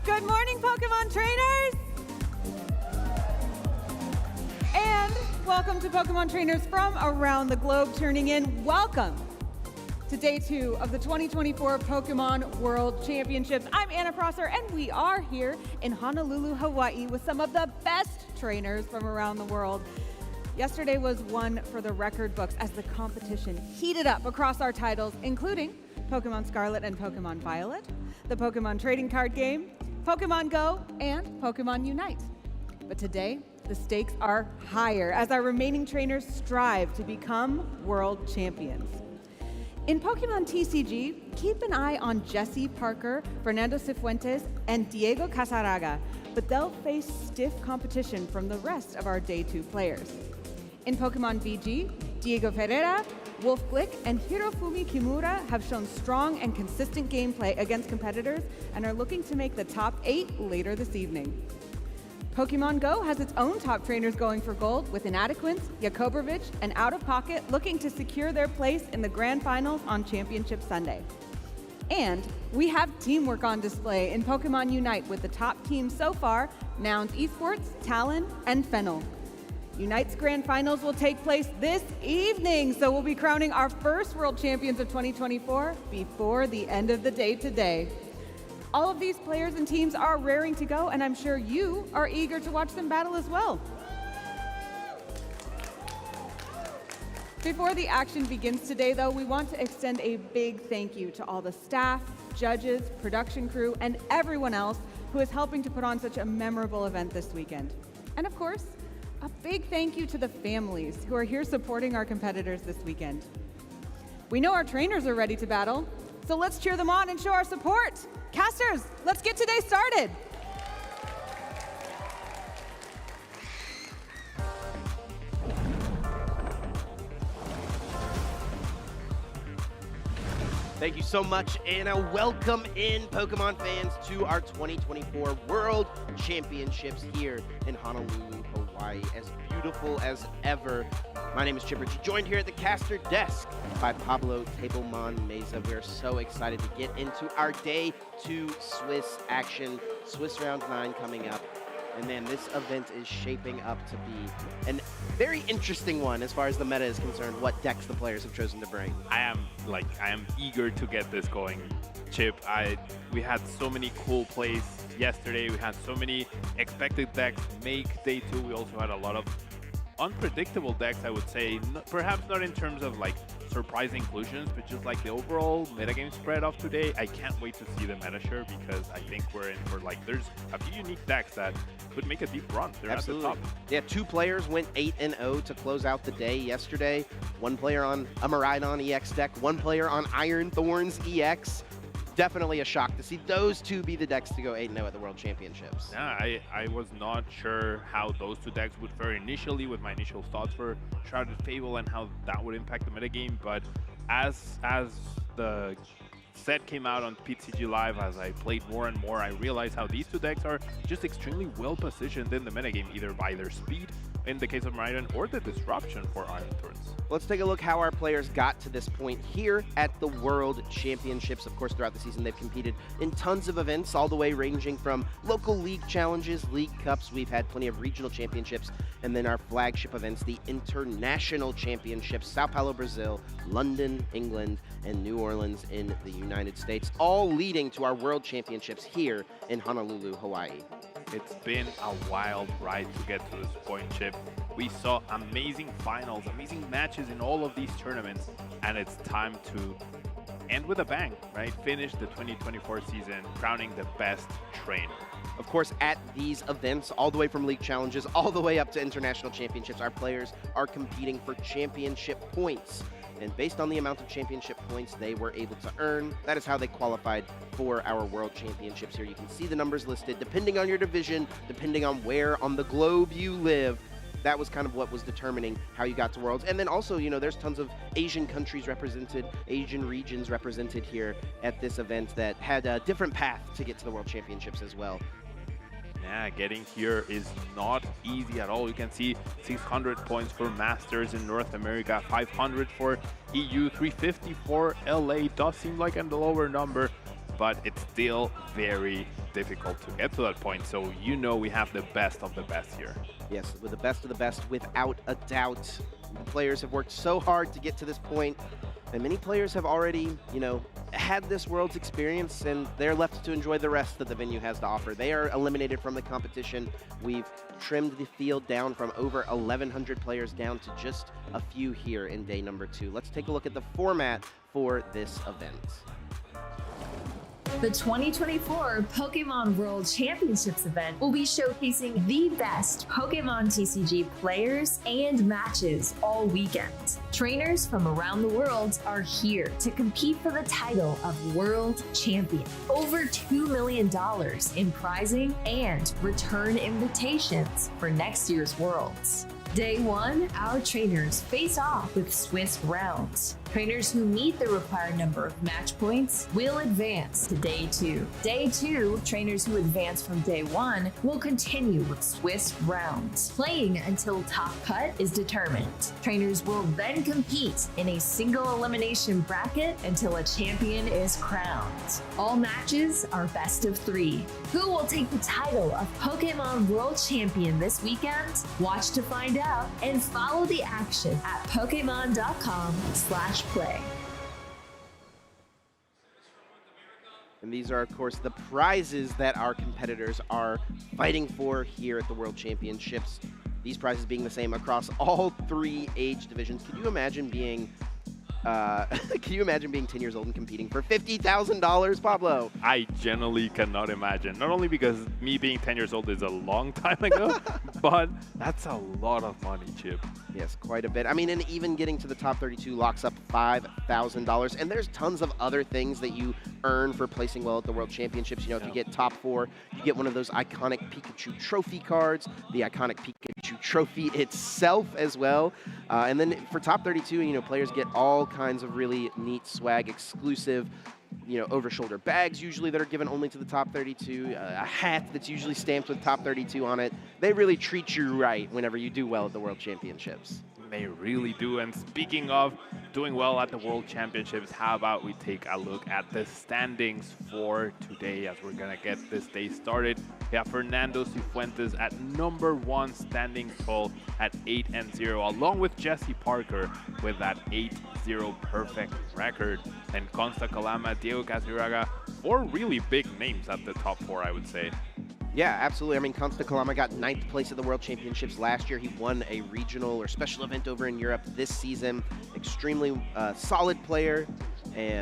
Good morning, Pokemon trainers! And welcome to Pokemon trainers from around the globe tuning in. Welcome to day 2 of the 2024 Pokemon World Championships. I'm Anna Prosser, and we are here in Honolulu, Hawaii with some of the best trainers from around the world. Yesterday was one for the record books as the competition heated up across our titles, including Pokemon Scarlet and Pokemon Violet, the Pokemon Trading Card Game, Pokemon Go, and Pokemon Unite. But today, the stakes are higher as our remaining trainers strive to become world champions. In Pokemon TCG, keep an eye on Jesse Parker, Fernando Cifuentes, and Diego Casaraga, but they'll face stiff competition from the rest of our Day 2 players. In Pokemon VG, Diego Ferreira, Wolf Glick, and Hirofumi Kimura have shown strong and consistent gameplay against competitors and are looking to make the top 8 later this evening. Pokemon Go has its own top trainers going for gold, with Inadequance, Jakobovich, and Out of Pocket looking to secure their place in the grand finals on Championship Sunday. And we have teamwork on display in Pokemon Unite with the top teams so far, Nouns Esports, Talon, and Fennel. Unite's grand finals will take place this evening, so we'll be crowning our first world champions of 2024 before the end of the day today. All of these players and teams are raring to go, and I'm sure you are eager to watch them battle as well. Before the action begins today, though, we want to extend a big thank you to all the staff, judges, production crew, and everyone else who is helping to put on such a memorable event this weekend. And of course, a big thank you to the families who are here supporting our competitors this weekend. We know our trainers are ready to battle, so let's cheer them on and show our support. Casters, let's get today started. Thank you so much, Anna. Welcome in, Pokemon fans, to our 2024 World Championships here in Honolulu, Hawaii. As beautiful as ever. My name is Chip Ritchie, joined here at the caster desk by Pablo Tablemon Meza. We're so excited to get into our Day 2 Swiss action. Swiss Round 9 coming up. And man, this event is shaping up to be a very interesting one as far as the meta is concerned, what decks the players have chosen to bring. I am eager to get this going, Chip. We had so many cool plays yesterday. We had so many expected decks make Day 2. We also had a lot of unpredictable decks, I would say. Perhaps not in terms of like surprise inclusions, but just like the overall metagame spread of today. I can't wait to see the meta share, because I think we're in for there's a few unique decks that could make a deep run. They're Absolutely. at the top. Yeah, 2 players went 8-0 to close out the day yesterday. 1 player on a Miraidon EX deck, 1 player on Iron Thorns EX. Definitely a shock to see those 2 be the decks to go 8-0 at the World Championships. Yeah, I was not sure how those 2 decks would fare initially, with my initial thoughts for Shrouded Fable and how that would impact the metagame, but as the set came out on TCG Live, as I played more and more, I realized how these 2 decks are just extremely well positioned in the metagame, either by their speed, in the case of Miraidon, or the disruption for Iron Thorns. Let's take a look how our players got to this point here at the World Championships. Of course, throughout the season, they've competed in tons of events, all the way ranging from local league challenges, league cups. We've had plenty of regional championships, and then our flagship events, the international championships, Sao Paulo, Brazil, London, England, and New Orleans in the United States, all leading to our World Championships here in Honolulu, Hawaii. It's been a wild ride to get to this point, Chip. We saw amazing finals, amazing matches in all of these tournaments, and it's time to end with a bang, right? Finish the 2024 season crowning the best trainer. Of course, at these events, all the way from league challenges, all the way up to international championships, our players are competing for championship points. And based on the amount of championship points they were able to earn, that is how they qualified for our World Championships here. You can see the numbers listed, depending on your division, depending on where on the globe you live. That was kind of what was determining how you got to Worlds. And then also, you know, there's tons of Asian countries represented, Asian regions represented here at this event that had a different path to get to the World Championships as well. Yeah, getting here is not easy at all. You can see 600 points for Masters in North America, 500 for EU, 350 for LA. Does seem like a lower number. but it's still very difficult to get to that point. So you know we have the best of the best here. Yes, with the best of the best, without a doubt. The players have worked so hard to get to this point, and many players have already, had this Worlds experience, and they're left to enjoy the rest that the venue has to offer. They are eliminated from the competition. We've trimmed the field down from over 1,100 players down to just a few here in day number 2. Let's take a look at the format for this event. The 2024 Pokémon World Championships event will be showcasing the best Pokémon TCG players and matches all weekend. Trainers from around the world are here to compete for the title of World Champion. Over $2 million in prizing and return invitations for next year's Worlds. Day 1, our trainers face off with Swiss rounds. Trainers who meet the required number of match points will advance to Day 2. Day 2, trainers who advance from Day 1 will continue with Swiss rounds, playing until top cut is determined. Trainers will then compete in a single elimination bracket until a champion is crowned. All matches are best of 3. Who will take the title of Pokémon World Champion this weekend? Watch to find out and follow the action at pokemon.com/play. And these are, of course, the prizes that our competitors are fighting for here at the World Championships. These prizes being the same across all 3 age divisions. Can you imagine being 10 years old and competing for $50,000, Pablo? I genuinely cannot imagine. Not only because me being 10 years old is a long time ago, but that's a lot of money, Chip. Yes, quite a bit. I mean, and even getting to the top 32 locks up $5,000. And there's tons of other things that you earn for placing well at the World Championships. If you get top 4, you get one of those iconic Pikachu trophy cards, the iconic Pikachu trophy itself as well. And then for top 32, players get all kinds of really neat swag, exclusive, over-shoulder bags usually that are given only to the top 32, a hat that's usually stamped with top 32 on it. They really treat you right whenever you do well at the World Championships. They really do. And speaking of doing well at the World Championships, how about we take a look at the standings for today as we're going to get this day started. We have Fernando Cifuentes at number 1, standing tall at 8-0, along with Jesse Parker with that 8-0 perfect record. And Consta Calama, Diego Casiraga, 4 really big names at the top 4, I would say. Yeah, absolutely. I mean, Consta Calama got 9th place at the World Championships last year. He won a regional or special event over in Europe this season. Extremely solid player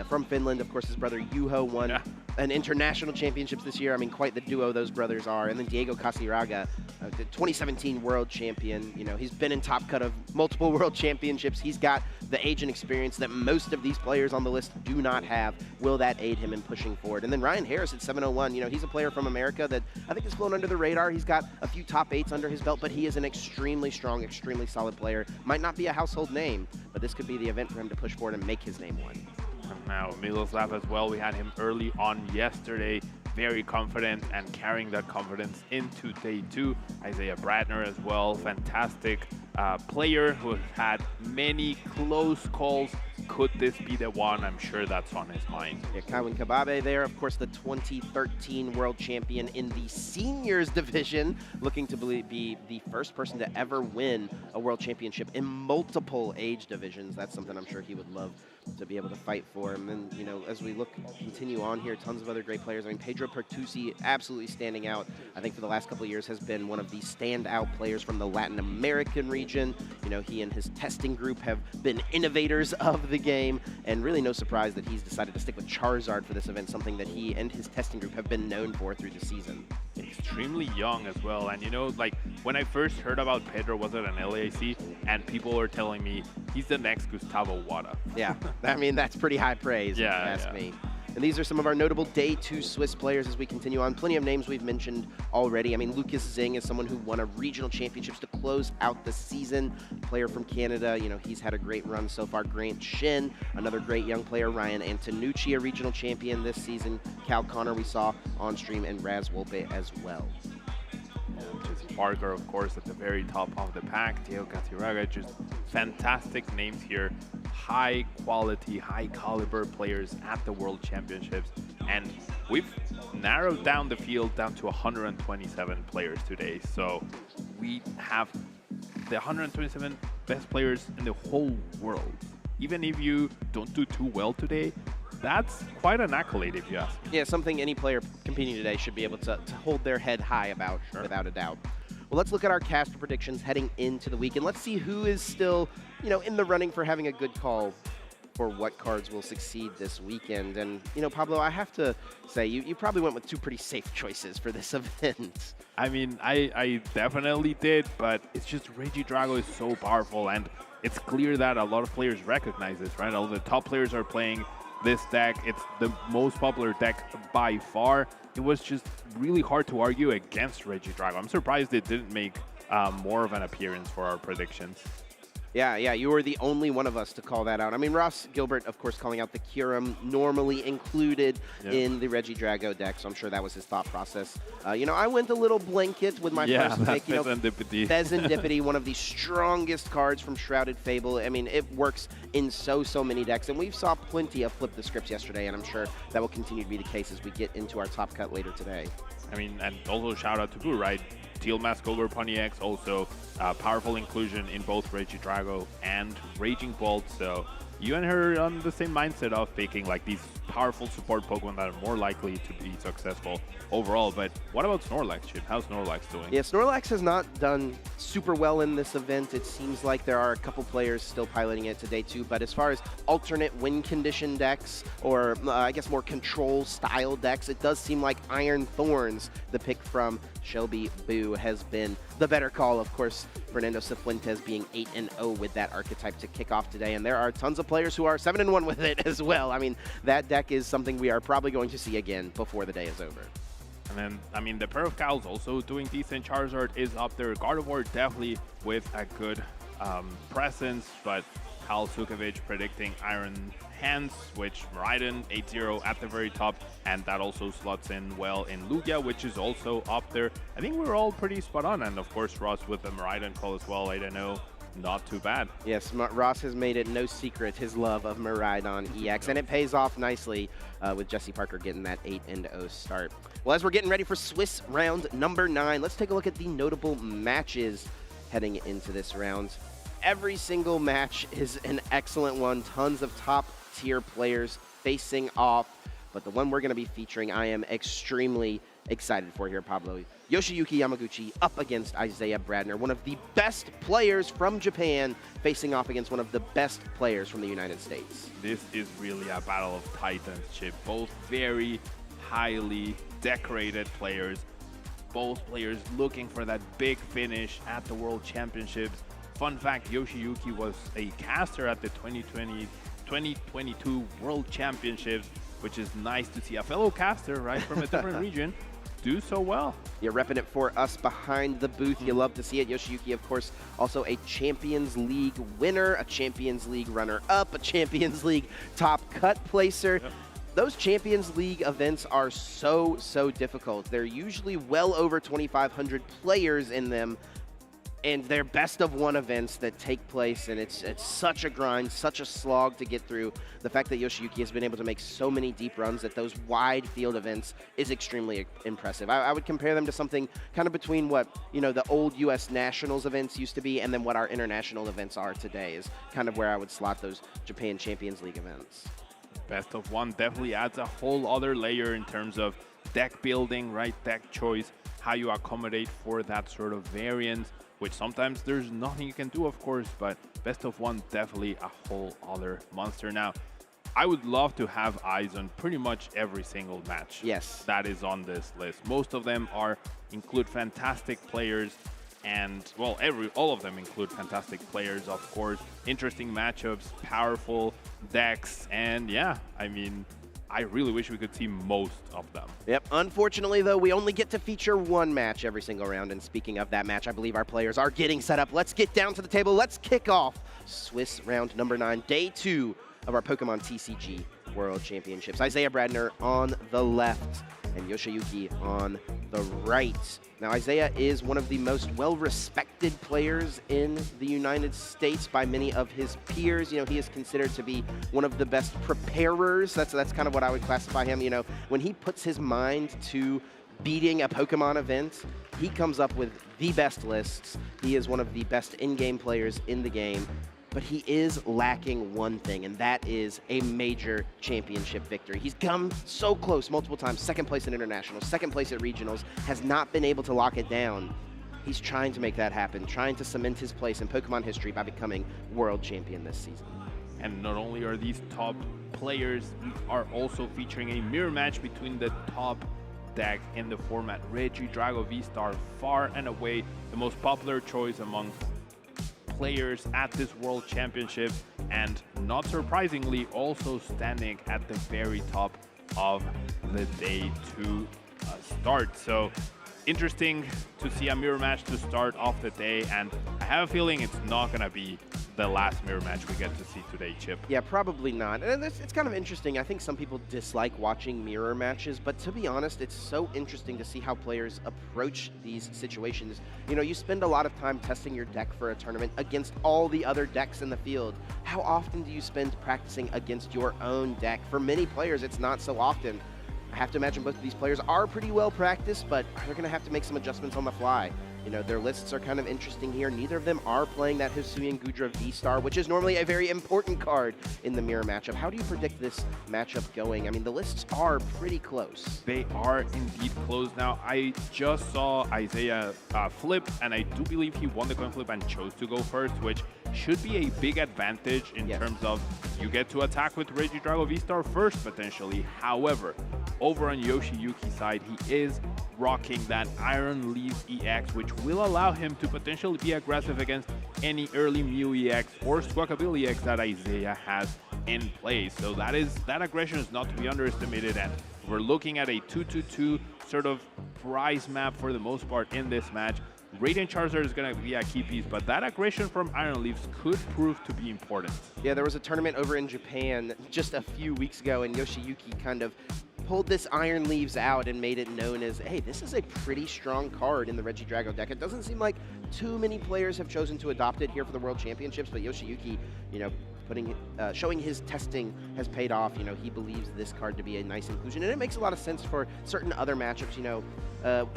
from Finland. Of course, his brother Juho won an international championships this year. I mean, quite the duo those brothers are. And then Diego Casiraga, the 2017 world champion. He's been in top cut of multiple world championships. He's got the age and experience that most of these players on the list do not have. Will that aid him in pushing forward? And then Ryan Harris at 701. He's a player from America that I think has flown under the radar. He's got a few top 8s under his belt, but he is an extremely strong, extremely solid player. Might not be a household name, but this could be the event for him to push forward and make his name one. And now Miloslav as well. We had him early on yesterday, very confident and carrying that confidence into day 2. Isaiah Bradner as well, fantastic player who has had many close calls. Could this be the one? I'm sure that's on his mind. Yeah, Kaiwin Kababe there, of course, the 2013 world champion in the seniors division, looking to be the first person to ever win a world championship in multiple age divisions. That's something I'm sure he would love to be able to fight for. And then, as we continue on here, tons of other great players. I mean, Pedro Pertusi absolutely standing out. I think for the last couple of years has been one of the standout players from the Latin American region. He and his testing group have been innovators of the game, and really no surprise that he's decided to stick with Charizard for this event, something that he and his testing group have been known for through the season. Extremely young as well. And when I first heard about Pedro, was it an LAC, and people were telling me he's the next Gustavo Wada. Yeah, I mean, that's pretty high praise, if you ask me. And these are some of our notable Day 2 Swiss players as we continue on. Plenty of names we've mentioned already. I mean, Lucas Zing is someone who won a regional championships to close out the season. Player from Canada, he's had a great run so far. Grant Shin, another great young player. Ryan Antonucci, a regional champion this season. Cal Connor we saw on stream, and Raz Wolpe as well. Jesse Parker, of course, at the very top of the pack. Diego Casiraga, just fantastic names here. high quality, high caliber players at the World Championships. And we've narrowed down the field down to 127 players today. So we have the 127 best players in the whole world. Even if you don't do too well today, that's quite an accolade if you ask me. Yeah, something any player competing today should be able to hold their head high about, without a doubt. Well, let's look at our caster predictions heading into the weekend. Let's see who is still, in the running for having a good call for what cards will succeed this weekend. And, Pablo, I have to say, you probably went with two pretty safe choices for this event. I mean, I definitely did, but it's just Regidrago is so powerful, and it's clear that a lot of players recognize this, right? All the top players are playing this deck. It's the most popular deck by far. It was just really hard to argue against Regidrago. I'm surprised it didn't make more of an appearance for our predictions. Yeah, you were the only one of us to call that out. I mean, Ross Gilbert, of course, calling out the Kyurem, normally included in the Regidrago deck, so I'm sure that was his thought process. I went a little blanket with my first pick. Pheasantipity. Pheasantipity, one of the strongest cards from Shrouded Fable. I mean, it works in so many decks, and we saw plenty of flip the scripts yesterday, and I'm sure that will continue to be the case as we get into our top cut later today. I mean, and also shout out to Boo, right? Teal Mask Ogre Pony X, also powerful inclusion in both Regidrago and Raging Bolt. So you and her on the same mindset of picking like these powerful support Pokemon that are more likely to be successful overall. But what about Snorlax, Chip? How's Snorlax doing? Yeah, Snorlax has not done super well in this event. It seems like there are a couple players still piloting it to day 2. But as far as alternate win condition decks, or I guess more control style decks, it does seem like Iron Thorns, the pick from Shelby Boo, has been the better call. Of course, Fernando Cifuentes being 8-0 with that archetype to kick off today. And there are tons of players who are 7-1 with it as well. I mean, that deck is something we are probably going to see again before the day is over. And then, I mean, the pair of Cows also doing decent. Charizard is up there. Gardevoir definitely with a good presence, but Kyle Sukovic predicting Iron Hands, which Miraidon 8-0 at the very top, and that also slots in well in Lugia, which is also up there. I think we're all pretty spot on, and of course Ross with the Miraidon call as well, 8-0. Not too bad. Yes, Ross has made it no secret his love of Miraidon EX, and it pays off nicely with Jesse Parker getting that 8-0 start. Well, as we're getting ready for Swiss round number 9, let's take a look at the notable matches heading into this round. Every single match is an excellent one. Tons of top-tier players facing off, but the one we're going to be featuring, I am extremely excited for here, Pablo. Yoshiyuki Yamaguchi up against Isaiah Bradner, one of the best players from Japan, facing off against one of the best players from the United States. This is really a battle of titans, Chip. Both very highly decorated players. Both players looking for that big finish at the World Championships. Fun fact, Yoshiyuki was a caster at the 2022 World Championships, which is nice to see a fellow caster, right, from a different region do so well. You're repping it for us behind the booth. You love to see it. Yoshiyuki, of course, also a Champions League winner, a Champions League runner-up, a Champions League top cut placer. Yep. Those Champions League events are so difficult. They're usually well over 2,500 players in them, and they're best of one events that take place, and it's such a grind, such a slog to get through. The fact that Yoshiyuki has been able to make so many deep runs at those wide field events is extremely impressive. I would compare them to something kind of between what, the old U.S. Nationals events used to be and then what our international events are today is kind of where I would slot those Japan Champions League events. Best of one definitely adds a whole other layer in terms of deck building, right? Deck choice, how you accommodate for that sort of variance, which sometimes there's nothing you can do, of course, but best of one, definitely a whole other monster. Now, I would love to have eyes on pretty much every single match. Yes. That is on this list. Most of them include fantastic players, and well, all of them include fantastic players, of course. Interesting matchups, powerful decks, and yeah, I mean, I really wish we could see most of them. Yep. Unfortunately, though, we only get to feature one match every single round. And speaking of that match, I believe our players are getting set up. Let's get down to the table. Let's kick off Swiss round number 9, day 2 of our Pokemon TCG World Championships. Isaiah Bradner on the left and Yoshiyuki on the right. Now, Isaiah is one of the most well-respected players in the United States by many of his peers. You know, he is considered to be one of the best preparers. That's kind of what I would classify him. You know, when he puts his mind to beating a Pokemon event, he comes up with the best lists. He is one of the best in-game players in the game. But he is lacking one thing, and that is a major championship victory. He's come so close multiple times, second place in internationals, second place at regionals, has not been able to lock it down. He's trying to make that happen, trying to cement his place in Pokemon history by becoming world champion this season. And not only are these top players, we are also featuring a mirror match between the top deck in the format. Regidrago V-Star, far and away the most popular choice among players at this World Championship, and not surprisingly also standing at the very top of the day to start. So interesting to see a mirror match to start off the day, and I have a feeling it's not going to be the last mirror match we get to see today, Chip. Yeah, probably not. And it's kind of interesting. I think some people dislike watching mirror matches, but to be honest, it's so interesting to see how players approach these situations. You know, you spend a lot of time testing your deck for a tournament against all the other decks in the field. How often do you spend practicing against your own deck? For many players, it's not so often. I have to imagine both of these players are pretty well practiced, but they're going to have to make some adjustments on the fly. You know, their lists are kind of interesting here. Neither of them are playing that Hisuian Gudra V-Star, which is normally a very important card in the mirror matchup. How do you predict this matchup going? I mean, the lists are pretty close. They are indeed close. Now, I just saw Isaiah flip, and I do believe he won the coin flip and chose to go first, which should be a big advantage in terms of you get to attack with Regidrago V-Star first, potentially. However, over on Yoshiyuki's side, he is rocking that Iron Leaf EX, which will allow him to potentially be aggressive against any early Mew EX or Squawkabilly EX that Isaiah has in play. So that aggression is not to be underestimated, and we're looking at a 2-2-2 sort of prize map for the most part in this match. Radiant Charizard is going to be a key piece, but that aggression from Iron Leafs could prove to be important. Yeah, there was a tournament over in Japan just a few weeks ago, and Yoshiyuki kind of pulled this Iron Leaves out and made it known as, hey, this is a pretty strong card in the Regidrago deck. It doesn't seem like too many players have chosen to adopt it here for the World Championships, but Yoshiyuki, you know, showing his testing has paid off. You know, he believes this card to be a nice inclusion, and it makes a lot of sense for certain other matchups. You know,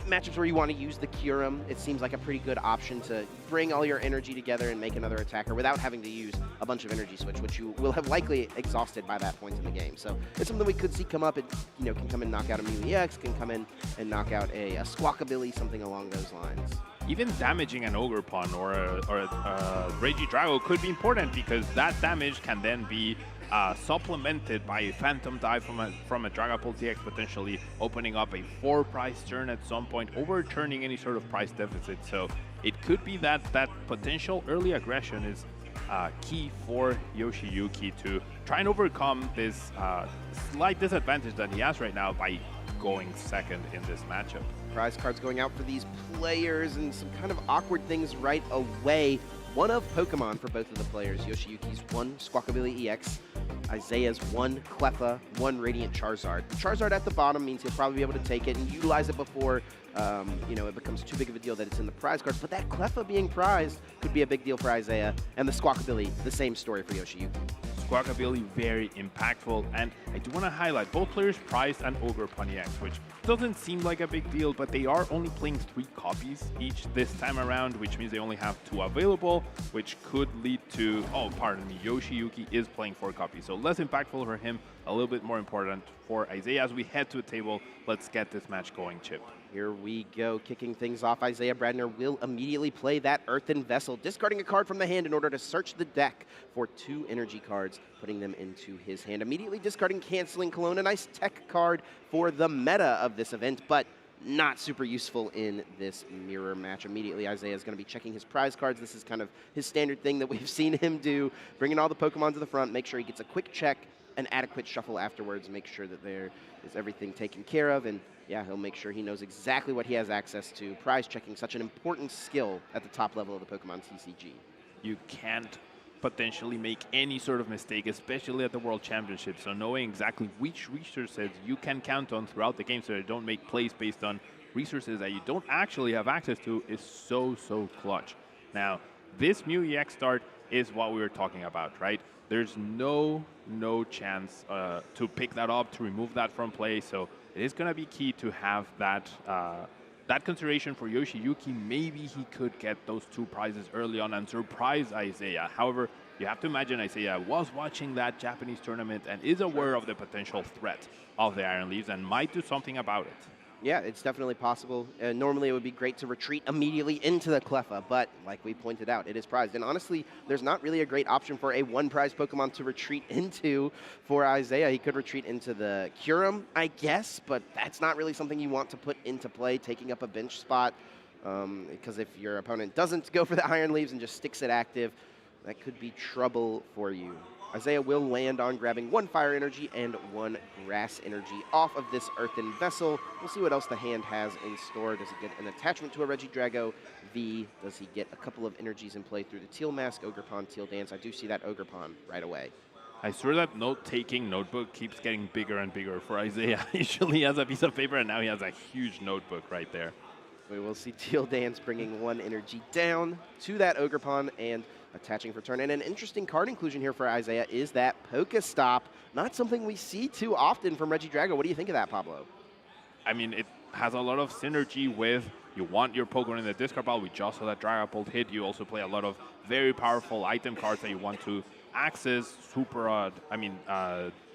matchups where you want to use the Kyurem, it seems like a pretty good option to bring all your energy together and make another attacker without having to use a bunch of energy switch, which you will have likely exhausted by that point in the game. So it's something we could see come up. It, you know, can come and knock out a Mew EX, can come in and knock out a Squawkabilly, something along those lines. Even damaging an Ogerpon or a Regidrago could be important, because that damage can then be supplemented by a Phantom Dive from a Dragapult EX, potentially opening up a 4-prize turn at some point, overturning any sort of price deficit. So it could be that potential early aggression is key for Yoshiyuki to try and overcome this slight disadvantage that he has right now by going second in this matchup. Prize cards going out for these players, and some kind of awkward things right away. One of Pokemon for both of the players. Yoshiyuki's one Squawkabilly EX, Isaiah's one Cleffa, one Radiant Charizard. The Charizard at the bottom means he'll probably be able to take it and utilize it before you know, it becomes too big of a deal that it's in the prize cards. But that Cleffa being prized could be a big deal for Isaiah, and the Squawkabilly, the same story for Yoshiyuki. Squawkabilly very impactful, and I do want to highlight both players prized an Ogerpon EX, which doesn't seem like a big deal, but they are only playing 3 copies each this time around, which means they only have 2 available, which could lead to, oh, pardon me, Yoshiyuki is playing 4 copies, so less impactful for him, a little bit more important for Isaiah. As we head to the table, let's get this match going, Chip. Here we go, kicking things off. Isaiah Bradner will immediately play that Earthen Vessel, discarding a card from the hand in order to search the deck for 2 energy cards, putting them into his hand. Immediately discarding Canceling Cologne, a nice tech card for the meta of this event, but not super useful in this mirror match. Immediately, Isaiah is going to be checking his prize cards. This is kind of his standard thing that we've seen him do, bringing all the Pokemon to the front, make sure he gets a quick check, an adequate shuffle afterwards, make sure that there is everything taken care of, and yeah, he'll make sure he knows exactly what he has access to. Prize checking, such an important skill at the top level of the Pokemon TCG. You can't potentially make any sort of mistake, especially at the World Championship. So knowing exactly which resources you can count on throughout the game so that you don't make plays based on resources that you don't actually have access to is so clutch. Now, this Mew EX start is what we were talking about, right? There's no chance to pick that up, to remove that from play. So it is going to be key to have that that consideration for Yoshiyuki. Maybe he could get those 2 prizes early on and surprise Isaiah. However, you have to imagine Isaiah was watching that Japanese tournament and is aware of the potential threat of the Iron Leaves and might do something about it. Yeah, it's definitely possible. Normally, it would be great to retreat immediately into the Cleffa, but like we pointed out, it is prized. And honestly, there's not really a great option for a 1-prize Pokemon to retreat into for Isaiah. He could retreat into the Kyurem, I guess, but that's not really something you want to put into play, taking up a bench spot, because if your opponent doesn't go for the Iron Leaves and just sticks it active, that could be trouble for you. Isaiah will land on grabbing 1 Fire Energy and 1 Grass Energy off of this Earthen Vessel. We'll see what else the hand has in store. Does he get an attachment to a Regidrago V? Does he get a couple of energies in play through the Teal Mask, Ogerpon, Teal Dance? I do see that Ogerpon right away. I swear that note-taking notebook keeps getting bigger and bigger for Isaiah. Usually he has a piece of paper, and now he has a huge notebook right there. We will see Teal Dance bringing 1 energy down to that Ogerpon and attaching for turn. And an interesting card inclusion here for Isaiah is that Pokestop. Not something we see too often from Regidrago. What do you think of that, Pablo? I mean, it has a lot of synergy with you want your Pokemon in the discard pile. We just saw that Dragapult hit. You also play a lot of very powerful item cards that you want to access.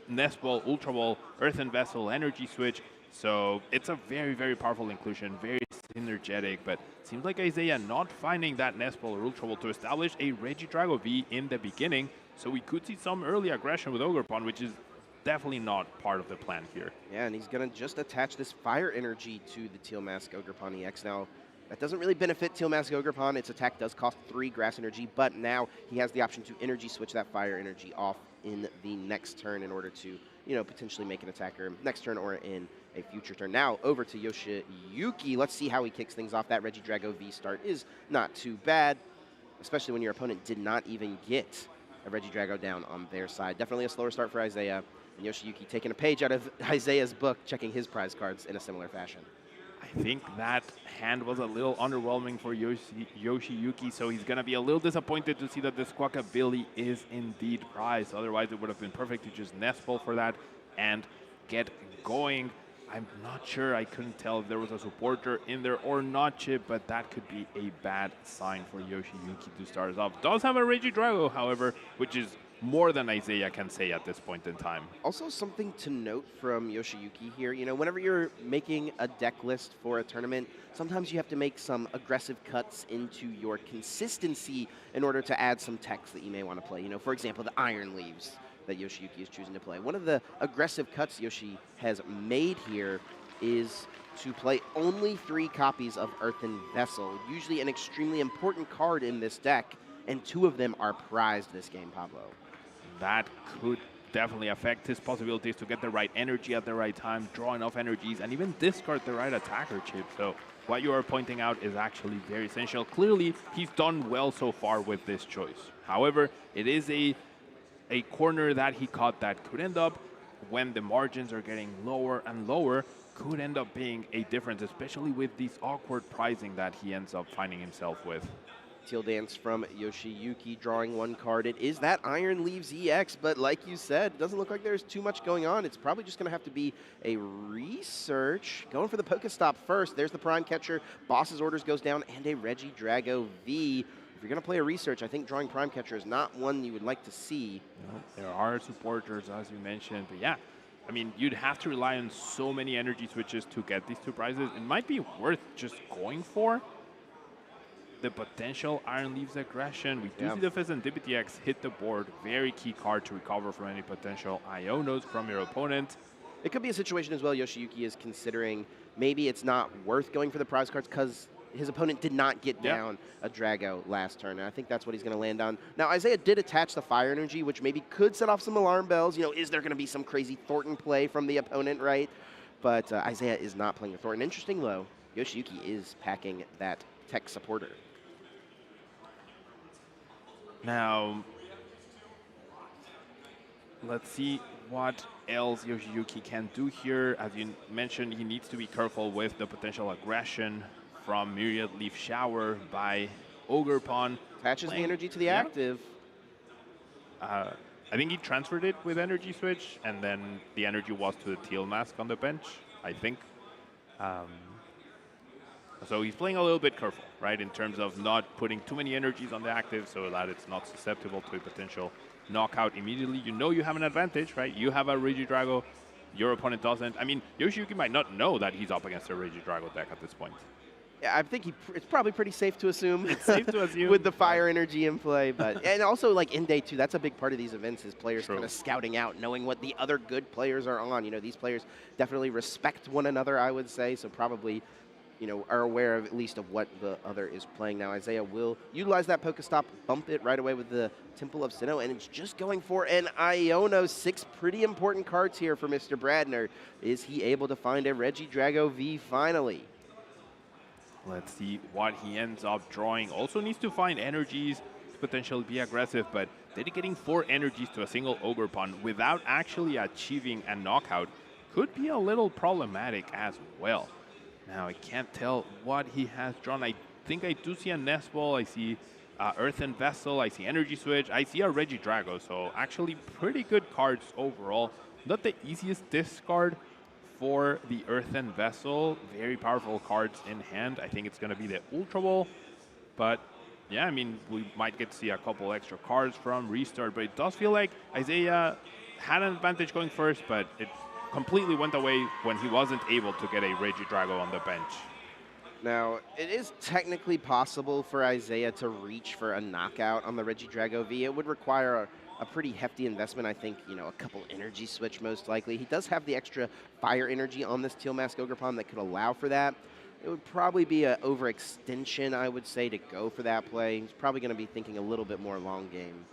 Nest Ball, Ultra Ball, Earthen Vessel, Energy Switch. So it's a very powerful inclusion, very synergetic, but it seems like Isaiah not finding that Nest Ball or Ultra Ball to establish a Regidrago V in the beginning, so we could see some early aggression with Ogerpon, which is definitely not part of the plan here. Yeah, and he's going to just attach this Fire Energy to the Teal Mask Ogerpon EX. Now, that doesn't really benefit Teal Mask Ogerpon. Its attack does cost 3 Grass Energy, but now he has the option to Energy Switch that Fire Energy off in the next turn in order to, potentially make an attacker next turn or in a future turn. Now over to Yoshiyuki. Let's see how he kicks things off. That Regidrago V start is not too bad, especially when your opponent did not even get a Regidrago down on their side. Definitely a slower start for Isaiah. And Yoshiyuki taking a page out of Isaiah's book, checking his prize cards in a similar fashion. I think that hand was a little underwhelming for Yoshiyuki, so he's going to be a little disappointed to see that the Squawkabilly is indeed prized. Otherwise, it would have been perfect to just Nest Ball for that and get going. I'm not sure. I couldn't tell if there was a supporter in there or not, Chip, but that could be a bad sign for Yoshiyuki to start us off. Does have a Regidrago, however, which is more than Isaiah can say at this point in time. Also, something to note from Yoshiyuki here, whenever you're making a deck list for a tournament, sometimes you have to make some aggressive cuts into your consistency in order to add some techs that you may want to play. For example, the Iron Leaves that Yoshiyuki is choosing to play. One of the aggressive cuts Yoshi has made here is to play only 3 copies of Earthen Vessel, usually an extremely important card in this deck, and 2 of them are prized this game, Pablo. That could definitely affect his possibilities to get the right energy at the right time, draw enough energies, and even discard the right attacker, Chip. So what you are pointing out is actually very essential. Clearly, he's done well so far with this choice. However, it is a corner that he caught that could end up, when the margins are getting lower and lower, could end up being a difference, especially with this awkward pricing that he ends up finding himself with. Teal Dance from Yoshiyuki, drawing 1 card. It is that Iron Leaves EX, but like you said, it doesn't look like there's too much going on. It's probably just going to have to be a research. Going for the Pokestop first. There's the Prime Catcher. Boss's Orders goes down, and a Regidrago V. If you're going to play a research, I think drawing Prime Catcher is not one you would like to see. No, there are supporters, as you mentioned, but yeah. I mean, you'd have to rely on so many energy switches to get these 2 prizes. It might be worth just going for the potential Iron Leaves aggression. We do see the Fezandipity X hit the board. Very key card to recover from any potential Ionos from your opponent. It could be a situation as well Yoshiyuki is considering maybe it's not worth going for the prize cards because his opponent did not get down a Drago last turn, and I think that's what he's going to land on. Now, Isaiah did attach the Fire Energy, which maybe could set off some alarm bells. Is there going to be some crazy Thornton play from the opponent, right? But Isaiah is not playing with Thornton. Interesting, though, Yoshiyuki is packing that tech supporter. Now, Let's see what else Yoshiyuki can do here. As you mentioned, he needs to be careful with the potential aggression from Myriad Leaf Shower by Ogerpon. Attaches the energy to the active. I think he transferred it with Energy Switch, and then the energy was to the Teal Mask on the bench, I think. So he's playing a little bit careful, right, in terms of not putting too many energies on the active so that it's not susceptible to a potential knockout immediately. You know you have an advantage, right? You have a Regidrago, your opponent doesn't. I mean, Yoshiyuki might not know that he's up against a Regidrago deck at this point. Yeah, I think it's probably pretty safe to assume. It's safe to assume. With the fire energy in play. But and also, like, in day 2, that's a big part of these events is players kind of scouting out, knowing what the other good players are on. You know, these players definitely respect one another, I would say, so probably, you know, are aware of at least of what the other is playing. Now, Isaiah will utilize that Pokestop, bump it right away with the Temple of Sinnoh, and it's just going for an Iono. 6 pretty important cards here for Mr. Bradner. Is he able to find a Regidrago V finally? Let's see what he ends up drawing. Also needs to find energies to potentially be aggressive, but dedicating 4 energies to a single Ogerpon without actually achieving a knockout could be a little problematic as well. Now, I can't tell what he has drawn. I think I do see a Nest Ball. I see Earthen Vessel. I see Energy Switch. I see a Regidrago. So actually pretty good cards overall. Not the easiest discard for the Earthen Vessel. Very powerful cards in hand. I think it's going to be the Ultra Ball. But yeah, I mean, we might get to see a couple extra cards from Restart. But it does feel like Isaiah had an advantage going first, but it completely went away when he wasn't able to get a Regidrago on the bench. Now, it is technically possible for Isaiah to reach for a knockout on the Regidrago V. It would require a pretty hefty investment, I think, you know, a couple energy switch most likely. He does have the extra fire energy on this Teal Mask Ogerpon that could allow for that. It would probably be an overextension, I would say, to go for that play. He's probably going to be thinking a little bit more long game.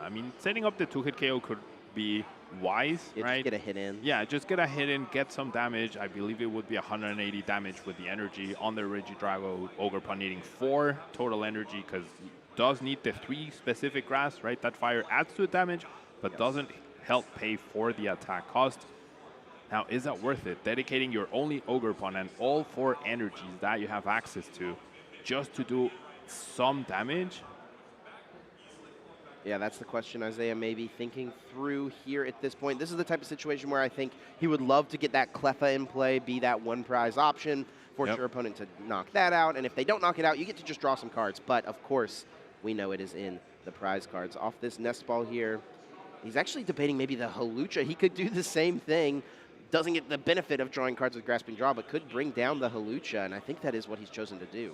I mean, setting up the 2-hit KO could be wise, yeah, right? Just get a hit in. Yeah, just get a hit in, get some damage. I believe it would be 180 damage with the energy on the Regidrago. Ogerpon needing 4 total energy because he does need the 3 specific grass, right? That fire adds to the damage, but doesn't help pay for the attack cost. Now, is that worth it? Dedicating your only Ogerpon and all 4 energies that you have access to just to do some damage? Yeah, that's the question Isaiah may be thinking through here at this point. This is the type of situation where I think he would love to get that Cleffa in play, be that 1 prize option, force your opponent to knock that out. And if they don't knock it out, you get to just draw some cards. But, of course, we know it is in the prize cards. Off this Nest Ball here, he's actually debating maybe the Hawlucha. He could do the same thing. Doesn't get the benefit of drawing cards with Grasping Draw, but could bring down the Hawlucha, and I think that is what he's chosen to do.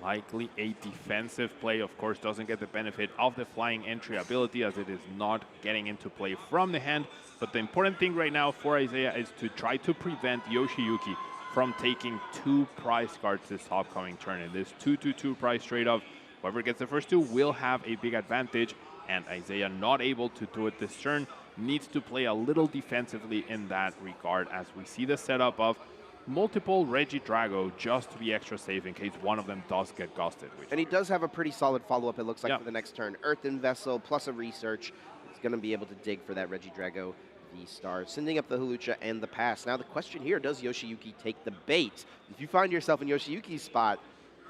Likely a defensive play, of course, doesn't get the benefit of the flying entry ability as it is not getting into play from the hand. But the important thing right now for Isaiah is to try to prevent Yoshiyuki from taking 2 prize cards this upcoming turn. In this 2-2-2 prize trade-off, whoever gets the first 2 will have a big advantage, and Isaiah not able to do it this turn needs to play a little defensively in that regard as we see the setup of multiple Regidrago just to be extra safe in case one of them does get ghosted. And he does have a pretty solid follow-up, it looks like, for the next turn. Earthen Vessel plus a Research. He's going to be able to dig for that Regidrago V-Star, sending up the Hawlucha and the pass. Now the question here, does Yoshiyuki take the bait? If you find yourself in Yoshiyuki's spot,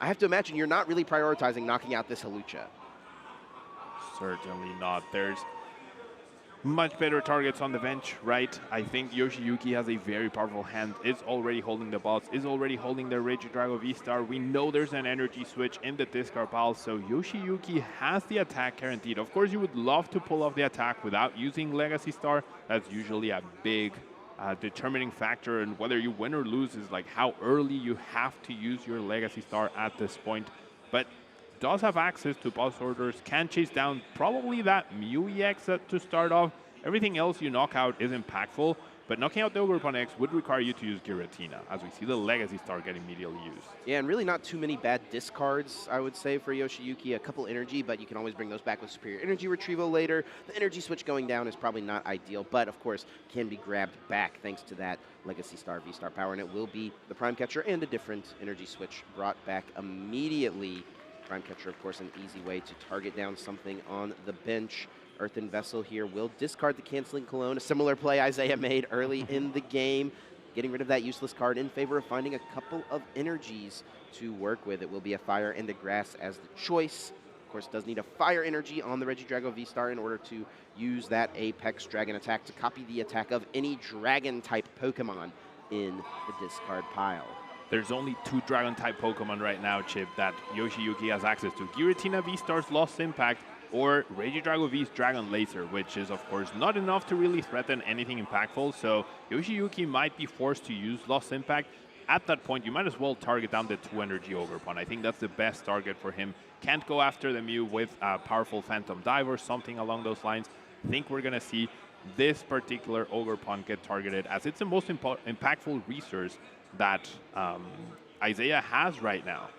I have to imagine you're not really prioritizing knocking out this Hawlucha. Certainly not. There's much better targets on the bench, right? I think Yoshiyuki has a very powerful hand, is already holding the bots, is already holding the Regidrago V-Star. We know there's an energy switch in the discard pile, so Yoshiyuki has the attack guaranteed. Of course, you would love to pull off the attack without using Legacy Star. That's usually a big determining factor, and whether you win or lose is like how early you have to use your Legacy Star at this point. But does have access to boss orders, can chase down probably that Mew EX to start off. Everything else you knock out is impactful, but knocking out the Ogerpon X would require you to use Giratina, as we see the Legacy Star get immediately used. Yeah, and really not too many bad discards, I would say, for Yoshiyuki. A couple energy, but you can always bring those back with Superior Energy Retrieval later. The energy switch going down is probably not ideal, but of course can be grabbed back thanks to that Legacy Star V-Star power, and it will be the Prime Catcher and a different energy switch brought back immediately. Prime Catcher, of course, an easy way to target down something on the bench. Earthen Vessel here will discard the Canceling Cologne, a similar play Isaiah made early in the game, getting rid of that useless card in favor of finding a couple of energies to work with. It will be a Fire and a Grass as the choice. Of course, does need a Fire energy on the Regidrago V-Star in order to use that Apex Dragon attack to copy the attack of any Dragon-type Pokemon in the discard pile. There's only 2 Dragon-type Pokemon right now, Chip, that Yoshiyuki has access to. Giratina V-Star's Lost Impact or Regidrago V's Dragon Laser, which is, of course, not enough to really threaten anything impactful, so Yoshiyuki might be forced to use Lost Impact. At that point, you might as well target down the 2-energy Ogerpon. I think that's the best target for him. Can't go after the Mew with a powerful Phantom Dive or something along those lines. I think we're going to see this particular Ogerpon get targeted, as it's the most impactful resource that Isaiah has right now.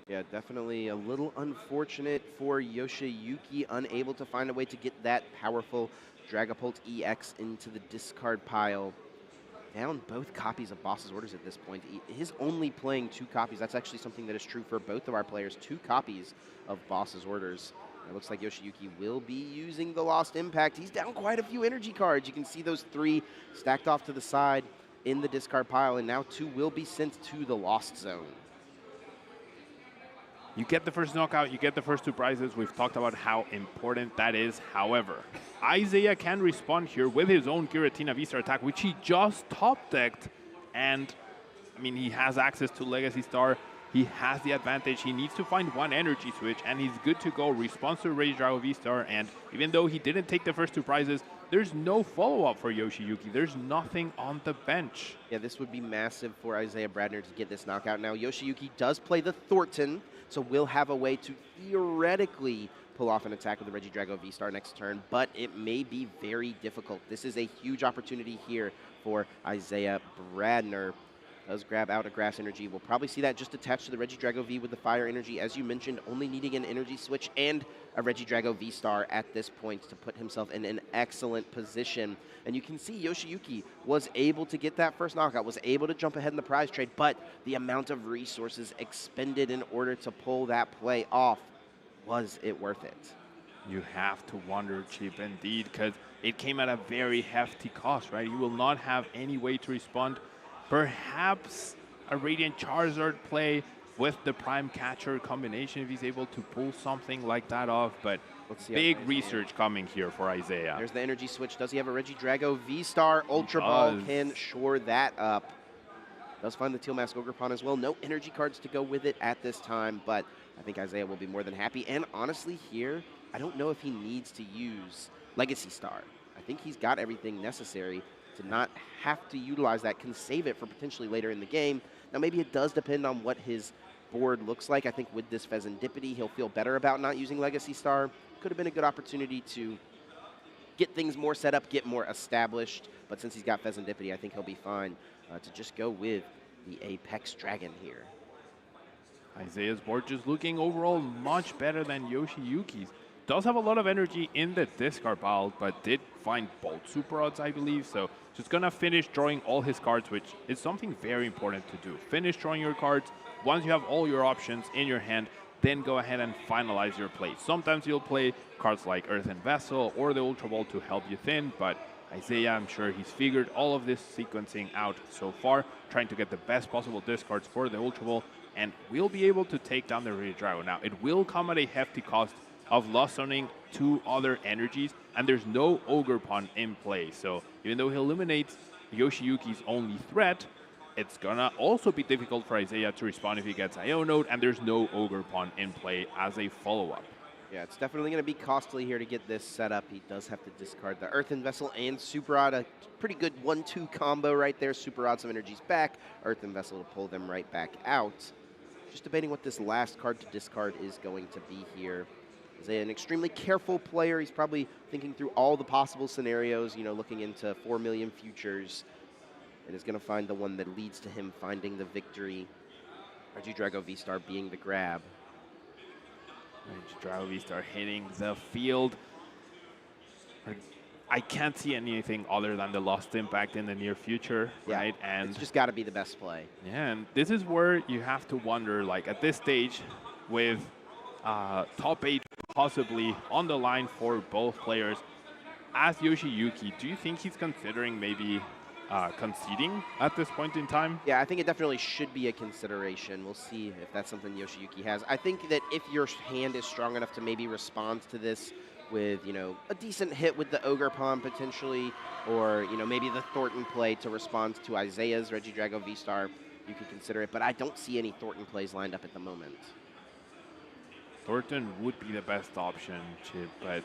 Yeah, definitely a little unfortunate for Yoshiyuki, unable to find a way to get that powerful Dragapult EX into the discard pile. Down both copies of Boss's Orders at this point. He is only playing 2 copies. That's actually something that is true for both of our players. 2 copies of Boss's Orders. It looks like Yoshiyuki will be using the Lost Impact. He's down quite a few energy cards. You can see those 3 stacked off to the side in the discard pile, and now 2 will be sent to the Lost Zone. You get the first knockout, you get the first 2 prizes. We've talked about how important that is. However, Isaiah can respond here with his own Giratina V-Star attack, which he just top-decked. And, I mean, he has access to Legacy Star. He has the advantage. He needs to find 1 energy switch, and he's good to go. Responds to Regidrago V-Star, and even though he didn't take the first 2 prizes, there's no follow-up for Yoshiyuki. There's nothing on the bench. Yeah, this would be massive for Isaiah Bradner to get this knockout. Now, Yoshiyuki does play the Thornton, so we'll have a way to theoretically pull off an attack with the Regidrago V-Star next turn, but it may be very difficult. This is a huge opportunity here for Isaiah Bradner. Does grab out a Grass Energy. We'll probably see that just attached to the Regidrago V with the Fire Energy. As you mentioned, only needing an Energy Switch and a Regidrago V-Star at this point to put himself in an excellent position. And you can see Yoshiyuki was able to get that first knockout, was able to jump ahead in the prize trade, but the amount of resources expended in order to pull that play off, was it worth it? You have to wonder, Chip, indeed, because it came at a very hefty cost, right? You will not have any way to respond. Perhaps a Radiant Charizard play with the Prime Catcher combination if he's able to pull something like that off, but big research coming here for Isaiah. There's the energy switch. Does he have a Regidrago V-Star? Ultra Ball can shore that up. Does find the Teal Mask Ogerpon as well. No energy cards to go with it at this time, but I think Isaiah will be more than happy. And honestly here, I don't know if he needs to use Legacy Star. I think he's got everything necessary to not have to utilize that, can save it for potentially later in the game. Now, maybe it does depend on what his board looks like. I think with this Fezandipity, he'll feel better about not using Legacy Star. Could have been a good opportunity to get things more set up, get more established. But since he's got Fezandipity, I think he'll be fine to just go with the Apex Dragon here. Isaiah's board just looking overall much better than Yoshiyuki's. Does have a lot of energy in the discard pile, but did find both Super Odds, I believe. So just gonna finish drawing all his cards, which is something very important to do. Finish drawing your cards. Once you have all your options in your hand, then go ahead and finalize your play. Sometimes you'll play cards like Earthen Vessel or the Ultra Ball to help you thin, but Isaiah, I'm sure he's figured all of this sequencing out so far, trying to get the best possible discards for the Ultra Ball, and we'll be able to take down the Regidrago. Now, it will come at a hefty cost of lost zoning 2 other energies, and there's no Ogerpon in play. So even though he eliminates Yoshiyuki's only threat, it's gonna also be difficult for Isaiah to respond if he gets Ionode, and there's no Ogerpon in play as a follow-up. Yeah, it's definitely going to be costly here to get this set up. He does have to discard the Earthen Vessel and Super Rod. A pretty good 1-2 combo right there. Super Rod some energies back. Earthen Vessel to pull them right back out. Just debating what this last card to discard is going to be here. He's an extremely careful player. He's probably thinking through all the possible scenarios, you know, looking into 4 million futures, and is going to find the one that leads to him finding the victory. Regidrago V-Star being the grab. Regidrago V-Star hitting the field. I can't see anything other than the Lost Impact in the near future, right? And it's just got to be the best play. Yeah, and this is where you have to wonder, like at this stage, with top 8 possibly on the line for both players. As Yoshiyuki, do you think he's considering maybe conceding at this point in time? Yeah, I think it definitely should be a consideration. We'll see if that's something Yoshiyuki has. I think that if your hand is strong enough to maybe respond to this with, you know, a decent hit with the Ogre Pawn potentially, or, you know, maybe the Thornton play to respond to Isaiah's Regidrago V-Star, you could consider it. But I don't see any Thornton plays lined up at the moment. Thornton would be the best option, Chip, but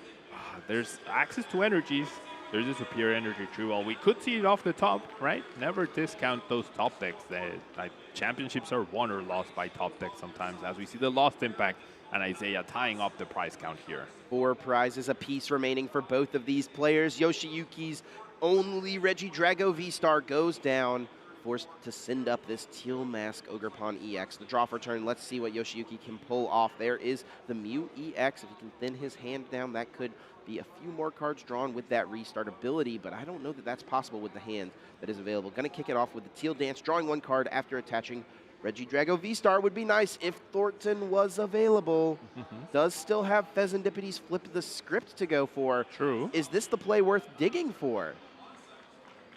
there's access to energies. There's a superior energy tree. Well, we could see it off the top, right? Never discount those top decks. Championships are won or lost by top decks sometimes, as we see the Lost Impact and Isaiah tying up the prize count here. 4 prizes apiece remaining for both of these players. Yoshiyuki's only Regidrago V-Star goes down, forced to send up this Teal Mask Ogre Pawn EX. The draw for turn, let's see what Yoshiyuki can pull off. There is the Mew EX. If he can thin his hand down, that could be a few more cards drawn with that restart ability, but I don't know that that's possible with the hand that is available. Going to kick it off with the Teal Dance, drawing 1 card after attaching Regidrago V-Star. Would be nice if Thornton was available. Does still have Pheasantipiti's Flip the Script to go for. True. Is this the play worth digging for?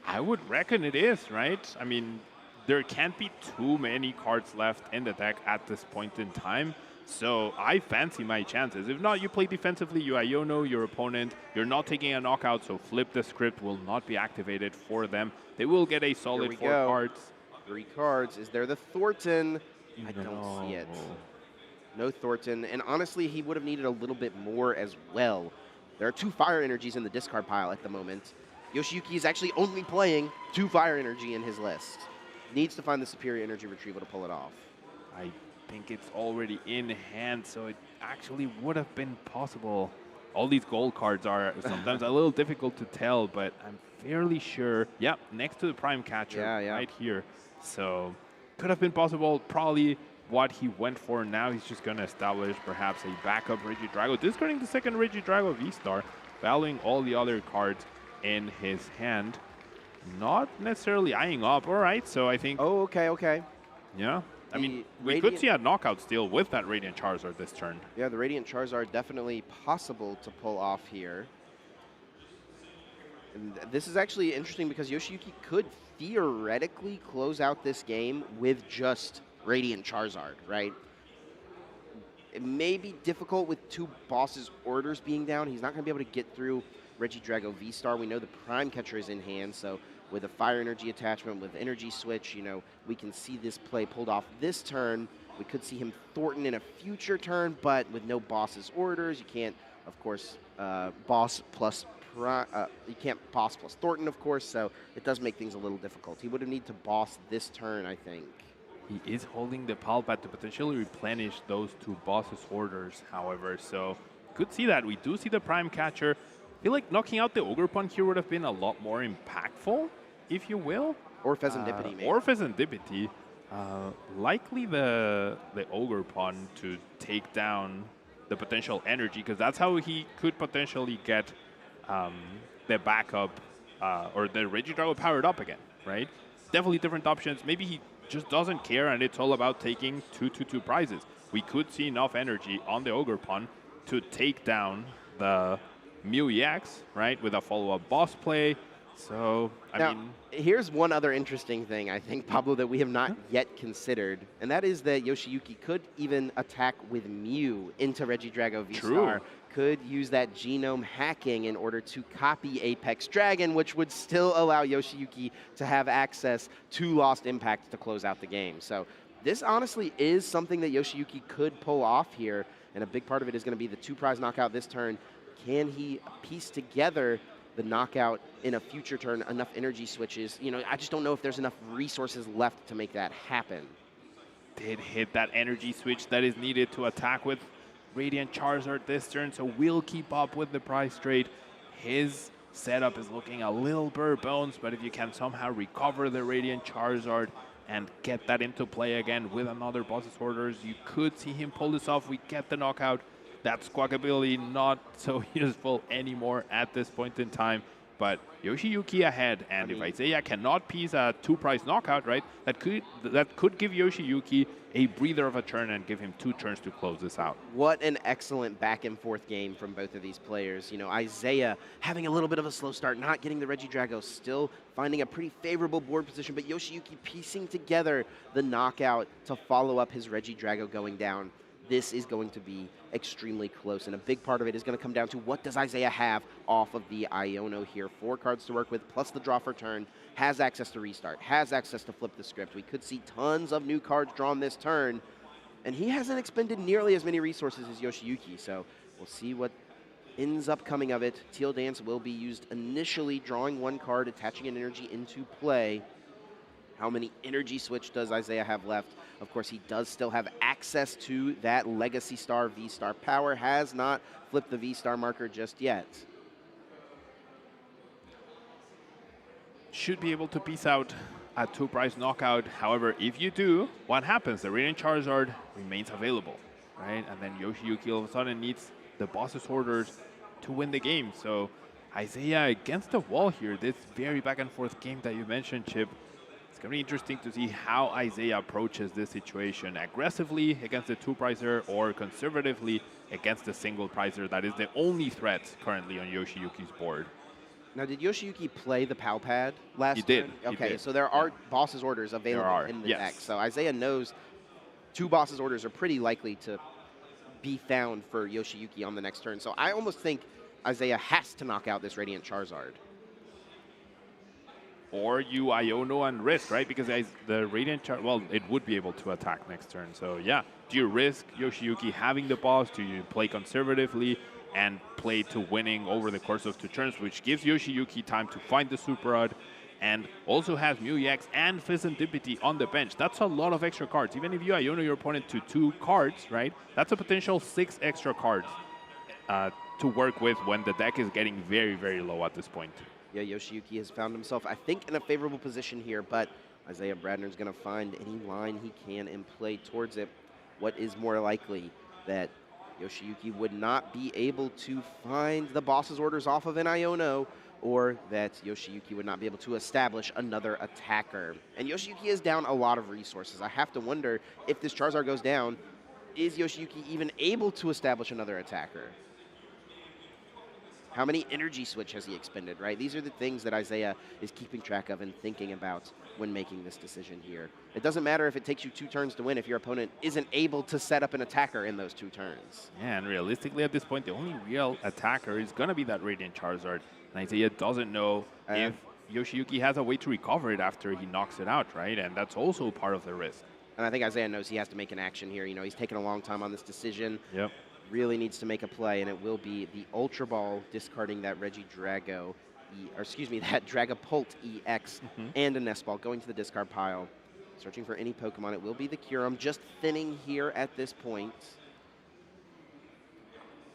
I would reckon it is, right? I mean, there can't be too many cards left in the deck at this point in time. So I fancy my chances. If not, you play defensively, you Iono your opponent. You're not taking a knockout, so Flip the Script will not be activated for them. They will get a solid 4 cards. 3 cards. Is there the Thornton? I don't see it. No Thornton. And honestly, he would have needed a little bit more as well. There are 2 fire energies in the discard pile at the moment. Yoshiyuki is actually only playing 2 fire energy in his list. Needs to find the superior energy retrieval to pull it off. I think it's already in hand, so it actually would have been possible. All these gold cards are sometimes a little difficult to tell, but I'm fairly sure. Yeah, next to the Prime Catcher, right here. So could have been possible. Probably what he went for. Now he's just going to establish perhaps a backup Regidrago, discarding the second Regidrago V-Star, valuing all the other cards in his hand. Not necessarily eyeing up. All right, so I think... Oh, okay. Yeah. I mean, we could see a knockout steal with that Radiant Charizard this turn. Yeah, the Radiant Charizard definitely possible to pull off here. And this is actually interesting because Yoshiyuki could theoretically close out this game with just Radiant Charizard, right? It may be difficult with 2 bosses' orders being down. He's not going to be able to get through Regidrago V-Star. We know the Prime Catcher is in hand, so with a Fire Energy attachment, with Energy Switch, you know, we can see this play pulled off this turn. We could see him Thornton in a future turn, but with no boss's orders, you can't, of course, boss plus you can't boss plus Thornton, of course, so it does make things a little difficult. He would have need to boss this turn, I think. He is holding the Palpat to potentially replenish those 2 boss's orders, however, so could see that. We do see the Prime Catcher. I feel like knocking out the Ogre Pawn here would have been a lot more impactful, if you will. Or Pheasantipiti, maybe. Or Pheasantipiti. Likely the Ogre Pawn to take down the potential energy, because that's how he could potentially get the backup or the Regidrago powered up again, right? Definitely different options. Maybe he just doesn't care and it's all about taking 2/2 prizes. We could see enough energy on the Ogre Pawn to take down the Mew EX, right, with a follow-up boss play. So, I mean... Here's one other interesting thing, I think, Pablo, that we have not yet considered, and that is that Yoshiyuki could even attack with Mew into Regidrago V-Star. Could use that genome hacking in order to copy Apex Dragon, which would still allow Yoshiyuki to have access to Lost Impact to close out the game. So this honestly is something that Yoshiyuki could pull off here, and a big part of it is going to be the 2-prize knockout this turn. Can he piece together the knockout in a future turn, enough energy switches? You know, I just don't know if there's enough resources left to make that happen. Did hit that energy switch that is needed to attack with Radiant Charizard this turn, so we'll keep up with the price trade. His setup is looking a little bare bones, but if you can somehow recover the Radiant Charizard and get that into play again with another boss's orders, you could see him pull this off. We get the knockout. That Squawk ability not so useful anymore at this point in time. but Yoshiyuki ahead, and if Isaiah cannot piece a 2-prize knockout, right, that could give Yoshiyuki a breather of a turn and give him 2 turns to close this out. What an excellent back and forth game from both of these players. You know, Isaiah having a little bit of a slow start, not getting the Regidrago, still finding a pretty favorable board position, but Yoshiyuki piecing together the knockout to follow up his Regidrago going down. This is going to be extremely close, and a big part of it is going to come down to what does Isaiah have off of the Iono here. 4 cards to work with, plus the draw for turn, has access to restart, has access to flip the script. We could see tons of new cards drawn this turn, and he hasn't expended nearly as many resources as Yoshiyuki, so we'll see what ends up coming of it. Teal Dance will be used initially, drawing 1 card, attaching an energy into play. How many energy switch does Isaiah have left? Of course, he does still have access to that Legacy Star V-Star power. Has not flipped the V-Star marker just yet. Should be able to piece out a 2-prize knockout. However, if you do, what happens? The Radiant Charizard remains available, right? And then Yoshiyuki all of a sudden needs the boss's orders to win the game. So Isaiah against the wall here. This very back and forth game that you mentioned, Chip. It's going to be interesting to see how Isaiah approaches this situation, aggressively against the 2-prizer or conservatively against the single prizer. That is the only threat currently on Yoshiyuki's board. Now, did Yoshiyuki play the POW pad last He did. turn? Okay, He did. so there are boss's orders available in the deck. So Isaiah knows 2 boss's orders are pretty likely to be found for Yoshiyuki on the next turn. So I almost think Isaiah has to knock out this Radiant Charizard. Or you Iono and risk, right? Because the Radiant well, it would be able to attack next turn. So yeah, do you risk Yoshiyuki having the boss? Do you play conservatively and play to winning over the course of 2 turns, which gives Yoshiyuki time to find the Super Rod and also has Mew EX and Serendipity on the bench? That's a lot of extra cards. Even if you Iono your opponent to 2 cards, right? That's a potential 6 extra cards to work with when the deck is getting very, very low at this point. Yeah, Yoshiyuki has found himself, I think, in a favorable position here, but Isaiah Bradner's going to find any line he can and play towards it. What is more likely, that Yoshiyuki would not be able to find the boss's orders off of an Iono, or that Yoshiyuki would not be able to establish another attacker? And Yoshiyuki is down a lot of resources. I have to wonder, if this Charizard goes down, is Yoshiyuki even able to establish another attacker? How many energy switch has he expended, right? These are the things that Isaiah is keeping track of and thinking about when making this decision here. It doesn't matter if it takes you 2 turns to win if your opponent isn't able to set up an attacker in those 2 turns. Yeah, and realistically at this point, the only real attacker is going to be that Radiant Charizard. And Isaiah doesn't know if Yoshiyuki has a way to recover it after he knocks it out, right? And that's also part of the risk. And I think Isaiah knows he has to make an action here. You know, he's taken a long time on this decision. Yep. Really needs to make a play, and it will be the Ultra Ball discarding that Regidrago, that Dragapult EX and a Nest Ball going to the discard pile. Searching for any Pokemon. It will be the Kyurem, just thinning here at this point.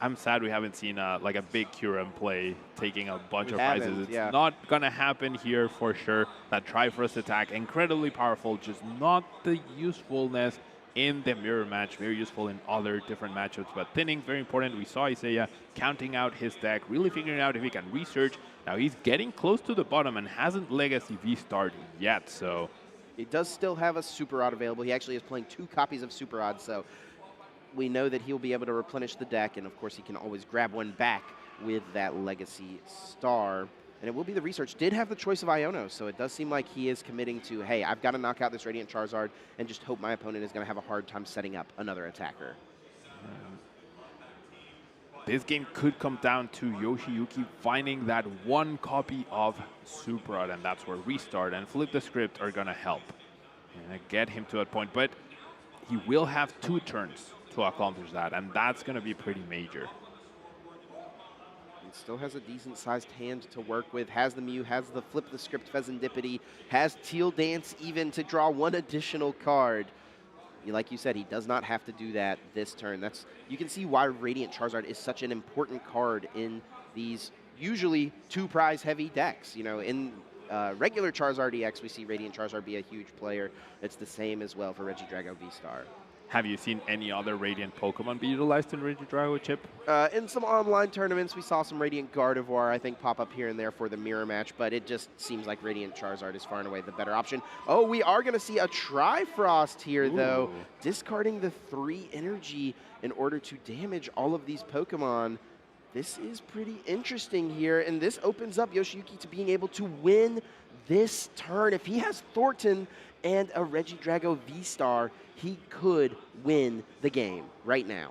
I'm sad we haven't seen like a big Kyurem play taking a bunch of prizes. It's yeah. not going to happen here for sure. That Triforce attack, incredibly powerful, just not the usefulness in the mirror match, very useful in other different matchups, but thinning, very important. We saw Isaiah counting out his deck, really figuring out if he can research. Now he's getting close to the bottom and hasn't Legacy V-starred yet, so. He does still have a Super Rod available. He actually is playing 2 copies of Super Rod, so we know that he'll be able to replenish the deck, and of course he can always grab one back with that Legacy Star. And it will be the research. Did have the choice of Iono, so it does seem like he is committing to, hey, I've got to knock out this Radiant Charizard and just hope my opponent is going to have a hard time setting up another attacker. This game could come down to Yoshiyuki finding that 1 copy of Super Rod, and that's where Restart and Flip the Script are going to help and get him to that point. But he will have 2 turns to accomplish that, and that's going to be pretty major. Still has a decent-sized hand to work with, has the Mew, has the Flip the Script Serendipity, has Teal Dance even to draw 1 additional card. Like you said, he does not have to do that this turn. You can see why Radiant Charizard is such an important card in these usually 2-prize heavy decks. You know, in regular Charizard EX, we see Radiant Charizard be a huge player. It's the same as well for Regidrago V-Star. Have you seen any other Radiant Pokemon be utilized in Regidrago, Chip? In some online tournaments, we saw some Radiant Gardevoir, I think, pop up here and there for the mirror match, but it just seems like Radiant Charizard is far and away the better option. Oh, we are going to see a Trifrost here, though, discarding the 3 energy in order to damage all of these Pokemon. This is pretty interesting here, and this opens up Yoshiyuki to being able to win this turn. If he has Thornton and a Regidrago V-Star, he could win the game right now.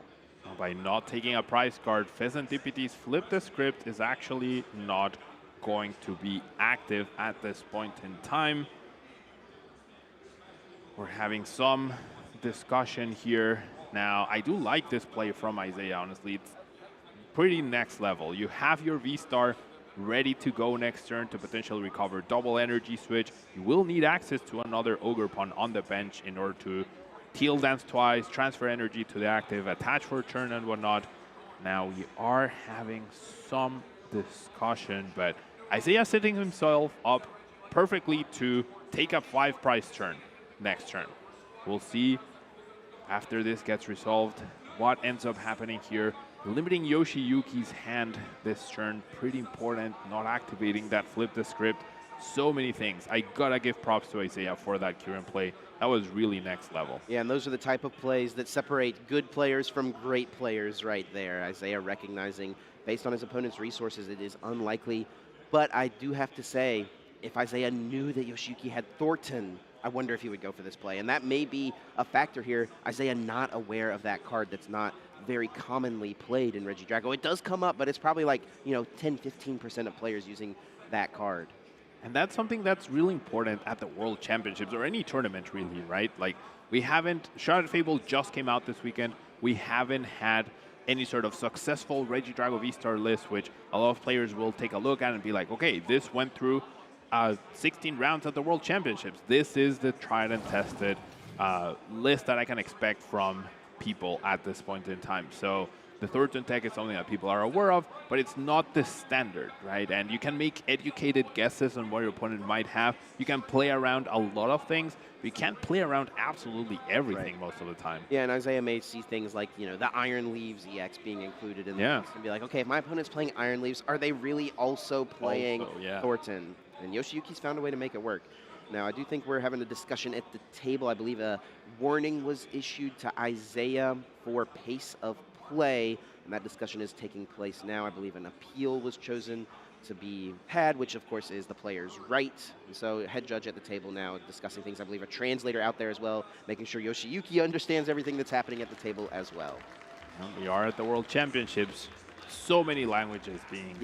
By not taking a prize card, Pheasantipity's Flip the Script is actually not going to be active at this point in time. We're having some discussion here. Now, I do like this play from Isaiah, honestly. It's pretty next level. You have your V-Star ready to go next turn to potentially recover double energy switch. You will need access to another Ogerpon on the bench in order to Teal Dance twice, transfer energy to the active, attach for a turn and whatnot. Now we are having some discussion, but Isaiah setting himself up perfectly to take a 5 prize turn next turn. We'll see after this gets resolved what ends up happening here. Limiting Yoshiyuki's hand this turn, pretty important, not activating that Flip the Script. So many things. I gotta give props to Isaiah for that current play. That was really next level. Yeah, and those are the type of plays that separate good players from great players right there. Isaiah recognizing, based on his opponent's resources, it is unlikely. But I do have to say, if Isaiah knew that Yoshiyuki had Thornton, I wonder if he would go for this play. And that may be a factor here. Isaiah not aware of that card that's not very commonly played in Regidrago. It does come up, but it's probably like, 10-15% of players using that card. And that's something that's really important at the World Championships or any tournament really, right? Like we haven't, Charlotte Fable just came out this weekend. We haven't had any sort of successful Regidrago V-Star list, which a lot of players will take a look at and be like, okay, this went through 16 rounds at the World Championships. This is the tried and tested list that I can expect from people at this point in time. So the Thornton tech is something that people are aware of, but it's not the standard, right? And you can make educated guesses on what your opponent might have. You can play around a lot of things, but you can't play around absolutely everything most of the time. Yeah, and Isaiah may see things like, the Iron Leaves EX being included in the list and be like, okay, if my opponent's playing Iron Leaves, are they really also playing Thornton? And Yoshiyuki's found a way to make it work. Now, I do think we're having a discussion at the table. I believe a warning was issued to Isaiah for pace of play, and that discussion is taking place now. I believe an appeal was chosen to be had, which of course is the player's right. And so head judge at the table now discussing things. I believe a translator out there as well, making sure Yoshiyuki understands everything that's happening at the table as well. We are at the World Championships. So many languages being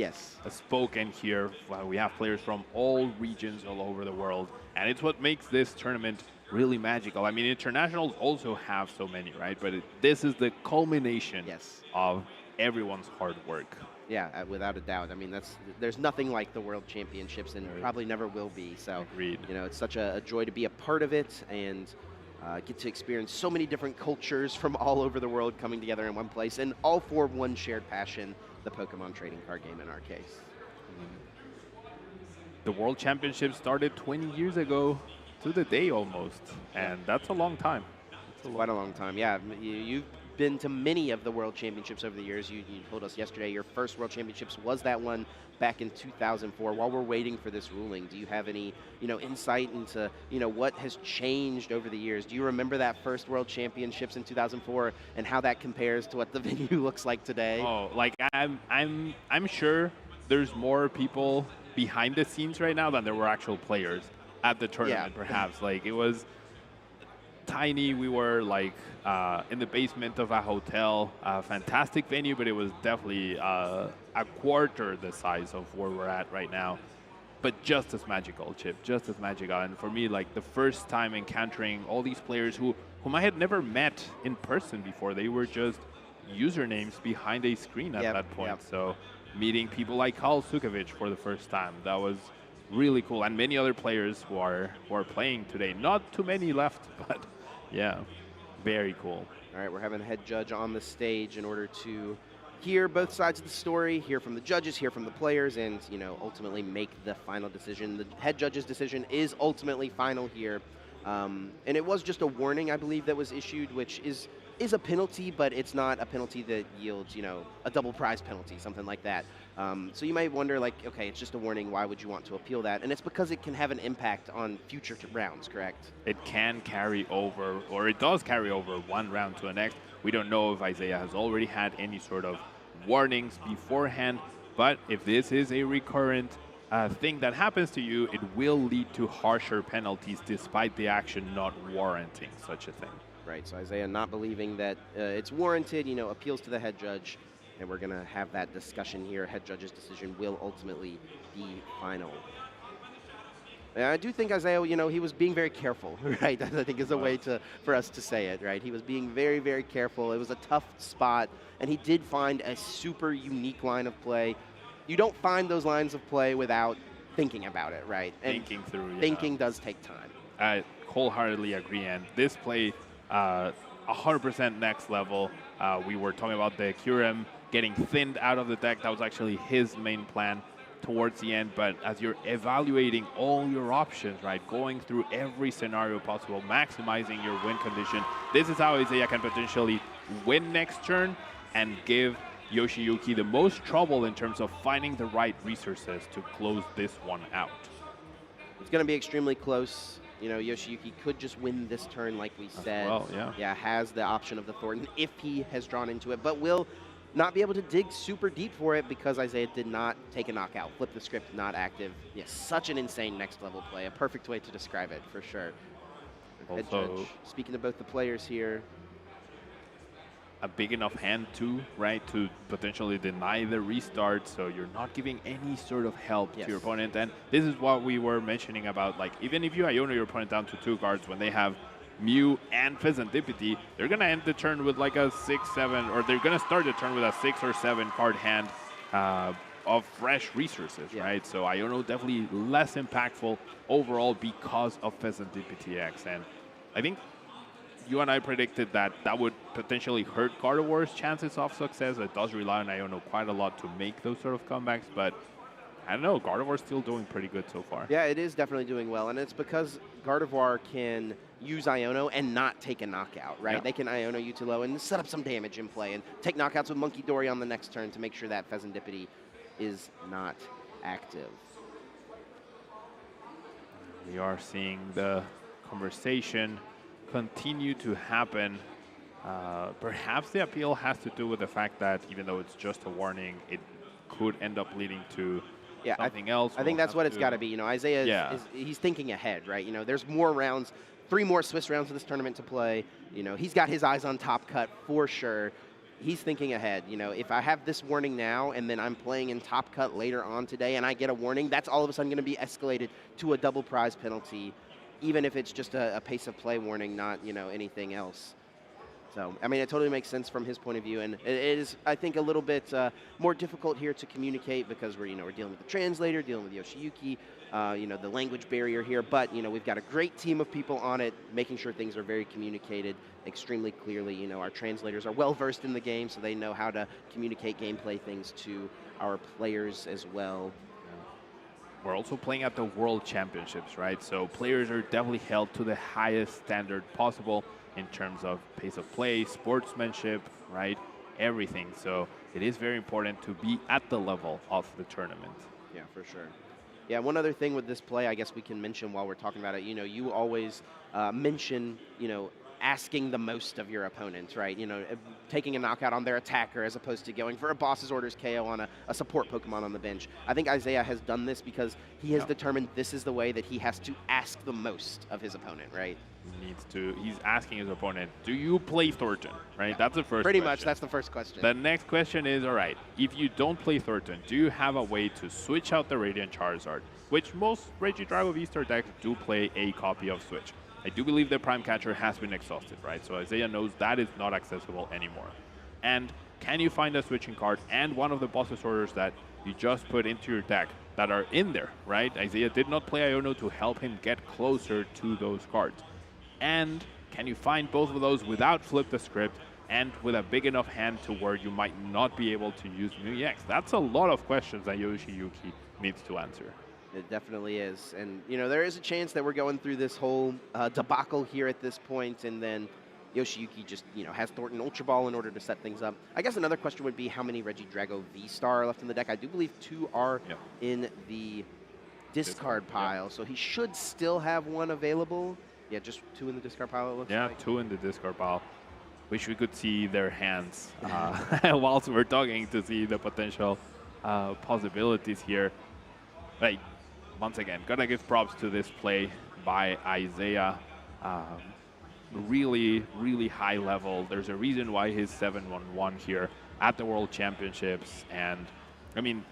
spoken here. We have players from all regions all over the world, and it's what makes this tournament really magical. I mean, internationals also have so many, right? But this is the culmination of everyone's hard work. Yeah, without a doubt. I mean, there's nothing like the World Championships, and probably never will be. So, it's such a joy to be a part of it and get to experience so many different cultures from all over the world coming together in one place, and all for one shared passion, the Pokemon trading card game in our case. The World Championship started 20 years ago to the day almost, and that's a long time. Quite a long time, yeah. You've been to many of the World Championships over the years. You told us yesterday your first World Championships was that one back in 2004. While we're waiting for this ruling, do you have any, insight into, what has changed over the years? Do you remember that first World Championships in 2004 and how that compares to what the venue looks like today? Oh, like I'm sure there's more people behind the scenes right now than there were actual players at the tournament, perhaps. Like, it was tiny. We were like in the basement of a hotel, a fantastic venue, but it was definitely a quarter the size of where we're at right now. But just as magical, Chip, just as magical. And for me, like the first time encountering all these players whom I had never met in person before, they were just usernames behind a screen at that point. So meeting people like Karl Sukovic for the first time, that was really cool. And many other players who are playing today. Not too many left, but yeah, very cool. All right, we're having a head judge on the stage in order to hear both sides of the story, hear from the judges, hear from the players, and, ultimately make the final decision. The head judge's decision is ultimately final here. And it was just a warning, I believe, that was issued, which is a penalty, but it's not a penalty that yields, a double prize penalty, something like that. So you might wonder, like, okay, it's just a warning. Why would you want to appeal that? And it's because it can have an impact on future rounds, correct? It can carry over, or it does carry over one round to the next. We don't know if Isaiah has already had any sort of warnings beforehand, but if this is a recurrent thing that happens to you, it will lead to harsher penalties despite the action not warranting such a thing. Right, so Isaiah not believing that it's warranted, appeals to the head judge, and we're going to have that discussion here. Head judge's decision will ultimately be final. And I do think Isaiah, he was being very careful, right? I think is a way for us to say it, right? He was being very, very careful. It was a tough spot, and he did find a super unique line of play. You don't find those lines of play without thinking about it, right? And thinking through, yeah. Thinking does take time. I wholeheartedly agree, and this play, 100% next level. We were talking about the Kyurem getting thinned out of the deck. That was actually his main plan towards the end, but as you're evaluating all your options, right, going through every scenario possible, maximizing your win condition, this is how Isaiah can potentially win next turn and give Yoshiyuki the most trouble in terms of finding the right resources to close this one out. It's going to be extremely close. Yoshiyuki could just win this turn, like we said. Well, yeah. Yeah, has the option of the Thornton if he has drawn into it, but will not be able to dig super deep for it because Isaiah did not take a knockout. Flip the script, not active. Yes, such an insane next level play. A perfect way to describe it, for sure. Head judge, speaking to both the players here. A big enough hand too, right, to potentially deny the restart, so you're not giving any sort of help to your opponent. And this is what we were mentioning about, like, even if you Iono your opponent down to 2 cards, when they have Mew and Pheasantipity, they're going to end the turn with like a 6-7, or they're going to start the turn with a 6 or 7 card hand of fresh resources, right? So Iono definitely less impactful overall because of Pheasantipity X. And I think you and I predicted that that would potentially hurt Gardevoir's chances of success. It does rely on Iono quite a lot to make those sort of comebacks, but I don't know, Gardevoir's still doing pretty good so far. Yeah, it is definitely doing well, and it's because Gardevoir can use Iono and not take a knockout, right? Yeah. They can Iono you too low and set up some damage in play and take knockouts with Monkey Dory on the next turn to make sure that Pheasantipity is not active. We are seeing the conversation continue to happen. Perhaps the appeal has to do with the fact that even though it's just a warning, it could end up leading to something else. I think that's what it's got to be. Isaiah, he's thinking ahead, right? There's more rounds, 3 more Swiss rounds of this tournament to play. He's got his eyes on Top Cut for sure. He's thinking ahead. If I have this warning now and then I'm playing in Top Cut later on today and I get a warning, that's all of a sudden going to be escalated to a double prize penalty, even if it's just a pace of play warning, not, anything else. So, I mean, it totally makes sense from his point of view, and it is, I think, a little bit more difficult here to communicate because we're dealing with the translator, dealing with Yoshiyuki, the language barrier here, but, we've got a great team of people on it, making sure things are very communicated extremely clearly. Our translators are well-versed in the game, so they know how to communicate gameplay things to our players as well. We're also playing at the World Championships, right? So players are definitely held to the highest standard possible in terms of pace of play, sportsmanship, right? Everything. So it is very important to be at the level of the tournament. Yeah, for sure. Yeah, one other thing with this play, I guess we can mention while we're talking about it, you always mention, asking the most of your opponents, right? Taking a knockout on their attacker as opposed to going for a boss's orders KO on a support Pokemon on the bench. I think Isaiah has done this because he has determined this is the way that he has to ask the most of his opponent, right? He's asking his opponent, do you play Thornton, right? Yeah. That's the first Pretty question. much, that's the first question. The next question is, all right, if you don't play Thornton, do you have a way to switch out the Radiant Charizard, which most Regidrago V-Star decks do play a copy of Switch. I do believe the Prime Catcher has been exhausted, right? So Isaiah knows that is not accessible anymore. And can you find a switching card and one of the boss's orders that you just put into your deck that are in there, right? Isaiah did not play Iono to help him get closer to those cards. And can you find both of those without flip the script and with a big enough hand to where you might not be able to use Mew EX? That's a lot of questions that Yoshiyuki needs to answer. It definitely is. And, you know, there is a chance that we're going through this whole debacle here at this point, and then Yoshiyuki just, you know, has Thornton Ultra Ball in order to set things up. I guess another question would be how many Regidrago V-Star are left in the deck. I do believe 2 are in the discard pile, so he should still have 1 available. Yeah, just 2 in the discard pile, it looks like. Yeah, 2 in the discard pile. Wish we could see their hands whilst we're talking to see the potential possibilities here. Like, once again, gotta give props to this play by Isaiah. Really, really high level. There's a reason why he's 7-1-1 here at the World Championships. And, I mean,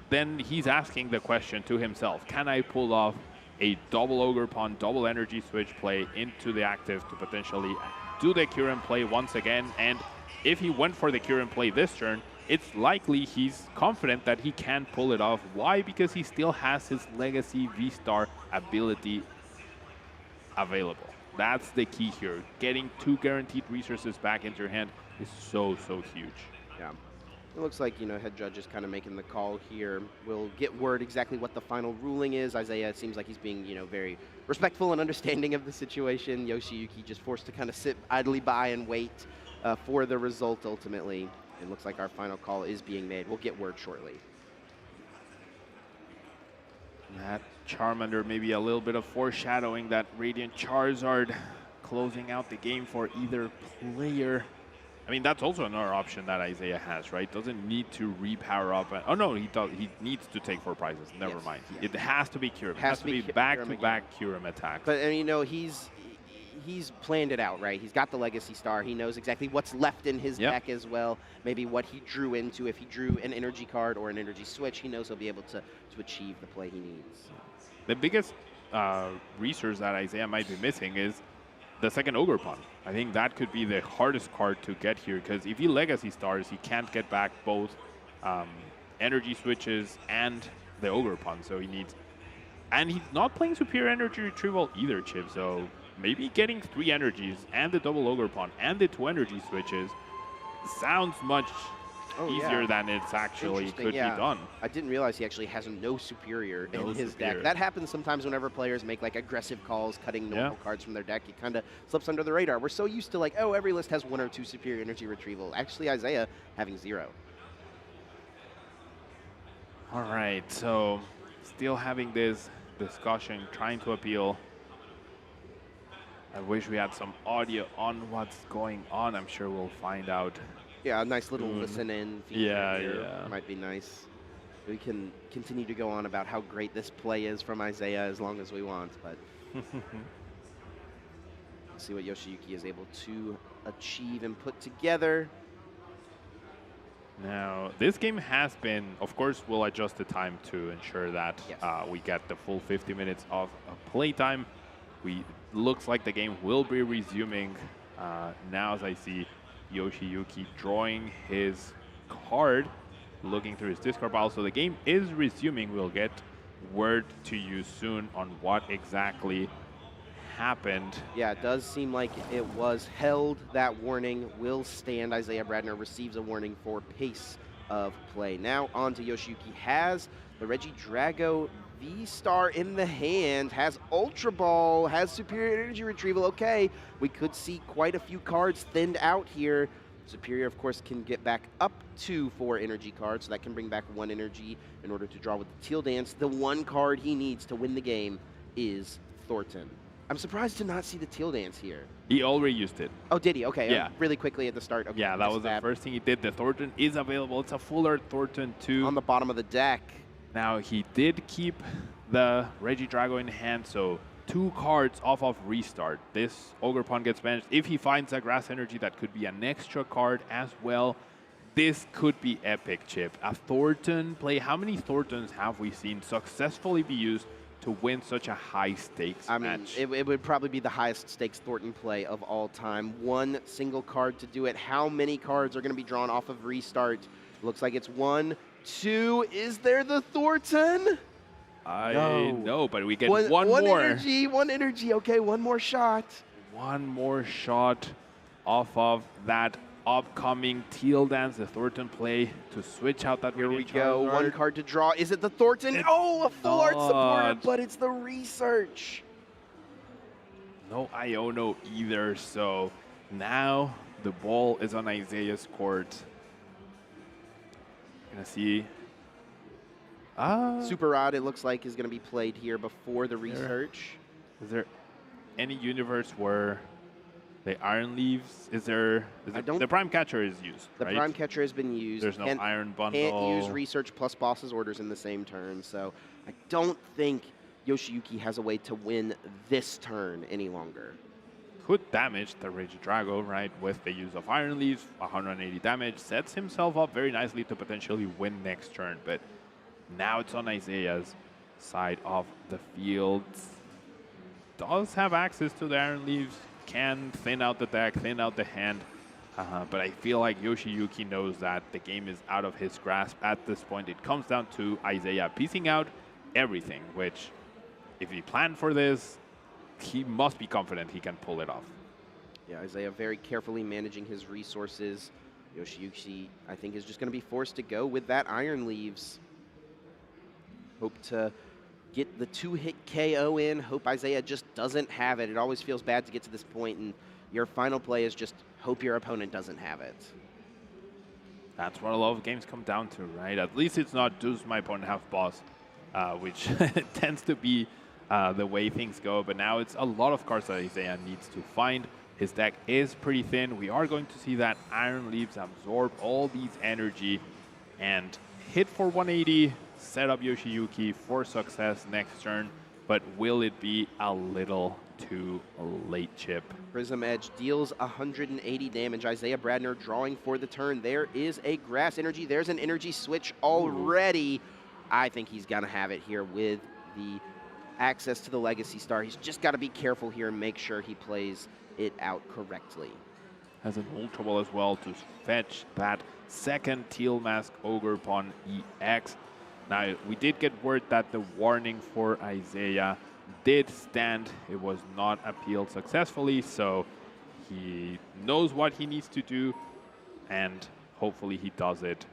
then he's asking the question to himself, can I pull off a double Ogre Pond, double energy switch play into the active to potentially do the Kyurem play once again? And if he went for the Kyurem play this turn, it's likely he's confident that he can pull it off. Why? Because he still has his Legacy V-Star ability available. That's the key here. Getting 2 guaranteed resources back into your hand is so, so huge. Yeah. It looks like, you know, head judge is kind of making the call here. We'll get word exactly what the final ruling is. Isaiah, it seems like he's being, you know, very respectful and understanding of the situation. Yoshiyuki just forced to kind of sit idly by and wait for the result ultimately. It looks like our final call is being made. We'll get word shortly. That Charmander, maybe a little bit of foreshadowing that Radiant Charizard closing out the game for either player. I mean, that's also another option that Isaiah has, right? Doesn't need to repower up. Oh, no, he does. He needs to take 4 prizes. Never mind. Yeah. It has to be Kyurem. It has to be back-to-back Kyurem attacks. But, you know, he's planned it out, right? He's got the Legacy Star. He knows exactly what's left in his deck as well. Maybe what he drew into. If he drew an energy card or an energy switch, he knows he'll be able to achieve the play he needs. The biggest resource that Isaiah might be missing is the second Ogre Pond. I think that could be the hardest card to get here, because if he Legacy Stars, he can't get back both energy switches and the Ogre Pond. So he needs... And he's not playing Superior Energy Retrieval either, Chip. So maybe getting 3 energies and the double Ogre Pond and the 2 energy switches sounds much easier than it's actually could be done. I didn't realize he actually has no superior in his deck. That happens sometimes whenever players make like aggressive calls, cutting normal cards from their deck. It kind of slips under the radar. We're so used to like, oh, every list has 1 or 2 superior energy retrieval. Actually, Isaiah having 0. All right, so still having this discussion, trying to appeal. I wish we had some audio on what's going on. I'm sure we'll find out. Yeah, a nice little listen-in feature Yeah. might be nice. We can continue to go on about how great this play is from Isaiah as long as we want, but let's see what Yoshiyuki is able to achieve and put together. Now, this game has been, of course, we'll adjust the time to ensure that we get the full 50 minutes of playtime. Looks like the game will be resuming now, as I see Yoshiyuki drawing his card, looking through his discard pile. So the game is resuming. We'll get word to you soon on what exactly happened. Yeah, it does seem like it was held. That warning will stand. Isaiah Bradner receives a warning for pace of play. Now on to Yoshiyuki. Has the Regidrago V-Star in the hand, has Ultra Ball, has Superior Energy Retrieval. Okay, we could see quite a few cards thinned out here. Superior, of course, can get back up to 4 energy cards, so that can bring back 1 energy in order to draw with the Teal Dance. The 1 card he needs to win the game is Thornton. I'm surprised to not see the Teal Dance here. He already used it. Oh, did he? Okay, yeah. Really quickly at the start. Okay, yeah, that was the first thing he did. The Thornton is available. It's a full art Thornton too. On the bottom of the deck. Now, he did keep the Regidrago in hand, so 2 cards off of restart. This Ogre Pond gets banished. If he finds a Grass Energy, that could be an extra card as well. This could be epic, Chip. A Thornton play. How many Thorntons have we seen successfully be used to win such a high-stakes match? It would probably be the highest stakes Thornton play of all time. 1 single card to do it. How many cards are going to be drawn off of restart? Looks like it's 1, 2. Is there the Thornton? I know, but we get one more. One energy. Okay, 1 more shot. 1 more shot off of that upcoming Teal Dance, the Thornton play to switch out that. Here we go. One card to draw. Is it the Thornton? Oh, a full art supporter, but it's the research. No Iono either, so now the ball is on Isaiah's court. Gonna see. Super Rod, it looks like, is going to be played here before the research. Is there any universe where the Iron Leaves, the Prime Catcher is used, The right? Prime Catcher has been used. There's no Iron Bundle. Can't use Research plus Boss's Orders in the same turn, so I don't think Yoshiyuki has a way to win this turn any longer. Could damage the Rage Drago, right, with the use of Iron Leaves, 180 damage, sets himself up very nicely to potentially win next turn, but now it's on Isaiah's side of the field. Does have access to the Iron Leaves, can thin out the deck, thin out the hand, but I feel like Yoshiyuki knows that the game is out of his grasp at this point. It comes down to Isaiah piecing out everything, which if he planned for this, he must be confident he can pull it off. Yeah, Isaiah very carefully managing his resources. Yoshiyuki, I think, is just going to be forced to go with that Iron Leaves. Hope to get the 2-hit KO in. Hope Isaiah just doesn't have it. It always feels bad to get to this point, and your final play is just hope your opponent doesn't have it. That's what a lot of games come down to, right? At least it's not does my opponent have boss, which tends to be the way things go. But now it's a lot of cards that Isaiah needs to find. His deck is pretty thin. We are going to see that Iron Leaves absorb all these energy and hit for 180, set up Yoshiyuki for success next turn. But will it be a little too late, Chip? Prism Edge deals 180 damage. Isaiah Bradner drawing for the turn. There is a Grass Energy. There's an energy switch already. I think he's going to have it here with the access to the Legacy Star. He's just got to be careful here and make sure he plays it out correctly. Has an Ultra Ball as well to fetch that second Teal Mask Ogre Pawn EX. Now, we did get word that the warning for Isaiah did stand. It was not appealed successfully, so he knows what he needs to do, and hopefully he does it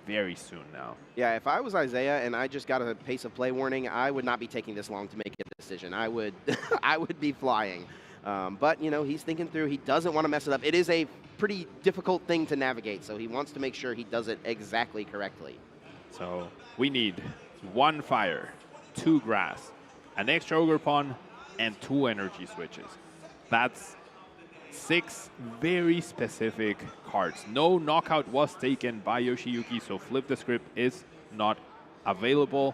very soon now. Yeah, if I was Isaiah and I just got a pace of play warning, I would not be taking this long to make a decision. I would, I would be flying. But, you know, he's thinking through. He doesn't want to mess it up. It is a pretty difficult thing to navigate, so he wants to make sure he does it exactly correctly. So we need 1 fire, 2 grass, an extra Ogre Pawn, and 2 energy switches. That's 6 very specific cards. No knockout was taken by Yoshiyuki, so Flip the Script is not available.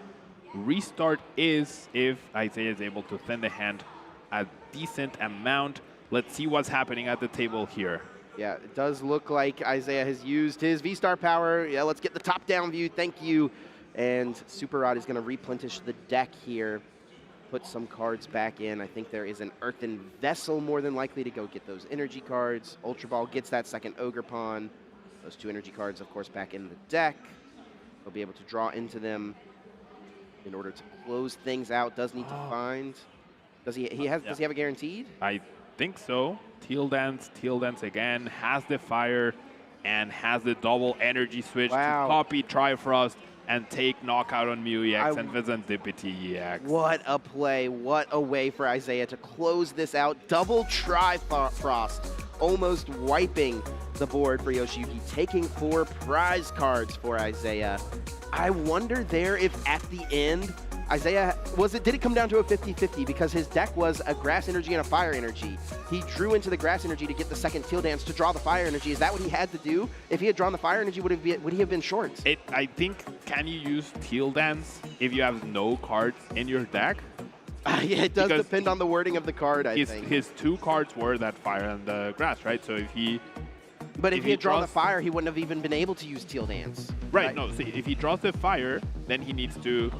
Restart is if Isaiah is able to thin the hand a decent amount. Let's see what's happening at the table here. Yeah, it does look like Isaiah has used his V-Star power. Yeah, let's get the top-down view. Thank you. And Super Rod is going to replenish the deck here, put some cards back in. I think there is an Earthen Vessel more than likely to go get those energy cards. Ultra Ball gets that second Ogre Pawn. Those 2 energy cards, of course, back in the deck. He'll be able to draw into them in order to close things out. Does need to find. Does he have a guaranteed? I think so. Teal Dance again, has the fire and has the double energy switch to copy Trifrost and take knockout on Mew EX and Vizandipity EX. What a play. What a way for Isaiah to close this out. Double Trifrost, almost wiping the board for Yoshiyuki, taking 4 prize cards for Isaiah. I wonder there if at the end, Isaiah, did it come down to a 50-50 because his deck was a Grass Energy and a Fire Energy. He drew into the Grass Energy to get the second Teal Dance to draw the Fire Energy. Is that what he had to do? If he had drawn the Fire Energy, would he have been short? I think, can you use Teal Dance if you have no cards in your deck? Yeah, it does depend on the wording of the card, I think. His 2 cards were that Fire and the Grass, right? So if he... But if he had drawn the Fire, he wouldn't have even been able to use Teal Dance. Right, no, see, if he draws the Fire, then he needs to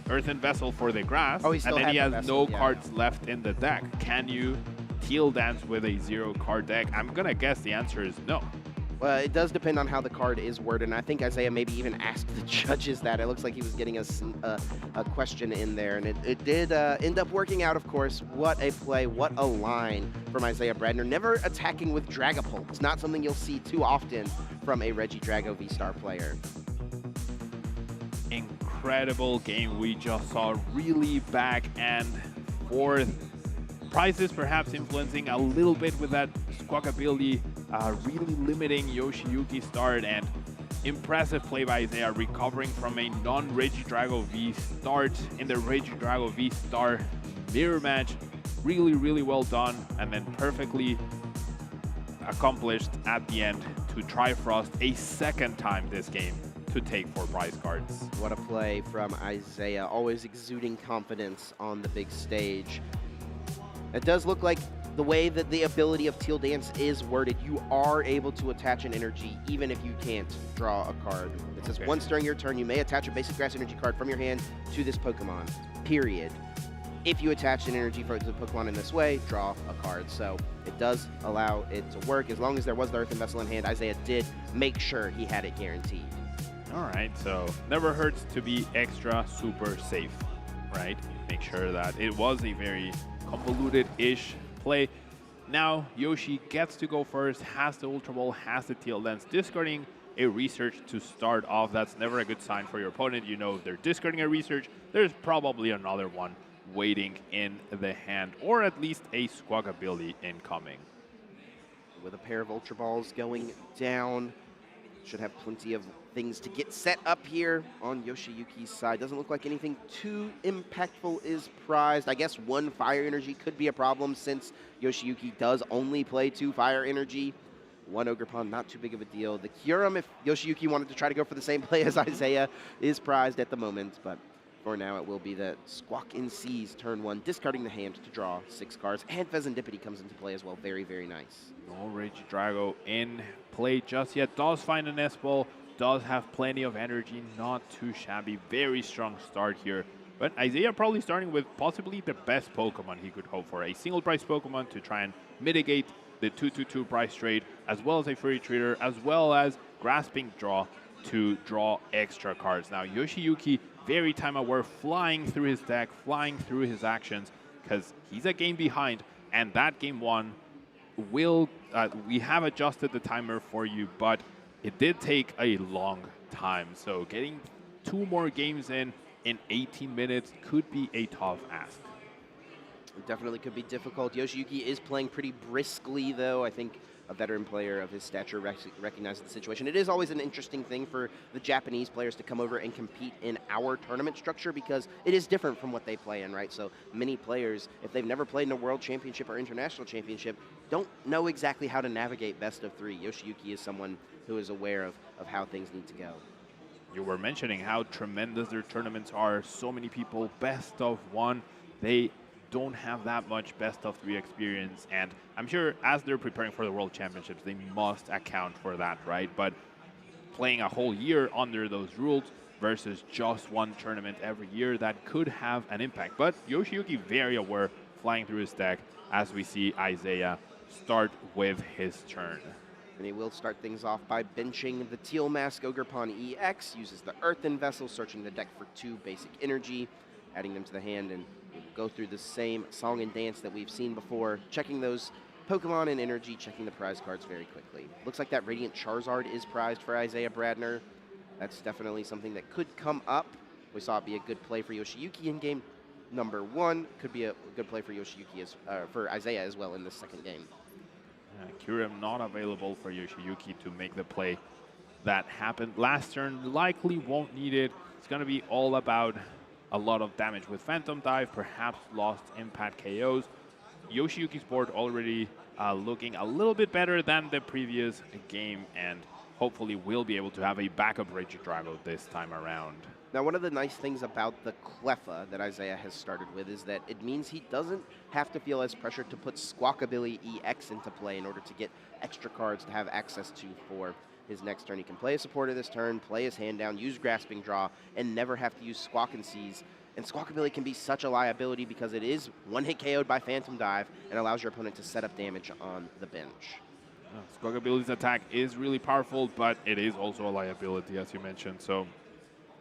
Earthen Vessel for the Grass, and then he has no cards left in the deck. Can you Teal Dance with a 0-card deck? I'm going to guess the answer is no. Well, it does depend on how the card is worded, and I think Isaiah maybe even asked the judges that. It looks like he was getting a question in there, and it did end up working out, of course. What a play, what a line from Isaiah Bradner. Never attacking with Dragapult. It's not something you'll see too often from a Regidrago V-Star player. Incredible game we just saw, really back and forth. Prizes perhaps influencing a little bit with that Squawkabilly, really limiting Yoshiyuki's start, and impressive play by Isaiah, recovering from a non-Regidrago V start in the Regidrago V-Star mirror match. Really, really well done, and then perfectly accomplished at the end to Trifrost a second time this game to take 4 prize cards. What a play from Isaiah, always exuding confidence on the big stage. It does look like the way that the ability of Teal Dance is worded, you are able to attach an energy even if you can't draw a card. It says once during your turn, you may attach a basic grass energy card from your hand to this Pokemon, period. If you attach an energy for the Pokemon in this way, draw a card. So it does allow it to work as long as there was the Earthen Vessel in hand. Isaiah did make sure he had it guaranteed. All right, so never hurts to be extra super safe, right? Make sure that it was a very convoluted-ish play. Now Yoshi gets to go first, has the Ultra Ball, has the Teal Dance, discarding a research to start off. That's never a good sign for your opponent. You know, if they're discarding a research, there's probably another one waiting in the hand, or at least a Squawkabilly incoming. With a pair of Ultra Balls going down, should have plenty of things to get set up here on Yoshiyuki's side. Doesn't look like anything too impactful is prized. I guess 1 Fire Energy could be a problem since Yoshiyuki does only play 2 Fire Energy. 1 Ogerpon, not too big of a deal. The Kyurem, if Yoshiyuki wanted to try to go for the same play as Isaiah, is prized at the moment, but for now it will be the Squawk and Seize turn 1, discarding the hand to draw 6 cards, and Pheasantipity comes into play as well. Very, very nice. No Regidrago in play just yet. Does find an S-Ball, does have plenty of energy, not too shabby. Very strong start here. But Isaiah probably starting with possibly the best Pokemon he could hope for. A single prize Pokemon to try and mitigate the 2-2-2 price trade, as well as a Furry Trader, as well as Grasping Draw to draw extra cards. Now Yoshiyuki, very time aware, flying through his deck, flying through his actions, because he's a game behind, and that game 1 will, we have adjusted the timer for you, but it did take a long time. So getting 2 more games in 18 minutes could be a tough ask. It definitely could be difficult. Yoshiyuki is playing pretty briskly, though. I think a veteran player of his stature recognizes the situation. It is always an interesting thing for the Japanese players to come over and compete in our tournament structure because it is different from what they play in, right? So many players, if they've never played in a World Championship or International Championship, don't know exactly how to navigate best of 3. Yoshiyuki is someone who is aware of how things need to go. You were mentioning how tremendous their tournaments are. So many people, best of 1. They don't have that much best of 3 experience, and I'm sure as they're preparing for the World Championships, they must account for that, right? But playing a whole year under those rules versus just 1 tournament every year, that could have an impact. But Yoshiyuki very aware, flying through his deck, as we see Isaiah start with his turn. And he will start things off by benching the Teal Mask Ogerpon EX, uses the Earthen Vessel, searching the deck for 2 basic energy, adding them to the hand, and go through the same song and dance that we've seen before, checking those Pokemon and energy, checking the prize cards very quickly. Looks like that Radiant Charizard is prized for Isaiah Bradner. That's definitely something that could come up. We saw it be a good play for Yoshiyuki in game number 1. Could be a good play for Yoshiyuki for Isaiah as well in the second game. Kyurem not available for Yoshiyuki to make the play that happened last turn. Likely won't need it. It's going to be all about a lot of damage with Phantom Dive, perhaps lost impact KOs. Yoshiyuki's board already looking a little bit better than the previous game, and hopefully will be able to have a backup Regidrago this time around. Now, one of the nice things about the Cleffa that Isaiah has started with is that it means he doesn't have to feel as pressured to put Squawkabilly EX into play in order to get extra cards to have access to for his next turn. He can play a supporter this turn, play his hand down, use Grasping Draw, and never have to use Squawk and Seize. And Squawkabilly can be such a liability because it is 1-hit KO'd by Phantom Dive and allows your opponent to set up damage on the bench. Squawkabilly's attack is really powerful, but it is also a liability, as you mentioned. So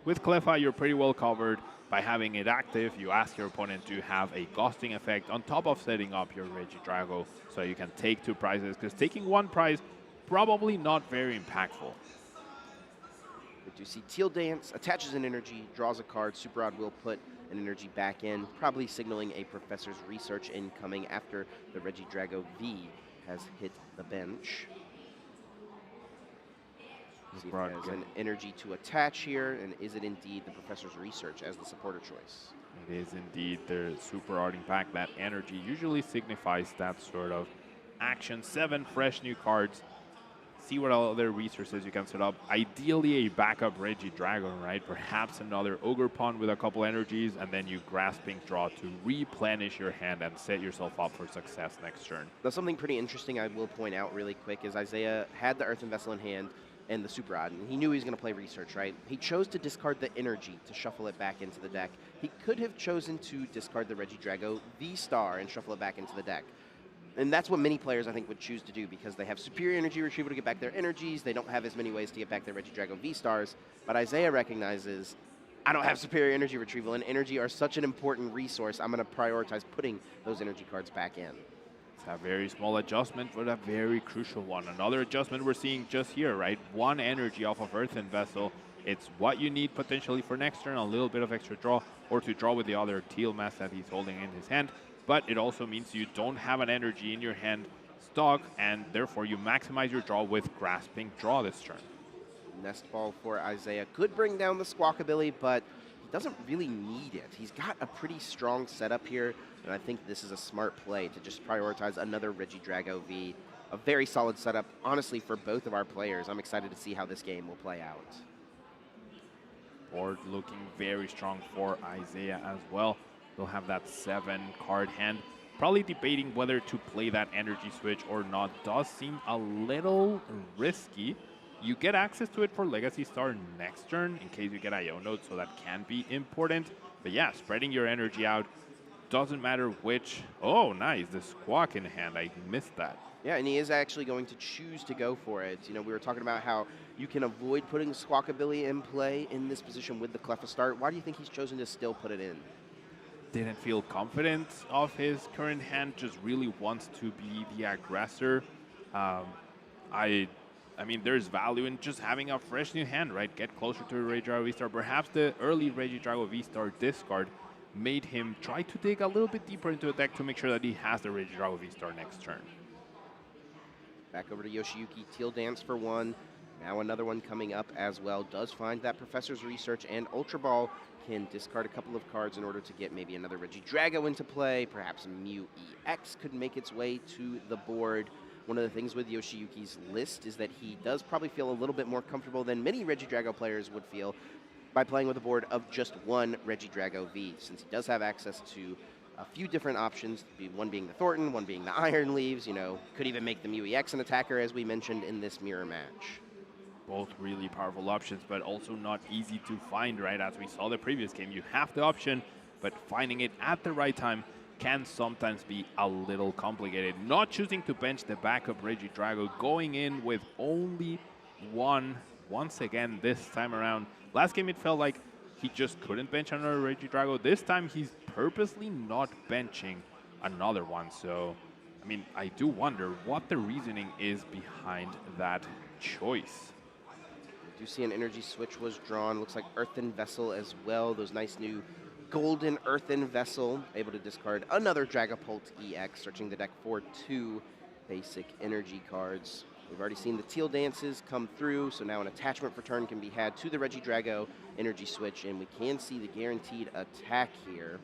with Cleffa, you're pretty well covered. By having it active, you ask your opponent to have a ghosting effect on top of setting up your Regidrago so you can take 2 prizes, because taking 1 prize, probably not very impactful. We do see Teal Dance, attaches an energy, draws a card. Super Rod will put an energy back in, probably signaling a Professor's Research incoming after the Regidrago V has hit the bench. See if there's an energy to attach here, and is it indeed the Professor's Research as the supporter choice? It is indeed the Super Art Impact. That energy usually signifies that sort of action. 7 fresh new cards. See what other resources you can set up. Ideally a backup Regidrago, right? Perhaps another Ogre Pawn with a couple energies, and then you Grasping Draw to replenish your hand and set yourself up for success next turn. Now, something pretty interesting I will point out really quick is Isaiah had the Earthen Vessel in hand and the Super Rod, and he knew he was going to play Research, right? He chose to discard the energy to shuffle it back into the deck. He could have chosen to discard the Regidrago V-Star and shuffle it back into the deck. And that's what many players, I think, would choose to do because they have superior energy retrieval to get back their energies. They don't have as many ways to get back their Regidrago V-Stars. But Isaiah recognizes, I don't have superior energy retrieval, and energy are such an important resource. I'm going to prioritize putting those energy cards back in. It's a very small adjustment, but a very crucial one. Another adjustment we're seeing just here, right? 1 energy off of Earthen Vessel. It's what you need potentially for next turn, a little bit of extra draw, or to draw with the other teal mass that he's holding in his hand. But it also means you don't have an energy in your hand stock, and therefore you maximize your draw with Grasping Draw this turn. Nest Ball for Isaiah could bring down the Squawkabilly, but he doesn't really need it. He's got a pretty strong setup here, and I think this is a smart play to just prioritize another Regidrago V. A very solid setup, honestly, for both of our players. I'm excited to see how this game will play out. Board looking very strong for Isaiah as well. They'll have that 7-card hand. Probably debating whether to play that energy switch or not. Does seem a little risky. You get access to it for Legacy Star next turn in case you get IO Node, so that can be important. But yeah, spreading your energy out. Doesn't matter which. Oh, nice. The Squawk in hand. I missed that. Yeah, and he is actually going to choose to go for it. You know, we were talking about how you can avoid putting Squawkabilly in play in this position with the Cleffa start. Why do you think he's chosen to still put it in? Didn't feel confident of his current hand, just really wants to be the aggressor. I mean, there's value in just having a fresh new hand, right? Get closer to the Regidrago V-Star. Perhaps the early Regidrago V-Star discard made him try to dig a little bit deeper into the deck to make sure that he has the Regidrago V-Star next turn. Back over to Yoshiyuki. Teal Dance for 1. Now another one coming up as well. Does find that Professor's Research, and Ultra Ball can discard a couple of cards in order to get maybe another Regidrago into play. Perhaps Mew EX could make its way to the board. One of the things with Yoshiyuki's list is that he does probably feel a little bit more comfortable than many Regidrago players would feel by playing with a board of just 1 Regidrago V, since he does have access to a few different options, one being the Thornton, one being the Iron Leaves, you know, could even make the Mew EX an attacker, as we mentioned in this mirror match. Both really powerful options, but also not easy to find, right? As we saw the previous game, you have the option, but finding it at the right time can sometimes be a little complicated. Not choosing to bench the backup Regidrago, going in with only 1 once again this time around. Last game it felt like he just couldn't bench another Regidrago. This time he's purposely not benching another one. So, I mean, I do wonder what the reasoning is behind that choice. We do see an energy switch was drawn. Looks like Earthen Vessel as well. Those nice new golden Earthen Vessel. Able to discard another Dragapult EX, searching the deck for 2 basic energy cards. We've already seen the Teal Dances come through, so now an attachment for turn can be had to the Regidrago energy switch, and we can see the guaranteed attack here.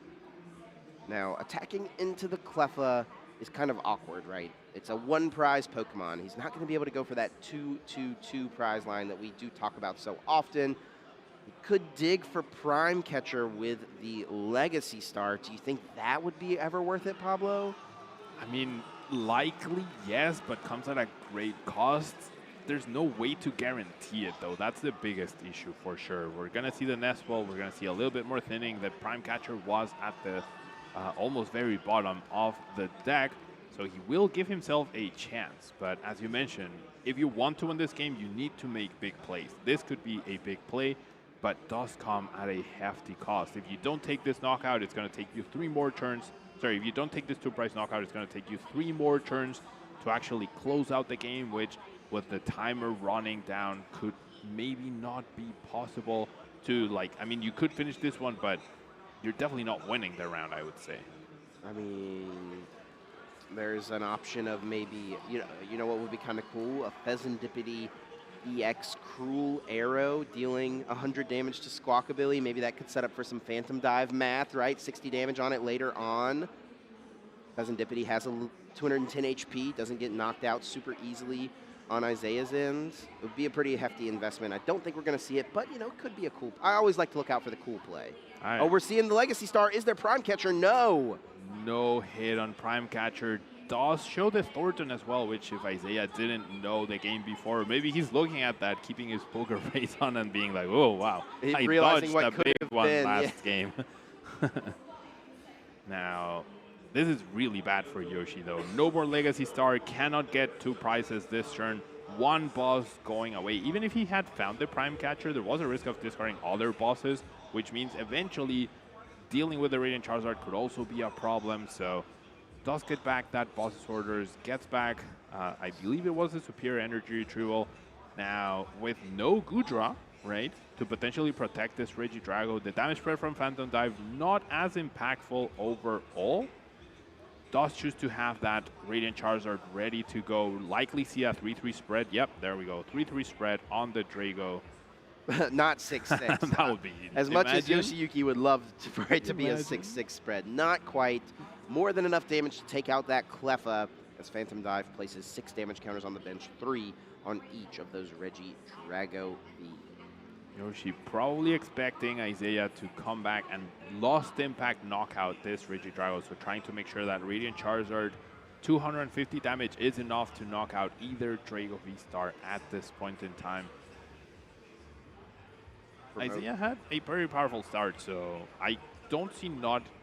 Now, attacking into the Cleffa is kind of awkward, right? It's a 1-prize Pokemon. He's not going to be able to go for that 2-2-2 prize line that we do talk about so often. He could dig for Prime Catcher with the Legacy Star. Do you think that would be ever worth it, Pablo? I mean, likely, yes, but comes at a great cost. There's no way to guarantee it, though. That's the biggest issue for sure. We're going to see the Nest Ball. We're going to see a little bit more thinning. The Prime Catcher was at the almost very bottom of the deck. So he will give himself a chance. But as you mentioned, if you want to win this game, you need to make big plays. This could be a big play, but does come at a hefty cost. If you don't take this knockout, it's going to take you 3 more turns. Sorry, if you don't take this 2-price knockout, it's going to take you 3 more turns to actually close out the game, which with the timer running down could maybe not be possible to, like, I mean, you could finish this one, but you're definitely not winning the round, I would say. I mean, there's an option of maybe, you know what would be kind of cool? A Pheasantipity EX Cruel Arrow dealing 100 damage to Squawkabilly. Maybe that could set up for some Phantom Dive math, right? 60 damage on it later on. Pheasantipity has a 210 HP, doesn't get knocked out super easily on Isaiah's end. It would be a pretty hefty investment. I don't think we're going to see it, but, it could be a cool. I always like to look out for the cool play. Oh, we're seeing the Legacy Star. Is there Prime Catcher? No. No hit on Prime Catcher. Does show the Thornton as well, which if Isaiah didn't know the game before, maybe he's looking at that, keeping his poker face on and being like, oh, wow. I dodged a big one last game. Now, this is really bad for Yoshi, though. No more Legacy Star, cannot get 2 prizes this turn. 1 boss going away. Even if he had found the Prime Catcher, there was a risk of discarding other bosses, which means eventually dealing with the Radiant Charizard could also be a problem. So does get back that boss's orders, gets back, I believe it was a Superior Energy Retrieval. Now, with no Gudra, right, to potentially protect this Regidrago, the damage spread from Phantom Dive not as impactful overall. Does choose to have that Radiant Charizard ready to go. Likely see a 3-3 spread. Yep, there we go. 3-3 spread on the Drago. Not 6-6. That would be. As much as Yoshiyuki would love for it to be a 6-6 spread. Not quite. More than enough damage to take out that Cleffa as Phantom Dive places 6 damage counters on the bench, 3 on each of those Regidrago V. Yoshi probably expecting Isaiah to come back and Lost Impact knockout this Regidrago, so trying to make sure that Radiant Charizard 250 damage is enough to knock out either Drago V-Star at this point in time. Isaiah had a very powerful start, so I don't see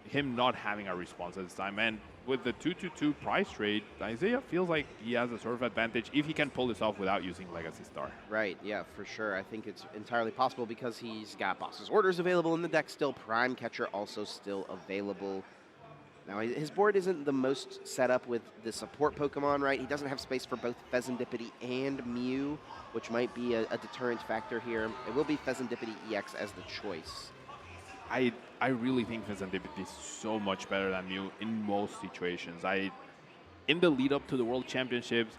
him not having a response at this time. And with the 2-2-2 price trade, Isaiah feels like he has a sort of advantage if he can pull this off without using Legacy Star. Right, yeah, for sure. I think it's entirely possible because he's got Boss's Orders available in the deck still. Prime Catcher also still available. Now, his board isn't the most set up with the support Pokemon, right? He doesn't have space for both Pheasantipity and Mew, which might be a deterrent factor here. It will be Pheasantipity EX as the choice. I really think Pheasantipity is so much better than Mew in most situations. In the lead up to the World Championships,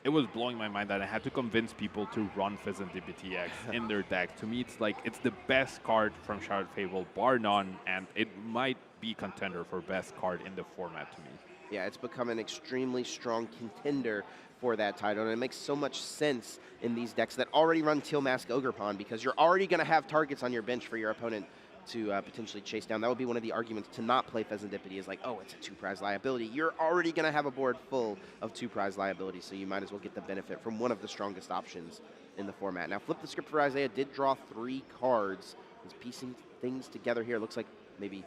it was blowing my mind that I had to convince people to run Pheasantipity X in their deck. To me, it's the best card from Shattered Fable, bar none, and it might be contender for best card in the format to me. Yeah, it's become an extremely strong contender for that title, and it makes so much sense in these decks that already run Teal Mask Ogerpon because you're already going to have targets on your bench for your opponent to potentially chase down. That would be one of the arguments to not play Pheasantipity is like, oh, it's a 2-prize liability. You're already going to have a board full of 2-prize liabilities, so you might as well get the benefit from one of the strongest options in the format. Now, flip the script for Isaiah. Did draw 3 cards. He's piecing things together here. Looks like maybe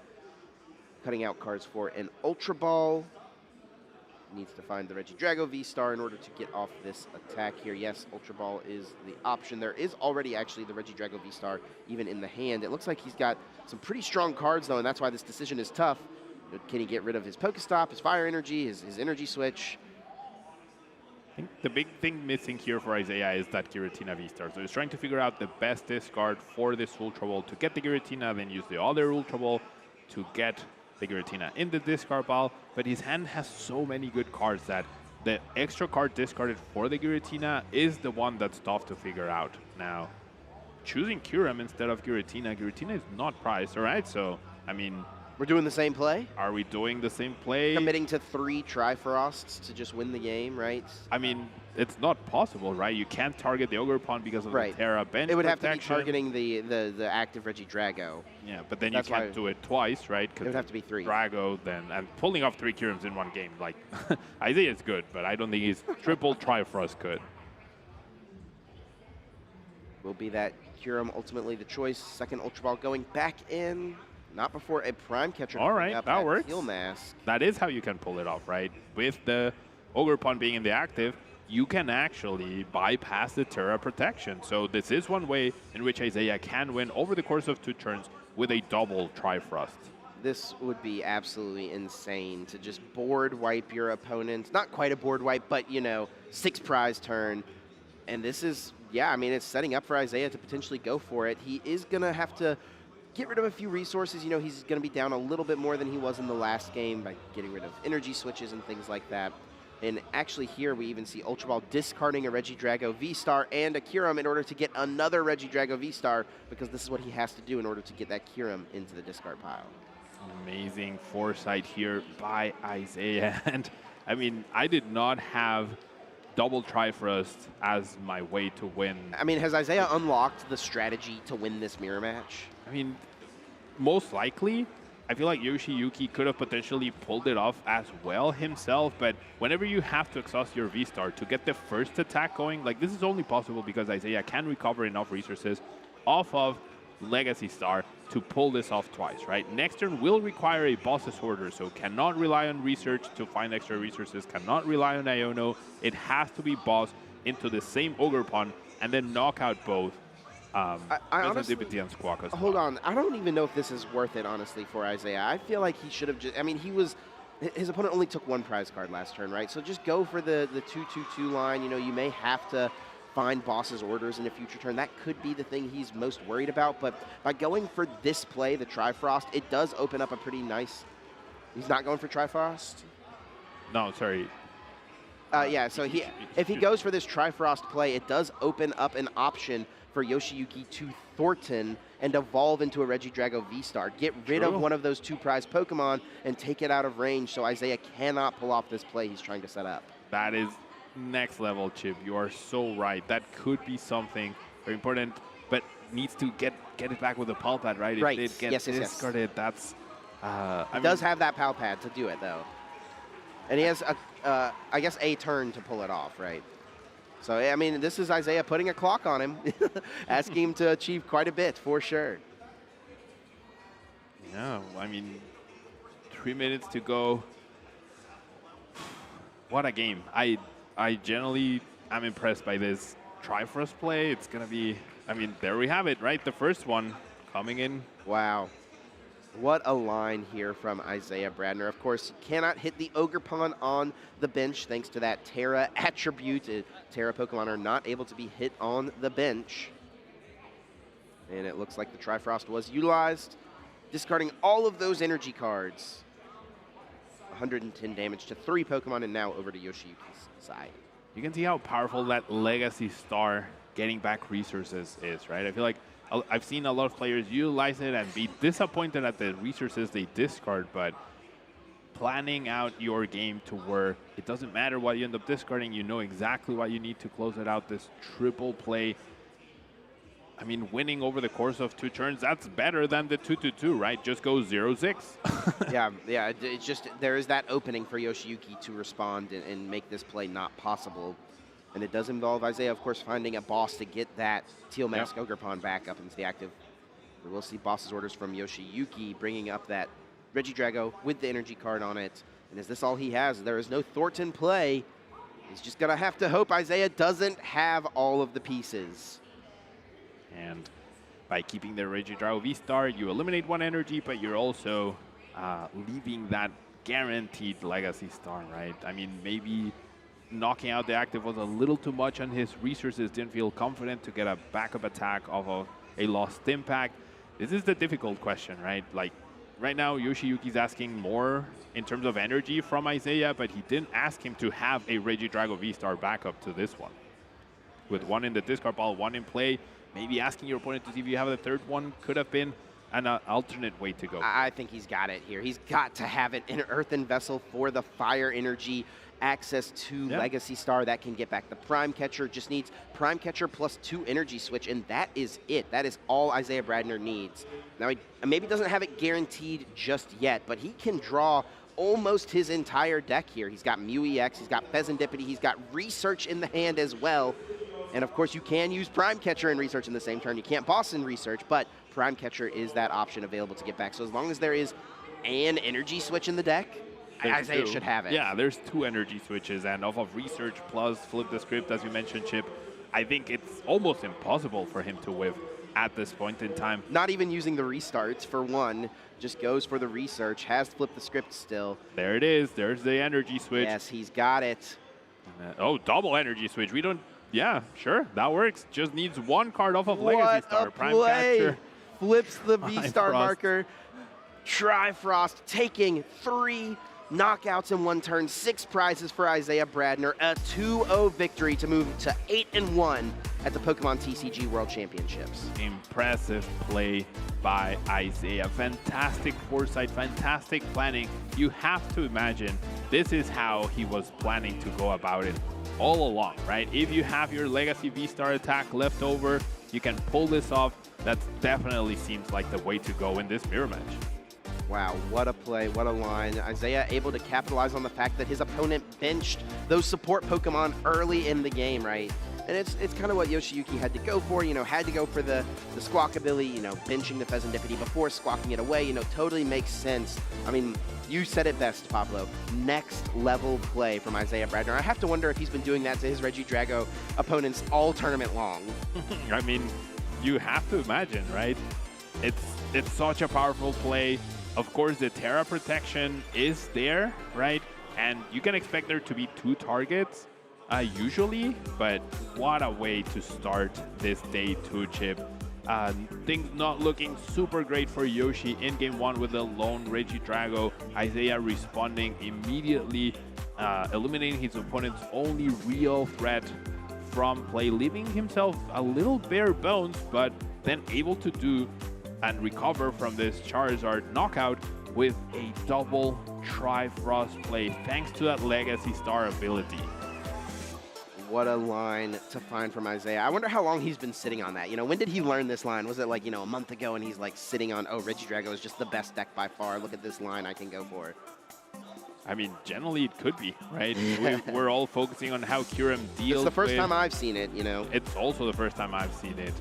cutting out cards for an Ultra Ball. Needs to find the Regidrago V-Star in order to get off this attack here. Yes, Ultra Ball is the option. There is already actually the Regidrago V-Star even in the hand. It looks like he's got some pretty strong cards, though, and that's why this decision is tough. Can he get rid of his Pokestop, his Fire Energy, his Energy Switch? I think the big thing missing here for Isaiah is that Giratina V-Star. So he's trying to figure out the best discard for this Ultra Ball to get the Giratina, then use the other Ultra Ball to get the Giratina in the discard pile, but his hand has so many good cards that the extra card discarded for the Giratina is the one that's tough to figure out. Now, choosing Kyurem instead of Giratina is not priced, all right? So, I mean, we're doing the same play? Are we doing the same play? Committing to 3 Trifrosts to just win the game, right? I mean, it's not possible, right? You can't target the Ogerpon because of the Terra bench. It would have to be targeting the active Regidrago. Yeah, but then you can't do it twice, right? It would have to be 3. Drago, then, and pulling off 3 Kyurems in one game. Like, Isaiah is good, but I don't think he's triple Trifrost good. Will be that Kyurem ultimately the choice. Second Ultra Ball going back in. Not before a Prime Catcher. All right, that works. Steel Mask. That is how you can pull it off, right? With the Ogerpon being in the active, you can actually bypass the Terra protection. So this is one way in which Isaiah can win over the course of 2 turns with a double Trifrost. This would be absolutely insane to just board wipe your opponent. Not quite a board wipe, but, you know, 6 prize turn. And this is, yeah, I mean, it's setting up for Isaiah to potentially go for it. He is going to have to get rid of a few resources. You know, he's going to be down a little bit more than he was in the last game by getting rid of energy switches and things like that. And actually here we even see Ultra Ball discarding a Regidrago V-Star and a Kyurem in order to get another Regidrago V-Star, because this is what he has to do in order to get that Kyurem into the discard pile. Amazing foresight here by Isaiah. And I mean, I did not have double Trifrost as my way to win. I mean, has Isaiah unlocked the strategy to win this mirror match? I mean, most likely. I feel like Yoshiyuki could have potentially pulled it off as well himself, but whenever you have to exhaust your V-Star to get the first attack going, like, this is only possible because Isaiah can recover enough resources off of Legacy Star to pull this off twice, right? Next turn will require a boss's order, so cannot rely on research to find extra resources, cannot rely on Iono. It has to be boss into the same Ogerpon and then knock out both. I honestly, hold on, I don't even know if this is worth it, honestly, for Isaiah. I feel like he should have just, I mean, his opponent only took 1 prize card last turn, right? So just go for the 2/2/2 line. You know, you may have to find boss's orders in a future turn. That could be the thing he's most worried about, but by going for this play, the Trifrost, it does open up a pretty nice, he's not going for Trifrost? No, sorry. Yeah, so if he goes for this Trifrost play, it does open up an option for Yoshiyuki to Thornton and evolve into a Regidrago V-Star. Get rid of one of those 2 prize Pokemon and take it out of range so Isaiah cannot pull off this play he's trying to set up. That is next level, Chip. You are so right. That could be something very important, but needs to get it back with a Pal Pad, right? Right. If it gets discarded, that's... He does have that Pal Pad to do it, though. And he has, I guess, a turn to pull it off, right? So, I mean, this is Isaiah putting a clock on him, asking him to achieve quite a bit, for sure. Yeah, I mean, 3 minutes to go. What a game. I generally am impressed by this Trifrost play. It's going to be, I mean, there we have it, right? The first one coming in. Wow. What a line here from Isaiah Bradner. Of course, cannot hit the Ogerpon on the bench thanks to that Terra attribute. Terra Pokemon are not able to be hit on the bench. And it looks like the Trifrost was utilized, discarding all of those energy cards. 110 damage to 3 Pokemon, and now over to Yoshiyuki's side. You can see how powerful that Legacy Star getting back resources is, right? I feel like I've seen a lot of players utilize it and be disappointed at the resources they discard, but planning out your game to where it doesn't matter what you end up discarding, you know exactly what you need to close it out. This triple play, I mean, winning over the course of 2 turns, that's better than the 2/2/2, right? Just go 0-6. yeah, it's just, there is that opening for Yoshiyuki to respond and make this play not possible. And it does involve Isaiah, of course, finding a boss to get that Teal Mask Ogerpon back up into the active. We will see boss's orders from Yoshiyuki, bringing up that Regidrago with the energy card on it. And is this all he has? There is no Thornton play. He's just going to have to hope Isaiah doesn't have all of the pieces. And by keeping the Regidrago V-Star, you eliminate 1 energy, but you're also leaving that guaranteed Legacy Star, right? I mean, maybe knocking out the active was a little too much on his resources, didn't feel confident to get a backup attack off of a lost impact. This is the difficult question, right? Like, right now, Yoshiyuki's asking more in terms of energy from Isaiah, but he didn't ask him to have a Regidrago V-Star backup to this one. With 1 in the discard pile, 1 in play, maybe asking your opponent to see if you have a 3rd one could have been an alternate way to go. I think he's got it here. He's got to have it in an Earthen Vessel for the fire energy. Access to Legacy Star that can get back the Prime Catcher. Just needs Prime Catcher plus 2 energy switch, and that is it. That is all Isaiah Bradner needs. Now, he maybe doesn't have it guaranteed just yet, but he can draw almost his entire deck here. He's got Mew EX, he's got Pheasantipity, he's got Research in the hand as well. And of course, you can use Prime Catcher and Research in the same turn. You can't boss in Research, but Prime Catcher is that option available to get back. So as long as there is an energy switch in the deck, Isaiah should have it. Yeah, there's 2 energy switches, and off of Research plus Flip the Script, as you mentioned, Chip, I think it's almost impossible for him to whiff at this point in time. Not even using the restarts for one, just goes for the Research, has Flip the Script still. There it is. There's the energy switch. Yes, he's got it. Oh, double energy switch. We don't. Yeah, sure, that works. Just needs 1 card off of Legacy Star. Prime Catcher flips the Bifrost. V-Star marker. Trifrost taking 3 knockouts in 1 turn, 6 prizes for Isaiah Bradner, a 2-0 victory to move to 8-1 at the Pokemon TCG World Championships. Impressive play by Isaiah. Fantastic foresight, fantastic planning. You have to imagine this is how he was planning to go about it all along, right? If you have your Legacy V-Star attack left over, you can pull this off. That definitely seems like the way to go in this mirror match. Wow, what a play, what a line. Isaiah able to capitalize on the fact that his opponent benched those support Pokemon early in the game, right? And it's kind of what Yoshiyuki had to go for, had to go for the Squawk ability, benching the Pheasantipity before squawking it away, totally makes sense. I mean, you said it best, Pablo. Next level play from Isaiah Bradner. I have to wonder if he's been doing that to his Regidrago opponents all tournament long. I mean, you have to imagine, right? It's such a powerful play. Of course, the Terra protection is there, right? And you can expect there to be 2 targets usually, but what a way to start this day 2, Chip. Things not looking super great for Yoshi in game 1 with the lone Regidrago. Isaiah responding immediately, eliminating his opponent's only real threat from play, leaving himself a little bare bones, but then able to do and recover from this Charizard knockout with a double Trifrost play, thanks to that Legacy Star ability. What a line to find from Isaiah. I wonder how long he's been sitting on that. When did he learn this line? Was it like, a month ago and he's like sitting on, oh, Regidrago is just the best deck by far. Look at this line I can go for. I mean, generally it could be, right? We're all focusing on how Kyurem deals. It's the first with, time I've seen it, It's also the first time I've seen it.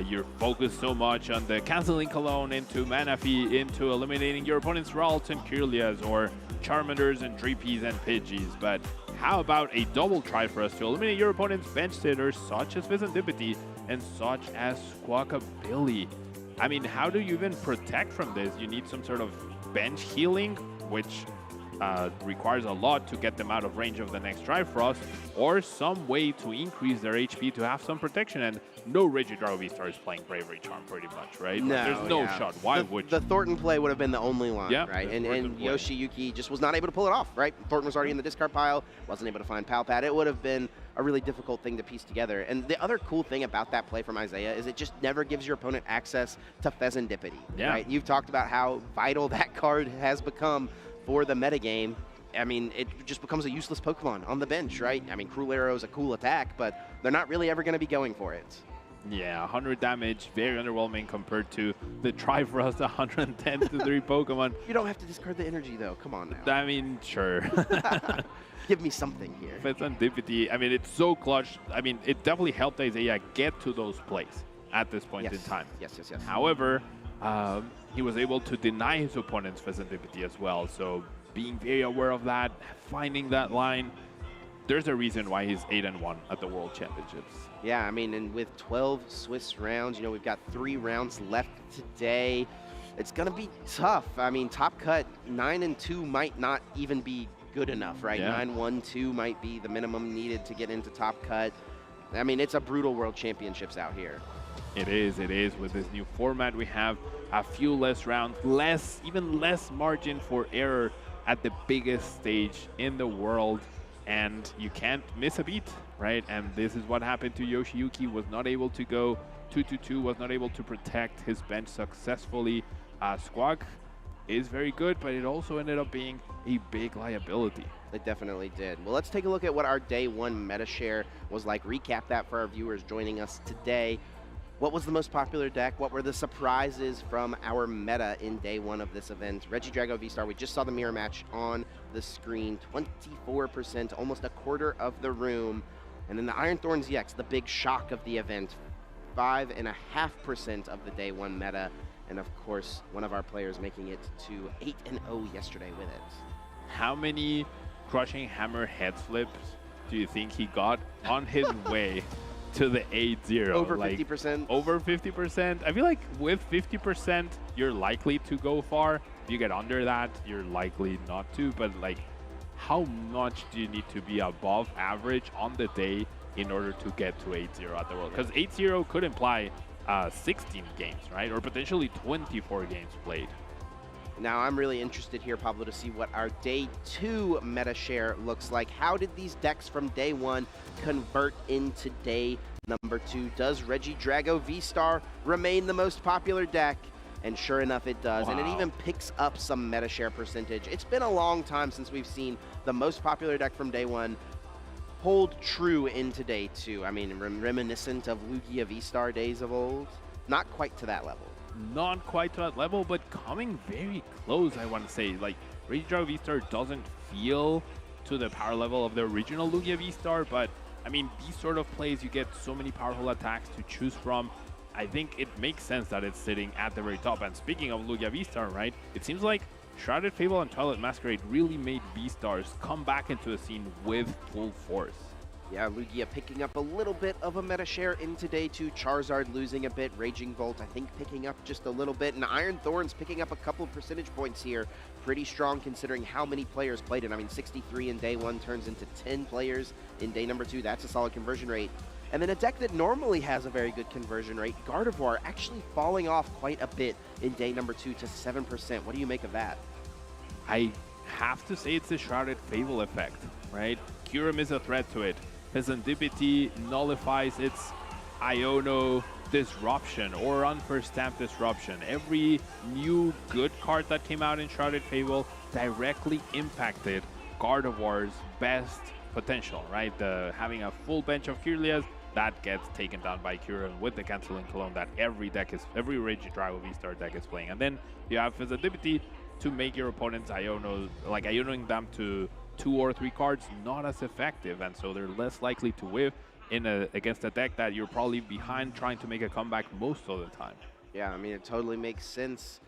You're focused so much on the canceling Cologne into Manaphy, into eliminating your opponent's Ralts and Kirlias, or Charmanders and Dreepies and Pidgeys, but how about a double Trifrost to eliminate your opponent's bench sitters such as Pheasantipity and such as Squawkabilly? I mean, how do you even protect from this? You need some sort of bench healing, which requires a lot to get them out of range of the next Trifrost, or some way to increase their HP to have some protection. And no Regidrago V-Star is playing Bravery Charm pretty much, right? No, there's no shot. Why would you? The Thornton play would have been the only line, right? And play. Yoshiyuki just was not able to pull it off, right? Thornton was already in the discard pile, wasn't able to find Palpad. It would have been a really difficult thing to piece together. And the other cool thing about that play from Isaiah is it just never gives your opponent access to Pheasantipity, right? You've talked about how vital that card has become for the metagame. I mean, it just becomes a useless Pokemon on the bench, right? I mean, Cruel Arrow is a cool attack, but they're not really ever going to be going for it. Yeah, 100 damage, very underwhelming compared to the Trifrost 110 to 3 Pokemon. You don't have to discard the energy, though. Come on now. I mean, sure. Give me something here. Pheasantipity, I mean, it's so clutch. I mean, it definitely helped Isaiah get to those plays at this point in time. Yes. However, he was able to deny his opponent's Pheasantipity as well. So being very aware of that, finding that line, there's a reason why he's 8-1 at the World Championships. Yeah, I mean, and with 12 Swiss rounds, we've got 3 rounds left today. It's going to be tough. I mean, top cut 9-2 might not even be good enough, right? Yeah. 9-1-2 might be the minimum needed to get into top cut. I mean, it's a brutal World Championships out here. It is. With this new format, we have a few less rounds, even less margin for error at the biggest stage in the world, and you can't miss a beat, right? And this is what happened to Yoshiyuki. Was not able to go 2-2-2, was not able to protect his bench successfully. Squawk is very good, but it also ended up being a big liability. It definitely did. Well, let's take a look at what our day 1 meta share was like. Recap that for our viewers joining us today. What was the most popular deck? What were the surprises from our meta in day 1 of this event? Regidrago V-Star, we just saw the mirror match on the screen. 24%, almost a quarter of the room. And then the Iron Thorns EX, the big shock of the event. 5.5% of the day one meta. And of course, one of our players making it to 8-0 yesterday with it. How many Crushing Hammer head flips do you think he got on his way to the 8-0? Over 50%. Over 50%. I feel like with 50%, you're likely to go far. If you get under that, you're likely not to. But like, how much do you need to be above average on the day in order to get to 8-0 at the World? Because 8-0 could imply 16 games, right? Or potentially 24 games played. Now, I'm really interested here, Pablo, to see what our day 2 meta share looks like. How did these decks from day 1 convert into day number 2? Does Regidrago V-Star remain the most popular deck? And sure enough, it does. Wow. And it even picks up some meta share percentage. It's been a long time since we've seen the most popular deck from day 1 hold true into day 2. I mean, reminiscent of Lugia V-Star days of old. Not quite to that level. Not quite to that level, but coming very close, I want to say. Like, Regidrago V-Star doesn't feel to the power level of the original Lugia V-Star, but I mean, these sort of plays, you get so many powerful attacks to choose from. I think it makes sense that it's sitting at the very top. And speaking of Lugia V-Star, right, it seems like Shrouded Fable and Twilight Masquerade really made V-Stars come back into the scene with full force. Yeah, Lugia picking up a little bit of a meta share into day 2. Charizard losing a bit. Raging Bolt, I think, picking up just a little bit. And Iron Thorns picking up a couple percentage points here. Pretty strong considering how many players played it. I mean, 63 in day 1 turns into 10 players in day number 2. That's a solid conversion rate. And then a deck that normally has a very good conversion rate, Gardevoir, actually falling off quite a bit in day number 2 to 7%. What do you make of that? I have to say it's the Shrouded Fable effect, right? Kyurem is a threat to it. Serendipity nullifies its Iono Disruption or Unfirst Stamp Disruption. Every new good card that came out in Shrouded Fable directly impacted Gardevoir's best potential, right? Having a full bench of Kirlias, that gets taken down by Kyurem with the Canceling Cologne that every Regidrago V-Star deck is playing. And then you have Serendipity to make your opponent's Ionoing them to 2 or 3 cards not as effective, and so they're less likely to whiff against a deck that you're probably behind trying to make a comeback most of the time. Yeah, I mean, it totally makes sense.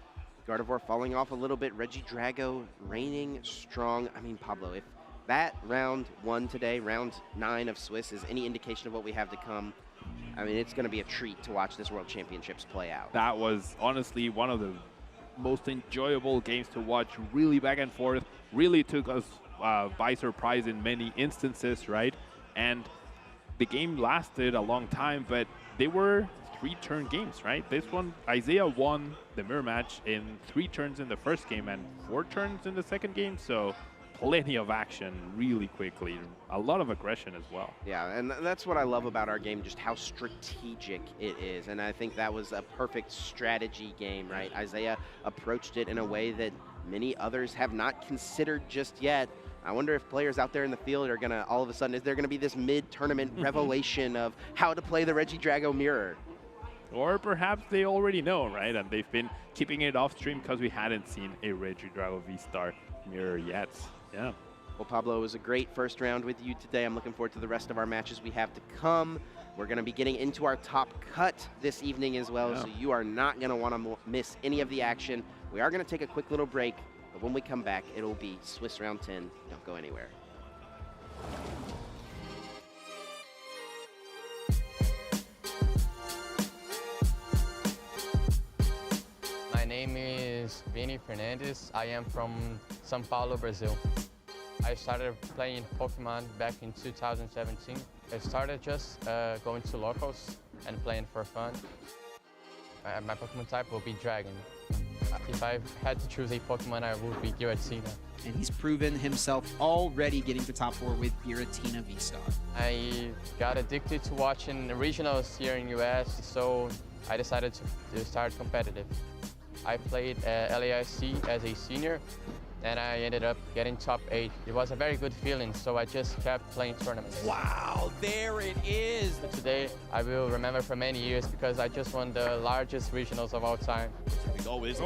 Gardevoir falling off a little bit. Regidrago reigning strong. I mean, Pablo, if that round 1 today, round 9 of Swiss, is any indication of what we have to come, I mean, it's going to be a treat to watch this World Championships play out. That was honestly one of the most enjoyable games to watch, really back and forth, really took us by surprise in many instances, right? And the game lasted a long time, but they were 3-turn games, right? This one, Isaiah won the mirror match in 3 turns in the first game and 4 turns in the second game, so plenty of action really quickly. A lot of aggression as well. Yeah, and that's what I love about our game, just how strategic it is. And I think that was a perfect strategy game, right? Isaiah approached it in a way that many others have not considered just yet. I wonder if players out there in the field are going to, all of a sudden, is there going to be this mid-tournament revelation of how to play the Regidrago mirror? Or perhaps they already know, right? And they've been keeping it off stream because we hadn't seen a Regidrago V-Star mirror yet. Yeah. Well, Pablo, it was a great first round with you today. I'm looking forward to the rest of our matches we have to come. We're going to be getting into our top cut this evening as well, so you are not going to want to miss any of the action. We are going to take a quick little break, but when we come back, it'll be Swiss round 10. Don't go anywhere. My name is Vini Fernandes. I am from São Paulo, Brazil. I started playing Pokemon back in 2017. I started just going to locals and playing for fun. My Pokemon type will be Dragon. If I had to choose a Pokemon, I would be Giratina. And he's proven himself already getting to top 4 with Giratina V-Star. I got addicted to watching the regionals here in US, so I decided to start competitive. I played LAIC as a senior, and I ended up getting top 8. It was a very good feeling, so I just kept playing tournaments. Wow, there it is. Today, I will remember for many years because I just won the largest regionals of all time. mind. Oh, is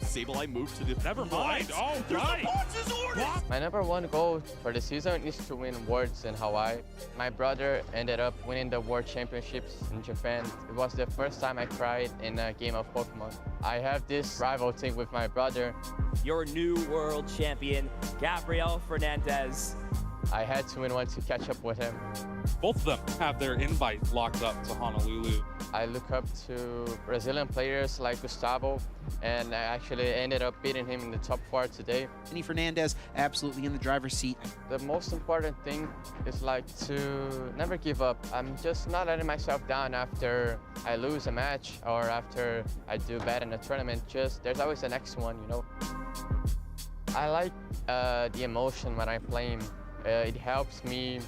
Sableye moved to the Never mind. Oh, There's right. a boss's orders! My number one goal for the season is to win Worlds in Hawaii. My brother ended up winning the World Championships in Japan. It was the first time I cried in a game of Pokemon. I have this rival thing with my brother. Your new world champion, Gabriel Fernandez. I had to win one to catch up with him. Both of them have their invite locked up to Honolulu. I look up to Brazilian players like Gustavo, and I actually ended up beating him in the top 4 today. Benny Fernandez absolutely in the driver's seat. The most important thing is like to never give up. I'm just not letting myself down after I lose a match or after I do bad in a tournament. Just there's always the next one, you know. I like the emotion when I'm playing. It helps me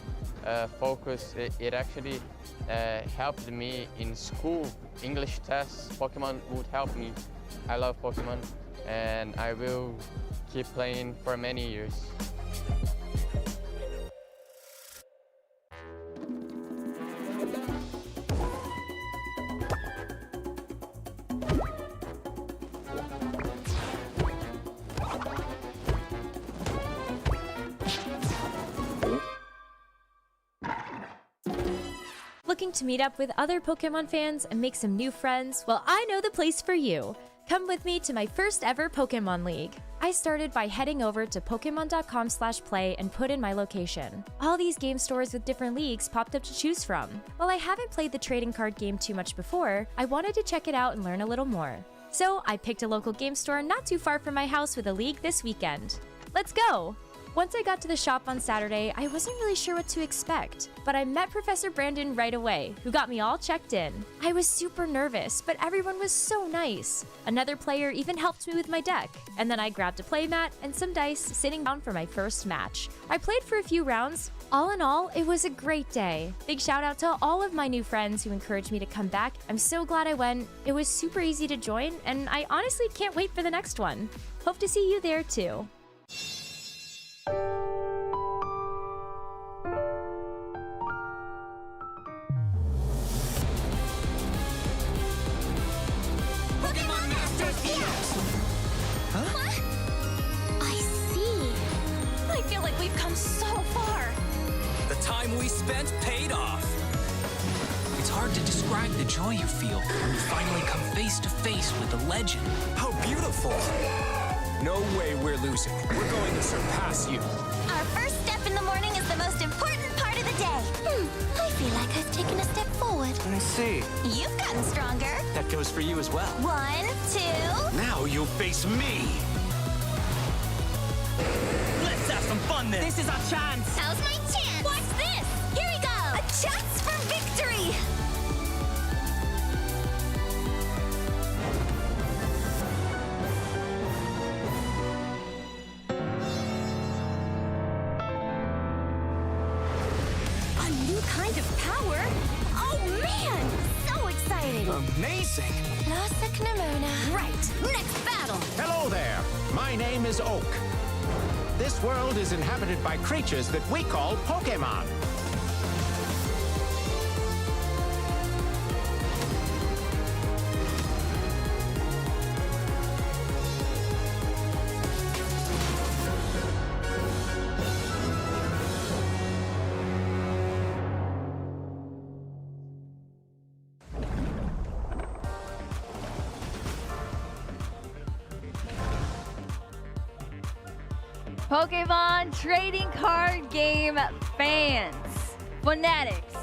focus. It actually helped me in school. English tests, Pokemon would help me. I love Pokemon and I will keep playing for many years. Looking to meet up with other Pokemon fans and make some new friends? Well, I know the place for you. Come with me to my first ever Pokemon League. I started by heading over to Pokemon.com/play and put in my location. All these game stores with different leagues popped up to choose from. While I haven't played the trading card game too much before, I wanted to check it out and learn a little more. So I picked a local game store not too far from my house with a league this weekend. Let's go! Once I got to the shop on Saturday, I wasn't really sure what to expect, but I met Professor Brandon right away, who got me all checked in. I was super nervous, but everyone was so nice. Another player even helped me with my deck, and then I grabbed a playmat and some dice, sitting down for my first match. I played for a few rounds. All in all, it was a great day. Big shout out to all of my new friends who encouraged me to come back. I'm so glad I went. It was super easy to join, and I honestly can't wait for the next one. Hope to see you there too. We spent paid off. It's hard to describe the joy you feel when you finally come face to face with the legend. How beautiful. No way we're losing. We're going to surpass you. Our first step in the morning is the most important part of the day. I feel like I've taken a step forward. I see. You've gotten stronger. That goes for you as well. 1, 2. Now you'll face me. Let's have some fun then. This is our chance. How's my chance? What's this? Here we go. A chance for victory. A new kind of power? Oh man, so exciting. Amazing. Classic Nemona. Right, next battle. Hello there. My name is Oak. This world is inhabited by creatures that we call Pokémon. Pokemon trading card game fans, fanatics,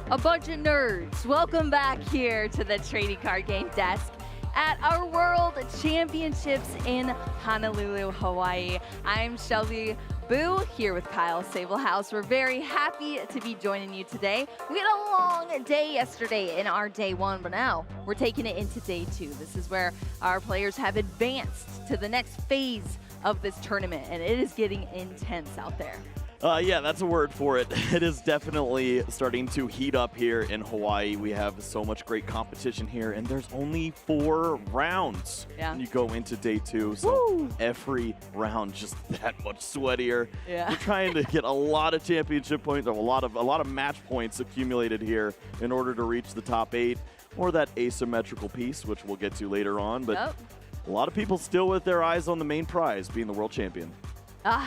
a bunch of nerds, welcome back here to the trading card game desk at our World Championships in Honolulu, Hawaii. I'm Shelby Boo here with Kyle Sablehouse. We're very happy to be joining you today. We had a long day yesterday in our day one, but now we're taking it into day two. This is where our players have advanced to the next phase of this tournament, and it is getting intense out there. Yeah, that's a word for it. It is definitely starting to heat up here in Hawaii. We have so much great competition here, and there's only 4 rounds. Yeah. And you go into day 2, so Woo! every round just that much sweatier. Yeah. We're trying to get a lot of championship points, or a lot of match points accumulated here in order to reach the top 8, or that asymmetrical piece, which we'll get to later on. But a lot of people still with their eyes on the main prize, being the world champion.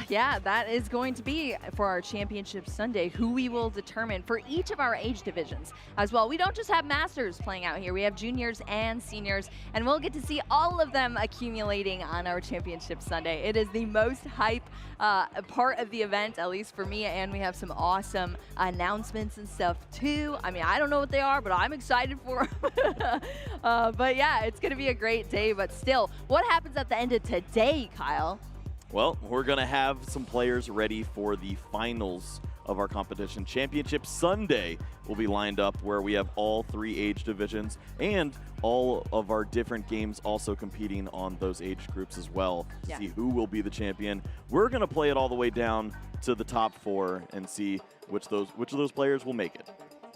Yeah, that is going to be for our Championship Sunday, who we will determine for each of our age divisions as well. We don't just have Masters playing out here. We have juniors and seniors, and we'll get to see all of them accumulating on our Championship Sunday. It is the most hype part of the event, at least for me, and we have some awesome announcements and stuff too. I mean, I don't know what they are, but I'm excited for them. But yeah, it's going to be a great day, but still, what happens at the end of today, Kyle? Well, we're going to have some players ready for the finals of our competition. Championship Sunday will be lined up where we have all 3 age divisions and all of our different games also competing on those age groups as well to see who will be the champion. We're going to play it all the way down to the top 4 and see which of those players will make it.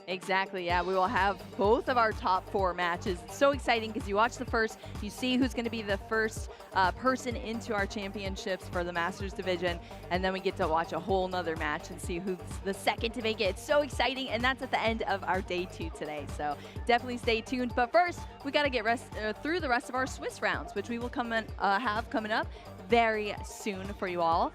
Exactly, yeah. We will have both of our top 4 matches. It's so exciting because you watch the first, you see who's going to be the first person into our championships for the Masters division, and then we get to watch a whole nother match and see who's the second to make it. It's so exciting, and that's at the end of our day 2 today. So definitely stay tuned. But first, we got to get through the rest of our Swiss rounds, which we will have coming up very soon for you all.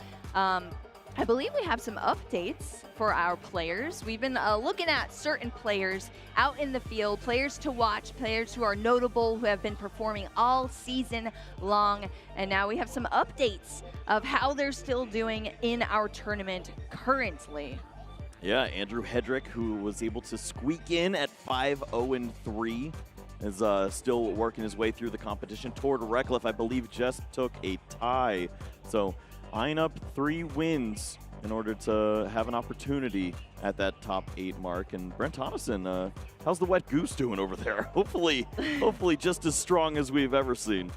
I believe we have some updates for our players. We've been looking at certain players out in the field, players to watch, players who are notable, who have been performing all season long. And now we have some updates of how they're still doing in our tournament currently. Yeah, Andrew Hedrick, who was able to squeak in at 5-0-3, is still working his way through the competition. Tord Reckliff, I believe, just took a tie. So eyeing up 3 wins in order to have an opportunity at that top 8 mark. And Brent Thomason, how's the wet goose doing over there? Hopefully just as strong as we've ever seen.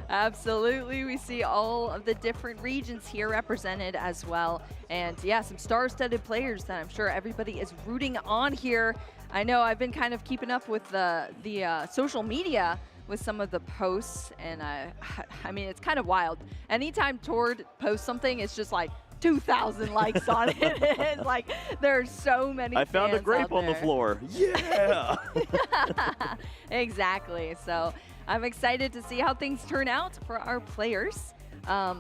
Absolutely. We see all of the different regions here represented as well. And yeah, some star-studded players that I'm sure everybody is rooting on here. I know I've been kind of keeping up with the social media with some of the posts, and I mean, it's kind of wild. Anytime Tord posts something, it's just like 2,000 likes on it. It's like there's so many I found a fans grape out on the there. floor. Yeah. Exactly. So I'm excited to see how things turn out for our players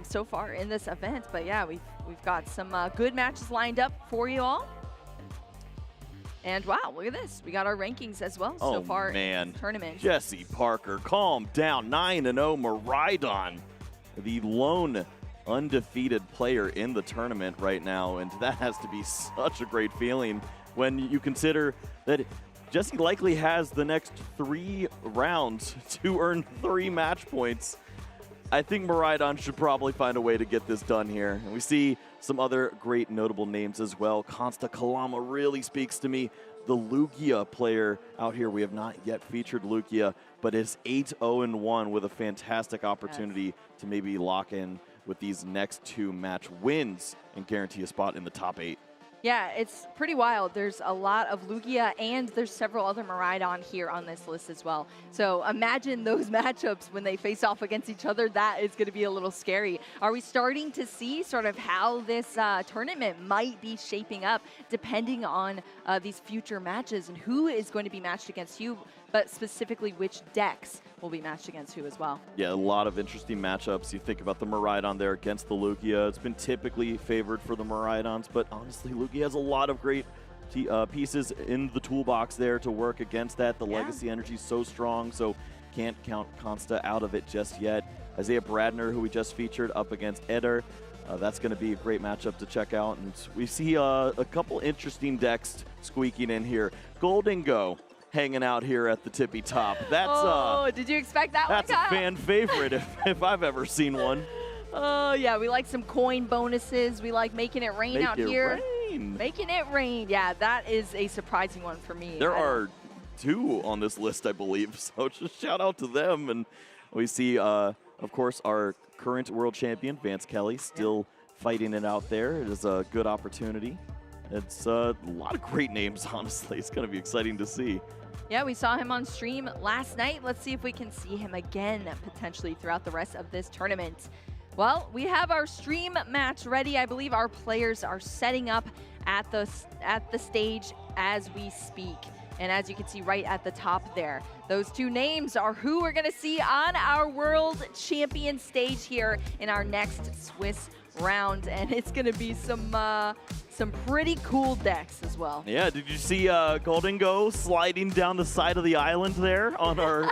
so far in this event. But yeah, we've got some good matches lined up for you all. And wow, look at this. We got our rankings as well so far in the tournament. Jesse Parker, calm down. 9-0 Miraidon, the lone undefeated player in the tournament right now. And that has to be such a great feeling when you consider that Jesse likely has the next 3 rounds to earn 3 match points. I think Miraidon should probably find a way to get this done here. And we see some other great notable names as well. Consta Kalama really speaks to me. The Lugia player out here, we have not yet featured Lugia, but it's 8-0-1 with a fantastic opportunity to maybe lock in with these next 2 match wins and guarantee a spot in the top 8. Yeah, it's pretty wild. There's a lot of Lugia, and there's several other Miraidon here on this list as well. So imagine those matchups when they face off against each other. That is going to be a little scary. Are we starting to see sort of how this tournament might be shaping up depending on these future matches and who is going to be matched against who, but specifically which decks will be matched against who as well? Yeah, a lot of interesting matchups. You think about the Miraidon there against the Lugia. It's been typically favored for the Miraidons, but honestly, Lugia has a lot of great pieces in the toolbox there to work against that. The legacy energy is so strong, so can't count Consta out of it just yet. Isaiah Bradner, who we just featured, up against Eder. That's going to be a great matchup to check out. And we see a couple interesting decks squeaking in here. Golden Go hanging out here at the tippy top. That's did you expect that that's one, a Kyle? fan favorite if I've ever seen one. Oh, yeah, we like some coin bonuses. We like making it rain out here. Making it rain. Yeah, that is a surprising one for me. There are 2 on this list, I believe, so just shout out to them. And we see, of course, our current world champion, Vance Kelly, still fighting it out there. It is a good opportunity. It's a lot of great names, honestly. It's going to be exciting to see. Yeah, we saw him on stream last night. Let's see if we can see him again, potentially, throughout the rest of this tournament. Well, we have our stream match ready. I believe our players are setting up at the stage as we speak. And as you can see right at the top there, those two names are who we're going to see on our World Champion stage here in our next Swiss round. And it's going to be some pretty cool decks as well. Yeah, did you see Golden Go sliding down the side of the island there on our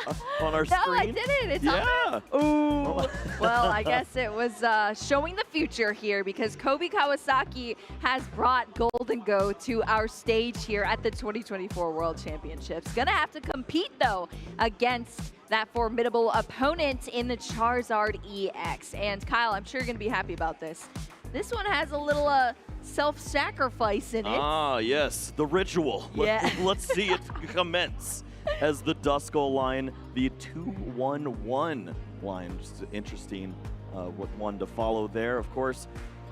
screen? No, I didn't. It's on there. Ooh. Well, I guess it was showing the future here because Kobe Kawasaki has brought Golden Go to our stage here at the 2024 World Championships. Gonna have to compete though against that formidable opponent in the Charizard EX. And Kyle, I'm sure you're gonna be happy about this. This one has a little self-sacrifice in it. Ah, yes, the ritual. Yeah. Let's see it commence as the Duskull line, the 2-1-1 line. Just interesting what one to follow there. Of course,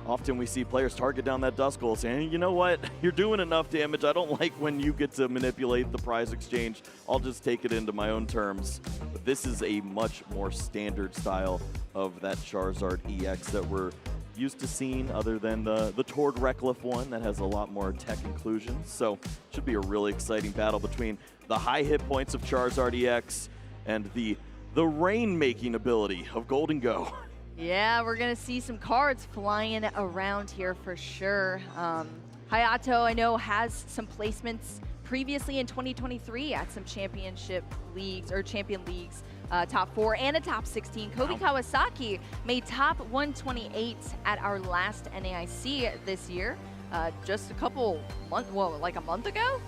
often we see players target down that Duskull saying, you know what, you're doing enough damage. I don't like when you get to manipulate the prize exchange. I'll just take it into my own terms. But this is a much more standard style of that Charizard EX that we're used to seeing, other than the Tord Reckless one that has a lot more tech inclusions. So should be a really exciting battle between the high hit points of Charizard EX and the rain-making ability of Golden Go. Yeah, we're going to see some cards flying around here for sure. Hayato, I know, has some placements previously in 2023 at some championship leagues or champion leagues. Top 4 and a top 16. Kobe Kawasaki made top 128 at our last NAIC this year, just a couple months, well, like a month ago.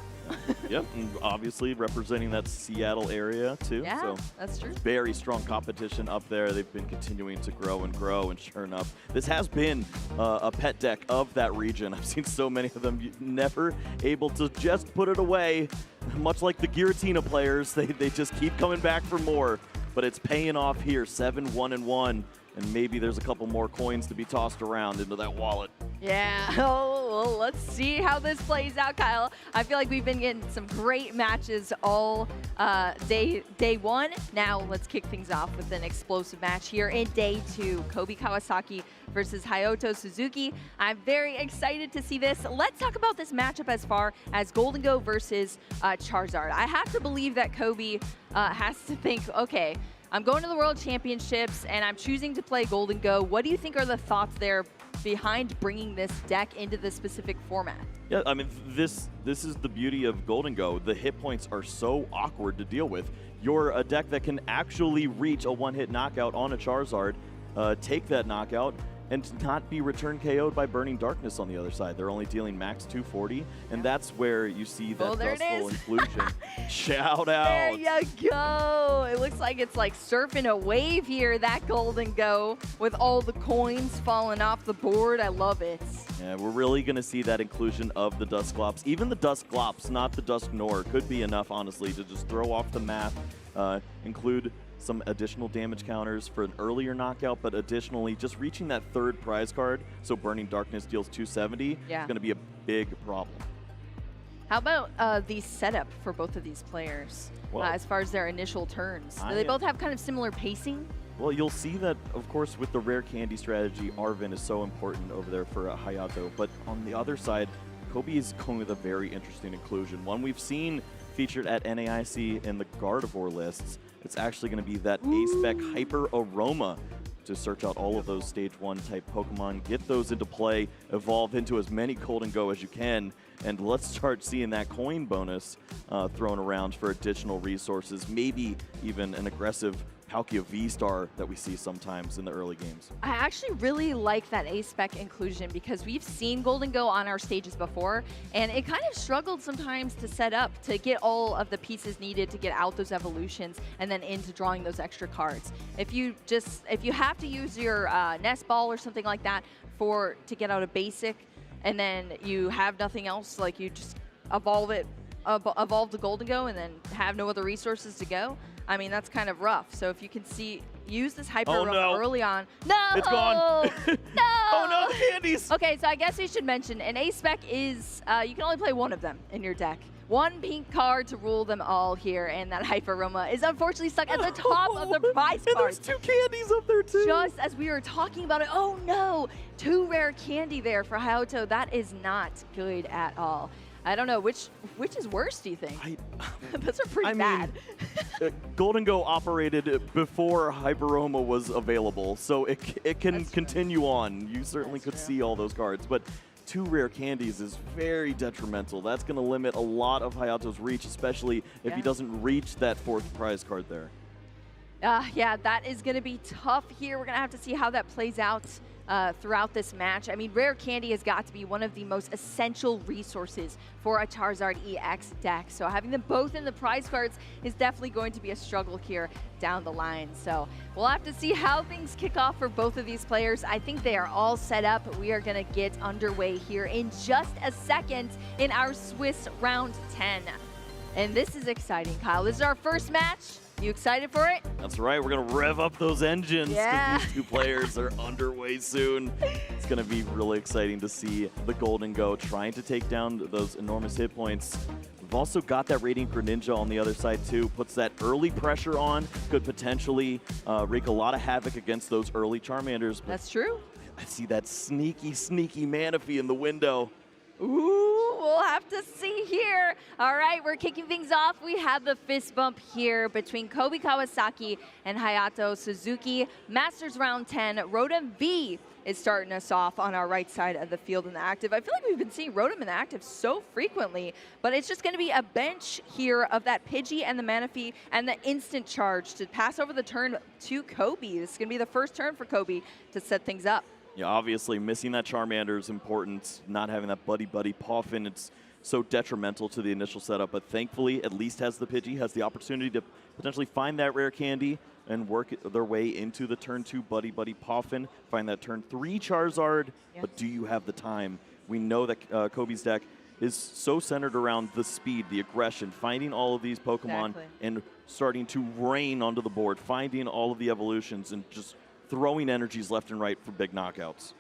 Yep, and obviously representing that Seattle area too. Yeah, so that's true. Very strong competition up there. They've been continuing to grow, and sure enough, this has been a pet deck of that region. I've seen so many of them never able to just put it away. Much like the Giratina players, they just keep coming back for more. But it's paying off here, 7-1-1, and maybe there's a couple more coins to be tossed around into that wallet. Yeah, well, let's see how this plays out, Kyle. I feel like we've been getting some great matches all day one. Now let's kick things off with an explosive match here in day 2. Kobe Kawasaki versus Hayato Suzuki. I'm very excited to see this. Let's talk about this matchup as far as Golden Go versus Charizard. I have to believe that Kobe has to think, okay, I'm going to the World Championships and I'm choosing to play Golden Go. What do you think are the thoughts there behind bringing this deck into this specific format? Yeah, I mean, this is the beauty of Golden Go. The hit points are so awkward to deal with. You're a deck that can actually reach a one-hit knockout on a Charizard, take that knockout, and not be return KO'd by Burning Darkness on the other side. They're only dealing max 240, and that's where you see that Dustful inclusion. Shout out. There you go. It looks like it's like surfing a wave here, that Golden Go, with all the coins falling off the board. I love it. Yeah, we're really going to see that inclusion of the Dusclops. Even the Dusclops, not the Dusknor, could be enough, honestly, to just throw off the math, include some additional damage counters for an earlier knockout, but additionally just reaching that third prize card, so Burning Darkness deals 270, yeah, is going to be a big problem. How about the setup for both of these players as far as their initial turns? Do they both have kind of similar pacing? Well, you'll see that, of course, with the rare candy strategy, Arven is so important over there for Hayato, but on the other side, Kobe is going with a very interesting inclusion. One we've seen featured at NAIC in the Gardevoir lists. It's actually going to be that A-Spec Hyper Aroma to search out all of those Stage 1 type Pokemon, get those into play, evolve into as many Golden Go as you can, and let's start seeing that coin bonus thrown around for additional resources, maybe even an aggressive Palkia V-Star that we see sometimes in the early games. I actually really like that A-Spec inclusion because we've seen Golden Go on our stages before, and it kind of struggled sometimes to set up to get all of the pieces needed to get out those evolutions and then into drawing those extra cards. If you have to use your Nest Ball or something like that to get out a basic, and then you have nothing else, like you just evolve the Golden Go and then have no other resources to go, I mean, that's kind of rough. So if you can use this Hyper Aroma early on. No! It's gone. No! Oh no, the candies! Okay, so I guess we should mention an A-Spec is, you can only play one of them in your deck. One pink card to rule them all here, and that Hyper Aroma is unfortunately stuck at the top of the prize And cards. there's 2 candies up there too. Just as we were talking about it, oh no! 2 rare candy there for Hayato. That is not good at all. I don't know, which is worse, do you think? Those are pretty bad. Golden Go operated before Hyperoma was available, so it can continue on. You certainly could see all those cards, but 2 rare candies is very detrimental. That's going to limit a lot of Hayato's reach, especially if he doesn't reach that 4th prize card there. Yeah, that is going to be tough here. We're going to have to see how that plays out throughout this match. I mean, rare candy has got to be one of the most essential resources for a Charizard EX deck. So having them both in the prize cards is definitely going to be a struggle here down the line. So we'll have to see how things kick off for both of these players. I think they are all set up. We are going to get underway here in just a second in our Swiss round 10. And this is exciting, Kyle. This is our first match. You excited for it? That's right. We're going to rev up those engines because these 2 players are underway soon. It's going to be really exciting to see the Golden Go trying to take down those enormous hit points. We've also got that Radiant Greninja on the other side too. Puts that early pressure on. Could potentially wreak a lot of havoc against those early Charmanders. That's true. I see that sneaky Manaphy in the window. Ooh, we'll have to see here. All right, we're kicking things off. We have the fist bump here between Kobe Kawasaki and Hayato Suzuki. Masters round 10, Rotom V is starting us off on our right side of the field in the active. I feel like we've been seeing Rotom in the active so frequently, but it's just going to be a bench here of that Pidgey and the Manaphy and the instant charge to pass over the turn to Kobe. This is going to be the first turn for Kobe to set things up. Yeah, obviously missing that Charmander is important. Not having that buddy Poffin, it's so detrimental to the initial setup. But thankfully, at least has the Pidgey, has the opportunity to potentially find that rare candy and work their way into the turn 2 buddy Poffin. Find that turn 3 Charizard, but do you have the time? We know that Kobe's deck is so centered around the speed, the aggression, finding all of these Pokemon and starting to rain onto the board, finding all of the evolutions and just throwing energies left and right for big knockouts.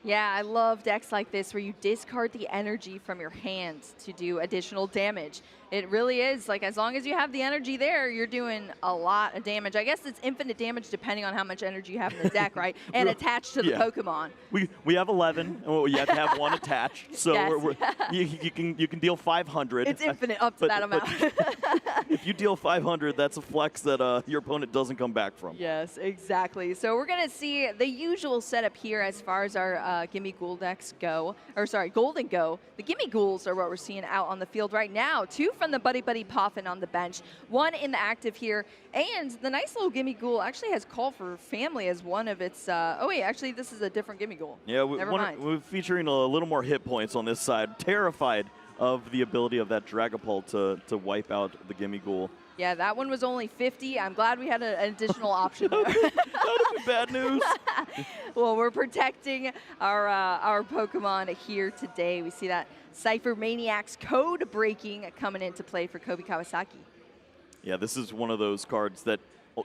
Yeah, I love decks like this where you discard the energy from your hand to do additional damage. It really is, like, as long as you have the energy there, you're doing a lot of damage. I guess it's infinite damage depending on how much energy you have in the deck, right? And attached to the Pokemon. We have 11, and you have to have 1 attached. So you can deal 500. It's infinite up to that amount. If you deal 500, that's a flex that your opponent doesn't come back from. Yes, exactly. So we're going to see the usual setup here as far as our Gimme Ghoul decks go. Or sorry, Golden Go. The Gimme Ghouls are what we're seeing out on the field right now. 2 from the buddy Poffin on the bench, 1 in the active here, and the nice little Gimme Ghoul actually has Call for Family as one of its, oh wait, actually this is a different Gimme Ghoul. Yeah, we're featuring a little more hit points on this side. Terrified of the ability of that Dragapult to wipe out the Gimme Ghoul. Yeah, that one was only 50. I'm glad we had an additional option there. That would have been bad news. Well, we're protecting our Pokemon here today. We see that Cypher Maniac's code breaking coming into play for Kobe Kawasaki. Yeah, this is one of those cards that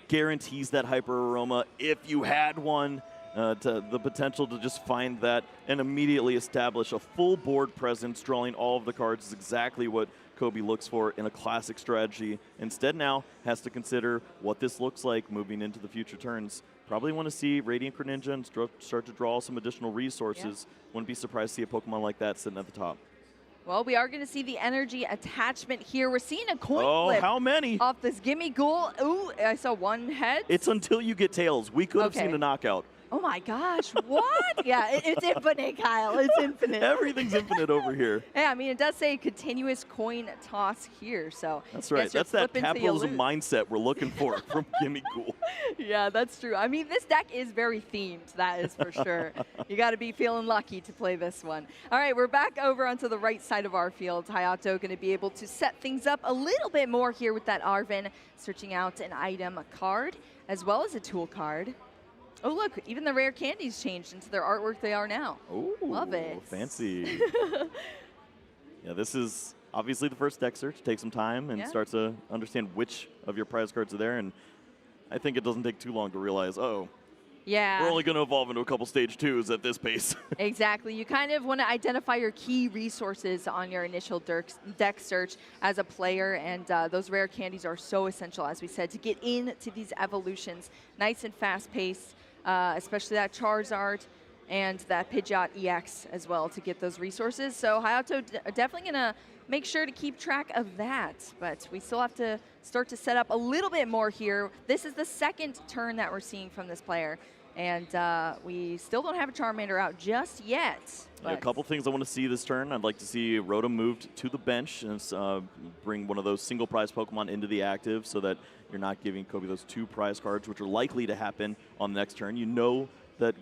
guarantees that Hyper Aroma if you had one. To the potential to just find that and immediately establish a full board presence, drawing all of the cards is exactly what Kobe looks for in a classic strategy. Instead now has to consider what this looks like moving into the future turns. Probably want to see Radiant Greninja and start to draw some additional resources. Wouldn't be surprised to see a Pokemon like that sitting at the top. Well, we are going to see the energy attachment here. We're seeing a coin flip. How many? Off this Gimme Ghoul. Ooh, I saw 1 head. It's until you get tails. We could have seen a knockout. Oh my gosh, what? Yeah, it's infinite, Kyle. It's infinite. Everything's infinite over here. Yeah, I mean, it does say continuous coin toss here, so. That's right. That's that capitalism mindset we're looking for from Gimme Ghoul. Yeah, that's true. I mean, this deck is very themed, that is for sure. You got to be feeling lucky to play this one. All right, we're back over onto the right side of our field. Hayato going to be able to set things up a little bit more here with that Arven, searching out an item card, as well as a tool card. Oh, look, even the rare candies changed into their artwork they are now. Ooh, love it. Fancy. Yeah, this is obviously the first deck search. Take some time and start to understand which of your prize cards are there. And I think it doesn't take too long to realize, yeah, we're only going to evolve into a couple stage 2s at this pace. Exactly. You kind of want to identify your key resources on your initial deck search as a player, and those rare candies are so essential, as we said, to get into these evolutions. Nice and fast-paced, especially that Charizard. and that Pidgeot EX as well to get those resources. So Hayato definitely going to make sure to keep track of that, but we still have to start to set up a little bit more here. This is the second turn that we're seeing from this player, and we still don't have a Charmander out just yet. Yeah, a couple things I want to see this turn. I'd like to see Rotom moved to the bench and bring one of those single prize Pokemon into the active so that you're not giving Kobe those 2 prize cards, which are likely to happen on the next turn. You know that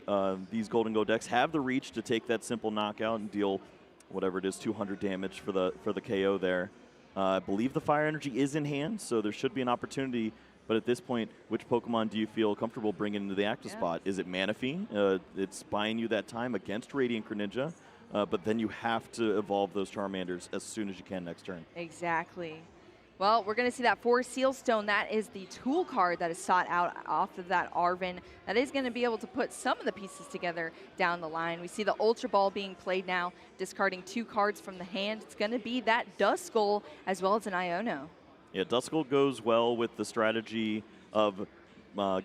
these Golden Go decks have the reach to take that simple knockout and deal whatever it is, 200 damage for the KO there. I believe the Fire Energy is in hand, so there should be an opportunity. But at this point, which Pokemon do you feel comfortable bringing into the active spot? Is it Manaphy? It's buying you that time against Radiant Greninja, but then you have to evolve those Charmanders as soon as you can next turn. Exactly. Well, we're going to see that 4 Seal Stone. That is the tool card that is sought out off of that Arven. That is going to be able to put some of the pieces together down the line. We see the Ultra Ball being played now, discarding 2 cards from the hand. It's going to be that Duskull as well as an Iono. Yeah, Duskull goes well with the strategy of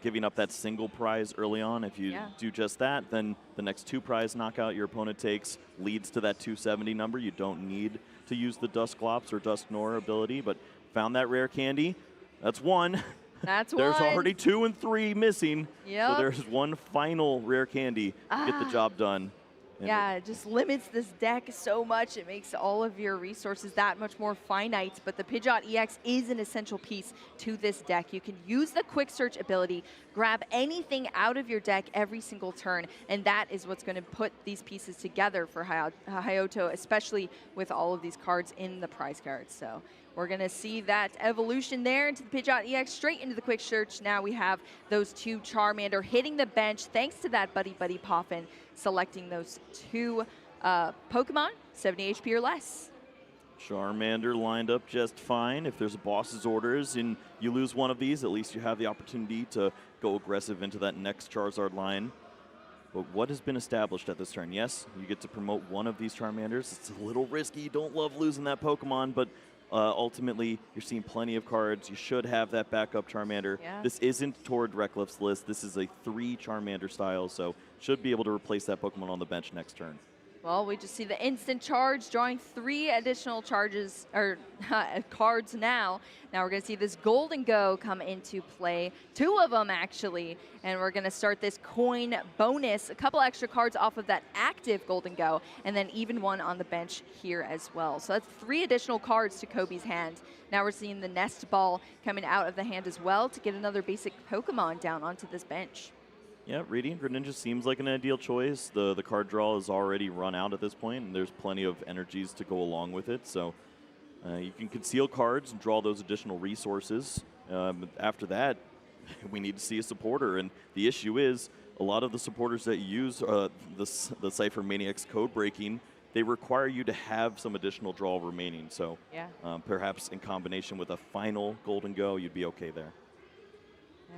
giving up that single prize early on. If you do just that, then the next 2 prize knockout your opponent takes leads to that 270 number. You don't need to use the Dusclops or Dusknoir ability, but found that rare candy. That's 1. That's There's 1. already 2 and 3 missing. Yep. So there's 1 final rare candy to get the job done. Yeah, it just limits this deck so much. It makes all of your resources that much more finite, but the Pidgeot EX is an essential piece to this deck. You can use the quick search ability, grab anything out of your deck every single turn, and that is what's going to put these pieces together for Hayato, especially with all of these cards in the prize cards. So we're going to see that evolution there into the Pidgeot EX, straight into the quick search. Now we have those 2 Charmander hitting the bench thanks to that Buddy Poffin, selecting those 2 Pokemon, 70 HP or less. Charmander lined up just fine. If there's a boss's orders and you lose one of these, at least you have the opportunity to go aggressive into that next Charizard line. But what has been established at this turn? Yes, you get to promote one of these Charmanders. It's a little risky. You don't love losing that Pokemon, but ultimately, you're seeing plenty of cards. You should have that backup Charmander. Yeah. This isn't toward Reckliff's list. This is a 3 Charmander style, so should be able to replace that Pokemon on the bench next turn. Well, we just see the instant charge, drawing 3 additional charges or cards now. Now we're going to see this Golden Go come into play, 2 of them actually, and we're going to start this coin bonus, a couple extra cards off of that active Golden Go, and then even 1 on the bench here as well. So that's 3 additional cards to Kobe's hand. Now we're seeing the Nest Ball coming out of the hand as well to get another basic Pokemon down onto this bench. Yeah, Radiant Greninja seems like an ideal choice. The card draw is already run out at this point, and there's plenty of energies to go along with it. So you can conceal cards and draw those additional resources. After that, we need to see a supporter. And the issue is, a lot of the supporters that use the Cypher Maniacs code breaking, they require you to have some additional draw remaining. So perhaps in combination with a final Golden Go, you'd be okay there.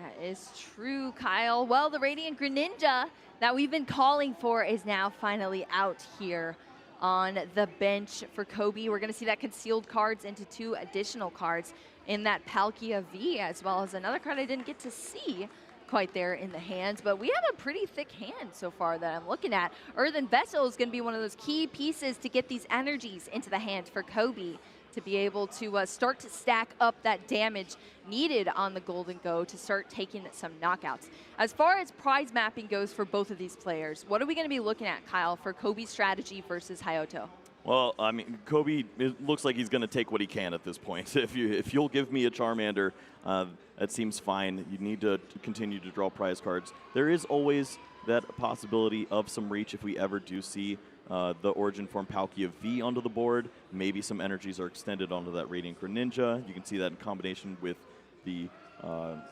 That is true, Kyle. Well, the Radiant Greninja that we've been calling for is now finally out here on the bench for Kobe. We're going to see that concealed cards into 2 additional cards in that Palkia V, as well as another card I didn't get to see quite there in the hands, but we have a pretty thick hand so far that I'm looking at. Earthen Vessel is going to be one of those key pieces to get these energies into the hand for Kobe, to be able to start to stack up that damage needed on the Golden Go to start taking some knockouts. As far as prize mapping goes for both of these players, what are we going to be looking at, Kyle, for Kobe's strategy versus Hayato? Well, I mean, Kobe, it looks like he's going to take what he can at this point. If you'll give me a Charmander, that seems fine. You need to continue to draw prize cards. There is always that possibility of some reach if we ever do see the Origin Form Palkia V onto the board. Maybe some energies are extended onto that Radiant Greninja. You can see that in combination with the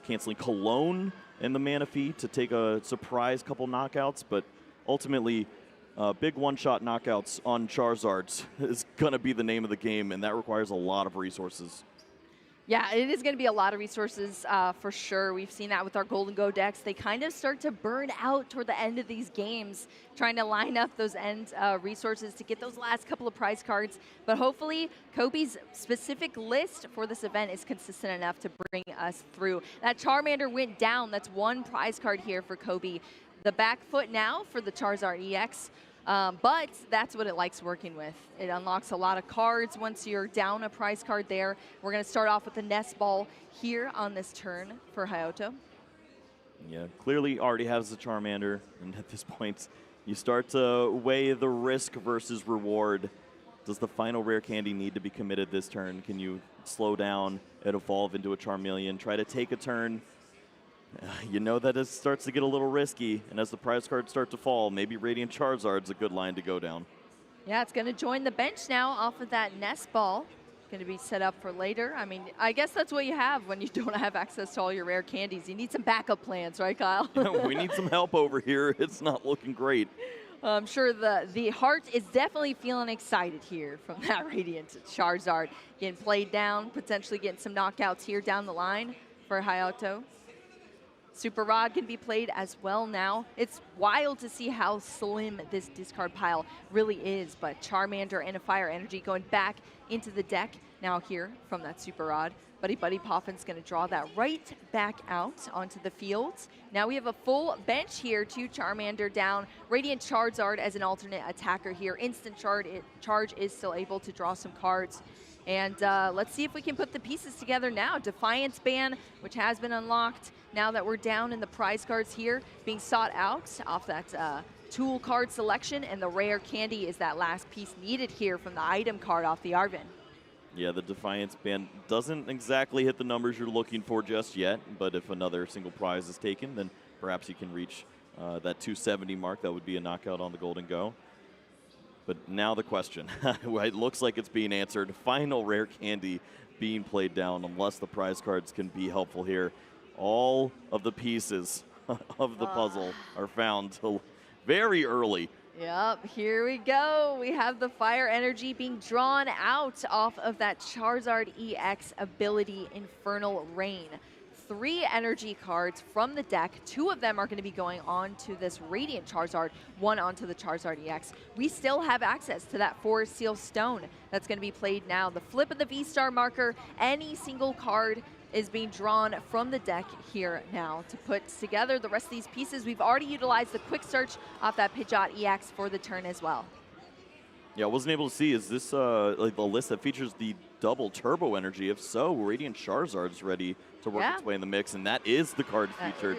canceling Cologne and the Manaphy to take a surprise couple knockouts, but ultimately big one-shot knockouts on Charizards is going to be the name of the game, and that requires a lot of resources. Yeah, it is going to be a lot of resources for sure. We've seen that with our Golden Go decks. They kind of start to burn out toward the end of these games, trying to line up those end resources to get those last couple of prize cards. But hopefully, Kobe's specific list for this event is consistent enough to bring us through. That Charmander went down. That's 1 prize card here for Kobe. the back foot now for the Charizard EX. But that's what it likes working with. It unlocks a lot of cards once you're down a prize card there. We're going to start off with the Nest Ball here on this turn for Hayato. Yeah, clearly already has the Charmander, and at this point, you start to weigh the risk versus reward. Does the final rare candy need to be committed this turn? Can you slow down and evolve into a Charmeleon, try to take a turn? You know that it starts to get a little risky, and as the prize cards start to fall, maybe Radiant Charizard's a good line to go down. Yeah, it's going to join the bench now off of that Nest Ball. Going to be set up for later. I mean, I guess that's what you have when you don't have access to all your rare candies. You need some backup plans, right, Kyle? We need some help over here. It's not looking great. I'm sure the heart is definitely feeling excited here from that Radiant Charizard. Getting played down, potentially getting some knockouts here down the line for Hayato. Super Rod can be played as well now. It's wild to see how slim this discard pile really is, but Charmander and a Fire Energy going back into the deck now here from that Super Rod. Buddy Poffin's going to draw that right back out onto the field. Now we have a full bench here, 2 Charmander down. Radiant Charizard as an alternate attacker here. Instant charge is still able to draw some cards. And let's see if we can put the pieces together now. Defiance Ban, which has been unlocked. Now that we're down in the prize cards here, being sought out off that tool card selection, and the rare candy is that last piece needed here from the item card off the Arven. Yeah, the Defiance Band doesn't exactly hit the numbers you're looking for just yet, but if another single prize is taken, then perhaps you can reach that 270 mark. That would be a knockout on the Golden Go. But now the question, it looks like it's being answered. Final rare candy being played down, unless the prize cards can be helpful here. All of the pieces of the puzzle are found very early. Yep, here we go. We have the Fire Energy being drawn out off of that Charizard EX ability, Infernal Rain. 3 energy cards from the deck. 2 of them are going to be going on to this Radiant Charizard, 1 onto the Charizard EX. We still have access to that Forest Seal Stone that's going to be played now. The flip of the V-Star marker, any single card is being drawn from the deck here now to put together the rest of these pieces. We've already utilized the quick search off that Pidgeot EX for the turn as well. Yeah, I wasn't able to see, is this like the list that features the double turbo energy? If so, Radiant Charizard's ready to work its way in the mix, and that is the card featured.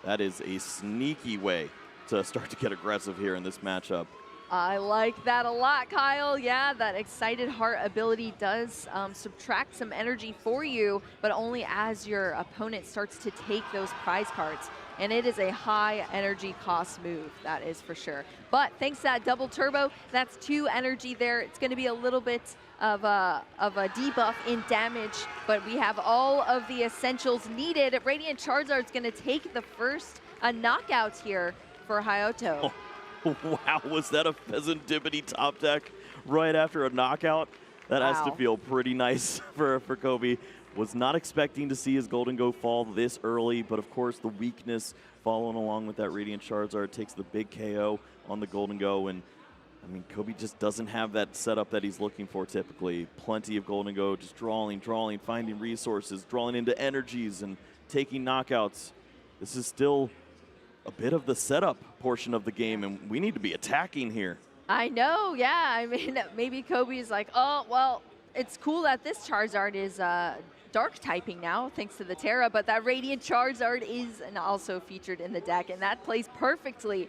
That is a sneaky way to start to get aggressive here in this matchup. I like that a lot, Kyle. Yeah, that Excited Heart ability does subtract some energy for you, but only as your opponent starts to take those prize cards. And it is a high energy cost move, that is for sure. But thanks to that double turbo, that's 2 energy there. It's going to be a little bit of a debuff in damage, but we have all of the essentials needed. Radiant Charizard's going to take the first knockout here for Hayato. Oh. Wow, was that a Pheasant Dippity top deck right after a knockout? That has to feel pretty nice for Kobe. Was not expecting to see his Golden Go fall this early, but of course the weakness following along with that Radiant Charizard takes the big KO on the Golden Go. And I mean, Kobe just doesn't have that setup that he's looking for typically. Plenty of Golden Go, just drawing, finding resources, drawing into energies and taking knockouts. This is still a bit of the setup portion of the game, and we need to be attacking here. I know, yeah. I mean, maybe Kobe's like, oh, well, it's cool that this Charizard is dark typing now, thanks to the Terra, but that Radiant Charizard is also featured in the deck, and that plays perfectly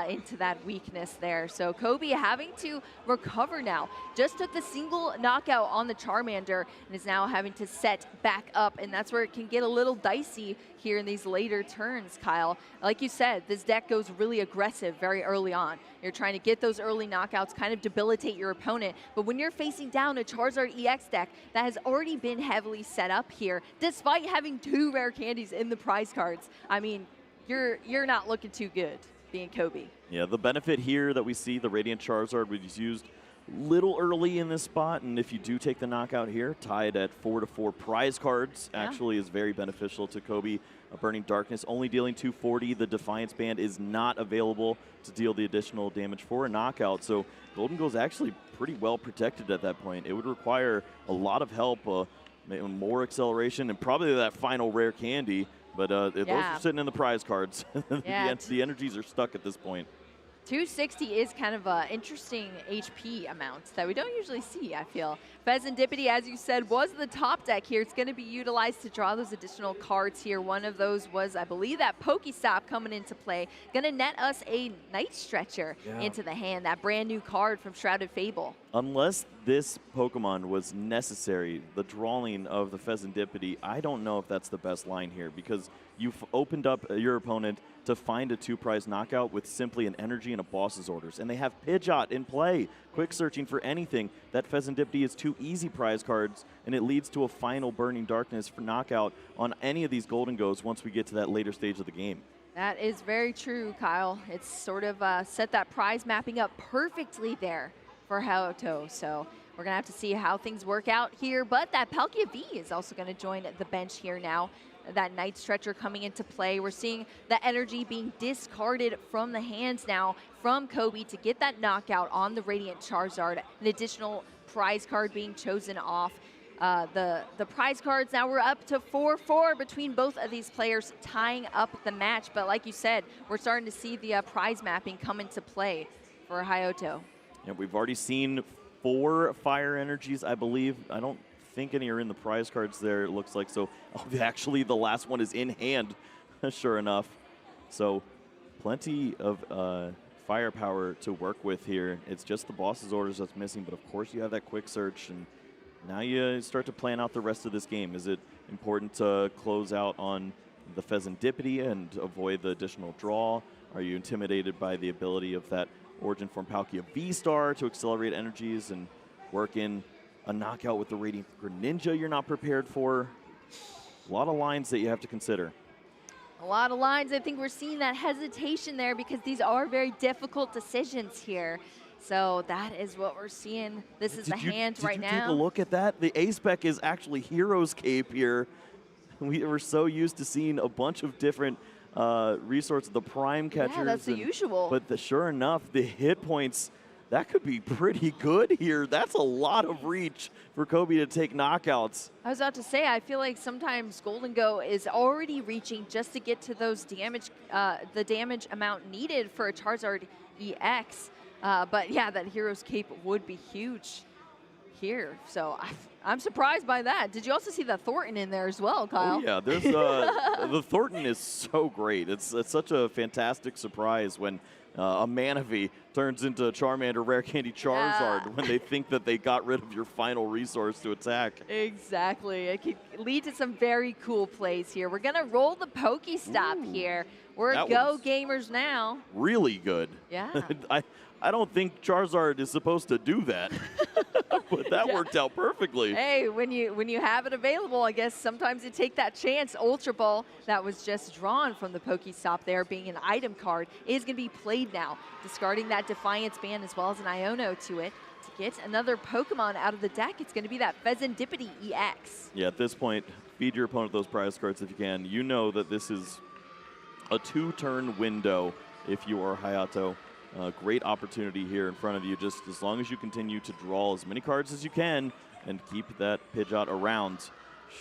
into that weakness there. So Kobe having to recover now. Just took the single knockout on the Charmander and is now having to set back up, and that's where it can get a little dicey here in these later turns, Kyle. Like you said, this deck goes really aggressive very early on. You're trying to get those early knockouts, kind of debilitate your opponent, but when you're facing down a Charizard EX deck that has already been heavily set up here, despite having 2 rare candies in the prize cards, I mean, you're not looking too good being Kobe. Yeah, the benefit here that we see, the Radiant Charizard was used little early in this spot, and if you do take the knockout here, tied at 4-4 prize cards, actually is very beneficial to Kobe. Burning Darkness only dealing 240. The Defiance Band is not available to deal the additional damage for a knockout, so Golden Go's actually pretty well protected at that point. It would require a lot of help, more acceleration, and probably that final rare candy But those are sitting in the prize cards. The energies are stuck at this point. 260 is kind of an interesting HP amount that we don't usually see, I feel. Pheasantipity, as you said, was the top deck here. It's going to be utilized to draw those additional cards here. One of those was, I believe, that Pokestop coming into play. Going to net us a Night Stretcher into the hand, that brand new card from Shrouded Fable. Unless this Pokemon was necessary, the drawing of the Pheasantipity, I don't know if that's the best line here, because you've opened up your opponent to find a 2-prize knockout with simply an energy and a boss's orders. And they have Pidgeot in play, quick searching for anything. That Pheasantipity is 2 easy prize cards, and it leads to a final Burning Darkness for knockout on any of these Golden Goes once we get to that later stage of the game. That is very true, Kyle. It's sort of set that prize mapping up perfectly there for Hayato. So we're going to have to see how things work out here. But that Palkia V is also going to join the bench here now. That Night Stretcher coming into play. We're seeing the energy being discarded from the hands now from Kobe to get that knockout on the Radiant Charizard. An additional prize card being chosen off. The prize cards now, we're up to 4-4 between both of these players, tying up the match. But like you said, we're starting to see the prize mapping come into play for Hayato. Yeah, we've already seen 4 fire energies, I believe. I don't think any are in the prize cards there, it looks like. So actually the last one is in hand, sure enough. So plenty of firepower to work with here. It's just the boss's orders that's missing, but of course you have that quick search, and now you start to plan out the rest of this game. Is it important to close out on the Pheasantipity and avoid the additional draw? Are you intimidated by the ability of that Origin Form Palkia V-Star to accelerate energies and work in a knockout with the Radiant Greninja you're not prepared for? A lot of lines that you have to consider. A lot of lines. I think we're seeing that hesitation there because these are very difficult decisions here. So that is what we're seeing. This is the hand right now. Did you take a look at that? The A-Spec is actually Hero's Cape here. We were so used to seeing a bunch of different resources, the Prime Catchers. Yeah, that's the usual. But sure enough, the hit points, that could be pretty good here. That's a lot of reach for Kobe to take knockouts. I was about to say, I feel like sometimes Golden Go is already reaching just to get to those damage, the damage amount needed for a Charizard EX. But yeah, that Hero's Cape would be huge here. So I'm surprised by that. Did you also see the Thornton in there as well, Kyle? Oh yeah, there's the Thornton is so great. It's such a fantastic surprise when a Manaphy turns into Charmander Rare Candy Charizard when they think that they got rid of your final resource to attack. Exactly. It could lead to some very cool plays here. We're going to roll the Pokestop here. We're Go gamers now. Really good. Yeah. I don't think Charizard is supposed to do that, but that worked out perfectly. Hey, when you have it available, I guess sometimes you take that chance. Ultra Ball that was just drawn from the Pokestop there being an item card is going to be played now, discarding that Defiance Band as well as an Iono to it. To get another Pokemon out of the deck, it's going to be that Pheasantipity EX. Yeah, at this point, feed your opponent those prize cards if you can. You know that this is a 2-turn window if you are Hayato. Great opportunity here in front of you, just as long as you continue to draw as many cards as you can and keep that Pidgeot around.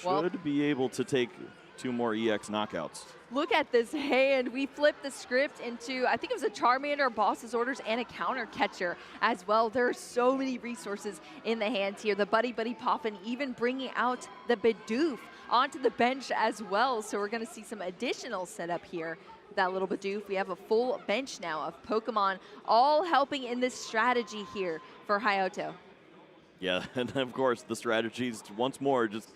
Should be able to take 2 more EX knockouts. Look at this hand. We flipped the script into, I think it was a Charmander, Boss's Orders, and a Counter Catcher as well. There are so many resources in the hands here. The Buddy Buddy Poffin even bringing out the Bidoof onto the bench as well. So we're going to see some additional setup here. That little Bidoof. We have a full bench now of Pokemon all helping in this strategy here for Hayato. Yeah, and of course the strategies, once more, just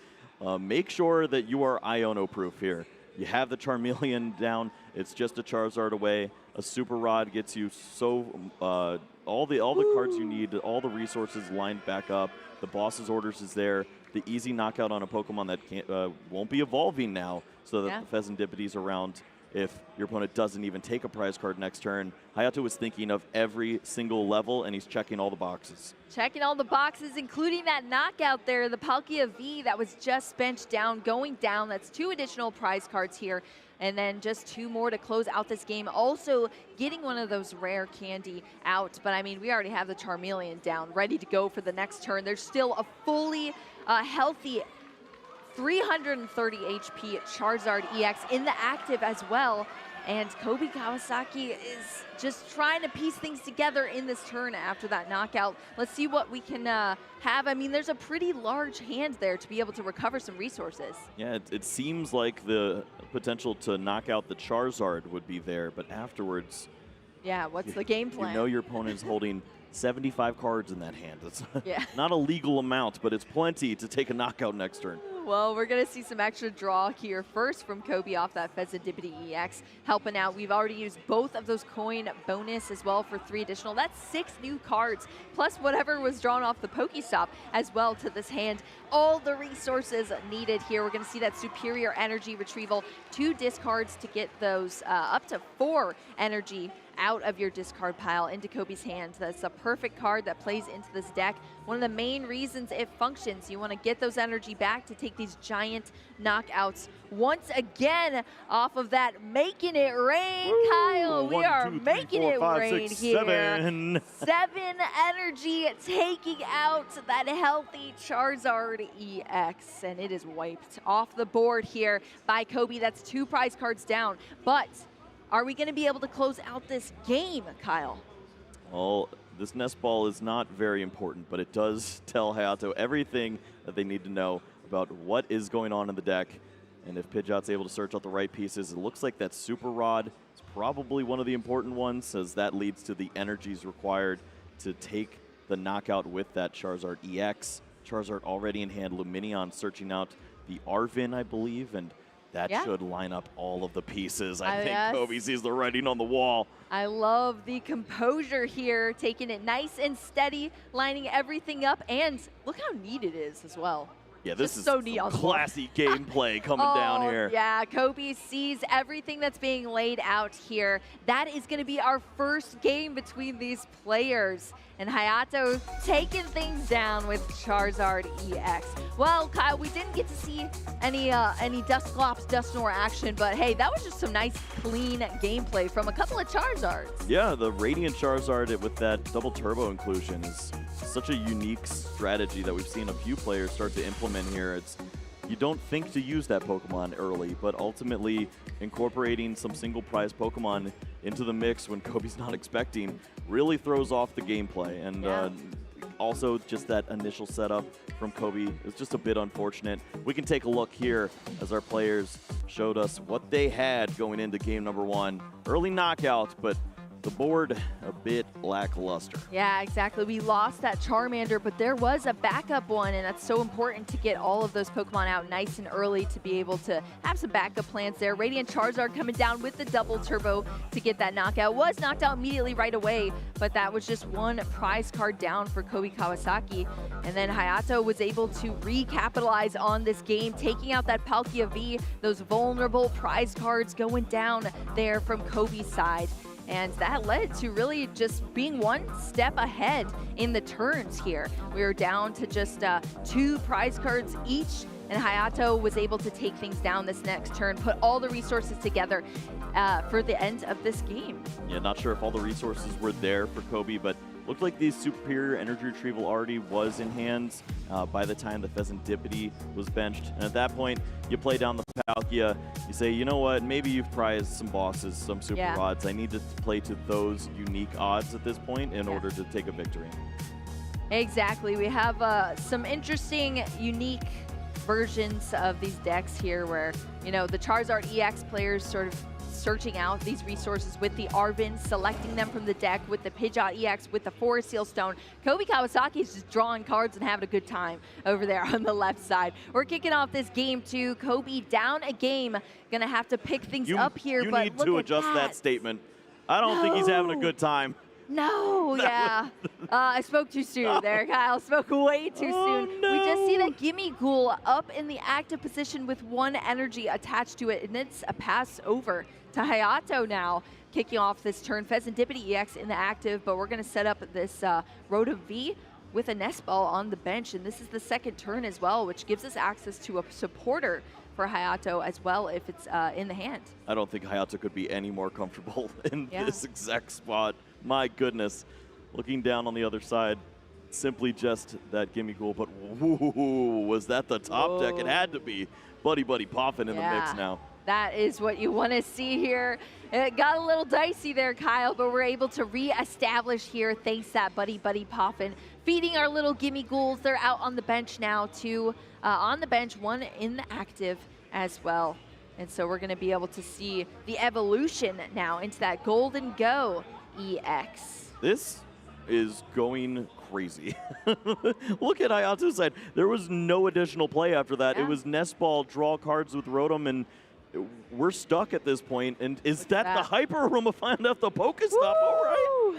make sure that you are Iono proof here. You have the Charmeleon down, it's just a Charizard away. A Super Rod gets you so all the cards you need, all the resources lined back up. The Boss's Orders is there. The easy knockout on a Pokemon that won't be evolving now, so that the Pheasantipity's around. If your opponent doesn't even take a prize card next turn, Hayato is thinking of every single level, and he's checking all the boxes. Checking all the boxes, including that knockout there, the Palkia V that was just benched down, going down. That's 2 additional prize cards here, and then just 2 more to close out this game. Also getting one of those rare candy out, but I mean, we already have the Charmeleon down, ready to go for the next turn. There's still a fully healthy 330 HP Charizard EX in the active as well. And Kobe Kawasaki is just trying to piece things together in this turn after that knockout. Let's see what we can have. I mean, there's a pretty large hand there to be able to recover some resources. Yeah, it seems like the potential to knock out the Charizard would be there, but afterwards... Yeah, what's the game plan? You know your opponent's holding 75 cards in that hand. It's yeah. not a legal amount, but it's plenty to take a knockout next turn. Well, we're going to see some extra draw here first from Kobe off that Fezandipity EX, helping out. We've already used both of those coin bonus as well for 3 additional. That's 6 new cards, plus whatever was drawn off the Pokestop as well to this hand. All the resources needed here. We're going to see that superior energy retrieval, 2 discards to get those up to 4 energy out of your discard pile into Kobe's hand. That's a perfect card that plays into this deck. One of the main reasons it functions. You want to get those energy back to take these giant knockouts once again off of that making it rain. Woo! Kyle, we are making it rain here. 7 energy taking out that healthy Charizard EX, and it is wiped off the board here by Kobe. That's 2 prize cards down, but are we going to be able to close out this game, Kyle? Well, this nest ball is not very important, but it does tell Hayato everything that they need to know about what is going on in the deck. And if Pidgeot's able to search out the right pieces, it looks like that Super Rod is probably one of the important ones, as that leads to the energies required to take the knockout with that Charizard EX. Charizard already in hand, Lumineon searching out the Arvin, I believe, and that should line up all of the pieces. I think Kobe sees the writing on the wall. I love the composure here, taking it nice and steady, lining everything up, and look how neat it is as well. Yeah, this is so neat. Classy gameplay coming down here. Yeah, Kobe sees everything that's being laid out here. That is going to be our first game between these players. And Hayato taking things down with Charizard EX. Well, Kyle, we didn't get to see any Dusclops, Dusknoir action, but hey, that was just some nice, clean gameplay from a couple of Charizards. Yeah, the Radiant Charizard with that double turbo inclusion is such a unique strategy that we've seen a few players start to implement here. You don't think to use that Pokemon early, but ultimately incorporating some single prize Pokemon into the mix when Kobe's not expecting really throws off the gameplay. And also just that initial setup from Kobe is just a bit unfortunate. We can take a look here as our players showed us what they had going into game number 1. Early knockout, but the board a bit lackluster. Yeah, exactly. We lost that Charmander, but there was a backup one, and that's so important to get all of those Pokemon out nice and early to be able to have some backup plans there. Radiant Charizard coming down with the double turbo to get that knockout. Was knocked out immediately right away, but that was just 1 prize card down for Kobe Kawasaki. And then Hayato was able to recapitalize on this game, taking out that Palkia V, those vulnerable prize cards going down there from Kobe's side. And that led to really just being 1 step ahead in the turns here. We were down to just 2 prize cards each, and Hayato was able to take things down this next turn, put all the resources together for the end of this game. Yeah, not sure if all the resources were there for Kobe, but looked like the superior energy retrieval already was in hands by the time the Fezandipity was benched. And at that point, you play down the Palkia. You say, you know what, maybe you've prized some bosses, some super odds. I need to play to those unique odds at this point in order to take a victory. Exactly. We have some interesting, unique versions of these decks here where, you know, the Charizard EX players sort of searching out these resources with the Arvin, selecting them from the deck with the Pidgeot EX, with the Forest Seal Stone. Kobe Kawasaki is just drawing cards and having a good time over there on the left side. We're kicking off this game 2. Kobe down a game. Gonna have to pick things up here, you but need look to at adjust that statement. I don't think he's having a good time. No, yeah. I spoke too soon there, Kyle. Spoke way too soon. No. We just see that Gimme Ghoul up in the active position with 1 energy attached to it, and it's a pass over to Hayato now, kicking off this turn. Fezandipity EX in the active, but we're going to set up this Rotom V with a Nest Ball on the bench, and this is the second turn as well, which gives us access to a supporter for Hayato as well if it's in the hand. I don't think Hayato could be any more comfortable in this exact spot. My goodness. Looking down on the other side, simply just that gimme ghoul, but woo, was that the top deck? It had to be. Buddy Poffin in the mix now. That is what you want to see here. It got a little dicey there, Kyle, but we're able to re-establish here thanks to that Buddy Poffin feeding our little gimme ghouls. They're out on the bench now, 2 on the bench, 1 in the active as well. And so we're going to be able to see the evolution now into that Golden Go EX. This is going crazy. Look at Hayato's side. There was no additional play after that. It was nest ball, draw cards with Rotom, and we're stuck at this point. And is that the Hyper Aroma find out the Pokestop? All right.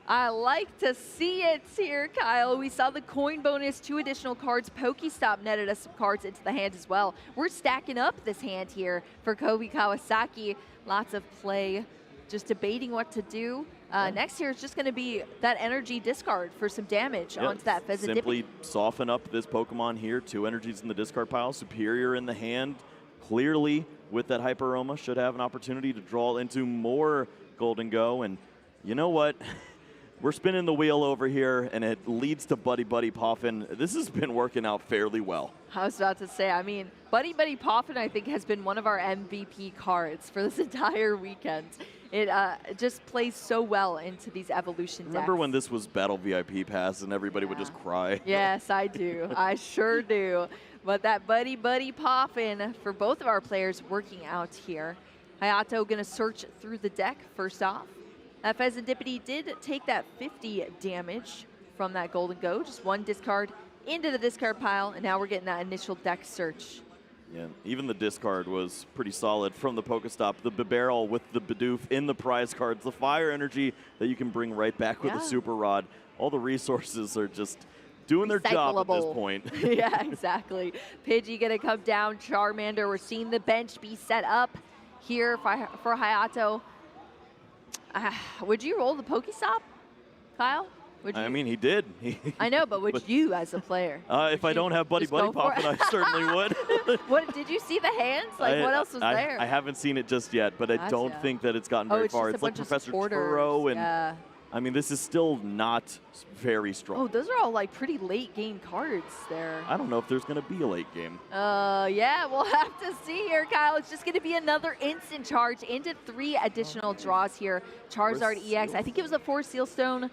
I like to see it here, Kyle. We saw the coin bonus, 2 additional cards. Pokestop netted us some cards into the hand as well. We're stacking up this hand here for Kobe Kawasaki. Lots of play, just debating what to do. Next here is just going to be that energy discard for some damage onto that Pheasant. Simply soften up this Pokemon here. 2 energies in the discard pile. Superior in the hand. Clearly, with that Hyper Aroma, should have an opportunity to draw into more Golden Go. And you know what? We're spinning the wheel over here, and it leads to Buddy Poffin. This has been working out fairly well. I was about to say, I mean, Buddy Poffin, I think, has been one of our MVP cards for this entire weekend. It just plays so well into these evolution decks. Remember when this was Battle VIP Pass and everybody would just cry? Yes, I do. I sure do. But that Buddy Poffin for both of our players working out here. Hayato going to search through the deck first off. That Pheasantipity did take that 50 damage from that Golden Go. Just 1 discard into the discard pile, and now we're getting that initial deck search. Yeah, even the discard was pretty solid from the Pokestop. The Bibarel with the Bidoof in the prize cards, the fire energy that you can bring right back with a Super Rod. All the resources are just doing their job at this point. Yeah, exactly. Pidgey going to come down. Charmander, we're seeing the bench be set up here for Hayato. Would you roll the Pokestop, Kyle? Would you? I mean, he did. I know, but would you as a player? If I don't have Buddy Poffin, I certainly would. What did you see the hands? Like, what else was there? I haven't seen it just yet, but I don't think that it's gotten very far. It's like Professor Turo, and I mean, this is still not very strong. Oh, those are all like pretty late game cards there. I don't know if there's going to be a late game. Yeah, we'll have to see here, Kyle. It's just going to be another instant charge into 3 additional draws here. Charizard EX. I think it was a 4 Sealstone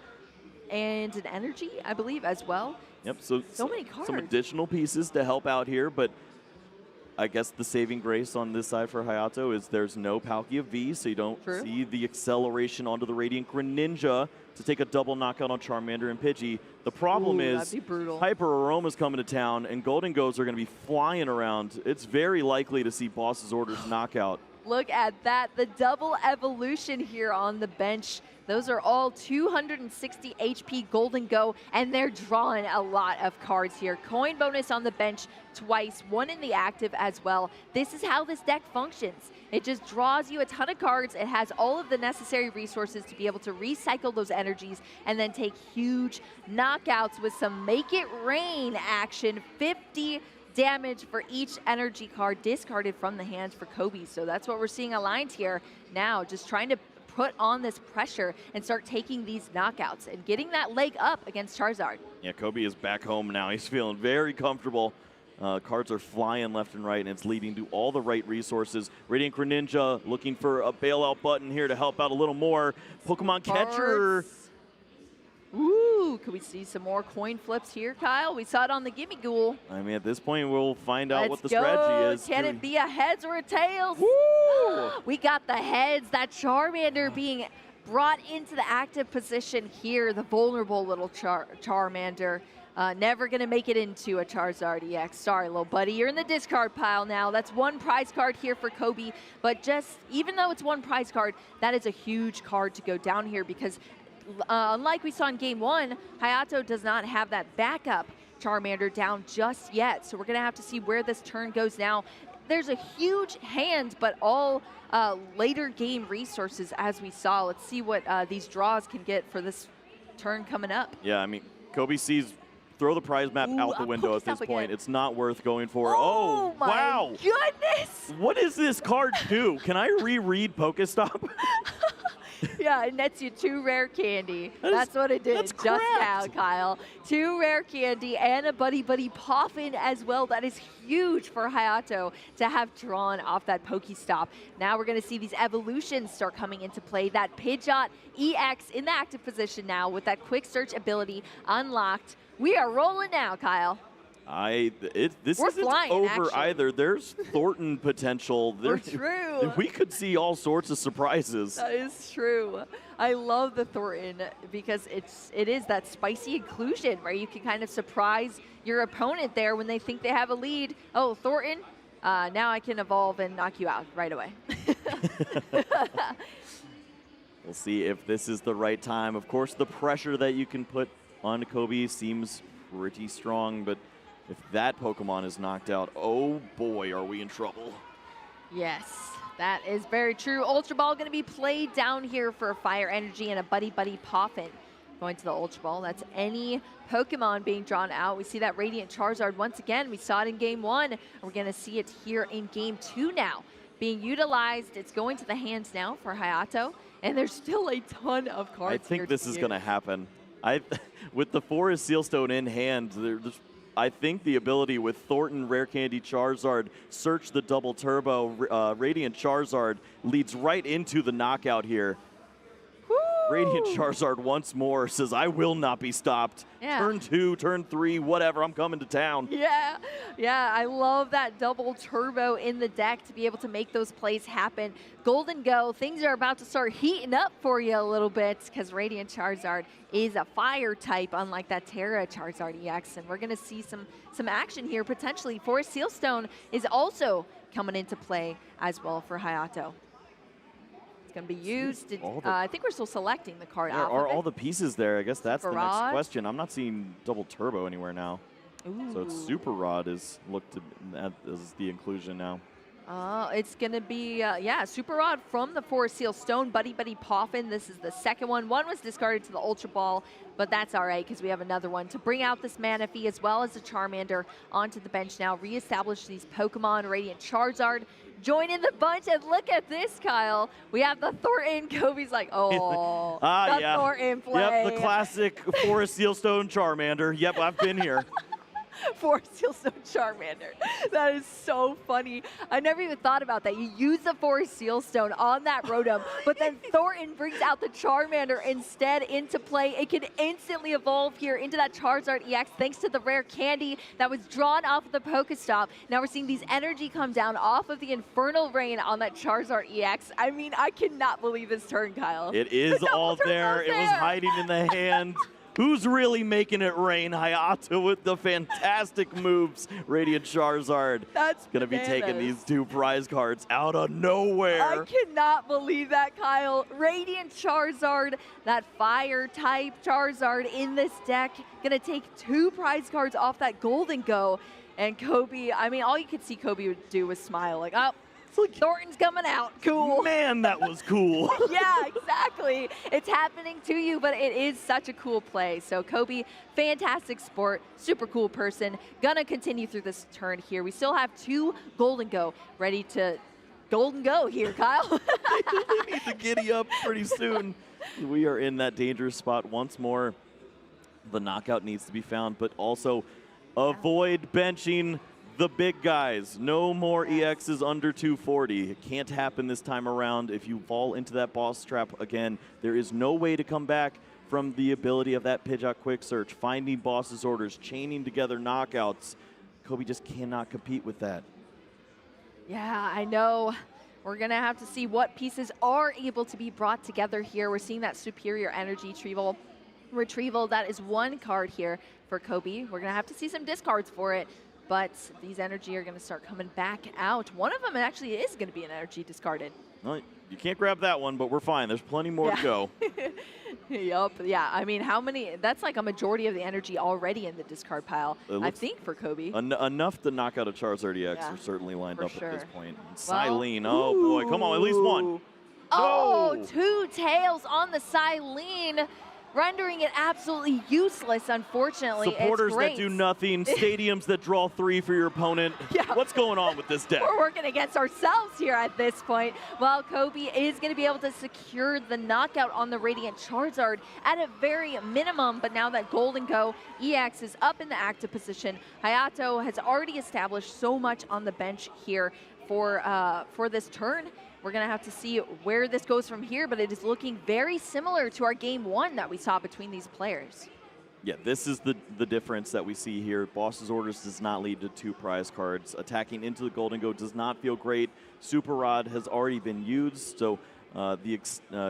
and an energy, I believe, as well. Yep, so many cards. Some additional pieces to help out here, but I guess the saving grace on this side for Hayato is there's no Palkia V, so you don't see the acceleration onto the Radiant Greninja to take a double knockout on Charmander and Pidgey. The problem is Hyper Aroma's coming to town, and Golden Goes are going to be flying around. It's very likely to see Boss's Orders knockout. Look at that, the double evolution here on the bench. Those are all 260 HP Golden Go, and they're drawing a lot of cards here. Coin bonus on the bench twice, 1 in the active as well. This is how this deck functions. It just draws you a ton of cards. It has all of the necessary resources to be able to recycle those energies and then take huge knockouts with some Make It Rain action. 50 damage for each energy card discarded from the hands for Kobe. So that's what we're seeing aligned here now, just trying to put on this pressure and start taking these knockouts and getting that leg up against Charizard. Yeah, Kobe is back home now. He's feeling very comfortable. Cards are flying left and right, and it's leading to all the right resources. Radiant Greninja looking for a bailout button here to help out a little more. Pokemon Catcher. Ooh, could we see some more coin flips here, Kyle? We saw it on the Gimme Ghoul. I mean, at this point, we'll find out what the strategy is. Can it be a heads or a tails? Woo! We got the heads. That Charmander being brought into the active position here. The vulnerable little Charmander. Never going to make it into a Charizard EX. Sorry, little buddy. You're in the discard pile now. That's 1 prize card here for Kobe. But just, even though it's 1 prize card, that is a huge card to go down here because unlike we saw in Game 1, Hayato does not have that backup Charmander down just yet. So we're going to have to see where this turn goes now. There's a huge hand, but all later game resources as we saw. Let's see what these draws can get for this turn coming up. Yeah, I mean, Kobe sees throw the prize map out the window at this point. Again. It's not worth going for. Oh my wow. Goodness! What does this card do? Can I reread Pokestop? Yeah, it nets you 2 rare candy. That's what it did just now, Kyle. 2 rare candy and a Buddy Buddy Poffin as well. That is huge for Hayato to have drawn off that Pokestop. Now we're going to see these evolutions start coming into play. That Pidgeot EX in the active position now with that quick search ability unlocked. We are rolling now, Kyle. This We're isn't flying, over actually. either. There's Thornton potential. True. We could see all sorts of surprises. That is true. I love the Thornton because it is that spicy inclusion where you can kind of surprise your opponent there when they think they have a lead. Oh, Thornton, now I can evolve and knock you out right away. We'll see if this is the right time. Of course, the pressure that you can put on Kobe seems pretty strong, but if that Pokemon is knocked out, oh boy, are we in trouble. Yes, that is very true. Ultra Ball going to be played down here for Fire Energy and a Buddy Buddy Poffin. Going to the Ultra Ball, that's any Pokemon being drawn out. We see that Radiant Charizard once again. We saw it in Game 1. And we're going to see it here in Game 2 now. Being utilized, it's going to the hands now for Hayato. And there's still a ton of cards. I think this is going to happen. With the Forest Sealstone in hand, I think the ability with Thornton, Rare Candy, Charizard, search the double turbo, Radiant Charizard leads right into the knockout here. Woo! Radiant Charizard once more says, I will not be stopped. Yeah. Turn 2, turn 3, whatever, I'm coming to town. Yeah, I love that double turbo in the deck to be able to make those plays happen. Golden Go, things are about to start heating up for you a little bit because Radiant Charizard is a fire type, unlike that Terra Charizard EX, and we're going to see some action here potentially. Forest Sealstone is also coming into play as well for Hayato. Going to be used. I think we're still selecting the card out. Are all the pieces there? I guess that's the next Rod. question. I'm not seeing double turbo anywhere now. Ooh. So it's Super Rod is looked at as the inclusion now. It's going to be, Super Rod from the Forest Sealstone. Buddy Buddy Poffin, this is the second one. One was discarded to the Ultra Ball, but that's all right because we have another one to bring out this Manaphy as well as the Charmander onto the bench now. Reestablish these Pokemon. Radiant Charizard join in the bunch, and look at this, Kyle. We have the Thornton. Kobe's like, oh, Thornton play. Yep, the classic Forest Sealstone Charmander. Yep, I've been here. Forest Sealstone Charmander. That is so funny. I never even thought about that. You use the Forest Sealstone on that Rotom, but then Thornton brings out the Charmander instead into play. It can instantly evolve here into that Charizard EX thanks to the rare candy that was drawn off of the Pokestop. Now we're seeing these energy come down off of the Infernal Rain on that Charizard EX. I mean, I cannot believe this turn, Kyle. It is all there. It was hiding in the hand. Who's really making it rain? Hayato with the fantastic moves. Radiant Charizard. That's going to be taking these 2 prize cards out of nowhere. I cannot believe that, Kyle. Radiant Charizard, that fire type Charizard in this deck. Going to take 2 prize cards off that Golden Go. And Kobe, I mean, all you could see Kobe would do was smile like, oh, Thornton's coming out. Cool. Man, that was cool. Yeah, exactly. It's happening to you, but it is such a cool play. So Kobe, fantastic sport, super cool person. Gonna continue through this turn here. We still have 2 Golden Go ready to Golden Go here, Kyle. We need to giddy up pretty soon. We are in that dangerous spot once more. The knockout needs to be found, but also avoid benching the big guys. No more EXs under 240. It can't happen this time around. If you fall into that boss trap again, there is no way to come back from the ability of that Pidgeot Quick Search, finding boss's orders, chaining together knockouts. Kobe just cannot compete with that. Yeah, I know. We're going to have to see what pieces are able to be brought together here. We're seeing that superior energy retrieval. That is 1 card here for Kobe. We're going to have to see some discards for it. But these energy are going to start coming back out. One of them actually is going to be an energy discarded. Well, you can't grab that one, but we're fine. There's plenty more to go. Yup. Yeah. I mean, how many? That's like a majority of the energy already in the discard pile, I think, for Kobe. Enough to knock out a Charizard EX are certainly lined up sure. at this point. Silene. Oh, boy. Come on. At least one. Oh, No. 2 tails on the Silene. rendering it absolutely useless, unfortunately. Supporters it's great. that do nothing, stadiums that draw 3 for your opponent. Yeah. What's going on with this deck? We're working against ourselves here at this point. While Kobe is going to be able to secure the knockout on the Radiant Charizard at a very minimum, but now that Golden Go EX is up in the active position, Hayato has already established so much on the bench here for this turn. We're going to have to see where this goes from here, but it is looking very similar to our game 1 that we saw between these players. Yeah, this is the difference that we see here. Boss's Orders does not lead to 2 prize cards. Attacking into the Golden Go does not feel great. Super Rod has already been used, so the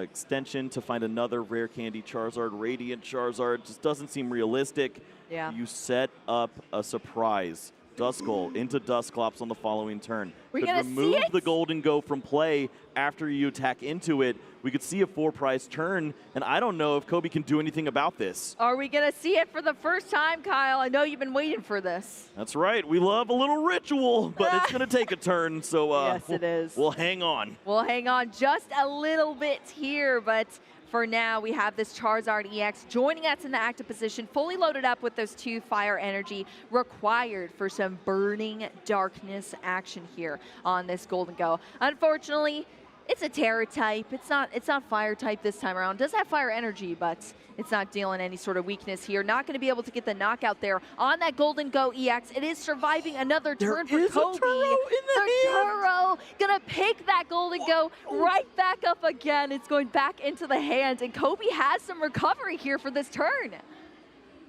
extension to find another Rare Candy Charizard, Radiant Charizard, just doesn't seem realistic. Yeah. You set up a surprise. Duskull into Dusclops on the following turn. We're Could gonna remove see it? the Golden Go from play after you attack into it. We could see a 4-prize turn, and I don't know if Kobe can do anything about this. Are we going to see it for the first time, Kyle? I know you've been waiting for this. That's right. We love a little ritual, but it's going to take a turn, so Yes, it is. We'll hang on. We'll hang on just a little bit here, but for now, we have this Charizard EX joining us in the active position, fully loaded up with those 2 fire energy required for some burning darkness action here on this Golden Go. Unfortunately, it's a Terra type. It's not fire type this time around. It does have fire energy, but it's not dealing any sort of weakness here. Not going to be able to get the knockout there on that Golden Go EX. It is surviving another turn for Kobe. The Turo gonna pick that Golden Go right back up again. It's going back into the hand, and Kobe has some recovery here for this turn.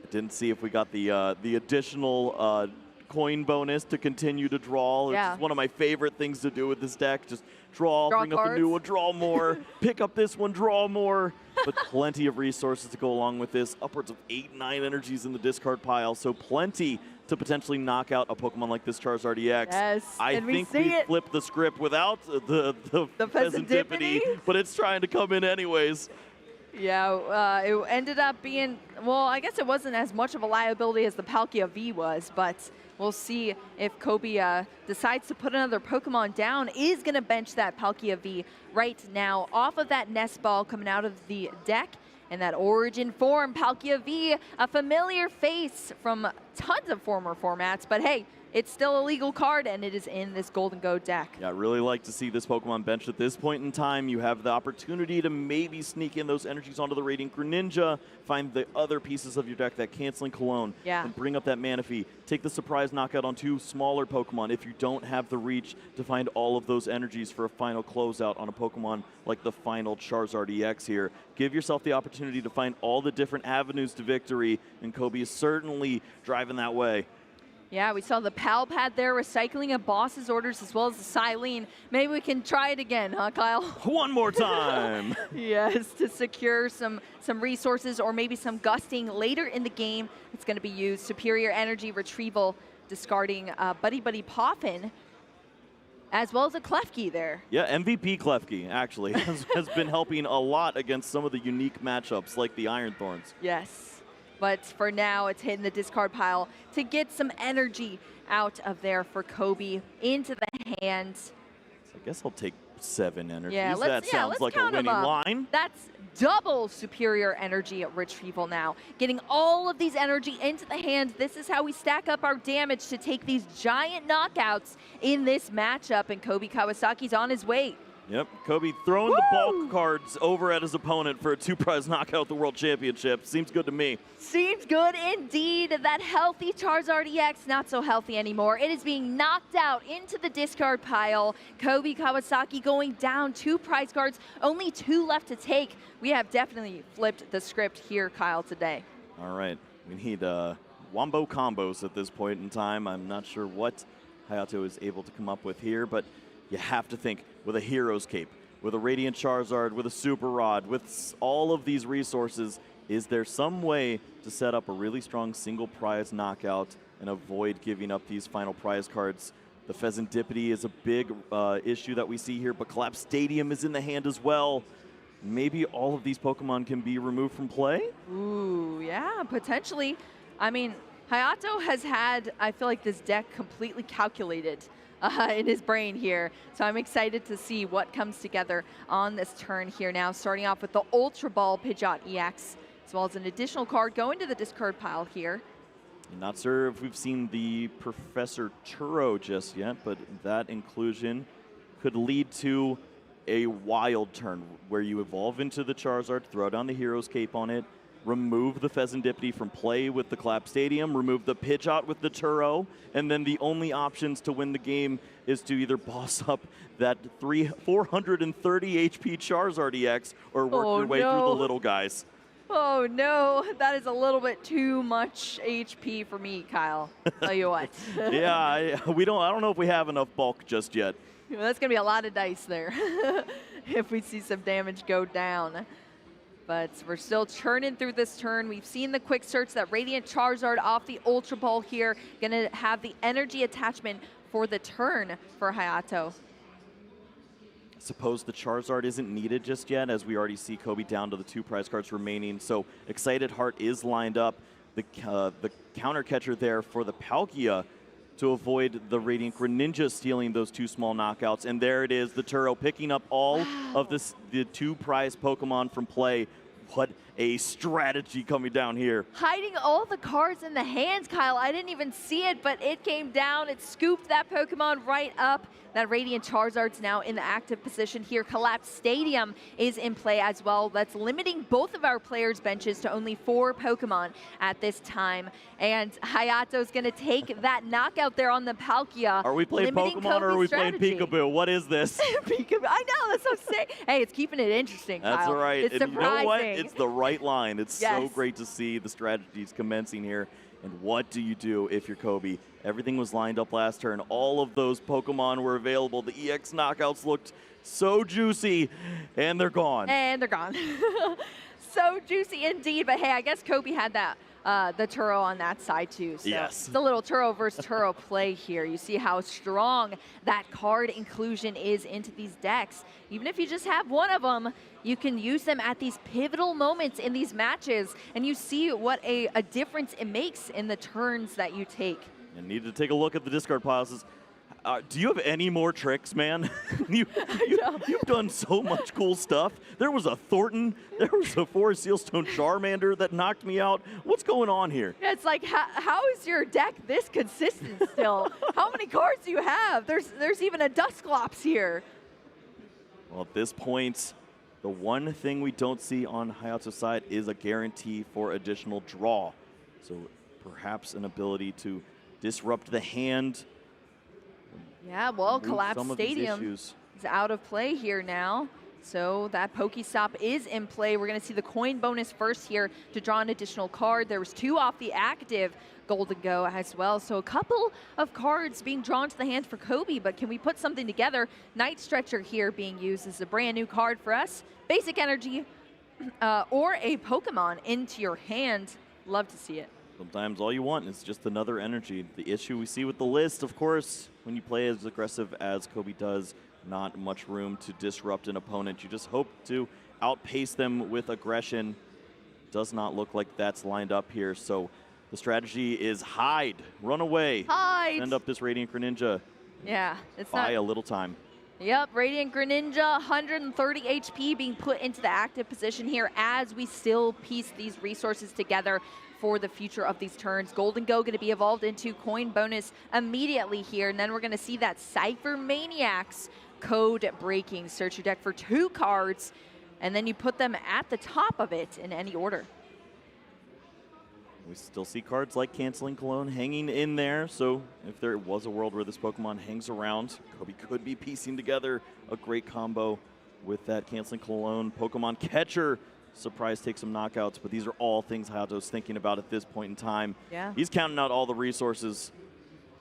Didn't see if we got the additional coin bonus to continue to draw. Yeah. It's one of my favorite things to do with this deck. Just draw bring up a cards. new one, draw more, pick up this one, draw more. But plenty of resources to go along with this. Upwards of 8-9 energies in the discard pile, so plenty to potentially knock out a Pokemon like this Charizard EX. Yes, I and think we see it. flipped the script without the Pheasantipity, but it's trying to come in anyways. Yeah, it ended up being, well, I guess it wasn't as much of a liability as the Palkia V was, but we'll see if Kobe decides to put another Pokemon down. Is going to bench that Palkia V right now off of that Nest Ball coming out of the deck. And that Origin form, Palkia V, a familiar face from tons of former formats, but hey, it's still a legal card, and it is in this Golden Go deck. Yeah, I really like to see this Pokemon benched at this point in time. You have the opportunity to maybe sneak in those energies onto the Radiant Greninja, find the other pieces of your deck, that Canceling Cologne, and bring up that Manaphy. Take the surprise knockout on 2 smaller Pokemon if you don't have the reach to find all of those energies for a final closeout on a Pokemon like the final Charizard EX here. Give yourself the opportunity to find all the different avenues to victory, and Kobe is certainly driving that way. Yeah, we saw the Pal Pad there, recycling a Boss's Orders as well as the Silene. Maybe we can try it again, huh, Kyle? One more time. Yes, to secure some resources or maybe some gusting later in the game. It's going to be used. Superior Energy Retrieval, discarding Buddy Buddy Poffin, as well as a Klefki there. Yeah, MVP Klefki, actually, has been helping a lot against some of the unique matchups like the Iron Thorns. Yes. But for now, it's hitting the discard pile to get some energy out of there for Kobe into the hand. So I guess I'll take 7 energies. Yeah, that sounds like a winning line. That's double superior energy retrieval now. Getting all of these energy into the hand. This is how we stack up our damage to take these giant knockouts in this matchup. And Kobe Kawasaki's on his way. Yep, Kobe throwing the bulk cards over at his opponent for a 2-prize knockout at the World Championship. Seems good to me. Seems good indeed. That healthy Charizard EX, not so healthy anymore. It is being knocked out into the discard pile. Kobe Kawasaki going down 2 prize cards, only 2 left to take. We have definitely flipped the script here, Kyle, today. All right, we need wombo combos at this point in time. I'm not sure what Hayato is able to come up with here, but you have to think with a Hero's Cape, with a Radiant Charizard, with a Super Rod, with all of these resources, is there some way to set up a really strong single prize knockout and avoid giving up these final prize cards? The Pheasantipity is a big issue that we see here, but Collapse Stadium is in the hand as well. Maybe all of these Pokemon can be removed from play? Ooh, yeah, potentially. I mean, Hayato has had, I feel like, this deck completely calculated in his brain here. So I'm excited to see what comes together on this turn here now, starting off with the Ultra Ball Pidgeot EX as well as an additional card go into the discard pile here. I'm not sure if we've seen the Professor Turo just yet, but that inclusion could lead to a wild turn where you evolve into the Charizard, throw down the Hero's Cape on it, remove the Pheasantipity from play with the Clap Stadium, remove the Pidgeot with the Turo, and then the only options to win the game is to either boss up that 430 HP Charizard EX or work your way through the little guys. Oh no, that is a little bit too much HP for me, Kyle. Tell you what. Yeah, I don't know if we have enough bulk just yet. That's gonna be a lot of dice there if we see some damage go down. But we're still churning through this turn. We've seen the quick search, that Radiant Charizard off the Ultra Ball here. Gonna have the energy attachment for the turn for Hayato. Suppose the Charizard isn't needed just yet, as we already see Kobe down to the 2 prize cards remaining. So Excited Heart is lined up. The counter catcher there for the Palkia to avoid the Radiant Greninja stealing those 2 small knockouts. And there it is, the Turo picking up all of the 2 prize Pokemon from play. What a strategy coming down here. Hiding all the cards in the hands, Kyle. I didn't even see it, but it came down. It scooped that Pokemon right up. That Radiant Charizard's now in the active position here. Collapse Stadium is in play as well. That's limiting both of our players' benches to only 4 Pokemon at this time. And Hayato's going to take that knockout there on the Palkia. Are we playing Pokemon or are we playing Peekaboo? What is this? Peekaboo. I know, that's what I'm saying. Hey, it's keeping it interesting, Kyle. That's right. It's and surprising. you know what? It's the right line. It's Yes. so great to see the strategies commencing here. And what do you do if you're Kobe? Everything was lined up last turn. All of those Pokemon were available. The EX knockouts looked so juicy, and they're gone. And they're gone. So juicy indeed. But hey, I guess Kobe had that the Turo on that side too. So yes. It's a little Turo versus Turo play here. You see how strong that card inclusion is into these decks. Even if you just have one of them, you can use them at these pivotal moments in these matches, and you see what a difference it makes in the turns that you take. You need to take a look at the discard piles. Do you have any more tricks, man? You've done so much cool stuff. There was a Thornton. There was a Forest Sealstone Charmander that knocked me out. What's going on here? Yeah, it's like, how is your deck this consistent still? How many cards do you have? There's even a Dusclops here. Well, at this point, the one thing we don't see on Hayato's side is a guarantee for additional draw. So perhaps an ability to disrupt the hand. Yeah, well, Collapse some of these Stadium issues. is out of play here now. So that Pokestop is in play. We're going to see the coin bonus first here to draw an additional card. There was 2 off the active Golden Go as well. So a couple of cards being drawn to the hand for Kobe, but can we put something together? Night Stretcher here being used as a brand new card for us. Basic Energy or a Pokemon into your hand. Love to see it. Sometimes all you want is just another energy. The issue we see with the list, of course, when you play as aggressive as Kobe does, not much room to disrupt an opponent. You just hope to outpace them with aggression. Does not look like that's lined up here. So the strategy is hide, run away, Hide. send up this Radiant Greninja. Yeah, it's Buy not. a little time. Yep, Radiant Greninja, 130 HP being put into the active position here as we still piece these resources together for the future of these turns. Golden Go going to be evolved into coin bonus immediately here, and then we're going to see that Cypher Maniacs code breaking. Search your deck for 2 cards, and then you put them at the top of it in any order. We still see cards like Canceling Cologne hanging in there, so if there was a world where this Pokemon hangs around, Kobe could be piecing together a great combo with that Canceling Cologne. Pokemon Catcher, surprise, take some knockouts, but these are all things Hayato's thinking about at this point in time. Yeah. He's counting out all the resources.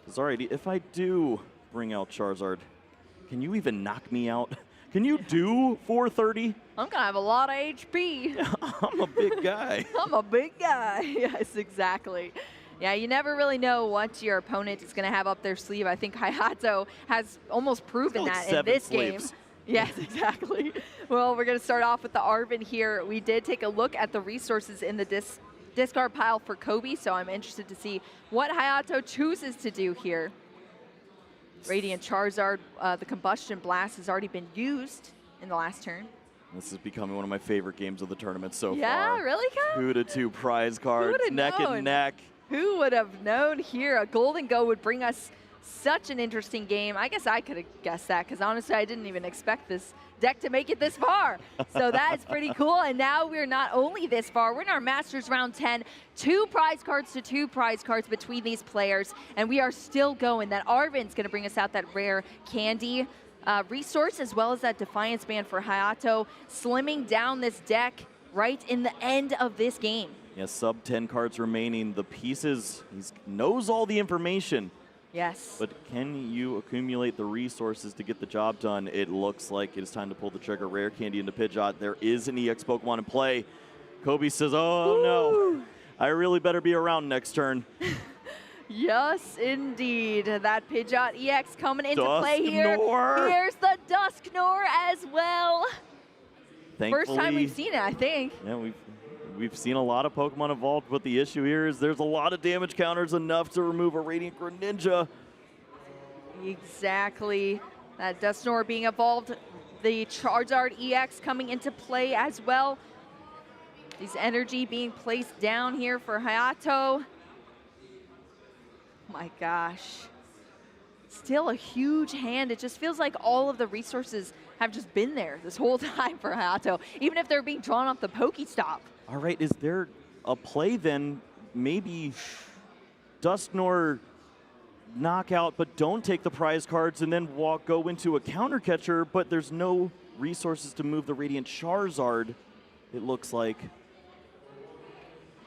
Because, all right, if I do bring out Charizard, can you even knock me out? Can you do 430? I'm going to have a lot of HP. I'm a big guy. I'm a big guy. Yes, exactly. Yeah, you never really know what your opponent is going to have up their sleeve. I think Hayato has almost proven that in this game. Yes, exactly. Well, we're going to start off with the Arvin here. We did take a look at the resources in the discard pile for Kobe, so I'm interested to see what Hayato chooses to do here. Radiant Charizard, the Combustion Blast has already been used in the last turn. This is becoming one of my favorite games of the tournament so far. Yeah, really, Kyle? 2-2 prize cards, neck and neck. Who would have known here a Golden Go would bring us such an interesting game? I guess I could have guessed that because honestly, I didn't even expect this deck to make it this far. So that is pretty cool. And now we're not only this far, we're in our Masters round 10, 2 prize cards to 2 prize cards between these players. And we are still going. That Arvin's going to bring us out that rare candy resource as well as that Defiance Band for Hayato, slimming down this deck right in the end of this game. Yeah, sub 10 cards remaining. The pieces, he knows all the information. Yes. But can you accumulate the resources to get the job done? It looks like it is time to pull the trigger. Rare candy into Pidgeot. There is an EX Pokemon in play. Kobe says, oh no, I really better be around next turn. Yes, indeed. That Pidgeot EX coming into play here. Dusknoir. Here's the Dusknoir as well. Thankfully, first time we've seen it, I think. Yeah, we've seen a lot of Pokemon evolved, but the issue here is there's a lot of damage counters, enough to remove a Radiant Greninja. Exactly. That Dusknoir being evolved. The Charizard EX coming into play as well. These energy being placed down here for Hayato. My gosh. Still a huge hand. It just feels like all of the resources have just been there this whole time for Hayato, even if they're being drawn off the Pokestop. All right, is there a play then? Maybe Dusknoir knockout, but don't take the prize cards and then go into a counter catcher, but there's no resources to move the Radiant Charizard, it looks like.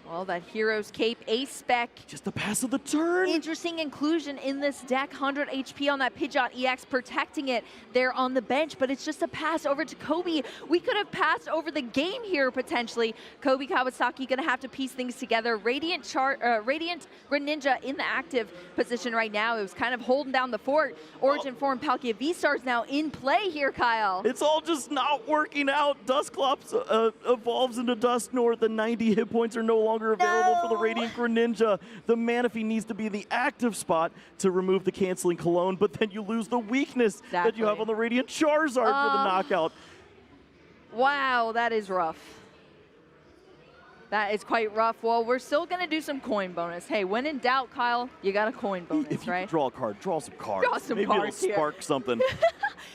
Well, that Hero's Cape A-Spec. Just the pass of the turn. Interesting inclusion in this deck. 100 HP on that Pidgeot EX, protecting it there on the bench, but it's just a pass over to Kobe. We could have passed over the game here, potentially. Kobe Kawasaki gonna have to piece things together. Radiant Greninja in the active position right now. It was kind of holding down the fort. Origin form Palkia V-Star's now in play here, Kyle. It's all just not working out. Dusclops evolves into Dusknoir. The 90 hit points are no longer available for the Radiant Greninja. The Manaphy needs to be the active spot to remove the canceling Cologne, but then you lose the weakness that you have on the Radiant Charizard for the knockout. Wow, that is rough. That is quite rough. Well, we're still going to do some coin bonus. Hey, when in doubt, Kyle, you got a coin bonus, if you right? draw a card, draw some cards. Draw some Maybe cards it'll spark something.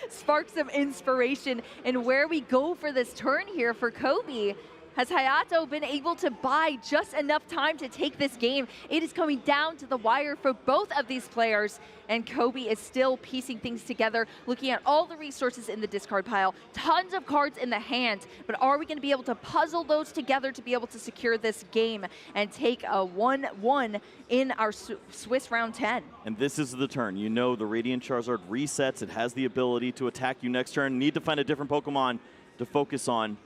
Spark some inspiration. And where we go for this turn here for Kobe, has Hayato been able to buy just enough time to take this game? It is coming down to the wire for both of these players, and Kobe is still piecing things together, looking at all the resources in the discard pile, tons of cards in the hand, but are we going to be able to puzzle those together to be able to secure this game and take a 1-1 in our Swiss round 10? And this is the turn. You know the Radiant Charizard resets. It has the ability to attack you next turn. Need to find a different Pokemon to focus on.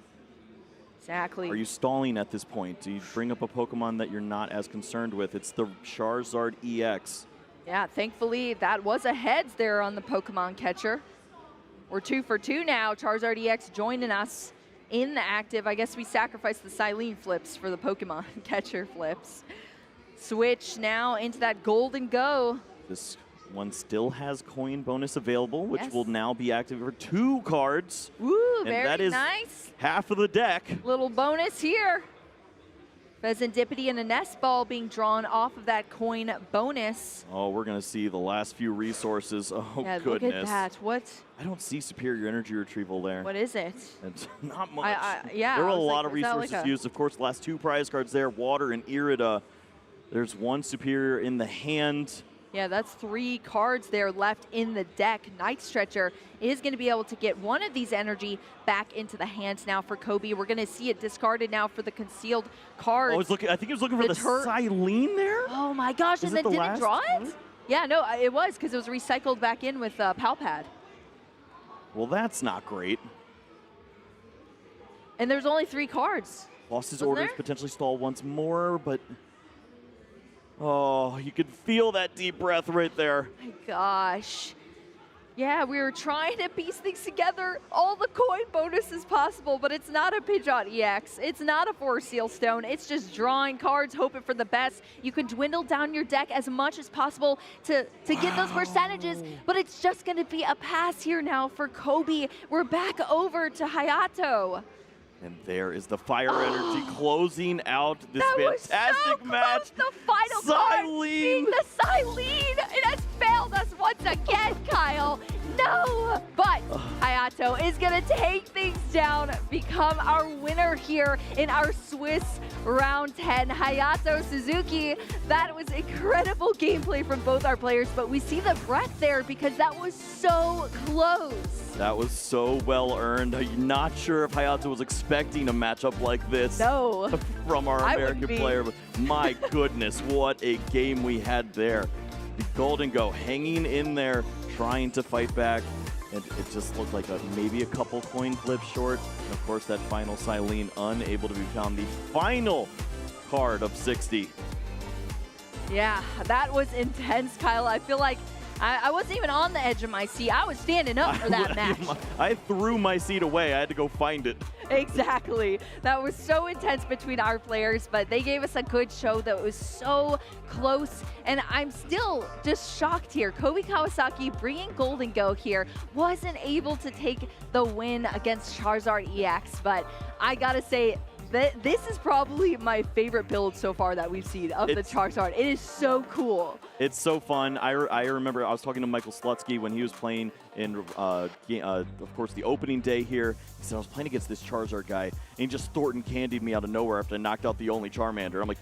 Exactly. Are you stalling at this point? Do you bring up a Pokemon that you're not as concerned with? It's the Charizard EX. Yeah, thankfully that was a heads there on the Pokemon catcher. We're 2 for 2 now. Charizard EX joining us in the active. I guess we sacrificed the Silene flips for the Pokemon catcher flips. Switch now into that Golden Go. This one still has coin bonus available, which will now be active for 2 cards. Ooh, and very that is nice. Half of the deck. Little bonus here. Pheasantipity and a Nest Ball being drawn off of that coin bonus. Oh, we're going to see the last few resources. Oh, yeah, goodness. Look at that. What? I don't see superior energy retrieval there. What is it? It's not much. Yeah, there were a like, lot of resources used. Of course, the last 2 prize cards there, Water and Irida. There's 1 superior in the hand. Yeah, that's 3 cards there left in the deck. Night Stretcher is going to be able to get one of these energy back into the hands now for Kobe. We're going to see it discarded now for the concealed cards. Oh, I think he was looking for the Silene there? Oh my gosh, and then didn't draw it? Yeah, no, it was because it was recycled back in with Palpad. Well, that's not great. And there's only 3 cards. Lost his orders, potentially stall once more, but... Oh, you could feel that deep breath right there. My gosh. Yeah, we were trying to piece things together, all the coin bonuses possible, but it's not a Pidgeot EX, it's not a Forest Seal Stone, it's just drawing cards, hoping for the best. You can dwindle down your deck as much as possible to get those percentages, but it's just gonna be a pass here now for Kobe. We're back over to Hayato. And there is the fire energy closing out this That was fantastic so match. close, the final card being Silene! the Silene. It has failed us once again, Kyle. No! But Hayato is going to take things down, become our winner here in our Swiss round 10. Hayato Suzuki, that was incredible gameplay from both our players, but we see the breath there because that was so close. That was so well earned. I'm not sure if Hayato was expecting a matchup like this from our American player, but my goodness, what a game we had there. The Golden Go hanging in there, trying to fight back, and it just looked like maybe a couple coin flips short. And of course, that final Silene unable to be found. The final card of 60. Yeah, that was intense, Kyle. I feel like I wasn't even on the edge of my seat. I was standing up for that match. I threw my seat away. I had to go find it. Exactly. That was so intense between our players, but they gave us a good show that was so close. And I'm still just shocked here. Kobe Kawasaki bringing Golden Go here wasn't able to take the win against Charizard EX, but I gotta say, this is probably my favorite build so far that we've seen of the Charizard. It is so cool. It's so fun. I remember I was talking to Michael Slutsky when he was playing in, of course, the opening day here. He said, I was playing against this Charizard guy, and he just Thornton candied me out of nowhere after I knocked out the only Charmander. I'm like,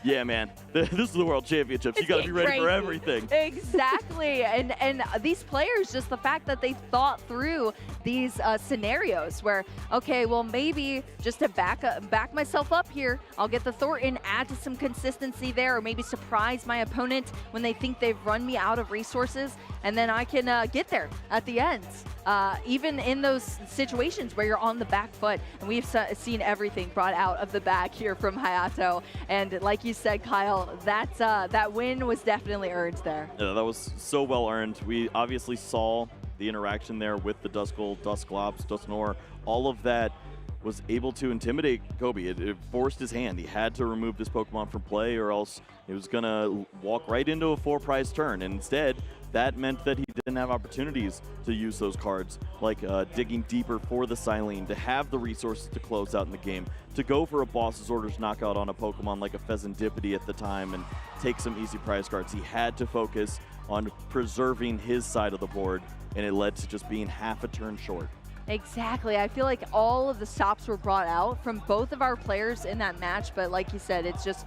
yeah, man, this is the World Championships. You got to be ready for everything. Exactly. and these players, just the fact that they thought through these scenarios where, okay, well, maybe just to back myself up here, I'll get the Thornton, add to some consistency there, or maybe surprise my opponent when they think they've run me out of resources, and then I can get there at the end. Even in those situations where you're on the back foot, and we've seen everything brought out of the bag here from Hayato. And like you said, Kyle, that win was definitely earned there. Yeah, that was so well earned. We obviously saw the interaction there with the Duskull, Dusclops, Dusknoir, all of that was able to intimidate Kobe. It forced his hand. He had to remove this Pokemon from play, or else it was going to walk right into a 4-prize turn. And instead, that meant that he didn't have opportunities to use those cards, like digging deeper for the Silene, to have the resources to close out in the game, to go for a boss's orders knockout on a Pokemon like a Pheasantipity at the time and take some easy prize cards. He had to focus on preserving his side of the board, and it led to just being half a turn short. Exactly. I feel like all of the stops were brought out from both of our players in that match, but like you said, it's just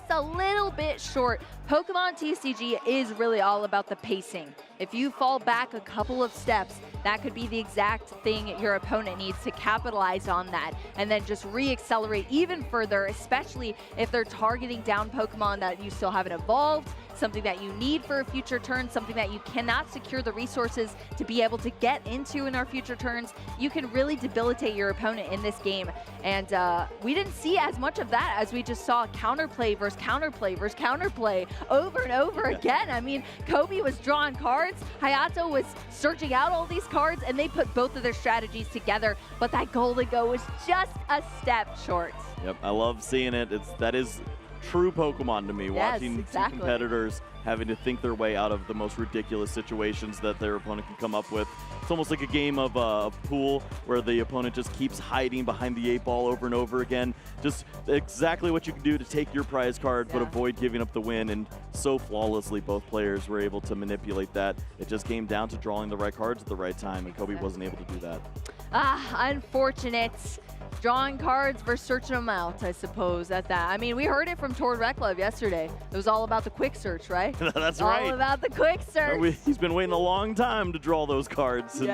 a little bit short. Pokemon TCG is really all about the pacing. If you fall back a couple of steps, that could be the exact thing your opponent needs to capitalize on that and then just re-accelerate even further, especially if they're targeting down Pokemon that you still haven't evolved, something that you need for a future turn, something that you cannot secure the resources to be able to get into in our future turns. You can really debilitate your opponent in this game. And we didn't see as much of that as we just saw counterplay versus counterplay versus counterplay over and over again. I mean, Kobe was drawing cards, Hayato was searching out all these cards, and they put both of their strategies together, but that Golden Go was just a step short. Yep, I love seeing it. That is true Pokemon to me, watching two competitors having to think their way out of the most ridiculous situations that their opponent can come up with. It's almost like a game of pool where the opponent just keeps hiding behind the 8-ball over and over again. Just exactly what you can do to take your prize card, but avoid giving up the win. And so flawlessly, both players were able to manipulate that. It just came down to drawing the right cards at the right time, and Kobe wasn't able to do that. Unfortunate. Drawing cards versus searching them out, I suppose, at that. I mean, we heard it from Tord Reklov yesterday. It was all about the quick search, right? That's right. All about the quick search. He's been waiting a long time to draw those cards, and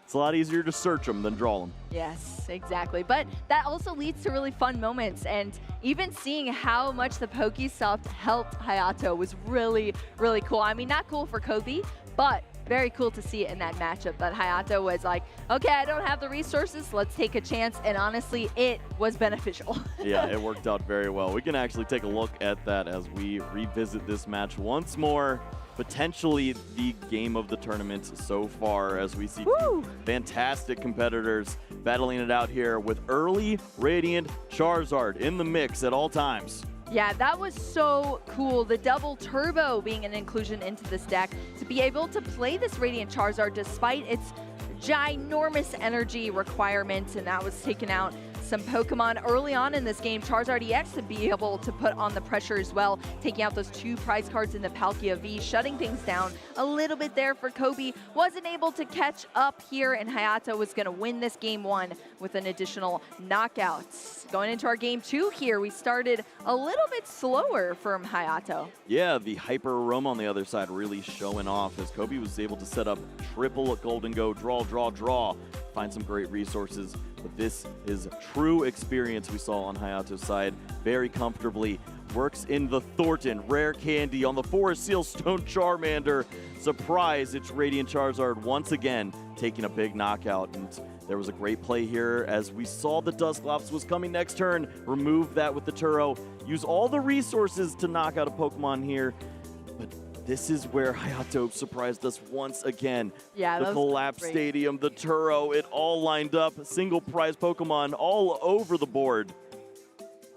it's a lot easier to search them than draw them. Yes, exactly. But that also leads to really fun moments, and even seeing how much the Pokesoft helped Hayato was really, really cool. I mean, not cool for Kobe, but very cool to see it in that matchup that Hayato was like, okay, I don't have the resources, let's take a chance, and honestly, it was beneficial. Yeah, it worked out very well. We can actually take a look at that as we revisit this match once more. Potentially the game of the tournament so far, as we see two fantastic competitors battling it out here with early Radiant Charizard in the mix at all times. Yeah, that was so cool. The double turbo being an inclusion into this deck to be able to play this Radiant Charizard despite its ginormous energy requirements, and that was taken out some Pokemon early on in this game. Charizard EX to be able to put on the pressure as well, taking out those 2 prize cards in the Palkia V, shutting things down a little bit there for Kobe. Wasn't able to catch up here, and Hayato was going to win this game 1 with an additional knockout. Going into our game 2 here, we started a little bit slower from Hayato. Yeah, the Hyper Aroma on the other side really showing off as Kobe was able to set up triple Golden Go, draw, find some great resources. But this is true experience we saw on Hayato's side. Very comfortably works in the Thornton, Rare Candy on the Forest Seal Stone Charmander. Surprise, it's Radiant Charizard once again taking a big knockout. And there was a great play here as we saw the Dusclops was coming next turn. Remove that with the Turo. Use all the resources to knock out a Pokemon here. But this is where Hayato surprised us once again. Yeah, the Collapse Stadium, the Turo, it all lined up. Single prize Pokemon all over the board.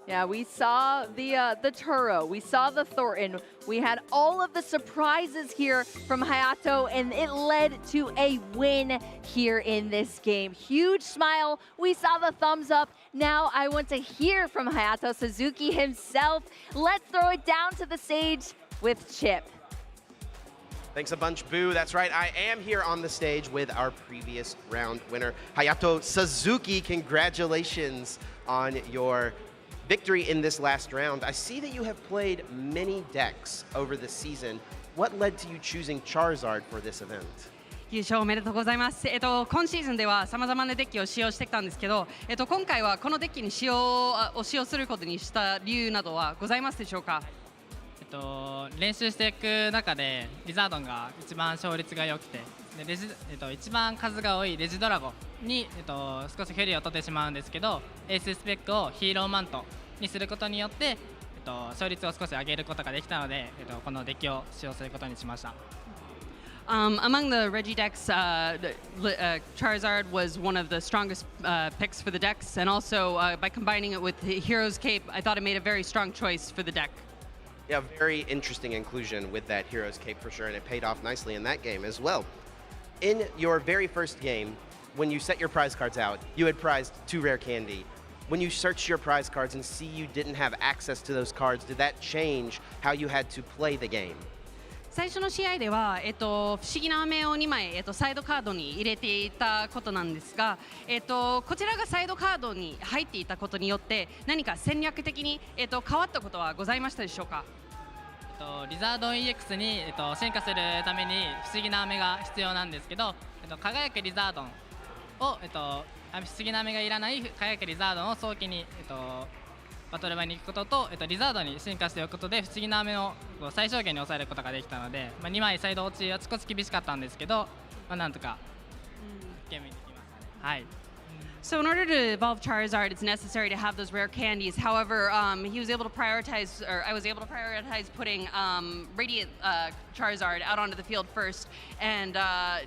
Yeah, we saw the Turo, we saw the Thornton, we had all of the surprises here from Hayato, and it led to a win here in this game. Huge smile, we saw the thumbs up. Now I want to hear from Hayato Suzuki himself. Let's throw it down to the stage with Chip. Thanks a bunch, Boo. That's right, I am here on the stage with our previous round winner, Hayato Suzuki. Congratulations on your victory in this last round. I see that you have played many decks over the season. What led to you choosing Charizard for this event? 優勝おめでとうございます。今シーズンでは様々なデッキを使用してきたんですけど、今回はこのデッキに使用することにした理由などはございますでしょうか？練習していく中でリザードンが一番勝率が良くて、で一番数が多いレジドラゴに、少し不利を取ってしまうんですけど、エーススペックをヒーローマントにすることによって、勝率を少し上げることができたので、このデッキを使用することにしました。Among the Regi decks, Charizard was one of the strongest picks for the decks, and also by combining it with the Hero's Cape, I thought it made a very strong choice for the deck. Yeah, very interesting inclusion with that Hero's Cape for sure, and it paid off nicely in that game as well. In your very first game, when you set your prize cards out, you had prized 2 Rare Candy. When you searched your prize cards and see you didn't have access to those cards, did that change how you had to play the game? 最初の試合では、不思議な飴を2枚、サイドカードに入れていたことなんですが、こちらがサイドカードに入っていたことによって何か戦略的に、変わったことはございましたでしょうか？リザードン EX に、進化するために不思議な飴が必要なんですけど、輝くリザードンを、不思議な飴がいらない輝くリザードンを早期に、バトル場に行くことと、リザードに進化しておくことで不思議な飴を最小限に抑えることができたので、2枚サイド落ちは少し厳しかったんですけど、なんとかゲームにできましたね。はい。So in order to evolve Charizard, it's necessary to have those rare candies. However, he was able to prioritize, or I was able to prioritize putting Radiant Charizard out onto the field first and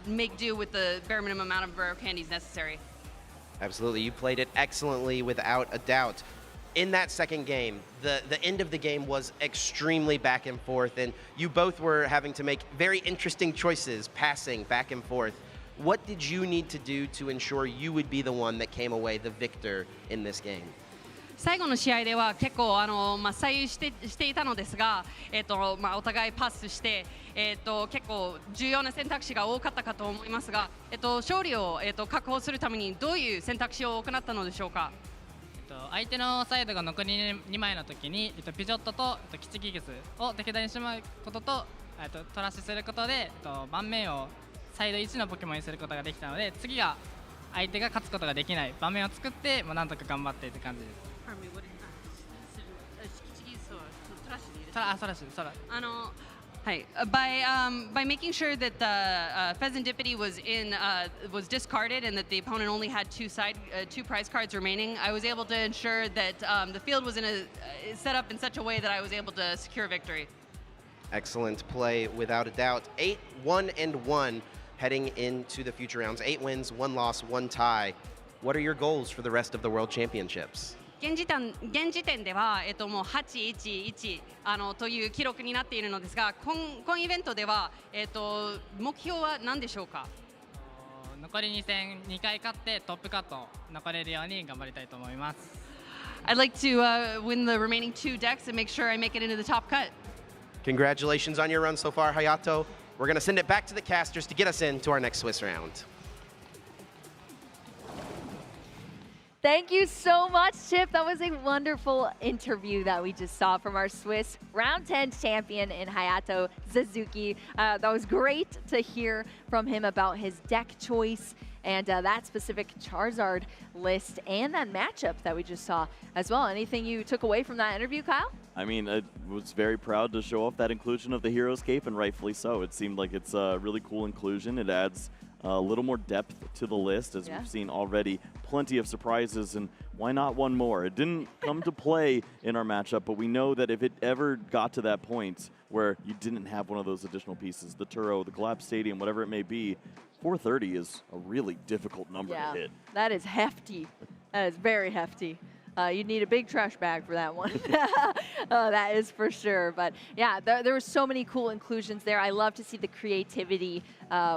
make do with the bare minimum amount of rare candies necessary. Absolutely, you played it excellently without a doubt. In that second game, the end of the game was extremely back and forth, and you both were having to make very interesting choices, passing back and forth. What did you need to do to ensure you would be the one that came away the victor in this game? 最後の試合では結構左右していたのですが、お互いパスして、結構重要な選択肢が多かったかと思いますが、勝利を、確保するためにどういう選択肢を行ったのでしょうか？相手のサイドが残り2枚の時に、ピジョットとキチギグスを敵台にしまうことと、トラッシュすることで、盤面をサイド1のポケモンにすることができたので、次が相手が勝つことができない場面を作って、なんとか頑張ってって感じです。Hi. By making sure that the Pheasantipity was discarded and that the opponent only had two prize cards remaining, I was able to ensure that the field was set up in such a way that I was able to secure victory. Excellent play, without a doubt. 8-1-1 heading into the future rounds. 8 wins, 1 loss, 1 tie. What are your goals for the rest of the World Championships? 現時点では、もう811という記録になっているのですが、今イベントでは、目標は何でしょうか？残り2戦2回勝ってトップカット残れるように頑張りたいと思います。I'd like to win the remaining 2 decks and make sure I make it into the top cut. Congratulations on your run so far, Hayato. We're going to send it back to the casters to get us into our next Swiss round. Thank you so much, Chip. That was a wonderful interview that we just saw from our Swiss Round 10 champion in Hayato Suzuki. That was great to hear from him about his deck choice and that specific Charizard list and that matchup that we just saw as well. Anything you took away from that interview, Kyle? I mean, I was very proud to show off that inclusion of the Hero's Cape, and rightfully so. It seemed like it's a really cool inclusion. It adds a little more depth to the list, as we've seen already. Plenty of surprises, and why not one more? It didn't come to play in our matchup, but we know that if it ever got to that point where you didn't have one of those additional pieces, the Turo, the Collapse Stadium, whatever it may be, 430 is a really difficult number to hit. That is hefty. That is very hefty. You'd need a big trash bag for that one. That is for sure. But yeah, there were so many cool inclusions there. I love to see the creativity.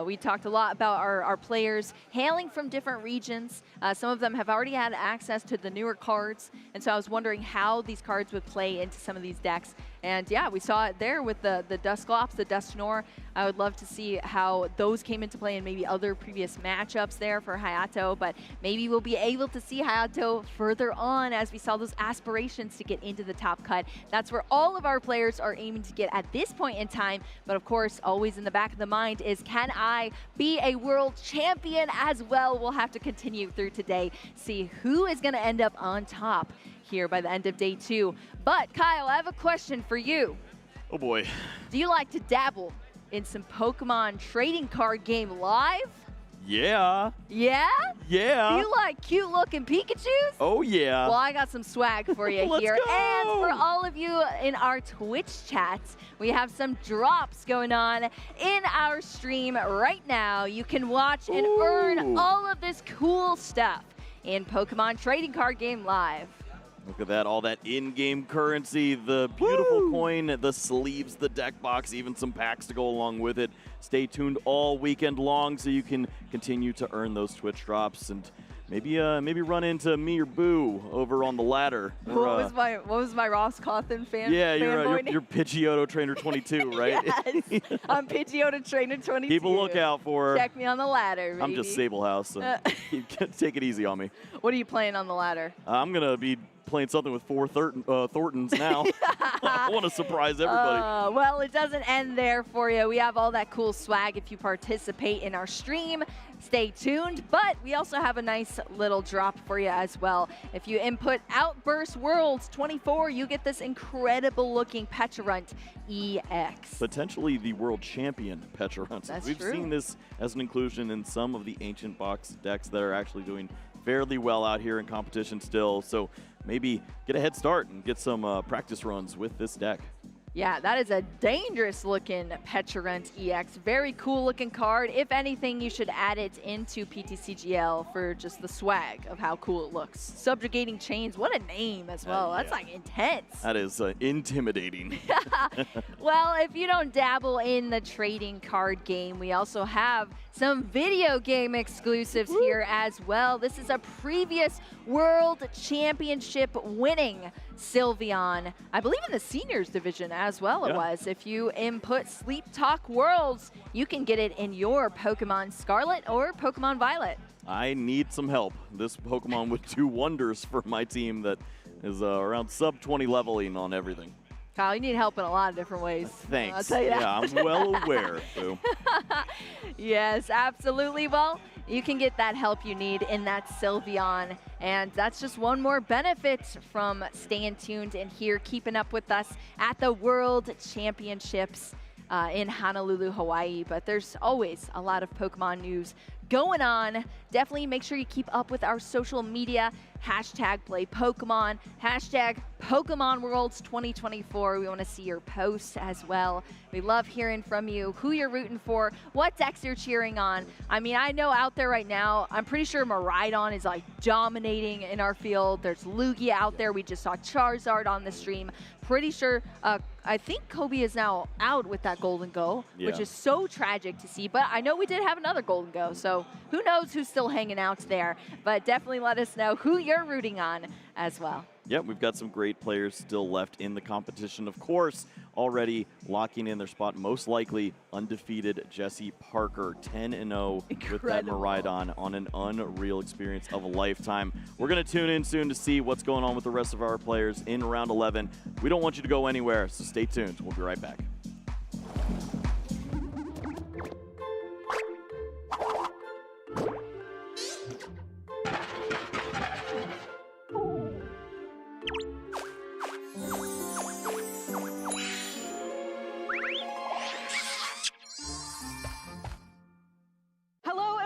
We talked a lot about our players hailing from different regions. Some of them have already had access to the newer cards. And so I was wondering how these cards would play into some of these decks. And yeah, we saw it there with the Dusclops, the Dusknoir. I would love to see how those came into play in maybe other previous matchups there for Hayato, but maybe we'll be able to see Hayato further on as we saw those aspirations to get into the top cut. That's where all of our players are aiming to get at this point in time, but of course, always in the back of the mind is, can I be a world champion as well? We'll have to continue through today, see who is gonna end up on top here by the end of day 2. But Kyle, I have a question for you. Oh boy. Do you like to dabble in some Pokemon trading card game live? Yeah. Yeah? Yeah. Do you like cute looking Pikachus? Oh yeah. Well, I got some swag for you Let's here. go. And for all of you in our Twitch chats, we have some drops going on in our stream right now. You can watch and earn all of this cool stuff in Pokemon Trading Card Game Live. Look at that, all that in-game currency, the beautiful coin, the sleeves, the deck box, even some packs to go along with it. Stay tuned all weekend long so you can continue to earn those Twitch drops and maybe run into me or Boo over on the ladder. What was my Ross Cawthon fan? Yeah, you're Pidgeotto Trainer 22, right? Yes, I'm Pidgeotto Trainer 22. Keep a lookout for her. Check me on the ladder, baby. I'm just Sable House, so take it easy on me. What are you playing on the ladder? I'm gonna be playing something with 4 Thorntons now. I want to surprise everybody. Well, it doesn't end there for you. We have all that cool swag if you participate in our stream. Stay tuned, but we also have a nice little drop for you as well. If you input Outburst Worlds 24, you get this incredible looking Pecharunt EX. Potentially the world champion Pecharunt. That's We've true. seen this as an inclusion in some of the ancient box decks that are actually doing fairly well out here in competition still. So maybe get a head start and get some practice runs with this deck. Yeah, that is a dangerous looking Pecharunt EX. Very cool looking card. If anything, you should add it into PTCGL for just the swag of how cool it looks. Subjugating Chains, what a name as well. That's like intense. That is intimidating. Well, if you don't dabble in the trading card game, we also have some video game exclusives here as well. This is a previous World Championship winning Sylveon, I believe in the seniors division as well it was. If you input Sleep Talk Worlds, you can get it in your Pokemon Scarlet or Pokemon Violet. I need some help. This Pokemon would do wonders for my team that is around sub 20 leveling on everything. Kyle, you need help in a lot of different ways. Thanks. I'll tell you that. Yeah, I'm well aware. So. Yes, absolutely. Well, you can get that help you need in that Sylveon. And that's just one more benefit from staying tuned and here, keeping up with us at the World Championships. in Honolulu, Hawaii, but there's always a lot of Pokemon news going on. Definitely make sure you keep up with our social media. Hashtag play Pokemon, hashtag Pokemon Worlds 2024. We want to see your posts as well. We love hearing from you, who you're rooting for, what decks you're cheering on. I mean, I know out there right now, I'm pretty sure Miraidon is like dominating in our field. There's Lugia out there. We just saw Charizard on the stream. Pretty sure, I think Kobe is now out with that Golden Go, which is so tragic to see. But I know we did have another Golden Go, so who knows who's still hanging out there. But definitely let us know who you're rooting on as well. Yep, we've got some great players still left in the competition. Of course, already locking in their spot, most likely undefeated Jesse Parker, 10-0 with that Miraidon on an unreal experience of a lifetime. We're going to tune in soon to see what's going on with the rest of our players in round 11. We don't want you to go anywhere, so stay tuned. We'll be right back.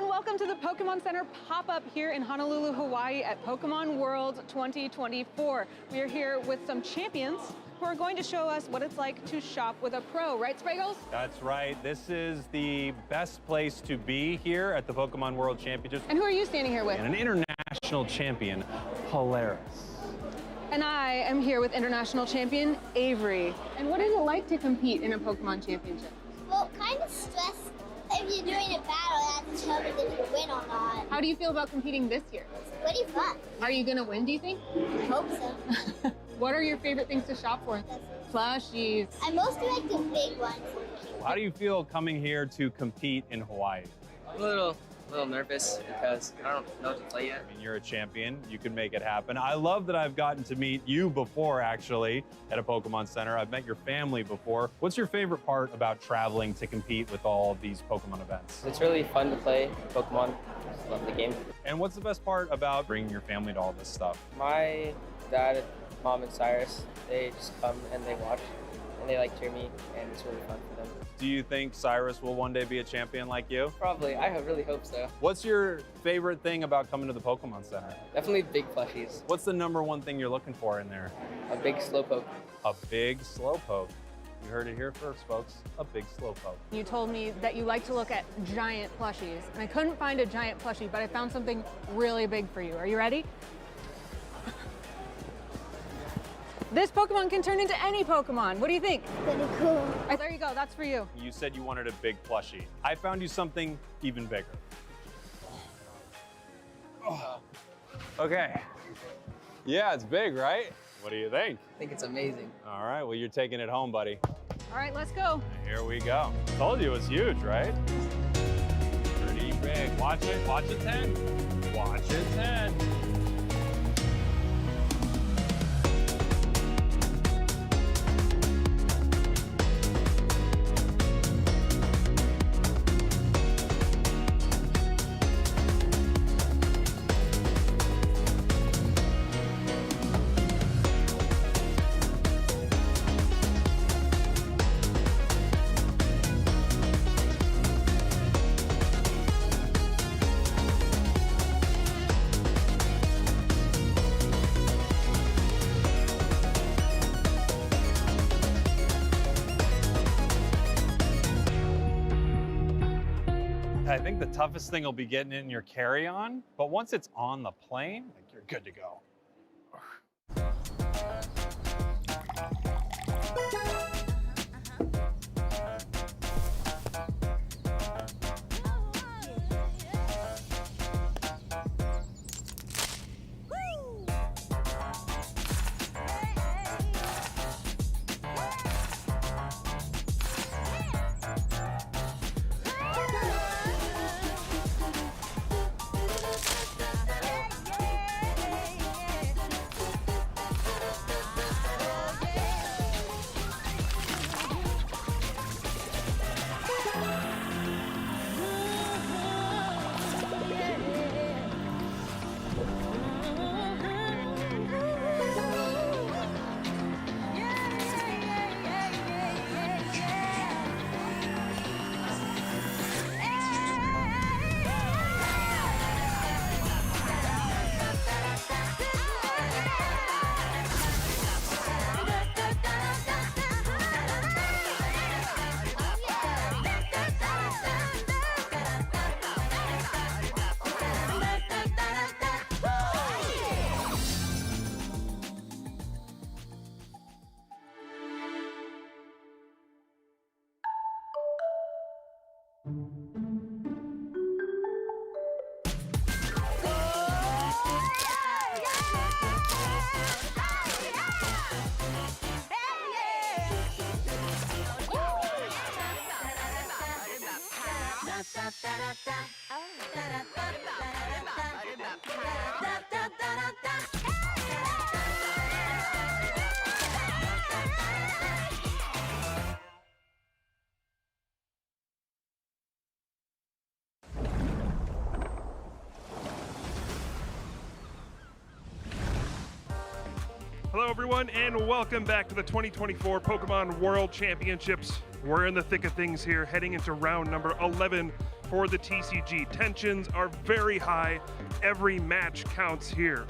Welcome to the Pokemon Center pop-up here in Honolulu, Hawaii at Pokemon World 2024. We are here with some champions who are going to show us what it's like to shop with a pro, right, Spraggles? That's right. This is the best place to be here at the Pokemon World Championships. And who are you standing here with? And an international champion, Polaris. And I am here with international champion, Avery. And what is it like to compete in a Pokemon Championship? Well, kind of stressful. If you're doing a battle, you have to determine if you win or not. How do you feel about competing this year? It's pretty fun. Are you going to win, do you think? I hope so. What are your favorite things to shop for? Plushies. I mostly like the big ones. How do you feel coming here to compete in Hawaii? A little nervous because I don't know what to play yet. I mean, you're a champion. You can make it happen. I love that I've gotten to meet you before, actually, at a Pokemon Center. I've met your family before. What's your favorite part about traveling to compete with all of these Pokemon events? It's really fun to play Pokemon. I love the game. And what's the best part about bringing your family to all this stuff? My dad, mom, and Cyrus, they just come and they watch and they like cheer me, and it's really fun for them. Do you think Cyrus will one day be a champion like you? Probably. I really hope so. What's your favorite thing about coming to the Pokemon Center? Definitely big plushies. What's the #1 thing you're looking for in there? A big Slowpoke. A big Slowpoke. You heard it here first, folks. A big Slowpoke. You told me that you like to look at giant plushies, and I couldn't find a giant plushie, but I found something really big for you. Are you ready? This Pokemon can turn into any Pokemon. What do you think? Pretty cool. There you go, that's for you. You said you wanted a big plushie. I found you something even bigger. Oh. Okay. Yeah, it's big, right? What do you think? I think it's amazing. All right, well, you're taking it home, buddy. All right, let's go. Here we go. Told you it was huge, right? Pretty big. Watch it. Watch its head. Watch its head. I think the toughest thing will be getting it in your carry-on, but once it's on the plane, like, you're good to go. Hello everyone and welcome back to the 2024 Pokemon World Championships. We're in the thick of things here, heading into round number 11 for the TCG. Tensions are very high. Every match counts here.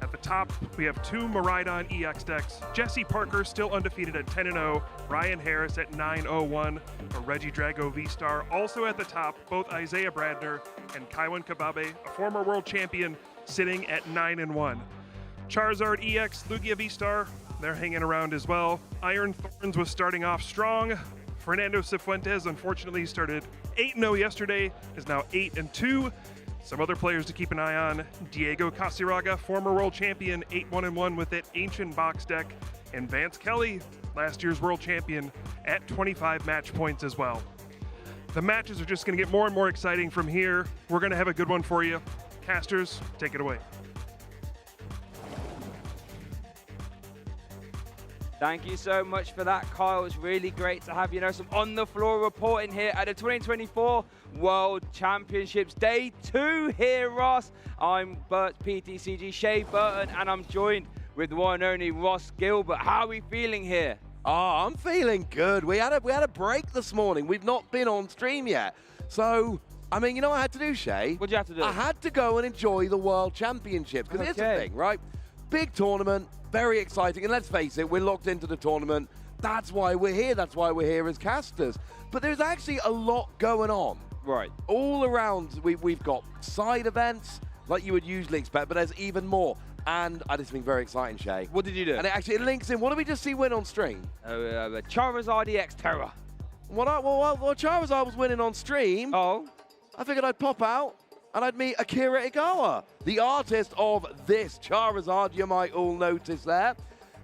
At the top, we have two Miraidon EX decks. Jesse Parker still undefeated at 10-0. Ryan Harris at 9-0-1. A Regidrago V-Star also at the top. Both Isaiah Bradner and Kaiwan Kababe, a former world champion, sitting at 9-1. Charizard EX, Lugia V-Star, they're hanging around as well. Iron Thorns was starting off strong. Fernando Cifuentes, unfortunately, started 8-0 yesterday, is now 8-2. Some other players to keep an eye on. Diego Casiraga, former world champion, 8-1-1 with that ancient box deck. And Vance Kelly, last year's world champion, at 25 match points as well. The matches are just going to get more and more exciting from here. We're going to have a good one for you. Casters, take it away. Thank you so much for that, Kyle. It's really great to have, some on-the-floor reporting here at the 2024 World Championships. Day 2 here, Ross. I'm Bert PTCG, Shea Burton, and I'm joined with the one and only Ross Gilbert. How are we feeling here? Oh, I'm feeling good. We had a break this morning. We've not been on stream yet. So, I mean, you know what I had to do, Shea? What'd you have to do? I had to go and enjoy the World Championships. Because here's the thing, right? Big tournament, very exciting. And let's face it, we're locked into the tournament. That's why we're here. That's why we're here as casters. But there's actually a lot going on. Right. All around, we've got side events like you would usually expect, but there's even more. And I just think very exciting, Shea. What did you do? And it links in. What did we just see win on stream? Charizard EX Terra. Well, Charizard was winning on stream. Oh. I figured I'd pop out and I'd meet Akira Igawa, the artist of this Charizard, you might all notice there.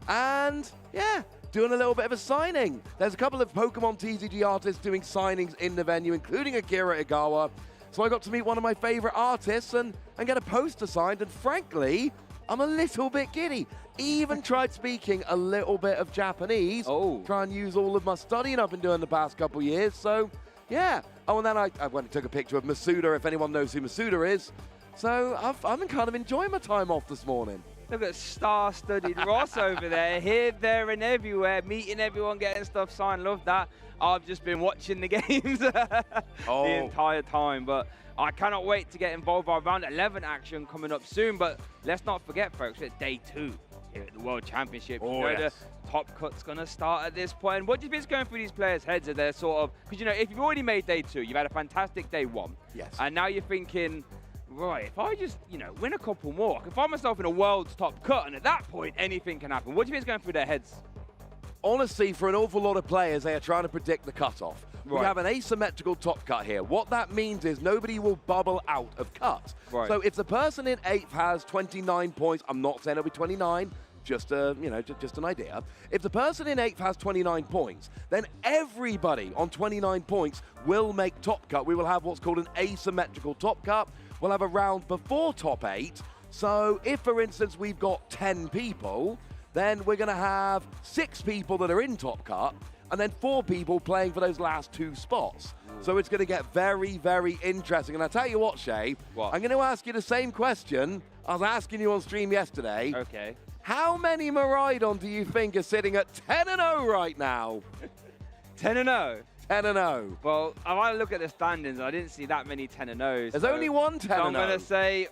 And, yeah, doing a little bit of a signing. There's a couple of Pokemon TCG artists doing signings in the venue, including Akira Igawa. So I got to meet one of my favorite artists and get a poster signed, and frankly, I'm a little bit giddy. Even tried speaking a little bit of Japanese. Oh. Try and use all of my studying I've been doing the past couple years, so yeah. Oh, and then I went and took a picture of Masuda, if anyone knows who Masuda is. So I've been kind of enjoying my time off this morning. Look at star-studded Ross over there, here, there, and everywhere, meeting everyone, getting stuff signed. Love that. I've just been watching the games the entire time, but I cannot wait to get involved. Our round 11 action coming up soon, but let's not forget, folks, it's day 2 here at the World Championship. The top cut's going to start at this point. What do you think is going through these players' heads? Are they sort of, because, if you've already made day 2, you've had a fantastic day 1. Yes. And now you're thinking, right, if I just, win a couple more, I can find myself in a world's top cut, and at that point, anything can happen. What do you think is going through their heads? Honestly, for an awful lot of players, they are trying to predict the cutoff. Right. We have an asymmetrical top cut here. What that means is nobody will bubble out of cut. Right. So if the person in 8th has 29 points, I'm not saying it'll be 29, just an idea. If the person in 8th has 29 points, then everybody on 29 points will make top cut. We will have what's called an asymmetrical top cut. We'll have a round before top 8. So if, for instance, we've got 10 people, then we're going to have 6 people that are in top cut, and then 4 people playing for those last 2 spots. So it's going to get very, very interesting. And I'll tell you what, Shea, I'm going to ask you the same question I was asking you on stream yesterday. Okay. How many Miraidon do you think are sitting at 10-0 right now? 10-0? 10-0. Well, if I look at the standings, I didn't see that many 10-0s. There's only one 10-0. So I'm going to say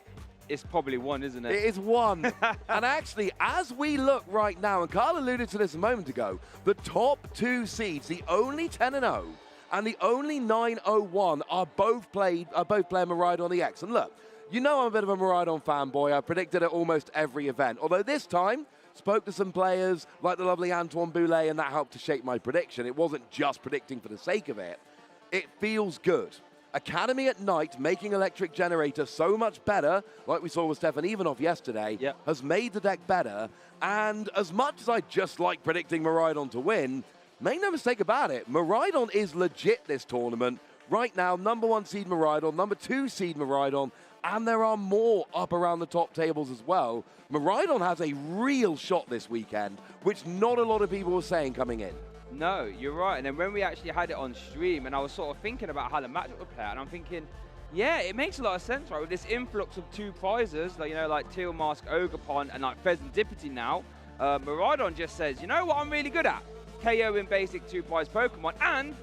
it's probably 1, isn't it? It is 1. And actually, as we look right now, and Carl alluded to this a moment ago, the top 2 seeds, the only 10-0 and the only 9-0-1 are both playing Miraidon EX. And look, I'm a bit of a Miraidon fanboy. I predicted it almost every event. Although this time, spoke to some players like the lovely Antoine Boulet, and that helped to shape my prediction. It wasn't just predicting for the sake of it. It feels good. Academy at night, making Electric Generator so much better, like we saw with Stefan Ivanov yesterday, has made the deck better. And as much as I just like predicting Miraidon to win, make no mistake about it, Miraidon is legit this tournament. Right now, #1 seed Miraidon, #2 seed Miraidon, and there are more up around the top tables as well. Miraidon has a real shot this weekend, which not a lot of people were saying coming in. No, you're right. And then when we actually had it on stream, and I was sort of thinking about how the matchup would play out, and I'm thinking, yeah, it makes a lot of sense, right? With this influx of 2 prizes, like, you know, like Teal Mask, Ogerpon, and like Pheasantipity now, Miraidon just says, you know what I'm really good at? KO in basic 2-prize Pokemon, and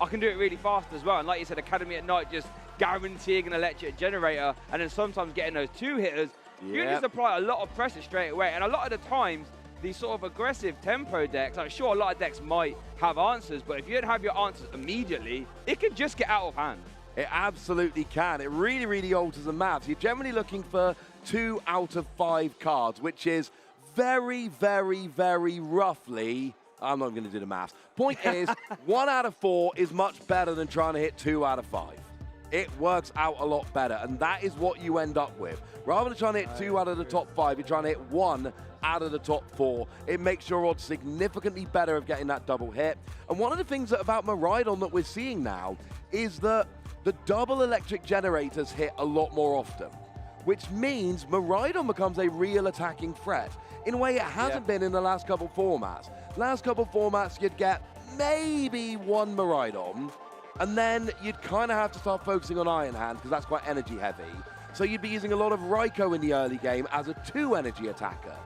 I can do it really fast as well. And like you said, Academy at Night just guaranteeing an electric generator, and then sometimes getting those 2-hitters. You just apply a lot of pressure straight away, and a lot of the times, these sort of aggressive tempo decks, like sure, a lot of decks might have answers, but if you don't have your answers immediately, it can just get out of hand. It absolutely can. It really, really alters the maps. You're generally looking for 2 out of 5 cards, which is very, very, very roughly, I'm not going to do the maths. Point is, 1 out of 4 is much better than trying to hit 2 out of 5. It works out a lot better, and that is what you end up with. Rather than trying to hit 2 out of the top 5, you're trying to hit 1 out of the top 4. It makes your odds significantly better of getting that double hit. And one of the things about Miraidon that we're seeing now is that the double electric generators hit a lot more often, which means Miraidon becomes a real attacking threat in a way it hasn't been in the last couple formats. Last couple formats, you'd get maybe 1 Miraidon, and then you'd kind of have to start focusing on Iron Hand because that's quite energy heavy. So you'd be using a lot of Raikou in the early game as a 2 energy attacker.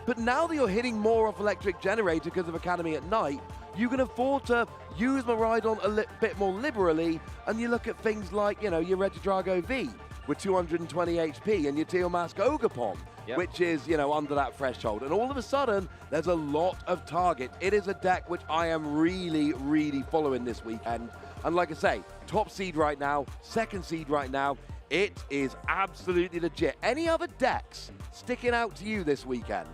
But now that you're hitting more off Electric Generator because of Academy at Night, you can afford to use Miraidon a bit more liberally, and you look at things like, you know, your Regidrago V with 220 HP and your Teal Mask Ogerpon, which is, you know, under that threshold. And all of a sudden, there's a lot of target. It is a deck which I am really, really following this weekend. And like I say, top seed right now, 2nd seed right now. It is absolutely legit. Any other decks sticking out to you this weekend?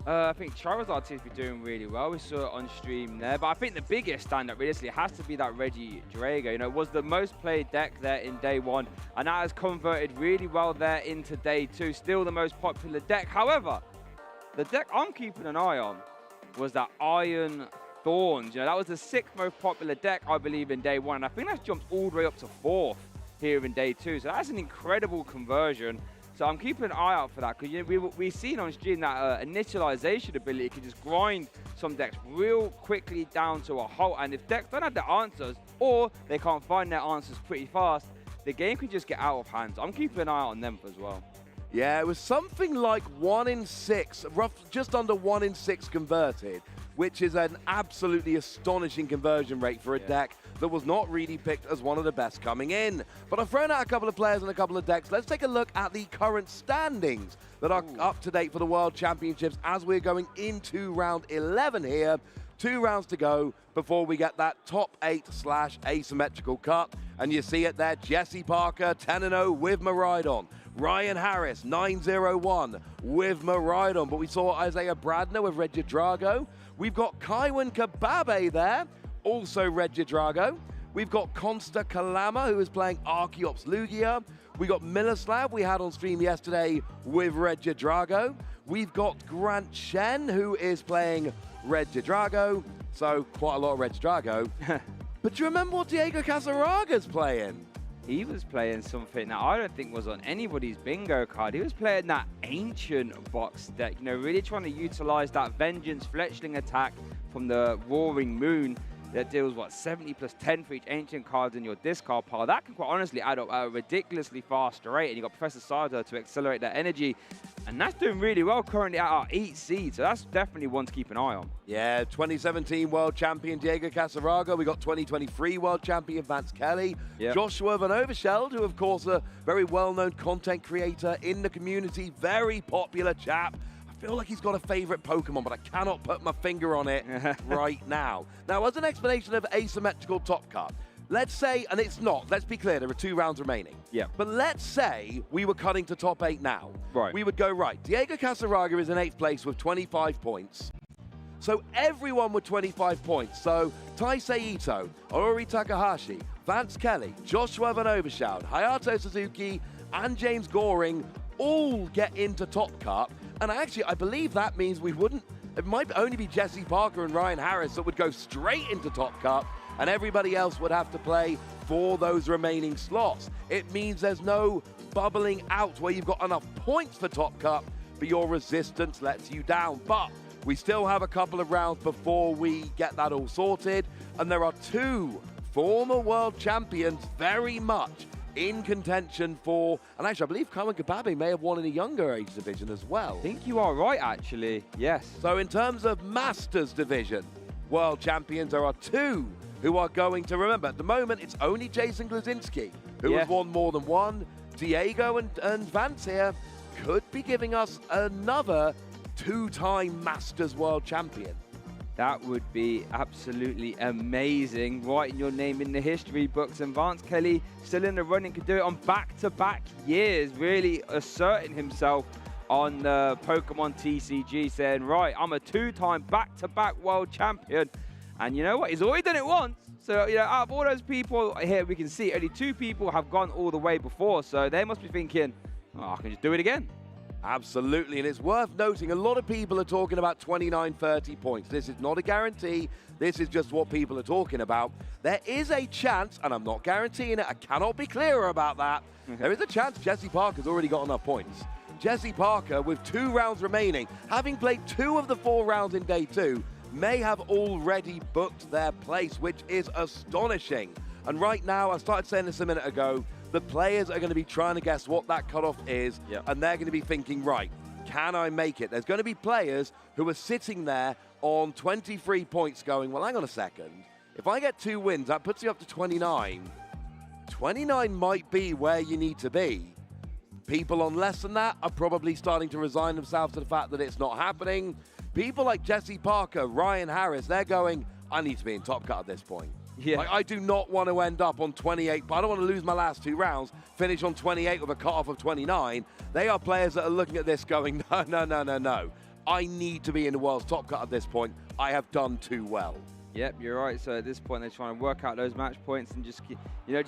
I think Charizard seems to be doing really well. We saw it on stream there. But I think the biggest standout, realistically, has to be that Regidrago. You know, it was the most played deck there in day 1. And that has converted really well there into day 2. Still the most popular deck. However, the deck I'm keeping an eye on was that Iron Thorns. You know, that was the 6th most popular deck, I believe, in day 1. And I think that's jumped all the way up to 4th here in day 2. So that's an incredible conversion. So I'm keeping an eye out for that, because you know, we've seen on stream that initialization ability can just grind some decks real quickly down to a halt. And if decks don't have their answers, or they can't find their answers pretty fast, the game can just get out of hand. So I'm keeping an eye on them as well. Yeah, it was something like 1 in 6, just under 1 in 6 converted, which is an absolutely astonishing conversion rate for a deck that was not really picked as one of the best coming in. But I've thrown out a couple of players and a couple of decks. Let's take a look at the current standings that are up to date for the World Championships as we're going into round 11 here. 2 rounds to go before we get that top 8/asymmetrical cut. And you see it there, Jesse Parker 10-0 with Miraidon. Ryan Harris 9-0-1 with Miraidon. But we saw Isaiah Bradner with Regidrago. We've got Kaiwan Kababe there, also Regidrago. We've got Consta Kalama, who is playing Archeops Lugia. We got Miloslav, we had on stream yesterday with Regidrago. We've got Grant Shen, who is playing Regidrago. So quite a lot of Regidrago. But do you remember what Diego Casaraga's playing? He was playing something that I don't think was on anybody's bingo card. He was playing that ancient box deck, you know, really trying to utilize that Vengeance Fletchling attack from the Roaring Moon that deals, what, 70 plus 10 for each ancient cards in your discard pile. That can quite honestly add up at a ridiculously fast rate, and you've got Professor Sada to accelerate that energy. And that's doing really well currently at our 8th seed, so that's definitely one to keep an eye on. Yeah, 2017 World Champion Diego Casaraga. We got 2023 World Champion Vance Kelly. Joshua Van Oversheld, who of course a very well-known content creator in the community, very popular chap. I feel like he's got a favorite Pokemon, but I cannot put my finger on it right now. Now, as an explanation of asymmetrical top cut, let's say, and it's not, let's be clear, there are 2 rounds remaining. But let's say we were cutting to top 8 now. We would go, right, Diego Casaraga is in 8th place with 25 points. So everyone with 25 points. So Taisei Ito, Ori Takahashi, Vance Kelly, Joshua Van Oversheld, Hayato Suzuki, and James Goring all get into top cut. And actually, I believe that means we wouldn't, it might only be Jesse Parker and Ryan Harris that would go straight into top cut, and everybody else would have to play for those remaining slots. It means there's no bubbling out where you've got enough points for Top Cup, but your resistance lets you down. But we still have a couple of rounds before we get that all sorted, and there are two former world champions very much in contention for, and actually I believe Kaiwan Kababe may have won in a younger age division as well. I think you are right, actually, yes. So in terms of Masters division, world champions, there are two who are going to remember. At the moment, it's only Jason Glazinski who has won more than one. Diego and Vance here could be giving us another two-time Masters world champion. That would be absolutely amazing. Writing your name in the history books. And Vance Kelly, still in the running, could do it on back-to-back years, really asserting himself on the Pokemon TCG, saying, right, I'm a two-time back-to-back world champion. And you know what? He's already done it once. So, you know, out of all those people here, we can see only two people have gone all the way before. So they must be thinking, oh, I can just do it again. Absolutely, and it's worth noting a lot of people are talking about 29, 30 points. This is not a guarantee. This is just what people are talking about. There is a chance, and I'm not guaranteeing it, I cannot be clearer about that. There is a chance Jesse Parker's already got enough points. Jesse Parker, with 2 rounds remaining, having played 2 of the 4 rounds in day 2, may have already booked their place, which is astonishing. And right now, I started saying this a minute ago, the players are going to be trying to guess what that cutoff is, and they're going to be thinking, right, can I make it? There's going to be players who are sitting there on 23 points going, well, hang on a second. If I get 2 wins, that puts you up to 29. 29 might be where you need to be. People on less than that are probably starting to resign themselves to the fact that it's not happening. People like Jesse Parker, Ryan Harris, they're going, I need to be in Top Cut at this point. Yeah. Like, I do not want to end up on 28, but I don't want to lose my last 2 rounds, finish on 28 with a cutoff of 29. They are players that are looking at this going, no. I need to be in the world's Top Cut at this point. I have done too well. Yep, you're right. So at this point, they're trying to work out those match points and just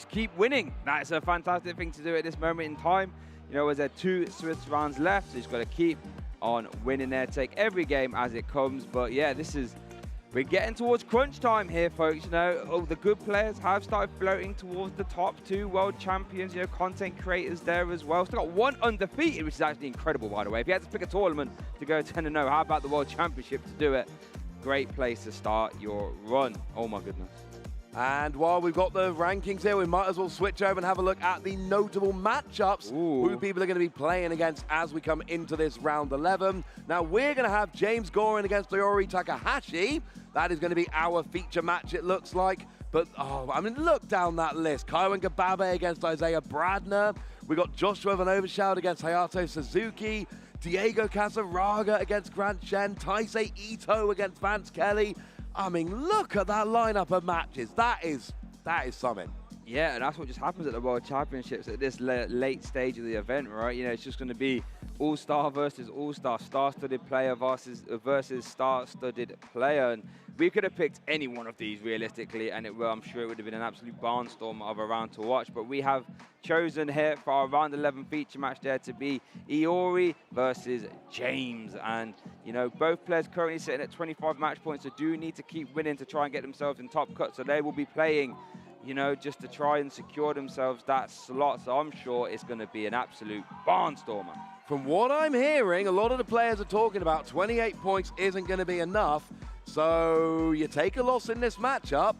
keep winning. That's a fantastic thing to do at this moment in time. You know, as there are 2 Swiss rounds left, so you've got to keep on winning there. Take every game as it comes. But yeah, we're getting towards crunch time here, folks. You know, the good players have started floating towards the top 2 world champions. You know, content creators there as well. Still got 1 undefeated, which is actually incredible, by the way. If you had to pick a tournament to go 10-0, how about the World Championship to do it? Great place to start your run. Oh my goodness. And while we've got the rankings here, we might as well switch over and have a look at the notable matchups, who people are going to be playing against as we come into this round 11. Now, we're going to have James Gorin against Iori Takahashi. That is going to be our feature match, it looks like. But, I mean, look down that list. Kaiwan Kababe against Isaiah Bradner. We got Joshua Van Overshout against Hayato Suzuki. Diego Casaraga against Grant Shen. Taisei Ito against Vance Kelly. I mean, look at that lineup of matches. That is something. Yeah, and that's what just happens at the World Championships at this late stage of the event, right? You know, it's just going to be all-star versus all-star, star-studded player versus star-studded player. And we could have picked any one of these realistically, and I'm sure it would have been an absolute barnstorm of a round to watch. But we have chosen here for our round 11 feature match there to be Iori versus James. And, you know, both players currently sitting at 25 match points, so do need to keep winning to try and get themselves in top cut. So they will be playing, you know, just to try and secure themselves that slot. So I'm sure it's going to be an absolute barnstormer. From what I'm hearing, a lot of the players are talking about 28 points isn't going to be enough. So you take a loss in this matchup,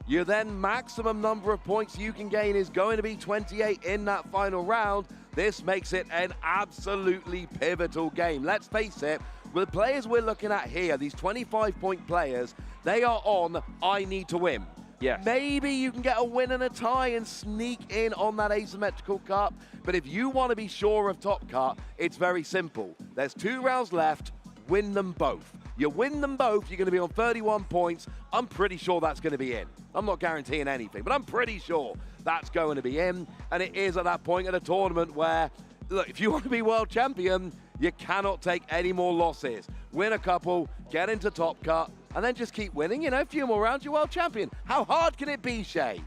your then maximum number of points you can gain is going to be 28 in that final round. This makes it an absolutely pivotal game. Let's face it, with the players we're looking at here, these 25-point players, they are on I need to win. Yes. Maybe you can get a win and a tie and sneak in on that asymmetrical cut. But if you want to be sure of top cut, it's very simple. There's 2 rounds left, win them both. You win them both, you're going to be on 31 points. I'm pretty sure that's going to be in. I'm not guaranteeing anything, but I'm pretty sure that's going to be in. And it is at that point at a tournament where, look, if you want to be world champion, you cannot take any more losses. Win a couple, get into top cut, and then just keep winning. You know, a few more rounds, you're world champion. How hard can it be, Shay?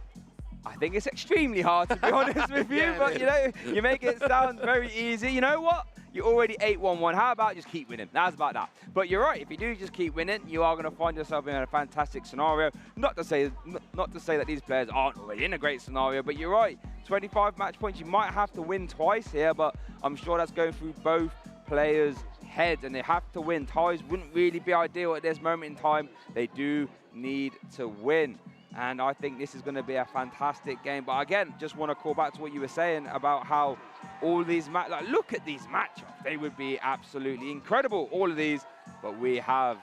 I think it's extremely hard, to be honest with you, but, you know, you make it sound very easy. You know what? You already 8-1-1. How about just keep winning? That's about that. But you're right. If you do just keep winning, you are going to find yourself in a fantastic scenario. Not to say that these players aren't already in a great scenario, but you're right. 25 match points. You might have to win twice here, but I'm sure that's going through both players' heads, and they have to win. Ties wouldn't really be ideal at this moment in time. They do need to win. And I think this is going to be a fantastic game. But again, just want to call back to what you were saying about how all these look at these matchups. They would be absolutely incredible, all of these. But we have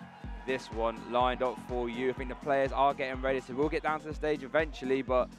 this one lined up for you. I think the players are getting ready, so we'll get down to the stage eventually. But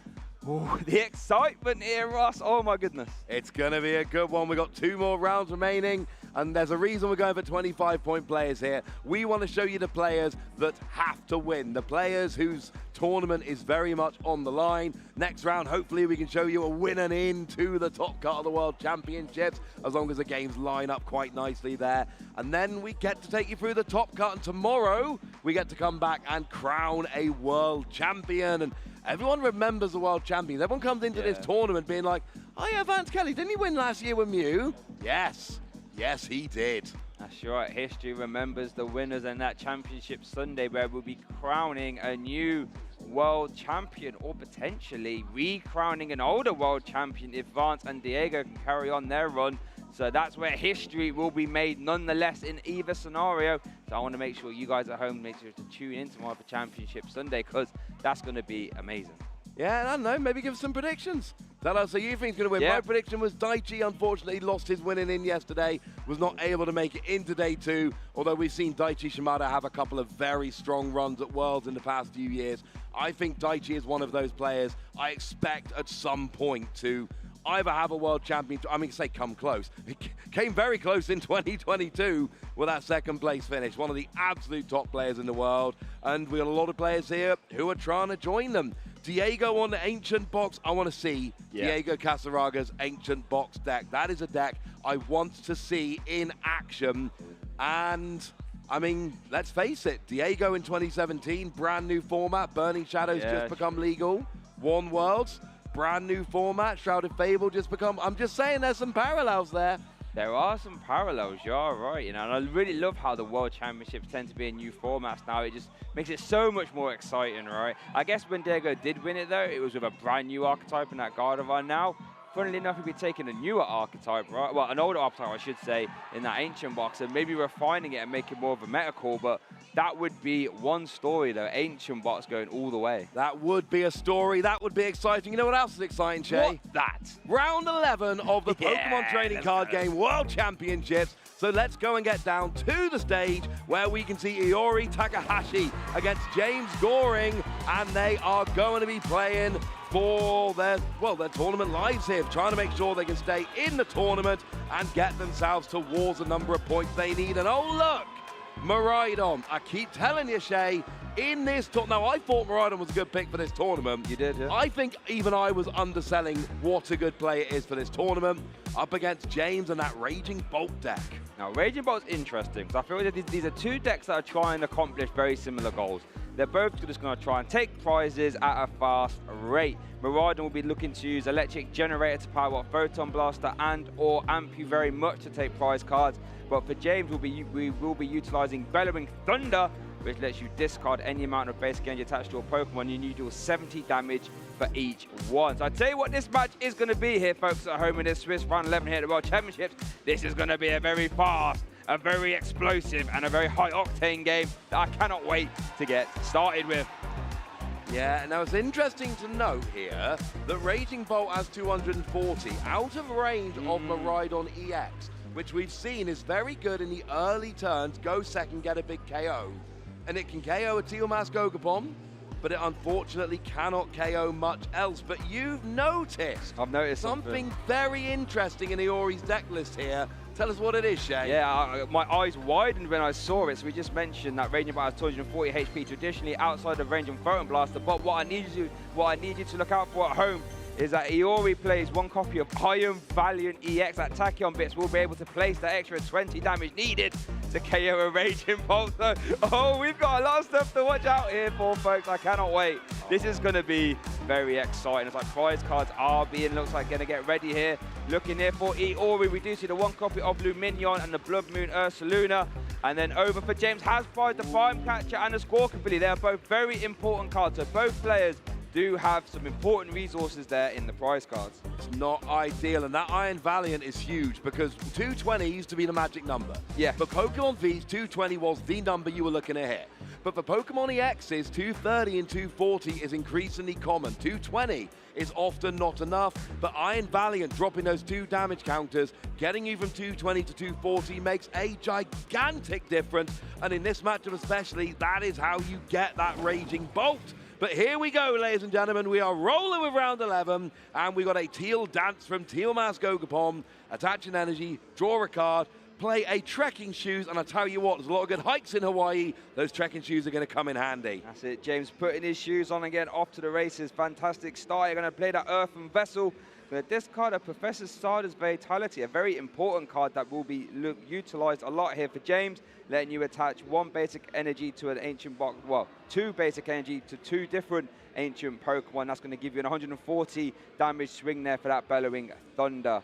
the excitement here, Ross. Oh, my goodness. It's going to be a good one. We've got 2 more rounds remaining, and there's a reason we're going for 25-point players here. We want to show you the players that have to win, the players whose tournament is very much on the line. Next round, hopefully, we can show you a winner into the top cut of the World Championships, as long as the games line up quite nicely there. And then we get to take you through the top cut, and tomorrow we get to come back and crown a World Champion. And everyone remembers the World Champions. Everyone comes into this tournament being like, oh yeah, Vance Kelly, didn't he win last year with Mew? Yes. Yes, he did. That's right. History remembers the winners in that championship Sunday, where we'll be crowning a new world champion, or potentially re-crowning an older world champion if Vance and Diego can carry on their run. So that's where history will be made nonetheless in either scenario. So I want to make sure you guys at home make sure to tune in tomorrow for Championship Sunday, because that's going to be amazing. Yeah, I don't know, maybe give us some predictions. Tell us who you think is going to win. My prediction was Daichi, unfortunately, lost his winning in yesterday, was not able to make it into day 2, although we've seen Daichi Shimada have a couple of very strong runs at Worlds in the past few years. I think Daichi is one of those players I expect at some point to either have a world champion, say come close. It came very close in 2022 with that second place finish. One of the absolute top players in the world. And we got a lot of players here who are trying to join them. Diego on the Ancient Box. I want to see Diego Casaraga's Ancient Box deck. That is a deck I want to see in action. And let's face it, Diego in 2017, brand new format. Burning Shadows just become legal. One Worlds, brand new format. Shrouded Fable just become. I'm just saying there's some parallels there. There are some parallels, you're right, and I really love how the World Championships tend to be in new formats now. It just makes it so much more exciting, right? I guess when Diego did win it, though, it was with a brand new archetype in that Gardevoir. Now, funnily enough, he'd be taking a newer archetype, right? Well, an older archetype, I should say, in that Ancient Box, and maybe refining it and making more of a meta call, but that would be one story, though. Ancient Box going all the way. That would be a story. That would be exciting. You know what else is exciting, Shay? What's that? Round 11 of the Pokemon Trading Card Game World Championships. So let's go and get down to the stage where we can see Iori Takahashi against James Goring, and they are going to be playing for their tournament lives here, trying to make sure they can stay in the tournament and get themselves towards the number of points they need. And oh look, Miraidon. I keep telling you, Shay, in this tournament. Now, I thought Miraidon was a good pick for this tournament. You did, yeah. I think even I was underselling what a good play it is for this tournament, up against James and that Raging Bolt deck. Now, Raging Bolt's interesting, because I feel like these are two decks that are trying to accomplish very similar goals. They're both just going to try and take prizes at a fast rate. Miraidon will be looking to use Electric Generator to power up Photon Blaster and or Ampu very much to take prize cards. But for James, we will be utilizing Bellowing Thunder, which lets you discard any amount of basic energy attached to your Pokemon. You do 70 damage for each one. So I tell you what this match is going to be here, folks, at home in this Swiss round 11 here at the World Championships. This is going to be a very fast, a very explosive, and a very high-octane game that I cannot wait to get started with. Yeah, now it's interesting to note here that Raging Bolt has 240 out of range of Miraidon EX, which we've seen is very good in the early turns. Go second, get a big KO. And it can KO a Teal Mask Ogapon, but it unfortunately cannot KO much else. But you've noticed. I've noticed something very interesting in Iori's deck list here. Tell us what it is, Shay. Yeah, my eyes widened when I saw it. So we just mentioned that Raging Bolt has 240 HP, traditionally outside of range of Photon Blaster. But what I need you to look out for at home is that Iori plays one copy of Iron Valiant EX. That Tachyon Bits will be able to place that extra 20 damage needed to KO a Raging Bolt. So, oh, we've got a lot of stuff to watch out here for, folks. I cannot wait. This is going to be very exciting. It's like prize cards are being, looks like, going to get ready here. Looking here for Iori. We do see the one copy of Luminion and the Blood Moon Ursaluna. And then over for James has prized the Prime Catcher and the Squawkabilly. They are both very important cards. So both players do have some important resources there in the prize cards. It's not ideal, and that Iron Valiant is huge because 220 used to be the magic number. Yeah. For Pokemon V's, 220 was the number you were looking at here. But for Pokemon EX's, 230 and 240 is increasingly common. 220 is often not enough, but Iron Valiant dropping those 2 damage counters, getting you from 220 to 240 makes a gigantic difference. And in this matchup especially, that is how you get that Raging Bolt. But here we go, ladies and gentlemen. We are rolling with round 11, and we got a Teal Dance from Teal Mask Gogapon. Attach an energy, draw a card, play a trekking shoes, and I tell you what, there's a lot of good hikes in Hawaii. Those trekking shoes are going to come in handy. That's it, James putting his shoes on and getting off to the races. Fantastic start. You're going to play that Earthen Vessel. But this card, a Professor Sarda's Vitality, a very important card that will be utilized a lot here for James, letting you attach 1 basic energy to an ancient box, well, 2 basic energy to 2 different ancient Pokemon. That's going to give you an 140 damage swing there for that Bellowing Thunder.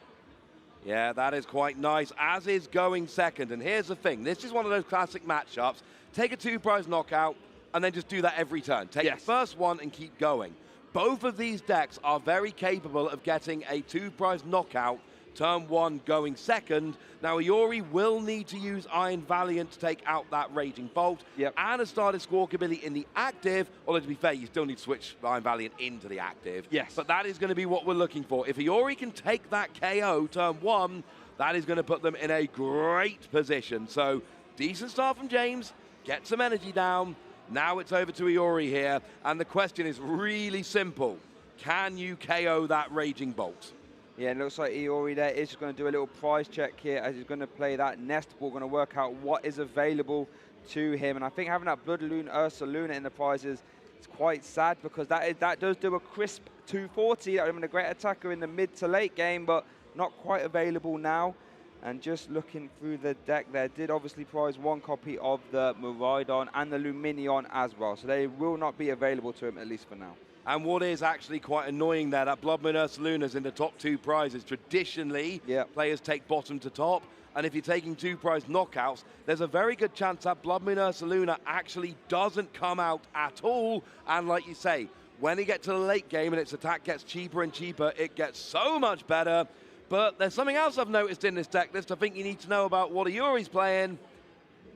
Yeah, that is quite nice, as is going second. And here's the thing, this is one of those classic matchups. Take a 2-prize knockout, and then just do that every turn. Take the first one and keep going. Both of these decks are very capable of getting a 2-prize knockout, turn 1 going second. Now, Iori will need to use Iron Valiant to take out that Raging Bolt, and a started Squawkabilly in the active, although to be fair, you still need to switch Iron Valiant into the active. Yes. But that is going to be what we're looking for. If Iori can take that KO turn 1, that is going to put them in a great position. So, decent start from James, get some energy down. Now it's over to Iori here, and the question is really simple. Can you KO that Raging Bolt? Yeah, it looks like Iori there is just going to do a little prize check here as he's going to play that Nest Ball, going to work out what is available to him. And I think having that Blood Moon Ursaluna in the prizes is quite sad because that does do a crisp 240. That would have been a great attacker in the mid to late game, but not quite available now. And just looking through the deck there, did obviously prize 1 copy of the Miraidon and the Luminion as well. So they will not be available to him, at least for now. And what is actually quite annoying there, that Blood Moon Ursaluna's in the top 2 prizes. Traditionally, players take bottom to top. And if you're taking 2 prize knockouts, there's a very good chance that Blood Moon Ursaluna actually doesn't come out at all. And like you say, when you get to the late game and its attack gets cheaper and cheaper, it gets so much better. But there's something else I've noticed in this deck list I think you need to know about what Iori's playing.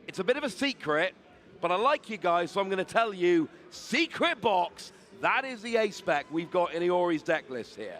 It's a bit of a secret, but I like you guys, so I'm going to tell you, Secret Box, that is the A-spec we've got in Iori's deck list here.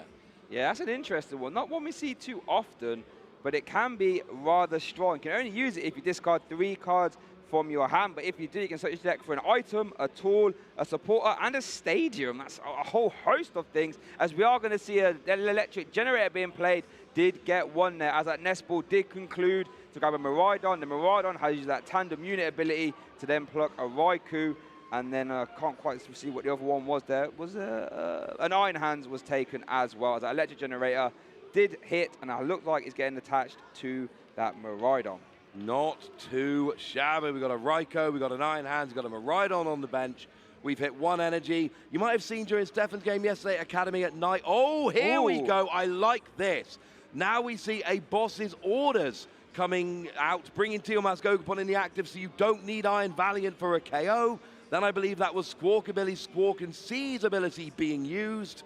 Yeah, that's an interesting one. Not one we see too often, but it can be rather strong. You can only use it if you discard 3 cards from your hand, but if you do, you can search your deck for an item, a tool, a supporter, and a stadium. That's a whole host of things, as we are going to see an electric generator being played. Did get 1 there, as that Nest Ball did conclude to grab a Miraidon. The Miraidon has used that tandem unit ability to then pluck a Raikou, and then can't quite see what the other one was there. Was an Iron Hands was taken as well, as that electric generator did hit, and it looked like it's getting attached to that Miraidon. Not too shabby. We've got a Raikou, we've got an Iron Hands, we've got a Miraidon on the bench. We've hit 1 energy. You might have seen during Stefan's game yesterday at Academy at night. Oh, here we go. I like this. Now we see a Boss's Orders coming out, bringing Teal Mask Gogapon in the active, so you don't need Iron Valiant for a KO. Then I believe that was Squawkabilly, Squawk and C's ability being used.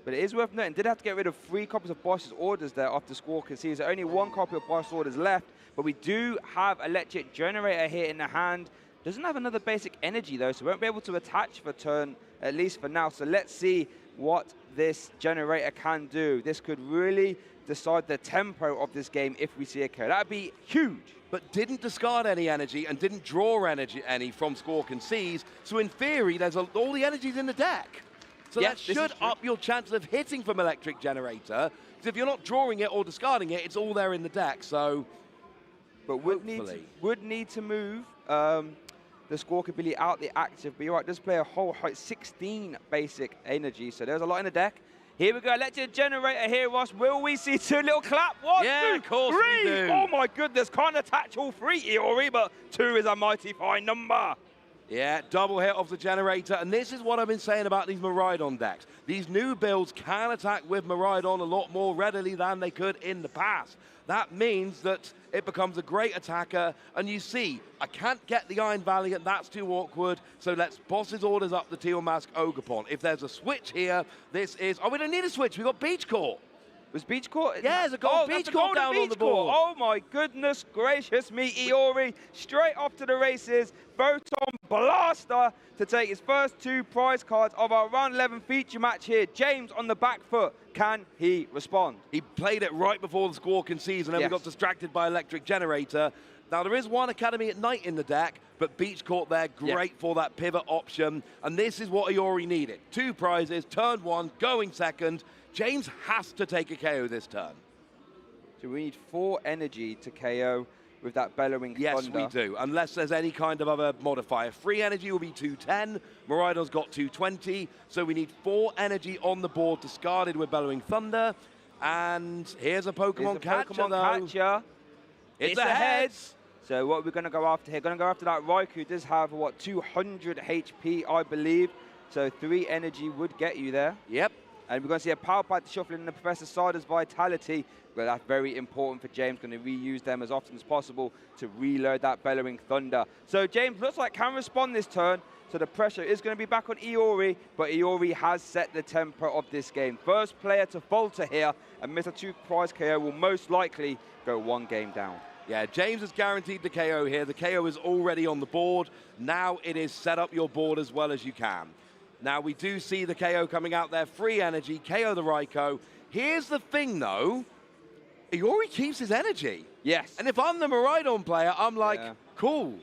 But it is worth noting, did have to get rid of 3 copies of Boss's Orders there after Squawk and C's. Only 1 copy of Boss's Orders left, but we do have Electric Generator here in the hand. Doesn't have another basic energy though, so won't be able to attach for turn, at least for now. So let's see what this generator can do. This could really decide the tempo of this game if we see a KO. That'd be huge. But didn't discard any energy and didn't draw any from Squawk and C's. So in theory, there's all the energies in the deck. So that should up your chances of hitting from Electric Generator. Because if you're not drawing it or discarding it, it's all there in the deck. So, but would need to move the Squawkabilly out the active. But you're right, does play a whole 16 basic energy. So there's a lot in the deck. Here we go, Electric Generator here, Ross. Will we see 2 little clap? 1, Yeah, 2, of course 3. we do. Oh my goodness, can't attach all 3, Iori, but 2 is a mighty fine number. Yeah, double hit of the generator, and this is what I've been saying about these Miraidon decks. These new builds can attack with Miraidon a lot more readily than they could in the past. That means that it becomes a great attacker, and you see, I can't get the Iron Valiant, that's too awkward, so let's boss his orders up the Teal Mask Ogerpon. If there's a switch here, this is, oh, we don't need a switch, we got Beach Court. Was Beach Court? Yeah, there's a gold Beach Court down on the board. Oh my goodness gracious me, Iori, straight off to the races, Photon Blaster to take his first 2 prize cards of our round 11 feature match here. James on the back foot, can he respond? He played it right before the Squawk and Seas, and then we got distracted by Electric Generator. Now, there is one Academy at Night in the deck, but Beach Court there, great for that pivot option. And this is what Iori needed. 2 prizes, turn 1, going second. James has to take a KO this turn. So we need 4 energy to KO with that Bellowing Thunder. Yes, we do, unless there's any kind of other modifier. Free energy will be 210. Miraidon's got 220, so we need 4 energy on the board discarded with Bellowing Thunder. And here's a Pokemon Catcher, It's a heads. So what we're going to go after here? Going to go after that Raikou, who does have, what, 200 HP, I believe. So 3 energy would get you there. Yep. And we're going to see a Power Pad shuffling in the Professor Cider's Vitality. But that's very important for James. Going to reuse them as often as possible to reload that Bellowing Thunder. So James looks like can respond this turn. So the pressure is going to be back on Iori. But Iori has set the tempo of this game. First player to falter here and miss a 2 prize KO will most likely go 1 game down. Yeah, James has guaranteed the KO here. The KO is already on the board. Now it is set up your board as well as you can. Now, we do see the KO coming out there. Free energy, KO the Raikou. Here's the thing, though. Iori keeps his energy. Yes. And if I'm the Miraidon player, I'm like, cool.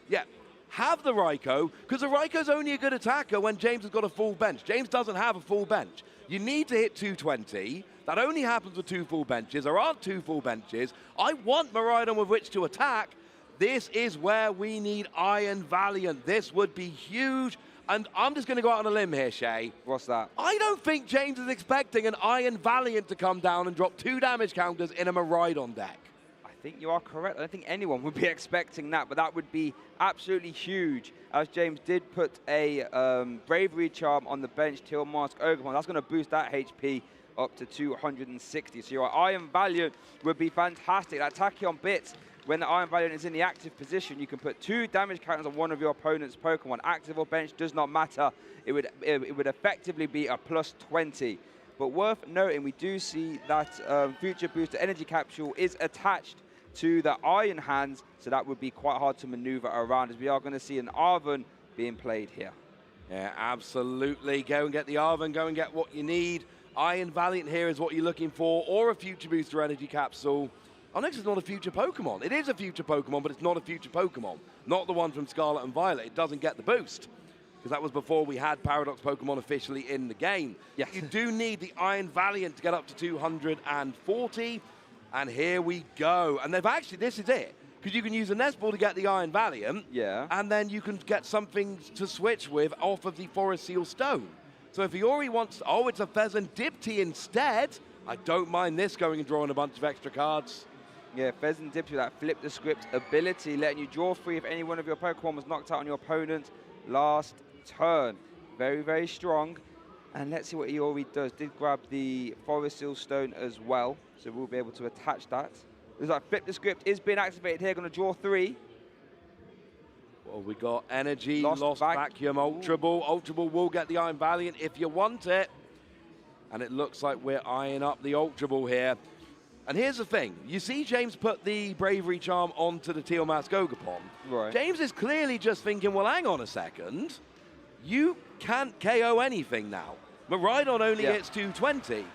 Yeah, have the Raikou, because the Raikou's only a good attacker when James has got a full bench. James doesn't have a full bench. You need to hit 220. That only happens with 2 full benches. There aren't 2 full benches. I want Miraidon with which to attack. This is where we need Iron Valiant. This would be huge. And I'm just going to go out on a limb here, Shay. What's that? I don't think James is expecting an Iron Valiant to come down and drop 2 damage counters in a Miraidon deck. I think you are correct. I don't think anyone would be expecting that, but that would be absolutely huge. As James did put a Bravery Charm on the bench, Teal Mask Ogerpon. That's going to boost that HP up to 260. So your Iron Valiant would be fantastic. That Tachyon Bits, when the Iron Valiant is in the active position, you can put 2 damage counters on one of your opponent's Pokemon. Active or bench does not matter. It would effectively be a plus 20. But worth noting, we do see that Future Booster Energy Capsule is attached to the Iron Hands, so that would be quite hard to maneuver around, as we are going to see an Arven being played here. Yeah, absolutely. Go and get the Arven, go and get what you need. Iron Valiant here is what you're looking for, or a Future Booster Energy Capsule. Onyx is not a future Pokemon. It is a future Pokemon, but it's not a future Pokemon. Not the one from Scarlet and Violet. It doesn't get the boost, because that was before we had Paradox Pokemon officially in the game. Yes. You do need the Iron Valiant to get up to 240, and here we go. And they've actually, this is it, because you can use a Nest Ball to get the Iron Valiant, and then you can get something to switch with off of the Forest Seal Stone. So if Iori wants, oh, it's a Pheasant Dipty instead, I don't mind this going and drawing a bunch of extra cards. Yeah, Pheasant Dipty with that flip the script ability, letting you draw free if any one of your Pokemon was knocked out on your opponent last turn. Very, very strong. And let's see what Iori does. Did grab the Forest Seal Stone as well, so we'll be able to attach that. There's that flip the script is being activated here, going to draw 3. Well, we got Energy, Lost Vacuum, Ultra Ball. Ultra Ball will get the Iron Valiant if you want it. And it looks like we're eyeing up the Ultra Ball here. And here's the thing. You see James put the Bravery Charm onto the Teal Mask Ogerpon. Right. James is clearly just thinking, well, hang on a second. You can't KO anything now. Miraidon only hits 220.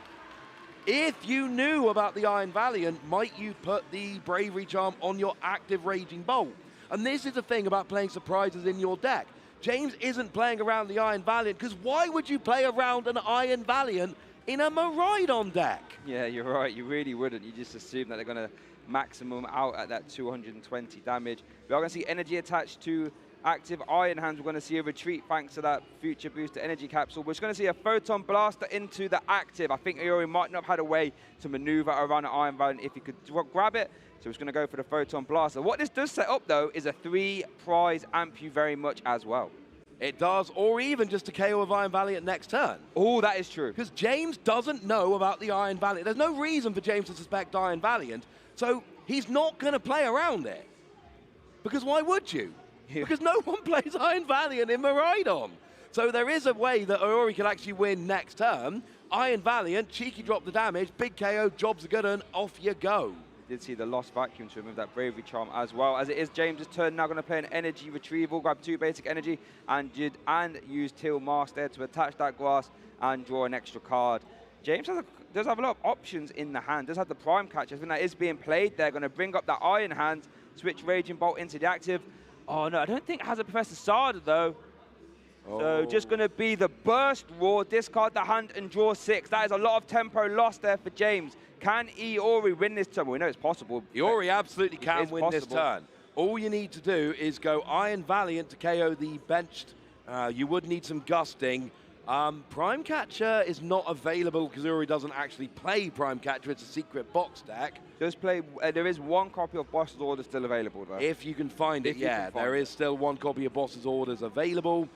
If you knew about the Iron Valiant, might you put the Bravery Charm on your active Raging Bolt? And this is the thing about playing surprises in your deck. James isn't playing around the Iron Valiant, because why would you play around an Iron Valiant in a Miraidon deck? Yeah, you're right. You really wouldn't. You just assume that they're going to maximum out at that 220 damage. We are going to see energy attached to active Iron Hands. We're going to see a retreat thanks to that future booster energy capsule. We're just going to see a Photon Blaster into the active. I think Iori might not have had a way to maneuver around the Iron Valiant if he could grab it. So he's going to go for the Photon Blaster. What this does set up, though, is a 3-prize Ampu very much as well. It does, or even just a KO of Iron Valiant next turn. Oh, that is true. Because James doesn't know about the Iron Valiant. There's no reason for James to suspect Iron Valiant, so he's not going to play around it. Because why would you? Because no one plays Iron Valiant in Miraidon. So there is a way that Iori can actually win next turn. Iron Valiant, cheeky drop the damage, big KO, job's a good one, off you go. Did see the Lost Vacuum to remove that Bravery Charm as well. As it is James's turn, now going to play an energy retrieval, grab 2 basic energy, and use Teal Mask there to attach that grass and draw an extra card. James does have a lot of options in the hand, does have the Prime Catcher. I think that is being played. They're going to bring up that Iron Hand, switch Raging Bolt into the active. Oh no, I don't think it has a Professor Sada though. So just going to be the Burst Roar, discard the hand and draw 6. That is a lot of tempo lost there for James. Can Iori win this turn? Well, we know it's possible. Iori absolutely can win this turn. All you need to do is go Iron Valiant to KO the benched. You would need some gusting. Prime Catcher is not available because Iori doesn't actually play Prime Catcher. It's a secret box deck. Does play. There is 1 copy of Boss's Orders still available, though. If you can find it, yeah. There is still 1 copy of Boss's Orders available.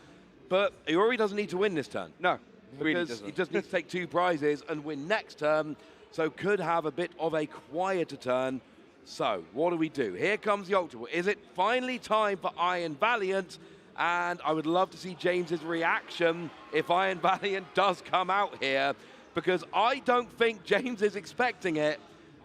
But Iori doesn't need to win this turn. No, because he just needs to take 2 prizes and win next turn. So could have a bit of a quieter turn. So what do? Here comes the Ultra Ball. Is it finally time for Iron Valiant? And I would love to see James's reaction if Iron Valiant does come out here, because I don't think James is expecting it.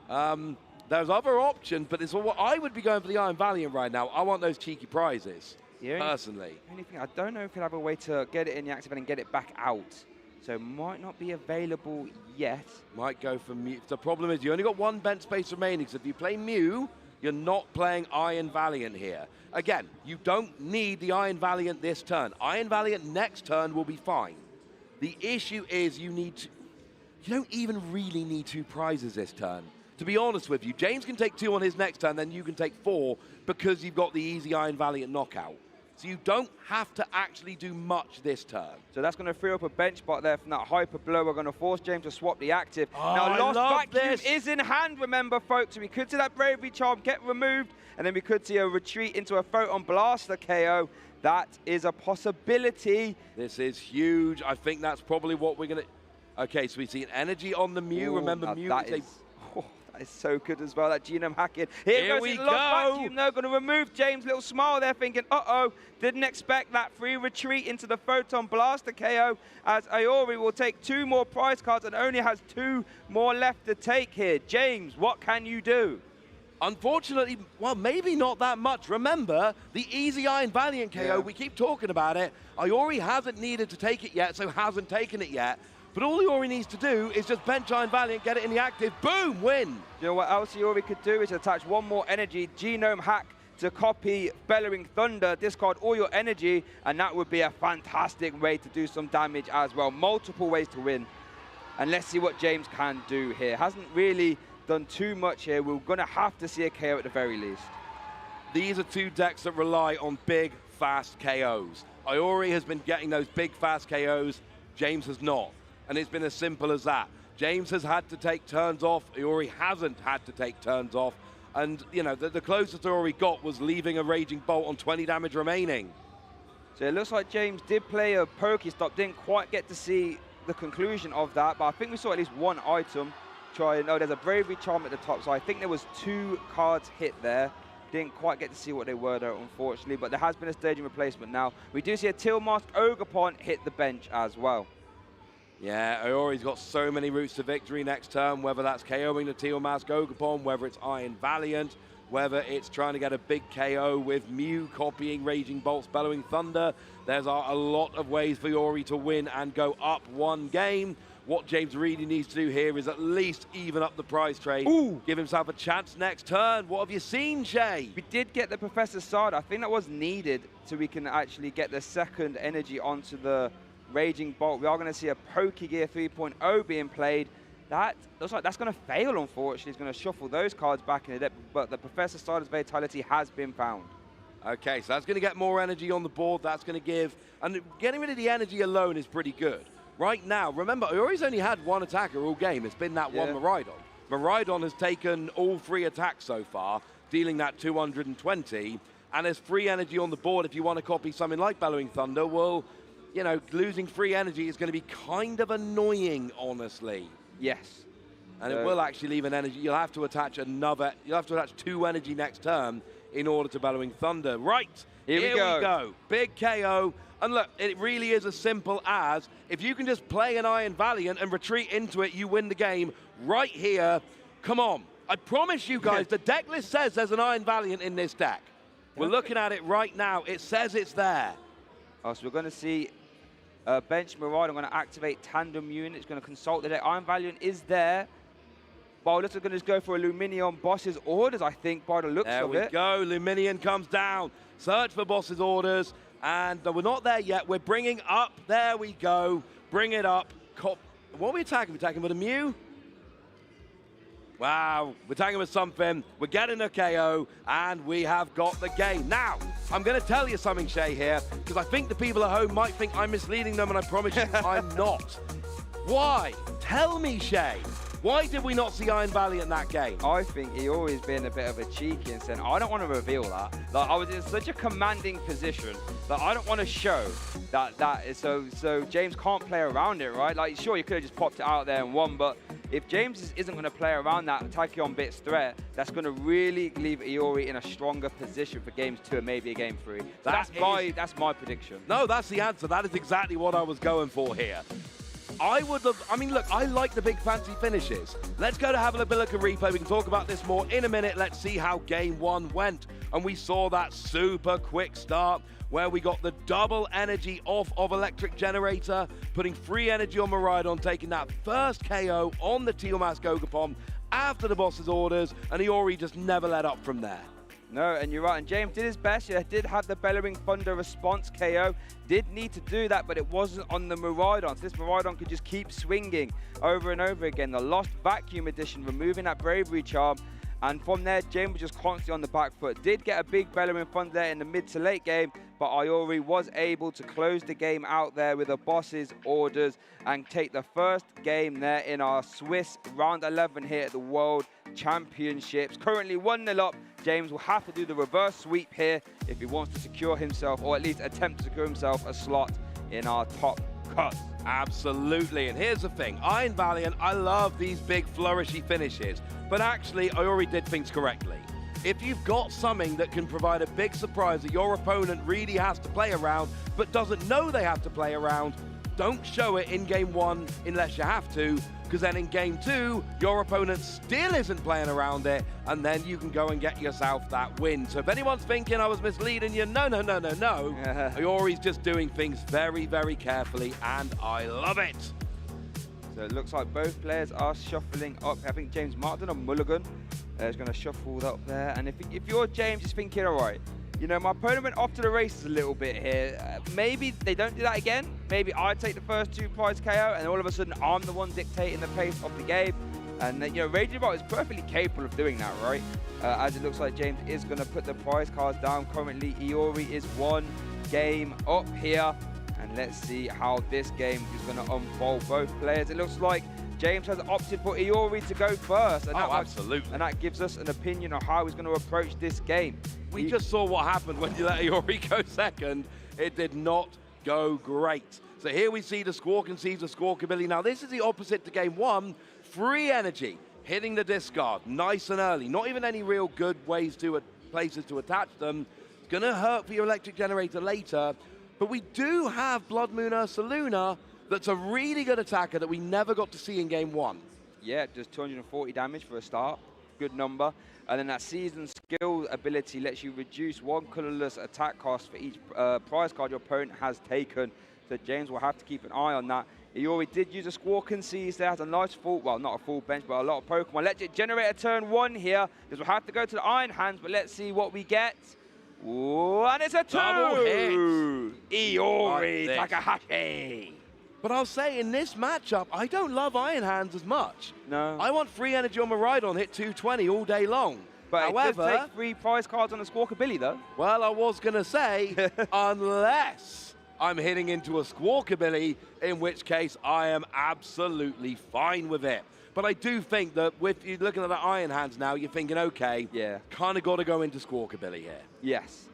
There's other options, but it's what I would be going for the Iron Valiant right now. I want those cheeky prizes, personally. Only thing, I don't know if he'll have a way to get it in the active and get it back out. So might not be available yet. Might go for Mew. The problem is you only got 1 bench space remaining, so if you play Mew, you're not playing Iron Valiant here. Again, you don't need the Iron Valiant this turn. Iron Valiant next turn will be fine. The issue is you don't even really need 2 prizes this turn. To be honest with you, James can take 2 on his next turn, then you can take 4 because you've got the easy Iron Valiant knockout. So you don't have to actually do much this turn. So that's going to free up a bench spot there from that Hyper Blow. We're going to force James to swap the active. Oh, now, Lost Vacuum this. is in hand, remember, folks. So we could see that Bravery Charm get removed, and then we could see a retreat into a Photon Blaster KO. That is a possibility. This is huge. I think that's probably what we're going to... Okay, so we see an energy on the Mew. Ooh, remember, Mew is that is so good as well, that genome hacking. Here we go. Lost Vacuum, though, going to remove James. Little smile there, thinking, uh-oh, didn't expect that free retreat into the Photon Blaster KO, as Iori will take 2 more prize cards and only has 2 more left to take here. James, what can you do? Unfortunately, well, maybe not that much. Remember, the easy Iron Valiant KO, we keep talking about it. Iori hasn't needed to take it yet, so hasn't taken it yet. But all Iori needs to do is just bench Iron Valiant, get it in the active, boom, win. You know what else Iori could do is attach 1 more energy, Genome Hack to copy Bellowing Thunder, discard all your energy, and that would be a fantastic way to do some damage as well. Multiple ways to win. And let's see what James can do here. Hasn't really done too much here. We're going to have to see a KO at the very least. These are 2 decks that rely on big, fast KOs. Iori has been getting those big, fast KOs. James has not. And it's been as simple as that. James has had to take turns off. Iori hasn't had to take turns off. And, you know, the closest Iori got was leaving a Raging Bolt on 20 damage remaining. So it looks like James did play a Pokestop. Didn't quite get to see the conclusion of that. But I think we saw at least 1 item. There's a Bravery Charm at the top. So I think there was 2 cards hit there. Didn't quite get to see what they were, though, unfortunately. But there has been a staging replacement now. We do see a Teal Mask Ogerpon hit the bench as well. Yeah, Iori's got so many routes to victory next turn, whether that's KOing the Teal Mask Ogerpon, whether it's Iron Valiant, whether it's trying to get a big KO with Mew copying Raging Bolt's Bellowing Thunder. There's a lot of ways for Iori to win and go up 1 game. What James really needs to do here is at least even up the prize trade. Ooh. Give himself a chance next turn. What have you seen, Shay? We did get the Professor Sada. I think that was needed so we can actually get the 2nd energy onto the Raging Bolt. We are going to see a Pokegear 3.0 being played. That looks like that's going to fail, unfortunately. He's going to shuffle those cards back in the deck, but the Professor Sada's Vitality has been found. Okay, so that's going to get more energy on the board. That's going to give, and getting rid of the energy alone is pretty good. Right now, remember, Iori's only had one attacker all game. It's been that one Miraidon. Miraidon has taken all 3 attacks so far, dealing that 220, and there's free energy on the board if you want to copy something like Bellowing Thunder. Well, you know, losing free energy is going to be kind of annoying, honestly. Yes. And it will actually leave an energy. You'll have to attach 2 energy next turn in order to Bellowing Thunder. Right, here we go. Big KO. And look, it really is as simple as, if you can just play an Iron Valiant and retreat into it, you win the game right here. Come on. I promise you guys, the deck list says there's an Iron Valiant in this deck. We're looking at it right now. It says it's there. Oh, so we're going to see bench Miraidon. I'm going to activate Tandem Unit. It's going to consult the deck. Iron Valiant is there. Bowlers are going to just go for a Luminion Boss's Orders, I think, by the looks of it. There we go. Luminion comes down. Search for Boss's Orders. And we're not there yet. We're bringing up. There we go. Bring it up. What are we attacking? We're attacking with a Mew? Wow. We're attacking with something. We're getting a KO. And we have got the game. Now, I'm going to tell you something, Shay, here. Because I think the people at home might think I'm misleading them. And I promise you I'm not. Why? Tell me, Shay. Why did we not see Iron Valiant in that game? I think he always been a bit of a cheeky and saying, I don't want to reveal that. Like, I was in such a commanding position that I don't want to show that is so James can't play around it, right? Like, sure, you could have just popped it out there and won, but if James isn't going to play around that Tachyon Bits threat, that's going to really leave Iori in a stronger position for games 2 and maybe a game 3. So that's my prediction. No, that's the answer. That is exactly what I was going for here. I mean, look, I like the big fancy finishes. Let's go to have a look at replay. We can talk about this more in a minute. Let's see how game 1 went. And we saw that super quick start where we got the double energy off of Electric Generator, putting free energy on Miraidon, taking that first KO on the Teal Mask Ogapom after the Boss's Orders, and Iori just never let up from there. No, and you're right, and James did his best. Yeah, did have the Bellowing Thunder response KO. Did need to do that, but it wasn't on the Miraidon. So this Miraidon could just keep swinging over and over again. The Lost Vacuum Edition, removing that Bravery Charm. And from there, James was just constantly on the back foot. Did get a big Bellowing Thunder there in the mid to late game, but Iori was able to close the game out there with the Boss's Orders and take the first game there in our Swiss round 11 here at the World Championships. Currently 1-0 up. James will have to do the reverse sweep here if he wants to secure himself, or at least attempt to secure himself a slot in our top cut. Absolutely, and here's the thing. Iron Valiant, I love these big flourishy finishes, but actually, I already did things correctly. If you've got something that can provide a big surprise that your opponent really has to play around, but doesn't know they have to play around, don't show it in game 1 unless you have to, because then in game 2, your opponent still isn't playing around it, and then you can go and get yourself that win. So if anyone's thinking I was misleading you, no. Iori's just doing things very, very carefully, and I love it. So it looks like both players are shuffling up. I think James Martin or Mulligan is going to shuffle up there. And if you're James, just thinking, all right, you know, my opponent went off to the races a little bit here. Maybe they don't do that again. Maybe I take the first 2 prize KO, and all of a sudden I'm the one dictating the pace of the game. And you know, Raging Bot is perfectly capable of doing that, right? As it looks like James is going to put the prize cards down. Currently, Iori is 1 game up here. And let's see how this game is going to unfold. Both players, it looks like James has opted for Iori to go first. And absolutely. And that gives us an opinion on how he's going to approach this game. We just saw what happened when you let Iori go second. It did not go great. So here we see the Squawk and Seeds of Squawk ability. Now this is the opposite to game 1. Free energy, hitting the discard, nice and early. Not even any real good places to attach them. It's going to hurt for your Electric Generator later. But we do have Blood Moon Ursaluna that's a really good attacker that we never got to see in game 1. Yeah, it does 240 damage for a start. Good number. And then that Seasoned Skill ability lets you reduce 1 colorless attack cost for each prize card your opponent has taken. So James will have to keep an eye on that. Iori did use a Squawk and Seize there. Has a nice full, well, not a full bench, but a lot of Pokemon. Let's generate a turn 1 here. This will have to go to the Iron Hands, but let's see what we get. Ooh, and it's a 2! Double hit. Iori Takahashi. But I'll say, in this matchup, I don't love Iron Hands as much. No. I want free energy on Miraidon, hit 220 all day long. But However, it does take 3 prize cards on a Squawkabilly, though. Well, I was going to say, unless I'm hitting into a Squawkabilly, in which case I am absolutely fine with it. But I do think that with you looking at the Iron Hands now, you're thinking, okay, kind of got to go into Squawkabilly here. Yes.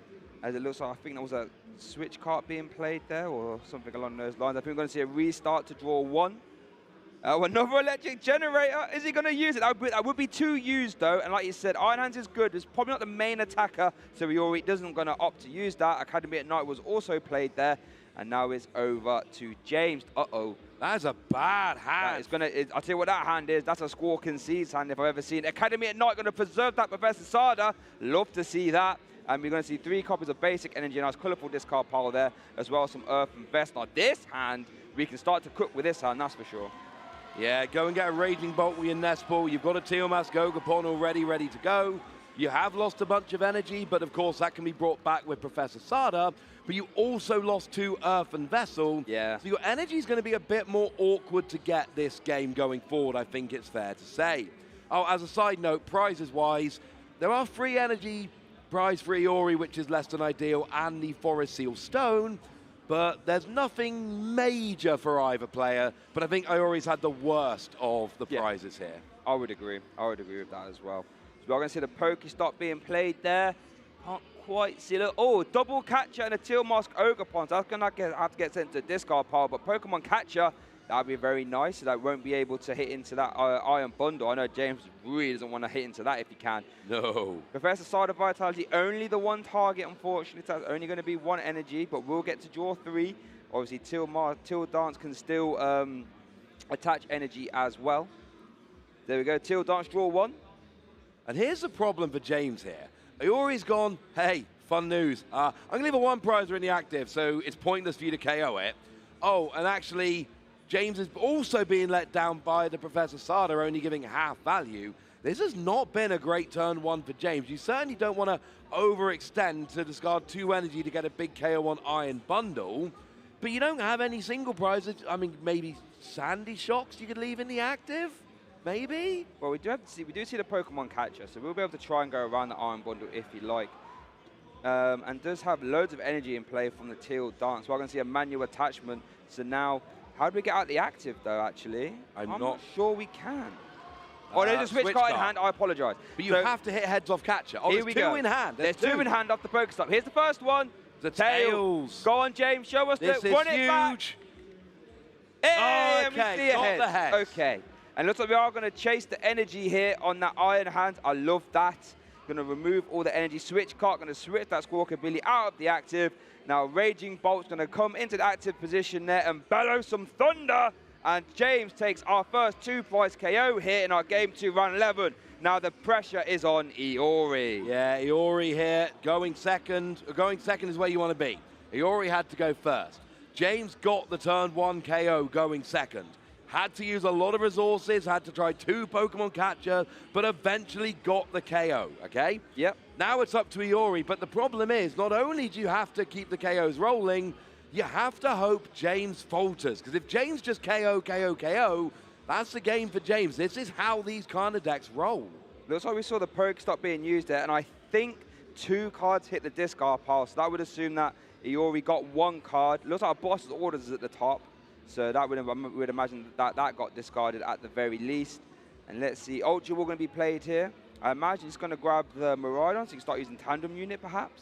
As it looks like, I think there was a switch card being played there or something along those lines. I think we're going to see a restart to draw 1. Another electric generator. Is he going to use it? That would be 2 used, though. And like you said, Iron Hands is good. It's probably not the main attacker, so Iori doesn't going to opt to use that. Academy at Night was also played there. And now it's over to James. Uh-oh. That's a bad hand. I'll tell you what that hand is. That's a Squawking Seeds hand if I've ever seen. Academy at Night going to preserve that Professor Sada. Love to see that. And we're going to see 3 copies of Basic Energy, a nice colourful discard pile there, as well as some Earth and Vest. Now this hand, we can start to cook with this hand, that's for sure. Yeah, go and get a Raging Bolt with your Nest Ball. You've got a Teal'c Gogapon already ready to go. You have lost a bunch of energy, but of course that can be brought back with Professor Sada. But you also lost 2 Earth and Vessel. Yeah. So your energy is going to be a bit more awkward to get this game going forward, I think it's fair to say. Oh, as a side note, prizes-wise, there are free energy prize for Iori, which is less than ideal, and the Forest Seal Stone. But there's nothing major for either player. But I think Iori's had the worst of the prizes here. I would agree. I would agree with that as well. So we're going to see the Pokestop being played there. Can't quite see it. Oh, double catcher and a Teal'c Ogre-Pon. That's going to have to get sent to the discard pile. But Pokemon Catcher, that would be very nice. So that won't be able to hit into that Iron Bundle. I know James really doesn't want to hit into that if he can. No. Professor Sada Vitality, only the 1 target, unfortunately. That's only going to be 1 energy, but we'll get to draw 3. Obviously, Teal Dance can still attach energy as well. There we go. Teal Dance, draw 1. And here's the problem for James here. Iori's gone, hey, fun news. I'm going to leave a 1 prizer in the active, so it's pointless for you to KO it. Oh, and actually, James is also being let down by the Professor Sada, only giving half value. This has not been a great turn 1 for James. You certainly don't want to overextend to discard 2 energy to get a big KO on Iron Bundle, but you don't have any single prizes. I mean, maybe Sandy Shocks you could leave in the active? Maybe? Well, we do see the Pokemon Catcher, so we'll be able to try and go around the Iron Bundle if you like. And does have loads of energy in play from the Teal Dance. We're going to see a manual attachment. So now, how do we get out the active, though, actually? I'm not sure we can. Oh, there's a switch card in hand. I apologise. But you have to hit heads off catcher. Oh, here there's we 2 go. in hand. There's 2 in hand off the Pokestop. Here's the first one. The Tails. Go on, James. Show us this the is run it back. huge. Hey, okay, and we see got the heads. Okay. And looks like we are going to chase the energy here on that Iron Hand. I love that. Going to remove all the energy. Switch card. Going to switch that Squawkabilly out of the active. Now Raging Bolt's going to come into the active position there and bellow some thunder. And James takes our first 2 prize KO here in our Game 2 round 11. Now the pressure is on Iori. Yeah, Iori here going second. Going second is where you want to be. Iori had to go first. James got the turn 1 KO going second. Had to use a lot of resources, had to try 2 Pokemon Catcher, but eventually got the KO, okay? Yep. Now it's up to Iori, but the problem is, not only do you have to keep the KOs rolling, you have to hope James falters, because if James just KO, that's the game for James. This is how these kind of decks roll. Looks like we saw the Pokestop being used there, and I think 2 cards hit the discard pile, so that would assume that Iori got 1 card. Looks like our boss's orders is at the top. So that would imagine that got discarded at the very least. And let's see, Ultra Ball going to be played here. I imagine he's going to grab the Miraidon, so he can start using Tandem Unit perhaps.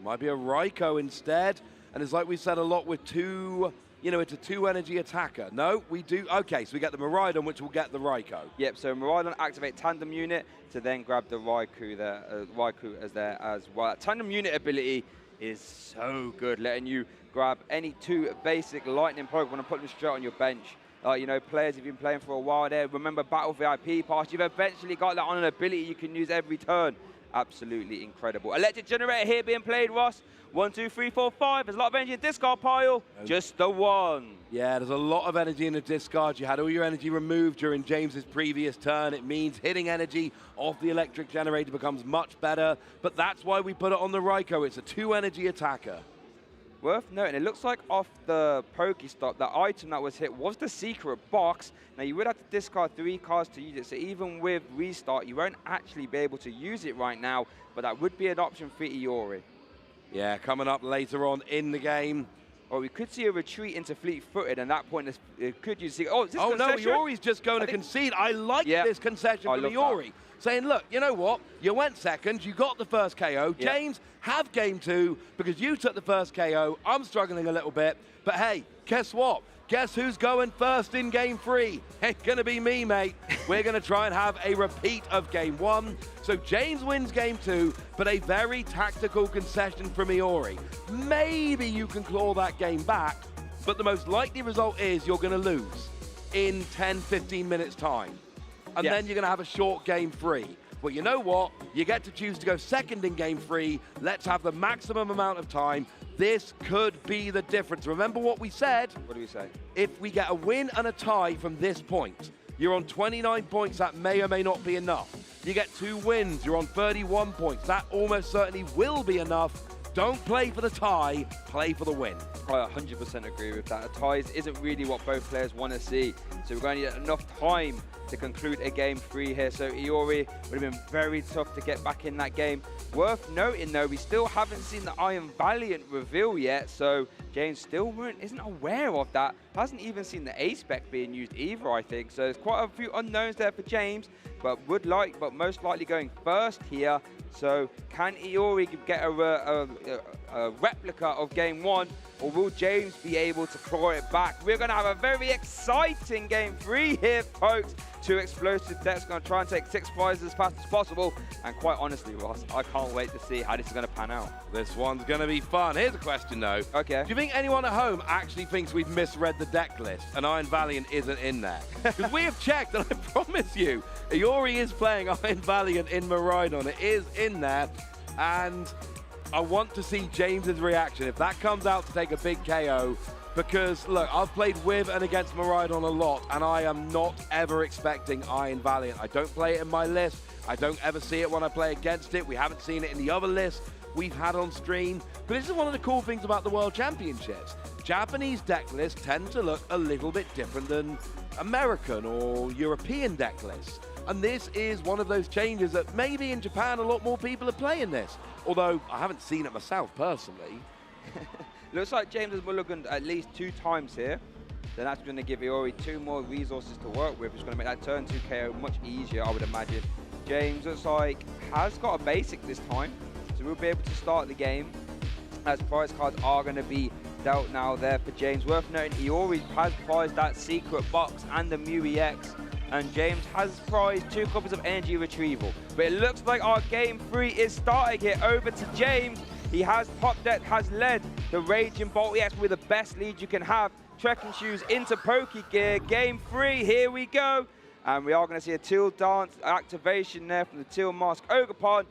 Might be a Raikou instead. And it's like we said a lot with 2, it's a 2 energy attacker. No, we do. Okay, so we get the Miraidon, which will get the Raikou. Yep, so Miraidon activate Tandem Unit to then grab the Raikou there, Raikou as there as well. That Tandem Unit ability is so good, letting you grab any 2 basic lightning Pokemon and put them straight on your bench. Players who've been playing for a while there, remember Battle VIP Pass, you've eventually got that on an ability you can use every turn. Absolutely incredible. Electric Generator here being played, Ross. 1, 2, 3, 4, 5. There's a lot of energy in the discard pile. Just the 1. Yeah, there's a lot of energy in the discard. You had all your energy removed during James's previous turn. It means hitting energy off the Electric Generator becomes much better. But that's why we put it on the Raikou. It's a 2 energy attacker. Worth noting, it looks like off the Pokestop, the item that was hit was the secret box. Now, you would have to discard 3 cards to use it, so even with restart, you won't actually be able to use it right now, but that would be an option for Iori. Yeah, coming up later on in the game. Or we could see a retreat into fleet-footed, and at that point, could you see... Oh, is this no, concession? Iori's just going to concede. I like this concession from Iori. Saying, look, you know what? You went second, you got the first KO. Yeah. James, have game 2 because you took the first KO. I'm struggling a little bit. But hey, guess what? Guess who's going first in game 3? Ain't gonna be me, mate. We're gonna try and have a repeat of game 1. So James wins game 2, but a very tactical concession from Iori. Maybe you can claw that game back, but the most likely result is you're gonna lose in 10, 15 minutes time. And then you're gonna have a short game 3. Well, you know what? You get to choose to go second in game 3. Let's have the maximum amount of time. This could be the difference. Remember what we said? What do we say? If we get a win and a tie from this point, you're on 29 points. That may or may not be enough. You get 2 wins. You're on 31 points. That almost certainly will be enough. Don't play for the tie. Play for the win. I 100% agree with that. A tie isn't really what both players want to see. So we're going to get enough time to conclude a game 3 here. So Iori would have been very tough to get back in that game. Worth noting, though, we still haven't seen the Iron Valiant reveal yet. So James still isn't aware of that. Hasn't even seen the A-Spec being used either, I think. So there's quite a few unknowns there for James, but most likely going first here. So can Iori get a replica of game 1, or will James be able to claw it back? We're going to have a very exciting game 3 here, folks. 2 explosive decks going to try and take 6 prizes as fast as possible. And quite honestly, Ross, I can't wait to see how this is going to pan out. This one's going to be fun. Here's a question, though. Okay. Do you think anyone at home actually thinks we've misread the deck list and Iron Valiant isn't in there? Because we have checked, and I promise you, Iori is playing Iron Valiant in Miraidon. It is in there, and I want to see James's reaction if that comes out to take a big KO. Because, look, I've played with and against Miraidon a lot, and I am not ever expecting Iron Valiant. I don't play it in my list. I don't ever see it when I play against it. We haven't seen it in the other lists we've had on stream. But this is one of the cool things about the World Championships. Japanese deck lists tend to look a little bit different than American or European deck lists. And this is one of those changes that maybe in Japan a lot more people are playing this. Although I haven't seen it myself personally. Looks like James has mulliganed at least 2 times here. Then that's going to give Iori 2 more resources to work with. It's going to make that turn 2 KO much easier, I would imagine. James looks like has got a basic this time, so we'll be able to start the game as prize cards are going to be dealt now there for James. Worth noting, Iori has prized that secret box and the Mew EX, and James has prized 2 copies of Energy Retrieval. But it looks like our game 3 is starting here. Over to James. He has top deck, has led the Raging Bolt EX with the best lead you can have. Trekking Shoes into Poke Gear. Game 3, here we go. And we are going to see a Teal Dance activation there from the Teal Mask Ogerpon.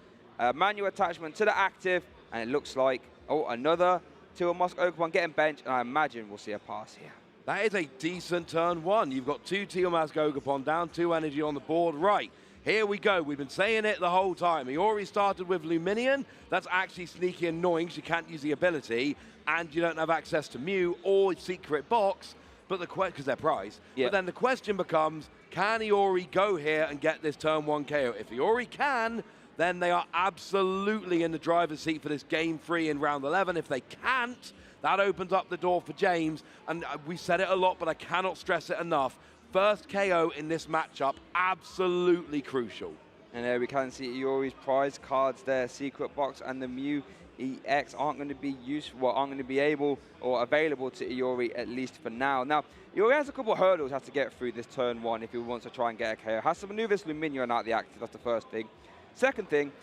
Manual attachment to the active. And it looks like, another Teal Mask Ogerpon getting benched. And I imagine we'll see a pass here. That is a decent turn 1. You've got 2 Teal Mask Ogerpon down, 2 energy on the board. Right. Here we go. We've been saying it the whole time. He already started with Luminion. That's actually sneaky annoying because you can't use the ability and you don't have access to Mew or Secret Box, but because they're prized. Yeah. But then the question becomes, can Iori go here and get this turn 1 KO? If Iori can, then they are absolutely in the driver's seat for this game 3 in round 11. If they can't, that opens up the door for James. And we said it a lot, but I cannot stress it enough. First KO in this matchup, absolutely crucial. And there we can see Iori's prize cards there, Secret Box and the Mew EX aren't going to be able or available to Iori, at least for now. Now, Iori has a couple of hurdles has to get through this turn 1 if he wants to try and get a KO. Has to maneuver this Luminion out the active, that's the first thing. Second thing,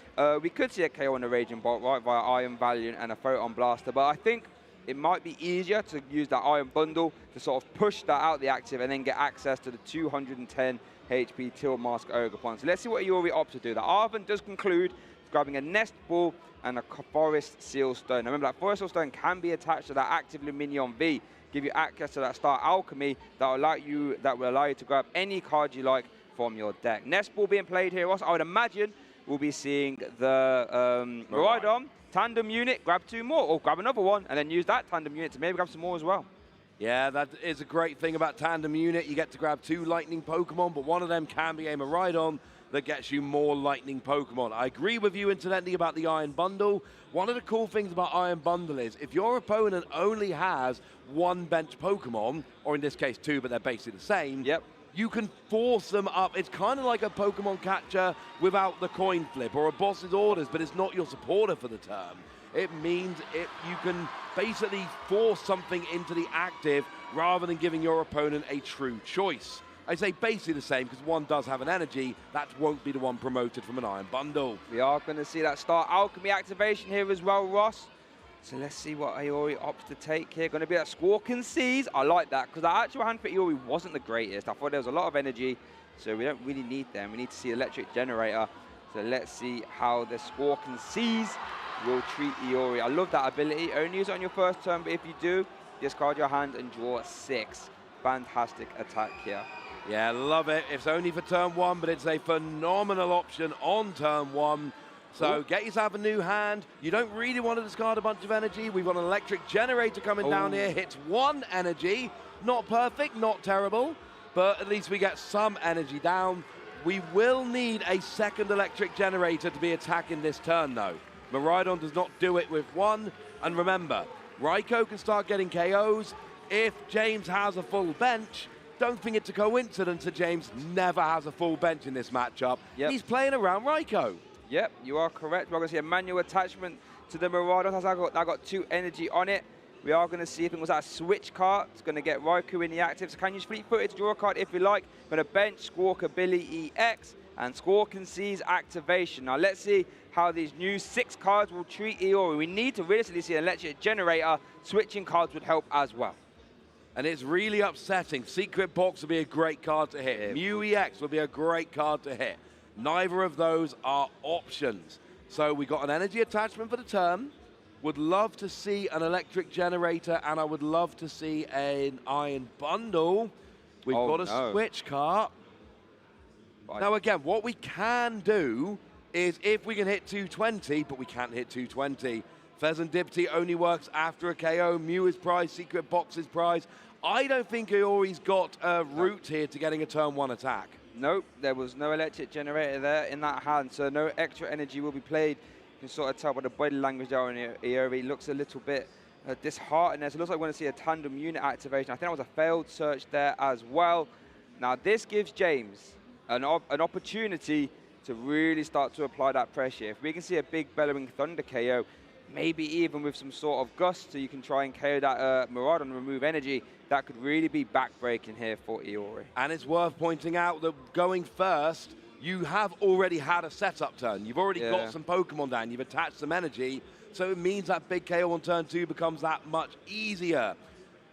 we could see a KO on the Raging Bolt, right, via Iron Valiant and a Photon Blaster, but I think it might be easier to use that Iron Bundle to sort of push that out the active and then get access to the 210 HP Teal Mask Ogerpon. So let's see what Iori opts to do. The Arven does conclude grabbing a Nest Ball and a Forest Seal Stone. Now remember, that Forest Seal Stone can be attached to that active Luminion V, give you access to that Star Alchemy that will allow you to grab any card you like from your deck. Nest Ball being played here, Ross. I would imagine we'll be seeing the Miraidon tandem unit, grab 2 more, or grab another one, and then use that tandem unit to maybe grab some more as well. Yeah, that is a great thing about tandem unit. You get to grab 2 lightning Pokemon, but one of them can be a Miraidon that gets you more lightning Pokemon. I agree with you, incidentally, about the Iron Bundle. One of the cool things about Iron Bundle is if your opponent only has 1 bench Pokemon, or in this case 2, but they're basically the same, you can force them up. It's kind of like a Pokemon catcher without the coin flip, or a boss's orders, but it's not your supporter for the turn. It means you can basically force something into the active rather than giving your opponent a true choice. I say basically the same because one does have an energy. That won't be the one promoted from an Iron Bundle. We are going to see that Star Alchemy activation here as well, Ross. So let's see what Iori opts to take here. Going to be that Squawk and Seize. I like that because the actual hand for Iori wasn't the greatest. I thought there was a lot of energy, so we don't really need them. We need to see Electric Generator. So let's see how the Squawk and Seize will treat Iori. I love that ability. Only use it on your first turn, but if you do, discard your hand and draw 6. Fantastic attack here. Yeah, love it. It's only for turn 1, but it's a phenomenal option on turn 1. So get yourself a new hand. You don't really want to discard a bunch of energy. We've got an Electric Generator coming down here. Hits 1 energy. Not perfect, not terrible, but at least we get some energy down. We will need a second Electric Generator to be attacking this turn, though. Miraidon does not do it with 1. And remember, Raikou can start getting KOs. If James has a full bench, don't think it's a coincidence that James never has a full bench in this matchup. He's playing around Raikou. Yep, you are correct. We're going to see a manual attachment to the Miraidon. I got 2 energy on it. We are going to see if it was that switch card. It's going to get Raikou in the active. So can use Fleet Footed to draw a card if you like. Going to bench Squawk Ability EX and Squawk and Seize activation. Now let's see how these new 6 cards will treat Iori. We need to realistically see an Electric Generator. Switching cards would help as well. And it's really upsetting. Secret Box would be a great card to hit. Mew EX would be a great card to hit. Neither of those are options. So we got an energy attachment for the turn. Would love to see an Electric Generator, and I would love to see an Iron Bundle. We've got a switch card. Now again, what we can do is if we can hit 220, but we can't hit 220. Pheasant Dipty only works after a KO. Mew is prize, Secret Box is prize. I don't think Iori's got a route here to getting a turn 1 attack. Nope, there was no Electric Generator there in that hand, so no extra energy will be played. You can sort of tell by the body language there on Iori. Looks a little bit disheartened there, so it looks like we want to see a tandem unit activation. I think that was a failed search there as well. Now this gives James an opportunity to really start to apply that pressure. If we can see a big Bellowing Thunder KO, maybe even with some sort of gust so you can try and KO that Miraidon and remove energy, that could really be backbreaking here for Iori. And it's worth pointing out that going first, you have already had a setup turn. You've already got some Pokemon down. You've attached some energy. So it means that big KO on turn 2 becomes that much easier.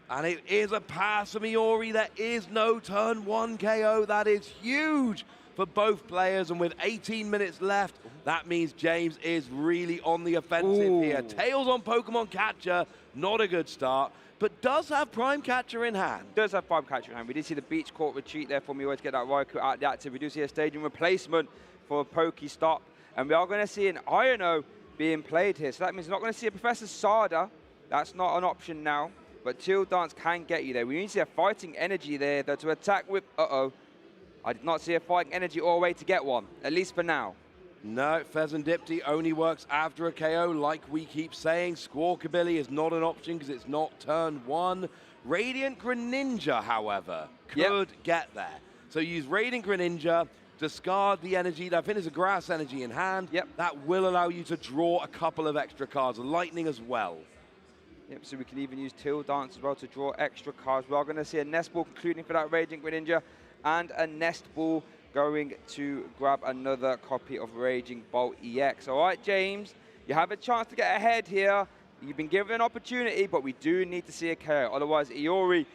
And it is a pass from Iori. There is no turn 1 KO. That is huge for both players. And with 18 minutes left, that means James is really on the offensive here. Tails on Pokemon Catcher, not a good start, but does have Prime Catcher in hand. Does have Prime Catcher in hand. We did see the Beach Court retreat there for Iori to get that Raikou out the active. We do see a stadium replacement for a Pokestop. And we are going to see an Iono being played here. So that means we're not going to see a Professor Sada. That's not an option now. But Teal Dance can get you there. We need to see a fighting energy there though, to attack with... I did not see a fighting energy or a way to get one, at least for now. No, Pheasant Dipty only works after a KO, like we keep saying. Squawkabilly is not an option because it's not turn 1. Radiant Greninja, however, could get there. So use Radiant Greninja, discard the energy. I think there's a grass energy in hand. That will allow you to draw a couple of extra cards, lightning as well. So we can even use Teal Dance as well to draw extra cards. We are going to see a Nest Ball concluding for that Radiant Greninja and a Nest Ball going to grab another copy of Raging Bolt EX. All right, James, you have a chance to get ahead here. You've been given an opportunity, but we do need to see a KO. Otherwise, Iori,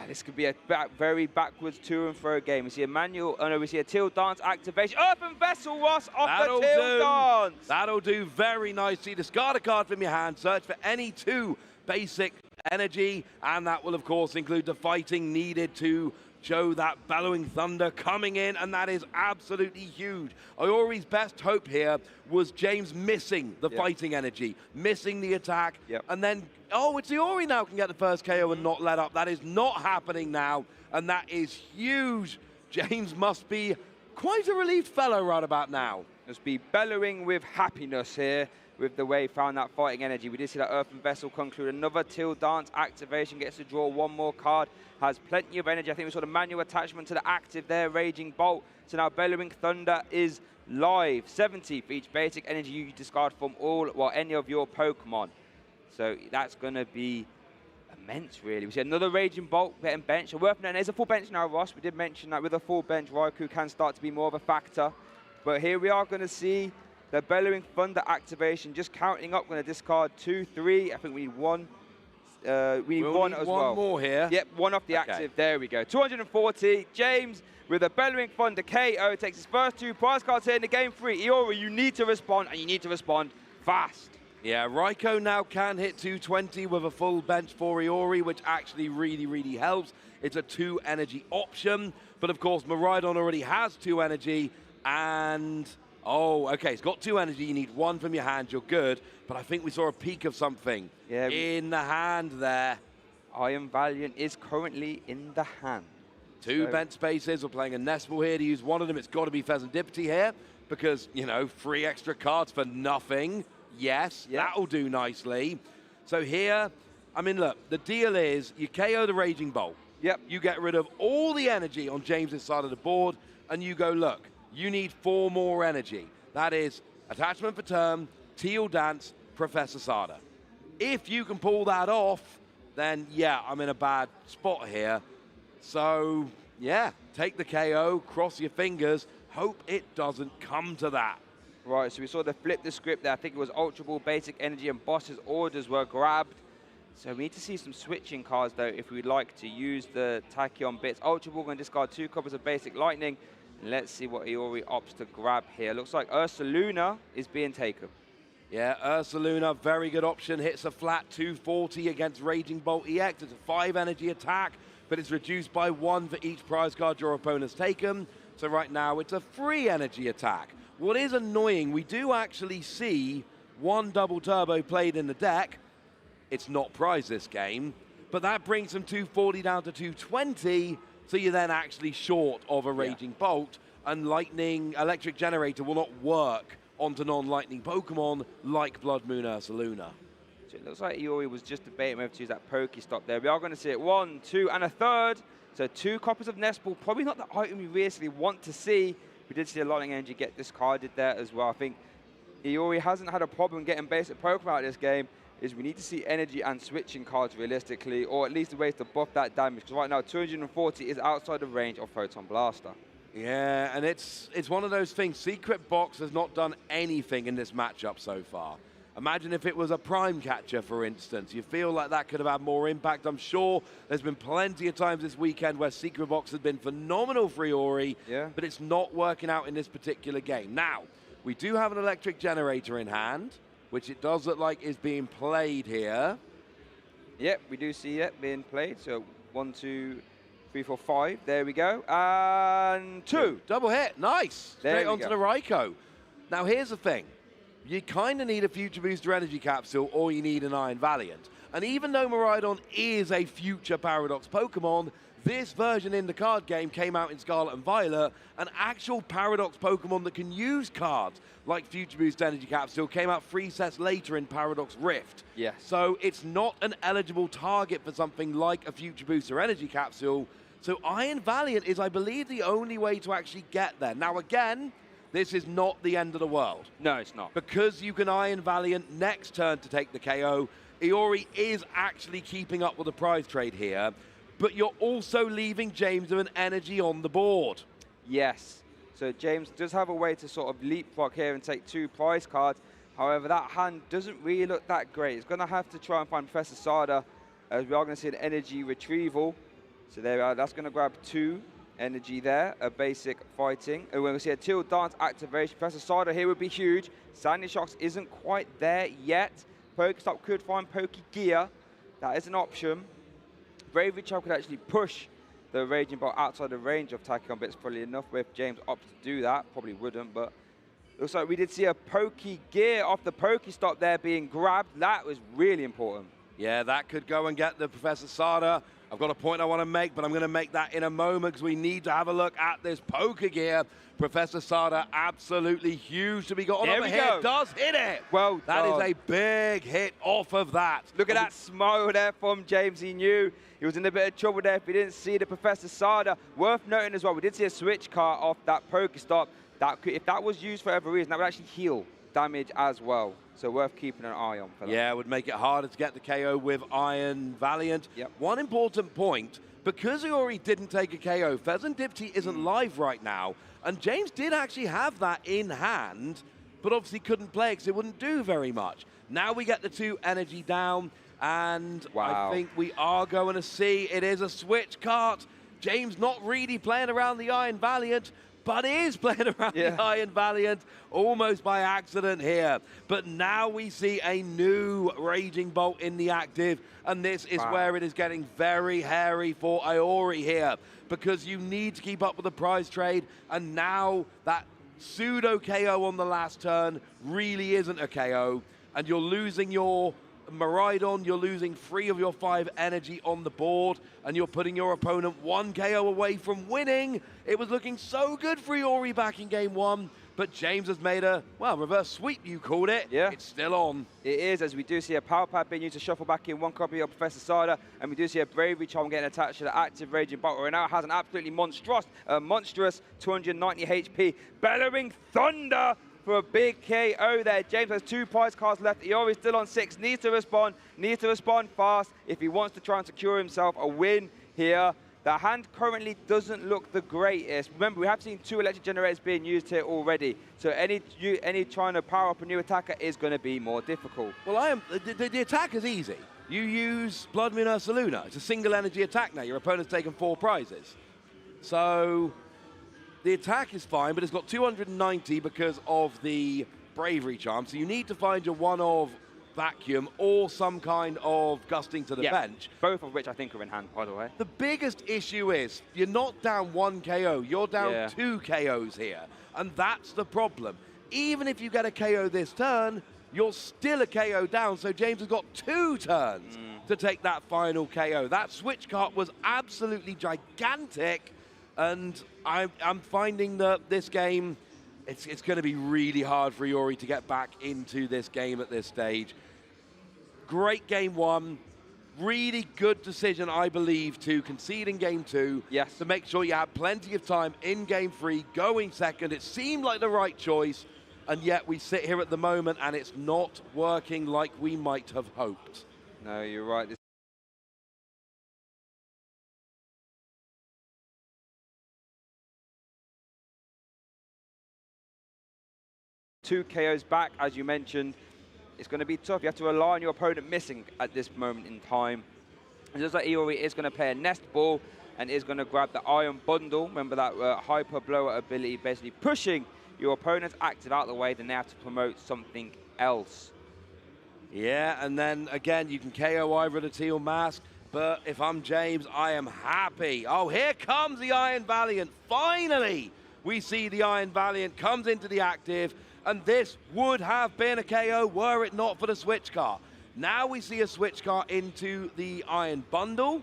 this could be a very backwards to and fro game. We see a manual, we see a Teal Dance activation. Earthen Vessel, Ross, off the Teal Dance. That'll do very nicely. Discard a card from your hand, search for any 2 basic energy, and that will, of course, include the fighting needed to show that Bellowing Thunder coming in, and that is absolutely huge. Iori's best hope here was James missing the fighting energy, missing the attack, and then, oh, it's Iori now can get the first KO and not let up. That is not happening now, and that is huge. James must be quite a relieved fellow right about now. Must be bellowing with happiness here with the way he found that fighting energy. We did see that Earthen Vessel conclude another Till Dance activation, gets to draw one more card, has plenty of energy. I think we saw the manual attachment to the active there, Raging Bolt. So now Bellowing Thunder is live. 70 for each basic energy you discard from any of your Pokemon. So that's going to be immense, really. We see another Raging Bolt getting benched. Worth noting, there's a full bench now, Ross. We did mention that with a full bench, Raikou can start to be more of a factor. But here we are going to see the Bellowing Thunder activation. Just counting up, going to discard 2, 3. I think we need one. We need one as well. One more here. Yep, one off the active. There we go. 240. James with a Bellowing Thunder KO takes his first 2 prize cards here in the game 3. Iori, you need to respond, and you need to respond fast. Yeah, Raikou now can hit 220 with a full bench for Iori, which actually really, really helps. It's a 2 energy option, but of course Miraidon already has 2 energy, and oh, okay, it's got 2 energy. You need 1 from your hand. You're good, but I think we saw a peek of something in the hand there. Iron Valiant is currently in the hand. 2 bench spaces. We're playing a nest ball here to use one of them. It's got to be Pheasantipity here because, you know, 3 extra cards for nothing. Yes, that'll do nicely. So here, I mean, look, the deal is you KO the Raging Bolt. Yep. You get rid of all the energy on James's side of the board, and you go, look, you need 4 more energy. That is Attachment for Turn, Teal Dance, Professor Sada. If you can pull that off, then yeah, I'm in a bad spot here. So yeah, take the KO, cross your fingers, hope it doesn't come to that. Right, so we saw the flip the script there. I think it was Ultra Ball, Basic Energy, and Boss's orders were grabbed. So we need to see some switching cards, though, if we'd like to use the Tachyon bits. Ultra Ball going to discard 2 copies of Basic Lightning. And let's see what Iori opts to grab here. Looks like Ursaluna is being taken. Yeah, Ursaluna, very good option. Hits a flat 240 against Raging Bolt EX. It's a 5 energy attack, but it's reduced by 1 for each prize card your opponent's taken. So right now, it's a 3 energy attack. What is annoying, we do actually see 1 double turbo played in the deck. It's not prize this game, but that brings from 240 down to 220, so you're then actually short of a Raging Bolt, and Lightning Electric Generator will not work onto non-lightning Pokemon like Blood Moon Ursaluna. So it looks like Iori was just debating whether to use that Pokestop there. We are going to see it 1, 2, and a 3rd. So 2 copies of Nest Ball, probably not the item we really want to see. We did see a Lightning Energy get discarded there as well. I think Iori hasn't had a problem getting basic Pokemon out of this game. Is we need to see energy and switching cards realistically, or at least ways to buff that damage. Because right now, 240 is outside of range of Photon Blaster. Yeah, and it's one of those things. Secret Box has not done anything in this matchup so far. Imagine if it was a Prime Catcher, for instance. You feel like that could have had more impact. I'm sure there's been plenty of times this weekend where Secret Box has been phenomenal for Iori, but it's not working out in this particular game. Now, we do have an Electric Generator in hand, which it does look like is being played here. Yep, we do see it being played. So 1, 2, 3, 4, 5. There we go. And 2. Double hit. Nice. Straight onto the Raikou. Now, here's the thing. You kind of need a Future Booster Energy Capsule, or you need an Iron Valiant. And even though Miraidon is a future Paradox Pokemon, this version in the card game came out in Scarlet and Violet. An actual Paradox Pokemon that can use cards like Future Boost Energy Capsule came out 3 sets later in Paradox Rift. Yes. So it's not an eligible target for something like a Future Booster Energy Capsule. So Iron Valiant is, I believe, the only way to actually get there. Now, again, this is not the end of the world. No, it's not. Because you can Iron Valiant next turn to take the KO, Iori is actually keeping up with the prize trade here, but you're also leaving James with an energy on the board. Yes. So James does have a way to sort of leapfrog here and take 2 prize cards. However, that hand doesn't really look that great. It's going to have to try and find Professor Sada, as we are going to see an energy retrieval. So there we are. That's going to grab 2 energy there, a basic fighting. And we're going to see a Till Dance activation. Professor Sada here would be huge. Sandy Shocks isn't quite there yet. Pokestop could find Pokegear. That is an option. Bravery Charm could actually push the Raging Bolt outside the range of Tachyon bits, probably enough. If James opts to do that, probably wouldn't, but looks like we did see a Poke Gear off the Pokestop there being grabbed. That was really important. Yeah, that could go and get the Professor Sada. I've got a point I want to make, but I'm going to make that in a moment because we need to have a look at this Poke Gear. Professor Sada, absolutely huge to be got on over here. Does hit it. Well, that is a big hit off of that. Look at that smile there from James. He knew he was in a bit of trouble there if he didn't see the Professor Sada. Worth noting as well, we did see a switch card off that Pokestop. If that was used for whatever reason, that would actually heal damage as well. So worth keeping an eye on for that. Yeah, it would make it harder to get the KO with Iron Valiant. Yep. One important point, because Iori didn't take a KO, Pheasant Dipsy isn't live right now, and James did actually have that in hand, but obviously couldn't play because it wouldn't do very much. Now we get the 2 energy down, and I think we are going to see it is a switch cart. James not really playing around the Iron Valiant, but is playing around the Iron Valiant almost by accident here. But now we see a new Raging Bolt in the active, and this is where it is getting very hairy for Iori here, because you need to keep up with the prize trade, and now that pseudo KO on the last turn really isn't a KO, and you're losing your Miraidon, you're losing 3 of your 5 energy on the board, and you're putting your opponent 1 KO away from winning. It was looking so good for Iori back in game 1, but James has made a, well, reverse sweep, you called it. Yeah. It's still on. It is, as we do see a Power Pad being used to shuffle back in 1 copy of Professor Sada, and we do see a Bravery Charm getting attached to the active Raging Bolt, where it now has an absolutely monstrous 290 HP. Bellowing Thunder for a big KO there. James has 2 prize cards left. Iori's still on 6, needs to respond fast if he wants to try and secure himself a win here. The hand currently doesn't look the greatest. Remember, we have seen 2 electric generators being used here already, so any trying to power up a new attacker is going to be more difficult. Well, the attack is easy. You use Blood Moon Ursa Luna. It's a single energy attack now. Your opponent's taken 4 prizes. So the attack is fine, but it's got 290 because of the Bravery Charm. So you need to find your one of Vacuum or some kind of Gusting to the bench. Both of which I think are in hand, by the way. The biggest issue is you're not down 1 KO. You're down 2 KOs here. And that's the problem. Even if you get a KO this turn, you're still a KO down. So James has got 2 turns to take that final KO. That switch cart was absolutely gigantic. And I'm finding that this game, it's going to be really hard for Iori to get back into this game at this stage. Great game 1. Really good decision, I believe, to concede in game 2. Yes. To make sure you have plenty of time in game 3, going second. It seemed like the right choice, and yet we sit here at the moment and it's not working like we might have hoped. No, you're right. Two KOs back, as you mentioned. It's going to be tough. You have to rely on your opponent missing at this moment in time. It looks like Iori is going to play a Nest Ball and is going to grab the Iron Bundle. Remember that Hyper Blower ability, basically pushing your opponent's active out of the way, then they have to promote something else. Yeah, and then again, you can KO either the Teal Mask, but if I'm James, I am happy. Oh, here comes the Iron Valiant. Finally, we see the Iron Valiant comes into the active, and this would have been a KO were it not for the switch car. Now we see a switch car into the Iron Bundle.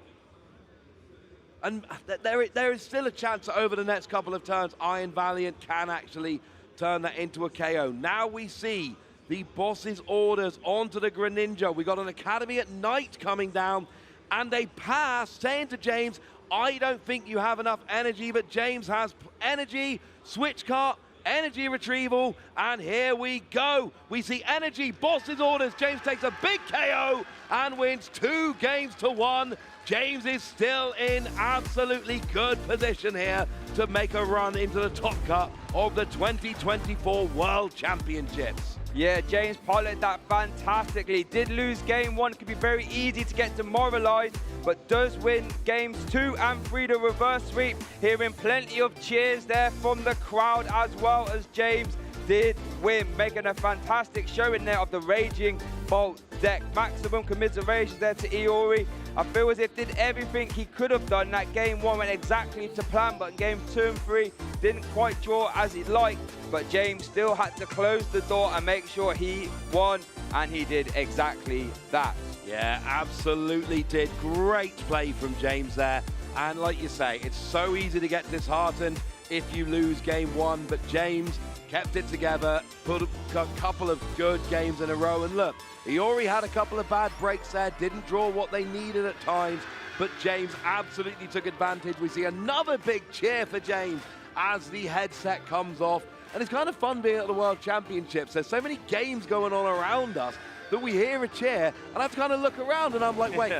And there is still a chance that over the next couple of turns, Iron Valiant can actually turn that into a KO. Now we see the boss's orders onto the Greninja. We got an Academy at Night coming down, and they pass, saying to James, I don't think you have enough energy, but James has energy, switch cart, energy retrieval, and here we go. We see energy, boss's orders. James takes a big KO and wins 2 games to 1. James is still in absolutely good position here to make a run into the top cut of the 2024 World Championships. Yeah, James piloted that fantastically. Did lose game 1. It could be very easy to get demoralized, but does win games 2 and 3 to reverse sweep. Hearing plenty of cheers there from the crowd, as well as James did win, making a fantastic showing there of the Raging Bolt deck. Maximum commiserations there to Iori, I feel as if did everything he could have done. That game 1 went exactly to plan, but in game 2 and 3 didn't quite draw as he'd like. But James still had to close the door and make sure he won, and he did exactly that. Yeah, absolutely did. Great play from James there. And like you say, it's so easy to get disheartened if you lose game 1, but James kept it together, put a couple of good games in a row, and look, Iori had a couple of bad breaks there, didn't draw what they needed at times, but James absolutely took advantage. We see another big cheer for James as the headset comes off, and it's kind of fun being at the World Championships. There's so many games going on around us that we hear a cheer, and I have to kind of look around, and I'm like, wait,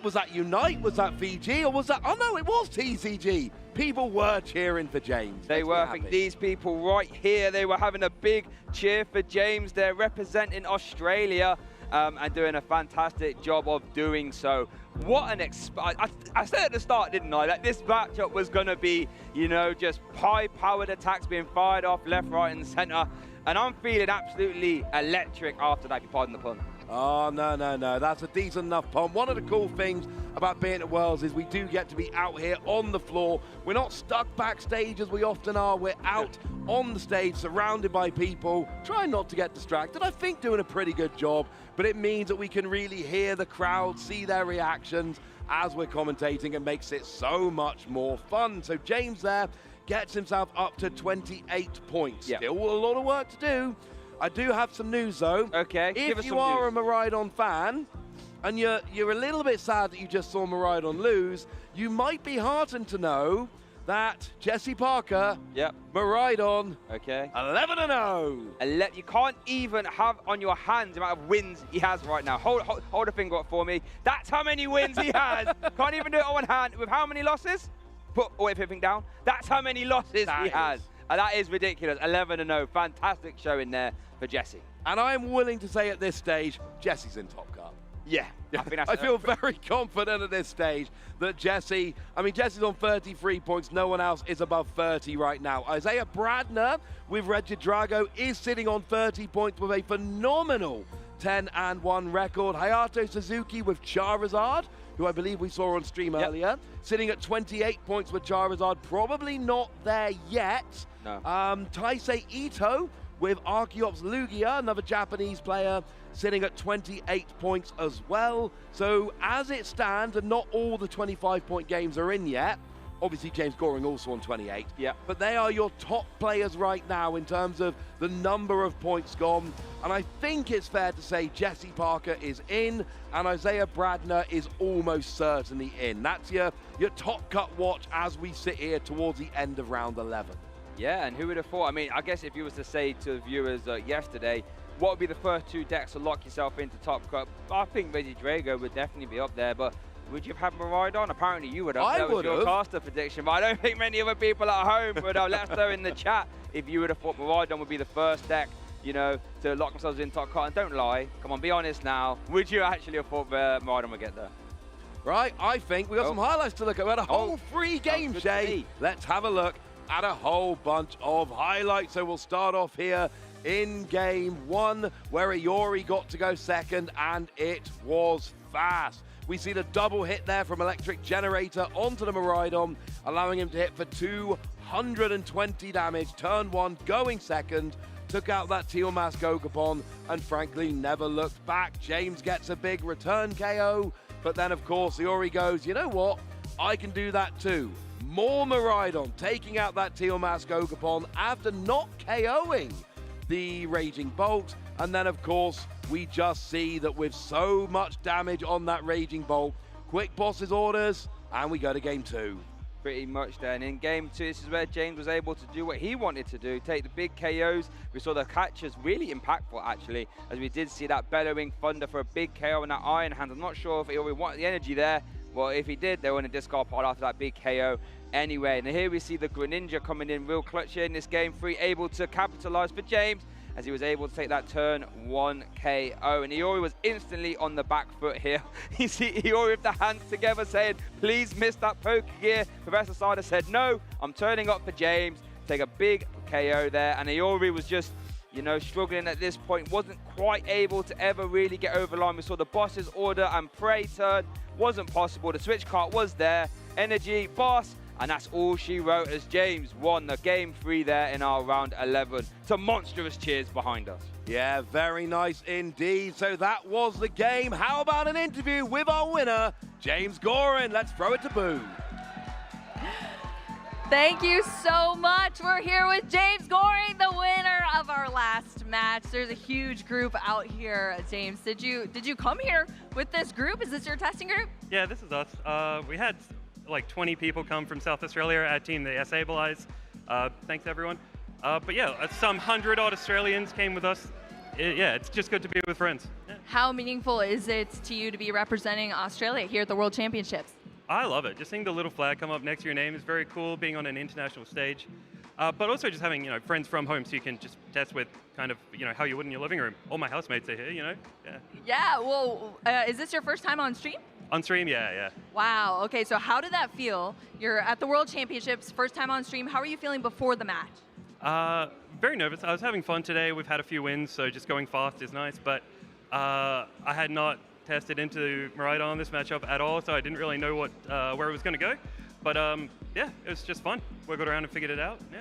was that Unite? Was that Fiji? Or was that, oh no, it was TCG. People were cheering for James. They were. I think these people right here, they were having a big cheer for James. They're representing Australia and doing a fantastic job of doing so. What an I said at the start, didn't I, that this matchup was going to be, you know, just high-powered attacks being fired off left, right, and center. And I'm feeling absolutely electric after that, if you pardon the pun. Oh, no. That's a decent enough pun. One of the cool things about being at Worlds is we do get to be out here on the floor. We're not stuck backstage as we often are. We're out on the stage, surrounded by people, trying not to get distracted. I think doing a pretty good job, but it means that we can really hear the crowd, see their reactions as we're commentating, and makes it so much more fun. So James there gets himself up to 28 points. Still a lot of work to do. I do have some news though. Okay, if you are a Miraidon fan and you're a little bit sad that you just saw Miraidon lose, you might be heartened to know that Jesse Parker, Miraidon, 11-0. You can't even have on your hands the amount of wins he has right now. Hold a finger up for me. That's how many wins he has. Can't even do it on one hand. With how many losses? Put everything down. That's how many losses he has. And that is ridiculous. 11-0. Fantastic showing there for Jesse. And I'm willing to say at this stage, Jesse's in Top Cup. Yeah. I feel very confident at this stage that Jesse's on 33 points. No one else is above 30 right now. Isaiah Bradner with Regidrago is sitting on 30 points with a phenomenal 10-1 record. Hayato Suzuki with Charizard, who I believe we saw on stream earlier, sitting at 28 points with Charizard. Probably not there yet. No. Taisei Ito with Archeops Lugia, another Japanese player, sitting at 28 points as well. So as it stands, and not all the 25-point games are in yet, obviously James Goring also on 28, but they are your top players right now in terms of the number of points gone. And I think it's fair to say Jesse Parker is in, and Isaiah Bradner is almost certainly in. That's your top cut watch as we sit here towards the end of round 11. Yeah, and who would have thought? I mean, I guess if you was to say to the viewers yesterday, what would be the first 2 decks to lock yourself into Top Cup? I think Regidrago would definitely be up there, but would you have Miraidon? Apparently you would have. That was your caster prediction, but I don't think many other people at home would have. Let us know in the chat if you would have thought Miraidon would be the first deck, you know, to lock themselves in Top Cup. And don't lie. Come on, be honest now. Would you actually have thought Miraidon would get there? Right, I think we got some highlights to look at. We had a whole 3 games, Shay. Let's have a look at a whole bunch of highlights. So we'll start off here in game 1, where Iori got to go second, and it was fast. We see the double hit there from Electric Generator onto the Miraidon, allowing him to hit for 220 damage. Turn 1, going second, took out that Teal Mask Gogapon, and frankly never looked back. James gets a big return KO, but then of course Iori goes, you know what, I can do that too. More Miraidon, taking out that Teal Mask Gogapon after not KOing the Raging Bolt. And then, of course, we just see that with so much damage on that Raging Bolt, quick boss's orders, and we go to game 2. Pretty much then. In game 2, this is where James was able to do what he wanted to do, take the big KOs. We saw the catchers really impactful, actually, as we did see that Bellowing Thunder for a big KO in that Iron Hand. I'm not sure if he wanted the energy there. Well, if he did, they were in a discard pile after that big KO anyway. And here we see the Greninja coming in real clutch here in this game 3, able to capitalize for James, as he was able to take that turn 1 KO. And Iori was instantly on the back foot here. You see Iori with the hands together saying, please miss that Poke Gear. Professor Sada said, no, I'm turning up for James. Take a big KO there. And Iori was just, you know, struggling at this point, wasn't quite able to ever really get over the line. We saw the boss's order and pray turn, wasn't possible. The switch card was there, energy, boss, and that's all she wrote as James won the game 3 there in our round 11. Some monstrous cheers behind us. Yeah, very nice indeed. So that was the game. How about an interview with our winner, James Gorin? Let's throw it to Boo. Thank you so much. We're here with James Goring, the winner of our last match. There's a huge group out here, James. Did you come here with this group? Is this your testing group? Yeah, this is us. We had like 20 people come from South Australia, our team, the Sableize. Thanks everyone. But yeah, some 100-odd Australians came with us. Yeah, it's just good to be with friends. Yeah. How meaningful is it to you to be representing Australia here at the World Championships? I love it. Just seeing the little flag come up next to your name is very cool, being on an international stage. But also just having, friends from home so you can just test with kind of, how you would in your living room. All my housemates are here, Yeah. Yeah, well, is this your first time on stream? On stream, yeah. Wow, okay, so how did that feel? You're at the World Championships, first time on stream. How are you feeling before the match? Very nervous. I was having fun today. We've had a few wins, so just going fast is nice. But I had not tested into Miraidon on this matchup at all, so I didn't really know where it was going to go. But yeah, it was just fun. We got around and figured it out. Yeah.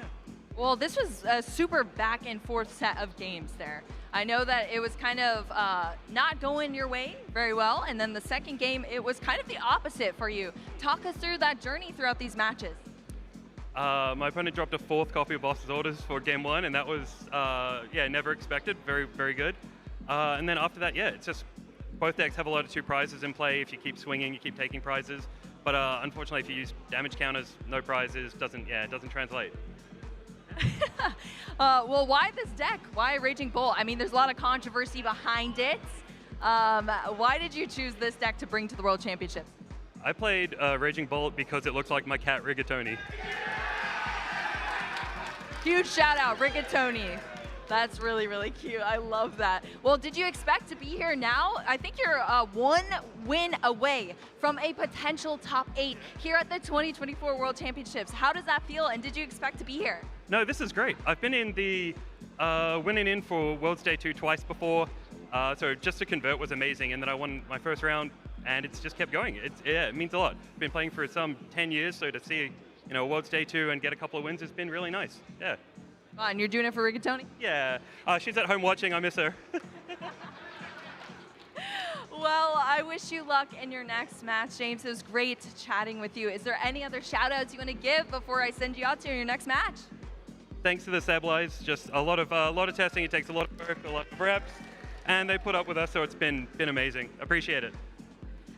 Well, this was a super back and forth set of games there. I know that it was kind of not going your way very well, and then the second game, it was kind of the opposite for you. Talk us through that journey throughout these matches. My opponent dropped a 4th copy of Boss's Orders for game 1, and that was, never expected. Very, very good. And then after that, it's just both decks have a lot of 2 prizes in play. If you keep swinging, you keep taking prizes. But unfortunately, if you use damage counters, no prizes, it doesn't translate. Well, why this deck? Why Raging Bolt? I mean, there's a lot of controversy behind it. Why did you choose this deck to bring to the World Championships? I played Raging Bolt because it looks like my cat Rigatoni. Huge shout out, Rigatoni. That's really, really cute. I love that. Well, did you expect to be here now? I think you're 1 win away from a potential top 8 here at the 2024 World Championships. How does that feel, and did you expect to be here? No, this is great. I've been in the winning in for Worlds Day 2 twice before, so just to convert was amazing, and then I won my first round, and it's just kept going. It means a lot. Been playing for some 10 years, so to see Worlds Day 2 and get a couple of wins has been really nice. Yeah. And you're doing it for Rigatoni? Yeah. She's at home watching. I miss her. Well, I wish you luck in your next match, James. It was great chatting with you. Is there any other shout-outs you want to give before I send you out to your next match? Thanks to the Sableize. Just a lot of testing. It takes a lot of work, a lot of reps, and they put up with us, so it's been amazing. Appreciate it.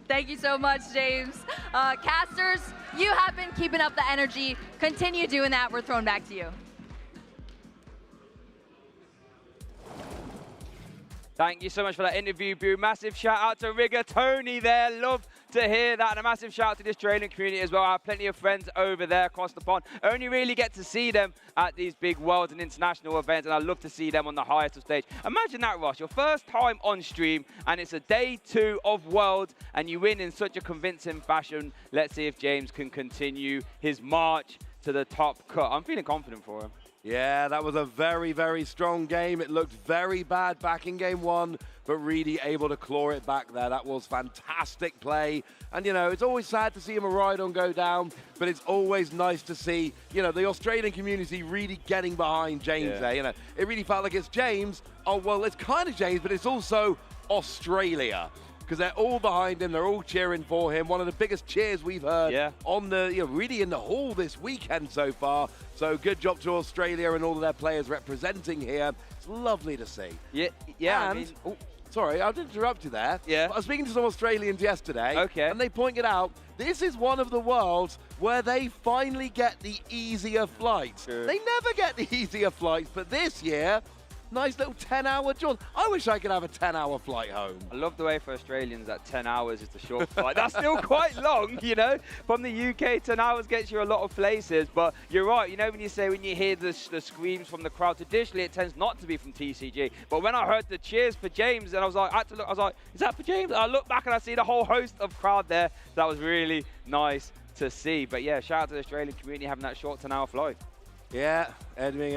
Thank you so much, James. Casters, you have been keeping up the energy. Continue doing that. We're thrown back to you. Thank you so much for that interview, Boo. Massive shout out to Rigatoni there. Love to hear that. And a massive shout out to the Australian community as well. I have plenty of friends over there across the pond. Only really get to see them at these big world and international events, and I love to see them on the highest of stage. Imagine that, Ross. Your first time on stream, and it's a day 2 of Worlds, and you win in such a convincing fashion. Let's see if James can continue his march to the top cut. I'm feeling confident for him. Yeah, that was a very, very strong game. It looked very bad back in game 1, but really able to claw it back there. That was fantastic play. And, it's always sad to see a Miraidon go down, but it's always nice to see, the Australian community really getting behind James there. It really felt like it's James. Oh, well, it's kind of James, but it's also Australia. Because they're all behind him, they're all cheering for him. One of the biggest cheers we've heard on the, really in the hall this weekend so far. So good job to Australia and all of their players representing here. It's lovely to see. Yeah. And, sorry, I did interrupt you there. Yeah. I was speaking to some Australians yesterday. Okay. And they pointed out this is one of the worlds where they finally get the easier flights. Sure. They never get the easier flights, but this year, nice little 10-hour jaunt. I wish I could have a 10-hour flight home. I love the way for Australians that 10 hours is the short flight. That's still quite long, From the UK, 10 hours gets you a lot of places. But you're right, when you hear the screams from the crowd, traditionally it tends not to be from TCG. But when I heard the cheers for James, and I had to look, I was like, is that for James? And I look back and I see the whole host of crowd there. That was really nice to see. But yeah, shout out to the Australian community having that short 10-hour flight. Yeah, Edming,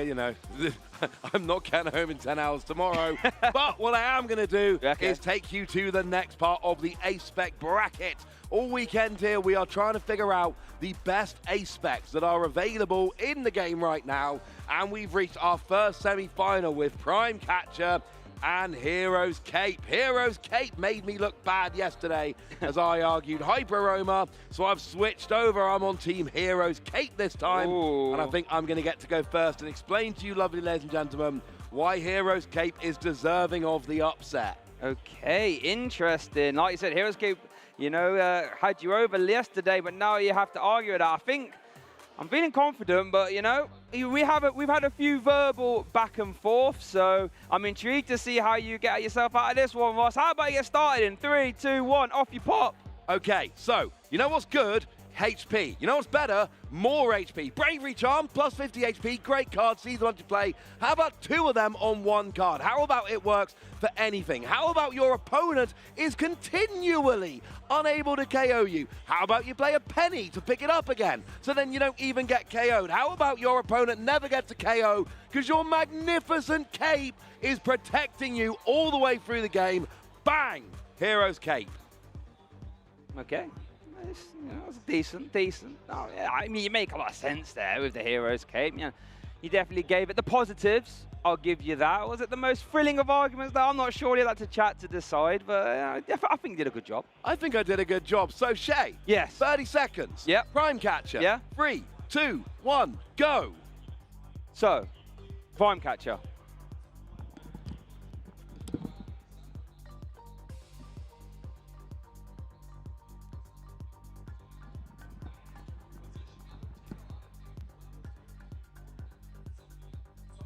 I'm not getting home in 10 hours tomorrow. But what I am going to do is take you to the next part of the A-Spec bracket. All weekend here, we are trying to figure out the best A-Specs that are available in the game right now. And we've reached our first semi-final with Prime Catcher and Hero's Cape. Hero's Cape made me look bad yesterday as I argued Hyper Aroma, so I've switched over. I'm on Team Hero's Cape this time. Ooh. And I think I'm going to get to go first and explain to you, lovely ladies and gentlemen, why Hero's Cape is deserving of the upset. Okay, interesting. Like you said, Hero's Cape, you know, had you over yesterday, but now you have to argue it. I think I'm feeling confident, but, you know, we've had a few verbal back and forth, so I'm intrigued to see how you get yourself out of this one, Ross. How about you get started in 3, 2, 1, off you pop. Okay, so, you know what's good? HP. You know what's better? More HP. Bravery Charm, plus 50 HP, great card, season one to play. How about 2 of them on 1 card? How about it works for anything? How about your opponent is continually unable to KO you? How about you play a penny to pick it up again, so then you don't even get KO'd? How about your opponent never gets a KO because your magnificent cape is protecting you all the way through the game? Bang! Hero's Cape. Okay. It's decent. Oh, yeah, I mean, you make a lot of sense there with the Hero's Cape. Yeah, you definitely gave it the positives. I'll give you that. Was it the most thrilling of arguments? That I'm not sure. You'd like to chat to decide, but I think you did a good job. I think I did a good job. So, Shay. Yes. 30 seconds. Yep. Prime Catcher. Yeah. 3, 2, 1, go. So, Prime Catcher.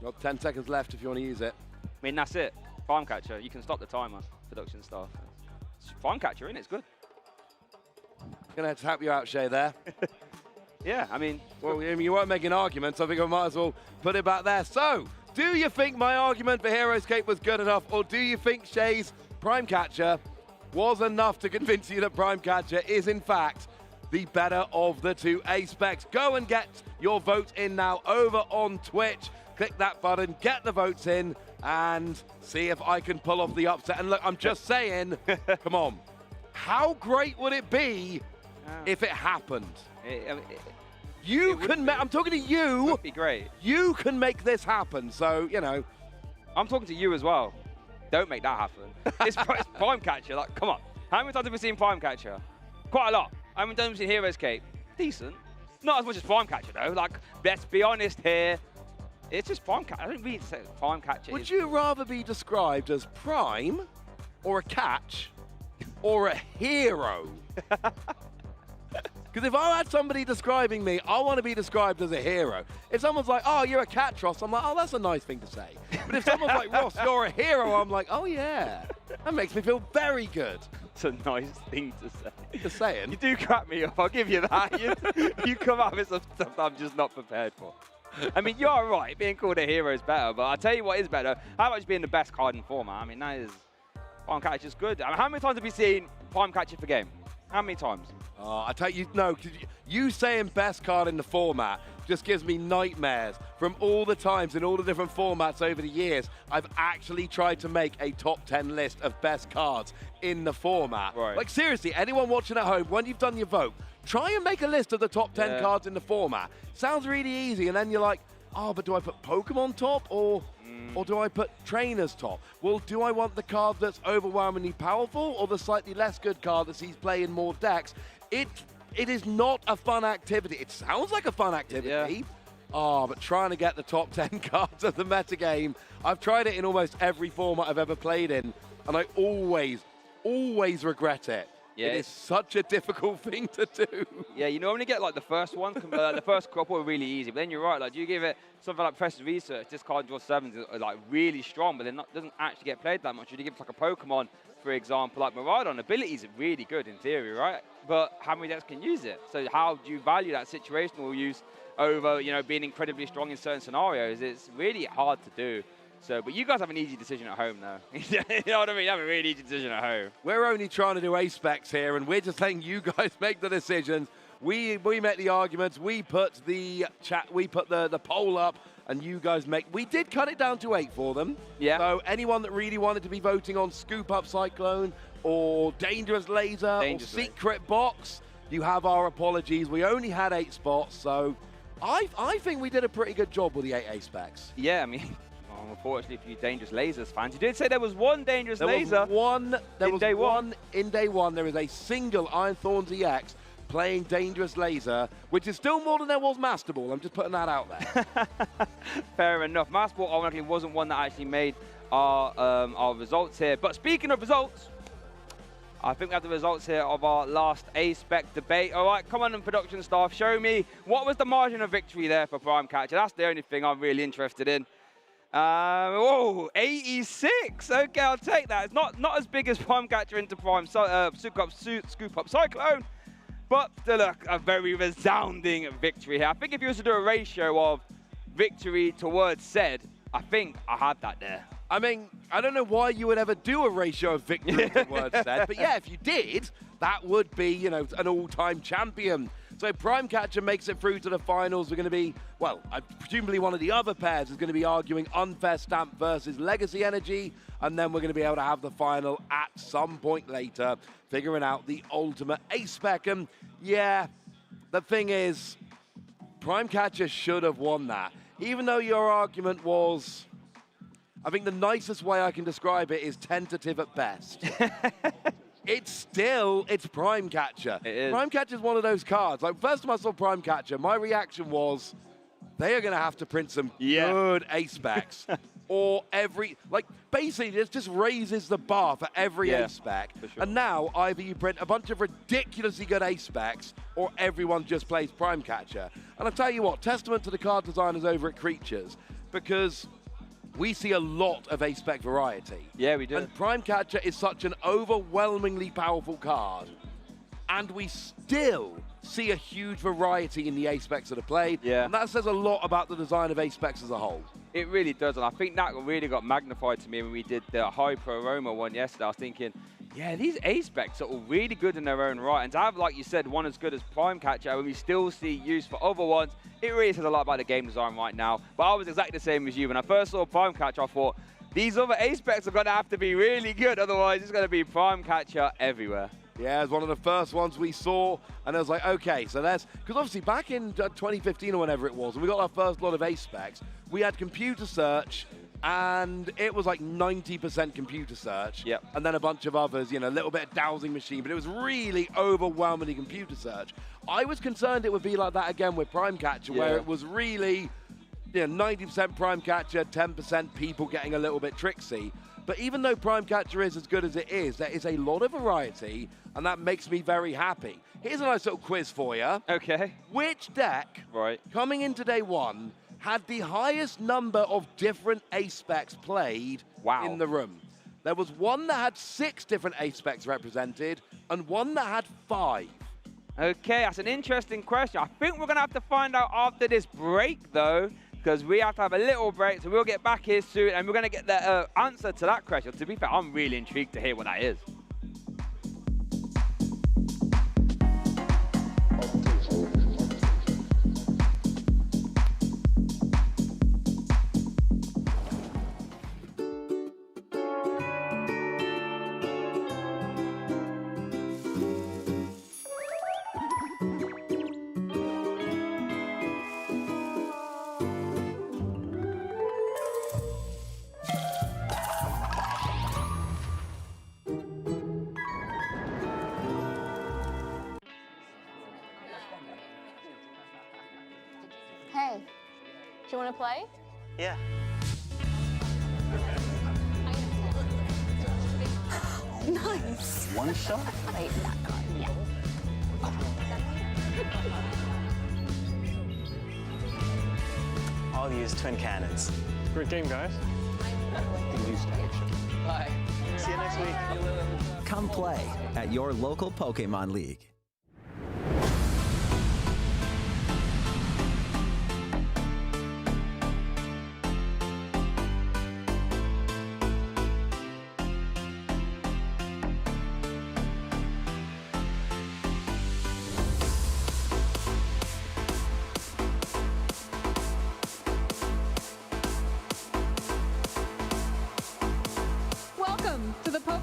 Got 10 seconds left if you want to use it. I mean, that's it. Prime Catcher. You can stop the timer. Production staff. It's Prime Catcher, isn't it? It's good. Gonna have to help you out, Shay, there. Yeah, I mean... Well, you weren't making arguments. I think I might as well put it back there. So, do you think my argument for Hero's Cape was good enough, or do you think Shay's Prime Catcher was enough to convince you that Prime Catcher is, in fact, the better of the 2 A-Specs? Go and get your vote in now over on Twitch. Click that button, get the votes in, and see if I can pull off the upset. And look, I'm just saying, come on, how great would it be if it happened? I'm talking to you. It would be great. You can make this happen, so, you know. I'm talking to you as well. Don't make that happen. It's Prime Catcher, like, come on. How many times have we seen Prime Catcher? Quite a lot. How many times have we seen Hero's Cape? Decent. Not as much as Prime Catcher, though. Like, let's be honest here. It's just Prime Catcher. I don't really say Prime Catcher. Would you rather be described as Prime, or a catch, or a hero? Because if I had somebody describing me, I want to be described as a hero. If someone's like, oh, you're a catch, Ross, I'm like, oh, that's a nice thing to say. But if someone's like, Ross, you're a hero, I'm like, oh, yeah. That makes me feel very good. It's a nice thing to say. Just saying. You do crack me up, I'll give you that. You come out with some stuff that I'm just not prepared for. I mean, you are right. Being called a hero is better, but I'll tell you what is better. How about just being the best card in format? I mean, that is... Prime Catcher is good. I mean, how many times have you seen Prime Catcher for game? How many times? I tell you, no, you saying best card in the format just gives me nightmares from all the times in all the different formats over the years. I've actually tried to make a top 10 list of best cards in the format. Right. Like, seriously, anyone watching at home, when you've done your vote, try and make a list of the top 10 cards in the format. Sounds really easy, and then you're like, oh, but do I put Pokemon top, or do I put Trainers top? Well, do I want the card that's overwhelmingly powerful, or the slightly less good card that sees play in more decks? It is not a fun activity. It sounds like a fun activity. Oh, but trying to get the top 10 cards of the metagame, I've tried it in almost every format I've ever played in, and I always regret it. Yeah, it is such a difficult thing to do. Yeah, you normally get like the first one, the first couple are really easy, but then you're right, like, do you give it something like Press Research, this card draws 7s is like really strong, but then doesn't actually get played that much. Would you give it like a Pokemon, for example, like Miraidon, abilities are really good in theory, right? But how many decks can use it? So how do you value that situational use over, you know, being incredibly strong in certain scenarios? It's really hard to do. So, but you guys have an easy decision at home, though. You know what I mean? You have a really easy decision at home. We're only trying to do A-Specs here, and we're just letting you guys make the decisions. We make the arguments. We put the chat. We put the poll up, and you guys we did cut it down to 8 for them. Yeah. So anyone that really wanted to be voting on Scoop Up Cyclone or Dangerous Laser or Secret Box, you have our apologies. We only had 8 spots, so I think we did a pretty good job with the 8 ace specs. Yeah, I mean, unfortunately for you Dangerous Lasers fans, you did say there was one Dangerous Laser. There was one in day one. There is a single Iron Thorns EX playing Dangerous Laser, which is still more than there was Master Ball. I'm just putting that out there. Fair enough. Master Ball ironically wasn't one that actually made our results here. But speaking of results, I think we have the results here of our last A-Spec debate. All right, come on, production staff, show me what was the margin of victory there for Prime Catcher. That's the only thing I'm really interested in. 86. Okay, I'll take that. It's not as big as Prime Catcher into Prime Scoop Up Cyclone, but still a very resounding victory here. I think if you were to do a ratio of victory towards said, I think I had that there. I mean, I don't know why you would ever do a ratio of victory towards said, but yeah, if you did, that would be, you know, an all-time champion. So Prime Catcher makes it through to the finals. We're going to be, well, presumably one of the other pairs is going to be arguing Unfair Stamp versus Legacy Energy, and then we're going to be able to have the final at some point later, figuring out the ultimate ace-spec. And yeah, the thing is, Prime Catcher should have won that. Even though your argument was, I think the nicest way I can describe it is tentative at best. It's Prime Catcher. It is. Prime Catcher is one of those cards. Like, first time I saw Prime Catcher, my reaction was, they are going to have to print some good ace specs. Or basically, it just raises the bar for every ace spec. Sure. And now, either you print a bunch of ridiculously good ace specs, or everyone just plays Prime Catcher. And I'll tell you what, testament to the card designers over at Creatures, because we see a lot of ace-spec variety. Yeah, we do. And Prime Catcher is such an overwhelmingly powerful card. And we still see a huge variety in the ace-specs that are played. Yeah. And that says a lot about the design of ace-specs as a whole. It really does, and I think that really got magnified to me when we did the Hyper Aroma one yesterday. I was thinking, yeah, these ace-specs are all really good in their own right. And to have, like you said, one as good as Prime Catcher, when we still see use for other ones, it really says a lot about the game design right now. But I was exactly the same as you. When I first saw Prime Catcher, I thought, these other ace-specs are going to have to be really good, otherwise it's going to be Prime Catcher everywhere. Yeah, it was one of the first ones we saw, and I was like, okay, so that's, because obviously back in 2015 or whenever it was, when we got our first lot of ace specs, we had computer search, and it was like 90% computer search, and then a bunch of others, you know, a little bit of dowsing machine, but it was really overwhelmingly computer search. I was concerned it would be like that again with Prime Catcher, where it was really, you know, 90% Prime Catcher, 10% people getting a little bit tricksy. But even though Prime Catcher is as good as it is, there is a lot of variety, and that makes me very happy. Here's a nice little quiz for you. Okay. Which deck, coming into day one, had the highest number of different ace specs played in the room? There was one that had 6 different ace specs represented, and one that had 5. Okay, that's an interesting question. I think we're going to have to find out after this break, though, because we have to have a little break, so we'll get back here soon, and we're going to get the answer to that question. To be fair, I'm really intrigued to hear what that is. Hey, do you want to play? Yeah. Nice. One shot? Wait, that card, yeah. I'll use twin cannons. Great game, guys. Bye. See you next week. Come play at your local Pokémon League.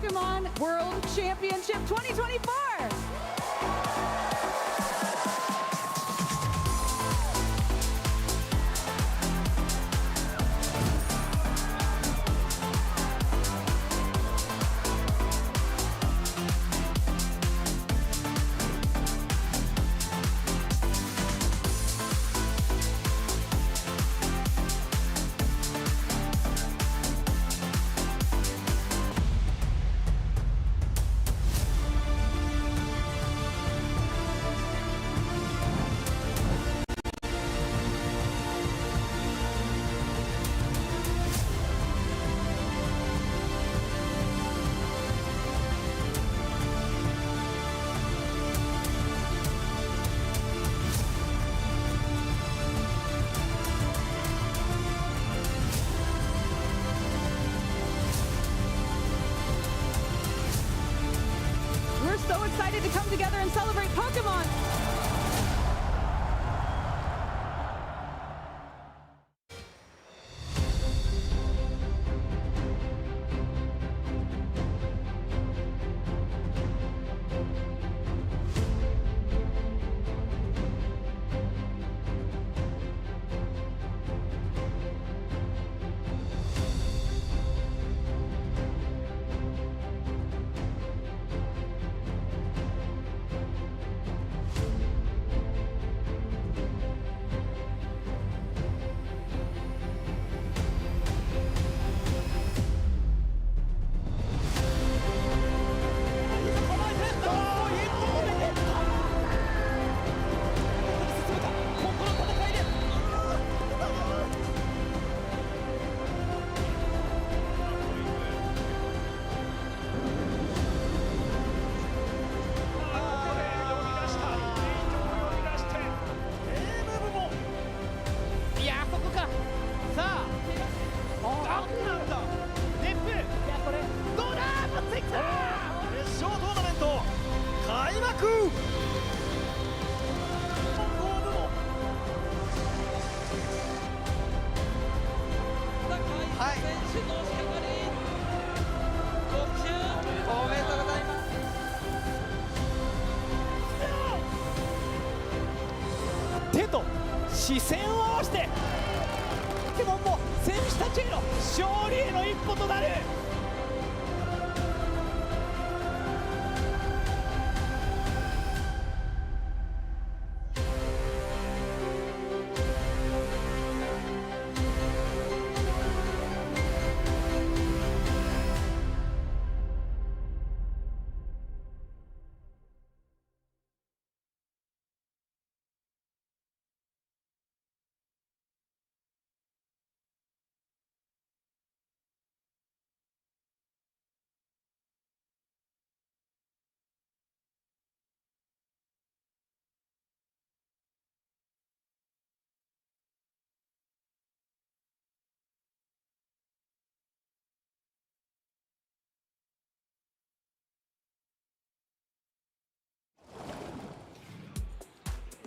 Pokémon World Championship 2024. We're so excited to come together and celebrate Pokemon.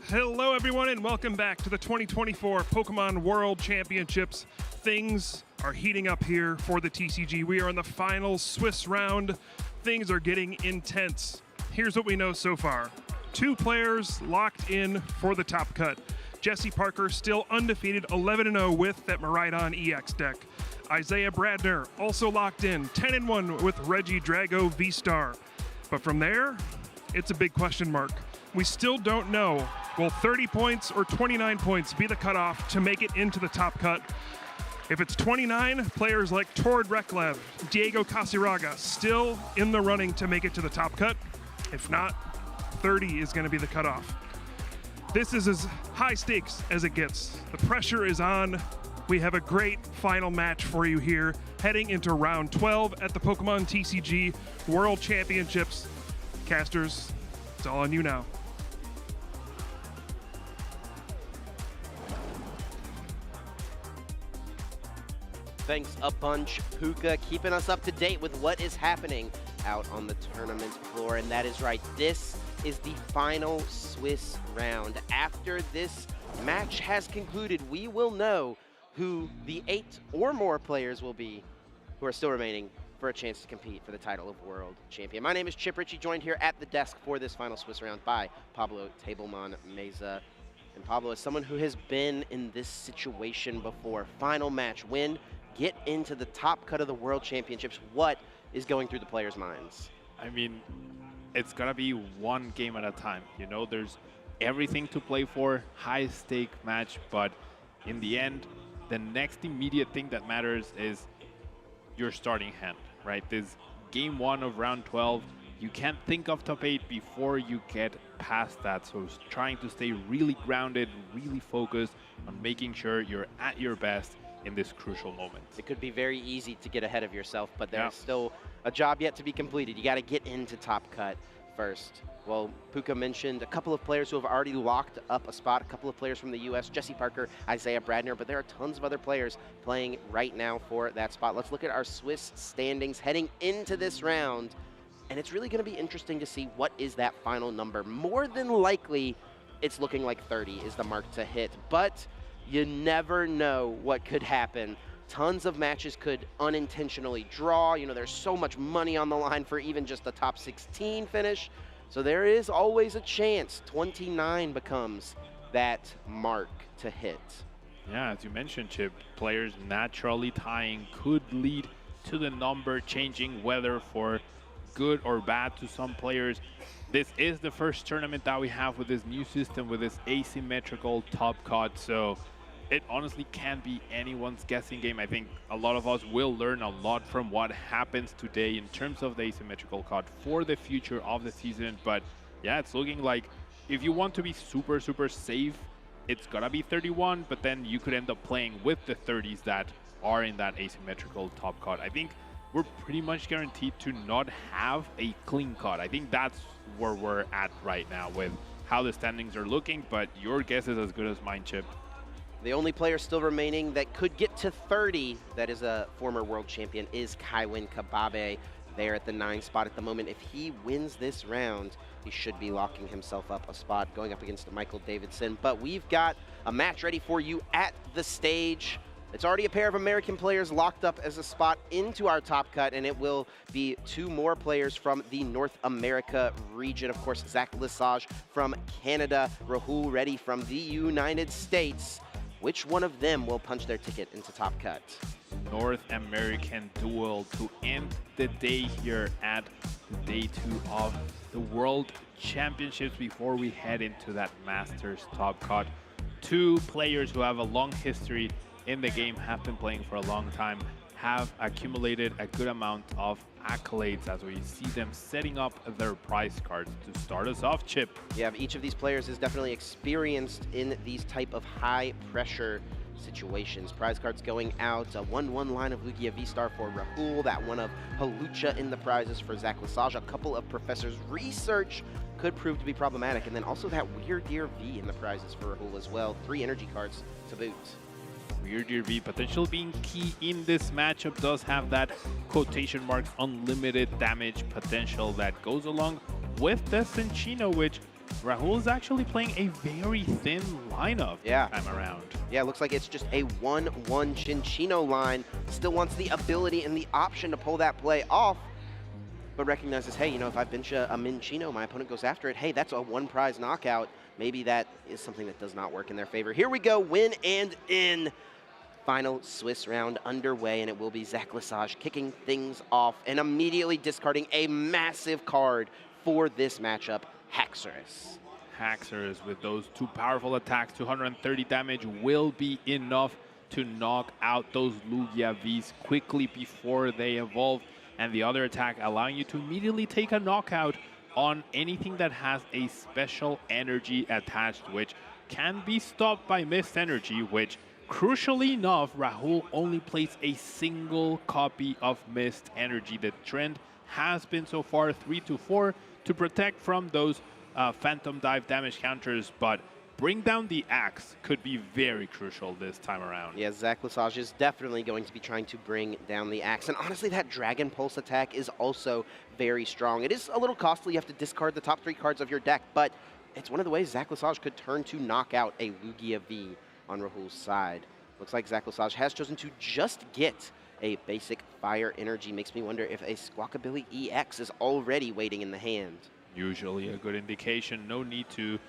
Hello, everyone, and welcome back to the 2024 Pokémon World Championships. Things are heating up here for the TCG. We are in the final Swiss round. Things are getting intense. Here's what we know so far. 2 players locked in for the top cut. Jesse Parker still undefeated, 11-0 with that Miraidon EX deck. Isaiah Bradner also locked in, 10-1 with Reggie Drago V-Star. But from there, it's a big question mark. We still don't know, will 30 points or 29 points be the cutoff to make it into the top cut? If it's 29, players like Tord Reklev, Diego Casiraga still in the running to make it to the top cut. If not, 30 is going to be the cutoff. This is as high stakes as it gets. The pressure is on. We have a great final match for you here, heading into round 12 at the Pokemon TCG World Championships. Casters, it's all on you now. Thanks a bunch, Puka, keeping us up to date with what is happening out on the tournament floor. And that is right, this is the final Swiss round. After this match has concluded, we will know who the 8 or more players will be who are still remaining for a chance to compete for the title of World Champion. My name is Chip Ritchie, joined here at the desk for this final Swiss round by Pablo Tablemon Meza. And Pablo is someone who has been in this situation before. Final match win, get into the top cut of the World Championships. What is going through the players' minds? I mean, it's gonna be one game at a time. You know, there's everything to play for, high stake match, but in the end, the next immediate thing that matters is your starting hand, right? This game 1 of round 12, you can't think of top 8 before you get past that. So trying to stay really grounded, really focused on making sure you're at your best in this crucial moment. It could be very easy to get ahead of yourself, but there's still a job yet to be completed. You got to get into top cut first. Well, Puka mentioned a couple of players who have already locked up a spot, a couple of players from the U.S., Jesse Parker, Isaiah Bradner, but there are tons of other players playing right now for that spot. Let's look at our Swiss standings heading into this round, and it's really going to be interesting to see what is that final number. More than likely, it's looking like 30 is the mark to hit, but you never know what could happen. Tons of matches could unintentionally draw. You know, there's so much money on the line for even just the top 16 finish. So there is always a chance 29 becomes that mark to hit. Yeah, as you mentioned, Chip, players naturally tying could lead to the number changing, whether for good or bad to some players. This is the first tournament that we have with this new system, with this asymmetrical top cut. So it honestly can't be anyone's guessing game. I think a lot of us will learn a lot from what happens today in terms of the asymmetrical cut for the future of the season. But yeah, it's looking like if you want to be super, super safe, it's gotta be 31, but then you could end up playing with the 30s that are in that asymmetrical top cut. I think we're pretty much guaranteed to not have a clean cut. I think that's where we're at right now with how the standings are looking, but your guess is as good as mine, Chip. The only player still remaining that could get to 30, that is a former world champion, is Kaiwin Kababe there at the 9 spot at the moment. If he wins this round, he should be locking himself up a spot going up against Michael Davidson. But we've got a match ready for you at the stage. It's already a pair of American players locked up as a spot into our top cut, and it will be 2 more players from the North America region. Of course, Zach Lesage from Canada, Rahul Reddy from the United States. Which one of them will punch their ticket into top cut? North American duel to end the day here at day 2 of the World Championships before we head into that Masters top cut. 2 players who have a long history in the game, have been playing for a long time, have accumulated a good amount of accolades as we see them setting up their prize cards to start us off, Chip. Yeah, each of these players is definitely experienced in these type of high pressure situations. Prize cards going out, a 1-1 line of Lugia V-Star for Rahul, that one of Halucha in the prizes for Zach Lesage, a couple of Professor's Research could prove to be problematic, and then also that Weird Deer V in the prizes for Rahul as well, 3 energy cards to boot. Weird Deer V potential being key in this matchup, does have that quotation marks unlimited damage potential that goes along with the Cinchino, which Rahul is actually playing a very thin lineup this time around. Yeah, it looks like it's just a 1-1 Cinchino line. Still wants the ability and the option to pull that play off, but recognizes, hey, you know, if I bench a Minchino, my opponent goes after it, hey, that's a 1 prize knockout. Maybe that is something that does not work in their favor. Here we go, win and in. Final Swiss round underway, and it will be Zach Lesage kicking things off and immediately discarding a massive card for this matchup, Haxorus. Haxorus with those 2 powerful attacks, 230 damage will be enough to knock out those Lugia Vs quickly before they evolve, and the other attack allowing you to immediately take a knockout on anything that has a special energy attached, which can be stopped by Mist Energy, which crucially enough, Rahul only plays a single copy of Mist Energy. The trend has been so far 3-4 to protect from those Phantom Dive damage counters, but bring down the axe could be very crucial this time around. Yeah, Zach Lesage is definitely going to be trying to bring down the axe, and honestly, that Dragon Pulse attack is also very strong. It is a little costly. You have to discard the top 3 cards of your deck, but it's one of the ways Zach Lesage could turn to knock out a Lugia V on Rahul's side. Looks like Zach Lesage has chosen to just get a basic fire energy. Makes me wonder if a Squawkabilly EX is already waiting in the hand. Usually a good indication. No need to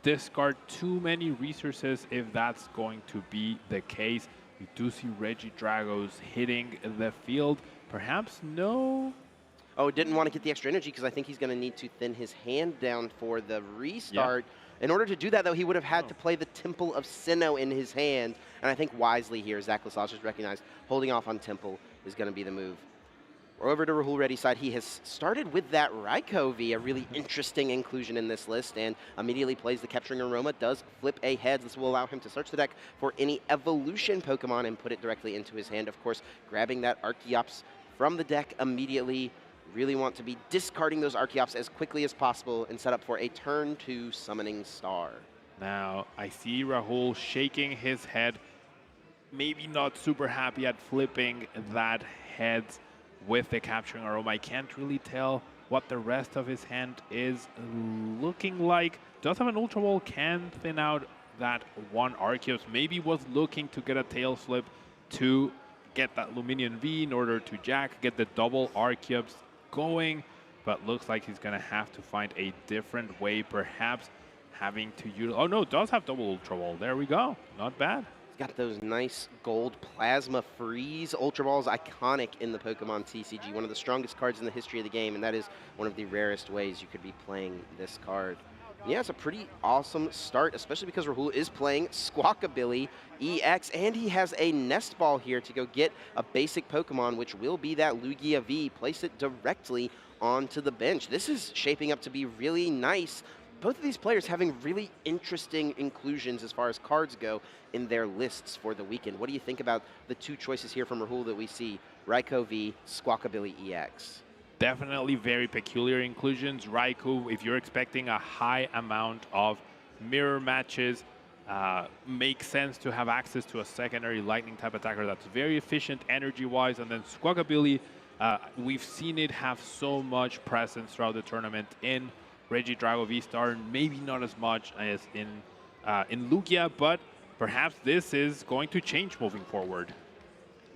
discard too many resources if that's going to be the case. We do see Regidragos hitting the field. Perhaps no. Oh, didn't want to get the extra energy because I think he's going to need to thin his hand down for the restart. In order to do that, though, he would have had to play the Temple of Sinnoh in his hand. And I think wisely here, Zach Lesage has recognized holding off on Temple is going to be the move. We're over to Rahul Reddy's side. He has started with that Raikou, a really interesting inclusion in this list, and immediately plays the Capturing Aroma, does flip a heads. This will allow him to search the deck for any evolution Pokemon and put it directly into his hand. Of course, grabbing that Archeops from the deck immediately. Really want to be discarding those Archeops as quickly as possible and set up for a turn 2 Summoning Star. Now, I see Rahul shaking his head, maybe not super happy at flipping that heads with the Capturing Aroma. I can't really tell what the rest of his hand is looking like. Does have an Ultra Ball, can thin out that one Arceus. Maybe was looking to get a tail flip to get that Luminion V in order to jack, get the double Arceus going, but looks like he's gonna have to find a different way, perhaps having to use, oh no, does have double Ultra Ball. There we go, not bad. He's got those nice gold Plasma Freeze Ultra Balls, iconic in the Pokemon TCG, one of the strongest cards in the history of the game, and that is one of the rarest ways you could be playing this card. Yeah, it's a pretty awesome start, especially because Rahul is playing Squawkabilly EX, and he has a Nest Ball here to go get a basic Pokemon, which will be that Lugia V. Place it directly onto the bench. This is shaping up to be really nice. Both of these players having really interesting inclusions as far as cards go in their lists for the weekend. What do you think about the two choices here from Rahul that we see? Raikou V, Squawkabilly EX. Definitely very peculiar inclusions. Raikou, if you're expecting a high amount of mirror matches, makes sense to have access to a secondary lightning type attacker that's very efficient energy-wise. And then Squawkabilly, we've seen it have so much presence throughout the tournament in Regidrago V-Star, maybe not as much as in Lugia, but perhaps this is going to change moving forward.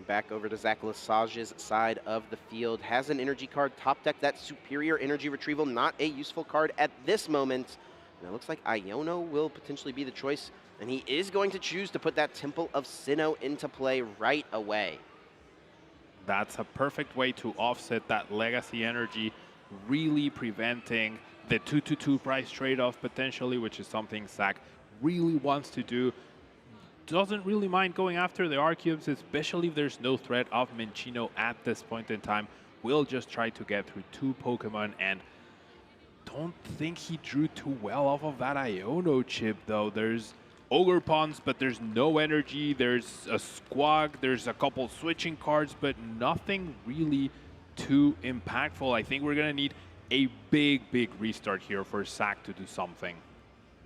Back over to Zach Lesage's side of the field. Has an energy card, top deck that Superior Energy Retrieval, not a useful card at this moment. And it looks like Iono will potentially be the choice, and he is going to choose to put that Temple of Sinnoh into play right away. That's a perfect way to offset that legacy energy, really preventing the 2-2 price trade-off potentially, which is something Zach really wants to do. Doesn't really mind going after the Arceus, especially if there's no threat of Minccino at this point in time. Will just try to get through 2 Pokemon, and don't think he drew too well off of that Iono chip, though. There's Ogerpons, but there's no energy. There's a Squawk, there's a couple switching cards, but nothing really too impactful. I think we're gonna need a big restart here for Zach to do something.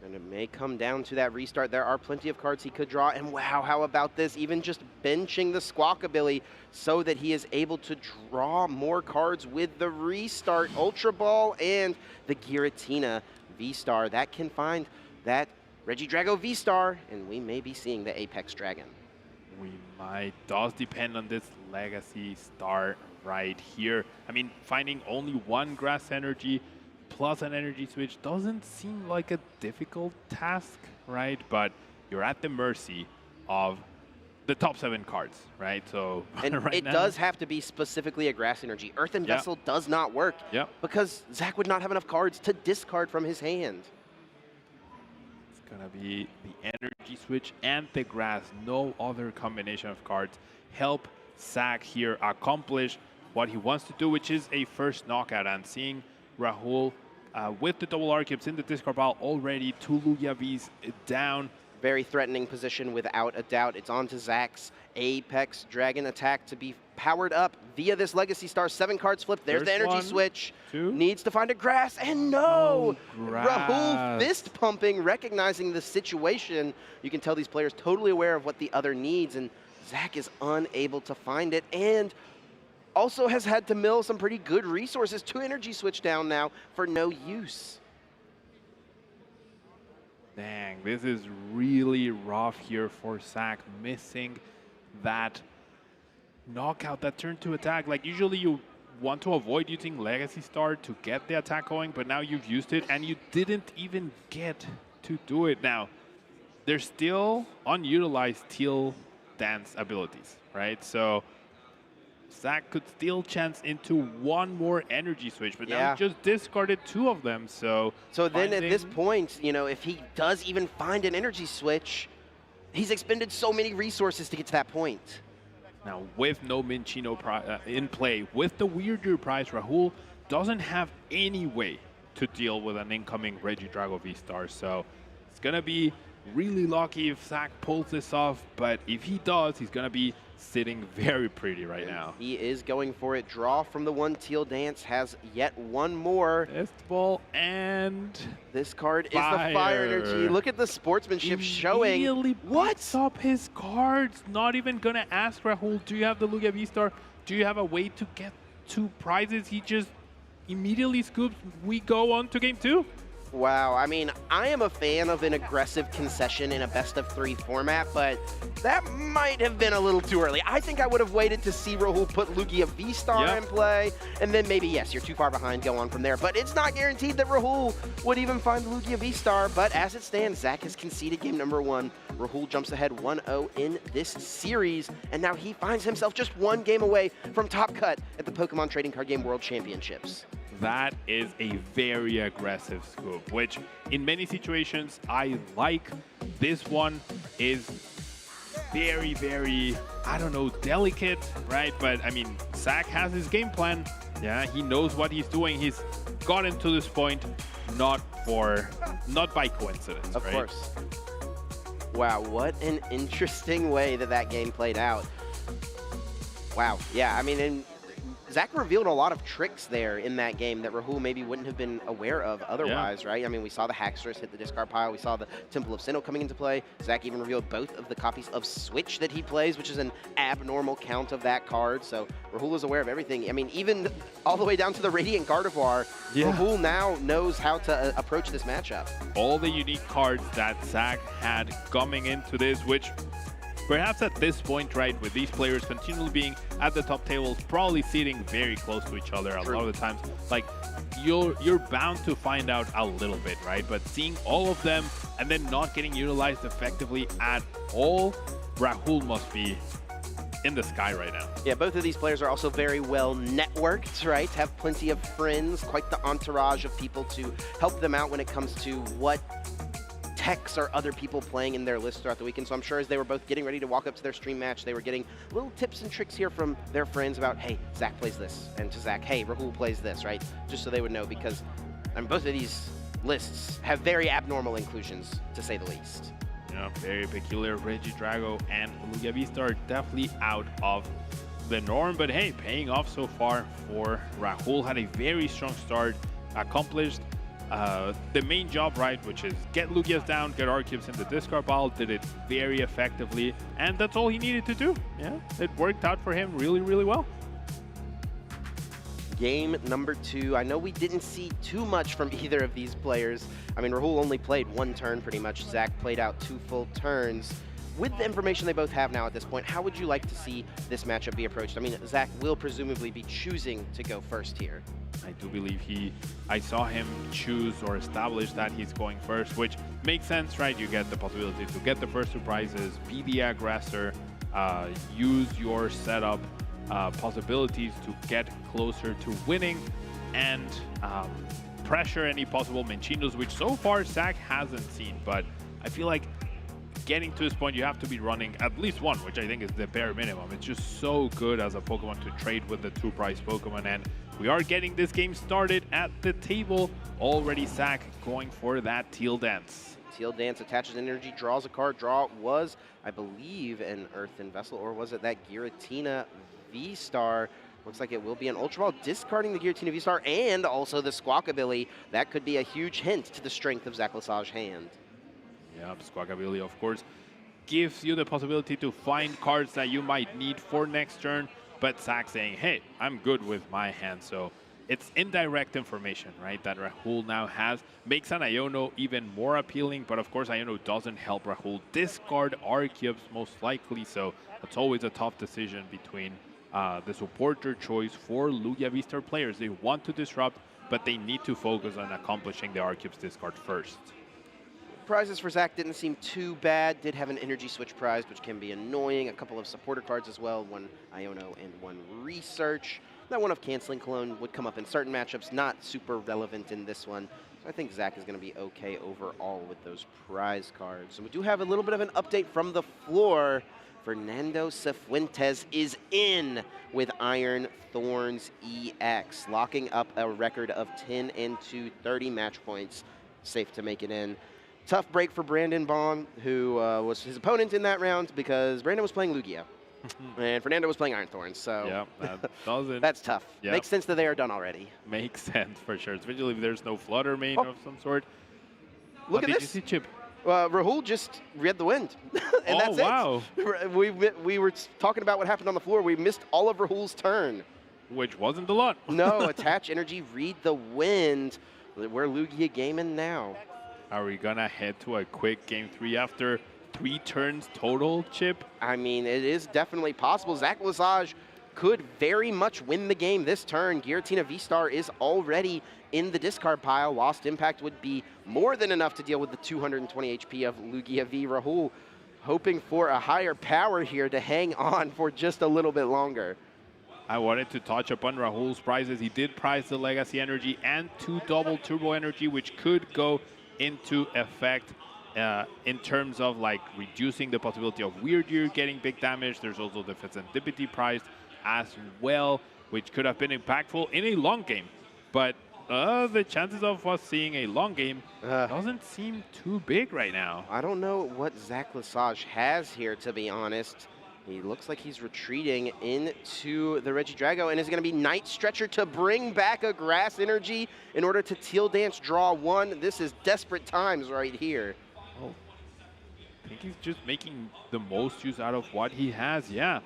And it may come down to that restart. There are plenty of cards he could draw. And wow, how about this? Even just benching the Squawkabilly so that he is able to draw more cards with the restart. Ultra Ball and the Giratina V-Star. That can find that Regidrago V-Star, and we may be seeing the Apex Dragon. We might. Does depend on this Legacy Star right here. I mean, finding only one Grass Energy plus an energy switch doesn't seem like a difficult task, right? But you're at the mercy of the top 7 cards, right? So and right it does have to be specifically a Grass Energy. Earthen Vessel does not work because Zach would not have enough cards to discard from his hand. It's gonna be the energy switch and the grass. No other combination of cards help Zach here accomplish what he wants to do, which is a first knockout. And seeing Rahul with the double Arceus in the discard pile already, 2 Lugia Vs down. Very threatening position without a doubt. It's on to Zach's Apex Dragon attack to be powered up via this Legacy Star. 7 cards flipped. There's the energy switch. 2. Needs to find a grass, and no! Rahul fist pumping, recognizing the situation. You can tell these players totally aware of what the other needs, and Zach is unable to find it, and also has had to mill some pretty good resources. 2 energy switch down now for no use. Dang, this is really rough here for Zach, missing that knockout, that turn to attack. Like usually you want to avoid using Legacy Star to get the attack going, but now you've used it and you didn't even get to do it. Now, there's still unutilized Teal Dance abilities, right? So Zach could still chance into one more energy switch, but now he just discarded 2 of them. So then at this point, you know, if he does even find an energy switch, he's expended so many resources to get to that point. Now, with no Minccino in play, with the weirder prize, Rahul doesn't have any way to deal with an incoming Regidrago V-Star. So it's going to be really lucky if Zach pulls this off, but if he does, he's going to be sitting very pretty right now. He is going for it. Draw from the 1 Teal Dance, has yet one more. Festival, and this card is the Fire Energy. Look at the sportsmanship showing. What's up his cards? Not even going to ask Rahul, do you have the Lugia V-Star? Do you have a way to get 2 prizes? He just immediately scoops. We go on to game 2. Wow, I mean, I am a fan of an aggressive concession in a best-of-3 format, but that might have been a little too early. I think I would have waited to see Rahul put Lugia V-Star in play, and then maybe, yes, you're too far behind, go on from there. But it's not guaranteed that Rahul would even find Lugia V-Star, but as it stands, Zach has conceded game number 1. Rahul jumps ahead 1-0 in this series, and now he finds himself just 1 game away from top cut at the Pokemon Trading Card Game World Championships. That is a very aggressive scoop, which in many situations I like. This one is very, very, I don't know, delicate, right? But I mean, Zach has his game plan. Yeah, he knows what he's doing. He's gotten to this point not by coincidence, Of right? course. Wow, what an interesting way that game played out. Wow, yeah, I mean, and Zach revealed a lot of tricks there in that game that Rahul maybe wouldn't have been aware of otherwise, right? I mean, we saw the Hackstress hit the discard pile. We saw the Temple of Sinnoh coming into play. Zach even revealed both of the copies of Switch that he plays, which is an abnormal count of that card. So Rahul is aware of everything. I mean, even all the way down to the Radiant Gardevoir, Rahul now knows how to approach this matchup. All the unique cards that Zach had coming into this, which perhaps at this point, right, with these players continually being at the top tables, probably sitting very close to each other a lot of the times, like you're bound to find out a little bit, right? But seeing all of them and then not getting utilized effectively at all, Rahul must be in the sky right now. Yeah, both of these players are also very well networked, right? Have plenty of friends, quite the entourage of people to help them out when it comes to what techs or other people playing in their list throughout the weekend. So I'm sure as they were both getting ready to walk up to their stream match, they were getting little tips and tricks here from their friends about, hey, Zach plays this, and to Zach, hey, Rahul plays this, right? Just so they would know, because both of these lists have very abnormal inclusions, to say the least. Yeah, very peculiar. Regidrago and Lugia V-Star definitely out of the norm, but hey, paying off so far for Rahul. Had a very strong start, accomplished the main job, right, which is get Lugias down, get Arceus in the discard pile, did it very effectively, and that's all he needed to do. Yeah, it worked out for him really, really well. Game number 2. I know we didn't see too much from either of these players. I mean, Rahul only played 1 turn pretty much. Zach played out 2 full turns. With the information they both have now at this point, how would you like to see this matchup be approached? I mean, Zach will presumably be choosing to go first here. I do believe I saw him choose or establish that he's going first, which makes sense, right? You get the possibility to get the first 2 prizes, be the aggressor, use your setup possibilities to get closer to winning, and pressure any possible Mincinos, which so far Zach hasn't seen. But I feel like getting to this point, you have to be running at least 1, which I think is the bare minimum. It's just so good as a Pokemon to trade with the 2 prize Pokemon, and we are getting this game started at the table. Already Zach going for that Teal Dance. Teal Dance attaches energy, draws a card. Draw was, I believe, an Earthen Vessel, or was it that Giratina V-Star? Looks like it will be an Ultra Ball, discarding the Giratina V-Star and also the Squawkabilly. That could be a huge hint to the strength of Zach Lesage's hand. Yep, Squawkabilly, of course, gives you the possibility to find cards that you might need for next turn, but Zach saying, hey, I'm good with my hand. So it's indirect information, right, that Rahul now has. Makes an Iono even more appealing, but of course Iono doesn't help Rahul discard Arceus most likely, so that's always a tough decision between the supporter choice for Lugia V-Star players. They want to disrupt, but they need to focus on accomplishing the Arceus discard first. Prizes for Zach didn't seem too bad. Did have an energy switch prize, which can be annoying. A couple of supporter cards as well, one Iono and one Research. That one of Canceling Clone would come up in certain matchups, not super relevant in this one. So I think Zach is going to be okay overall with those prize cards. And we do have a little bit of an update from the floor. Fernando Cifuentes is in with Iron Thorns EX, locking up a record of 10 and 230 match points. Safe to make it in. Tough break for Brandon Bond, who was his opponent in that round because Brandon was playing Lugia. And Fernando was playing Iron Thorns, so yeah, that doesn't. That's tough. Yep. Makes sense that they are done already. Makes sense for sure, especially if there's no Flutter main of some sort. Look at Did this. you see Chip? Rahul just read the wind, and that's wow. it. We were talking about what happened on the floor. We missed all of Rahul's turn. Which wasn't a lot. No, attach energy, read the wind. We're Lugia gaming now. Are we gonna head to a quick game 3 after 3 turns total, Chip? I mean, it is definitely possible. Zach Lesage could very much win the game this turn. Giratina V-Star is already in the discard pile. Lost Impact would be more than enough to deal with the 220 HP of Lugia V. Rahul hoping for a higher power here to hang on for just a little bit longer. I wanted to touch upon Rahul's prizes. He did prize the Legacy Energy and 2 double Turbo Energy, which could go into effect in terms of like reducing the possibility of Weird Year getting big damage. There's also the Serendipity prize as well, which could have been impactful in a long game. But the chances of us seeing a long game doesn't seem too big right now. I don't know what Zach Lesage has here, to be honest. He looks like he's retreating into the Regidrago, and is going to be Night Stretcher to bring back a Grass Energy in order to Teal Dance draw 1. This is desperate times right here. Oh, I think he's just making the most use out of what he has, yeah.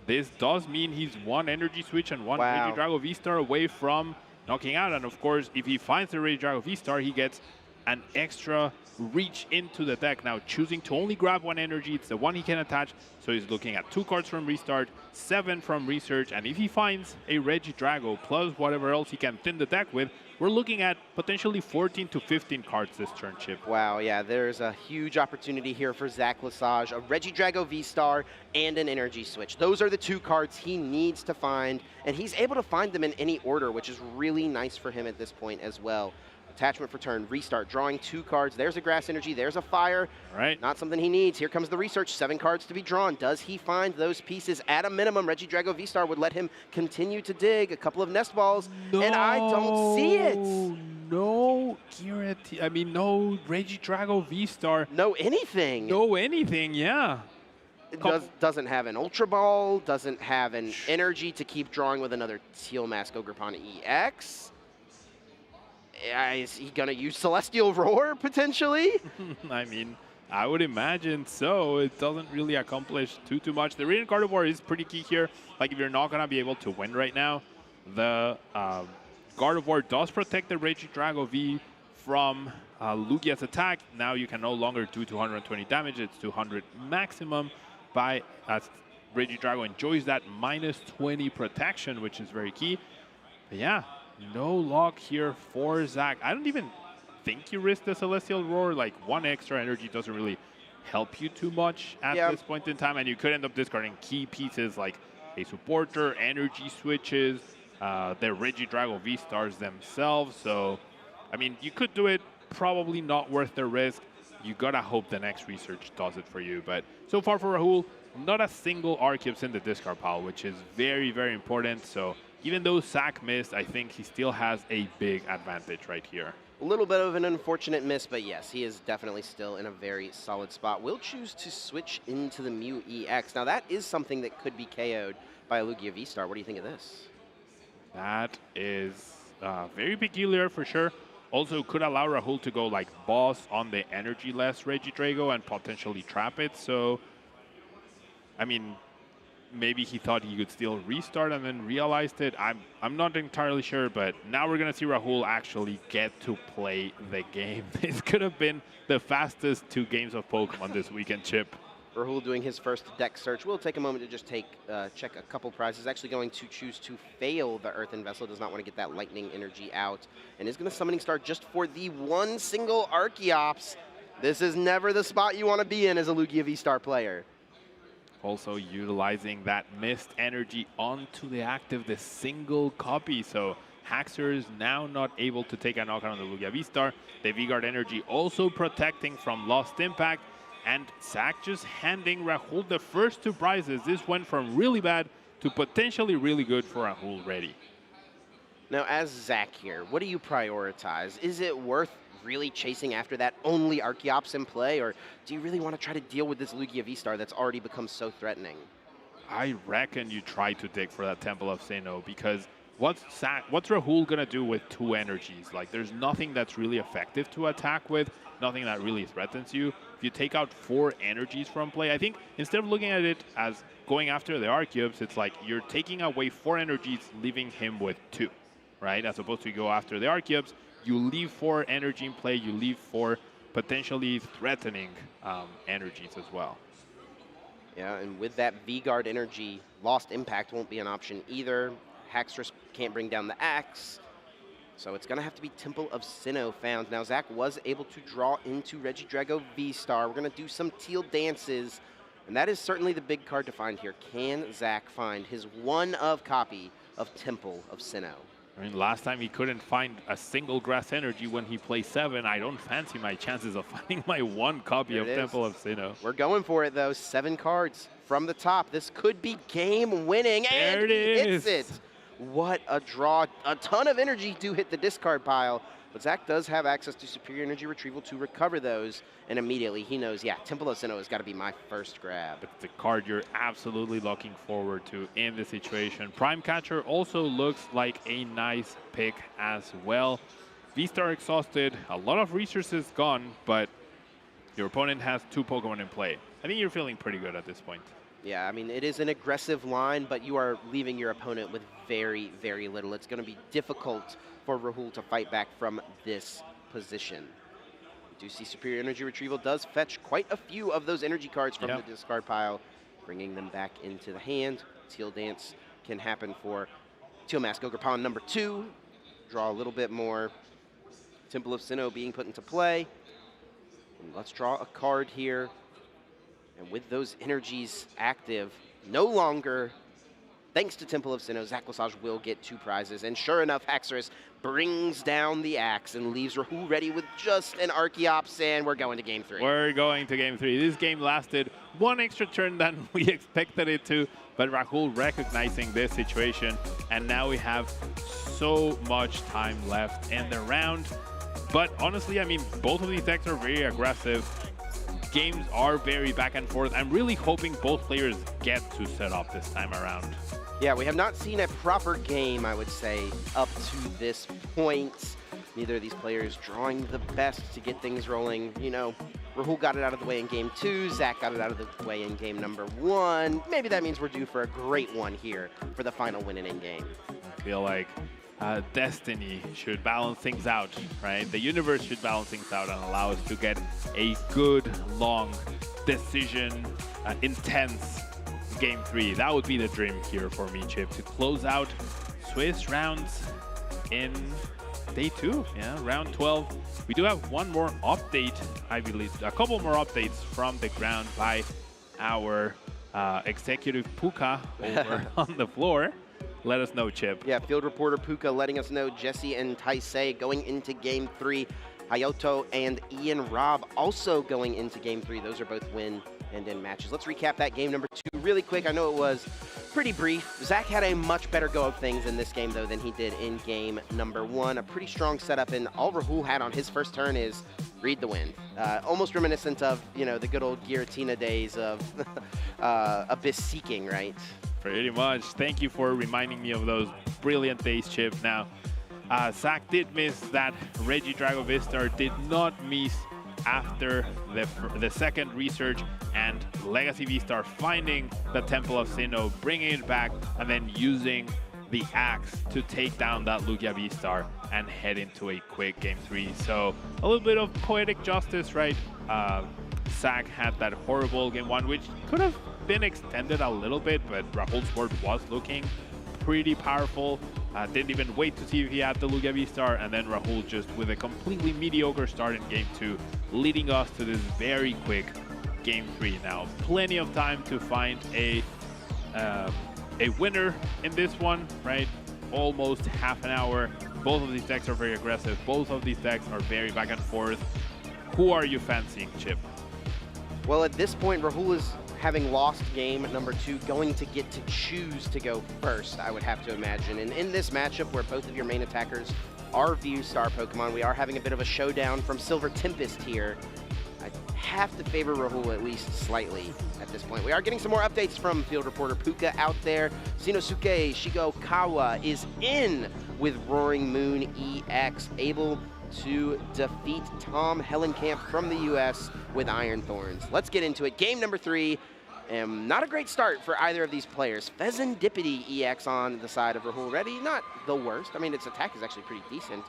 This does mean he's 1 Energy Switch and 1 Regidrago V-Star away from knocking out. And of course, if he finds the Regidrago V-Star, he gets an extra reach into the deck. Now choosing to only grab 1 energy, it's the one he can attach, so he's looking at 2 cards from Restart, 7 from Research, and if he finds a Regidrago plus whatever else he can thin the deck with, we're looking at potentially 14 to 15 cards this turn, Chip. Wow, yeah, there's a huge opportunity here for Zach Lesage, a Regidrago V-Star and an Energy Switch. Those are the 2 cards he needs to find, and he's able to find them in any order, which is really nice for him at this point as well. Attachment for turn, Restart, drawing 2 cards. There's a Grass Energy, there's a Fire. Right. Not something he needs. Here comes the Research, 7 cards to be drawn. Does he find those pieces? At a minimum, Regidrago V-Star would let him continue to dig a couple of Nest Balls, and I don't see it. No, I mean, no Regidrago V-Star. No anything. No anything, yeah. It doesn't have an Ultra Ball, doesn't have an energy to keep drawing with another Teal Mask Ogrepon EX. Is he going to use Celestial Roar, potentially? I mean, I would imagine so. It doesn't really accomplish too much. The Radiant Gardevoir is pretty key here. Like, if you're not going to be able to win right now, the Gardevoir does protect the Regidrago V from Lugia's attack. Now you can no longer do 220 damage. It's 200 maximum as Regidrago enjoys that minus 20 protection, which is very key. But yeah. No lock here for Zach. I don't even think you risk the Celestial Roar. Like, 1 extra energy doesn't really help you too much at this point in time. And you could end up discarding key pieces like a supporter, energy switches, the Regidrago V-Stars themselves. So, I mean, you could do it. Probably not worth the risk. You gotta hope the next Research does it for you. But so far for Rahul, not a single Arceus in the discard pile, which is very, very important. So even though Zach missed, I think he still has a big advantage right here. A little bit of an unfortunate miss, but yes, he is definitely still in a very solid spot. Will choose to switch into the Mew EX. Now that is something that could be KO'd by a Lugia V-Star. What do you think of this? That is very peculiar for sure. Also could allow Rahul to go like boss on the energy-less Regidrago and potentially trap it. So, I mean, maybe he thought he could still restart and then realized it. I'm not entirely sure, but now we're going to see Rahul actually get to play the game. This could have been the fastest 2 games of Pokemon this weekend, Chip. Rahul doing his first deck search. We'll take a moment to just check a couple prizes. Actually going to choose to fail the Earthen Vessel. Does not want to get that lightning energy out. And is going to Summoning Star just for the one single Archeops. This is never the spot you want to be in as a Lugia V-Star player. Also utilizing that mist energy onto the active, the single copy. So Haxor is now not able to take a knockout on the Lugia V-Star. The V-Guard energy also protecting from Lost Impact. And Zach just handing Rahul the first two prizes. This went from really bad to potentially really good for Rahul ready. Now, as Zach here, what do you prioritize? Is it worth really chasing after that only Archeops in play, or do you really want to try to deal with this Lugia V-Star that's already become so threatening? I reckon you try to dig for that Temple of Sinnoh, because what's Rahul gonna do with two energies? Like, there's nothing that's really effective to attack with, nothing that really threatens you. If you take out 4 energies from play, I think instead of looking at it as going after the Archeops, it's like you're taking away 4 energies, leaving him with 2, right? As opposed to go after the Archeops, you leave 4 energy in play, you leave 4 potentially threatening energies as well. Yeah, and with that V-Guard energy, Lost Impact won't be an option either. Haxorus can't bring down the Axe. So it's going to have to be Temple of Sinnoh found. Now, Zach was able to draw into Regidrago V-Star. We're going to do some teal dances, and that is certainly the big card to find here. Can Zach find his one-of copy of Temple of Sinnoh? I mean, last time he couldn't find a single grass energy when he played 7. I don't fancy my chances of finding my one copy of Temple of Sinnoh. We're going for it, though. 7 cards from the top. This could be game-winning, and there it he is. hits it. What a draw. A ton of energy to hit the discard pile, but Zach does have access to Superior Energy Retrieval to recover those, and immediately he knows, yeah, Temple of Sinnoh has got to be my first grab. It's the card you're absolutely looking forward to in this situation. Prime Catcher also looks like a nice pick as well. V-Star exhausted, a lot of resources gone, but your opponent has 2 Pokemon in play. I think you're feeling pretty good at this point. Yeah, I mean, it is an aggressive line, but you are leaving your opponent with very, very little. It's going to be difficult for Rahul to fight back from this position. We do see Superior Energy Retrieval does fetch quite a few of those energy cards from the discard pile, bringing them back into the hand. Teal Dance can happen for Teal Mask Ogre Pawn number 2. Draw a little bit more. Temple of Sinnoh being put into play. And let's draw a card here. And with those energies active, no longer, thanks to Temple of Sinnoh, Zach Lesage will get 2 prizes. And sure enough, Haxorus brings down the axe and leaves Rahul ready with just an Archeops, and we're going to game 3. We're going to game 3. This game lasted 1 extra turn than we expected it to, but Rahul recognizing this situation, and now we have so much time left in the round. But honestly, I mean, both of these decks are very aggressive. Games are very back and forth. I'm really hoping both players get to set up this time around. Yeah, we have not seen a proper game, I would say, up to this point. Neither of these players drawing the best to get things rolling. You know, Rahul got it out of the way in game 2. Zach got it out of the way in game number 1. Maybe that means we're due for a great one here for the final win in game. I feel like destiny should balance things out, right? The universe should balance things out and allow us to get a good, long, decision, intense game 3. That would be the dream here for me, Chip, to close out Swiss rounds in day 2, round 12. We do have one more update, I believe, a couple more updates from the ground by our executive Puka over on the floor. Let us know, Chip. Yeah, field reporter Puka letting us know Jesse and Taisei going into game 3. Hayato and Ian Robb also going into game 3. Those are both win and in matches. Let's recap that game number 2 really quick. I know it was pretty brief. Zach had a much better go of things in this game, though, than he did in game number 1. A pretty strong setup, and all Rahul had on his first turn is read the wind. Almost reminiscent of, you know, the good old Giratina days of Abyss Seeking, right? Pretty much. Thank you for reminding me of those brilliant days, Chip. Now, Zach did miss that Regidrago V-Star, did not miss after the second research, and Legacy V-Star finding the Temple of Sinnoh, bringing it back, and then using the axe to take down that Lugia V-Star and head into a quick game 3. So a little bit of poetic justice, right? Zach had that horrible game 1, which could have been extended a little bit, but Rahul's board was looking pretty powerful. Didn't even wait to see if he had the Lugia V-Star, and then Rahul just with a completely mediocre start in game 2, leading us to this very quick game 3 now. Plenty of time to find a winner in this one, right? Almost half an hour. Both of these decks are very aggressive. Both of these decks are very back and forth. Who are you fancying, Chip? Well, at this point, Rahul is, having lost game number 2, going to get to choose to go first, I would have to imagine. And in this matchup where both of your main attackers are V-Star Pokemon, we are having a bit of a showdown from Silver Tempest here. I have to favor Rahul at least slightly at this point. We are getting some more updates from field reporter Puka out there. Shinosuke Shigokawa is in with Roaring Moon EX, able to defeat Tom Hellenkamp from the US with Iron Thorns. Let's get into it. Game number 3. Not a great start for either of these players. Pheasantipity EX on the side of Rahul Reddy. Not the worst. I mean, its attack is actually pretty decent.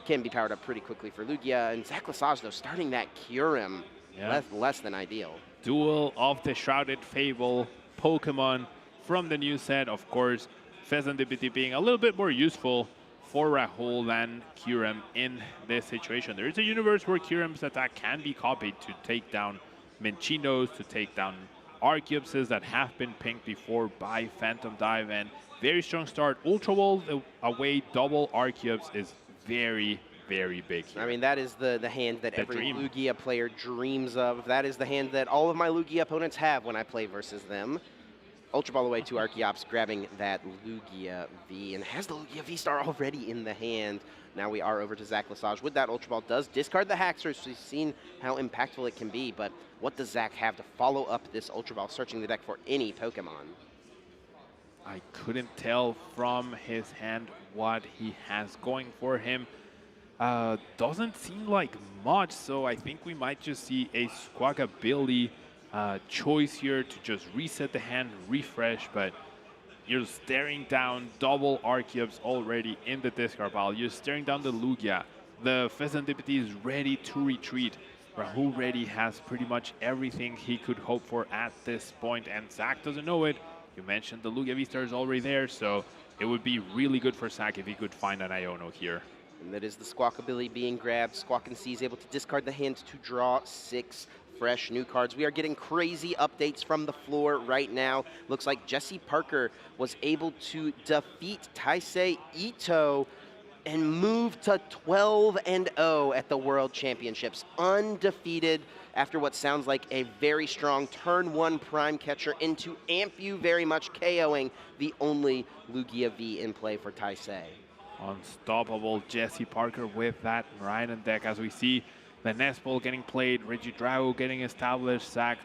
Can be powered up pretty quickly for Lugia. And Zach Lesage, though, starting that Kyurem. Yeah. Less than ideal. Duel of the Shrouded Fable Pokemon from the new set. Of course, Pheasantipity being a little bit more useful for Rahul than Kyurem in this situation. There is a universe where Kyurem's attack can be copied to take down Minchinos, to take down Arceuses that have been pinged before by Phantom Dive, and very strong start. Ultra Ball away double Arceus is very, very big here. I mean, that is the hand that every Lugia player dreams of. That is the hand that all of my Lugia opponents have when I play versus them. Ultra Ball away to Archeops, grabbing that Lugia V, and has the Lugia V-Star already in the hand. Now we are over to Zach Lesage with that Ultra Ball. Does discard the Haxorus, so we've seen how impactful it can be, but what does Zach have to follow up this Ultra Ball, searching the deck for any Pokemon? I couldn't tell from his hand what he has going for him. Doesn't seem like much, so I think we might just see a Squawkabilly choice here to just reset the hand, refresh, but you're staring down double Arceus already in the discard pile. You're staring down the Lugia. The Pheasantipity is ready to retreat. Rahul Reddy has pretty much everything he could hope for at this point, and Zach doesn't know it. You mentioned the Lugia V-Star is already there, so it would be really good for Zach if he could find an Iono here. And that is the Squawkabilly being grabbed. Squawk and C is able to discard the hand to draw 6 fresh new cards. We are getting crazy updates from the floor right now. Looks like Jesse Parker was able to defeat Taisei Ito and move to 12-0 at the World Championships. Undefeated after what sounds like a very strong turn 1 prime catcher into Ampyu, very much KOing the only Lugia V in play for Taisei. Unstoppable Jesse Parker with that Rhydon deck, as we see the Nest Ball getting played, Regidrago getting established, Zach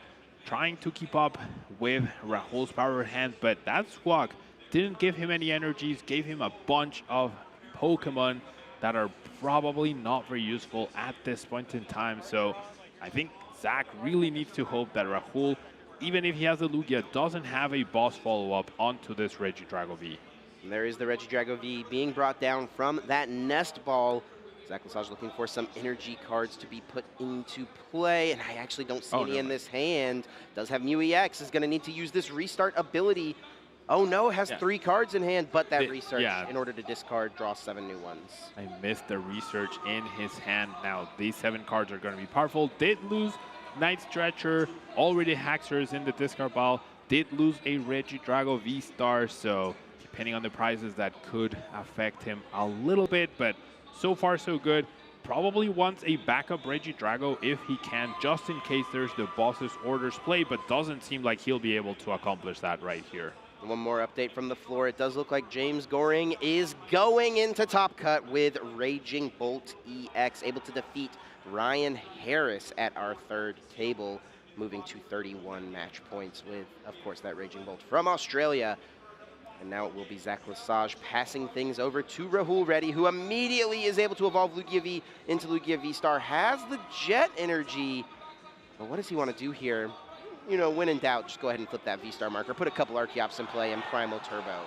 trying to keep up with Rahul's power hand, but that Squawk didn't give him any energies, gave him a bunch of Pokemon that are probably not very useful at this point in time. So I think Zach really needs to hope that Rahul, even if he has a Lugia, doesn't have a boss follow-up onto this Regidrago V. And there is the Regidrago V being brought down from that Nest Ball. Zach Lesage looking for some energy cards to be put into play, and I actually don't see any in this hand. Does have Mew EX, is going to need to use this restart ability. Oh no, has 3 cards in hand, but that research in order to discard, draw 7 new ones. I missed the research in his hand. Now, these 7 cards are going to be powerful. Did lose Night Stretcher, already Haxorus in the discard pile. Did lose a Regidrago V-Star, so depending on the prizes, that could affect him a little bit, but so far so good. Probably wants a backup Regidrago if he can, just in case there's the boss's orders play, but doesn't seem like he'll be able to accomplish that right here. One more update from the floor. It does look like James Goring is going into Top Cut with Raging Bolt EX, able to defeat Ryan Harris at our 3rd table, moving to 31 match points with, of course, that Raging Bolt from Australia. And now it will be Zach Lesage passing things over to Rahul Reddy, who immediately is able to evolve Lugia V into Lugia V-Star, has the Jet Energy. But what does he want to do here? You know, when in doubt, just go ahead and flip that V-Star marker, put a couple Archeops in play, and Primal Turbo.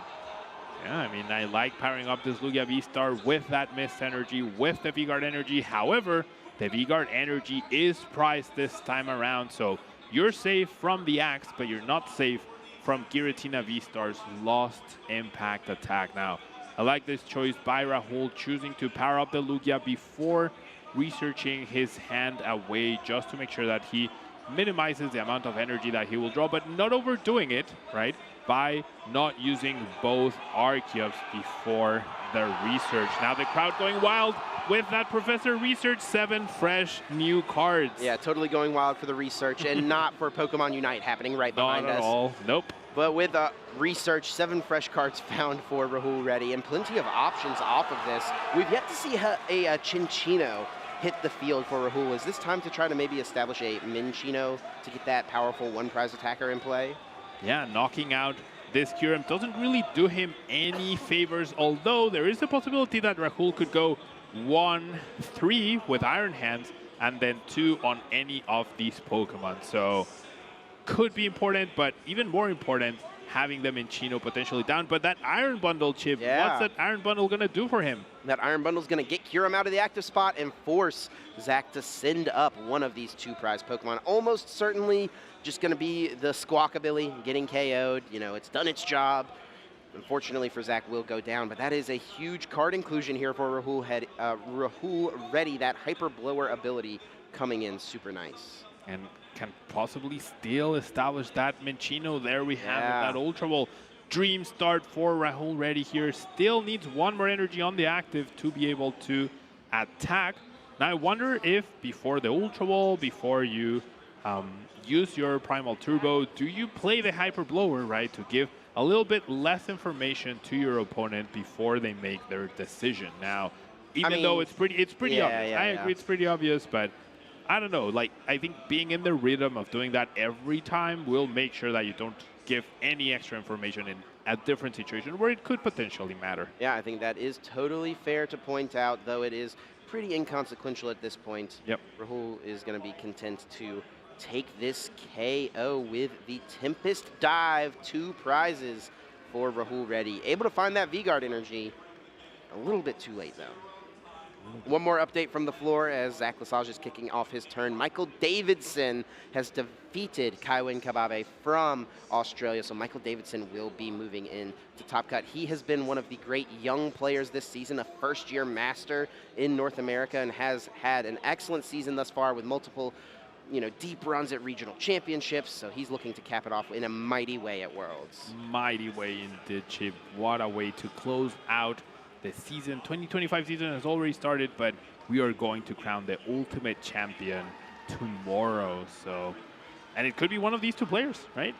Yeah, I mean, I like powering up this Lugia V-Star with that Mist Energy, with the V-Guard Energy. However, the V-Guard Energy is priced this time around, so you're safe from the Axe, but you're not safe from Giratina V-Star's Lost Impact attack. Now, I like this choice by Rahul, choosing to power up the Lugia before researching his hand away, just to make sure that he minimizes the amount of energy that he will draw, but not overdoing it, right? By not using both Archeops before the research. Now the crowd going wild with that Professor Research, 7 fresh new cards. Yeah, totally going wild for the research and not for Pokemon Unite happening right behind us. Not at all, nope. But with research, 7 fresh cards found for Rahul Reddy and plenty of options off of this. We've yet to see a Chinchino hit the field for Rahul. Is this time to try to maybe establish a Minchino to get that powerful one-prize attacker in play? Yeah, knocking out this Kyurem doesn't really do him any favors, although there is the possibility that Rahul could go 1-3 with Iron Hands and then 2 on any of these Pokemon. So could be important, but even more important, having them in Chino potentially down. But that Iron Bundle, Chip, what's that Iron Bundle going to do for him? That Iron Bundle is going to get Kyurem out of the active spot and force Zach to send up one of these 2 prize Pokemon. Almost certainly just going to be the Squawkabilly getting KO'd. You know, it's done its job. Unfortunately for Zach, will go down, but that is a huge card inclusion here for Rahul Reddy. That Hyper Blower ability coming in super nice. And can possibly still establish that Minchino. There we have it, that Ultra Ball. Dream start for Rahul Reddy here. Still needs 1 more energy on the active to be able to attack. Now I wonder if before the Ultra Ball, before you use your Primal Turbo, do you play the Hyper Blower, right, to give a little bit less information to your opponent before they make their decision? Now, even though it's pretty obvious. I agree, it's pretty obvious, but I don't know, like, I think being in the rhythm of doing that every time will make sure that you don't give any extra information in a different situation where it could potentially matter. Yeah, I think that is totally fair to point out, though it is pretty inconsequential at this point. Yep. Rahul is going to be content to take this KO with the Tempest Dive. 2 prizes for Rahul Reddy. Able to find that V-Guard energy. A little bit too late, though. One more update from the floor as Zach Lesage is kicking off his turn. Michael Davidson has defeated Kaiwin Kababe from Australia, so Michael Davidson will be moving in to Top Cut. He has been one of the great young players this season, a first-year master in North America, and has had an excellent season thus far with multiple, deep runs at regional championships, so he's looking to cap it off in a mighty way at Worlds. Mighty way indeed, Chip. What a way to close out the season. 2025 season has already started, but we are going to crown the ultimate champion tomorrow. So, and it could be one of these 2 players, right?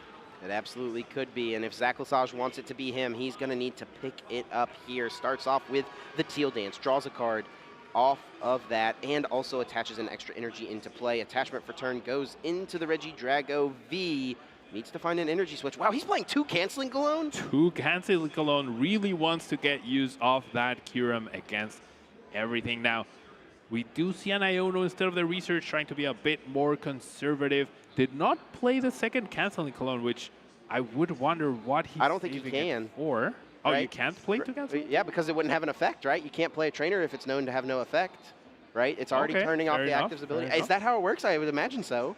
It absolutely could be, and if Zach Lesage wants it to be him, he's going to need to pick it up here. Starts off with the Teal Dance, draws a card off of that, and also attaches an extra energy into play. Attachment for turn goes into the Regidrago V. Needs to find an energy switch. Wow, he's playing 2 Canceling Cologne? 2 Canceling Cologne. Really wants to get use of that Kyurem against everything. Now, we do see an Iono instead of the Research trying to be a bit more conservative. Did not play the 2nd Canceling Cologne, which I would wonder what he's I don't think you can. For. Oh, right? You can't play 2 Canceling? Yeah, because it wouldn't have an effect, right? You can't play a trainer if it's known to have no effect, right? It's already turning off the active's ability. Is that how it works? I would imagine so.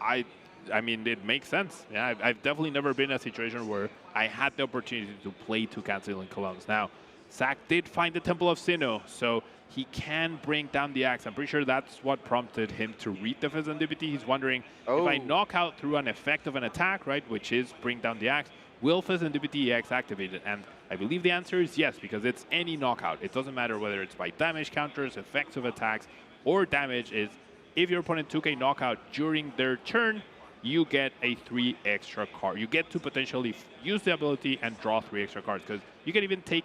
I mean, it makes sense. Yeah, I've definitely never been in a situation where I had the opportunity to play 2 Canceling Colognes. Now, Zach did find the Temple of Sinnoh, so he can bring down the Axe. I'm pretty sure that's what prompted him to read the Fezandipity. He's wondering, if I knock out through an effect of an attack, right, which is bring down the Axe, will Fezandipity EX activate it? And I believe the answer is yes, because it's any knockout. It doesn't matter whether it's by damage counters, effects of attacks, or damage. Is if your opponent took a knockout during their turn, you get a 3 extra card. You get to potentially use the ability and draw 3 extra cards, because you can even take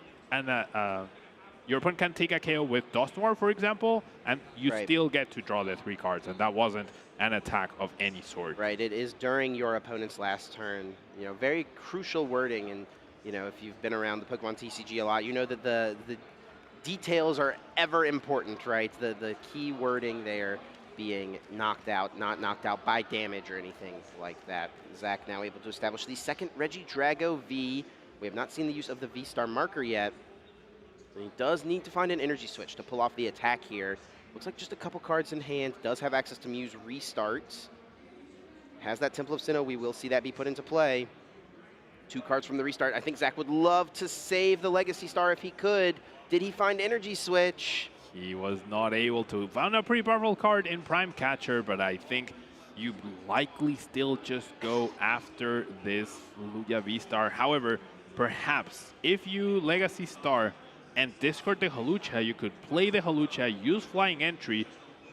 your opponent can take a KO with Dusknoir, for example, and you still get to draw the 3 cards, and that wasn't an attack of any sort. Right, it is during your opponent's last turn. Very crucial wording, and if you've been around the Pokemon TCG a lot, you know that the details are ever important, right? The key wording there being knocked out, not knocked out by damage or anything like that. Zach now able to establish the 2nd Regidrago V. We have not seen the use of the V-Star marker yet. And he does need to find an energy switch to pull off the attack here. Looks like just a couple cards in hand. Does have access to Mew's restarts. Has that Temple of Sinnoh. We will see that be put into play. 2 cards from the restart. I think Zach would love to save the Legacy Star if he could. Did he find energy switch? He was not able to. Found a pretty powerful card in Prime Catcher, but I think you likely still just go after this Lugia V-Star. However, perhaps if you Legacy Star and discard the Hawlucha, you could play the Hawlucha, use Flying Entry,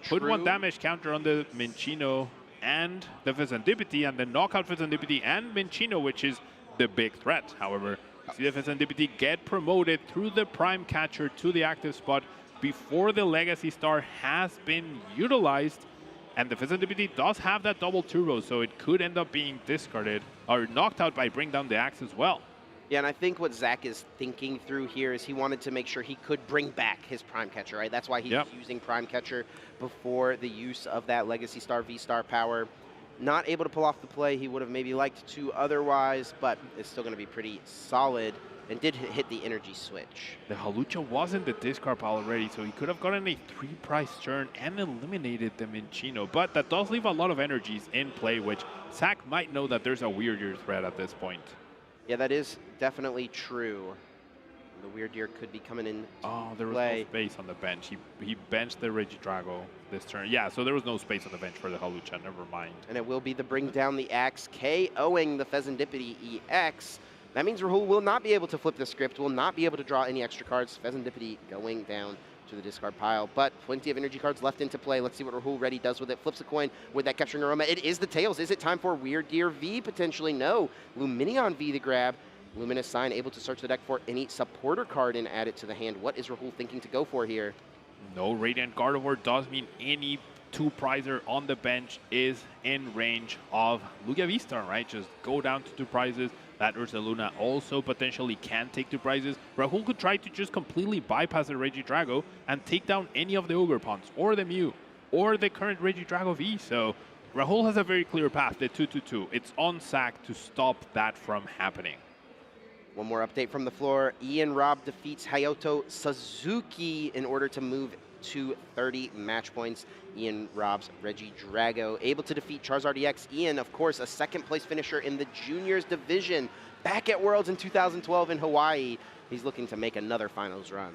put 1 damage counter on the Minccino and the Fezandipiti, and then knock out Fezandipiti and Minccino, which is the big threat. However, see the Fezandipiti get promoted through the Prime Catcher to the active spot before the Legacy Star has been utilized. And the Fezandipiti does have that double turbo, so it could end up being discarded or knocked out by Bring Down the Axe as well. Yeah, and I think what Zach is thinking through here is he wanted to make sure he could bring back his Prime Catcher, right? That's why he's using Prime Catcher before the use of that Legacy Star V-Star power. Not able to pull off the play he would have maybe liked to otherwise, but it's still going to be pretty solid and did hit the energy switch. The Hawlucha was in the discard pile already, so he could have gotten a 3-price turn and eliminated the Minccino, but that does leave a lot of energies in play, which Zach might know that there's a weirder threat at this point. Yeah, that is definitely true. The Weird Deer could be coming in. Oh, there was no space on the bench. He benched the Regidrago this turn. Yeah, so there was no space on the bench for the Hawlucha. Never mind. And it will be the Bring Down the Axe, KOing the Fezandipiti EX. That means Rahul will not be able to flip the script, will not be able to draw any extra cards. Fezandipiti going down to the discard pile, but plenty of energy cards left into play. Let's see what Rahul Ready does with it. Flips a coin with that Capturing Aroma. It is the Tails. Is it time for Weird Deer V? Potentially no. Luminion V to grab. Luminous Sign able to search the deck for any supporter card and add it to the hand. What is Rahul thinking to go for here? No Radiant Gardevoir does mean any 2-prizer on the bench is in range of Lugia V-Star, right? Just go down to 2 prizes. That Ursaluna also potentially can take 2 prizes. Rahul could try to just completely bypass the Regidrago and take down any of the Ogerpons or the Mew or the current Regidrago V. So Rahul has a very clear path, the 2-2-2. It's on Zach to stop that from happening. One more update from the floor. Ian Robb defeats Hayato Suzuki in order to move to 30 match points. Ian Robb's Regidrago able to defeat Charizard EX. Ian, of course, a 2nd place finisher in the juniors division. Back at Worlds in 2012 in Hawaii. He's looking to make another finals run.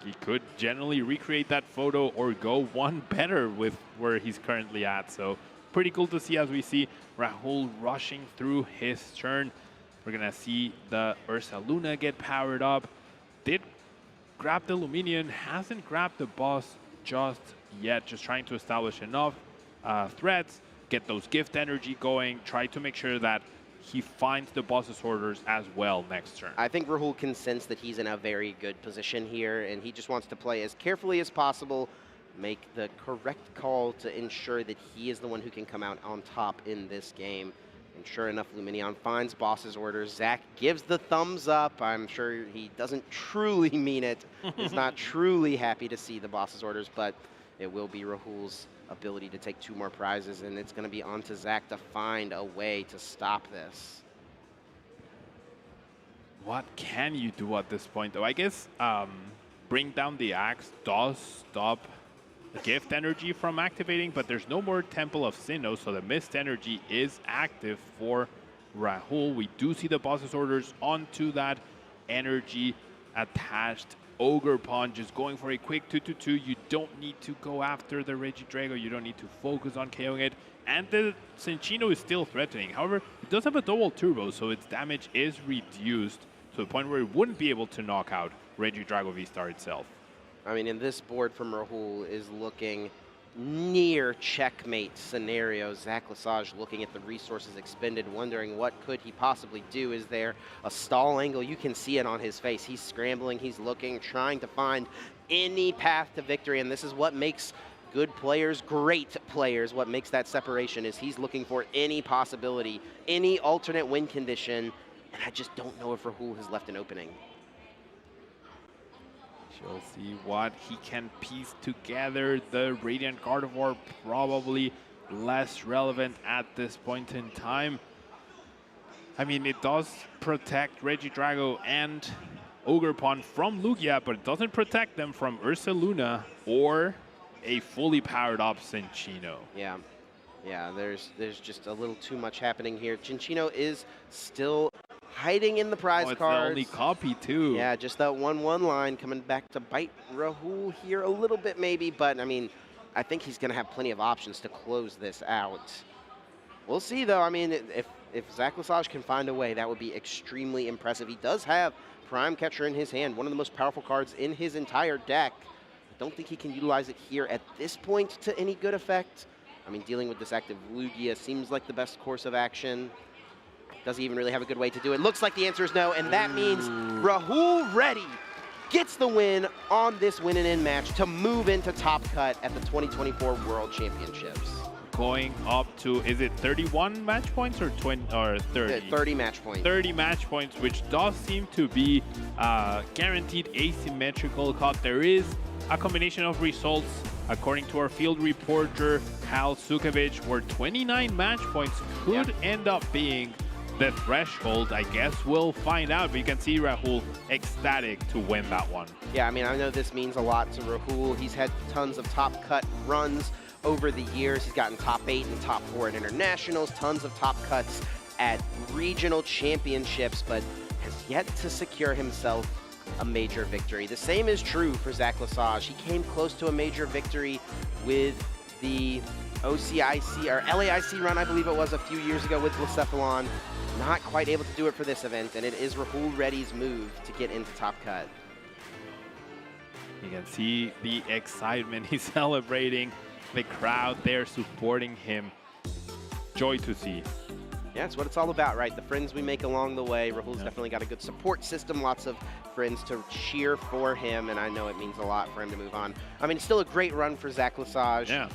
He could generally recreate that photo or go one better with where he's currently at. So pretty cool to see as we see Rahul rushing through his turn. We're going to see the Ursaluna get powered up. Did grab the Luminion, hasn't grabbed the boss just yet. Just trying to establish enough threats, get those gift energy going, try to make sure that he finds the boss's orders as well next turn. I think Rahul can sense that he's in a very good position here, and he just wants to play as carefully as possible, make the correct call to ensure that he is the one who can come out on top in this game. And sure enough, Luminion finds boss's orders. Zach gives the thumbs up. I'm sure he doesn't truly mean it. He's not truly happy to see the boss's orders, but it will be Rahul's ability to take 2 more prizes, and it's going to be on to Zach to find a way to stop this. What can you do at this point, though? I guess Bring Down the Axe does stop the gift energy from activating, but there's no more Temple of Sinnoh, so the mist energy is active for Rahul. We do see the boss's orders onto that energy attached Ogerpon, just going for a quick 2-2-2. You don't need to go after the Regidrago. You don't need to focus on KOing it. And the Minccino is still threatening. However, it does have a double turbo, so its damage is reduced to the point where it wouldn't be able to knock out Regidrago V-Star itself. I mean, in this board from Rahul is looking near checkmate scenario. Zach Lesage looking at the resources expended, wondering what could he possibly do. Is there a stall angle? You can see it on his face. He's scrambling, he's looking, trying to find any path to victory, and this is what makes good players great players. What makes that separation is he's looking for any possibility, any alternate win condition, and I just don't know if Rahul has left an opening. We'll see what he can piece together. The Radiant Gardevoir probably less relevant at this point in time. I mean, it does protect Regidrago and Ogerpon from Lugia, but it doesn't protect them from Ursaluna or a fully powered up Cinccino. Yeah. Yeah, there's just a little too much happening here. Cinccino is still hiding in the prize it's cards. the only copy too. Yeah, just that 1/1 line coming back to bite Rahul here a little bit maybe, but I mean, I think he's going to have plenty of options to close this out. We'll see though. I mean, if Zach Lesage can find a way, that would be extremely impressive. He does have Prime Catcher in his hand, one of the most powerful cards in his entire deck. I don't think he can utilize it here at this point to any good effect. I mean, dealing with this active Lugia seems like the best course of action. Does he even really have a good way to do it? Looks like the answer is no, and that means Rahul Reddy gets the win on this win-and-in match to move into top cut at the 2024 World Championships. Going up to, is it 31 match points or 20 or 30? 30 match points. 30 match points, which does seem to be guaranteed asymmetrical cut. There is a combination of results, according to our field reporter, Hal Sukovic, where 29 match points could end up being the threshold. I guess we'll find out, but you can see Rahul ecstatic to win that one. Yeah, I mean, I know this means a lot to Rahul. He's had tons of top cut runs over the years. He's gotten top 8 and top 4 at internationals, tons of top cuts at regional championships, but has yet to secure himself a major victory. The same is true for Zach Lesage. He came close to a major victory with the OCIC or LAIC run, I believe it was, a few years ago with Blacephalon. Not quite able to do it for this event, and it is Rahul Reddy's move to get into top cut. You can see the excitement he's celebrating, the crowd there supporting him. Joy to see. Yeah, it's what it's all about, right? The friends we make along the way. Rahul's definitely got a good support system, lots of friends to cheer for him, and I know it means a lot for him to move on. I mean, it's still a great run for Zach Lesage. Yeah.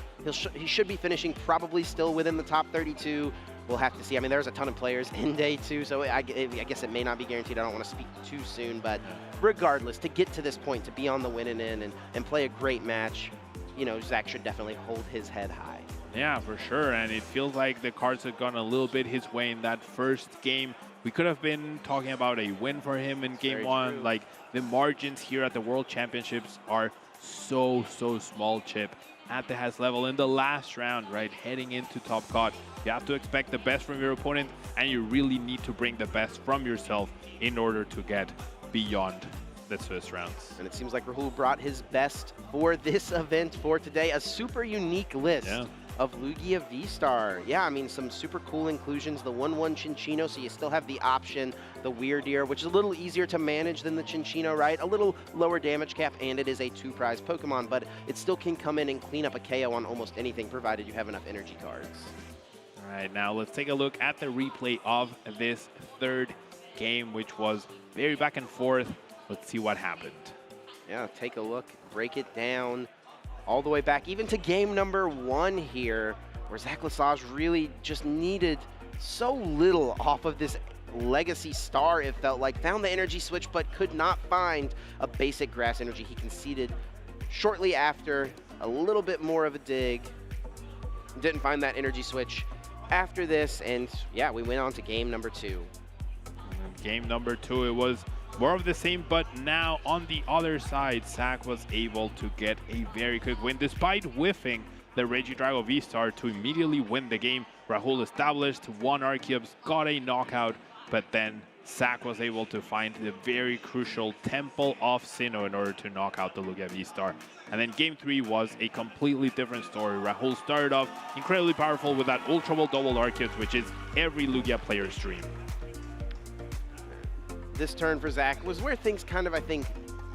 He should be finishing probably still within the top 32. We'll have to see. I mean, there's a ton of players in day 2, so I guess it may not be guaranteed. I don't want to speak too soon, but regardless, to get to this point, to be on the win-and-in and play a great match, you know, Zach should definitely hold his head high. Yeah, for sure, and it feels like the cards have gone a little bit his way in that first game. We could have been talking about a win for him in game 1. True. Like, the margins here at the World Championships are so small, Chip. At the highest level in the last round, right, heading into top cut, you have to expect the best from your opponent, and you really need to bring the best from yourself in order to get beyond the Swiss rounds. And it seems like Rahul brought his best for this event for today. A super unique list of Lugia V-Star. Yeah, I mean, some super cool inclusions. The 1/1 Cinccino, so you still have the option, the Weirdeer, which is a little easier to manage than the Cinccino, right? A little lower damage cap, and it is a 2-prize Pokemon, but it still can come in and clean up a KO on almost anything, provided you have enough energy cards. All right, now let's take a look at the replay of this third game, which was very back and forth. Let's see what happened. Yeah, take a look, break it down all the way back, even to game number 1 here, where Zach Lesage really just needed so little off of this legacy star, it felt like. Found the energy switch, but could not find a basic grass energy. He conceded shortly after, a little bit more of a dig. Didn't find that energy switch after this, and yeah, we went on to game number 2. Game number 2, it was more of the same, but now on the other side, Zach was able to get a very quick win, despite whiffing the Regidrago V-Star to immediately win the game. Rahul established 1 Archeops, got a knockout, but then Zach was able to find the very crucial Temple of Sinnoh in order to knock out the Lugia V-Star. And then game 3 was a completely different story. Rahul started off incredibly powerful with that Ultra Ball double Archeops, which is every Lugia player's dream. This turn for Zach was where things kind of, I think,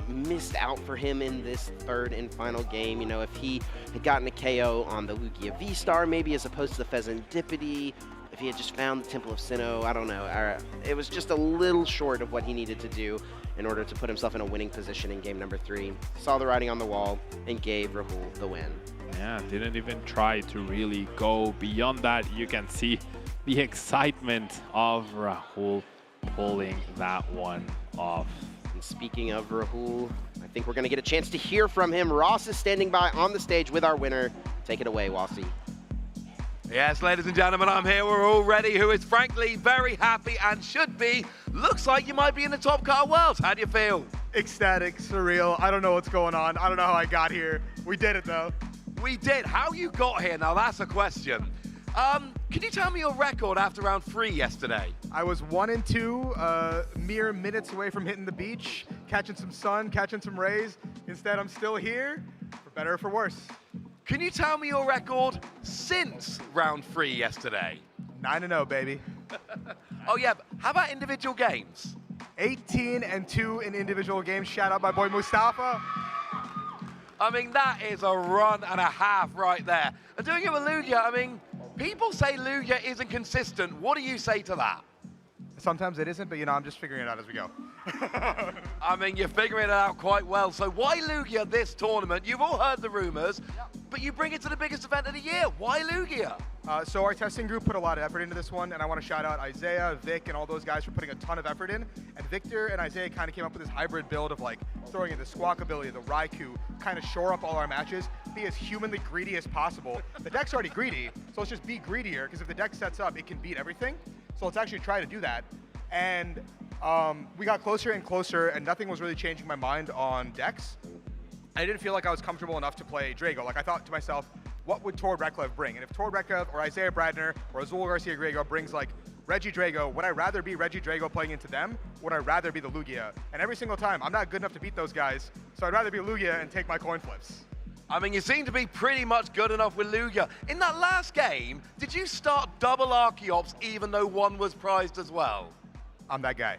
missed out for him in this third and final game. You know, if he had gotten a KO on the Lugia V-Star, maybe as opposed to the Pheasantipity, if he had just found the Temple of Sinnoh, I don't know. It was just a little short of what he needed to do in order to put himself in a winning position in game number 3. Saw the writing on the wall and gave Rahul the win. Yeah, didn't even try to really go beyond that. You can see the excitement of Rahul pulling that one off. And speaking of Rahul, I think we're going to get a chance to hear from him. Ross is standing by on the stage with our winner. Take it away, Wasi. Yes, ladies and gentlemen, I'm here. We're all ready. Who is frankly very happy and should be. Looks like you might be in the top car world. How do you feel? Ecstatic, surreal. I don't know what's going on. I don't know how I got here. We did it though. We did. How you got here? Now that's a question. Can you tell me your record after round 3 yesterday? I was 1-2, mere minutes away from hitting the beach, catching some sun, catching some rays. Instead, I'm still here, for better or for worse. Can you tell me your record since round 3 yesterday? 9-0, baby. Oh yeah, but how about individual games? 18-2 in individual games. Shout out my boy Mustafa. I mean, that is a run and a half right there. And doing it with Lugia, I mean, people say Lugia isn't consistent. What do you say to that? Sometimes it isn't, but you know, I'm just figuring it out as we go. I mean, you're figuring it out quite well. So why Lugia this tournament? You've all heard the rumors, but you bring it to the biggest event of the year. Why Lugia? So our testing group put a lot of effort into this one, and I want to shout out Isaiah, Vic, and all those guys for putting a ton of effort in. And Victor and Isaiah kind of came up with this hybrid build of like throwing in the Squawk ability, the Raikou, kind of shore up all our matches, be as humanly greedy as possible. The deck's already greedy, so let's just be greedier, because if the deck sets up, it can beat everything. So let's actually try to do that. And we got closer and closer, and nothing was really changing my mind on decks. I didn't feel like I was comfortable enough to play Drago. Like, I thought to myself, what would Tord Reklev bring? And if Tord Reklev or Isaiah Bradner or Azul Garcia Griego brings like Reggie Drago, would I rather be Reggie Drago playing into them? Would I rather be the Lugia? And every single time, I'm not good enough to beat those guys, so I'd rather be Lugia and take my coin flips. I mean, you seem to be pretty much good enough with Lugia. In that last game, did you start double Archeops even though one was prized as well? I'm that guy.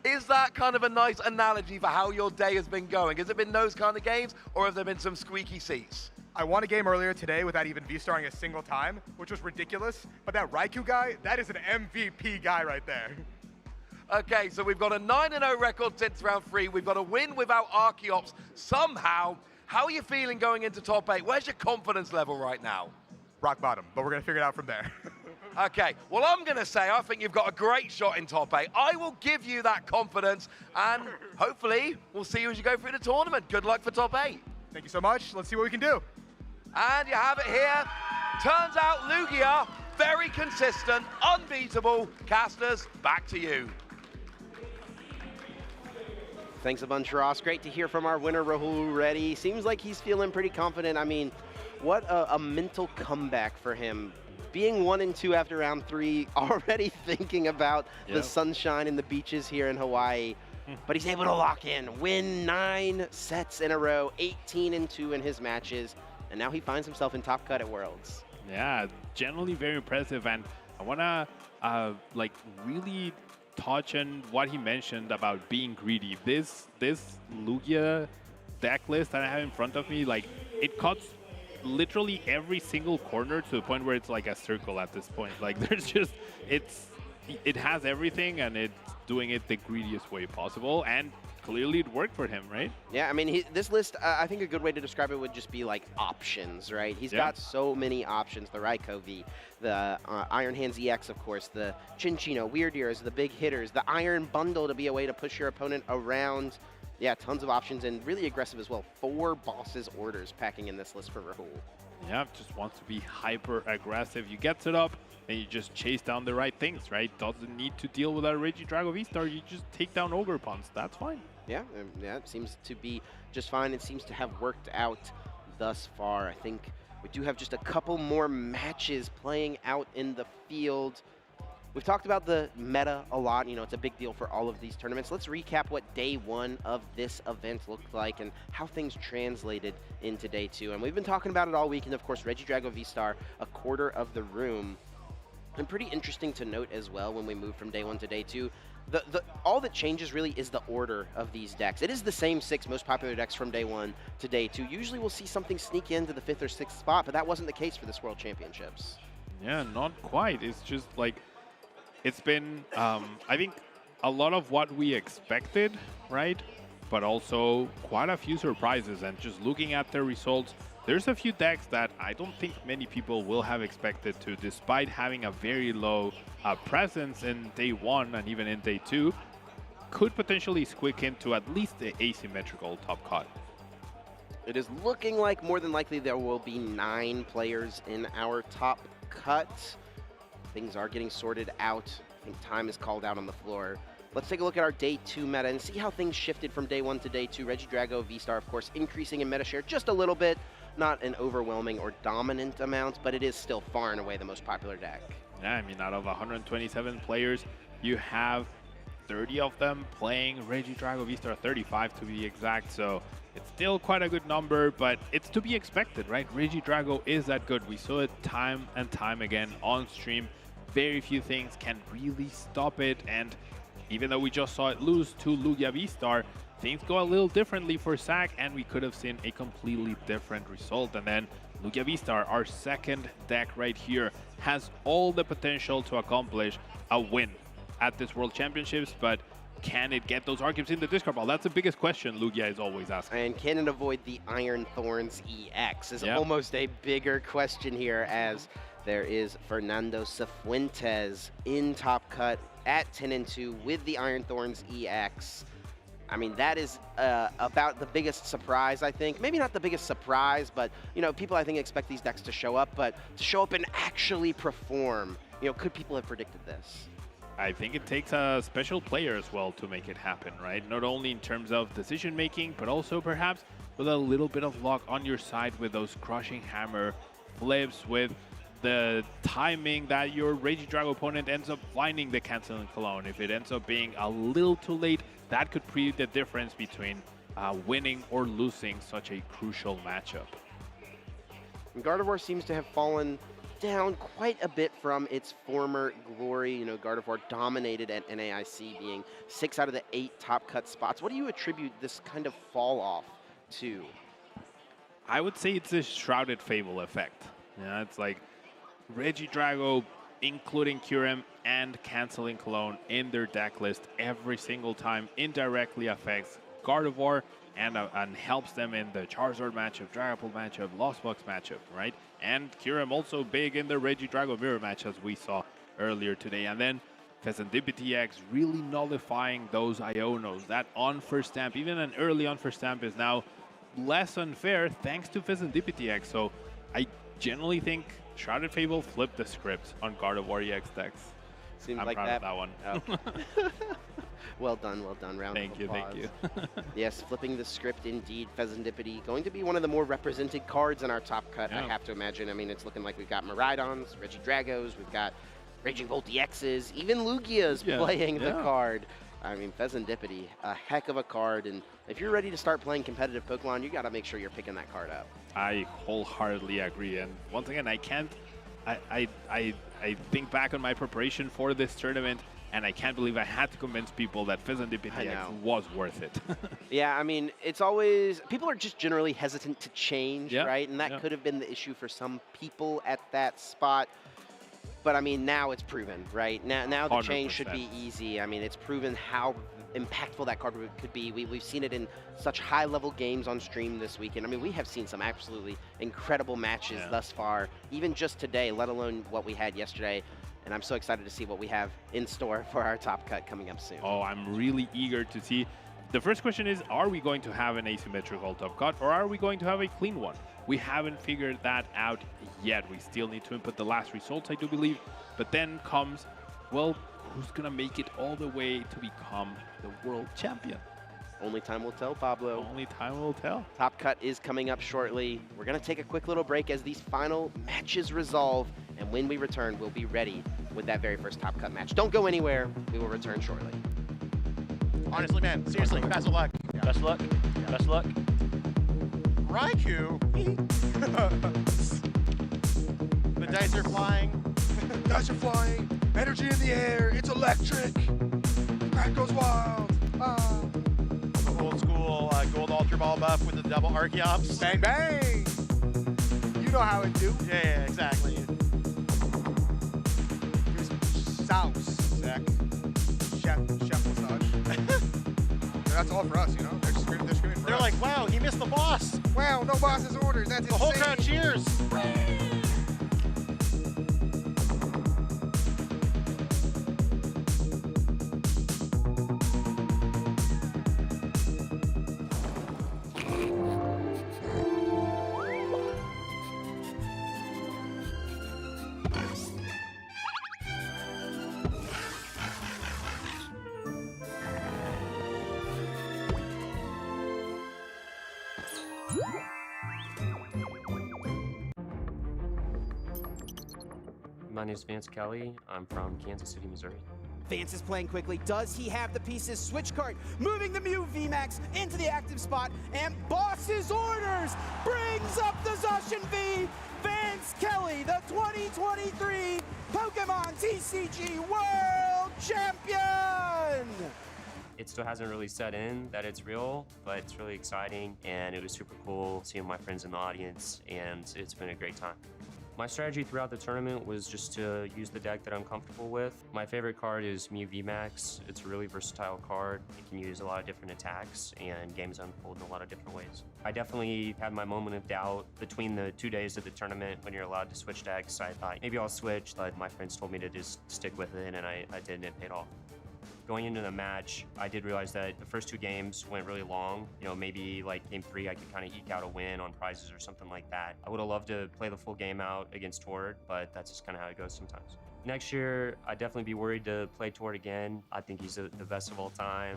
Is that kind of a nice analogy for how your day has been going? Has it been those kind of games, or have there been some squeaky seats? I won a game earlier today without even V-starring a single time, which was ridiculous. But that Raikou guy, that is an MVP guy right there. Okay, so we've got a 9-0 record since round 3. We've got a win without Archeops somehow. How are you feeling going into top 8? Where's your confidence level right now? Rock bottom, but we're going to figure it out from there. Okay, well, I'm going to say I think you've got a great shot in top 8. I will give you that confidence, and hopefully we'll see you as you go through the tournament. Good luck for top 8. Thank you so much. Let's see what we can do. And you have it here. Turns out Lugia, very consistent, unbeatable. Casters, back to you. Thanks a bunch, Ross. Great to hear from our winner, Rahul Reddy. Seems like he's feeling pretty confident. I mean, what a mental comeback for him. Being 1-2 after round 3, already thinking about the sunshine and the beaches here in Hawaii. But he's able to lock in, win 9 sets in a row, 18-2 in his matches, and now he finds himself in top cut at Worlds. Yeah, generally very impressive, and I wanna like really touch on what he mentioned about being greedy. This Lugia deck list that I have in front of me, like it cuts literally every single corner to the point where it's like a circle at this point. Like there's just, it has everything and it's doing it the greediest way possible, and clearly it worked for him, right? Yeah, I mean, this list, I think a good way to describe it would just be like options, right? He's got so many options. The Raikou V, the Iron Hands EX, of course, the Chinchino, Weird Ears, the big hitters, the Iron Bundle to be a way to push your opponent around. Yeah, tons of options and really aggressive as well. 4 bosses orders packing in this list for Rahul. Yeah, just wants to be hyper aggressive. You get set up and you just chase down the right things, right? Doesn't need to deal with a Regidrago V-Star. You just take down Ogre Punts. That's fine. Yeah, yeah, it seems to be just fine. It seems to have worked out thus far. I think we do have just a couple more matches playing out in the field. We've talked about the meta a lot. You know, it's a big deal for all of these tournaments. Let's recap what day 1 of this event looked like and how things translated into day 2. And we've been talking about it all week. And of course, Regidrago V-Star, a quarter of the room. And pretty interesting to note as well when we move from day 1 to day 2. All that changes really is the order of these decks. It is the same 6 most popular decks from day 1 to day 2. Usually we'll see something sneak into the 5th or 6th spot, but that wasn't the case for this World Championships. Yeah, not quite. It's just like, it's been, I think, a lot of what we expected, right? But also quite a few surprises. And just looking at the results, there's a few decks that I don't think many people will have expected to, despite having a very low presence in day 1 and even in day 2, could potentially squeak into at least the asymmetrical top cut. It is looking like more than likely there will be 9 players in our top cut. Things are getting sorted out. I think time is called out on the floor. Let's take a look at our day 2 meta and see how things shifted from day 1 to day 2. Regidrago, V-Star, of course, increasing in meta share just a little bit. Not an overwhelming or dominant amount, but it is still far and away the most popular deck. Yeah, I mean, out of 127 players, you have 30 of them playing Regidrago, V-Star 35 to be exact. So it's still quite a good number, but it's to be expected, right? Regidrago is that good. We saw it time and time again on stream. Very few things can really stop it. And even though we just saw it lose to Lugia V-Star, things go a little differently for SAC, and we could have seen a completely different result. And then Lugia V-Star, our second deck right here, has all the potential to accomplish a win at this World Championships, but can it get those Archetypes in the discard pile? That's the biggest question Lugia is always asking. And can it avoid the Iron Thorns EX is almost a bigger question here, as there is Fernando Cifuentes in top cut at 10-2 with the Iron Thorns EX. I mean, that is about the biggest surprise, I think. Maybe not the biggest surprise, but, you know, people, I think, expect these decks to show up, but to show up and actually perform, you know, could people have predicted this? I think it takes a special player as well to make it happen, right? Not only in terms of decision making, but also perhaps with a little bit of luck on your side with those Crushing Hammer flips, with the timing that your Regidrago opponent ends up finding the Canceling Cologne. If it ends up being a little too late, that could be the difference between winning or losing such a crucial matchup. Gardevoir seems to have fallen down quite a bit from its former glory. You know, Gardevoir dominated at NAIC, being 6 out of the 8 top cut spots. What do you attribute this kind of fall off to? I would say it's a Shrouded Fable effect. Yeah, it's like Regidrago, including Kyurem and Canceling Cologne in their deck list every single time, indirectly affects Gardevoir and helps them in the Charizard matchup, Dragapult matchup, Lost Box matchup, right? And Kyurem also big in the Regidrago mirror match, as we saw earlier today. And then Fezandipity X really nullifying those Ionos. That on-first stamp, even an early on-first stamp, is now less unfair thanks to Fezandipity X. So I generally think Shrouded Fable flipped the script on Gardevoir EX decks. Seems I'm like proud of that one. Oh. Well done, well done. Round Thank of you, applause. thank you. Yes, flipping the script indeed. Fezandipity going to be one of the more represented cards in our top cut, I have to imagine. I mean, it's looking like we've got Miraidons, Regidragos, we've got Raging Bolt EXs, even Lugia's playing the card. I mean, Fezandipity, a heck of a card, and if you're ready to start playing competitive Pokemon, you got to make sure you're picking that card up. I wholeheartedly agree, and once again, I think back on my preparation for this tournament, and I can't believe I had to convince people that Fezandipity X was worth it. Yeah, I mean, it's always, people are just generally hesitant to change, right? And that could have been the issue for some people at that spot. But I mean, now it's proven, right? Now the change should be easy. I mean, it's proven how impactful that card could be. We've seen it in such high-level games on stream this weekend. I mean, we have seen some absolutely incredible matches thus far, even just today, let alone what we had yesterday. And I'm so excited to see what we have in store for our top cut coming up soon. Oh, I'm really eager to see. The first question is, are we going to have an asymmetrical top cut, or are we going to have a clean one? We haven't figured that out yet. We still need to input the last results, I do believe. But then comes, well, who's going to make it all the way to become the world champion? Only time will tell, Pablo. Only time will tell. Top cut is coming up shortly. We're going to take a quick little break as these final matches resolve. And when we return, we'll be ready with that very first top cut match. Don't go anywhere. We will return shortly. Honestly, man, seriously, best of luck. Best of luck. Best of luck. Raikou. The dice are flying. Dice are flying. Energy in the air. It's electric. Crack goes wild. Old school gold Ultra Ball buff with the double Archeops. Bang, bang. You know how it do. Yeah, exactly. Here's sauce. Zach. Chef massage. That's all for us, you know? They're screaming for us. They're like, wow, he missed the boss. Wow, no boss's orders. That's the whole crowd cheers. My name is Vance Kelly. I'm from Kansas City, Missouri. Vance is playing quickly. Does he have the pieces? Switch card, moving the Mew VMAX into the active spot, and Boss's orders brings up the Zacian V. Vance Kelly, the 2023 Pokemon TCG World Champion! It still hasn't really set in that it's real, but it's really exciting, and it was super cool seeing my friends in the audience, and it's been a great time. My strategy throughout the tournament was just to use the deck that I'm comfortable with. My favorite card is Mew VMAX. It's a really versatile card. It can use a lot of different attacks, and games unfold in a lot of different ways. I definitely had my moment of doubt between the 2 days of the tournament when you're allowed to switch decks. I thought maybe I'll switch, but my friends told me to just stick with it, and I did, and it paid off. Going into the match, I did realize that the first 2 games went really long. You know, maybe like game 3, I could kind of eke out a win on prizes or something like that. I would have loved to play the full game out against Tord, but that's just kind of how it goes sometimes. Next year, I'd definitely be worried to play Tord again. I think he's the best of all time.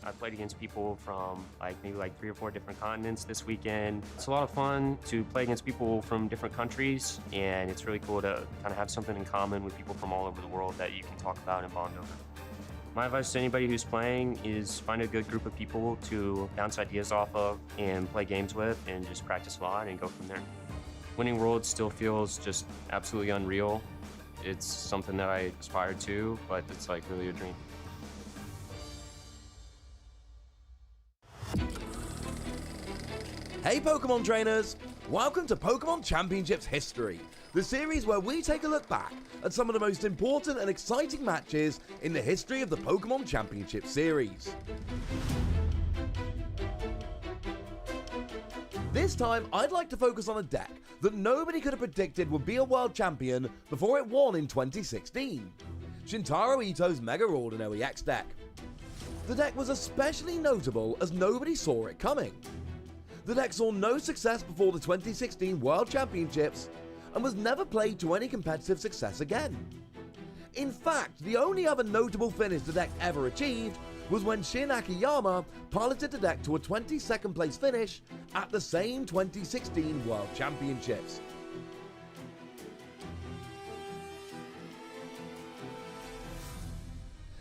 I played against people from maybe 3 or 4 different continents this weekend. It's a lot of fun to play against people from different countries, and it's really cool to kind of have something in common with people from all over the world that you can talk about and bond over. My advice to anybody who's playing is find a good group of people to bounce ideas off of and play games with, and just practice a lot and go from there. Winning Worlds still feels just absolutely unreal. It's something that I aspire to, but it's really a dream. Hey Pokemon trainers! Welcome to Pokemon Championships History, the series where we take a look back at some of the most important and exciting matches in the history of the Pokemon Championship series. This time, I'd like to focus on a deck that nobody could have predicted would be a world champion before it won in 2016. Shintaro Ito's Mega-Ordinary EX deck. The deck was especially notable as nobody saw it coming. The deck saw no success before the 2016 World Championships and was never played to any competitive success again. In fact, the only other notable finish the deck ever achieved was when Shin Akiyama piloted the deck to a 22nd place finish at the same 2016 World Championships.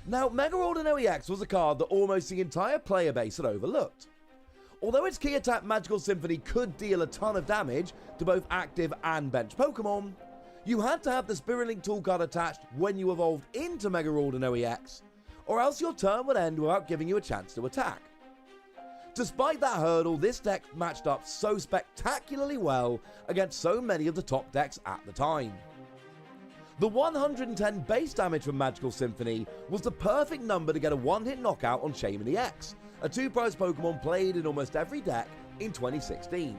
Now, Mega-Ordinary EX was a card that almost the entire player base had overlooked. Although its key attack Magical Symphony could deal a ton of damage to both active and bench Pokemon, you had to have the Spirit Link tool card attached when you evolved into Mega-Ordinary EX, or else your turn would end without giving you a chance to attack. Despite that hurdle, this deck matched up so spectacularly well against so many of the top decks at the time. The 110 base damage from Magical Symphony was the perfect number to get a one-hit knockout on Shaymin EX, a 2-prize Pokemon played in almost every deck in 2016.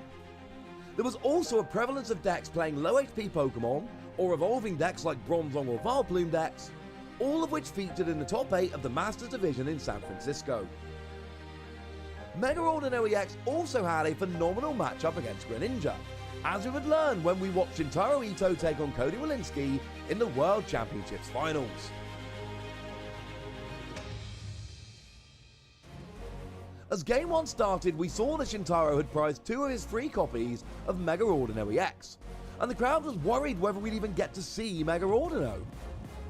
There was also a prevalence of decks playing low HP Pokemon, or evolving decks like Bronzong or Vileplume decks, all of which featured in the top 8 of the Masters Division in San Francisco. Mega-Ordinary EX also had a phenomenal matchup against Greninja, as we would learn when we watched Shintaro Ito take on Cody Walensky in the World Championships Finals. As Game 1 started, we saw that Shintaro had prized 2 of his free copies of Mega-Ordinary EX, and the crowd was worried whether we'd even get to see Mega-Ordino.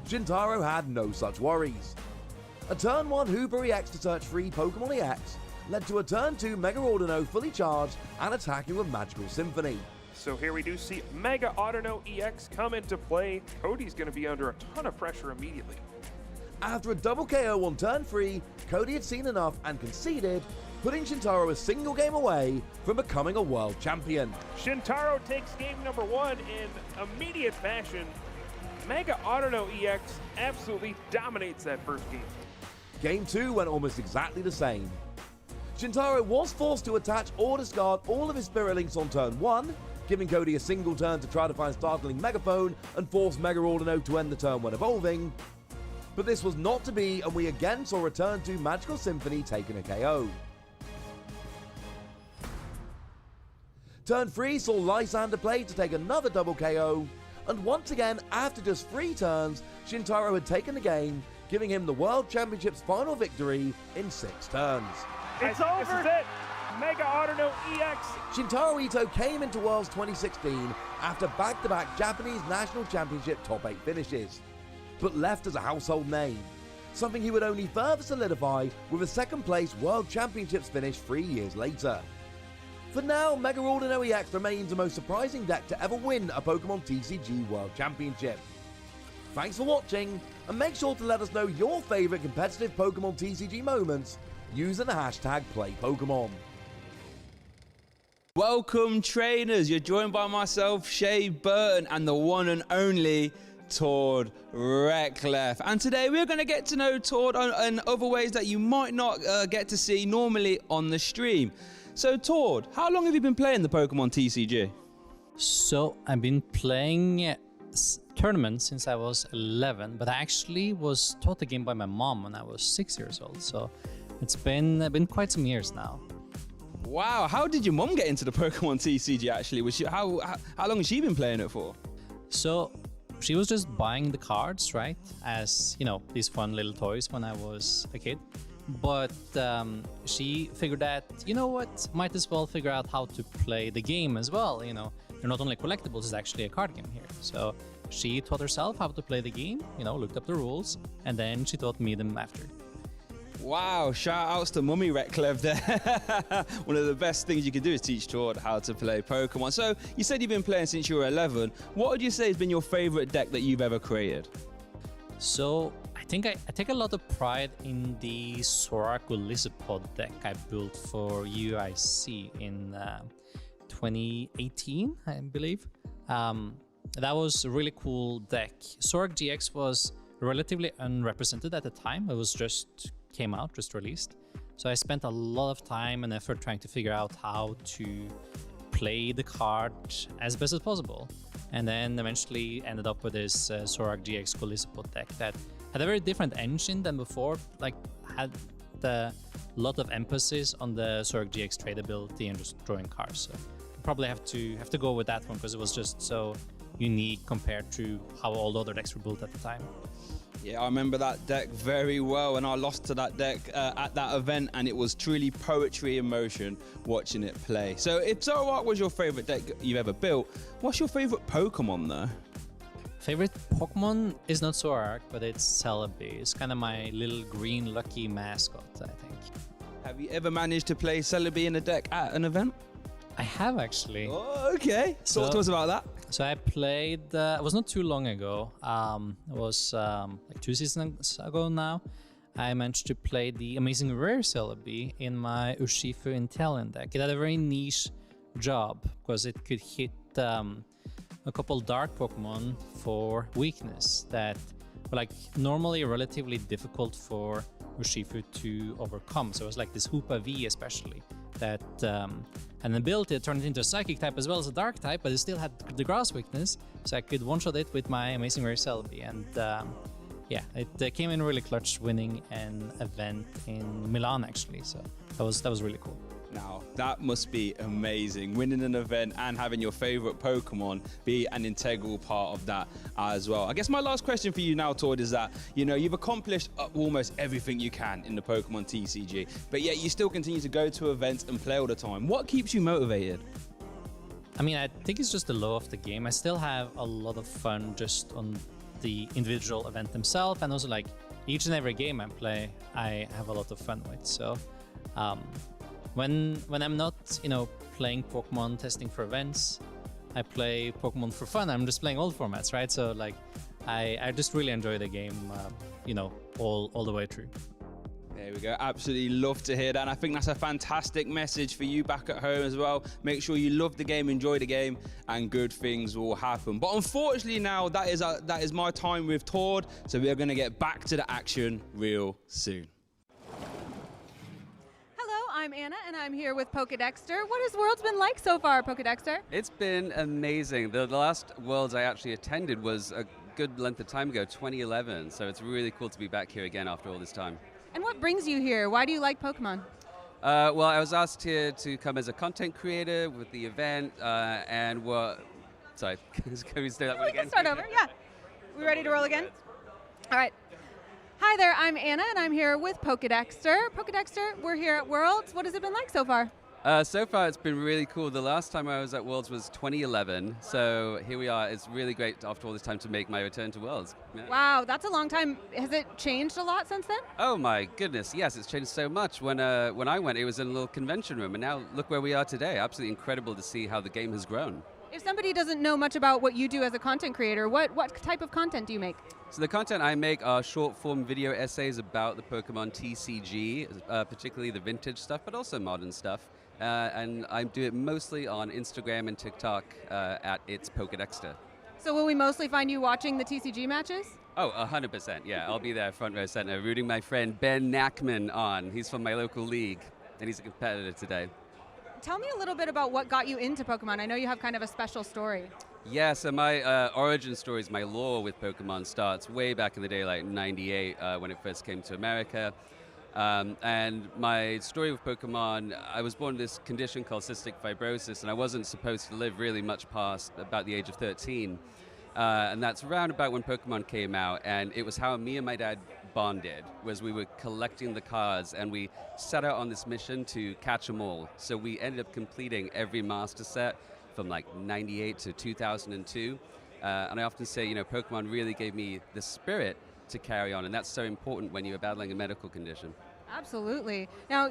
Shintaro had no such worries. A turn 1 Hooper EX to search free Pokemon EX led to a turn 2 Mega-Ordino fully charged and attacking with Magical Symphony. So here we do see Mega-Ordino EX come into play. Cody's going to be under a ton of pressure immediately. After a double KO on turn 3, Cody had seen enough and conceded, putting Shintaro a single game away from becoming a world champion. Shintaro takes game number 1 in immediate fashion. Mega-Ordino EX absolutely dominates that first game. Game 2 went almost exactly the same. Shintaro was forced to attach or discard all of his Spirit Links on turn 1, giving Cody a single turn to try to find Startling Megaphone and force Mega-Ordino to end the turn when evolving. But this was not to be, and we again saw return to Magical Symphony taking a KO. Turn 3 saw Lysander play to take another double KO, and once again, after just 3 turns, Shintaro had taken the game, giving him the World Championships final victory in 6 turns. It's over! This is it! Mega Autono EX. Shintaro Ito came into Worlds 2016 after back-to-back Japanese National Championship top 8 finishes, but left as a household name, something he would only further solidify with a second-place World Championships finish 3 years later. For now, Mega Autono EX remains the most surprising deck to ever win a Pokémon TCG World Championship. Thanks for watching, and make sure to let us know your favourite competitive Pokémon TCG moments using the hashtag #PlayPokemon. Welcome, trainers. You're joined by myself, Shay Burton, and the one and only Tord Recklef. And today we're going to get to know Tord in other ways that you might not get to see normally on the stream. So Tord, how long have you been playing the Pokemon TCG? So I've been playing tournaments since I was 11, but I actually was taught the game by my mom when I was 6 years old. So it's been quite some years now. Wow, how did your mom get into the Pokemon TCG actually? How long has she been playing it for? So she was just buying the cards, right? As, you know, these fun little toys when I was a kid. But she figured that, you know what, might as well figure out how to play the game as well. You know, they're not only collectibles, it's actually a card game here. So she taught herself how to play the game, you know, looked up the rules, and then she taught me them after. Wow, shout outs to Mummy Recklef there. One of the best things you can do is teach Tord how to play Pokemon. So you said you've been playing since you were 11. What would you say has been your favorite deck that you've ever created? So I think I take a lot of pride in the Soraku Lizardpod deck I built for UIC in 2018, I believe. That was a really cool deck. Zorak GX was relatively unrepresented at the time. It was just released. So I spent a lot of time and effort trying to figure out how to play the card as best as possible. And then eventually ended up with this Zorak GX Lizardpod deck that had a very different engine than before, like had a lot of emphasis on the Zorak GX tradability and just drawing cards. So probably have to go with that one because it was just so unique compared to how all the other decks were built at the time. Yeah, I remember that deck very well, and I lost to that deck at that event, and it was truly poetry in motion watching it play. So if Zorak was your favorite deck you've ever built, what's your favorite Pokemon though? Favorite Pokemon is not Zorak, but it's Celebi. It's kind of my little green lucky mascot, I think. Have you ever managed to play Celebi in a deck at an event? I have actually. Oh, okay. Talk to us about that. So I played, it was not too long ago. It was like 2 seasons ago now. I managed to play the amazing rare Celebi in my Urshifu Intellion deck. It had a very niche job because it could hit a couple dark Pokemon for weakness that were like normally relatively difficult for Urshifu to overcome. So it was like this Hoopa V especially that had an ability to turn it into a psychic type as well as a dark type, but it still had the grass weakness, so I could one-shot it with my amazing rare Celebi. And yeah, it came in really clutch, winning an event in Milan actually, so that was really cool. Now, that must be amazing, winning an event and having your favorite Pokemon be an integral part of that as well. I guess my last question for you now, Tord, is that, you know, you've accomplished almost everything you can in the Pokemon TCG, but yet you still continue to go to events and play all the time. What keeps you motivated? I mean, I think it's just the love of the game. I still have a lot of fun just on the individual event themselves, and also like each and every game I play, I have a lot of fun with. So when I'm not, you know, playing Pokemon testing for events, I play Pokemon for fun. I'm just playing all formats, right? So like, I just really enjoy the game, you know, all the way through. There we go. Absolutely love to hear that. And I think that's a fantastic message for you back at home as well. Make sure you love the game, enjoy the game, and good things will happen. But unfortunately now, that is my time with Tord. So we are going to get back to the action real soon. I'm Anna, and I'm here with Pokédexter. What has Worlds been like so far, Pokédexter? It's been amazing. The last Worlds I actually attended was a good length of time ago, 2011, so it's really cool to be back here again after all this time. And what brings you here? Why do you like Pokemon? Well, I was asked here to come as a content creator with the event, and sorry, can we say that one again? We can start over, yeah. We ready to roll again? All right. Hi there, I'm Anna, and I'm here with Pokédexter. Pokédexter, we're here at Worlds. What has it been like so far? So far, it's been really cool. The last time I was at Worlds was 2011, so here we are. It's really great after all this time to make my return to Worlds. Yeah. Wow, that's a long time. Has it changed a lot since then? Oh my goodness, yes, it's changed so much. When I went, it was in a little convention room, and now look where we are today. Absolutely incredible to see how the game has grown. If somebody doesn't know much about what you do as a content creator, what type of content do you make? So the content I make are short-form video essays about the Pokemon TCG, particularly the vintage stuff, but also modern stuff. And I do it mostly on Instagram and TikTok at It's Pokédexter. So will we mostly find you watching the TCG matches? Oh, 100%, yeah. I'll be there front row center, rooting my friend Ben Knackman on. He's from my local league, and he's a competitor today. Tell me a little bit about what got you into Pokemon. I know you have kind of a special story. Yeah, so my origin story is my lore with Pokemon starts way back in the day, like 98, when it first came to America. And my story with Pokemon, I was born with this condition called cystic fibrosis, and I wasn't supposed to live really much past about the age of 13. And that's around about when Pokemon came out, and it was how me and my dad bonded, was we were collecting the cards, and we set out on this mission to catch them all. So we ended up completing every master set from like 98 to 2002. And I often say, you know, Pokemon really gave me the spirit to carry on, and that's so important when you're battling a medical condition. Absolutely. Now,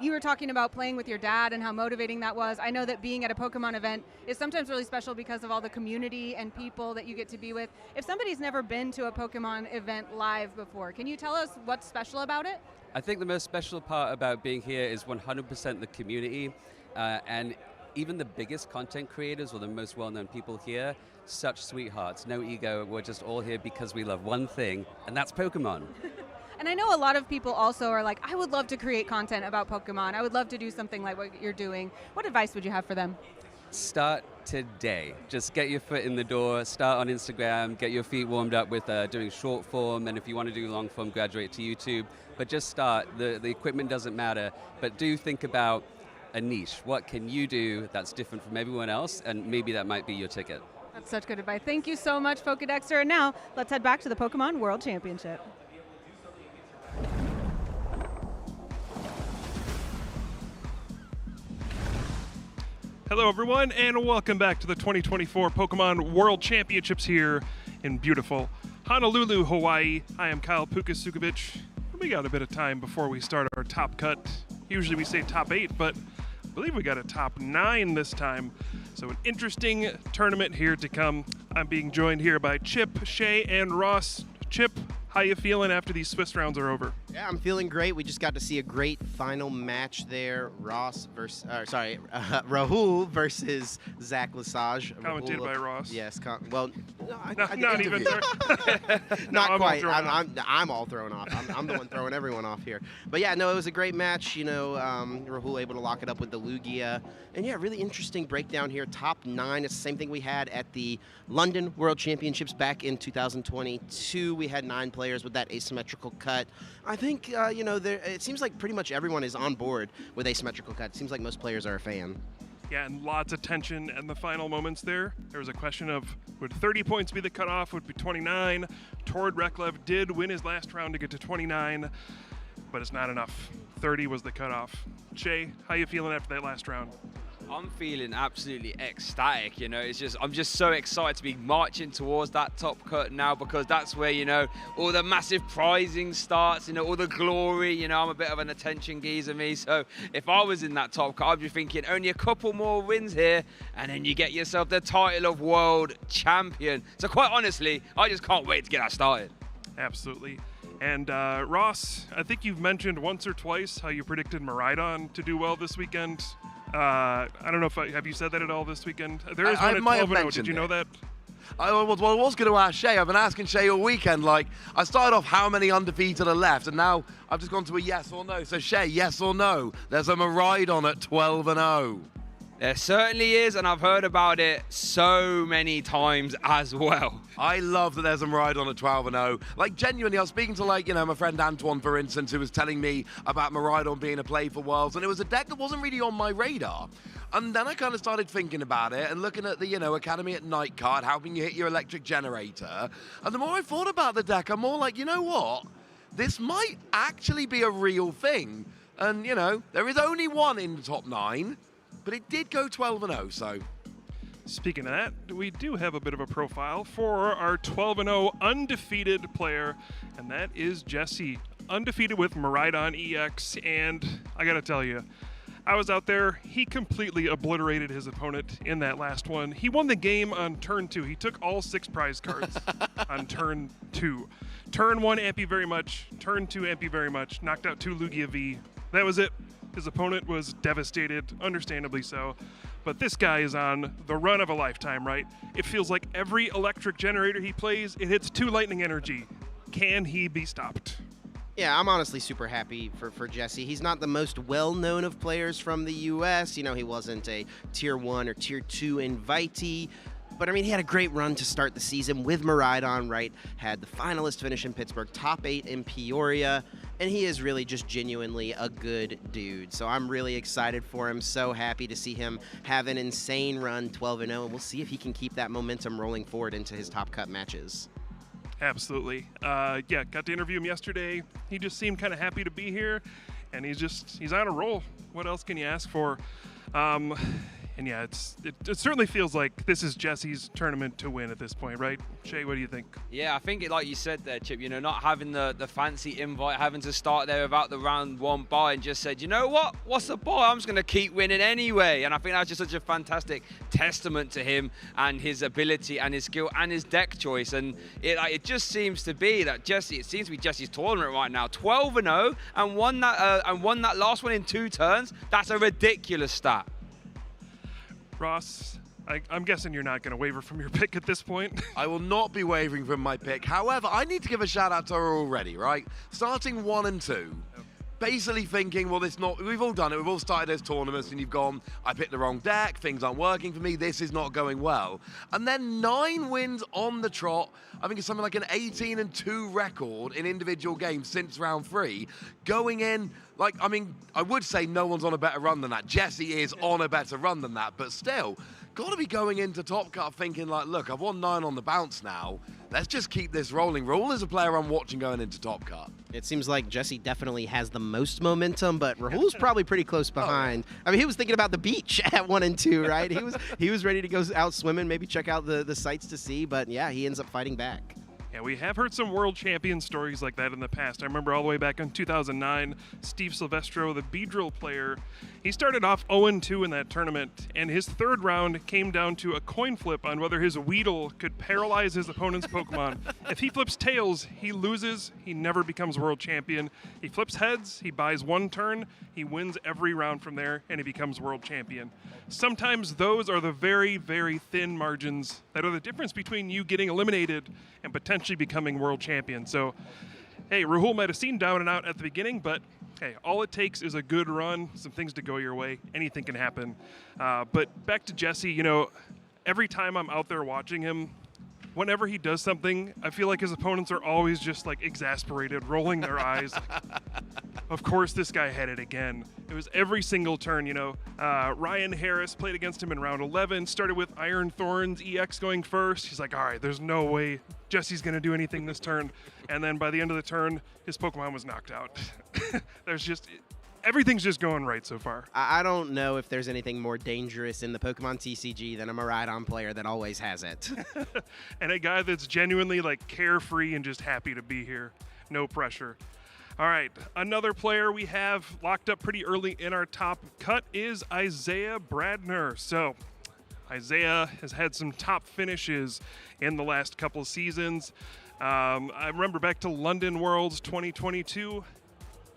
you were talking about playing with your dad and how motivating that was. I know that being at a Pokemon event is sometimes really special because of all the community and people that you get to be with. If somebody's never been to a Pokemon event live before, can you tell us what's special about it? I think the most special part about being here is 100% the community, and even the biggest content creators or the most well-known people here, such sweethearts, no ego. We're just all here because we love one thing, and that's Pokemon. And I know a lot of people also are like, I would love to create content about Pokemon. I would love to do something like what you're doing. What advice would you have for them? Start today. Just get your foot in the door, start on Instagram, get your feet warmed up with doing short form, and if you want to do long form, graduate to YouTube. But just start. The equipment doesn't matter, but do think about a niche. What can you do that's different from everyone else, and maybe that might be your ticket. That's such good advice. Thank you so much, Pokédexter. And now, let's head back to the Pokemon World Championship. Hello, everyone, and welcome back to the 2024 Pokemon World Championships here in beautiful Honolulu, Hawaii. I am Kyle Pukasukovic. We got a bit of time before we start our top cut. Usually we say top 8, but I believe we got a top 9 this time. So an interesting tournament here to come. I'm being joined here by Chip, Shay, and Ross. Chip, how you feeling after these Swiss rounds are over? Yeah, I'm feeling great. We just got to see a great final match there. Rahul versus Zach Lesage. Commentated by Ross. Yes. Not even. Not quite. I'm all thrown off. I'm the one throwing everyone off here. But yeah, no, it was a great match. You know, Rahul able to lock it up with the Lugia. And yeah, really interesting breakdown here. Top 9. It's the same thing we had at the London World Championships back in 2022. We had 9 players with that asymmetrical cut. I think, you know, it seems like pretty much everyone is on board with asymmetrical cut. It seems like most players are a fan. Yeah, and lots of tension in the final moments there. There was a question of, would 30 points be the cutoff? Would be 29? Tord Reklev did win his last round to get to 29, but it's not enough. 30 was the cutoff. Shay, how you feeling after that last round? I'm feeling absolutely ecstatic, you know. I'm just so excited to be marching towards that top cut now, because that's where, you know, all the massive prizing starts, you know, all the glory. You know, I'm a bit of an attention geezer, me, so if I was in that top cut, I'd be thinking only a couple more wins here, and then you get yourself the title of World Champion. So quite honestly, I just can't wait to get that started. Absolutely. And Ross, I think you've mentioned once or twice how you predicted Miraidon to do well this weekend. I don't know if have you said that at all this weekend? There is one at 12-0. Did you know that? I was going to ask Shay. I've been asking Shay all weekend. Like, I started off how many undefeated are left, and now I've just gone to a yes or no. So Shay, yes or no? There's a Miraidon at 12-0. There certainly is, and I've heard about it so many times as well. I love that there's a Miraidon at 12-0. Like, genuinely, I was speaking to, like, you know, my friend Antoine, for instance, who was telling me about Miraidon being a play for Worlds, and it was a deck that wasn't really on my radar. And then I kind of started thinking about it and looking at the, you know, Academy at Night card, helping you hit your electric generator. And the more I thought about the deck, I'm more like, you know what? This might actually be a real thing. And, you know, there is only one in the top 9, but it did go 12-0, so... Speaking of that, we do have a bit of a profile for our 12-0 undefeated player, and that is Jesse. Undefeated with Miraidon EX, and I gotta tell you, I was out there, he completely obliterated his opponent in that last one. He won the game on turn 2. He took all 6 prize cards on turn 2. Turn 1, Ampy very much. Turn 2, Ampy very much. Knocked out 2 Lugia V. That was it. His opponent was devastated, understandably so. But this guy is on the run of a lifetime, right? It feels like every electric generator he plays, it hits 2 lightning energy. Can he be stopped? Yeah, I'm honestly super happy for Jesse. He's not the most well-known of players from the U.S. You know, he wasn't a Tier 1 or Tier 2 invitee. But, I mean, he had a great run to start the season with Miraidon, right? Had the finalist finish in Pittsburgh, top 8 in Peoria. And he is really just genuinely a good dude. So I'm really excited for him. So happy to see him have an insane run, 12-0. And we'll see if he can keep that momentum rolling forward into his top cut matches. Absolutely. Yeah, got to interview him yesterday. He just seemed kind of happy to be here, and he's on a roll. What else can you ask for? And yeah, it certainly feels like this is Jesse's tournament to win at this point, right? Shay, what do you think? Yeah, I think like you said there, Chip, you know, not having the fancy invite, having to start there without the round 1 bye, and just said, you know what, what's the bye? I'm just going to keep winning anyway. And I think that's just such a fantastic testament to him and his ability and his skill and his deck choice. And it just seems to be that it seems to be Jesse's tournament right now. 12-0 and won that last one in 2 turns. That's a ridiculous stat. Ross, I'm guessing you're not going to waver from your pick at this point. I will not be wavering from my pick. However, I need to give a shout out to her already, right? Starting 1 and 2. Basically thinking, well, we've all done it. We've all started those tournaments and you've gone, I picked the wrong deck, things aren't working for me, this is not going well. And then 9 wins on the trot. I think it's something like an 18-2 record in individual games since round 3. Going in, like, I mean, I would say no one's on a better run than that. Jesse is on a better run than that, but still, got to be going into Top Cut thinking like, look, I've won 9 on the bounce now. Let's just keep this rolling. Rahul is a player I'm watching going into Top Cut. It seems like Jesse definitely has the most momentum, but Rahul's probably pretty close behind. I mean, he was thinking about the beach at 1 and 2, right? He was ready to go out swimming, maybe check out the sights to see, but yeah, he ends up fighting back. Yeah, we have heard some world champion stories like that in the past. I remember all the way back in 2009, Steve Silvestro, the Beedrill player, he started off 0-2 in that tournament, and his 3rd round came down to a coin flip on whether his Weedle could paralyze his opponent's Pokemon. If he flips tails, he loses, he never becomes world champion. He flips heads, he buys 1 turn, he wins every round from there, and he becomes world champion. Sometimes those are the very, very thin margins that are the difference between you getting eliminated and potentially becoming world champion. So, hey, Rahul might have seemed down and out at the beginning, but hey, all it takes is a good run, some things to go your way. Anything can happen. But back to Jesse, you know, every time I'm out there watching him, whenever he does something, I feel like his opponents are always just like exasperated, rolling their eyes. Of course, this guy had it again. It was every single turn, you know. Ryan Harris played against him in round 11, started with Iron Thorns EX going first. He's like, all right, there's no way Jesse's going to do anything this turn. And then by the end of the turn, his Pokemon was knocked out. Everything's just going right so far. I don't know if there's anything more dangerous in the Pokemon TCG than a Miraidon player that always has it. And a guy that's genuinely like carefree and just happy to be here. No pressure. All right, another player we have locked up pretty early in our top cut is Isaiah Bradner. So Isaiah has had some top finishes in the last couple of seasons. I remember back to London Worlds 2022,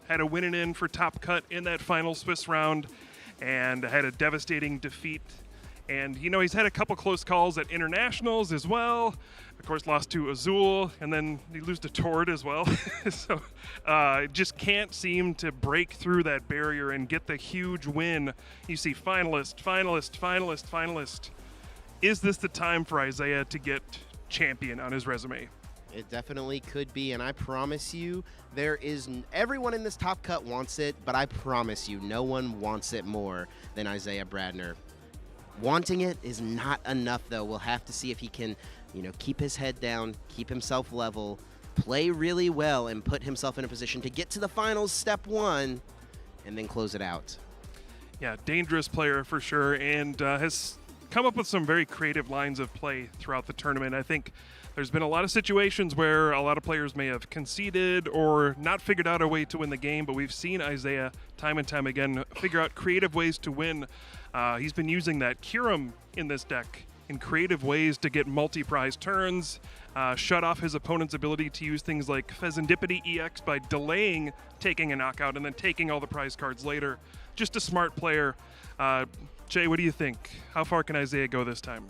had a win in for top cut in that final Swiss round and had a devastating defeat. And, you know, he's had a couple close calls at internationals as well. Of course, lost to Azul, and then he lost to Tord as well. So just can't seem to break through that barrier and get the huge win. You see finalist, finalist, finalist, finalist. Is this the time for Isaiah to get champion on his resume? It definitely could be, and I promise you, everyone in this top cut wants it, but I promise you, no one wants it more than Isaiah Bradner. Wanting it is not enough, though. We'll have to see if he can, you know, keep his head down, keep himself level, play really well, and put himself in a position to get to the finals, step 1, and then close it out. Yeah, dangerous player for sure, and has come up with some very creative lines of play throughout the tournament. I think there's been a lot of situations where a lot of players may have conceded or not figured out a way to win the game, but we've seen Isaiah time and time again figure out creative ways to win. He's been using that Kyurem in this deck in creative ways to get multi-prize turns, shut off his opponent's ability to use things like Pheasantipity EX by delaying taking a knockout and then taking all the prize cards later. Just a smart player. Jay, what do you think? How far can Isaiah go this time?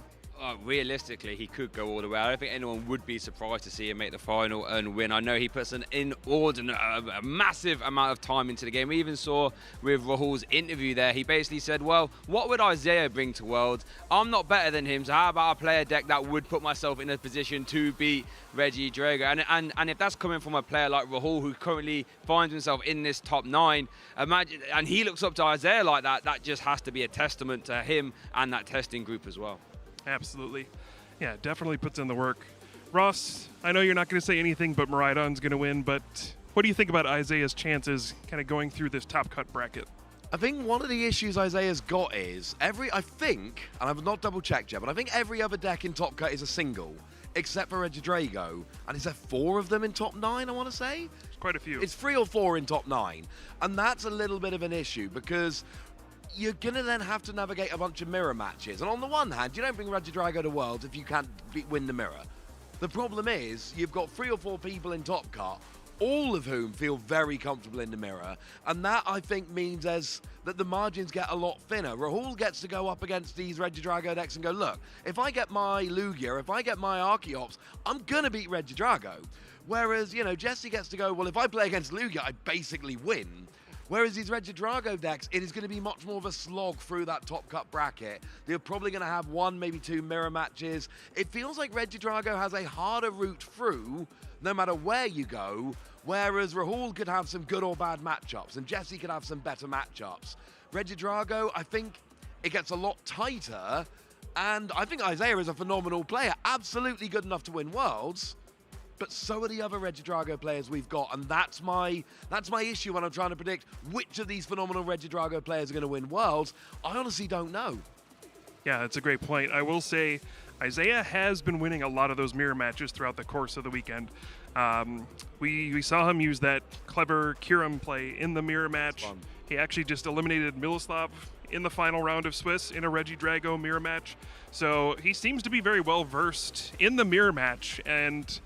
Realistically, he could go all the way. I don't think anyone would be surprised to see him make the final and win. I know he puts an inordinate, a massive amount of time into the game. We even saw with Rahul's interview there, he basically said, well, what would Isaiah bring to Worlds? I'm not better than him, so how about I play a deck that would put myself in a position to beat Reggie Drago? And if that's coming from a player like Rahul, who currently finds himself in this top 9, imagine, and he looks up to Isaiah like that, that just has to be a testament to him and that testing group as well. Absolutely. Yeah, definitely puts in the work. Ross, I know you're not going to say anything but Miraidon's going to win, but what do you think about Isaiah's chances kind of going through this top cut bracket? I think one of the issues Isaiah's got is I think, and I've not double checked yet, but I think every other deck in top cut is a single, except for Regidrago. And is there 4 of them in top 9, I want to say? It's quite a few. It's 3 or 4 in top 9. And that's a little bit of an issue because you're going to then have to navigate a bunch of mirror matches. And on the one hand, you don't bring Regidrago to Worlds if you can't win the mirror. The problem is you've got 3 or 4 people in top cut, all of whom feel very comfortable in the mirror. And that, I think, means that the margins get a lot thinner. Rahul gets to go up against these Regidrago decks and go, look, if I get my Lugia, if I get my Archeops, I'm going to beat Regidrago. Whereas, you know, Jesse gets to go, well, if I play against Lugia, I basically win. Whereas these Regidrago decks, it is going to be much more of a slog through that top cut bracket. They're probably going to have 1, maybe 2 mirror matches. It feels like Regidrago has a harder route through, no matter where you go, whereas Rahul could have some good or bad matchups, and Jesse could have some better matchups. Regidrago, I think it gets a lot tighter, and I think Isaiah is a phenomenal player, absolutely good enough to win Worlds. But so are the other Regidrago players we've got, and that's my issue when I'm trying to predict which of these phenomenal Regidrago players are going to win Worlds. I honestly don't know. Yeah, that's a great point. I will say Isaiah has been winning a lot of those mirror matches throughout the course of the weekend. We saw him use that clever Kyurem play in the mirror match. He actually just eliminated Miloslav in the final round of Swiss in a Regidrago mirror match. So he seems to be very well versed in the mirror match, and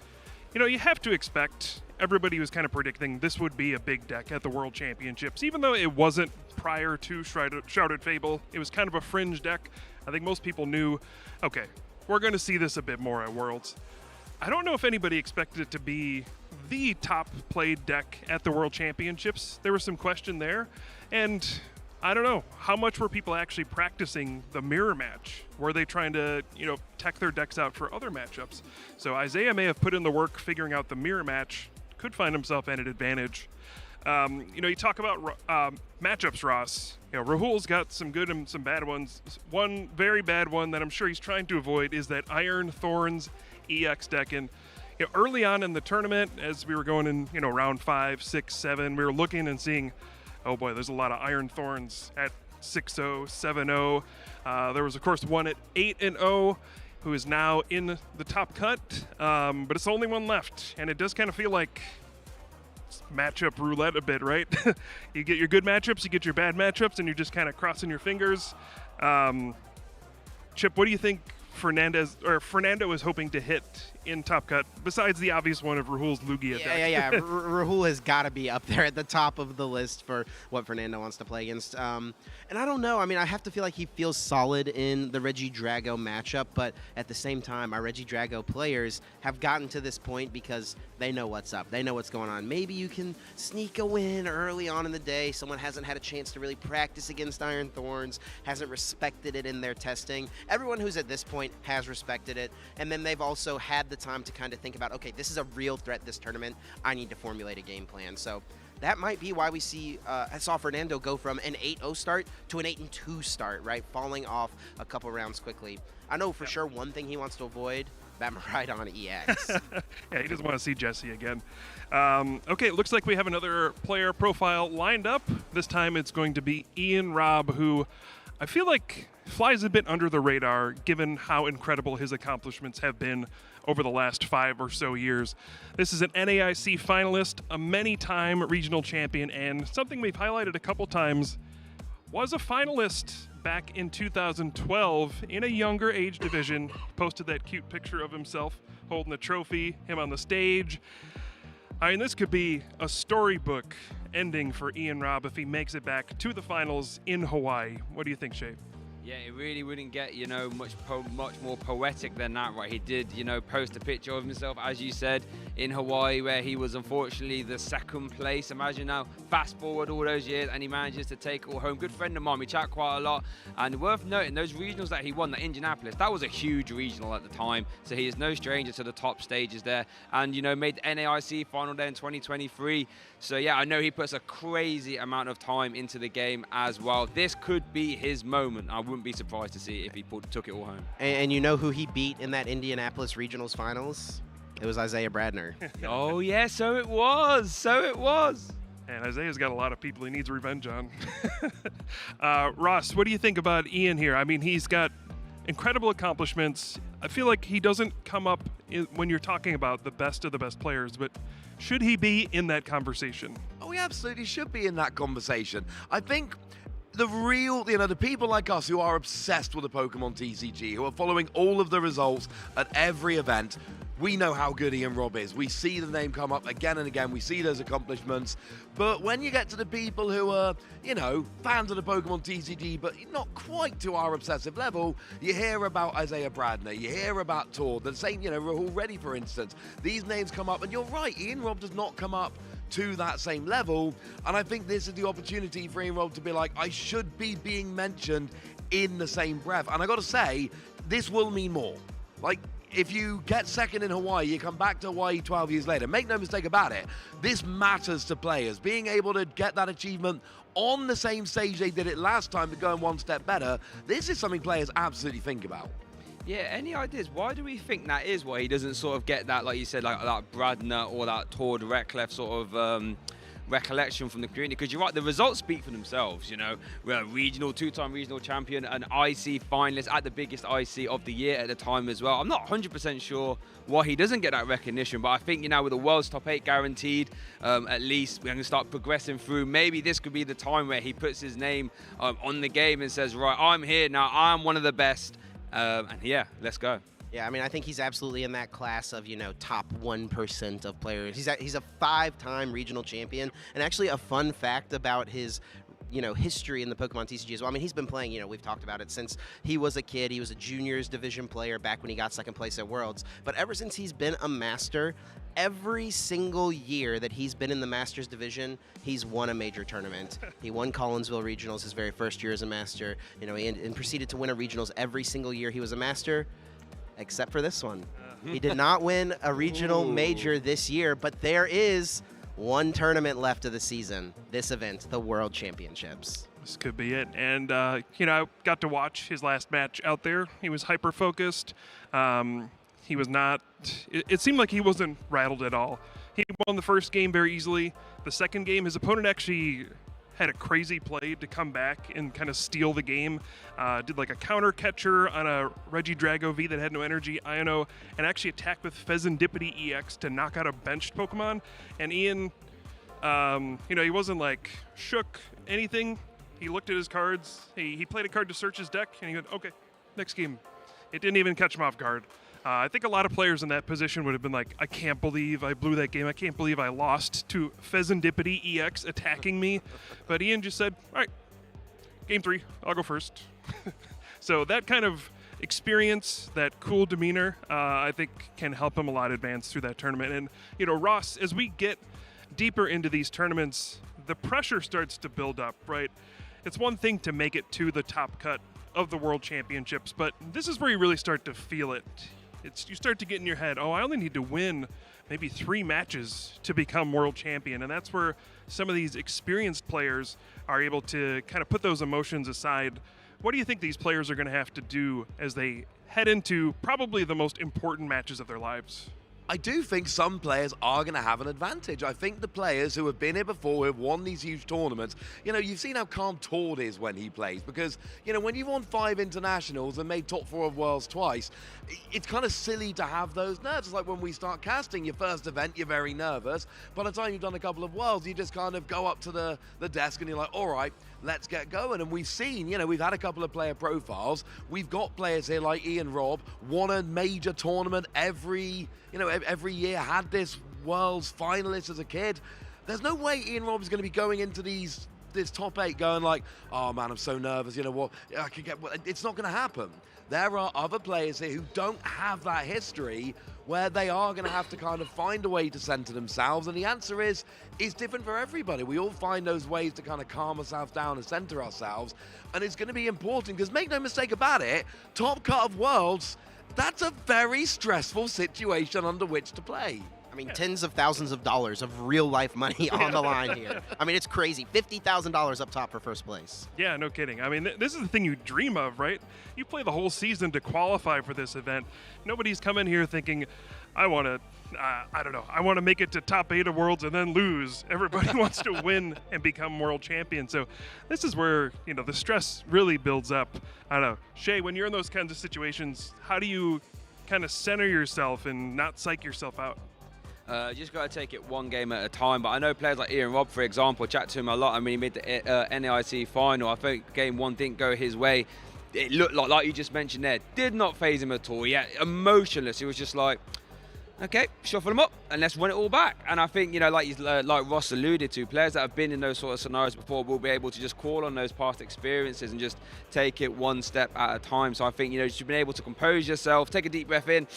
you know, you have to expect, everybody was kind of predicting this would be a big deck at the World Championships, even though it wasn't prior to Shrouded Fable. It was kind of a fringe deck. I think most people knew, okay, we're going to see this a bit more at Worlds. I don't know if anybody expected it to be the top played deck at the World Championships. There was some question there, and I don't know, how much were people actually practicing the mirror match? Were they trying to, you know, tech their decks out for other matchups? So Isaiah may have put in the work figuring out the mirror match, could find himself at an advantage. You know, you talk about matchups, Ross. You know, Rahul's got some good and some bad ones. One very bad one that I'm sure he's trying to avoid is that Iron Thorns EX deck. And you know, early on in the tournament, as we were going in, you know, round 5, 6, 7, we were looking and seeing, oh boy, there's a lot of Iron Thorns at 6-0, 7-0. There was, of course, one at 8-0 who is now in the top cut, but it's the only one left. And it does kind of feel like matchup roulette a bit, right? You get your good matchups, you get your bad matchups, and you're just kind of crossing your fingers. Chip, what do you think Fernando is hoping to hit in top cut, besides the obvious one of Rahul's Lugia deck? Yeah. Rahul has got to be up there at the top of the list for what Fernando wants to play against. And I don't know. I mean, I have to feel like he feels solid in the Regidrago matchup, but at the same time, our Regidrago players have gotten to this point because they know what's up. They know what's going on. Maybe you can sneak a win early on in the day. Someone hasn't had a chance to really practice against Iron Thorns, hasn't respected it in their testing. Everyone who's at this point has respected it, and then they've also had the time to kind of think about, okay, this is a real threat this tournament. I need to formulate a game plan. So that might be why we saw Fernando go from an 8-0 start to an 8-2 start, right? Falling off a couple rounds quickly. I know for sure one thing he wants to avoid that Miraidon EX. Yeah, he doesn't want to see Jesse again. Okay, it looks like we have another player profile lined up. This time it's going to be Ian Robb, who I feel like flies a bit under the radar given how incredible his accomplishments have been over the last 5 or so years. This is an NAIC finalist, a many-time regional champion, and something we've highlighted a couple times, was a finalist back in 2012 in a younger age division. Posted that cute picture of himself holding the trophy, him on the stage. I mean, this could be a storybook ending for Ian Robb if he makes it back to the finals in Hawaii. What do you think, Shay? Yeah, it really wouldn't get, much more poetic than that, right? He did, post a picture of himself, as you said, in Hawaii, where he was unfortunately the 2nd place. Imagine now, fast forward all those years, and he manages to take it all home. Good friend of mine, we chat quite a lot, and worth noting, those regionals that he won, that Indianapolis, that was a huge regional at the time, so he is no stranger to the top stages there, and, made the NAIC final there in 2023. So yeah, I know he puts a crazy amount of time into the game as well. This could be his moment. I wouldn't be surprised to see if he took it all home. And you know who he beat in that Indianapolis Regionals finals? It was Isaiah Bradner. Oh yeah, so it was. And Isaiah's got a lot of people he needs revenge on. Ross, what do you think about Ian here? I mean, he's got incredible accomplishments. I feel like he doesn't come up when you're talking about the best of the best players, but should he be in that conversation? Oh, he absolutely should be in that conversation. I think the real, the people like us who are obsessed with the Pokemon TCG, who are following all of the results at every event, we know how good Ian Robb is. We see the name come up again and again. We see those accomplishments. But when you get to the people who are, fans of the Pokemon TCG, but not quite to our obsessive level, you hear about Isaiah Bradner, you hear about Tor, the same, Rahul Reddy, for instance. These names come up, and you're right, Ian Robb does not come up to that same level. And I think this is the opportunity for Ian Robb to be like, I should be being mentioned in the same breath. And I got to say, this will mean more. Like, if you get 2nd in Hawaii, you come back to Hawaii 12 years later. Make no mistake about it, this matters to players. Being able to get that achievement on the same stage they did it last time, but going one step better, this is something players absolutely think about. Yeah, any ideas? Why do we think that is why he doesn't sort of get that, like you said, like that Bradner or that Tord Recklef sort of recollection from the community? Because you're right, the results speak for themselves. We're a regional, 2-time regional champion, an IC finalist at the biggest IC of the year at the time as well. I'm not 100% sure why he doesn't get that recognition, but I think with the world's top 8 guaranteed, at least we're going to start progressing through. Maybe this could be the time where he puts his name on the game and says, right, I'm here now, I'm one of the best, and yeah, let's go. Yeah, I mean, I think he's absolutely in that class of, top 1% of players. He's a 5-time regional champion. And actually a fun fact about his, history in the Pokemon TCG as well. I mean, he's been playing, we've talked about it since he was a kid. He was a juniors division player back when he got 2nd place at Worlds. But ever since he's been a master, every single year that he's been in the Masters division, he's won a major tournament. He won Collinsville Regionals his very first year as a master, and proceeded to win a regionals every single year he was a master, except for this one. He did not win a regional major this year, but there is one tournament left of the season, this event, the World Championships. This could be it. And, I got to watch his last match out there. He was hyper-focused. He was not, it seemed like he wasn't rattled at all. He won the first game very easily. The second game, his opponent actually had a crazy play to come back and kind of steal the game. Did like a counter catcher on a Regidrago V that had no energy, Iono, and actually attacked with Fezandipity EX to knock out a benched Pokemon. And Ian, he wasn't like shook anything. He looked at his cards. He played a card to search his deck, and he went, okay, next game. It didn't even catch him off guard. I think a lot of players in that position would have been like, I can't believe I blew that game. I can't believe I lost to Fezandipity EX attacking me. But Ian just said, all right, game 3, I'll go first. So that kind of experience, that cool demeanor, I think can help him a lot advance through that tournament. And, Ross, as we get deeper into these tournaments, the pressure starts to build up, right? It's one thing to make it to the top cut of the World Championships, but this is where you really start to feel it. You start to get in your head, oh, I only need to win maybe 3 matches to become world champion. And that's where some of these experienced players are able to kind of put those emotions aside What do you think these players are going to have to do as they head into probably the most important matches of their lives? I do think some players are going to have an advantage. I think the players who have been here before, who have won these huge tournaments, you know, you've seen how calm Tord is when he plays, because, you know, when you've won 5 internationals and made top 4 of Worlds twice, it's kind of silly to have those nerves. It's like when we start casting your first event, you're very nervous. By the time you've done a couple of Worlds, you just kind of go up to the desk and you're like, all right, let's get going. And we've seen, you know, we've had a couple of player profiles. We've got players here like Ian Robb, won a major tournament every year, had this Worlds finalist as a kid. There's no way Ian Robb is going to be going into this top 8 going like, oh man, I'm so nervous, you know what, I could get. It's not going to happen. There are other players here who don't have that history where they are going to have to kind of find a way to center themselves, and the answer is different for everybody. We all find those ways to kind of calm ourselves down and center ourselves, and it's going to be important because make no mistake about it, top cut of Worlds, that's a very stressful situation under which to play. I mean, tens of thousands of dollars of real life money on the line here. I mean, it's crazy. $50,000 up top for first place. Yeah, no kidding. I mean, this is the thing you dream of, right? You play the whole season to qualify for this event. Nobody's coming here thinking, I want to, I don't know, I want to make it to top 8 of Worlds and then lose. Everybody wants to win and become world champion. So this is where, you know, the stress really builds up. I don't know. Shay, when you're in those kinds of situations, how do you kind of center yourself and not psych yourself out? Just got to take it one game at a time. But I know players like Ian Robb, for example, chat to him a lot. I mean, he made the NAIC final. I think game 1 didn't go his way. It looked like you just mentioned there, did not phase him at all. Yeah, emotionless. He was just like, okay, shuffle them up and let's run it all back. And I think, you know, like Ross alluded to, players that have been in those sort of scenarios before will be able to just call on those past experiences and just take it one step at a time. So I think, you know, you've been able to compose yourself, take a deep breath in,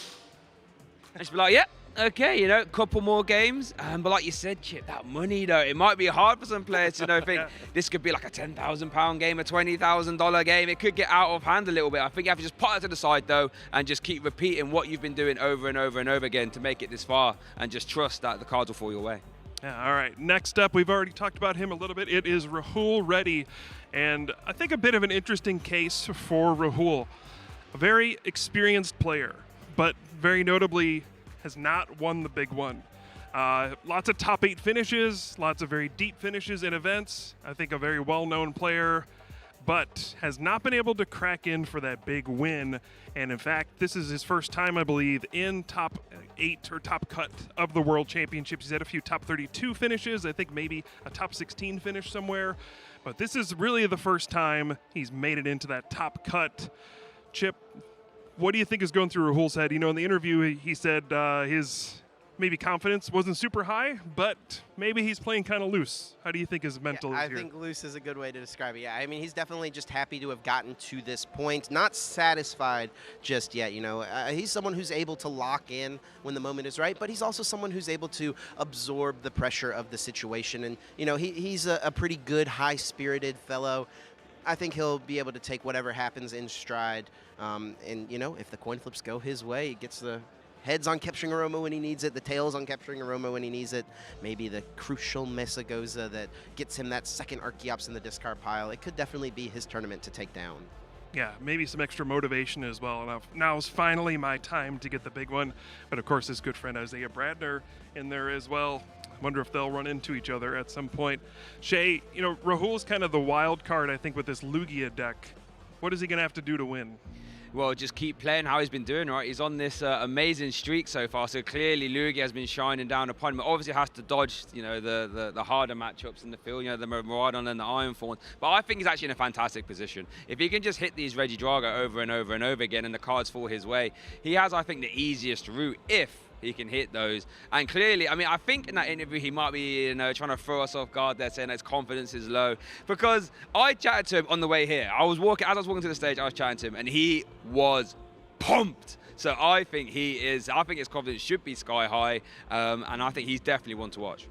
and just be like, yeah. Okay, you know, a couple more games. But like you said, Chip, that money, though, it might be hard for some players to, you know, think this could be like a £10,000 game, a $20,000 game. It could get out of hand a little bit. I think you have to just put it to the side, though, and just keep repeating what you've been doing over and over and over again to make it this far, and just trust that the cards will fall your way. Yeah, all right. Next up, we've already talked about him a little bit. It is Rahul Reddy. And I think a bit of an interesting case for Rahul. A very experienced player, but very notably has not won the big one. Lots of top 8 finishes, lots of very deep finishes in events. I think a very well-known player, but has not been able to crack in for that big win. And in fact, this is his first time, I believe, in top 8 or top cut of the World Championships. He's had a few top 32 finishes, I think maybe a top 16 finish somewhere. But this is really the first time he's made it into that top cut. Chip, what do you think is going through Rahul's head? You know, in the interview, he said his maybe confidence wasn't super high, but maybe he's playing kind of loose. How do you think his mental is here? I think loose is a good way to describe it. Yeah, I mean, he's definitely just happy to have gotten to this point. Not satisfied just yet, you know. He's someone who's able to lock in when the moment is right, but he's also someone who's able to absorb the pressure of the situation. And, you know, he's a pretty good, high-spirited fellow. I think he'll be able to take whatever happens in stride. And, you know, if the coin flips go his way, he gets the heads on capturing Aroma when he needs it, the tails on capturing Aroma when he needs it, maybe the crucial Mesagoza that gets him that second Archeops in the discard pile. It could definitely be his tournament to take down. Yeah, maybe some extra motivation as well. Now's finally my time to get the big one. But, of course, his good friend Isaiah Bradner in there as well. I wonder if they'll run into each other at some point. Shay, you know, Rahul's kind of the wild card, I think, with this Lugia deck. What is he going to have to do to win? Well, just keep playing how he's been doing, right? He's on this amazing streak so far, so clearly Lugia has been shining down upon him. Obviously has to dodge, you know, the harder matchups in the field, you know, the Miraidon and the Ironthorn. But I think he's actually in a fantastic position. If he can just hit these Regidrago over and over and over again and the cards fall his way, he has, I think, the easiest route if he can hit those. And clearly, I mean, I think in that interview he might be, you know, trying to throw us off guard there, saying that his confidence is low. Because I chatted to him on the way here. As I was walking to the stage, I was chatting to him, and he was pumped. So I think his confidence should be sky high, and I think he's definitely one to watch.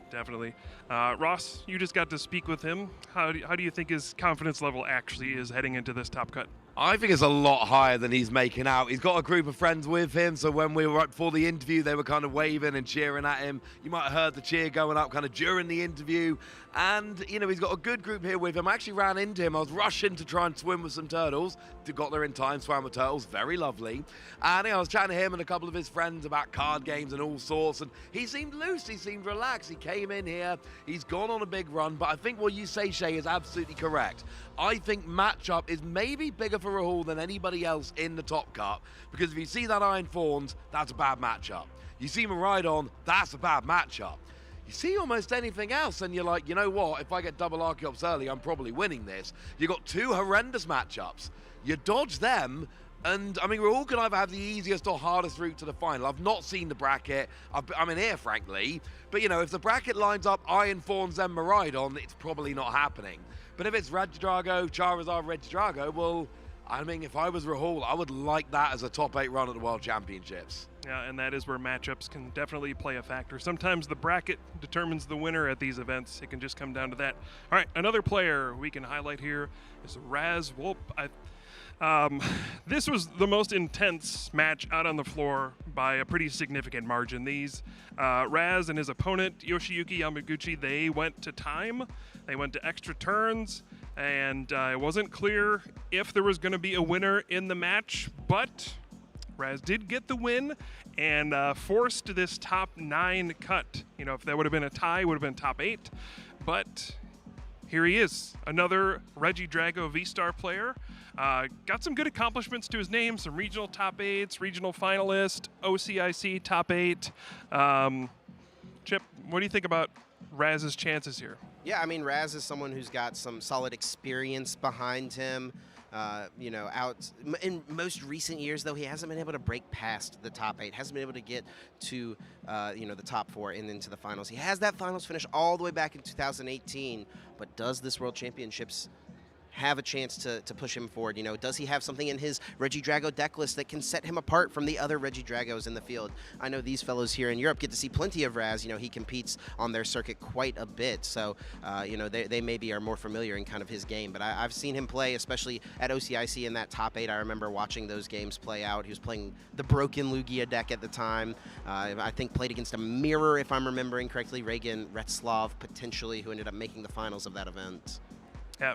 Definitely. Ross, you just got to speak with him. How do you think his confidence level actually is heading into this top cut? I think it's a lot higher than he's making out. He's got a group of friends with him, so when we were right before the interview, they were kind of waving and cheering at him. You might have heard the cheer going up kind of during the interview. And, you know, he's got a good group here with him. I actually ran into him. I was rushing to try and swim with some turtles. Got there in time, swam with turtles. Very lovely. And I was chatting to him and a couple of his friends about card games and all sorts. And he seemed loose. He seemed relaxed. He came in here. He's gone on a big run. But I think what you say, Shay, is absolutely correct. I think matchup is maybe bigger for Rahul than anybody else in the top cut. Because if you see that Iron Fawns, that's a bad matchup. You see Miraidon, that's a bad matchup. You see almost anything else and you're like, you know what, if I get double Archeops early, I'm probably winning this. You've got two horrendous matchups. You dodge them, and I mean, Rahul can either have the easiest or hardest route to the final. I've not seen the bracket. I'm in here, frankly. But, you know, if the bracket lines up Iron Fawns, then Miraidon, it's probably not happening. But if it's Regidrago, Charizard, Regidrago, well, I mean, if I was Rahul, I would like that as a top 8 run at the World Championships. Yeah, and that is where matchups can definitely play a factor. Sometimes the bracket determines the winner at these events. It can just come down to that. All right, another player we can highlight here is Raz Wolp. This was the most intense match out on the floor by a pretty significant margin. These Raz and his opponent, Yoshiyuki Yamaguchi, they went to time. They went to extra turns, and it wasn't clear if there was going to be a winner in the match, but Raz did get the win and forced this top 9 cut. You know, if that would have been a tie, it would have been top 8. But here he is, another Regidrago V-Star player. Got some good accomplishments to his name, some regional top 8s, regional finalist, OCIC top 8. Chip, what do you think about Raz's chances here? Yeah, I mean, Raz is someone who's got some solid experience behind him. You know, out in most recent years, though, he hasn't been able to break past the top 8, hasn't been able to get to, you know, the top 4 and into the finals. He has that finals finish all the way back in 2018, but does this World Championships have a chance to push him forward? You know, does he have something in his Regidrago deck list that can set him apart from the other Regidragos in the field? I know these fellows here in Europe get to see plenty of Raz. You know, he competes on their circuit quite a bit, so you know, they maybe are more familiar in kind of his game. But I've seen him play, especially at OCIC in that top 8. I remember watching those games play out. He was playing the broken Lugia deck at the time. I think played against a mirror, if I'm remembering correctly, Reagan Retzlav potentially, who ended up making the finals of that event. Yeah.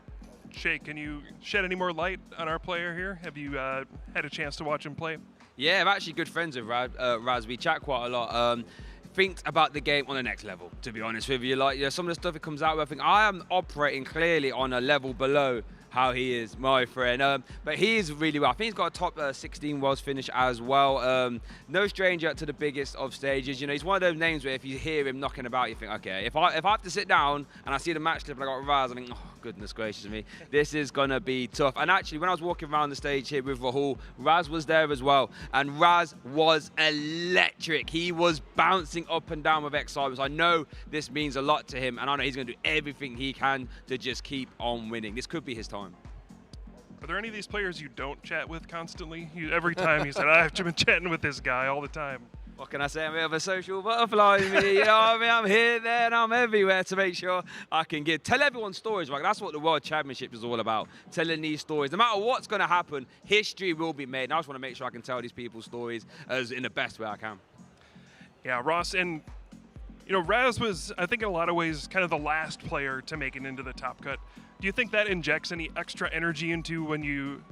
Shay, can you shed any more light on our player here? Have you had a chance to watch him play? Yeah, I'm actually good friends with Raz. We chat quite a lot. Think about the game on the next level, to be honest with you. Like, you know, some of the stuff it comes out with, I think I am operating clearly on a level below how he is, my friend. But he is really well. I think he's got a top 16 Worlds finish as well. No stranger to the biggest of stages. You know, he's one of those names where if you hear him knocking about, you think, okay, if I have to sit down and I see the match clip and I got Raz, I think, oh, goodness gracious me, this is going to be tough. And actually, when I was walking around the stage here with Rahul, Raz was there as well. And Raz was electric. He was bouncing up and down with excitement. I know this means a lot to him, and I know he's going to do everything he can to just keep on winning. This could be his time. Are there any of these players you don't chat with constantly? Every time you said, I've been chatting with this guy all the time. What can I say? I'm a bit of a social butterfly, you know what I mean? I'm here, there, and I'm everywhere to make sure I can tell everyone stories, right? That's what the World Championship is all about, telling these stories. No matter what's going to happen, history will be made. And I just want to make sure I can tell these people's stories as in the best way I can. Yeah, Ross, and you know, Raz was, I think in a lot of ways, kind of the last player to make it into the top cut. Do you think that injects any extra energy into when you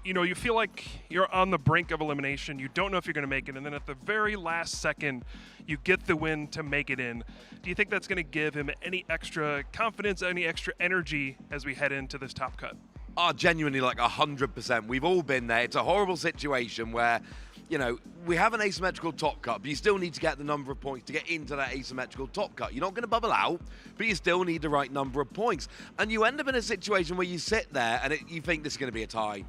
know, you feel like you're on the brink of elimination, you don't know if you're going to make it, and then at the very last second, you get the win to make it in? Do you think that's going to give him any extra confidence, any extra energy as we head into this top cut? Oh, genuinely, like 100%. We've all been there. It's a horrible situation where, you know, we have an asymmetrical top cut, but you still need to get the number of points to get into that asymmetrical top cut. You're not going to bubble out, but you still need the right number of points. And you end up in a situation where you sit there and you think this is going to be a tie.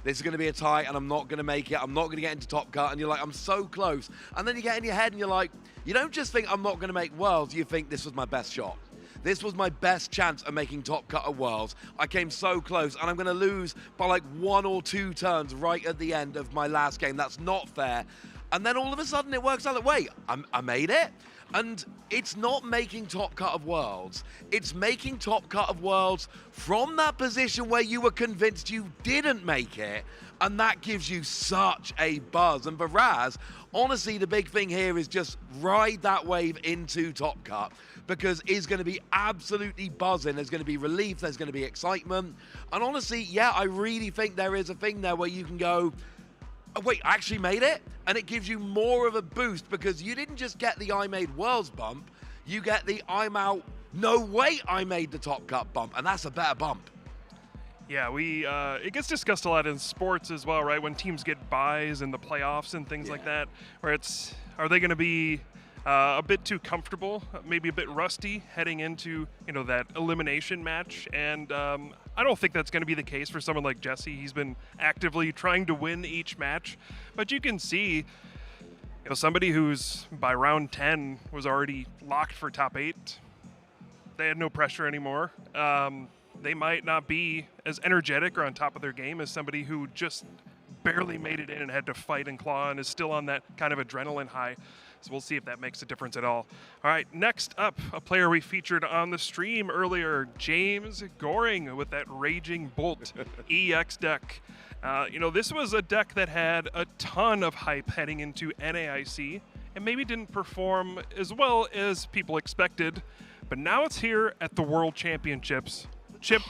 This is going to be a tie and I'm not going to make it. I'm not going to get into top cut. And you're like, I'm so close. And then you get in your head and you're like, you don't just think I'm not going to make Worlds. You think this was my best shot. This was my best chance of making top cut of Worlds. I came so close, and I'm going to lose by like 1 or 2 turns right at the end of my last game. That's not fair. And then all of a sudden it works out like, wait, I made it? And it's not making top cut of worlds. It's making top cut of worlds from that position where you were convinced you didn't make it. And that gives you such a buzz. And for Raz, honestly, the big thing here is just ride that wave into top cut, because it's going to be absolutely buzzing. There's going to be relief. There's going to be excitement. And honestly, yeah, I really think there is a thing there where you can go, oh, wait, I actually made it? And it gives you more of a boost, because you didn't just get the I made worlds bump, you get the I'm out, no way I made the top cut bump, and that's a better bump. Yeah, it gets discussed a lot in sports as well, right? When teams get buys in the playoffs and things like that, where are they going to be a bit too comfortable, maybe a bit rusty heading into, that elimination match? And I don't think that's going to be the case for someone like Jesse. He's been actively trying to win each match, but you can see, somebody who's by round 10 was already locked for top 8. They had no pressure anymore. They might not be as energetic or on top of their game as somebody who just barely made it in and had to fight and claw and is still on that kind of adrenaline high. So we'll see if that makes a difference at all. All right, next up, a player we featured on the stream earlier, James Goring with that Raging Bolt EX deck. This was a deck that had a ton of hype heading into NAIC and maybe didn't perform as well as people expected, but now it's here at the World Championships. Chip,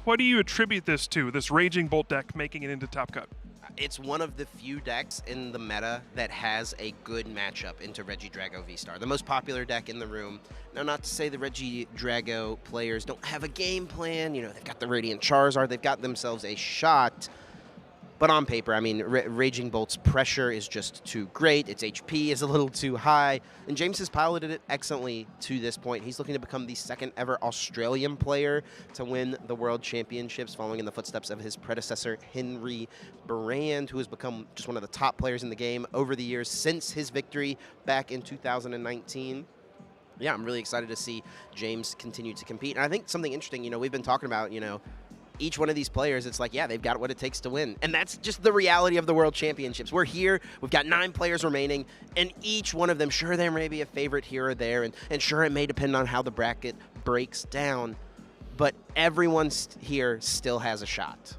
what do you attribute this to, this Raging Bolt deck making it into Top Cut? It's one of the few decks in the meta that has a good matchup into Regidrago V-Star, the most popular deck in the room. Now, not to say the Regidrago players don't have a game plan. They've got the Radiant Charizard. They've got themselves a shot. But on paper, I mean, Raging Bolt's pressure is just too great. Its HP is a little too high. And James has piloted it excellently to this point. He's looking to become the second ever Australian player to win the World Championships, following in the footsteps of his predecessor, Henry Brand, who has become just one of the top players in the game over the years since his victory back in 2019. Yeah, I'm really excited to see James continue to compete. And I think something interesting, we've been talking about, each one of these players, it's like, yeah, they've got what it takes to win. And that's just the reality of the World Championships. We're here, we've got 9 players remaining, and each one of them, sure, there may be a favorite here or there, and sure, it may depend on how the bracket breaks down, but everyone here still has a shot.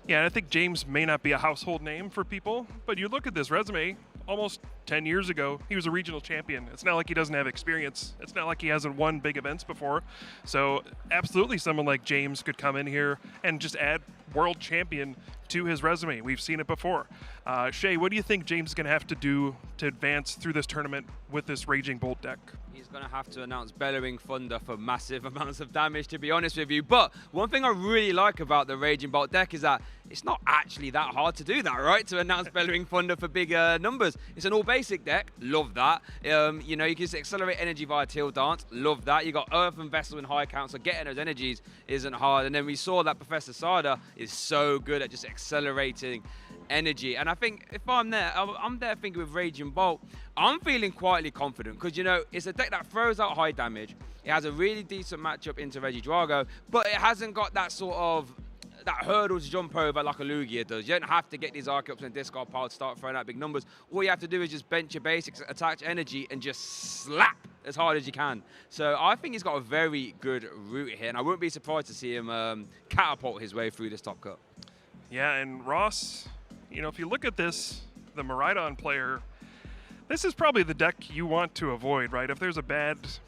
Yeah, and I think James may not be a household name for people, but you look at this resume, almost 10 years ago, he was a regional champion. It's not like he doesn't have experience. It's not like he hasn't won big events before. So absolutely someone like James could come in here and just add world champion to his resume. We've seen it before. Shay, what do you think James is going to have to do to advance through this tournament with this Raging Bolt deck? He's going to have to announce Bellowing Thunder for massive amounts of damage, to be honest with you. But one thing I really like about the Raging Bolt deck is that it's not actually that hard to do that, right? To announce Bellowing Thunder for bigger numbers. It's an all-basic deck. Love that. You can just accelerate energy via Teal Dance. Love that. You got Earth and Vessel in high count, so getting those energies isn't hard. And then we saw that Professor Sada is so good at just accelerating energy. And I think if I'm there thinking with Raging Bolt, I'm feeling quietly confident because, it's a deck that throws out high damage. It has a really decent matchup into Regidrago, but it hasn't got that sort of that hurdle to jump over like a Lugia does. You don't have to get these Archeops and discard pile to start throwing out big numbers. All you have to do is just bench your basics, attach energy, and just slap as hard as you can. So I think he's got a very good route here, and I wouldn't be surprised to see him catapult his way through this top cut. Yeah, and Ross, if you look at this, the Miraidon player, this is probably the deck you want to avoid, right? If there's a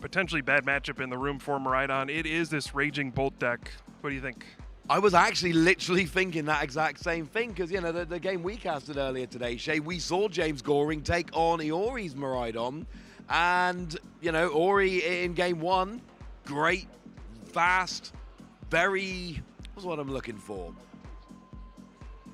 potentially bad matchup in the room for Miraidon, it is this Raging Bolt deck. What do you think? I was actually literally thinking that exact same thing because, the game we casted earlier today, Shay, we saw James Goring take on Iori's Miraidon. And, Ori in game 1, great, fast, very, what's what I'm looking for?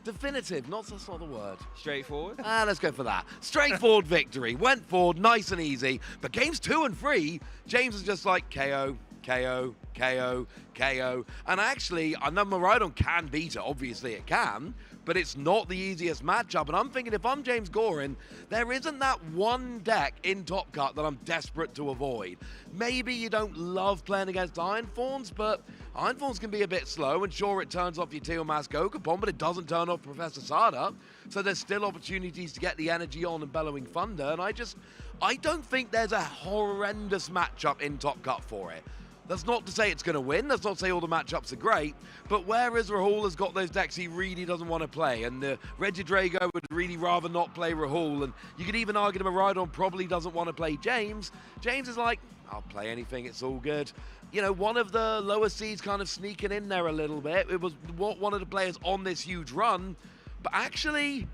Definitive, that's not the word. Straightforward? Let's go for that. Straightforward victory. Went forward, nice and easy. But games 2 and 3, James is just like KO, KO, KO, KO. And actually, I know Miraidon can beat it, obviously it can, but it's not the easiest matchup. And I'm thinking if I'm James Gorin, there isn't that one deck in Top Cut that I'm desperate to avoid. Maybe you don't love playing against Iron Thorns, but Iron Thorns can be a bit slow, and sure, it turns off your Teal Mask Ogapon, but it doesn't turn off Professor Sada, so there's still opportunities to get the energy on and Bellowing Thunder, and I don't think there's a horrendous matchup in Top Cut for it. That's not to say it's going to win, that's not to say all the matchups are great, but whereas Rahul has got those decks he really doesn't want to play, and Regidrago would really rather not play Rahul, and you could even argue that Miraidon probably doesn't want to play James. James is like, I'll play anything, it's all good. You know, one of the lower seeds kind of sneaking in there a little bit. It was one of the players on this huge run, but actually,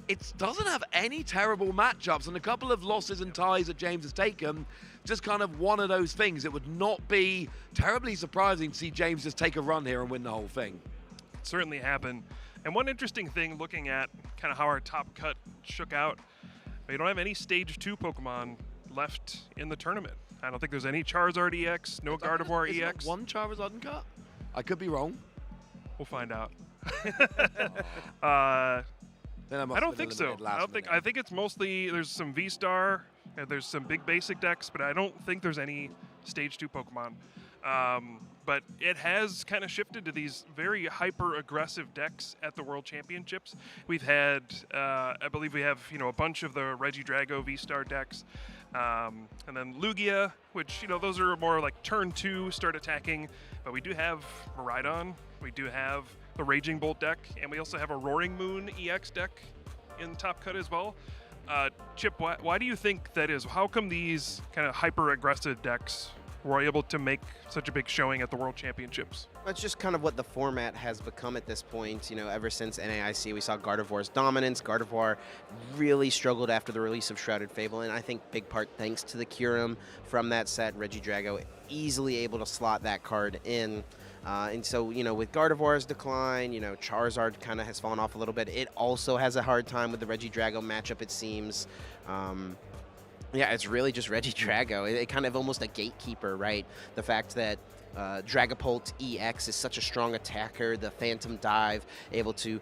it doesn't have any terrible matchups, and a couple of losses and ties that James has taken, just kind of one of those things. It would not be terribly surprising to see James just take a run here and win the whole thing. Certainly happen. And one interesting thing, looking at kind of how our top cut shook out, we don't have any Stage 2 Pokemon left in the tournament. I don't think there's any Charizard EX, no Gardevoir EX. One Charizard in cut? I could be wrong. We'll find out. I don't think so. I think it's mostly there's some V-Star, and there's some big basic decks, but I don't think there's any Stage 2 Pokemon. But it has kind of shifted to these very hyper-aggressive decks at the World Championships. We've had, I believe we have, a bunch of the Regidrago V-Star decks, and then Lugia, which, those are more like turn 2, start attacking. But we do have Miraidon, we do have the Raging Bolt deck, and we also have a Roaring Moon EX deck in Top Cut as well. Chip, why do you think that is? How come these kind of hyper-aggressive decks were able to make such a big showing at the World Championships? That's just kind of what the format has become at this point. Ever since NAIC, we saw Gardevoir's dominance. Gardevoir really struggled after the release of Shrouded Fable, and I think big part thanks to the Kyurem from that set. Regidrago easily able to slot that card in. And so, with Gardevoir's decline, Charizard kind of has fallen off a little bit. It also has a hard time with the Regidrago matchup, it seems. Yeah, it's really just Regidrago. It kind of almost a gatekeeper, right? The fact that Dragapult EX is such a strong attacker, the Phantom Dive, able to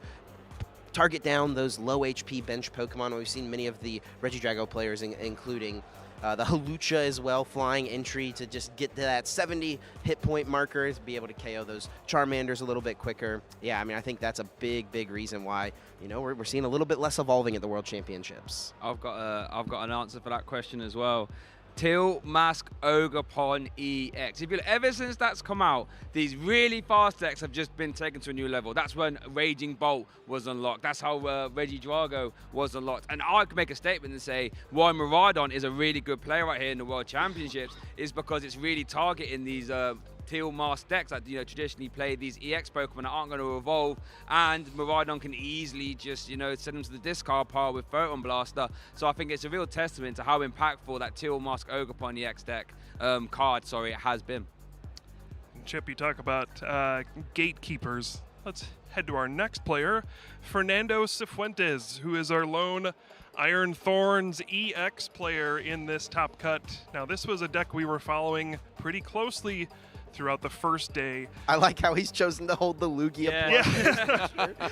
target down those low HP bench Pokemon. We've seen many of the Regidrago players, including the Hawlucha as well, flying entry to just get to that 70 hit point marker, to be able to KO those Charmanders a little bit quicker. Yeah, I think that's a big reason why, we're seeing a little bit less evolving at the World Championships. I've got an answer for that question as well. Teal Mask Ogapon EX. Ever since that's come out, these really fast decks have just been taken to a new level. That's when Raging Bolt was unlocked. That's how Regidrago was unlocked. And I could make a statement and say why Miraidon is a really good player right here in the World Championships is because it's really targeting these Teal Mask decks that traditionally play these EX Pokemon that aren't going to evolve, and Miraidon can easily just send them to the discard pile with Photon Blaster. So I think it's a real testament to how impactful that Teal Mask Ogapon EX deck it has been. Chip, you talk about gatekeepers. Let's head to our next player, Fernando Cifuentes, who is our lone Iron Thorns EX player in this Top Cut. Now, this was a deck we were following pretty closely throughout the first day. I like how he's chosen to hold the Lugia. Yeah.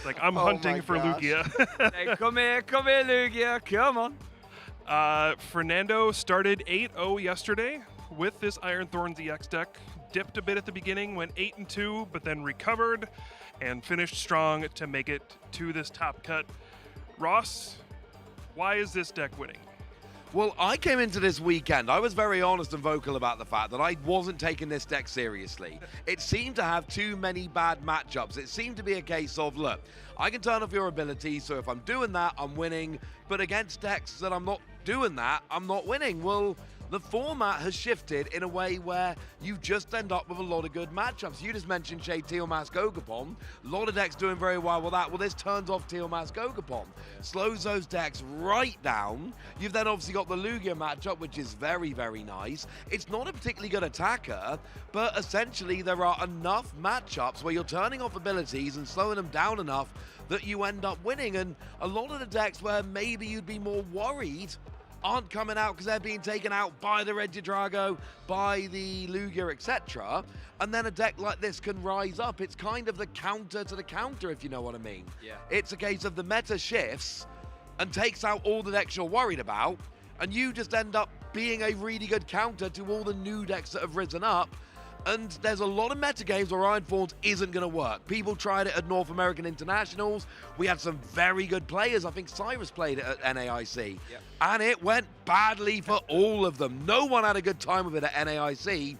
Like, I'm hunting for Lugia. Hey, come here, Lugia, come on. Fernando started 8-0 yesterday with this Iron Thorns EX deck. Dipped a bit at the beginning, went 8-2, but then recovered and finished strong to make it to this Top Cut. Ross, why is this deck winning? Well, I came into this weekend, I was very honest and vocal about the fact that I wasn't taking this deck seriously. It seemed to have too many bad matchups. It seemed to be a case of, look, I can turn off your ability, so if I'm doing that, I'm winning. But against decks that I'm not doing that, I'm not winning. Well, the format has shifted in a way where you just end up with a lot of good matchups. You just mentioned Teal Mask Ogapon. A lot of decks doing very well with that. Well, this turns off Teal Mask Ogapon. Slows those decks right down. You've then obviously got the Lugia matchup, which is very nice. It's not a particularly good attacker, but essentially there are enough matchups where you're turning off abilities and slowing them down enough that you end up winning. And a lot of the decks where maybe you'd be more worried aren't coming out because they're being taken out by the Regidrago, by the Lugia, etc. And then a deck like this can rise up. It's kind of the counter to the counter, if you know what I mean. Yeah. It's a case of the meta shifts and takes out all the decks you're worried about, and you just end up being a really good counter to all the new decks that have risen up. And there's a lot of meta games where Iron Thorns isn't going to work. People tried it at North American Internationals. We had some very good players. I think Cyrus played it at NAIC. Yep. And it went badly for all of them. No one had a good time with it at NAIC,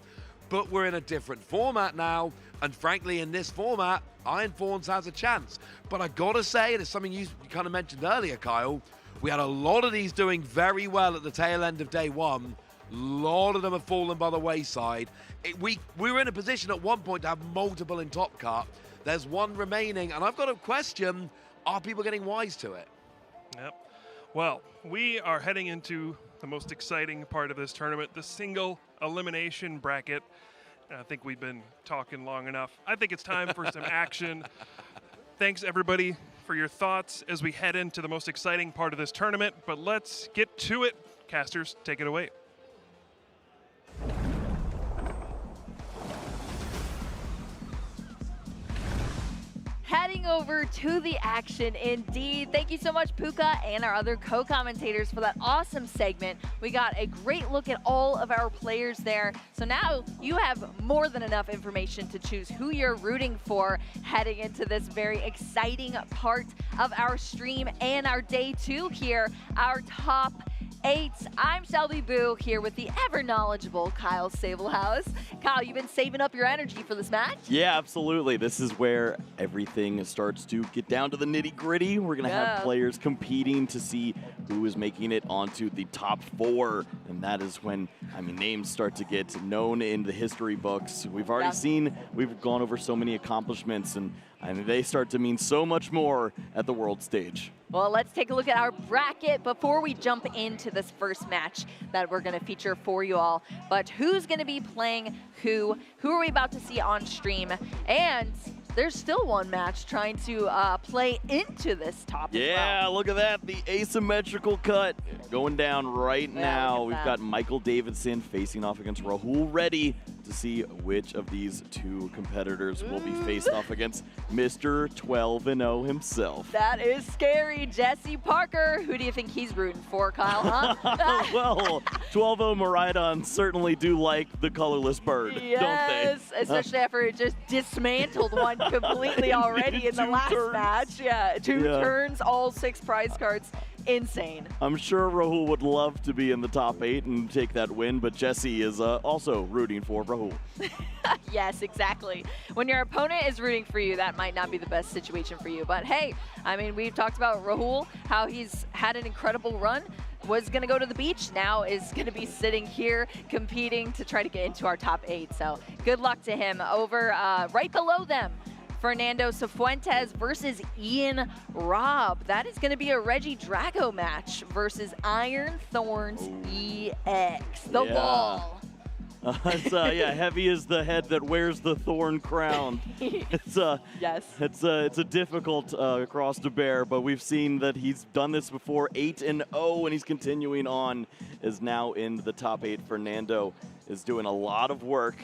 but we're in a different format now. And frankly, in this format, Iron Thorns has a chance. But I got to say, and it's something you kind of mentioned earlier, Kyle, we had a lot of these doing very well at the tail end of day one. A lot of them have fallen by the wayside. We were in a position at one point to have multiple in Top Cut. There's one remaining, and I've got a question. Are people getting wise to it? Yep. Well, we are heading into the most exciting part of this tournament, the single elimination bracket. I think we've been talking long enough. I think it's time for some action. Thanks, everybody, for your thoughts as we head into the most exciting part of this tournament. But let's get to it. Casters, take it away. Heading over to the action indeed. Thank you so much, Puka, and our other co-commentators for that awesome segment. We got a great look at all of our players there. So now you have more than enough information to choose who you're rooting for heading into this very exciting part of our stream and our day two here, our top 8. I'm Shelby Boo here with the ever knowledgeable Kyle Sablehouse. Kyle, you've been saving up your energy for this match? Yeah, absolutely. This is where everything starts to get down to the nitty gritty. We're going to have players competing to see who is making it onto the top 4. And that is when, I mean, names start to get known in the history books. We've already seen, we've gone over so many accomplishments, and they start to mean so much more at the world stage. Well, let's take a look at our bracket before we jump into this first match that we're going to feature for you all. But who's going to be playing who? Who are we about to see on stream? And there's still one match trying to play into this top as well. Yeah, look at that. The asymmetrical cut going down right now. We've got Michael Davidson facing off against Rahul Reddy to see which of these two competitors will be faced off against Mr. 12-0 himself. That is scary. Jesse Parker, who do you think he's rooting for, Kyle, huh? Well, 12-0 Miraidon certainly do like the colorless bird, don't they? Yes, especially after it just dismantled one completely already in the last match. Yeah, two turns, all 6 prize cards. Insane. I'm sure Rahul would love to be in the top 8 and take that win, but Jesse is also rooting for Rahul. Yes, exactly. When your opponent is rooting for you, that might not be the best situation for you. But hey, I mean, we've talked about Rahul, how he's had an incredible run, was going to go to the beach, now is going to be sitting here competing to try to get into our top 8. So good luck to him. Over right below them, Fernando Cifuentes versus Ian Robb. That is going to be a Regidrago match versus Iron Thorns EX. The wall. Heavy is the head that wears the thorn crown. It's a difficult cross to bear, but we've seen that he's done this before, 8-0, and he's continuing on. Is now in the top 8. Fernando is doing a lot of work,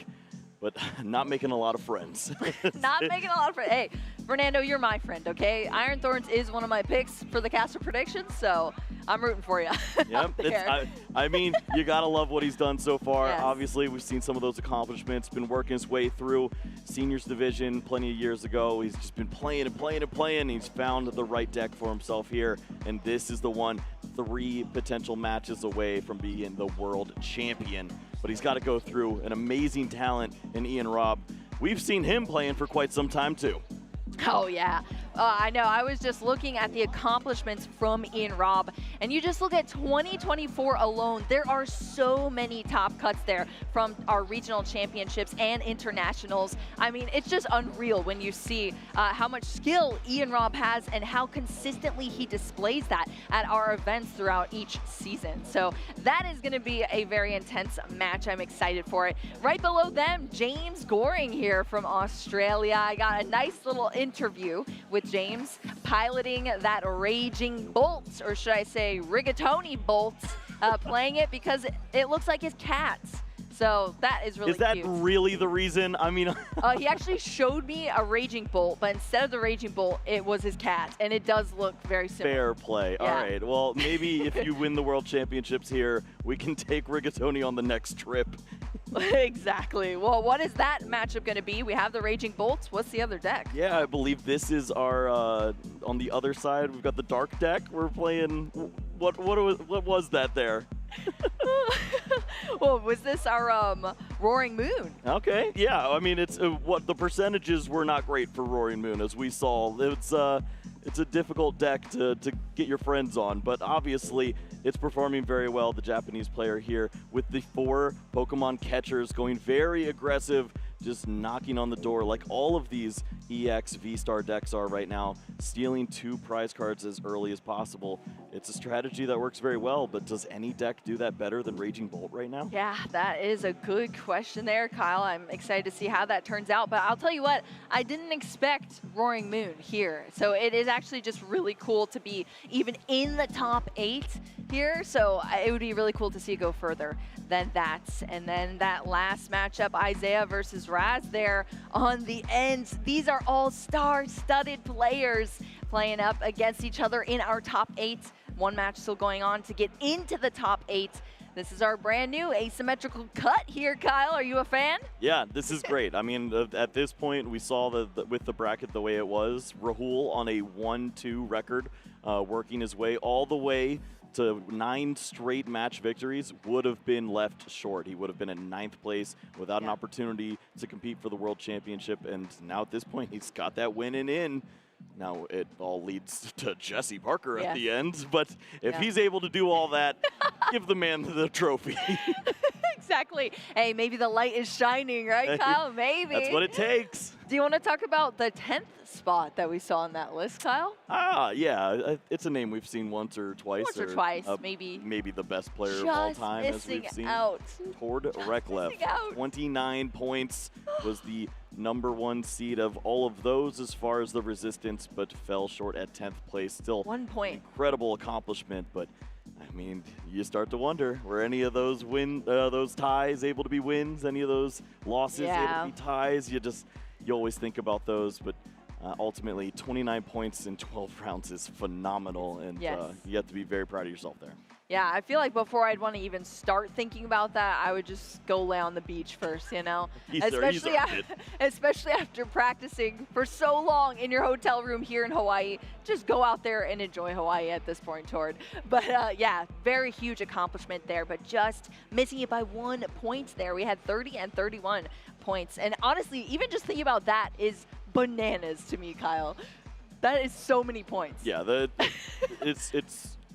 but not making a lot of friends. Not making a lot of friends. Hey, Fernando, you're my friend, okay? Iron Thorns is one of my picks for the caster predictions, so I'm rooting for you. Yep. I mean, you got to love what he's done so far. Yes. Obviously, we've seen some of those accomplishments, been working his way through seniors division plenty of years ago. He's just been playing and playing and playing. He's found the right deck for himself here, and this is the one 3 potential matches away from being the world champion. But he's got to go through an amazing talent in Ian Robb. We've seen him playing for quite some time, too. Oh, yeah. I know. I was just looking at the accomplishments from Ian Robb, and you just look at 2024 alone. There are so many top cuts there from our regional championships and internationals. I mean, it's just unreal when you see how much skill Ian Robb has and how consistently he displays that at our events throughout each season. So that is going to be a very intense match. I'm excited for it. Right below them, James Goring here from Australia. I got a nice little interview with James piloting that Raging Bolt, or should I say Rigatoni Bolt, playing it because it looks like his cats. So that is really cute. Is that really the reason? I mean, he actually showed me a Raging Bolt, but instead of the Raging Bolt, it was his cat, and it does look very similar. Fair play. Yeah. All right. Well, maybe if you win the World Championships here, we can take Rigatoni on the next trip. Exactly. Well, what is that matchup going to be? We have the Raging Bolts. What's the other deck? Yeah, I believe this is our, on the other side, we've got the Dark deck. We're playing, what was that there? Well, was this our Roaring Moon? Okay, yeah. I mean, it's what the percentages were not great for Roaring Moon, as we saw. It's a difficult deck to get your friends on, but obviously it's performing very well. The Japanese player here with the 4 Pokemon catchers going very aggressive, just knocking on the door like all of these EX V-Star decks are right now, stealing 2 prize cards as early as possible. It's a strategy that works very well, but does any deck do that better than Raging Bolt right now? Yeah, that is a good question there, Kyle. I'm excited to see how that turns out, but I'll tell you what, I didn't expect Roaring Moon here. So it is actually just really cool to be even in the top 8 here, so it would be really cool to see it go further than that. And then that last matchup, Isaiah versus Raz there on the ends. These are all star-studded players playing up against each other in our top 8. One match still going on to get into the top 8. This is our brand new asymmetrical cut here, Kyle. Are you a fan? Yeah, this is great. I mean, at this point, we saw with the bracket the way it was, Rahul on a 1-2 record, working his way all the way to 9 straight match victories, would have been left short. He would have been in 9th place without an opportunity to compete for the World Championship, and now at this point, he's got that win in. Now it all leads to Jesse Parker at the end, but if he's able to do all that, give the man the trophy. Exactly. Hey, maybe the light is shining, right, Kyle? Maybe. That's what it takes. Do you want to talk about the 10th spot that we saw on that list, Kyle? Yeah. It's a name we've seen once or twice. Once or twice, maybe. Maybe the best player of all time, as we've seen. Tord Reklev. 29 points was the #1 seed of all of those as far as the resistance, but fell short at 10th place. Still 1 point. Incredible accomplishment, but I mean, you start to wonder, were any of those those ties able to be wins? Any of those losses able to be ties? You always think about those, but ultimately 29 points in 12 rounds is phenomenal, and you have to be very proud of yourself there. Yeah, I feel like before I'd want to even start thinking about that, I would just go lay on the beach first, you know? Especially after practicing for so long in your hotel room here in Hawaii. Just go out there and enjoy Hawaii at this point, Tord. But yeah, very huge accomplishment there, but just missing it by 1 point there. We had 30 and 31 points. And honestly, even just thinking about that is bananas to me, Kyle. That is so many points. Yeah,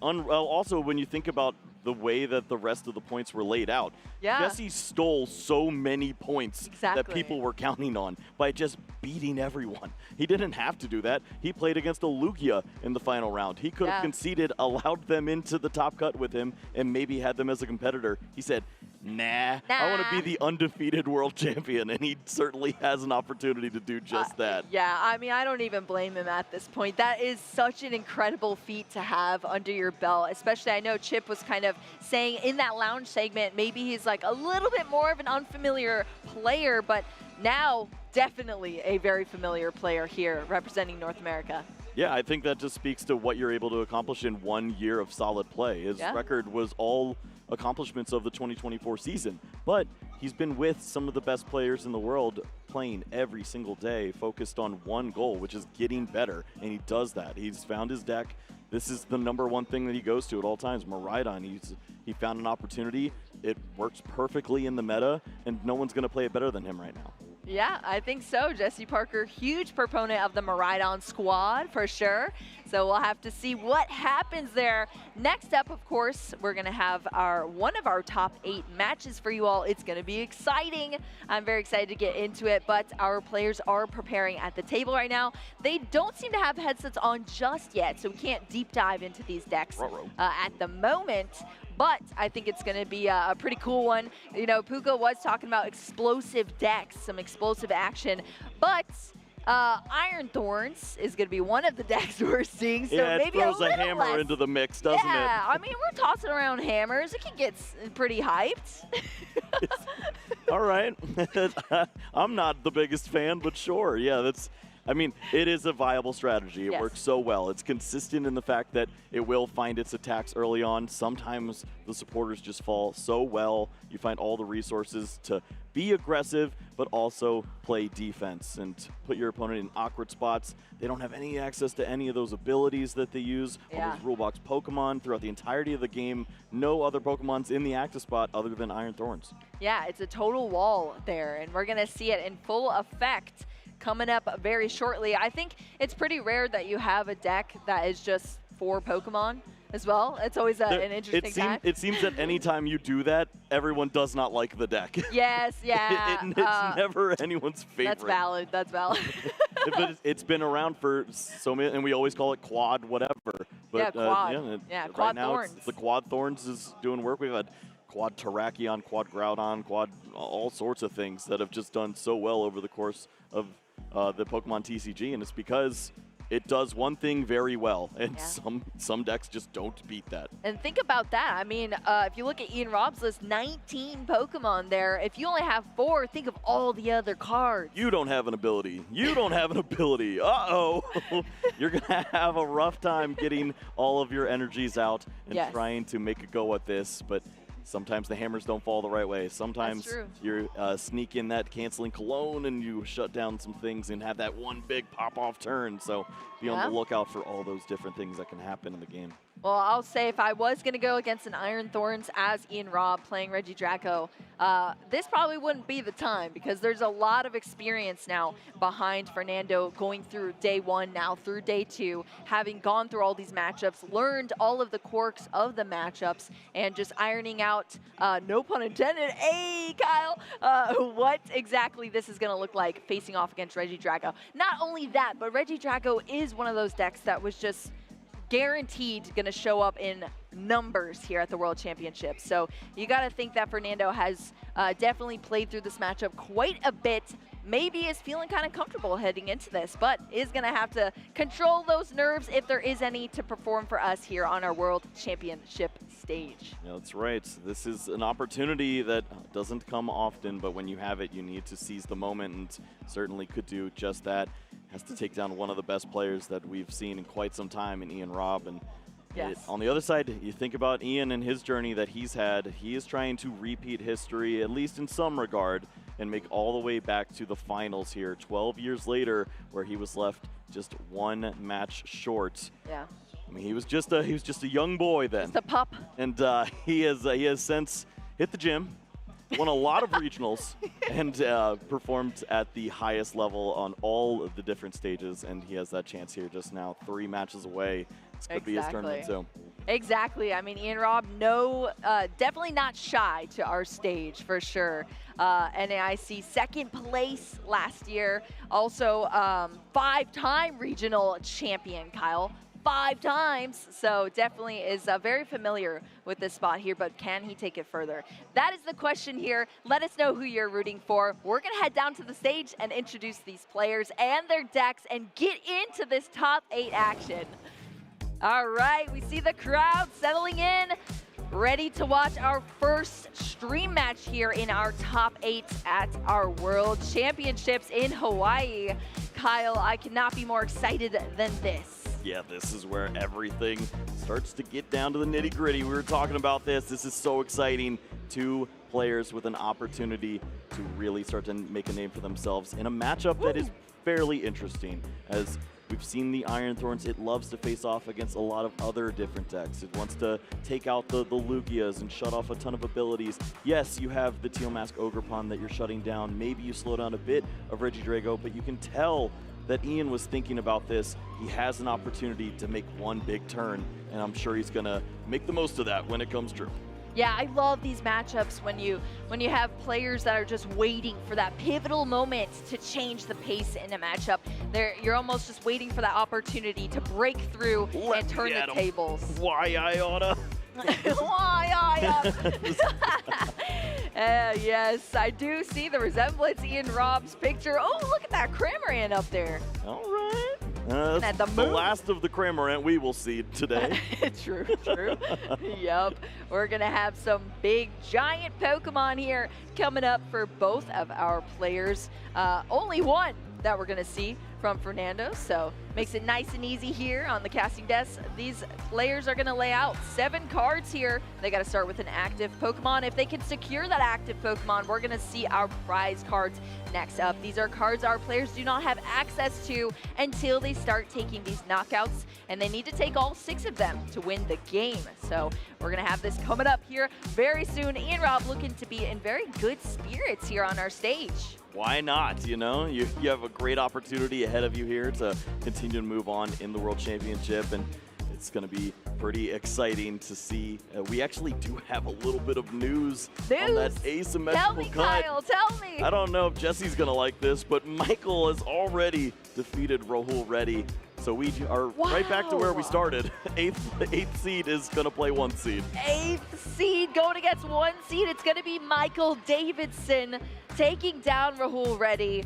also, when you think about the way that the rest of the points were laid out, Jesse stole so many points that people were counting on by just beating everyone. He didn't have to do that. He played against a Lugia in the final round. He could have conceded, allowed them into the top cut with him, and maybe had them as a competitor. He said, nah. I want to be the undefeated world champion, and he certainly has an opportunity to do just that. Yeah, I mean, I don't even blame him at this point. That is such an incredible feat to have under your belt, especially I know Chip was kind of saying in that lounge segment, maybe he's like a little bit more of an unfamiliar player, but now definitely a very familiar player here representing North America. Yeah, I think that just speaks to what you're able to accomplish in 1 year of solid play. His record was all accomplishments of the 2024 season, but he's been with some of the best players in the world playing every single day, focused on one goal, which is getting better, and he does that. He's found his deck. This is the #1 thing that he goes to at all times, Miraidon. He found an opportunity. It works perfectly in the meta, and no one's going to play it better than him right now. Yeah, I think so. Jesse Parker, huge proponent of the Miraidon squad for sure. So we'll have to see what happens there. Next up, of course, we're going to have one of our top 8 matches for you all. It's going to be exciting. I'm very excited to get into it, but our players are preparing at the table right now. They don't seem to have headsets on just yet, so we can't deep dive into these decks at the moment. But I think it's going to be a pretty cool one. You know, Puka was talking about explosive decks, some explosive action, but Iron Thorns is going to be one of the decks we're seeing, so yeah, maybe it throws a a little hammer less. into the mix, doesn't Yeah, it? I mean, we're tossing around hammers. It can get pretty hyped. All right. I'm not the biggest fan, but sure. Yeah, I mean, it is a viable strategy. It Yes. works so well. It's consistent in the fact that it will find its attacks early on. Sometimes the supporters just fall so well. You find all the resources to be aggressive, but also play defense and put your opponent in awkward spots. They don't have any access to any of those abilities that they use on Yeah. those rule box Pokemon throughout the entirety of the game. No other Pokemon's in the active spot other than Iron Thorns. Yeah, it's a total wall there, and we're going to see it in full effect coming up very shortly. I think it's pretty rare that you have a deck that is just 4 Pokemon as well. It's always an interesting fact. It seems that any time you do that, everyone does not like the deck. Yes, yeah. It's never anyone's favorite. That's valid. That's valid. But it's been around for so many, and we always call it quad whatever. But, Yeah, quad. right Quad now Thorns. the quad Thorns is doing work. We've had quad Terrakion, quad Groudon, quad all sorts of things that have just done so well over the course of the Pokemon TCG, and it's because it does one thing very well, and some decks just don't beat that. And think about that. I mean, if you look at Ian Rob's list, 19 Pokemon there. If you only have 4, think of all the other cards. You don't have an ability. You don't have an ability. Uh-oh. You're going to have a rough time getting all of your energies out and trying to make a go at this, but sometimes the hammers don't fall the right way. Sometimes you sneak in that canceling cologne and you shut down some things and have that one big pop-off turn. So be on the lookout for all those different things that can happen in the game. Well, I'll say if I was going to go against an Iron Thorns as Ian Robb playing Regidrago, this probably wouldn't be the time because there's a lot of experience now behind Fernando going through day 1 now through day 2, having gone through all these matchups, learned all of the quirks of the matchups, and just ironing out, no pun intended, hey, Kyle, what exactly this is going to look like facing off against Regidrago. Not only that, but Regidrago is one of those decks that was just guaranteed going to show up in numbers here at the World Championships. So you got to think that Fernando has definitely played through this matchup quite a bit. Maybe is feeling kind of comfortable heading into this, but is going to have to control those nerves if there is any to perform for us here on our World Championship stage. Yeah, that's right. This is an opportunity that doesn't come often, but when you have it, you need to seize the moment, and certainly could do just that. Has to take down one of the best players that we've seen in quite some time in Ian Robb. And on the other side, you think about Ian and his journey that he's had. He is trying to repeat history, at least in some regard, and make all the way back to the finals here 12 years later, where he was left just 1 match short. Yeah. I mean, he was just a young boy then. Just a pup. And he has since hit the gym, won a lot of regionals, and performed at the highest level on all of the different stages. And he has that chance here just now, 3 matches away. This could be his tournament too. Exactly. I mean, Ian Robb, definitely not shy to our stage for sure. NAIC 2nd place last year. Also, 5-time regional champion, Kyle. 5 times, so definitely is very familiar with this spot here, but can he take it further? That is the question here. Let us know who you're rooting for. We're gonna head down to the stage and introduce these players and their decks and get into this top 8 action. All right, we see the crowd settling in, ready to watch our first stream match here in our top 8 at our World Championships in Hawaii. Kyle, I cannot be more excited than this. Yeah, this is where everything starts to get down to the nitty-gritty. We were talking about this. This is so exciting. 2 players with an opportunity to really start to make a name for themselves in a matchup that is fairly interesting. As we've seen the Iron Thorns, it loves to face off against a lot of other different decks. It wants to take out the Lugias and shut off a ton of abilities. Yes, you have the Teal Mask Ogerpon that you're shutting down. Maybe you slow down a bit of Regidrago, but you can tell that Ian was thinking about this. He has an opportunity to make one big turn, and I'm sure he's gonna make the most of that when it comes true. Yeah, I love these matchups when you have players that are just waiting for that pivotal moment to change the pace in a matchup. You're almost just waiting for that opportunity to break through and turn the tables. Why I oughta. Yes, I do see the resemblance in Rob's picture. Oh, look at that Cramorant up there. All right. At That's the last of the Cramorant we will see today. True. Yup. We're going to have some big, giant Pokemon here coming up for both of our players. Only one that we're going to see from Fernando, so makes it nice and easy here on the casting desk. These players are going to lay out 7 cards here. They got to start with an active Pokemon. If they can secure that active Pokemon, we're going to see our prize cards next up. These are cards our players do not have access to until they start taking these knockouts, and they need to take all 6 of them to win the game. So we're going to have this coming up here very soon. Ian Rob looking to be in very good spirits here on our stage. Why not? You know, you have a great opportunity ahead of you here to continue to move on in the World Championship, and it's going to be pretty exciting to see. We actually do have a little bit of news on that asymmetrical Tell me, cut. Kyle, tell me. I don't know if Jesse's going to like this, but Michael has already defeated Rahul Reddy. So we are right back to where we started. Eighth seed is going to play 1 seed. 8th seed going against 1 seed. It's going to be Michael Davidson taking down Rahul Reddy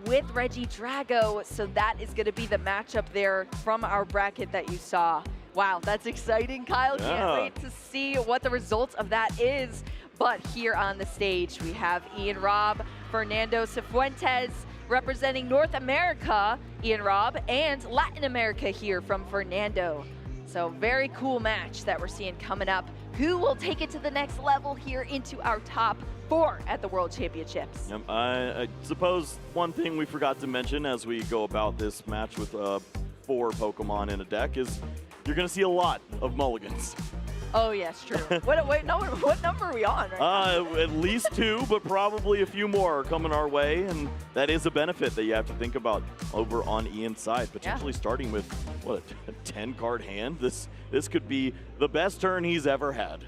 with Reggie Drago. So that is going to be the matchup there from our bracket that you saw. Wow, that's exciting, Kyle. Can't wait to see what the results of that is. But here on the stage, we have Ian Rob, Fernando Cifuentes, representing North America, Ian Rob, and Latin America here from Fernando. So very cool match that we're seeing coming up. Who will take it to the next level here into our top 4 at the World Championships? I suppose one thing we forgot to mention as we go about this match with 4 Pokemon in a deck is you're going to see a lot of mulligans. Oh, yes, true. Wait, no, what number are we on right now? At least 2, but probably a few more are coming our way, and that is a benefit that you have to think about over on Ian's side, potentially starting with, what, a 10-card hand? This could be the best turn he's ever had.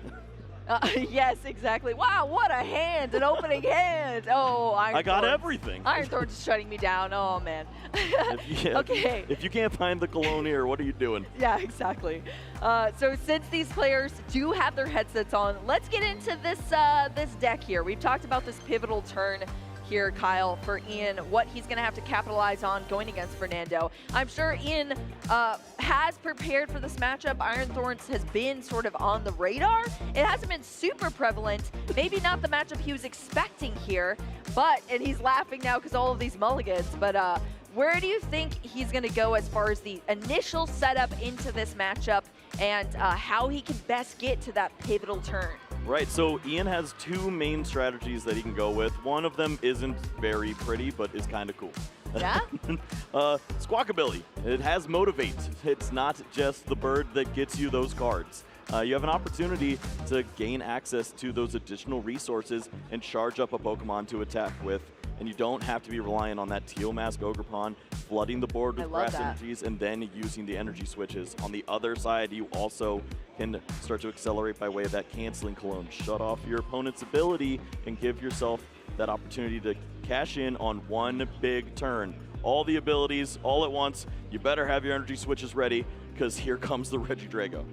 Yes, exactly. Wow, what a hand, an opening hand. Oh, I got everything. Iron Thorn's is shutting me down. Oh, man. Okay. If you can't find the cologne here, what are you doing? Yeah, exactly. So since these players do have their headsets on, let's get into this deck here. We've talked about this pivotal turn here, Kyle, for Ian, what he's going to have to capitalize on going against Fernando. I'm sure Ian has prepared for this matchup. Iron Thorns has been sort of on the radar. It hasn't been super prevalent. Maybe not the matchup he was expecting here, and he's laughing now because all of these mulligans, but where do you think he's going to go as far as the initial setup into this matchup and how he can best get to that pivotal turn? Right, so Ian has 2 main strategies that he can go with. One of them isn't very pretty, but is kind of cool. Yeah? Squawkabilly. It has Motivate. It's not just the bird that gets you those cards. You have an opportunity to gain access to those additional resources and charge up a Pokemon to attack with. And you don't have to be relying on that Teal Mask Ogerpon, flooding the board with grass energies, and then using the energy switches. On the other side, you also can start to accelerate by way of that Canceling Cologne. Shut off your opponent's ability and give yourself that opportunity to cash in on one big turn. All the abilities, all at once. You better have your energy switches ready, because here comes the Reggie Drago.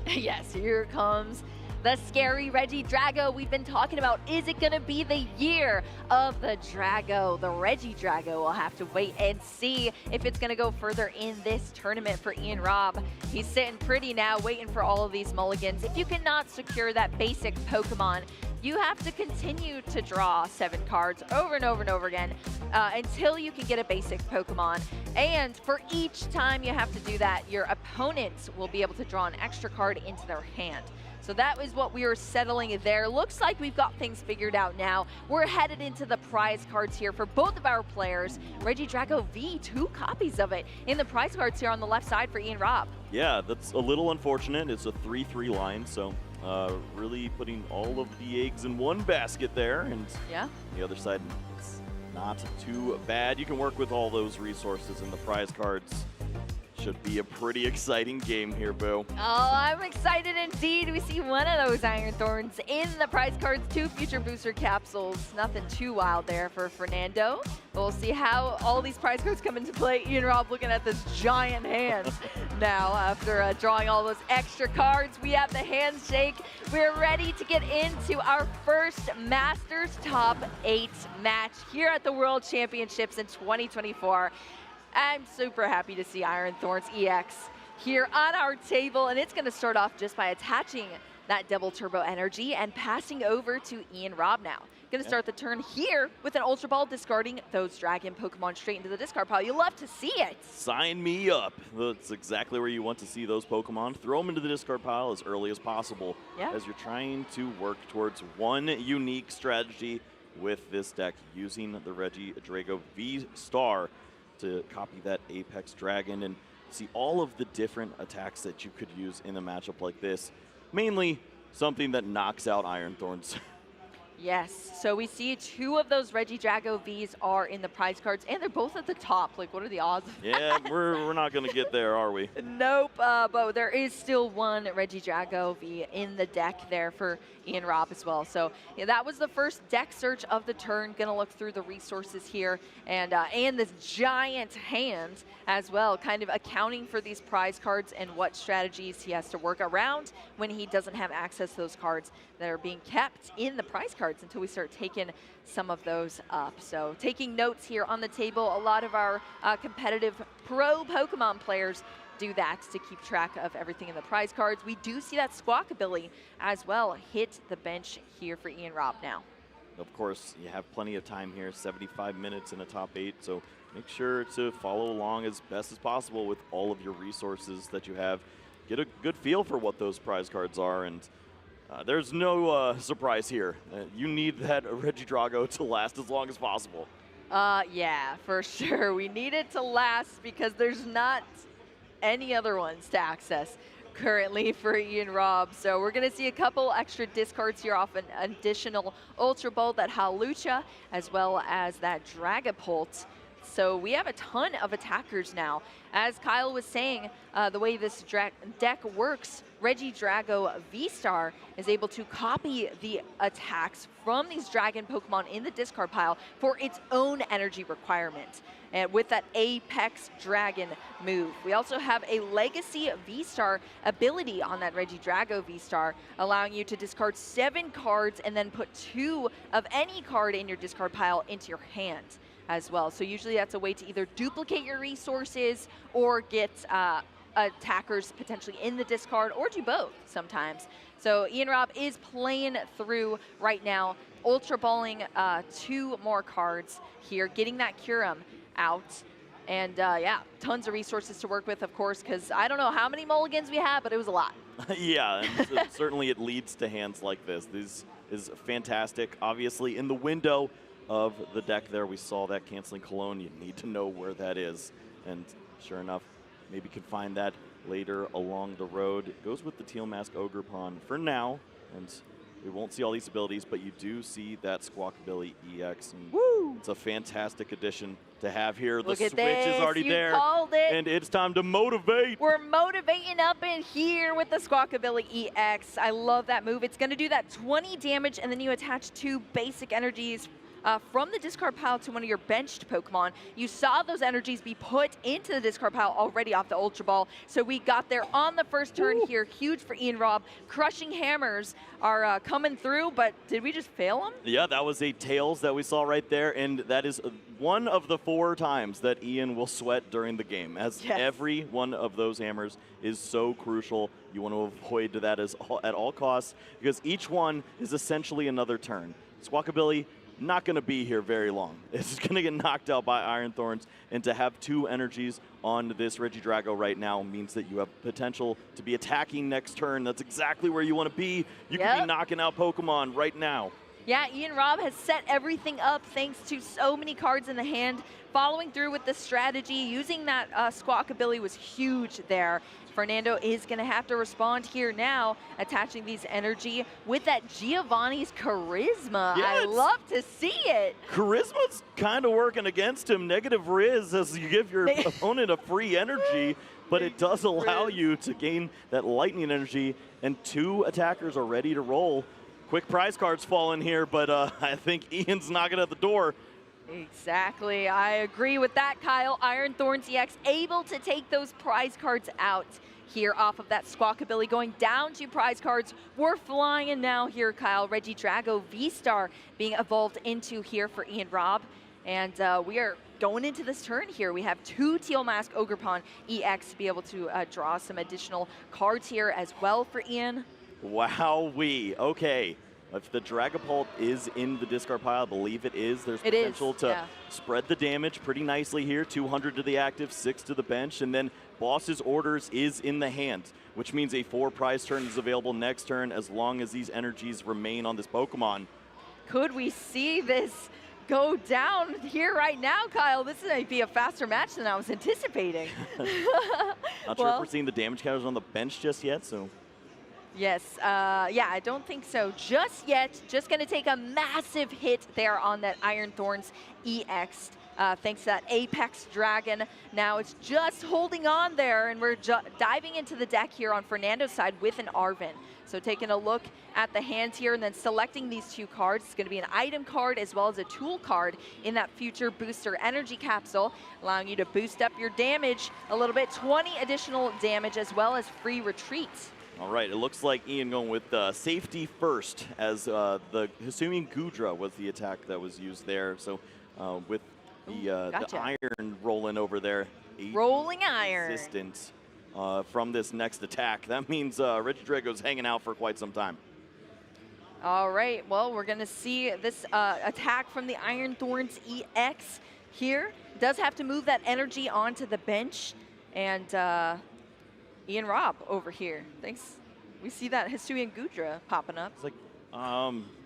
Yes, here comes the scary Reggie Drago we've been talking about. Is it going to be the year of the Drago? The Reggie Drago. We'll have to wait and see if it's going to go further in this tournament for Ian Rob. He's sitting pretty now, waiting for all of these mulligans. If you cannot secure that basic Pokemon, you have to continue to draw 7 cards over and over and over again until you can get a basic Pokemon. And for each time you have to do that, your opponents will be able to draw an extra card into their hand. So that was what we were settling there. Looks like we've got things figured out now. We're headed into the prize cards here for both of our players. Reggie Drago V, 2 copies of it in the prize cards here on the left side for Ian Rob. Yeah, that's a little unfortunate. It's a 3-3 line, so really putting all of the eggs in one basket there. And the other side, it's not too bad. You can work with all those resources in the prize cards. Should be a pretty exciting game here, Boo. Oh, I'm excited indeed. We see one of those Iron Thorns in the prize cards, 2 future booster capsules. Nothing too wild there for Fernando. We'll see how all these prize cards come into play. Ian Robb looking at this giant hand now after drawing all those extra cards. We have the handshake. We're ready to get into our first Masters Top 8 match here at the World Championships in 2024. I'm super happy to see Iron Thorns EX here on our table, and it's going to start off just by attaching that double turbo energy and passing over to Ian Robb now. Going to start the turn here with an Ultra Ball, discarding those Dragon Pokemon straight into the discard pile. You love to see it. Sign me up. That's exactly where you want to see those Pokemon. Throw them into the discard pile as early as possible, as you're trying to work towards one unique strategy with this deck, using the Regidrago V-Star to copy that Apex Dragon and see all of the different attacks that you could use in a matchup like this. Mainly something that knocks out Iron Thorns. Yes, so we see 2 of those Regidrago Vs are in the prize cards, and they're both at the top. Like, what are the odds of Yeah, we're not going to get there, are we? Nope, but there is still one Regidrago V in the deck there for Ian Robb as well. So yeah, that was the first deck search of the turn. Going to look through the resources here and this giant hand as well, kind of accounting for these prize cards and what strategies he has to work around when he doesn't have access to those cards that are being kept in the prize cards until we start taking some of those up. So taking notes here on the table, a lot of our competitive pro Pokemon players do that to keep track of everything in the prize cards. We do see that Squawkabilly as well hit the bench here for Ian Robb now. Of course, you have plenty of time here, 75 minutes in a top 8, so make sure to follow along as best as possible with all of your resources that you have. Get a good feel for what those prize cards are, and there's no surprise here. You need that Regidrago to last as long as possible. Yeah, for sure. We need it to last because there's not any other ones to access currently for Ian Robb. So we're going to see a couple extra discards here off an additional Ultra Ball, that Hawlucha, as well as that Dragapult. So we have a ton of attackers now. As Kyle was saying, the way this deck works, Regidrago V-Star is able to copy the attacks from these Dragon Pokemon in the discard pile for its own energy requirement. And with that Apex Dragon move. We also have a Legacy V-Star ability on that Regidrago V-Star, allowing you to discard 7 cards and then put 2 of any card in your discard pile into your hand as well. So usually that's a way to either duplicate your resources or get attackers potentially in the discard, or do both sometimes. So Ian Robb is playing through right now, Ultra Balling 2 more cards here, getting that Kyurem out. And yeah, tons of resources to work with, of course, because I don't know how many mulligans we had, but it was a lot. Yeah, and certainly it leads to hands like this. This is fantastic. Obviously, in the window of the deck there, we saw that Canceling Cologne. You need to know where that is. And sure enough, maybe you can find that later along the road. It goes with the Teal Mask Ogre Pawn for now. And we won't see all these abilities, but you do see that Squawkabilly EX. And woo! It's a fantastic addition to have here. Look the at switch this. is already You there. called it. And it's time to motivate. We're motivating up in here with the Squawkabilly EX. I love that move. It's going to do that 20 damage, and then you attach 2 basic energies from the discard pile to one of your benched Pokemon. You saw those energies be put into the discard pile already off the Ultra Ball, so we got there on the first turn here. Huge for Ian Robb. Crushing Hammers are coming through, but did we just fail them? Yeah, that was a Tails that we saw right there, and that is one of the 4 times that Ian will sweat during the game, as every one of those hammers is so crucial. You want to avoid that at all costs, because each one is essentially another turn. Squawkabilly not going to be here very long. It's going to get knocked out by Iron Thorns, and to have 2 energies on this Regidrago right now means that you have potential to be attacking next turn. That's exactly where you want to be. You can be knocking out Pokemon right now. Yeah, Ian Robb has set everything up thanks to so many cards in the hand. Following through with the strategy, using that Squawkabilly was huge there. Fernando is going to have to respond here now, attaching these energy with that Giovanni's Charisma. Yeah, I love to see it. Charisma's kind of working against him. Negative Riz as you give your opponent a free energy. but it does allow you to gain that lightning energy, and 2 attackers are ready to roll. Quick prize cards fall in here, but I think Ian's knocking at the door. Exactly. I agree with that, Kyle. Iron Thorns EX able to take those prize cards out here off of that Squawkabilly, going down 2 prize cards. We're flying in now here, Kyle. Regidrago V-Star being evolved into here for Ian Robb. And we are going into this turn here. We have 2 Teal Mask Ogerpon EX to be able to draw some additional cards here as well for Ian. Wowee. Okay. If the Dragapult is in the discard pile, I believe it is. There's potential to spread the damage pretty nicely here. 200 to the active, 6 to the bench, and then Boss's Orders is in the hand, which means a 4 prize turn is available next turn as long as these energies remain on this Pokemon. Could we see this go down here right now, Kyle? This might be a faster match than I was anticipating. Not sure if we're seeing the damage counters on the bench just yet, so. Yes, yeah, I don't think so just yet. Just going to take a massive hit there on that Iron Thorns EX. Thanks to that Apex Dragon. Now it's just holding on there, and we're diving into the deck here on Fernando's side with an Arven. So taking a look at the hands here and then selecting these 2 cards. It's going to be an item card as well as a tool card in that Future Booster Energy Capsule, allowing you to boost up your damage a little bit, 20 additional damage as well as free retreats. All right, it looks like Ian going with safety first, as the Hisuian Gudra was the attack that was used there. So with the iron rolling over there. Rolling iron. Resistance from this next attack. That means Regidrago's hanging out for quite some time. All right, well, we're going to see this attack from the Iron Thorns EX here. Does have to move that energy onto the bench. And Ian Robb over here. Thanks. We see that Hisuian Gudra popping up. It's like,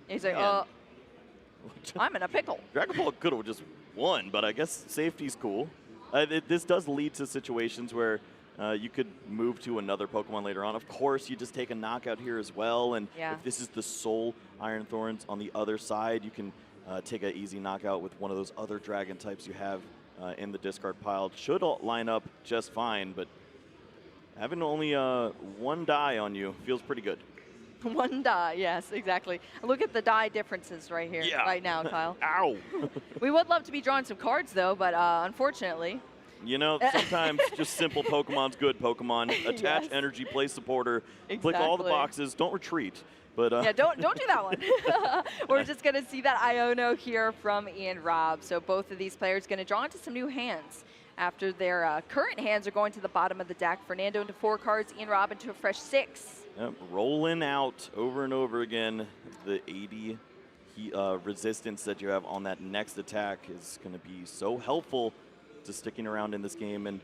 he's like, I'm in a pickle. Dragapult could have just won, but I guess safety's cool. This does lead to situations where you could move to another Pokemon later on. Of course, you just take a knockout here as well, and if this is the sole Iron Thorns on the other side, you can take an easy knockout with one of those other dragon types you have in the discard pile. Should line up just fine, but having only 1 die on you feels pretty good. 1 die, yes, exactly. Look at the die differences right here, right now, Kyle. Ow! We would love to be drawing some cards, though, but unfortunately. You know, sometimes just simple Pokemon's good, Pokemon. Attach energy, play supporter, click all the boxes, don't retreat. But yeah, don't do that one. We're just going to see that Iono here from Ian Robb. So both of these players going to draw into some new hands. After their current hands are going to the bottom of the deck. Fernando into 4 cards, Ian Robb into a fresh 6. Yep, rolling out over and over again. The 80 resistance that you have on that next attack is going to be so helpful to sticking around in this game. And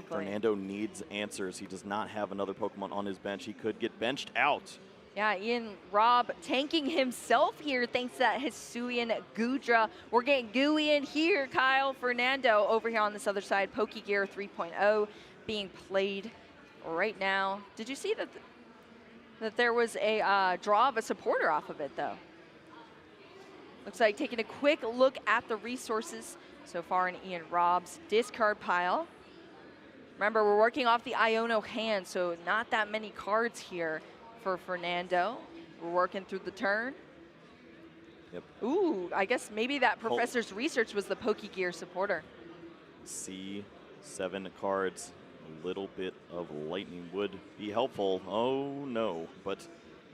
Fernando needs answers. He does not have another Pokemon on his bench. He could get benched out. Yeah, Ian Robb tanking himself here thanks to that Hisuian Gudra. We're getting gooey in here, Kyle. Fernando over here on this other side. Pokegear 3.0 being played right now. Did you see that there was a draw of a supporter off of it, though? Looks like taking a quick look at the resources so far in Ian Robb's discard pile. Remember, we're working off the Iono hand, so not that many cards here for Fernando. We're working through the turn. Yep. Ooh, I guess maybe that professor's research was the Pokegear supporter. C7 cards. A little bit of lightning would be helpful. Oh no, but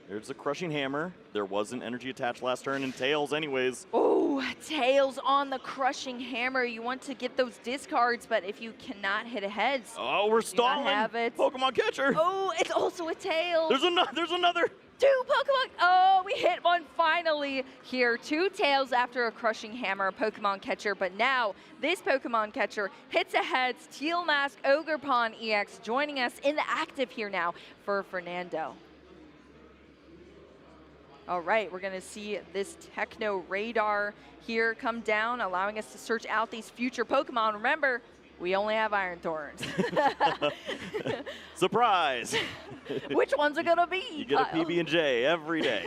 there's a Crushing Hammer. There was an energy attached last turn, and Tails anyways. Oh, Tails on the Crushing Hammer. You want to get those discards, but if you cannot hit a heads, oh, we're stalling. Have it. Pokemon Catcher. Oh, it's also a Tails. There's another. 2 Pokemon. Oh, we hit one finally here. 2 Tails after a Crushing Hammer, Pokemon Catcher. But now this Pokemon Catcher hits a heads. Teal Mask Ogerpon EX joining us in the active here now for Fernando. All right, we're going to see this Techno Radar here come down, allowing us to search out these future Pokemon. Remember, we only have Iron Thorns. Surprise! Which ones are going to be? You get a PB&J every day.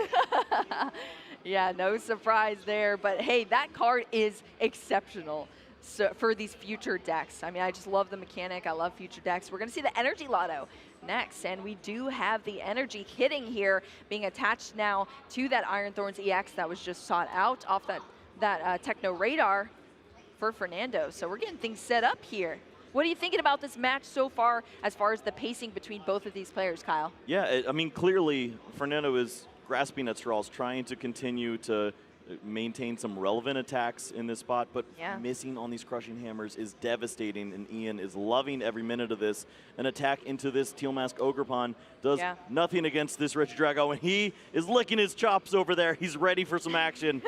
Yeah, no surprise there. But hey, that card is exceptional. for these future decks. I mean, I just love the mechanic. I love future decks. We're going to see the Energy Lotto next, and we do have the Energy hitting here, being attached now to that Iron Thorns EX that was just sought out off that Techno Radar for Fernando. So we're getting things set up here. What are you thinking about this match so far as the pacing between both of these players, Kyle? Yeah, I mean, clearly Fernando is grasping at straws, trying to continue to maintain some relevant attacks in this spot, but missing on these crushing hammers is devastating, and Ian is loving every minute of this. An attack into this Teal Mask Ogerpon does nothing against this Regidrago, and he is licking his chops over there. He's ready for some action.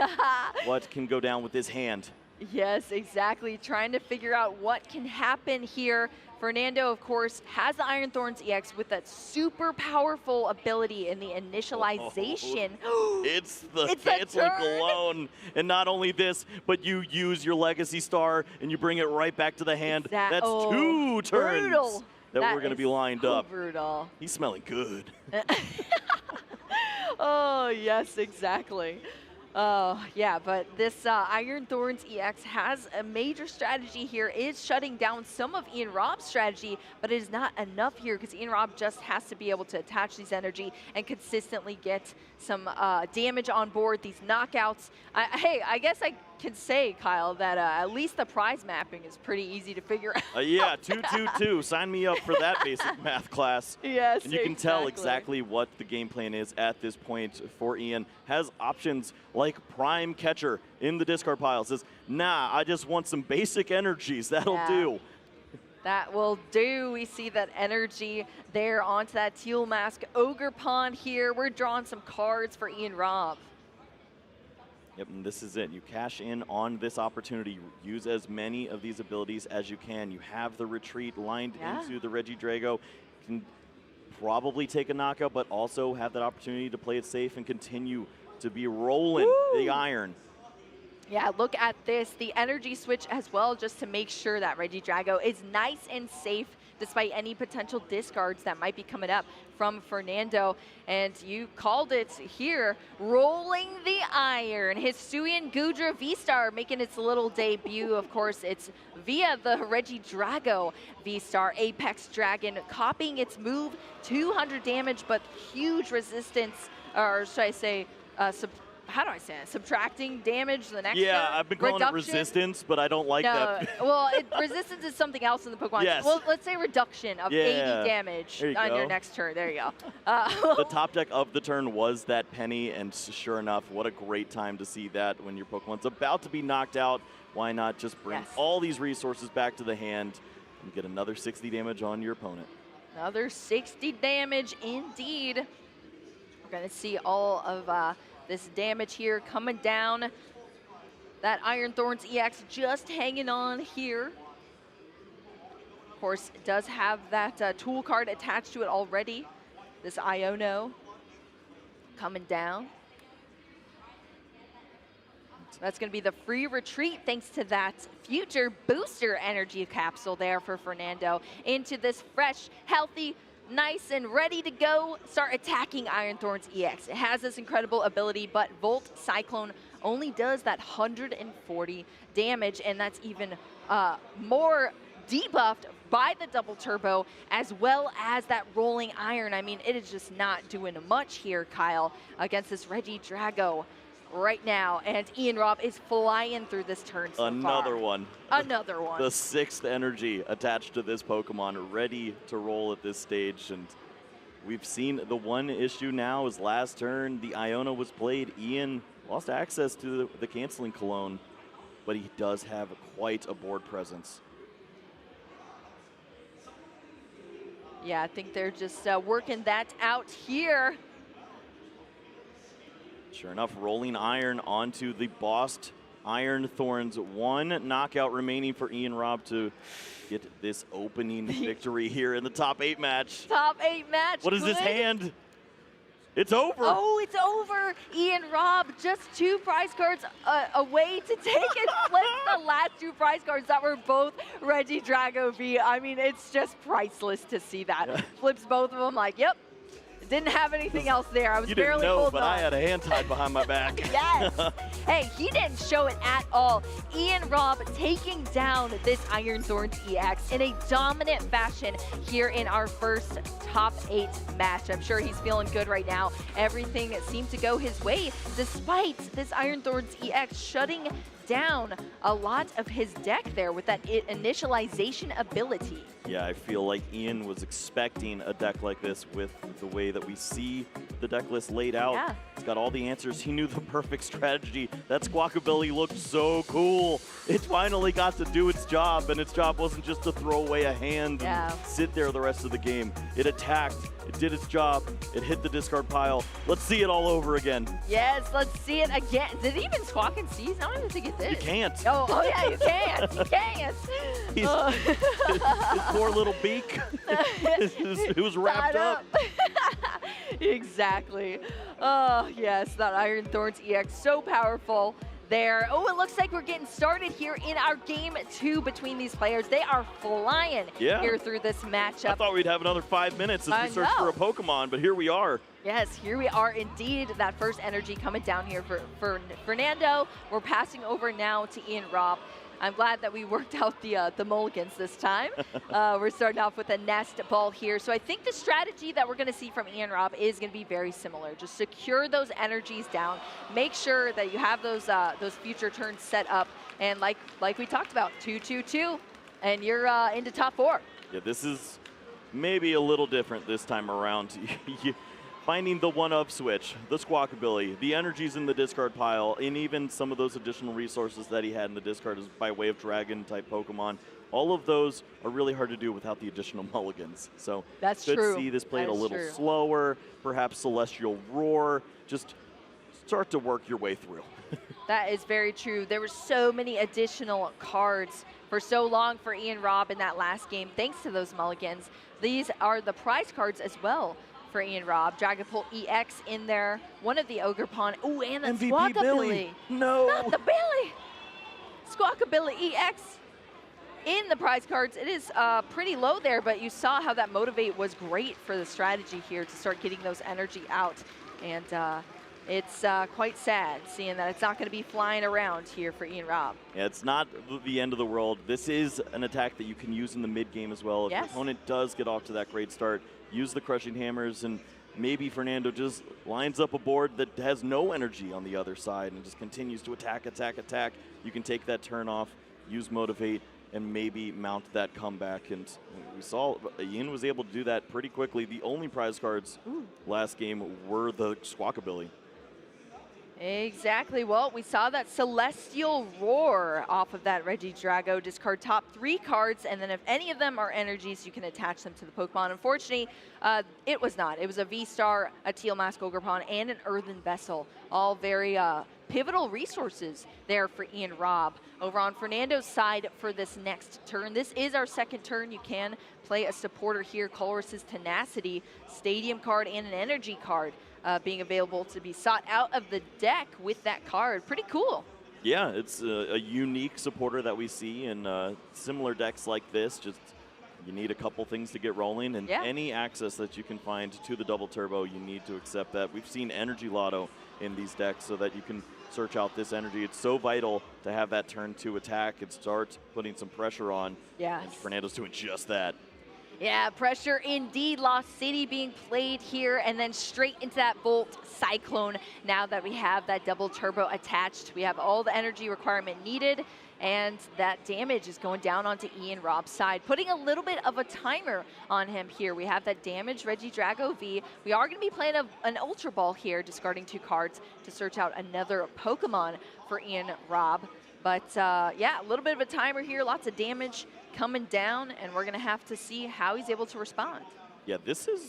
What can go down with his hand? Yes, exactly. Trying to figure out what can happen here. Fernando, of course, has the Iron Thorns EX with that super powerful ability in the initialization. It's the canceling cologne. And not only this, but you use your Legacy Star and you bring it right back to the hand. That's 2 turns brutal. that we're going to be lined up. Brutal. He's smelling good. Oh, yes, exactly. Oh, yeah, but this Iron Thorns EX has a major strategy here. It's shutting down some of Ian Rob's strategy, but it is not enough here because Ian Rob just has to be able to attach these energy and consistently get some damage on board, these knockouts. Hey, I guess I can say, Kyle, that at least the prize mapping is pretty easy to figure out. Yeah, 2-2-2. Sign me up for that basic math class. Yes, and you can tell exactly what the game plan is at this point for Ian. Has options like Prime Catcher in the discard pile. Says, nah, I just want some basic energies. That'll do. That will do. We see that energy there onto that Teal Mask Ogerpon here. We're drawing some cards for Ian Rob. Yep, and this is it. You cash in on this opportunity. Use as many of these abilities as you can. You have the retreat lined into the Regidrago. You can probably take a knockout, but also have that opportunity to play it safe and continue to be rolling the iron. Yeah, look at this. The energy switch as well, just to make sure that Regidrago is nice and safe despite any potential discards that might be coming up from Fernando. And you called it here, rolling the iron. Hisuian Gudra V-Star making its little debut. Of course, it's via the Regidrago V-Star Apex Dragon, copying its move, 200 damage, but huge resistance, or should I say, how do I say it? Subtracting damage the next turn? I've been calling it resistance, but I don't like that. Well, resistance is something else in the Pokemon. Yes. Well, let's say reduction of 80 damage on your next turn. There you go. The top deck of the turn was that Penny, and sure enough, what a great time to see that when your Pokemon's about to be knocked out. Why not just bring all these resources back to the hand and get another 60 damage on your opponent? Another 60 damage indeed. We're going to see all of this damage here coming down. That Iron Thorns EX just hanging on here. Of course, it does have that tool card attached to it already. This Iono coming down. That's going to be the free retreat thanks to that future booster energy capsule there for Fernando into this fresh, healthy, nice and ready to go, start attacking Iron Thorns EX. It has this incredible ability, but Volt Cyclone only does that 140 damage, and that's even more debuffed by the double turbo, as well as that rolling iron. I mean, it is just not doing much here, Kyle, against this Regidrago right now, and Ian Rob is flying through this turn so Another far. one. Another one. The 6th energy attached to this Pokemon, ready to roll at this stage. And we've seen the one issue now is last turn, the Iono was played. Ian lost access to the canceling cologne, but he does have quite a board presence. Yeah, I think they're just working that out here. Sure enough, rolling iron onto the bossed Iron Thorns. One knockout remaining for Ian Rob to get this opening victory here in the top 8 match. Top 8 match. What is this hand? It's over. Oh, it's over. Ian Rob just 2 prize cards away to take it. Flip the last 2 prize cards that were both Regidrago V. I mean, it's just priceless to see that. Flips both of them like, yep. Didn't have anything else there. I was You barely didn't know, holding but on. I had a hand tied behind my back. Yes. Hey, he didn't show it at all. Ian Robb taking down this Iron Thorns EX in a dominant fashion here in our first top 8 match. I'm sure he's feeling good right now. Everything seemed to go his way despite this Iron Thorns EX shutting down a lot of his deck there with that initialization ability. Yeah, I feel like Ian was expecting a deck like this with the way that we see the deck list laid out. Yeah. He's got all the answers. He knew the perfect strategy. That Squawkabilly looked so cool. It finally got to do its job, and its job wasn't just to throw away a hand and sit there the rest of the game. It attacked. It did its job. It hit the discard pile. Let's see it all over again. Yes, let's see it again. Did it even squawk and seize? I don't even think it did. You can't. Oh yeah, you can't. You can't. His poor little beak. It was wrapped up. Exactly. Oh, yes, that Iron Thorns EX, so powerful there. Oh, it looks like we're getting started here in our game 2 between these players. They are flying here through this matchup. I thought we'd have another 5 minutes as we search for a Pokemon, but here we are. Yes, here we are indeed. That first energy coming down here for Fernando. We're passing over now to Ian Robb. I'm glad that we worked out the mulligans this time. We're starting off with a nest ball here. So I think the strategy that we're going to see from Ian Robb is going to be very similar. Just secure those energies down. Make sure that you have those future turns set up. And like we talked about, 2-2-2, and you're into top 4. Yeah, this is maybe a little different this time around. Finding the one-up switch, the Squawkabilly, the energies in the discard pile, and even some of those additional resources that he had in the discard by way of Dragon-type Pokemon. All of those are really hard to do without the additional mulligans. So that's good true. to see this played a little true. slower, perhaps Celestial Roar. Just start to work your way through. That is very true. There were so many additional cards for so long for Ian Robb in that last game, thanks to those mulligans. These are the prize cards as well for Ian Robb. Dragapult EX in there, one of the Ogerpon. Ooh, and the MVP Squawkabilly. Billy. No. Not the Billy. Squawkabilly EX in the prize cards. It is pretty low there, but you saw how that Motivate was great for the strategy here to start getting those energy out. And it's quite sad seeing that it's not going to be flying around here for Ian Robb. Yeah, it's not the end of the world. This is an attack that you can use in the mid game as well. If your opponent does get off to that great start, use the Crushing Hammers, and maybe Fernando just lines up a board that has no energy on the other side and just continues to attack, attack, attack. You can take that turn off, use Motivate, and maybe mount that comeback. And we saw Ian was able to do that pretty quickly. The only prize cards last game were the Squawkabilly. Exactly. Well, we saw that Celestial Roar off of that Regidrago. Discard top 3 cards, and then if any of them are energies, you can attach them to the Pokemon. Unfortunately, it was not. It was a V-Star, a Teal Mask Ogerpon, and an Earthen Vessel. All very pivotal resources there for Ian Robb. Over on Fernando's side for this next turn, this is our second turn. You can play a supporter here, Colress's Tenacity, Stadium card, and an Energy card. Being available to be sought out of the deck with that card. Pretty cool. Yeah, it's a unique supporter that we see in similar decks like this. Just you need a couple things to get rolling, and any access that you can find to the double turbo, you need to accept that. We've seen Energy Lotto in these decks so that you can search out this energy. It's so vital to have that turn 2 attack and start putting some pressure on. Yes. And Fernando's doing just that. Yeah, pressure indeed. Lost City being played here, and then straight into that Volt Cyclone. Now that we have that double turbo attached, we have all the energy requirement needed, and that damage is going down onto Ian Robb's side, putting a little bit of a timer on him here. We have that damage Regidrago V. We are going to be playing an Ultra Ball here, discarding 2 cards to search out another Pokemon for Ian Robb. But yeah, a little bit of a timer here, lots of damage coming down, and we're going to have to see how he's able to respond. Yeah, this is,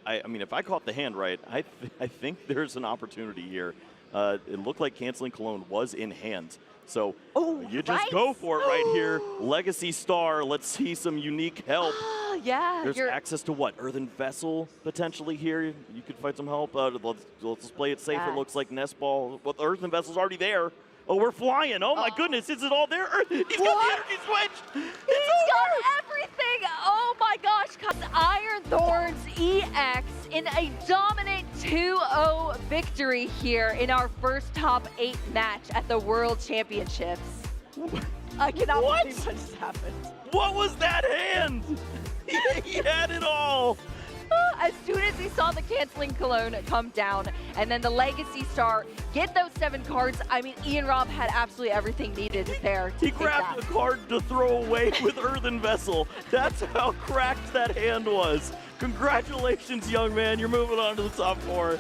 I mean, if I caught the hand right, I think there's an opportunity here. It looked like Canceling Cologne was in hand. So you just go for it right here. Legacy Star, let's see some unique help. Yeah. There's access to what? Earthen Vessel potentially here. You could find some help. Let's play it safe. It looks like Nest Ball. Well, the Earthen Vessel's already there. Oh, we're flying. Oh, my goodness. Is it all there? He's got the energy switch. He's got everything. Oh, my gosh. Iron Thorns EX in a dominant 2-0 victory here in our first top 8 match at the World Championships. I cannot believe what just happened. What was that hand? He had it all. As soon as he saw the canceling cologne come down and then the Legacy Star get those 7 cards, I mean, Ian Robb had absolutely everything needed there to He grabbed the card to throw away with Earthen Vessel. That's how cracked that hand was. Congratulations, young man. You're moving on to the top 4.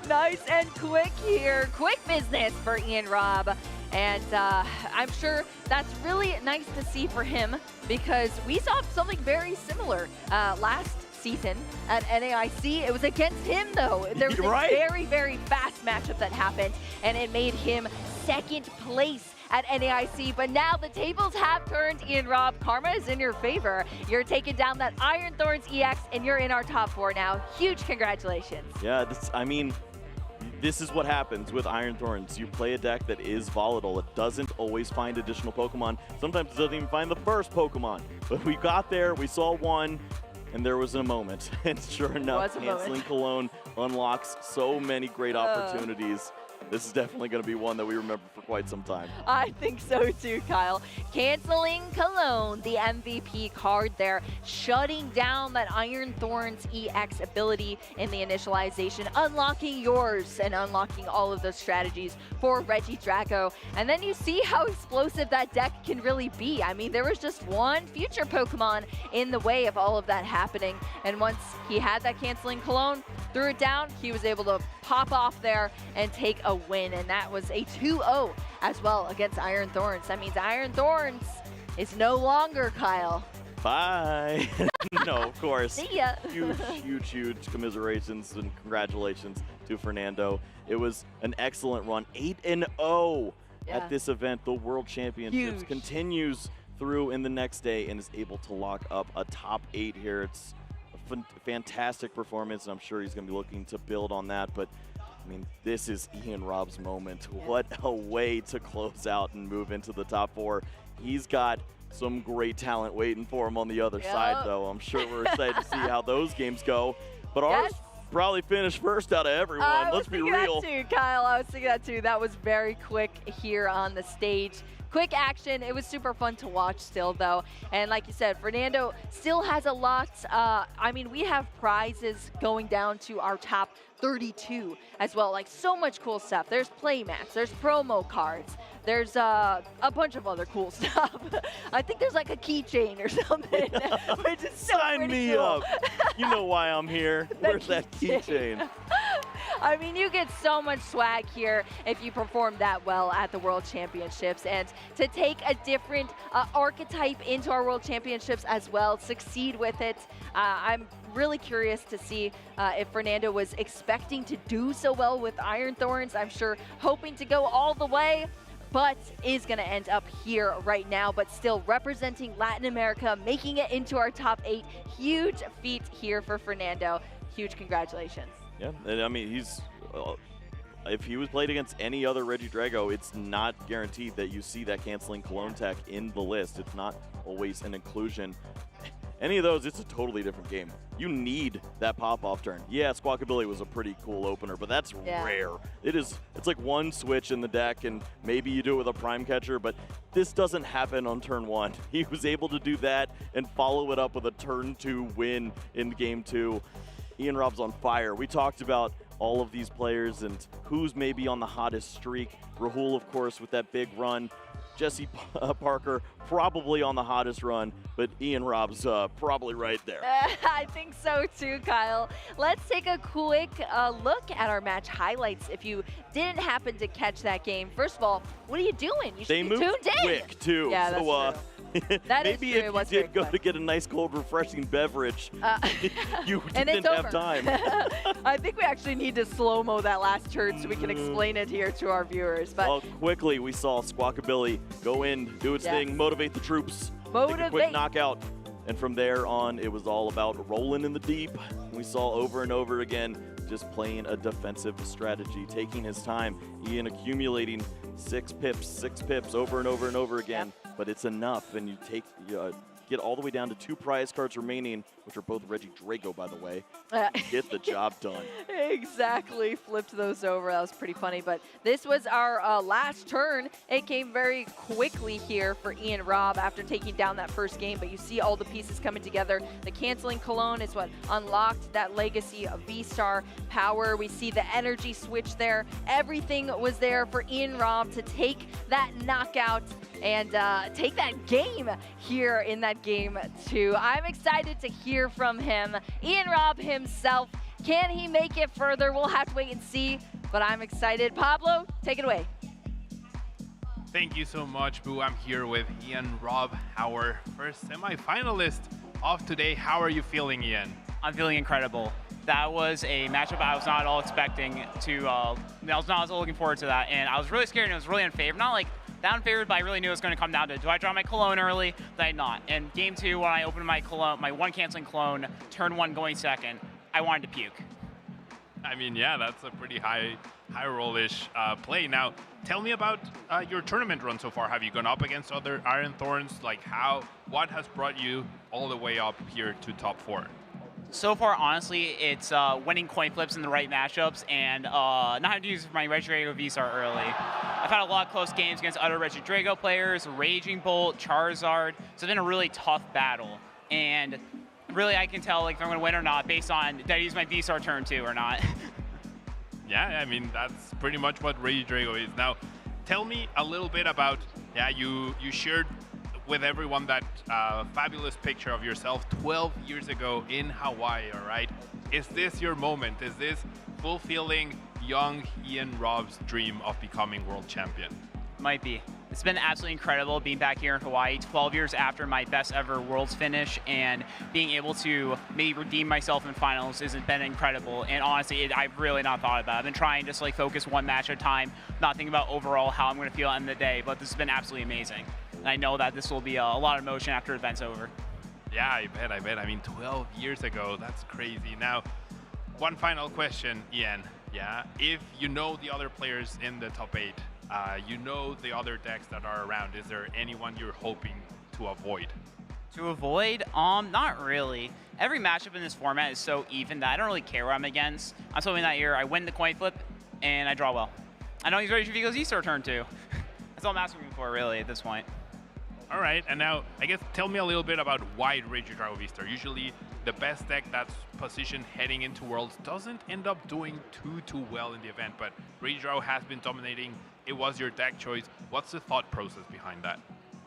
Nice and quick here. Quick business for Ian Robb. And I'm sure that's really nice to see for him because we saw something very similar last season at NAIC. It was against him, though. There was a very, very fast matchup that happened, and it made him 2nd place at NAIC. But now the tables have turned, Ian Robb. Karma is in your favor. You're taking down that Iron Thorns EX, and you're in our top 4 now. Huge congratulations. Yeah, this is what happens with Iron Thorns. You play a deck that is volatile. It doesn't always find additional Pokemon. Sometimes it doesn't even find the first Pokemon. But we got there, we saw one, and there was a moment. And sure enough, Canceling Cologne unlocks so many great opportunities. This is definitely going to be one that we remember for quite some time. I think so too, Kyle. Canceling Cologne, the MVP card there, shutting down that Iron Thorns EX ability in the initialization, unlocking yours and unlocking all of those strategies for Regidrago. And then you see how explosive that deck can really be. I mean, there was just one future Pokemon in the way of all of that happening. And once he had that Canceling Cologne, threw it down, he was able to pop off there and take a win, and that was a 2-0 as well against Iron Thorns. That means Iron Thorns is no longer Kyle. Bye. No, of course. See ya. Huge commiserations and congratulations to Fernando. It was an excellent run, 8-0 at this event. The World Championships continues through in the next day and is able to lock up a top 8 here. It's a fantastic performance, and I'm sure he's going to be looking to build on that. But I mean, this is Ian Robb's moment. What a way to close out and move into the top 4. He's got some great talent waiting for him on the other side, though. I'm sure we're excited to see how those games go. But ours probably finished first out of everyone. Let's be real. That too, Kyle. I was thinking that too. That was very quick here on the stage. Quick action. It was super fun to watch still, though. And like you said, Fernando still has a lot. I mean, we have prizes going down to our top 32 as well. Like, so much cool stuff. There's playmats, there's promo cards, there's a bunch of other cool stuff. I think there's like a keychain or something, which is so Sign me cool. up. You know why I'm here. Where's that keychain? I mean, you get so much swag here if you perform that well at the World Championships. And to take a different archetype into our World Championships as well, succeed with it, I'm really curious to see if Fernando was expecting to do so well with Iron Thorns. I'm sure hoping to go all the way, but is going to end up here right now, but still representing Latin America, making it into our top 8. Huge feat here for Fernando. Huge congratulations. Yeah, and I mean, he's if he was played against any other Regidrago, it's not guaranteed that you see that Canceling Cologne tech in the list. It's not always an inclusion. Any of those, it's a totally different game. You need that pop-off turn. Yeah, Squawkabilly was a pretty cool opener, but that's rare. It's like one switch in the deck, and maybe you do it with a Prime Catcher, but this doesn't happen on turn 1. He was able to do that and follow it up with a turn 2 win in game 2. Ian Robb's on fire. We talked about all of these players and who's maybe on the hottest streak. Rahul, of course, with that big run. Jesse Parker probably on the hottest run, but Ian Robb's probably right there. I think so too, Kyle. Let's take a quick look at our match highlights if you didn't happen to catch that game. First of all, what are you doing? You should be tuned in. Quick, too. Yeah, that's so, that maybe is true. if you did go to get a nice, cold, refreshing beverage, you and didn't have time. I think we actually need to slow-mo that last turn so we can explain it here to our viewers. But well, quickly, we saw Squawkabilly go in, do its thing, motivate the troops, take a quick knockout. And from there on, it was all about rolling in the deep. We saw over and over again just playing a defensive strategy, taking his time. Ian accumulating 6 pips over and over and over again. But it's enough, and you get all the way down to 2 prize cards remaining which are both Reggie Drago, by the way. Get the job done. Exactly. Flipped those over. That was pretty funny. But this was our last turn. It came very quickly here for Ian Robb after taking down that first game. But you see all the pieces coming together. The canceling cologne is what unlocked that legacy of V-Star power. We see the energy switch there. Everything was there for Ian Robb to take that knockout and take that game here in that game 2. I'm excited to hear from him. Ian Robb himself. Can he make it further? We'll have to wait and see, but I'm excited. Pablo, take it away. Thank you so much, Boo. I'm here with Ian Robb, our first semi-finalist of today. How are you feeling, Ian? I'm feeling incredible. That was a matchup I was not at all expecting to, I was not looking forward to that, and I was really scared and it was really unfavored. Not like that unfavored, but I really knew it was going to come down to, do I draw my cologne early? Did I not? And game 2, when I opened my cologne, my one canceling cologne, turn 1 going second, I wanted to puke. I mean, yeah, that's a pretty high roll-ish play. Now, tell me about your tournament run so far. Have you gone up against other Iron Thorns? Like, what has brought you all the way up here to top 4? So far, honestly, it's winning coin flips in the right matchups and not having to use my Reggie Drago V-Star early. I've had a lot of close games against other Reggie Drago players, Raging Bolt, Charizard, so it's been a really tough battle. And really, I can tell like if I'm going to win or not based on did I use my V-Star turn 2 or not. Yeah, I mean, that's pretty much what Reggie Drago is. Now, tell me a little bit about, you shared with everyone that fabulous picture of yourself 12 years ago in Hawaii, all right? Is this your moment? Is this fulfilling young Ian Robb's dream of becoming world champion? Might be. It's been absolutely incredible being back here in Hawaii 12 years after my best ever Worlds finish, and being able to maybe redeem myself in finals has been incredible. And honestly, I've really not thought about it. I've been trying to just like focus one match at a time, not thinking about overall how I'm going to feel at the end of the day, but this has been absolutely amazing. And I know that this will be a lot of emotion after the event's over. Yeah, I bet. I mean, 12 years ago, that's crazy. Now, one final question, Ian. Yeah, if you know the other players in the top 8, you know the other decks that are around, is there anyone you're hoping to avoid? To avoid? Not really. Every matchup in this format is so even that I don't really care what I'm against. I'm hoping that year I win the coin flip and I draw well. I know he's ready for Vigo's E-Star turn 2. That's all I'm asking for really at this point. All right, and now I guess tell me a little bit about why Reggie Drago V-Star. Usually the best deck that's positioned heading into Worlds doesn't end up doing too well in the event, but Reggie Drago has been dominating. It was your deck choice. What's the thought process behind that?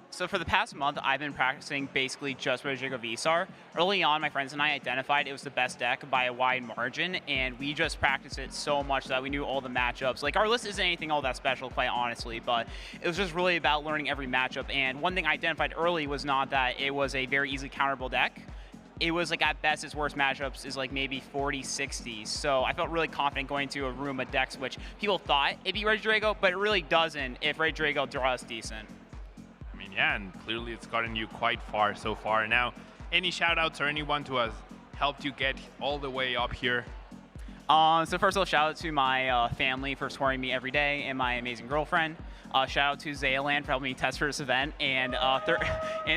So for the past month, I've been practicing basically just Reggie Drago V-Star. Early on, my friends and I identified it was the best deck by a wide margin, and we just practiced it so much that we knew all the matchups. Like, our list isn't anything all that special, quite honestly, but it was just really about learning every matchup. And one thing I identified early was not that it was a very easily counterable deck. It was like at best its worst matchups is like maybe 40, 60s. So I felt really confident going to a room of decks which people thought it'd be Reggie Drago, but it really doesn't if Reggie Drago draws decent. I mean, yeah, and clearly it's gotten you quite far so far. Now, any shout outs or anyone who has helped you get all the way up here? So first of all, shout out to my family for supporting me every day and my amazing girlfriend. Shout out to Zayaland for helping me test for this event, and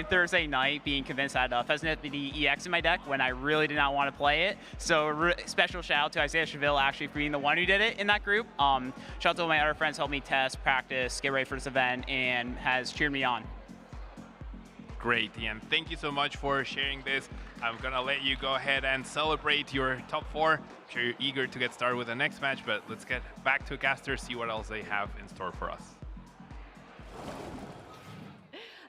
Thursday night being convinced that Pheasant had the EX in my deck when I really did not want to play it. So special shout out to Isaiah Chaville actually for being the one who did it in that group. Shout out to all my other friends who helped me test, practice, get ready for this event, and has cheered me on. Great, Ian. Thank you so much for sharing this. I'm going to let you go ahead and celebrate your top 4. I'm sure you're eager to get started with the next match, but let's get back to Caster, see what else they have in store for us.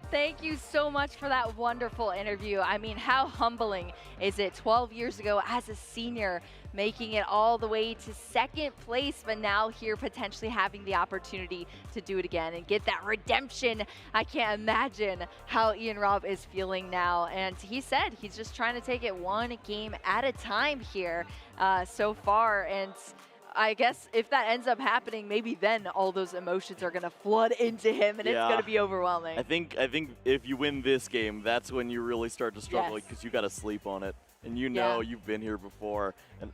Thank you so much for that wonderful interview. I mean, how humbling is it 12 years ago as a senior, making it all the way to second place, but now here potentially having the opportunity to do it again and get that redemption. I can't imagine how Ian Robb is feeling now. And he said he's just trying to take it one game at a time here so far. And I guess if that ends up happening, maybe then all those emotions are going to flood into him and it's going to be overwhelming. I think if you win this game, that's when you really start to struggle because you got to sleep on it. and you know you've been here before. And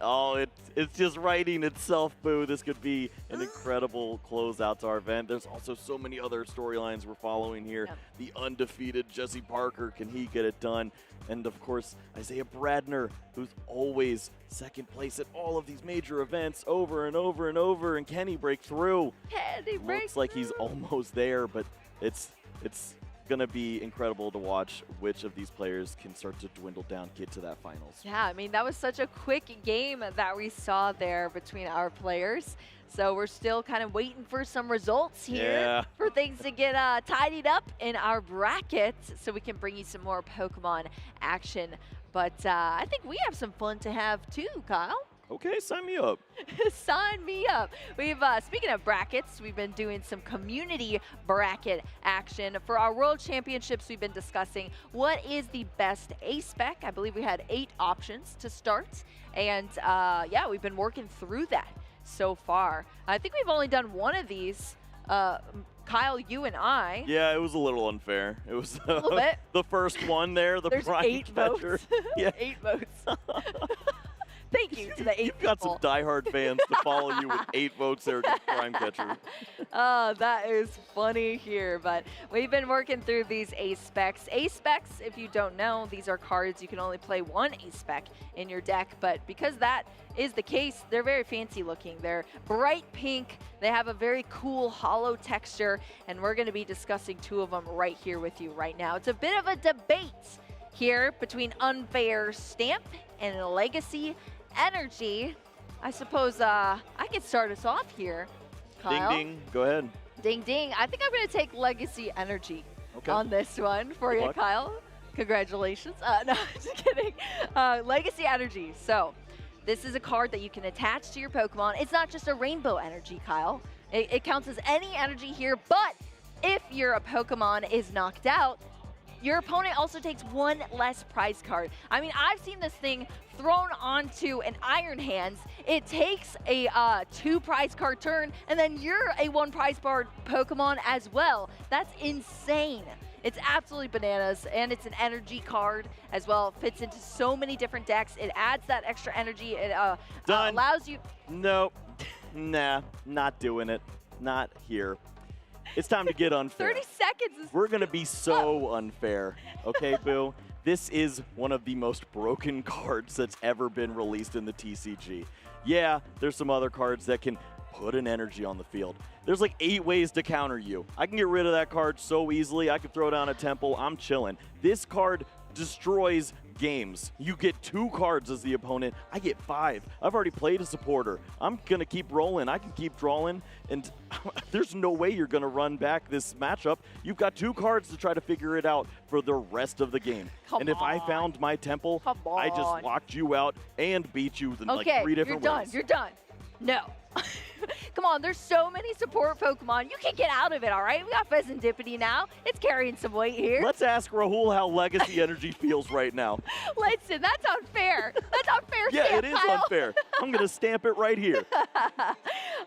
it's just writing itself, Boo. This could be an incredible closeout to our event. There's also so many other storylines we're following here. Yep. The undefeated Jesse Parker, can he get it done? And of course, Isaiah Bradner, who's always second place at all of these major events over and over and over. And can he break through? Looks like he's almost there, but it's going to be incredible to watch which of these players can start to dwindle down, get to that finals. Yeah, I mean, that was such a quick game that we saw there between our players. So we're still kind of waiting for some results here for things to get tidied up in our bracket so we can bring you some more Pokemon action. But I think we have some fun to have too, Kyle. Okay, sign me up. Sign me up. We've, speaking of brackets, we've been doing some community bracket action. For our World Championships, we've been discussing what is the best A-Spec. I believe we had 8 options to start. And yeah, we've been working through that so far. I think we've only done one of these, Kyle, you and I. Yeah, it was a little unfair. It was a little bit. The first one there, the There's prime 8 catcher. votes. Yeah. 8 votes. Thank you to the 8 You've got some diehard fans to follow you with 8 votes there against Prime Catcher. Oh, that is funny here, but we've been working through these A-Specs. A-Specs, if you don't know, these are cards you can only play one A-Spec in your deck, but because that is the case, they're very fancy looking. They're bright pink, they have a very cool hollow texture, and we're gonna be discussing 2 of them right here with you right now. It's a bit of a debate here between Unfair Stamp and Legacy Energy. I suppose I can start us off here, Kyle. Ding, ding. Go ahead. Ding, ding. I think I'm going to take Legacy Energy on this one for Good you, luck. Kyle. Congratulations. No, just kidding. Legacy Energy. So this is a card that you can attach to your Pokemon. It's not just a rainbow energy, Kyle. It counts as any energy here, but if your Pokemon is knocked out, your opponent also takes 1 less prize card. I mean, I've seen this thing thrown onto an Iron Hands. It takes a 2 prize card turn, and then you're a 1 prize card Pokemon as well. That's insane. It's absolutely bananas, and it's an energy card as well. Fits into so many different decks. It adds that extra energy. It allows you... Nope. Nah, not doing it. Not here. It's time to get unfair. 30 seconds. We're going to be so unfair. Okay, Boo? This is one of the most broken cards that's ever been released in the TCG. Yeah, there's some other cards that can put an energy on the field. There's like 8 ways to counter you. I can get rid of that card so easily. I can throw down a temple. I'm chilling. This card destroys games. You get 2 cards as the opponent. I get 5. I've already played a supporter. I'm going to keep rolling. I can keep drawing, and there's no way you're going to run back this matchup. You've got 2 cards to try to figure it out for the rest of the game. And if I found my temple, I just locked you out and beat you in like 3 different ways. You're done. No. Come on, there's so many support Pokemon. You can get out of it, all right? We got Pheasantipity now. It's carrying some weight here. Let's ask Rahul how Legacy Energy feels right now. Listen, that's unfair. That's unfair. Yeah, it is unfair. I'm going to stamp it right here.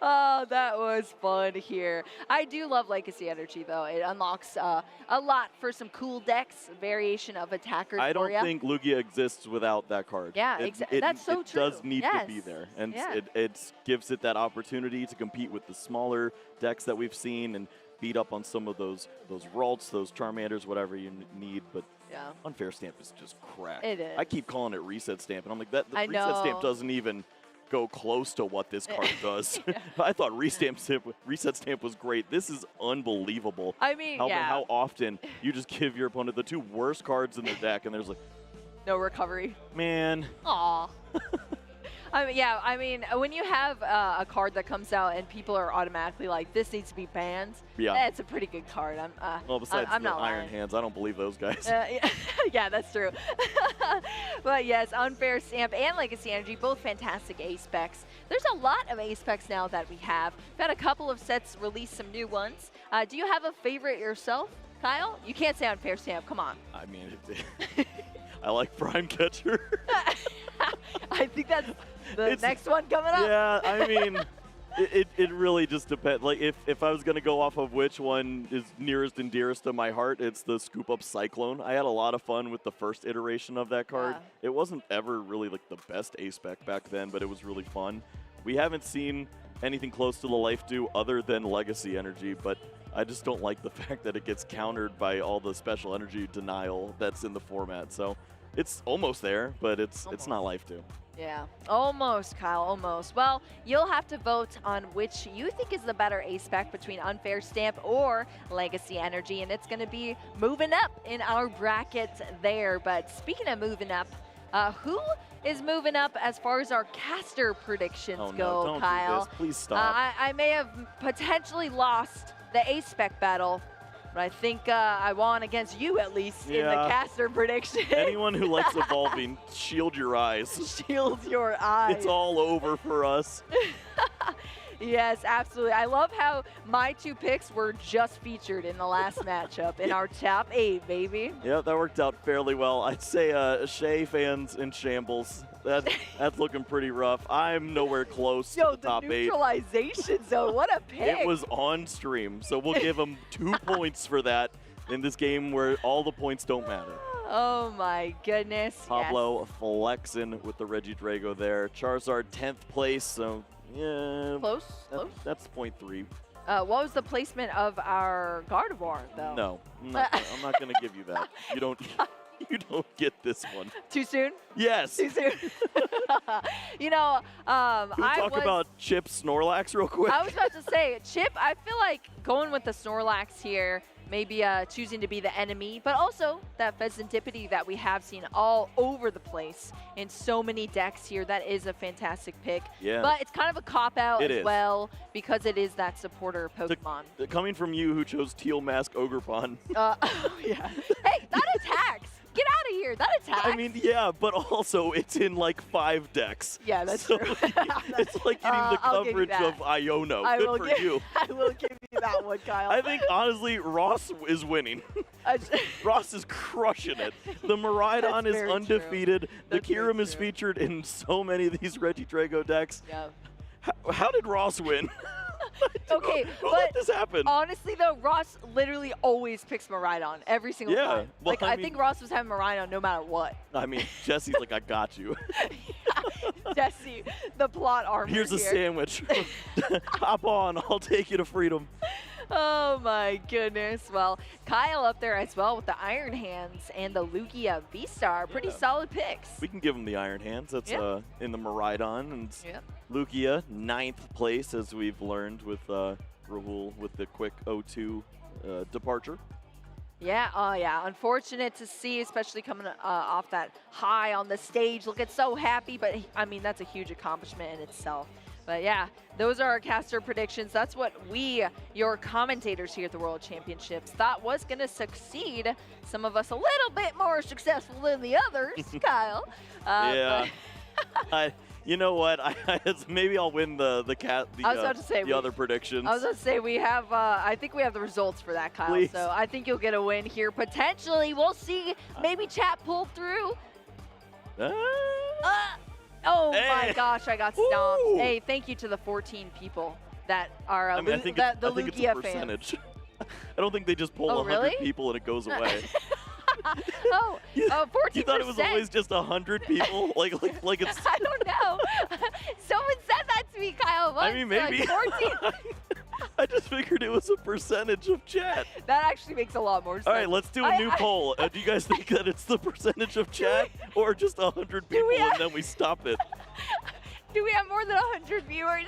Oh, that was fun here. I do love Legacy Energy, though. It unlocks a lot for some cool decks, variation of attackers. I don't think Lugia exists without that card. Yeah, exactly. That's so true. It does need to be there. And it gives it that opportunity to compete with the smaller decks that we've seen and beat up on some of those Ralts, those Charmanders, whatever you need. But Unfair Stamp is just crap. It is. I keep calling it Reset Stamp, and I'm like, the Reset Stamp doesn't even go close to what this card does. I thought Reset Stamp was great. This is unbelievable. I mean, how often you just give your opponent the 2 worst cards in their deck, and there's like, no recovery. Man. Aw. I mean, when you have a card that comes out and people are automatically like, this needs to be banned, it's a pretty good card. Besides I'm the not Iron lying. Hands, I don't believe those guys. Yeah, that's true. But yes, Unfair Stamp and Legacy Energy, both fantastic A-Specs. There's a lot of A-Specs now that we have. We've had a couple of sets release some new ones. Do you have a favorite yourself, Kyle? You can't say Unfair Stamp, come on. I mean, I like Prime Catcher. I think that's the next one coming up. Yeah, I mean, It really just depends. Like, if I was going to go off of which one is nearest and dearest to my heart, it's the Scoop Up Cyclone. I had a lot of fun with the first iteration of that card. Yeah. It wasn't ever really like the best A-Spec back then, but it was really fun. We haven't seen anything close to the Life Dew other than Legacy Energy, but I just don't like the fact that it gets countered by all the special energy denial that's in the format. So it's almost there, but it's not Life Dew. Yeah, almost, Kyle, almost. Well, you'll have to vote on which you think is the better A-Spec between Unfair Stamp or Legacy Energy, and it's going to be moving up in our bracket there. But speaking of moving up, who is moving up as far as our caster predictions go, don't Kyle? do this. Please stop. I may have potentially lost the A-Spec battle, but I think I won against you, at least, in the caster prediction. Anyone who likes evolving, shield your eyes. Shield your eyes. It's all over for us. Yes, absolutely. I love how my 2 picks were just featured in the last matchup in our top 8, baby. Yeah, that worked out fairly well. I'd say Shea fans in shambles. That's looking pretty rough. I'm nowhere close to the top 8. Neutralization zone, what a pick. It was on stream, so we'll give him 2 points for that in this game where all the points don't matter. Oh my goodness. Pablo flexing with the Regidrago there. Charizard 10th place, so yeah. Close. That's 0.3. What was the placement of our Gardevoir, though? No, I'm not going to give you that. You don't get this one. Too soon? Yes. Too soon. You know, Can we talk about Chip Snorlax real quick? I was about to say, Chip, I feel like going with the Snorlax here, maybe choosing to be the enemy, but also that Pheasantipity that we have seen all over the place in so many decks here. That is a fantastic pick. Yeah. But it's kind of a cop-out It as is. well because it is that supporter Pokemon. Coming from you who chose Teal Mask Ogerpon. Yeah. Hey, that attacks. Get out of here. That attacks. I mean, yeah, but also it's in like 5 decks. Yeah, that's so true. It's like getting the I'll give you coverage that. of Iono. I will Good for you. I will give you that one, Kyle. I think, honestly, Ross is winning. Ross is crushing it. The Miraidon is very undefeated. That's The very Kyurem is featured in so many of these Regidrago decks. Yeah. How did Ross win? Okay, Who let this happen? Honestly, though, Ross literally always picks Miraidon every single time. Well, Like, I think Ross was having Miraidon no matter what. I mean, Jesse's like, I got you. Jesse, the plot armor Here's a here. sandwich. Hop on. I'll take you to freedom. Oh my goodness. Well, Kyle up there as well with the Iron Hands and the Lugia V-Star. Pretty solid picks. We can give him the Iron Hands. That's in the Miraidon. And Yep. Lugia, 9th place, as we've learned with Rahul with the quick 0-2 departure. Yeah, oh yeah. Unfortunate to see, especially coming off that high on the stage. Looking so happy, but I mean, that's a huge accomplishment in itself. But yeah, those are our caster predictions. That's what we, your commentators here at the World Championships, thought was going to succeed. Some of us a little bit more successful than the others, Kyle. Yeah. You know what? Maybe I'll win the other predictions. I was about to say we have. I think we have the results for that, Kyle. Please. So I think you'll get a win here potentially. We'll see. Maybe chat pull through. Oh my gosh, I got stomped. Ooh. Hey, thank you to the 14 people that are I think it's a Lugia percentage. I don't think they just pull 100 really? people and it goes away. 14%. You thought it was always just 100 people? like it's. I don't know. Someone said that to me, Kyle. I mean, maybe. Like 14. I just figured it was a percentage of chat. That actually makes a lot more sense. All right, let's do a new poll. Do you guys think that it's the percentage of chat or just 100 people and then we stop it? Do we have more than 100 viewers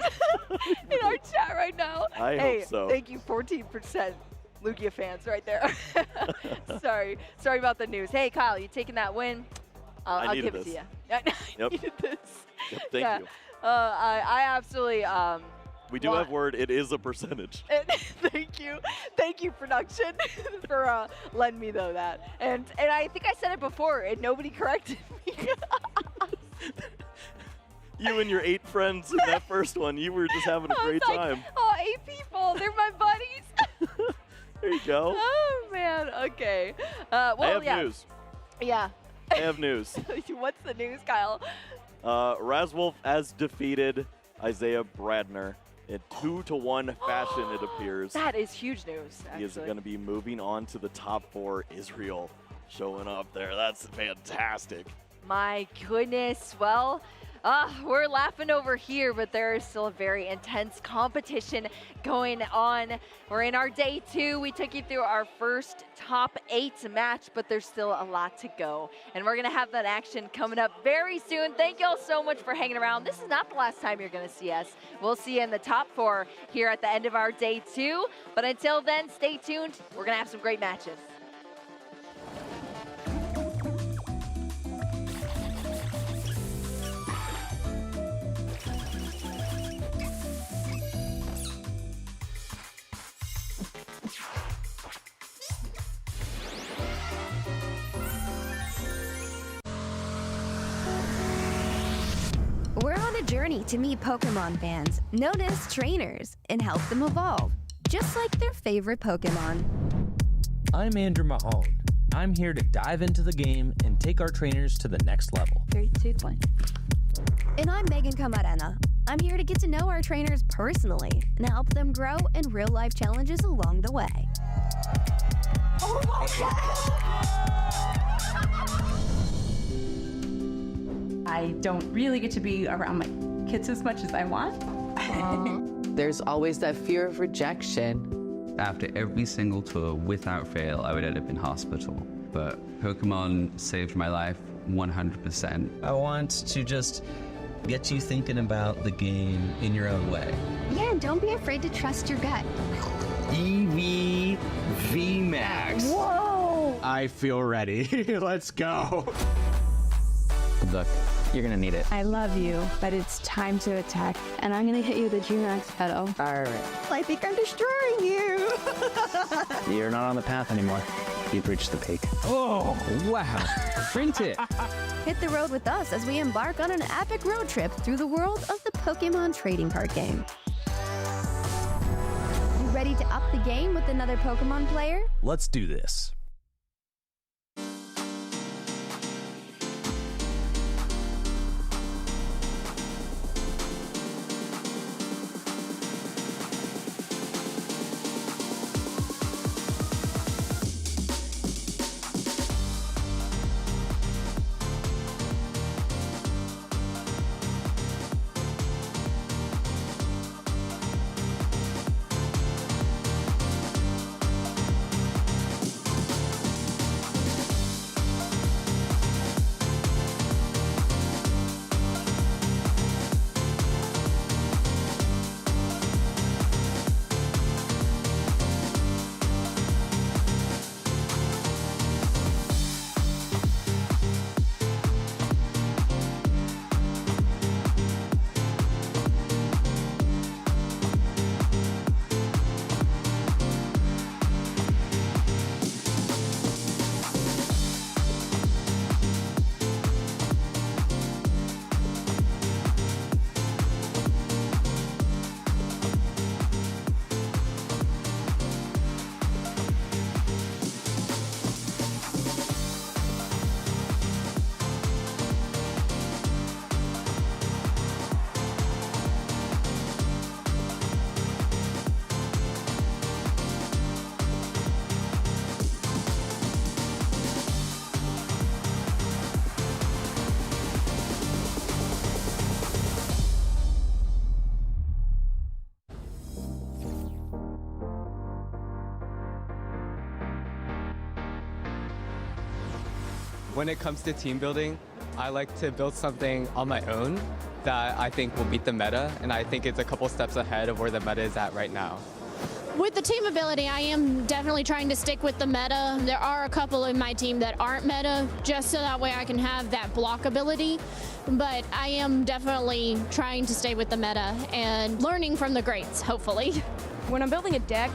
in our chat right now? I hope so. Thank you, 14% Lugia fans right there. Sorry about the news. Hey, Kyle, you taking that win? I'll give it to you. I needed this. Yep, thank you. I absolutely. We do have word. It is a percentage. Thank you, production, for letting me know that. And I think I said it before, and nobody corrected me. You and your 8 friends in that first one, you were just having a great time. Oh, 8 people. They're my buddies. There you go. Oh, man. Okay. I have news. Yeah. I have news. What's the news, Kyle? Razwolf has defeated Isaiah Bradner In 2-1 fashion, it appears. That is huge news, He is actually. going to be moving on to the top 4. Israel showing up there. That's fantastic. My goodness. Well, we're laughing over here, but there is still a very intense competition going on. We're in our day 2. We took you through our first top 8 match, but there's still a lot to go. And we're going to have that action coming up very soon. Thank you all so much for hanging around. This is not the last time you're going to see us. We'll see you in the top 4 here at the end of our day 2. But until then, stay tuned. We're going to have some great matches. We're on a journey to meet Pokemon fans, known as trainers, and help them evolve, just like their favorite Pokemon. I'm Andrew Mahone. I'm here to dive into the game and take our trainers to the next level. 3, 2, 1. And I'm Megan Camarena. I'm here to get to know our trainers personally and help them grow in real-life challenges along the way. Oh my God! I don't really get to be around my kids as much as I want. There's always that fear of rejection. After every single tour, without fail, I would end up in hospital. But Pokemon saved my life 100%. I want to just get you thinking about the game in your own way. Yeah, and don't be afraid to trust your gut. EV VMAX. Whoa! I feel ready. Let's go. Good luck. You're gonna need it. I love you, but it's time to attack. And I'm gonna hit you with a G-Max petal. All right. I think I'm destroying you. You're not on the path anymore. You've reached the peak. Oh, wow. Print it. Hit the road with us as we embark on an epic road trip through the world of the Pokemon trading card game. You ready to up the game with another Pokemon player? Let's do this. When it comes to team building, I like to build something on my own that I think will beat the meta, and I think it's a couple steps ahead of where the meta is at right now. With the team ability, I am definitely trying to stick with the meta. There are a couple in my team that aren't meta, just so that way I can have that block ability. But I am definitely trying to stay with the meta and learning from the greats, hopefully. When I'm building a deck,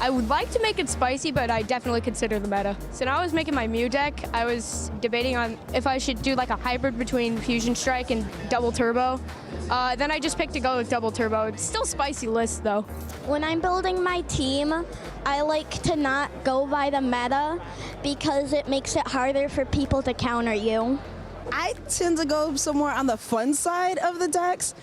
I would like to make it spicy, but I definitely consider the meta. So now I was making my Mew deck. I was debating on if I should do like a hybrid between Fusion Strike and Double Turbo. Then I just picked to go with Double Turbo. It's still spicy list though. When I'm building my team, I like to not go by the meta because it makes it harder for people to counter you. I tend to go somewhere on the fun side of the decks.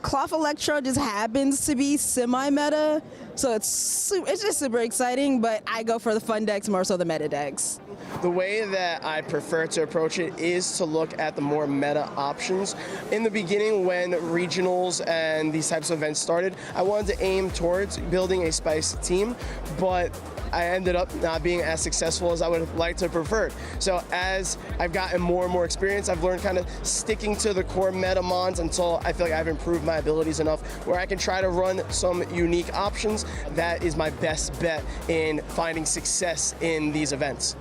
Cloth Electro just happens to be semi-meta, so it's just super exciting, but I go for the fun decks more so the meta decks. The way that I prefer to approach it is to look at the more meta options. In the beginning, when regionals and these types of events started, I wanted to aim towards building a Spice team, but I ended up not being as successful as I would have liked to have preferred. So as I've gotten more and more experience, I've learned kind of sticking to the core meta mons until I feel like I've improved my abilities enough where I can try to run some unique options. That is my best bet in finding success in these events.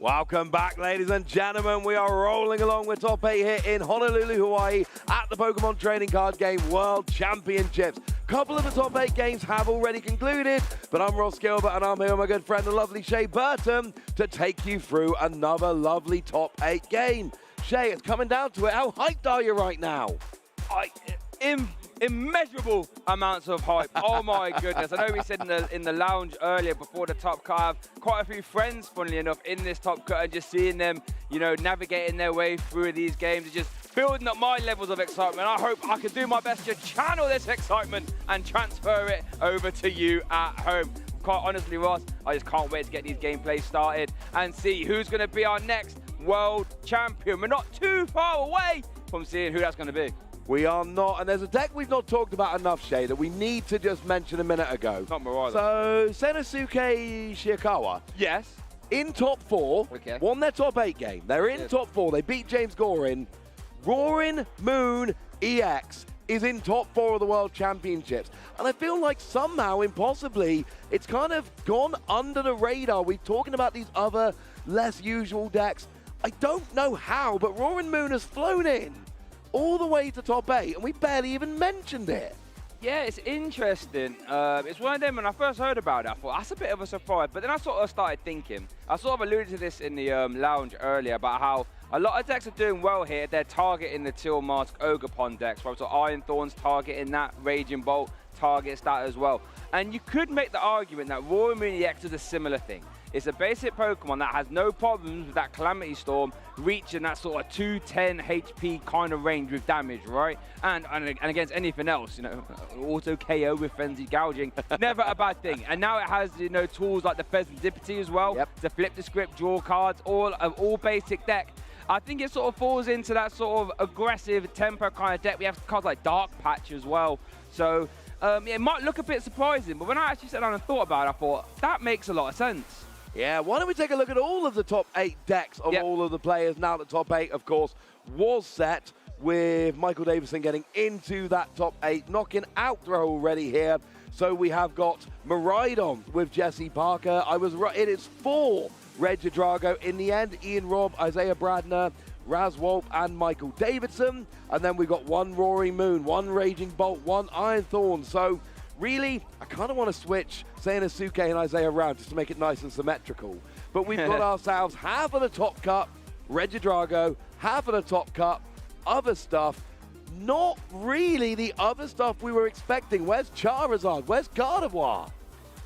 Welcome back, ladies and gentlemen. We are rolling along with top 8 here in Honolulu, Hawaii at the Pokemon Trading Card Game World Championships. A couple of the top 8 games have already concluded, but I'm Ross Gilbert and I'm here with my good friend, the lovely Shay Burton, to take you through another lovely top 8 game. Shay, it's coming down to it. How hyped are you right now? Immeasurable amounts of hype. Oh my goodness. I know we said in the lounge earlier before the top cut, I have quite a few friends, funnily enough, in this top cut, and just seeing them, you know, navigating their way through these games is just building up my levels of excitement. I hope I can do my best to channel this excitement and transfer it over to you at home. Quite honestly, Ross, I just can't wait to get these gameplays started and see who's going to be our next world champion. We're not too far away from seeing who that's going to be. We are not, and there's a deck we've not talked about enough, Shay, that we need to just mention a minute ago. Not Marauder. So, Senosuke Shirakawa. Yes. In top 4, won their top 8 game. They're in top 4. They beat James Gorin. Roaring Moon EX is in top 4 of the World Championships. And I feel like somehow, impossibly, it's kind of gone under the radar. We're talking about these other, less usual decks. I don't know how, but Roaring Moon has flown in all the way to top 8, and we barely even mentioned it. Yeah, it's interesting. It's one of them, when I first heard about it, I thought, that's a bit of a surprise. But then I sort of started thinking, I sort of alluded to this in the lounge earlier, about how a lot of decks are doing well here. They're targeting the Teal Mask Ogerpon decks, right? So Iron Thorn's targeting that, Raging Bolt targets that as well. And you could make the argument that Roaring Moon EX is a similar thing. It's a basic Pokemon that has no problems with that Calamity Storm reaching that sort of 210 HP kind of range with damage, right? And against anything else, you know, auto KO with Frenzy Gouging, never a bad thing. And now it has, you know, tools like the Pheasantipity as well to flip the script, draw cards, all basic deck. I think it sort of falls into that sort of aggressive tempo kind of deck. We have cards like Dark Patch as well. So yeah, it might look a bit surprising, but when I actually sat down and thought about it, I thought, that makes a lot of sense. Yeah, why don't we take a look at all of the top 8 decks of all of the players now that top 8, of course, was set with Michael Davison getting into that top 8, knocking out Throw already here. So we have got Miraidon with Jesse Parker. I was right, it is 4 Regidrago in the end. Ian Robb, Isaiah Bradner, Raz Wolp and Michael Davidson. And then we've got 1 Roaring Moon, 1 Raging Bolt, 1 Iron Thorn. So really, I kind of want to switch Senosuke and Isaiah around just to make it nice and symmetrical. But we've got ourselves half of the top cup, Regidrago, half of the top cup, other stuff. Not really the other stuff we were expecting. Where's Charizard? Where's Gardevoir?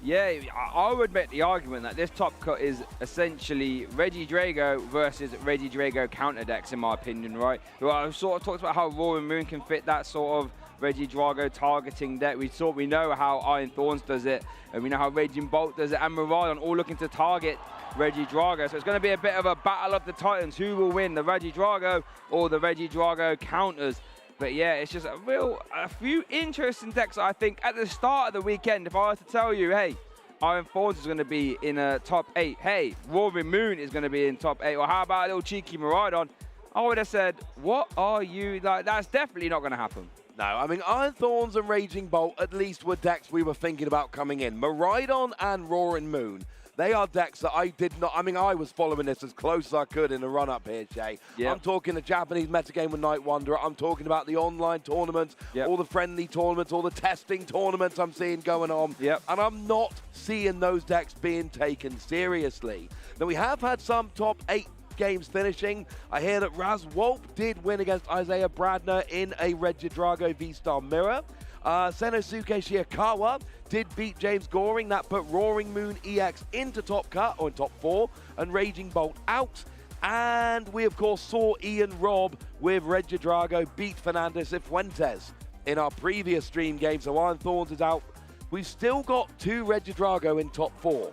Yeah, I would make the argument that this top cut is essentially Regidrago versus Regidrago counter decks, in my opinion, right? Well, I sort of talked about how Roaring Moon can fit that sort of Regidrago targeting deck. We know how Iron Thorns does it, and we know how Raging Bolt does it, and Miraidon all looking to target Regidrago. So it's going to be a bit of a battle of the titans. Who will win, the Regidrago or the Regidrago counters? But yeah, it's just a few interesting decks, I think, at the start of the weekend. If I was to tell you, hey, Iron Thorns is going to be in a top 8. Hey, Roaring Moon is going to be in top 8. Or how about a little cheeky Miraidon? I would have said, what are you? Like, that's definitely not going to happen. No, I mean, Iron Thorns and Raging Bolt at least were decks we were thinking about coming in. Miraidon and Roaring Moon, they are decks that I did not, I mean, I was following this as close as I could in the run-up here, Jay. Yep. I'm talking the Japanese metagame with Night Wanderer. I'm talking about the online tournaments, all the friendly tournaments, all the testing tournaments I'm seeing going on. Yep. And I'm not seeing those decks being taken seriously. Now, we have had some top 8 games finishing. I hear that Raz Wolp did win against Isaiah Bradner in a Regidrago V-Star Mirror. Senosuke Shiakawa did beat James Goring. That put Roaring Moon EX into top cut, or in top 4, and Raging Bolt out. And we, of course, saw Ian Robb with Regidrago beat Fernandez and Fuentes in our previous stream game. So Iron Thorns is out. We've still got 2 Regidrago in top 4.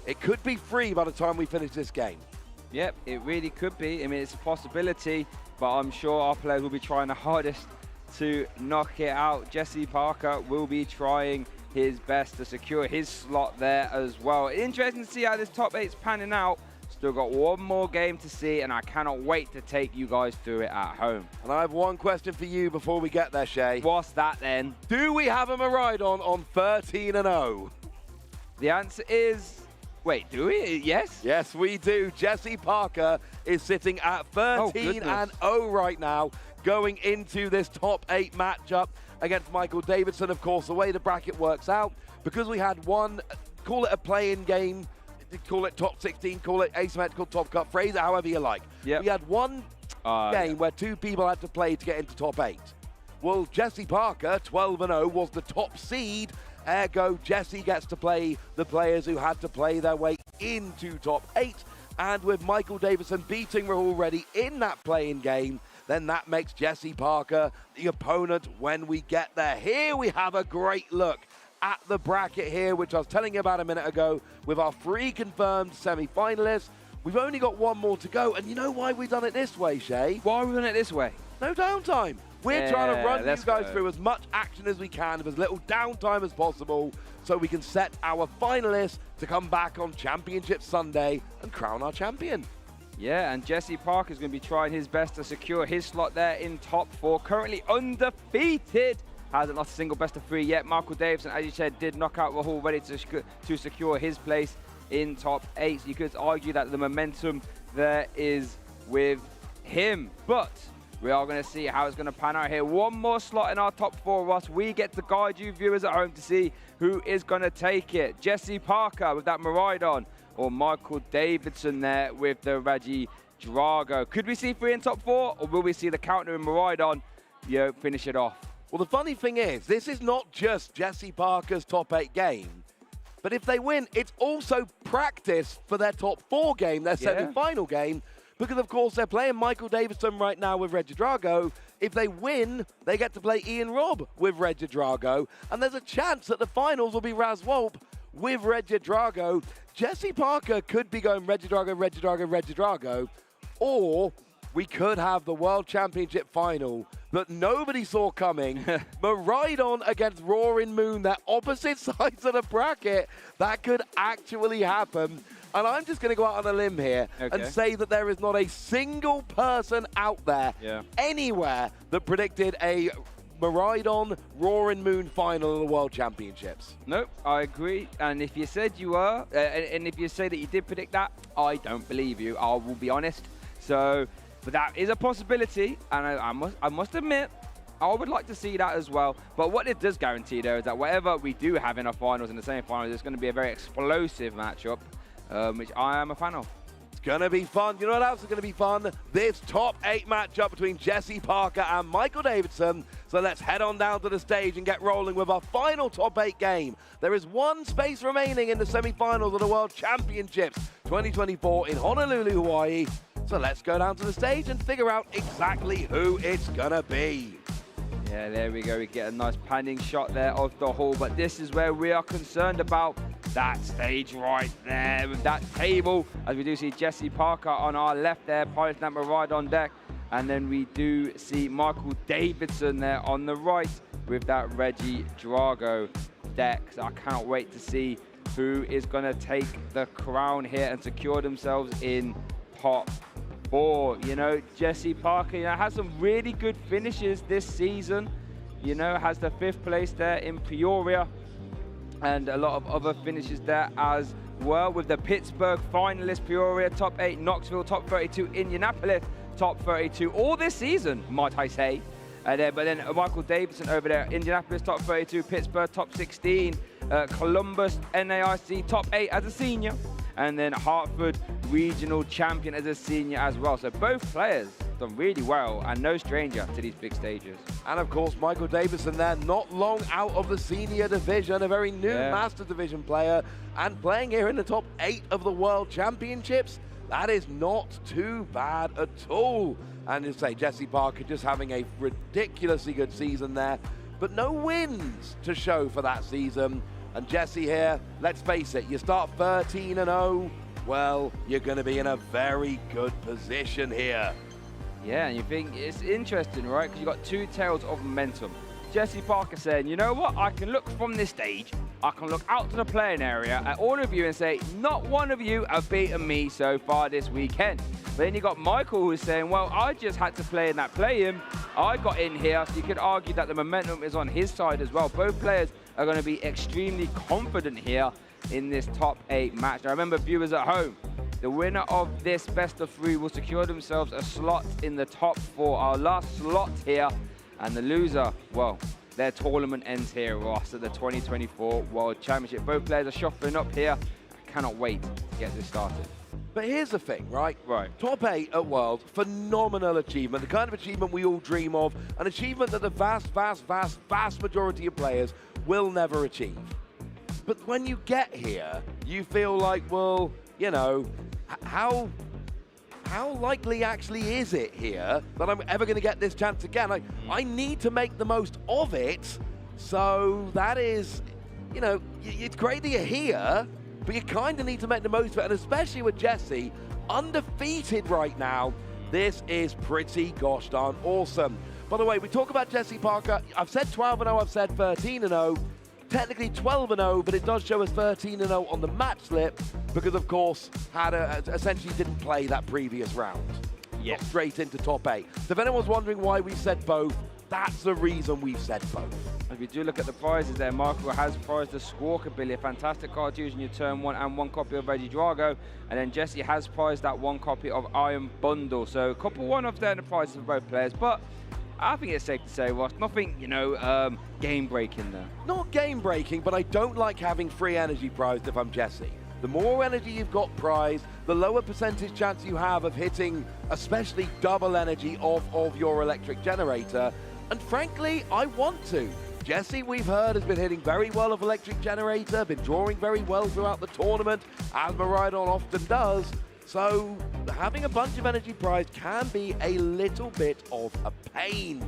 It could be 3 by the time we finish this game. Yep, it really could be. I mean, it's a possibility, but I'm sure our players will be trying the hardest to knock it out. Jesse Parker will be trying his best to secure his slot there as well. Interesting to see how this top 8's panning out. Still got one more game to see, and I cannot wait to take you guys through it at home. And I have one question for you before we get there, Shay. What's that then? Do we have a Miraidon on 13-0? The answer is... Wait, do we? Yes? Yes, we do. Jesse Parker is sitting at 13-0 right now, going into this top 8 matchup against Michael Davidson. Of course, the way the bracket works out, because we had one, call it a play-in game, call it top 16, call it asymmetrical top cut, phrase it however you like. Yep. We had one game where 2 people had to play to get into top 8. Well, Jesse Parker, 12-0, was the top seed. Ergo, Jesse gets to play the players who had to play their way into top 8. And with Michael Davidson beating Rahul Reddy in that play-in game, then that makes Jesse Parker the opponent when we get there. Here we have a great look at the bracket here, which I was telling you about a minute ago, with our 3 confirmed semi-finalists. We've only got 1 more to go, and you know why we've done it this way, Shay? Why are we doing it this way? No downtime. We're trying to run you guys through as much action as we can with as little downtime as possible, so we can set our finalists to come back on Championship Sunday and crown our champion. Yeah, and Jesse Parker is going to be trying his best to secure his slot there in top 4. Currently undefeated. Hasn't lost a single best of 3 yet. Michael Davidson, as you said, did knock out Rahul Reddy to secure his place in top 8. So you could argue that the momentum there is with him. But we are going to see how it's going to pan out here. 1 more slot in our top 4, Ross. We get to guide you viewers at home to see who is going to take it. Jesse Parker with that Miraidon, or Michael Davidson there with the Regidrago. Could we see 3 in top 4, or will we see the counter in Miraidon finish it off? Well, the funny thing is, this is not just Jesse Parker's top 8 game, but if they win, it's also practice for their top 4 game, their semi-final game, because of course they're playing Michael Davidson right now with Regidrago. If they win, they get to play Ian Robb with Regidrago, and there's a chance that the finals will be Razwolp with Regidrago. Jesse Parker could be going Regidrago, Regidrago, Regidrago, or we could have the World Championship final that nobody saw coming. Miraidon against Roaring Moon, they're opposite sides of the bracket. That could actually happen. And I'm just going to go out on a limb here and say that there is not a single person out there anywhere that predicted a Miraidon Roaring Moon final of the World Championships. Nope, I agree. And if you said you were, and if you say that you did predict that, I don't believe you. I will be honest. So, but that is a possibility, and I must admit, I would like to see that as well. But what it does guarantee, though, is that whatever we do have in our finals and the semi-finals, it's going to be a very explosive matchup, which I am a fan of. It's going to be fun. You know what else is going to be fun? This top 8 matchup between Jesse Parker and Michael Davidson. So let's head on down to the stage and get rolling with our final top 8 game. There is 1 space remaining in the semi-finals of the World Championships 2024 in Honolulu, Hawaii. So let's go down to the stage and figure out exactly who it's going to be. Yeah, there we go. We get a nice panning shot there of the hall. But this is where we are concerned about that stage right there with that table. As we do see Jesse Parker on our left there, piloting that Miraidon deck. And then we do see Michael Davidson there on the right with that Regidrago deck. So I cannot wait to see who is going to take the crown here and secure themselves in top 4. You know, Jesse Parker, you know, has some really good finishes this season. You know, has the 5th place there in Peoria and a lot of other finishes there as well, with the Pittsburgh finalist, Peoria top 8, Knoxville top 32, Indianapolis top 32 all this season, might I say. But then Michael Davidson over there, Indianapolis top 32, Pittsburgh top 16, Columbus NAIC top 8 as a senior, and then Hartford regional champion as a senior as well. So both players done really well and no stranger to these big stages. And of course, Michael Davison there, not long out of the senior division, a very new Master Division player, and playing here in the top 8 of the World Championships. That is not too bad at all. And you say Jesse Parker just having a ridiculously good season there, but no wins to show for that season. And Jesse here, let's face it, you start 13-0, well, you're going to be in a very good position here. Yeah, and you think it's interesting, right? Because you've got two tales of momentum. Jesse Parker saying, you know what, I can look from this stage, I can look out to the playing area at all of you and say, not one of you have beaten me so far this weekend. But then you got Michael who's saying, well, I just had to play in that play-in. I got in here, so you could argue that the momentum is on his side as well. Both players are going to be extremely confident here in this top 8 match. Now remember, viewers at home, the winner of this best of 3 will secure themselves a slot in the top 4, our last slot here. And the loser, well, their tournament ends here, Ross, at the 2024 World Championship. Both players are shuffling up here. I cannot wait to get this started. But here's the thing, right? Right. Top 8 at World, phenomenal achievement, the kind of achievement we all dream of, an achievement that the vast majority of players will never achieve. But when you get here, you feel like, well, you know, how likely actually is it here that I'm ever going to get this chance again? I need to make the most of it. So that is, you know, it's great that you're here, but you kind of need to make the most of it. And especially with Jesse, undefeated right now, this is pretty gosh darn awesome. By the way, we talk about Jesse Parker. I've said 12-0, I've said 13-0. Technically 12-0, but it does show us 13-0 on the match slip because, of course, essentially didn't play that previous round. Yeah. Got straight into top 8. So if anyone's wondering why we said both, that's the reason we've said both. If you do look at the prizes there, Marco has prized the Squawkabilly, a fantastic card to use in your turn 1 and 1 copy of Regidrago. And then Jesse has prized that 1 copy of Iron Bundle. So a couple one-offs there in the prizes for both players, but I think it's safe to say, Ross, nothing, you know, game-breaking there. Not game-breaking, but I don't like having free energy prized if I'm Jesse. The more energy you've got prized, the lower percentage chance you have of hitting, especially double energy of your electric generator. And frankly, I want to. Jesse, we've heard, has been hitting very well of electric generator, been drawing very well throughout the tournament, as Miraidon often does. So having a bunch of energy prize can be a little bit of a pain.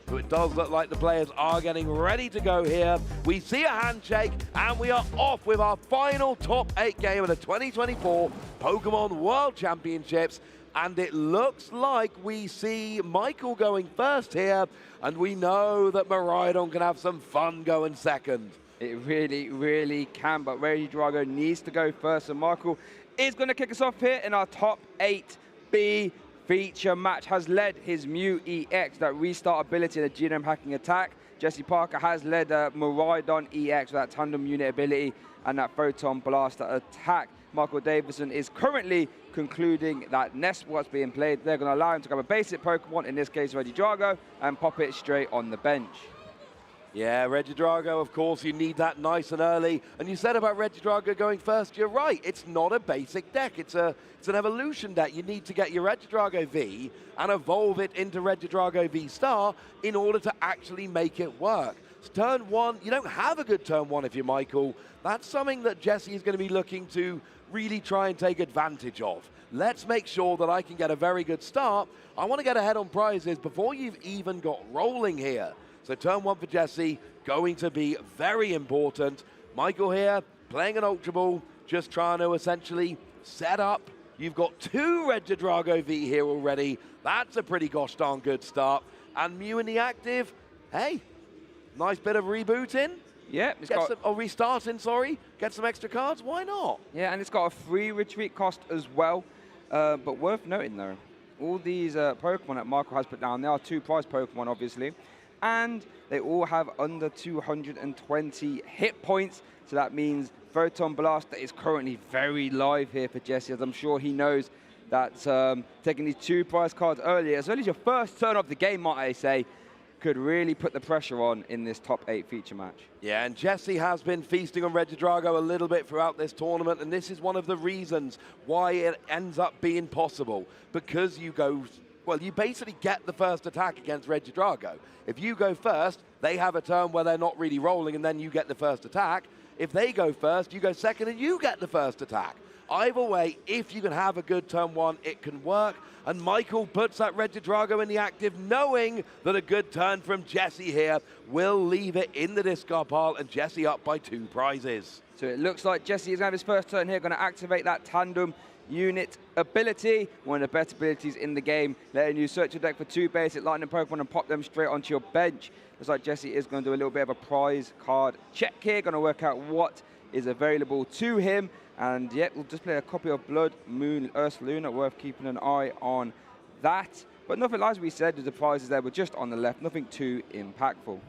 So it does look like the players are getting ready to go here. We see a handshake, and we are off with our final top 8 game of the 2024 Pokémon World Championships. And it looks like we see Michael going first here, and we know that Miraidon can have some fun going second. It really, really can, but Regidrago needs to go first, and Michael is going to kick us off here in our top 8B feature match. Has led his Mew EX, that restart ability and a genome hacking attack. Jesse Parker has led Miraidon EX with that tandem unit ability and that photon blaster attack. Michael Davison is currently concluding that nest what's being played. They're going to allow him to grab a basic Pokemon, in this case Regidrago, and pop it straight on the bench. Yeah, Regidrago, of course, you need that nice and early. And you said about Regidrago going first, you're right. It's not a basic deck. It's an evolution deck. You need to get your Regidrago V and evolve it into Regidrago V Star in order to actually make it work. So turn 1, you don't have a good turn 1 if you're Michael. That's something that Jesse is going to be looking to really try and take advantage of. Let's make sure that I can get a very good start. I want to get ahead on prizes before you've even got rolling here. So turn 1 for Jesse, going to be very important. Michael here, playing an Ultra Ball, just trying to essentially set up. You've got 2 Regidrago V here already. That's a pretty gosh darn good start. And Mew in the active, hey, nice bit of rebooting. Yeah, restarting, sorry. Get some extra cards, why not? Yeah, and it's got a free retreat cost as well. But worth noting though, all these Pokemon that Michael has put down, there are 2 prize Pokemon obviously. And they all have under 220 hit points. So that means Photon Blaster is currently very live here for Jesse, as I'm sure he knows that taking these 2 prize cards earlier, as early as your first turn of the game, might I say, could really put the pressure on in this top 8 feature match. Yeah, and Jesse has been feasting on Regidrago a little bit throughout this tournament, and this is one of the reasons why it ends up being possible. Because you go, well, you basically get the first attack against Regidrago. If you go first, they have a turn where they're not really rolling, and then you get the first attack. If they go first, you go second, and you get the first attack. Either way, if you can have a good turn one, it can work. And Michael puts that Regidrago in the active, knowing that a good turn from Jesse here will leave it in the discard pile, and Jesse up by 2 prizes. So it looks like Jesse is going to have his first turn here, going to activate that tandem unit ability, one of the best abilities in the game, letting you search your deck for 2 basic lightning Pokemon and pop them straight onto your bench. Looks like Jesse is going to do a little bit of a prize card check here, going to work out what is available to him. And yeah, we'll just play a copy of Blood Moon Ursaluna, worth keeping an eye on that. But nothing, as we said, the prizes there were just on the left, nothing too impactful.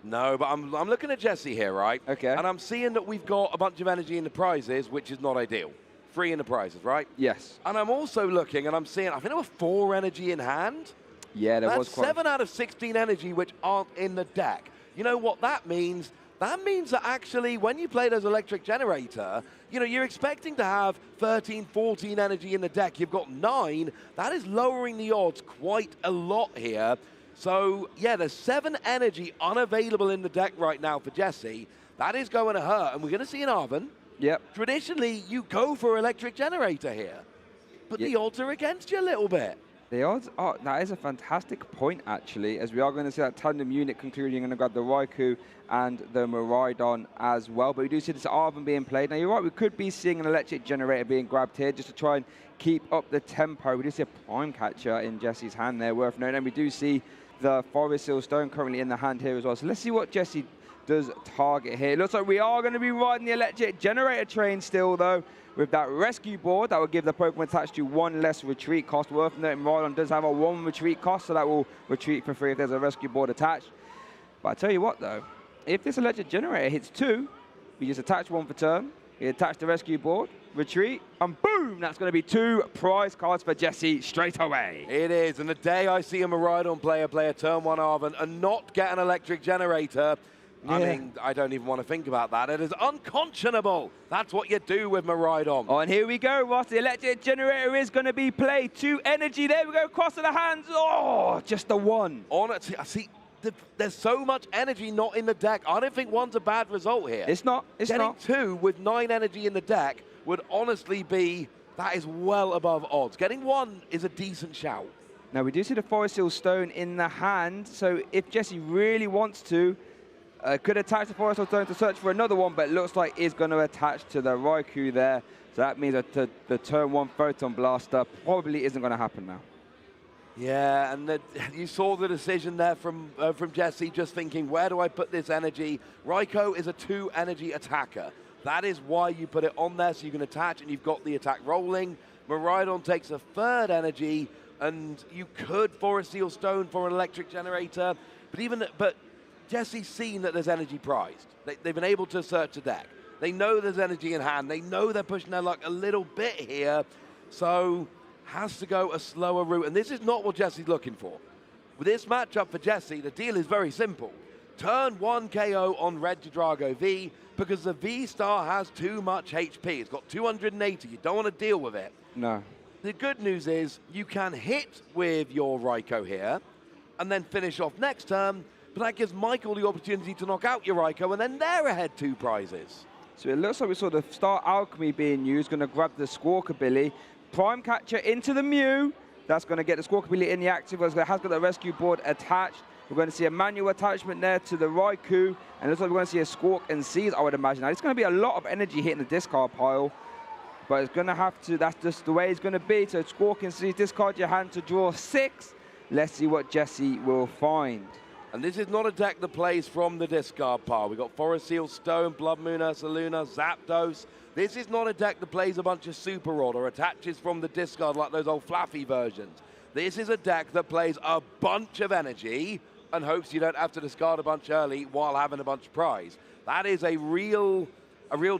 No, but I'm looking at Jesse here, right? Okay. And I'm seeing that we've got a bunch of energy in the prizes, which is not ideal. 3 in the prizes, right? Yes. And I'm also looking, and I'm seeing, I think there were 4 energy in hand. Yeah, there was quite. 7 out of 16 energy which aren't in the deck. You know what that means? That means that actually when you play those electric generator, you know, you're expecting to have 13, 14 energy in the deck. You've got 9. That is lowering the odds quite a lot here. So, yeah, there's 7 energy unavailable in the deck right now for Jesse. That is going to hurt, and we're going to see an Arven. Yep. Traditionally, you go for electric generator here, but the odds are against you a little bit. The odds are, that is a fantastic point, actually, as we are going to see that tandem unit concluding. You're going to grab the Raikou and the Miraidon as well. But we do see this Arven being played. Now, you're right, we could be seeing an electric generator being grabbed here just to try and keep up the tempo. We do see a Prime Catcher in Jesse's hand there, worth noting. And we do see the Forest Seal Stone currently in the hand here as well. So let's see what Jesse does target here. It looks like we are going to be riding the electric generator train still, though, with that rescue board. That will give the Pokemon attached to 1 less retreat cost. Worth noting, Miraidon does have a 1 retreat cost, so that will retreat for free if there's a rescue board attached. But I tell you what, though, if this electric generator hits 2, you just attach 1 for turn, you attach the rescue board, retreat, and boom, that's going to be 2 prize cards for Jesse straight away. It is, and the day I see a Miraidon player play a turn 1 Arven and not get an electric generator, I mean, I don't even want to think about that. It is unconscionable. That's what you do with Miraidon. Oh, and here we go, Ross. The electric generator is going to be played. 2 energy. There we go. Cross to the hands. Oh, just the 1. Honestly, I see. There's so much energy not in the deck. I don't think 1's a bad result here. It's not. It's not. Getting 2 with 9 energy in the deck would honestly be, that is well above odds. Getting 1 is a decent shout. Now, we do see the Forest Seal Stone in the hand. So if Jesse really wants to, could attach the Forest Seal Stone to search for another one, but it looks like he's going to attach to the Raikou there. So that means that the turn 1 Photon Blaster probably isn't going to happen now. Yeah, and you saw the decision there from Jesse, just thinking, where do I put this energy? Raikou is a 2 energy attacker. That is why you put it on there, so you can attach and you've got the attack rolling. Miraidon takes a 3rd energy, and you could Forest Seal Stone for an electric generator, but Jesse's seen that there's energy prized. They've been able to search the deck. They know there's energy in hand. They know they're pushing their luck a little bit here, so has to go a slower route, and this is not what Jesse's looking for. With this matchup for Jesse, the deal is very simple. Turn 1 KO on Regidrago V, because the V-Star has too much HP. It's got 280. You don't want to deal with it. No. The good news is you can hit with your Raikou here and then finish off next turn, but that gives Michael the opportunity to knock out your Raikou, and then they're ahead 2 prizes. So it looks like we saw the Star Alchemy being used, going to grab the Squawkabilly. Prime Catcher into the Mew. That's going to get the Squawkabilly in the active, as it has got the rescue board attached. We're going to see a manual attachment there to the Raikou, and it looks like we're going to see a Squawk and Seize, I would imagine. Now, it's going to be a lot of energy hitting the discard pile, but it's going to have to, that's just the way it's going to be. So Squawk and Seize, discard your hand to draw 6. Let's see what Jesse will find. And this is not a deck that plays from the discard pile. We've got Forest Seal Stone, Blood Moon Ursaluna, Zapdos. This is not a deck that plays a bunch of Super Rod or attaches from the discard like those old fluffy versions. This is a deck that plays a bunch of energy and hopes you don't have to discard a bunch early while having a bunch of prize. That is a real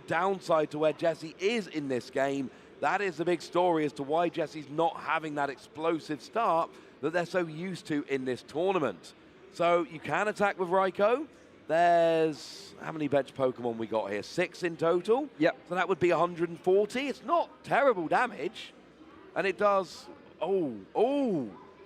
downside to where Jesse is in this game. That is the big story as to why Jesse's not having that explosive start that they're so used to in this tournament. So you can attack with Raikou. There's, how many bench Pokemon we got here? 6 in total? Yep. So that would be 140. It's not terrible damage. And it does,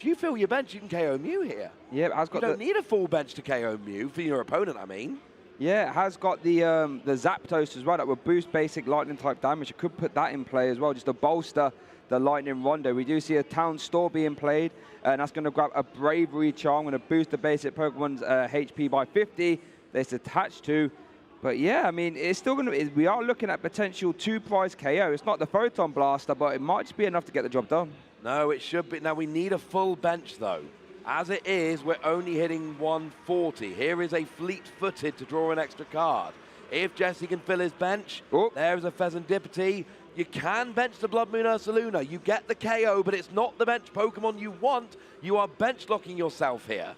If you fill your bench, you can KO Mew here. Yeah, it has got you don't need a full bench to KO Mew for your opponent, I mean. Yeah, it has got the Zapdos as well that will boost basic lightning type damage. You could put that in play as well, just to bolster the Lightning Rondo. We do see a Town Store being played, and that's going to grab a Bravery Charm, going to boost the basic Pokemon's HP by 50. That's attached to. But yeah, I mean, it's still going to. We are looking at potential 2-prize KO. It's not the Photon Blaster, but it might just be enough to get the job done. No, it should be. Now, we need a full bench, though. As it is, we're only hitting 140. Here is a fleet-footed to draw an extra card. If Jesse can fill his bench, there's a Pheasantipity. You can bench the Blood Moon Ursaluna. You get the KO, but it's not the bench Pokemon you want. You are bench locking yourself here.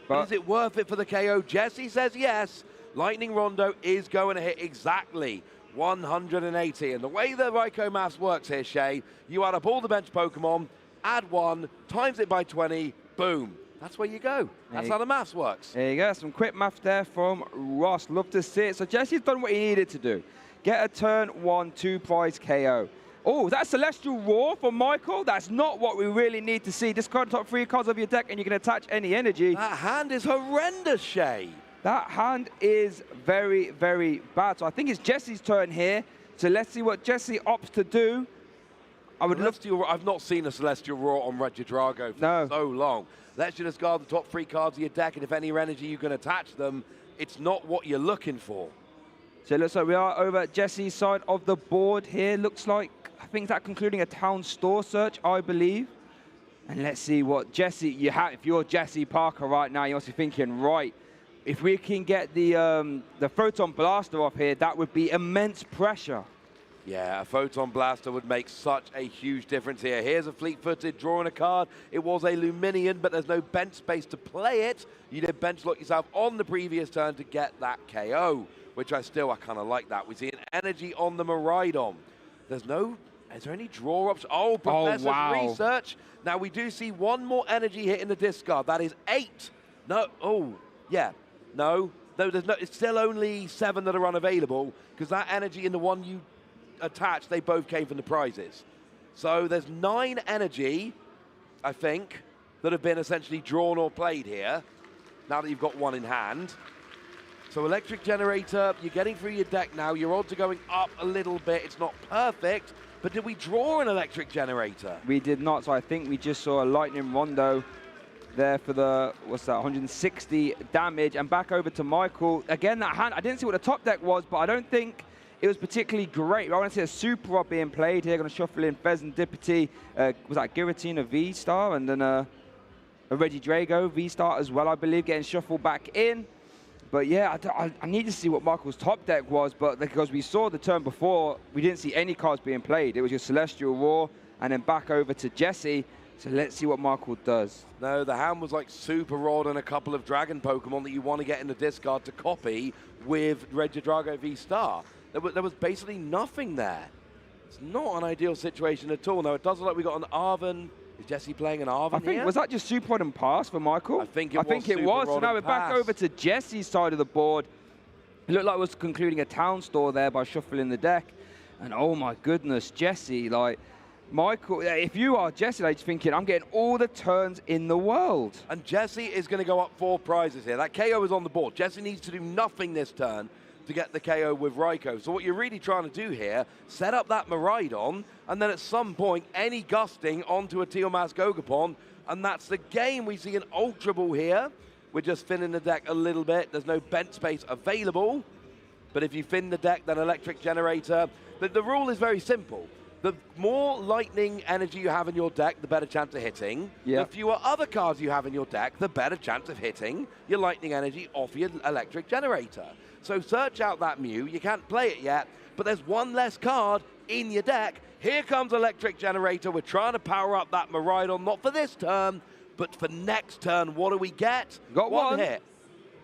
But is it worth it for the KO? Jesse says yes. Lightning Rondo is going to hit exactly 180. And the way the Raikou maths works here, Shay, you add up all the bench Pokemon, add 1, times it by 20, boom. That's where you go. That's how the maths works. There you go. Some quick math there from Ross. Love to see it. So Jesse's done what he needed to do. Get a turn 1 2-prize KO. Oh, is that a Celestial Roar from Michael? That's not what we really need to see. Discard top 3 cards of your deck and you can attach any energy. That hand is horrendous, Shay. That hand is very, very bad. So I think it's Jesse's turn here. So let's see what Jesse opts to do. I've not seen a Celestial Roar on Regidrago for so long. Let's you discard the top 3 cards of your deck, and if any energy you can attach them, it's not what you're looking for. So it looks like we are over Jesse's side of the board here. Looks like, I think that's concluding a Town Store search, I believe. And let's see what Jesse, if you're Jesse Parker right now, you're also thinking, right, if we can get the Photon Blaster off here, that would be immense pressure. Yeah, a Photon Blaster would make such a huge difference here. Here's a fleet-footed, drawing a card. It was a Luminion, but there's no bench space to play it. You did bench lock yourself on the previous turn to get that KO, which I kind of like that. We see an energy on the Miraidon. Is there any draw ups? Oh, Professor's Research. Now, we do see 1 more energy hit in the discard. That is 8. No, no, it's still only 7 that are unavailable, because that energy in the one you attached, they both came from the prizes. So there's 9 energy, I think, that have been essentially drawn or played here, now that you've got 1 in hand. So Electric Generator, you're getting through your deck now. Your odds are going up a little bit. It's not perfect, but did we draw an Electric Generator? We did not, so I think we just saw a Lightning Rondo there for the, 160 damage. And back over to Michael. Again, that hand, I didn't see what the top deck was, but I don't think it was particularly great. I want to see a Super Rod being played here. Going to shuffle in Pheasantipity. Was that Giratina V-Star? And then a Regidrago V-Star as well, I believe, getting shuffled back in. But yeah, I need to see what Michael's top deck was, but because we saw the turn before, we didn't see any cards being played. It was just Celestial Roar, and then back over to Jesse. So let's see what Michael does. No, the hand was like Super Rod and a couple of Dragon Pokemon that you want to get in the discard to copy with Regidrago V-Star. There was basically nothing there. It's not an ideal situation at all. Now, it does look like we got an Arven. Is Jesse playing an Arven here? Was that just Super Rod and Pass for Michael? I think it was. So now we're back over to Jesse's side of the board. It looked like it was concluding a Town Store there by shuffling the deck. And oh my goodness, Jesse, like, Michael, if you are Jesse, like, thinking, I'm getting all the turns in the world. And Jesse is going to go up 4 prizes here. That KO is on the board. Jesse needs to do nothing this turn to get the KO with Raikou. So what you're really trying to do here, set up that Miraidon, and then at some point, any gusting onto a Teal'c Gogapon, and that's the game. We see an Ultra Ball here. We're just thinning the deck a little bit. There's no bench space available. But if you thin the deck, then Electric Generator. The rule is very simple. The more lightning energy you have in your deck, the better chance of hitting. The fewer other cards you have in your deck, the better chance of hitting your lightning energy off your Electric Generator. So search out that Mew. You can't play it yet, but there's 1 less card in your deck. Here comes Electric Generator. We're trying to power up that Miraidon, not for this turn, but for next turn. What do we get? Got 1 hit.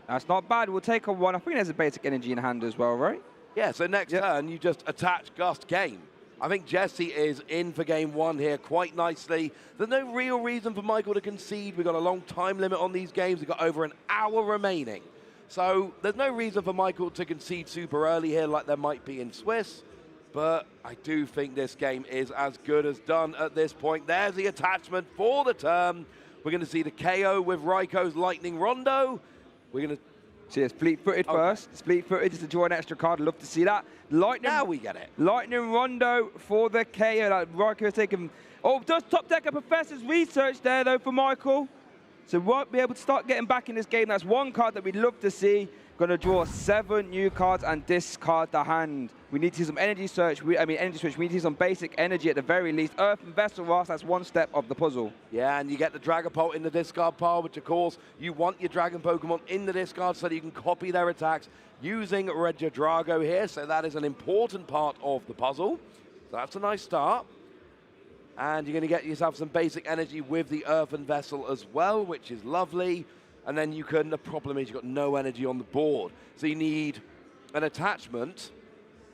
That's not bad. We'll take a 1. I think there's a basic energy in hand as well, right? Yeah, so next turn, you just attach Gust game. I think Jesse is in for game 1 here quite nicely. There's no real reason for Michael to concede. We've got a long time limit on these games. We've got over an hour remaining. So there's no reason for Michael to concede super early here like there might be in Swiss. But I do think this game is as good as done at this point. There's the attachment for the turn. We're going to see the KO with Raikou Lightning Rondo. We're going to see it's fleet-footed first. It's fleet-footed just to draw an extra card. I'd love to see that. Lightning. Now we get it. Lightning Rondo for the KO. Like Raikou has taken. Oh, does Top Decker Professor's research there though for Michael? So won't be able to start getting back in this game. That's one card that we'd love to see. Going to draw 7 new cards and discard the hand. We need to see some energy search. Energy switch. We need to see some basic energy at the very least. Earth and Vessel Ross, that's one step of the puzzle. Yeah, and you get the Dragapult in the discard pile, which of course you want your Dragon Pokemon in the discard so that you can copy their attacks using Regidrago here. So that is an important part of the puzzle. So that's a nice start. And you're going to get yourself some basic energy with the Earthen Vessel as well, which is lovely. And then you can, the problem is you've got no energy on the board. So you need an attachment,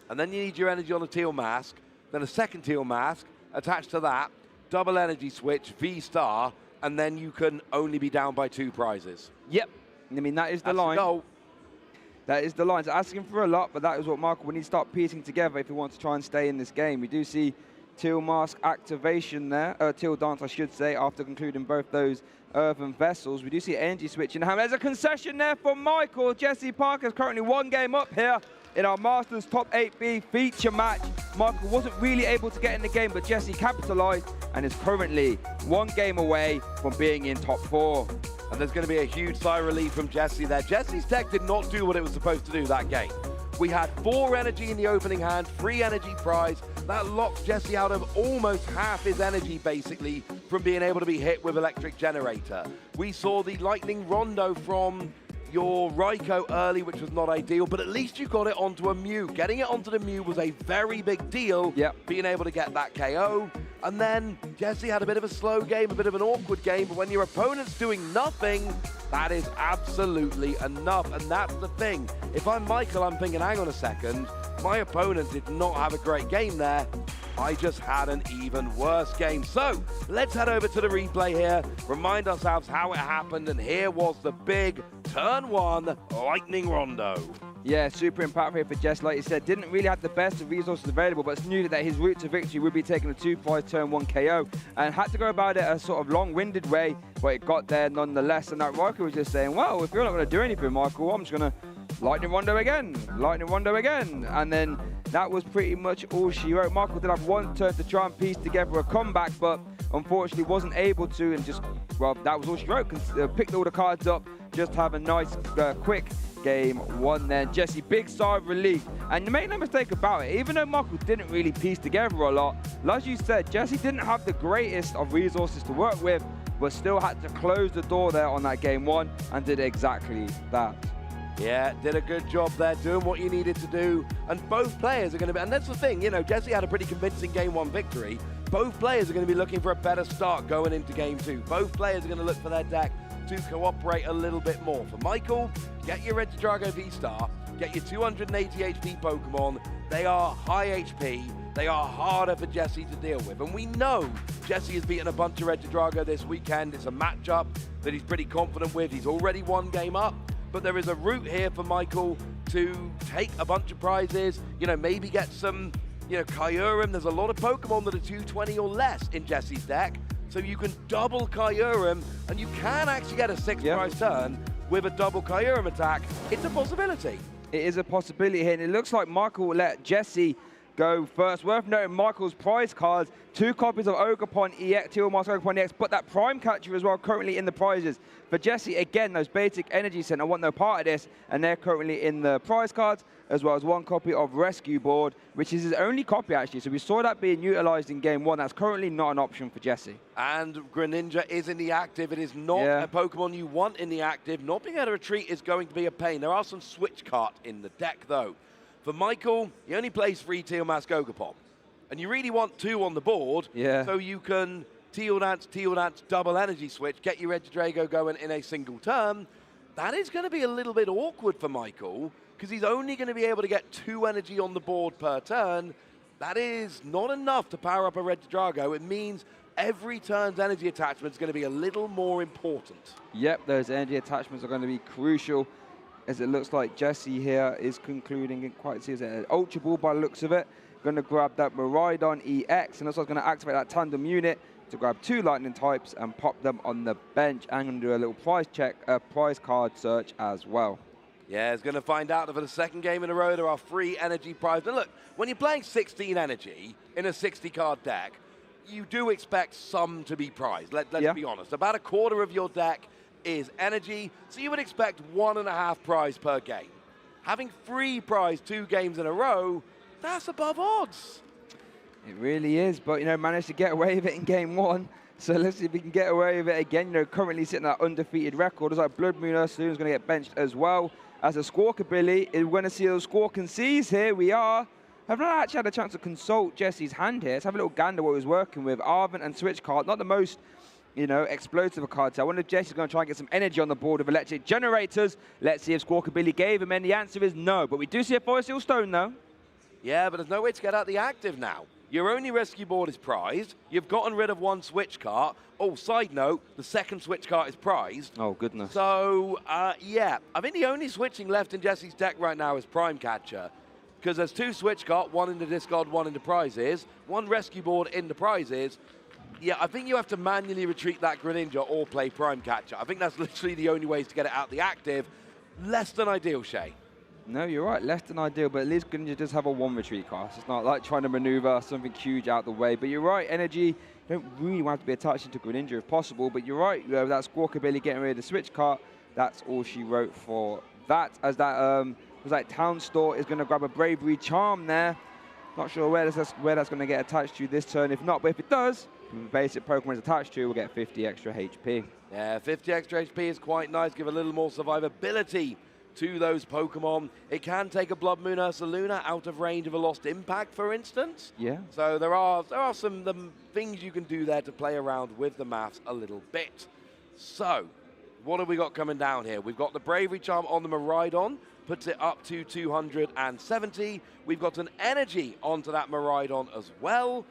and then you need your energy on a Teal Mask, then a second Teal Mask, attached to that, double energy switch, V-Star, and then you can only be down by 2 prizes. Yep. I mean, that is the line. That is the line. It's asking for a lot, but that is what Michael will need to start piecing together if he wants to try and stay in this game. We do see Teal Mask activation there, Teal Dance, I should say, after concluding both those Earthen Vessels. We do see energy switch in hand. There's a concession there for Michael. Jesse Parker's currently 1 game up here in our Masters Top 8B feature match. Michael wasn't really able to get in the game, but Jesse capitalized and is currently 1 game away from being in top 4. And there's going to be a huge sigh of relief from Jesse there. Jesse's deck did not do what it was supposed to do that game. We had 4 energy in the opening hand, 3 energy prize. That locked Jesse out of almost half his energy, basically, from being able to be hit with Electric Generator. We saw the Lightning Rondo from your Raikou early, which was not ideal, but at least you got it onto a Mew. Getting it onto the Mew was a very big deal, being able to get that KO. And then Jesse had a bit of a slow game, a bit of an awkward game, but when your opponent's doing nothing, that is absolutely enough. And that's the thing. If I'm Michael, I'm thinking, hang on a second, my opponent did not have a great game there. I just had an even worse game. So let's head over to the replay here, remind ourselves how it happened, and here was the big turn 1 Lightning Rondo. Yeah, super impactful for Jess. Like you said, didn't really have the best of resources available, but knew that his route to victory would be taking a 2-prize turn 1 KO, and had to go about it a sort of long-winded way, but it got there nonetheless. And that Raikou was just saying, well, if you're not going to do anything, Michael, I'm just going to Lightning Rondo again, Lightning Rondo again. And then that was pretty much all she wrote. Michael did have 1 turn to try and piece together a comeback, but unfortunately wasn't able to, and just, well, that was all she wrote. Picked all the cards up, just have a nice, quick game 1 then. Jesse, big sigh of relief. And make no mistake about it, even though Michael didn't really piece together a lot, like you said, Jesse didn't have the greatest of resources to work with, but still had to close the door there on that game 1 and did exactly that. Yeah, did a good job there, doing what you needed to do. And both players are going to be, and that's the thing, you know, Jesse had a pretty convincing game 1 victory. Both players are going to be looking for a better start going into game 2. Both players are going to look for their deck to cooperate a little bit more. For Michael, get your Regidrago V-Star, get your 280 HP Pokemon. They are high HP. They are harder for Jesse to deal with. And we know Jesse has beaten a bunch of Regidrago this weekend. It's a matchup that he's pretty confident with. He's already 1 game up. But there is a route here for Michael to take a bunch of prizes, you know, maybe get some, you know, Kyurem. There's a lot of Pokemon that are 220 or less in Jesse's deck. So you can double Kyurem, and you can actually get a 6-prize turn with a double Kyurem attack. It's a possibility. It is a possibility here, and it looks like Michael will let Jesse go first. Worth noting, Michael's prize cards, 2 copies of Ogerpon EX, Teal Mask Ogerpon EX, but that Prime Catcher as well currently in the prizes. For Jesse, again, those basic energy center want no part of this, and they're currently in the prize cards, as well as 1 copy of Rescue Board, which is his only copy, actually. So we saw that being utilized in game 1. That's currently not an option for Jesse. And Greninja is in the active. It is not a Pokemon you want in the active. Not being able to retreat is going to be a pain. There are some Switch Cart in the deck, though. For Michael, he only plays 3 Teal Mask Ogerpon. And you really want 2 on the board, so you can Teal Dance, double energy switch, get your Regidrago going in a single turn. That is going to be a little bit awkward for Michael, because he's only going to be able to get 2 energy on the board per turn. That is not enough to power up a Regidrago. It means every turn's energy attachment is going to be a little more important. Yep, those energy attachments are going to be crucial, as it looks like Jesse here is concluding in quite serious an Ultra Ball by the looks of it. Going to grab that Miraidon EX, and also going to activate that Tandem unit. to grab 2 lightning types and pop them on the bench. I'm going to do a little prize card search as well. Yeah, it's going to find out that for the second game in a row, there are free energy prizes. And look, when you're playing 16 energy in a 60-card deck, you do expect some to be prized. Let's be honest. About a quarter of your deck is energy, so you would expect 1.5 prize per game. Having free prize 2 games in a row, that's above odds. It really is, but, you know, managed to get away with it in game 1. So let's see if we can get away with it again. You know, currently sitting at undefeated record. It's like Blood Moon Ursaluna's going to get benched as well. As a Squawkabilly, we're going to see those Squawk and Seas here. We are. I've not actually had a chance to consult Jesse's hand here. Let's have a little gander what he was working with. Arvin and Switch card, not the most, you know, explosive of cards. I wonder if Jesse's going to try and get some energy on the board with electric generators. Let's see if Squawkabilly gave him, and the answer is no. But we do see a Forest Stone, though. Yeah, but there's no way to get out the active now. Your only rescue board is prized. You've gotten rid of 1 switch cart. Oh, side note, the second switch cart is prized. Oh, goodness. So, yeah, I think the only switching left in Jesse's deck right now is Prime Catcher. Because there's 2 switch cart, 1 in the discard, 1 in the prizes, 1 rescue board in the prizes. Yeah, I think you have to manually retreat that Greninja or play Prime Catcher. I think that's literally the only ways to get it out the active. Less than ideal, Shay. No, you're right, less than ideal, but at least Greninja does have a 1 retreat cast. It's not like trying to maneuver something huge out the way. But you're right, energy, you don't really want to be attached into Greninja if possible, but you're right, that Squawkabilly getting rid of the switch cart, that's all she wrote for that. As that was like Town Store is going to grab a Bravery Charm there. Not sure where that's going to get attached to this turn. If not, but if it does, basic Pokemon is attached to, we'll get 50 extra HP. Yeah, 50 extra HP is quite nice. Give a little more survivability to those Pokemon. It can take a Blood Moon Ursaluna out of range of a Lost Impact, for instance. Yeah. So there are some things you can do there to play around with the maths a little bit. So, what have we got coming down here? We've got the Bravery Charm on the Miraidon, puts it up to 270. We've got an Energy onto that Miraidon as well.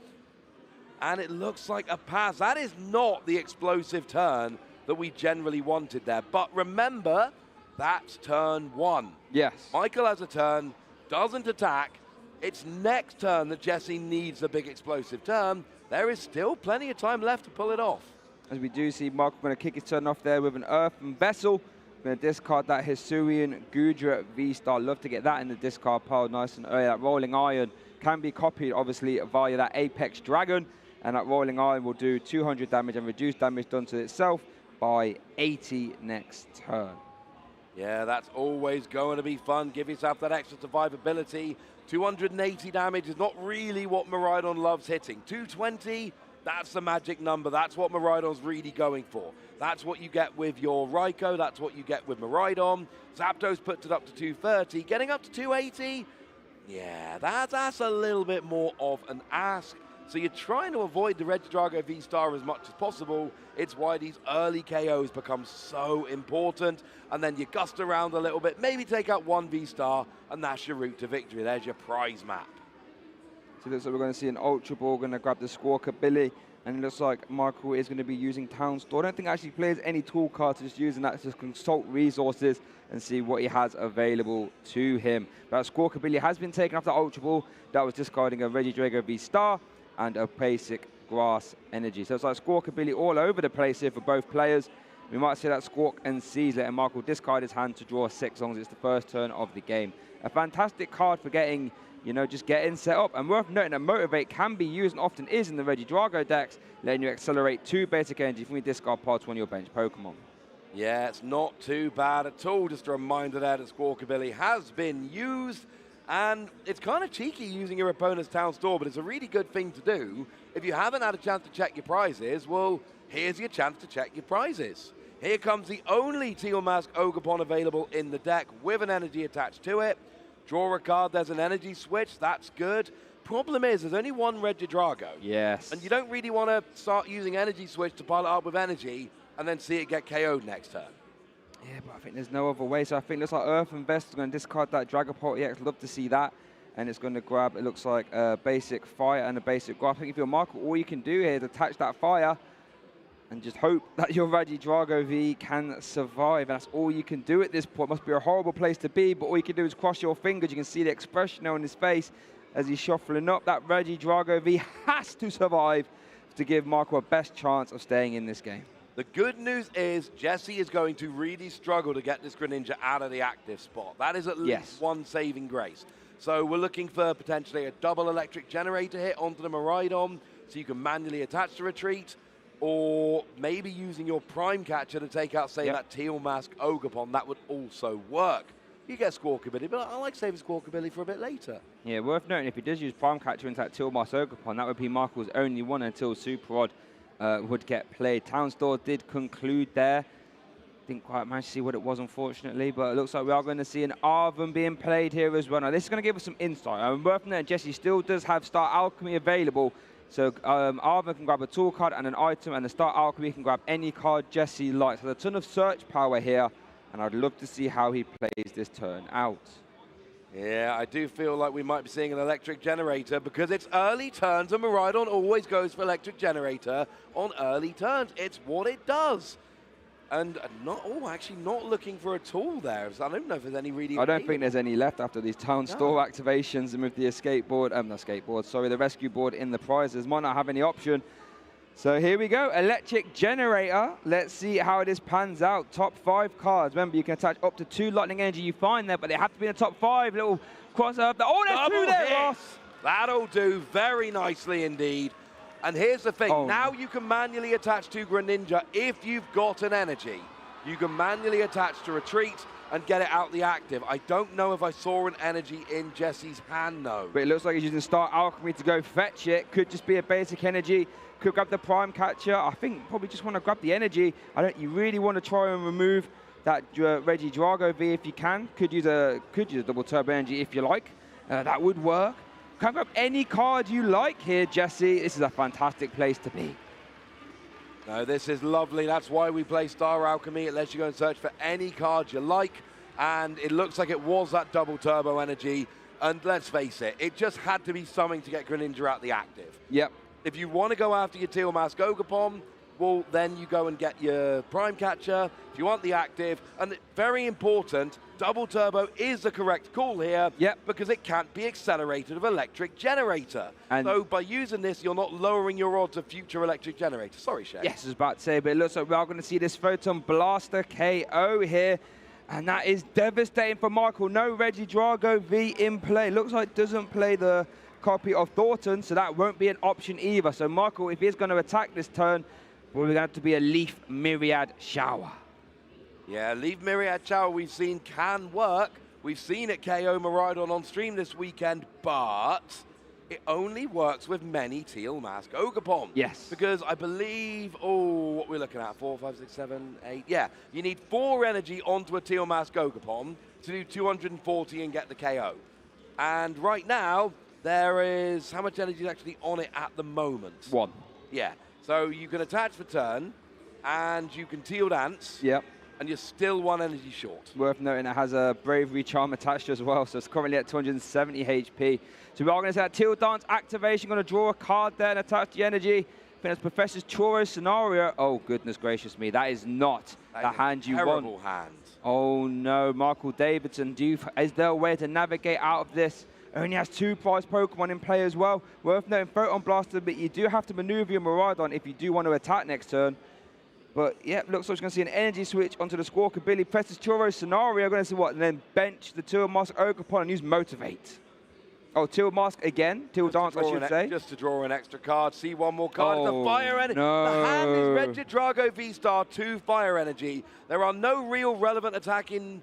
And it looks like a pass. That is not the explosive turn that we generally wanted there. But remember, that's turn 1. Yes. Michael has a turn, doesn't attack. It's next turn that Jesse needs a big explosive turn. There is still plenty of time left to pull it off. As we do see, Michael going to kick his turn off there with an Earthen Vessel. Going to discard that Hisuian Gudra V-Star. Love to get that in the discard pile nice and early. That Rolling Iron can be copied, obviously, via that Apex Dragon. And that Rolling Iron will do 200 damage and reduce damage done to itself by 80 next turn. Yeah, that's always going to be fun. Give yourself that extra survivability. 280 damage is not really what Miraidon loves hitting. 220, that's the magic number. That's what Miraidon's really going for. That's what you get with your Raikou. That's what you get with Miraidon. Zapdos puts it up to 230. Getting up to 280, yeah, that's a little bit more of an ask. So you're trying to avoid the Regidrago V-Star as much as possible. It's why these early KOs become so important. And then you gust around a little bit, maybe take out 1 V-Star, and that's your route to victory. There's your prize map. So it looks like we're going to see an Ultra Ball going to grab the Squawkabilly. And it looks like Michael is going to be using Town Store. I don't think actually plays any tool cards, just using that to consult resources and see what he has available to him. But Squawkabilly has been taken off the Ultra Ball. That was discarding a Regidrago V-Star and a basic Grass Energy. So it's like Squawkabilly all over the place here for both players. We might see that Squawk and Seize letting Michael discard his hand to draw 6 as long as it's the first turn of the game. A fantastic card for getting, you know, just getting set up. And worth noting that Motivate can be used and often is in the Regidrago decks, letting you accelerate 2 basic energy from your discard pile to one of your bench Pokemon. Yeah, it's not too bad at all. Just a reminder there that Squawkabilly has been used. And it's kind of cheeky using your opponent's Town Store, but it's a really good thing to do. If you haven't had a chance to check your prizes, well, here's your chance to check your prizes. Here comes the only Teal Mask Ogerpon available in the deck with an energy attached to it. Draw a card, there's an energy switch, that's good. Problem is, there's only 1 Regidrago. Yes. And you don't really want to start using energy switch to pile it up with energy and then see it get KO'd next turn. Yeah, but I think there's no other way. So I think it looks like Earthen Vest is going to discard that Dragapult EX. Love to see that. And it's going to grab, it looks like a basic Fire and a basic Grass. I think if you're Michael, all you can do here is attach that Fire and just hope that your Regidrago V can survive. That's all you can do at this point. Must be a horrible place to be, but all you can do is cross your fingers. You can see the expression on his face as he's shuffling up. That Regidrago V has to survive to give Michael a best chance of staying in this game. The good news is Jesse is going to really struggle to get this Greninja out of the active spot. That is at least one saving grace. So we're looking for potentially a double electric generator hit onto the Miraidon so you can manually attach the retreat, or maybe using your Prime Catcher to take out, say, that Teal Mask Ogerpon. That would also work. You get Squawkabilly, but I like saving Squawkabilly for a bit later. Yeah, worth noting, if he does use Prime Catcher into that Teal Mask Ogerpon, that would be Michael's only one until Super Rod would get played. Town Store did conclude there. Didn't quite manage to see what it was, unfortunately, but it looks like we are going to see an Arven being played here as well. Now, this is going to give us some insight. And worth noting, Jesse still does have Star Alchemy available, so Arven can grab a tool card and an item, and the Star Alchemy can grab any card Jesse likes. There's a ton of search power here, and I'd love to see how he plays this turn out. Yeah, I do feel like we might be seeing an electric generator because it's early turns, and Miraidon always goes for electric generator on early turns. It's what it does. And actually not looking for a tool there. So I don't know if there's any really. I don't think there's any left after these Town Store activations, and with the escape board, the rescue board in the prizes, might not have any option. So here we go, electric generator. Let's see how this pans out. Top 5 cards. Remember, you can attach up to 2 lightning energy you find there, but they have to be in the top 5. Little crossover. Oh, there's 2 there, Ross. That'll do very nicely indeed. And here's the thing, now you can manually attach to Greninja if you've got an energy. You can manually attach to retreat and get it out the active. I don't know if I saw an energy in Jesse's hand, though. But it looks like he's using Star Alchemy to go fetch it. Could just be a basic energy. Could grab the Prime Catcher. I think probably just want to grab the energy. You really want to try and remove that Regidrago V if you can. Could use a double turbo energy if you like. That would work. Can grab any card you like here, Jesse. This is a fantastic place to be. No, this is lovely. That's why we play Star Alchemy. It lets you go and search for any card you like. And it looks like it was that double turbo energy. And let's face it, it just had to be something to get Greninja out the active. Yep. If you want to go after your Teal Mask Ogerpon, well, then you go and get your Prime Catcher. If you want the active, and very important, double turbo is the correct call here because it can't be accelerated with electric generator. And so by using this, you're not lowering your odds of future electric generator. Sorry, Shay. Yes, I was about to say, but it looks like we are going to see this Photon Blaster KO here. And that is devastating for Michael. No Regidrago V in play. Looks like doesn't play the copy of Thornton, so that won't be an option either. So Michael, if he's going to attack this turn, we're going to have to be a Leaf Myriad Shower. Yeah, Leaf Myriad Shower we've seen can work. We've seen it KO Miraidon on stream this weekend, but it only works with many Teal Mask Ogerpon. Yes. Because I believe, what we're looking at, 4, 5, 6, 7, 8. Yeah, you need 4 energy onto a Teal Mask Ogerpon to do 240 and get the KO. And right now, there is, how much energy is actually on it at the moment? 1. Yeah. So you can attach for turn, and you can Teal Dance. Yep. And you're still 1 energy short. Worth noting it has a Bravery Charm attached as well, so it's currently at 270 HP. So we are going to say that Teal Dance activation, going to draw a card there and attach the energy. I think that's Professor Churro's Scenario. Oh, goodness gracious me. That is not the hand you want. Terrible hand. Oh, no. Michael Davidson, is there a way to navigate out of this? Only has 2 prize Pokemon in play as well. Worth noting, Photon Blaster, but you do have to maneuver your Miraidon if you do want to attack next turn. But, yeah, looks like we're going to see an energy switch onto the Squawkabilly. Presses Churro's Scenario. Going to see what? And then bench the Teal Mask Ogerpon and use Motivate. Oh, Teal Mask again. Teal Dance, I should say. Just to draw an extra card. See one more card. It's a Fire Energy. No. The hand is Regidrago V-Star 2 Fire Energy. There are no real relevant attacking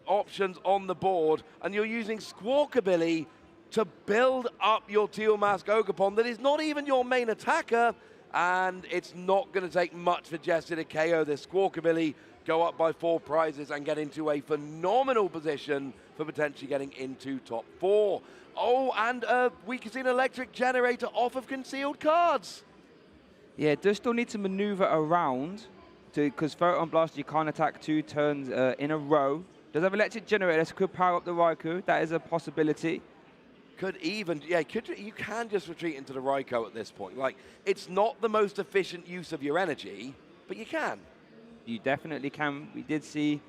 options on the board, and you're using Squawkabilly to build up your Teal Mask Ogerpon that is not even your main attacker, and it's not going to take much for Jesse to KO this Squawkabilly, go up by 4 prizes and get into a phenomenal position for potentially getting into top 4. Oh, and we can see an electric generator off of concealed cards. Yeah, it does still need to maneuver around, because Photon Blast, you can't attack 2 turns in a row. Does have electric generator, so could power up the Raikou. That is a possibility. Could even, you can just retreat into the Raikou at this point. Like, it's not the most efficient use of your energy, but you can. You definitely can. We did see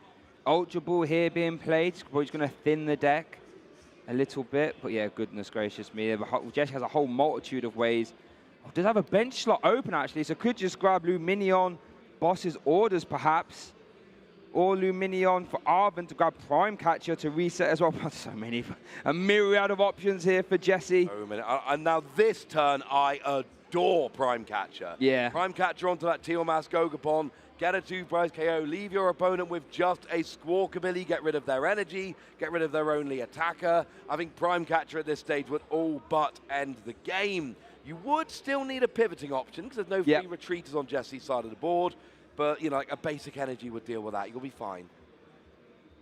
Ultra Ball here being played. He's going to thin the deck a little bit, but yeah, goodness gracious me. Jess has a whole multitude of ways Does have a bench slot open, actually, so could just grab Luminion, Boss's orders, perhaps. Or Luminion for Arven to grab Prime Catcher to reset as well. So many, a myriad of options here for Jesse. And now this turn, I adore Prime Catcher. Yeah. Prime Catcher onto that Teal Mask Ogapon. Get a 2-prize KO, leave your opponent with just a Squawkabilly, get rid of their energy, get rid of their only attacker. I think Prime Catcher at this stage would all but end the game. You would still need a pivoting option because there's no free retreaters on Jesse's side of the board, but you know, like a basic energy would deal with that. You'll be fine.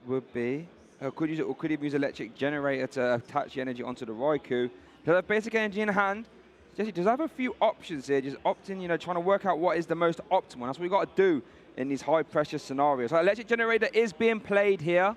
Would be. Could he use Electric Generator to attach the energy onto the Raikou? Does have basic energy in hand? Jesse does have a few options here, just opting, you know, trying to work out what is the most optimal. That's what we've got to do in these high-pressure scenarios. So Electric Generator is being played here.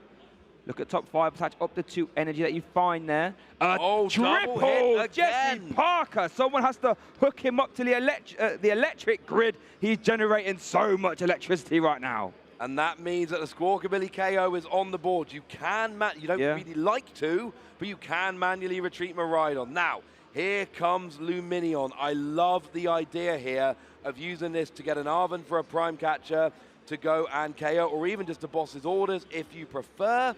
Look at top 5, attach up the 2 energy that you find there. Triple Jesse Parker. Someone has to hook him up to the electric grid. He's generating so much electricity right now. And that means that the Squawkabilly KO is on the board. You can, you don't really like to, but you can manually retreat Miraidon. Now, here comes Luminion. I love the idea here of using this to get an Arven for a Prime Catcher to go and KO, or even just to Boss's orders if you prefer.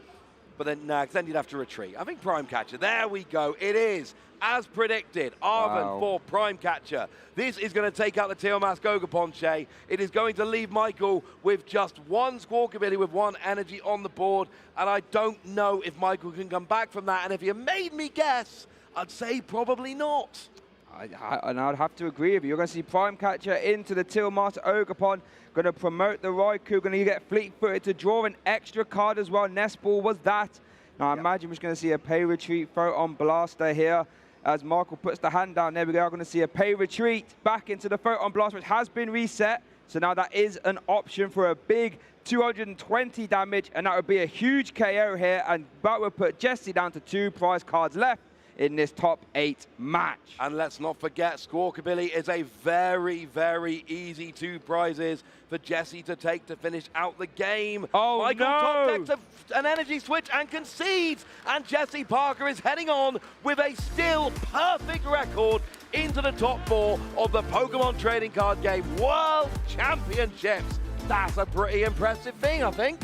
But then, then you'd have to retreat. I think Prime Catcher, there we go. It is, as predicted, Arven for Prime Catcher. This is going to take out the Teal Mask Ogapon, Shay. It is going to leave Michael with just 1 Squawkabilly with 1 energy on the board. And I don't know if Michael can come back from that. And if you made me guess, I'd say probably not. And I'd have to agree with you. You're going to see Prime Catcher into the Teal Mask Ogapon. Going to promote the Raikou. Going to get fleet-footed to draw an extra card as well. Nest Ball was that. Now, I imagine we're going to see a Pay Retreat Photon Blaster here. As Michael puts the hand down, there we go. We're going to see a Pay Retreat back into the Photon Blaster, which has been reset. So now that is an option for a big 220 damage. And that would be a huge KO here. And that would put Jesse down to 2 prize cards left in this top 8 match. And let's not forget, Squawkabilly is a very, very easy 2 prizes for Jesse to take to finish out the game. Oh, Michael no! top decks an energy switch and concedes, and Jesse Parker is heading on with a still perfect record into the top 4 of the Pokemon Trading Card Game World Championships. That's a pretty impressive thing, I think.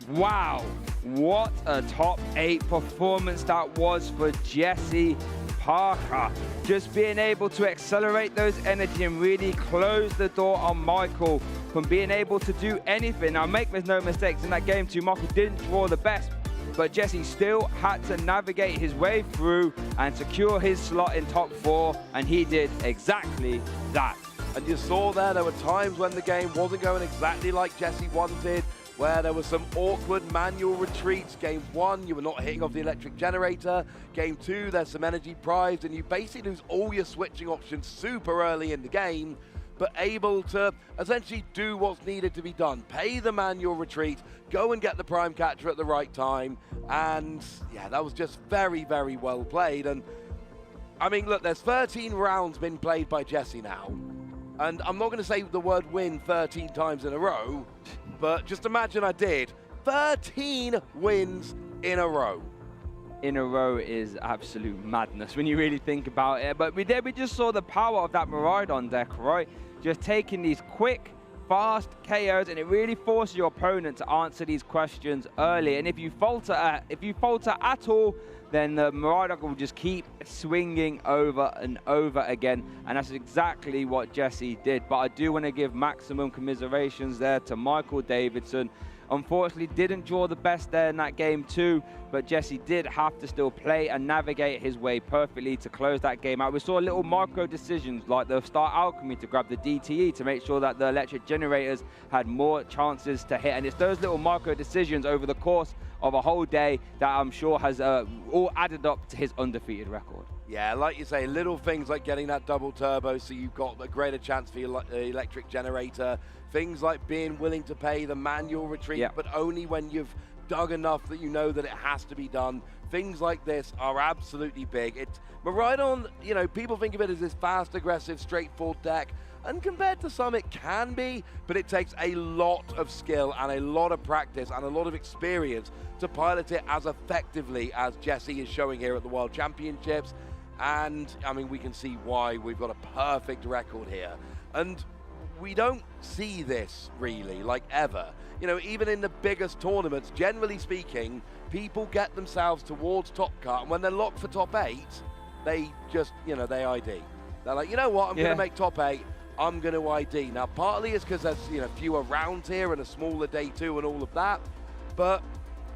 Wow. What a top 8 performance that was for Jesse Parker. Just being able to accelerate those energy and really close the door on Michael from being able to do anything. Now, make no mistakes, in that game too, Michael didn't draw the best, but Jesse still had to navigate his way through and secure his slot in top 4, and he did exactly that. And you saw there were times when the game wasn't going exactly like Jesse wanted, where there were some awkward manual retreats. Game 1, you were not hitting off the electric generator. Game 2, there's some energy prized, and you basically lose all your switching options super early in the game, but able to essentially do what's needed to be done. Pay the manual retreat, go and get the Prime Catcher at the right time, and yeah, that was just very, very well played. And I mean, look, there's 13 rounds been played by Jesse now, and I'm not going to say the word win 13 times in a row, but just imagine I did. 13 wins in a row. In a row is absolute madness when you really think about it. But we just saw the power of that Miraidon deck, right? Just taking these quick, fast KOs, and it really forces your opponent to answer these questions early. And if you falter at all, then the Miraidon will just keep swinging over and over again. And that's exactly what Jesse did. But I do want to give maximum commiserations there to Michael Davidson. Unfortunately, didn't draw the best there in that game too, but Jesse did have to still play and navigate his way perfectly to close that game out. We saw little micro decisions like the Star Alchemy to grab the DTE to make sure that the electric generators had more chances to hit. And it's those little micro decisions over the course of a whole day that I'm sure has all added up to his undefeated record. Yeah, like you say, little things like getting that double turbo so you've got a greater chance for your electric generator. Things like being willing to pay the manual retreat, but only when you've dug enough that you know that it has to be done. Things like this are absolutely big. Miraidon, you know, people think of it as this fast, aggressive, straightforward deck. And compared to some, it can be, but it takes a lot of skill and a lot of practice and a lot of experience to pilot it as effectively as Jesse is showing here at the World Championships. And, I mean, we can see why we've got a perfect record here. And we don't see this, really, like, ever. You know, even in the biggest tournaments, generally speaking, people get themselves towards top cut, and when they're locked for top 8, they just, you know, they ID. They're like, you know what, I'm going to make top 8, I'm going to ID. Now, partly it's because there's, you know, fewer rounds here and a smaller day 2 and all of that, but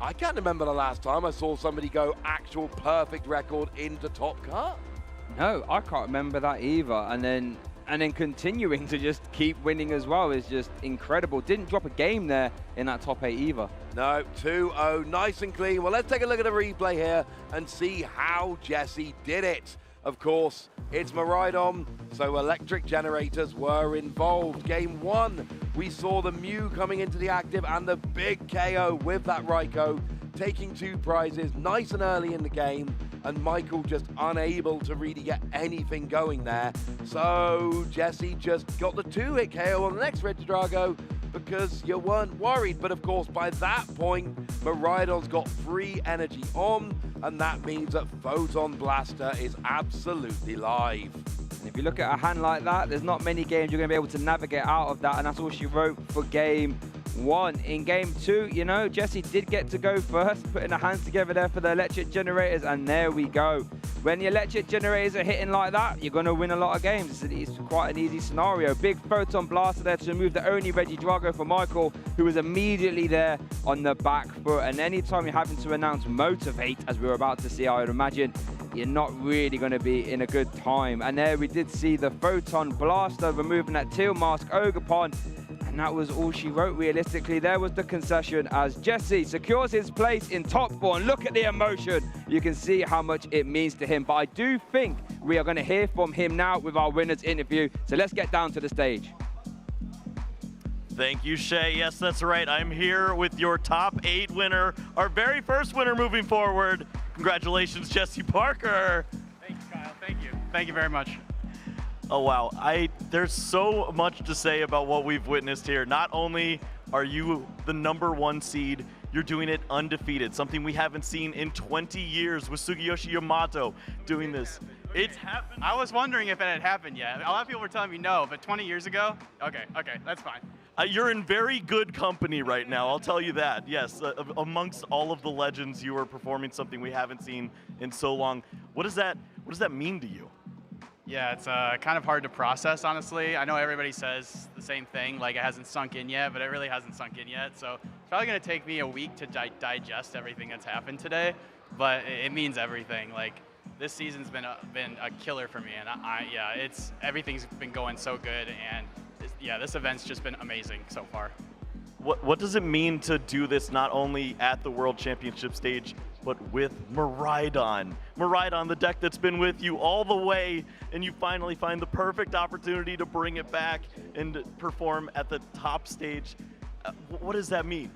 I can't remember the last time I saw somebody go actual perfect record into top cut. No, I can't remember that either. And then continuing to just keep winning as well is just incredible. Didn't drop a game there in that top 8 either. No, 2-0, nice and clean. Well, let's take a look at the replay here and see how Jesse did it. Of course, it's Miraidon, so electric generators were involved. Game 1, we saw the Mew coming into the active and the big KO with that Raikou, taking 2 prizes nice and early in the game, and Michael just unable to really get anything going there. So Jesse just got the 2-hit KO on the next Regidrago because you weren't worried. But of course, by that point, Miraidon's got free energy on, and that means that Photon Blaster is absolutely live. And if you look at a hand like that, there's not many games you're going to be able to navigate out of that, and that's all she wrote for game 1. In game 2, you know, Jesse did get to go first, putting her hands together there for the electric generators, and there we go. When the electric generators are hitting like that, you're going to win a lot of games. It's quite an easy scenario. Big Photon Blaster there to remove the only Regidrago for Michael, who was immediately there on the back foot. And anytime you're having to announce Motivate, as we were about to see, I would imagine, you're not really going to be in a good time. And there we did see the Photon Blaster removing that Teal Mask Ogerpon. And that was all she wrote, realistically. There was the concession as Jesse secures his place in top 4. And look at the emotion. You can see how much it means to him. But I do think we are going to hear from him now with our winners interview. So let's get down to the stage. Thank you, Shay. Yes, that's right. I'm here with your top 8 winner, our very first winner moving forward. Congratulations, Jesse Parker. Thank you, Kyle. Thank you. Thank you very much. Oh, wow. There's so much to say about what we've witnessed here. Not only are you the #1 seed, you're doing it undefeated, something we haven't seen in 20 years with Sugiyoshi Yamato doing this. It's happened. I was wondering if it had happened yet. A lot of people were telling me no, but 20 years ago? Okay, that's fine. You're in very good company right now, I'll tell you that. Yes, amongst all of the legends, you are performing something we haven't seen in so long. What does that mean to you? Yeah, it's kind of hard to process, honestly. I know everybody says the same thing, like it hasn't sunk in yet, but it really hasn't sunk in yet. So it's probably going to take me a week to digest everything that's happened today, but it means everything. Like, this season's been a killer for me, and everything's been going so good, and this event's just been amazing so far. What does it mean to do this not only at the World Championship stage, but with Miraidon? Miraidon, the deck that's been with you all the way, and you finally find the perfect opportunity to bring it back and perform at the top stage. What does that mean?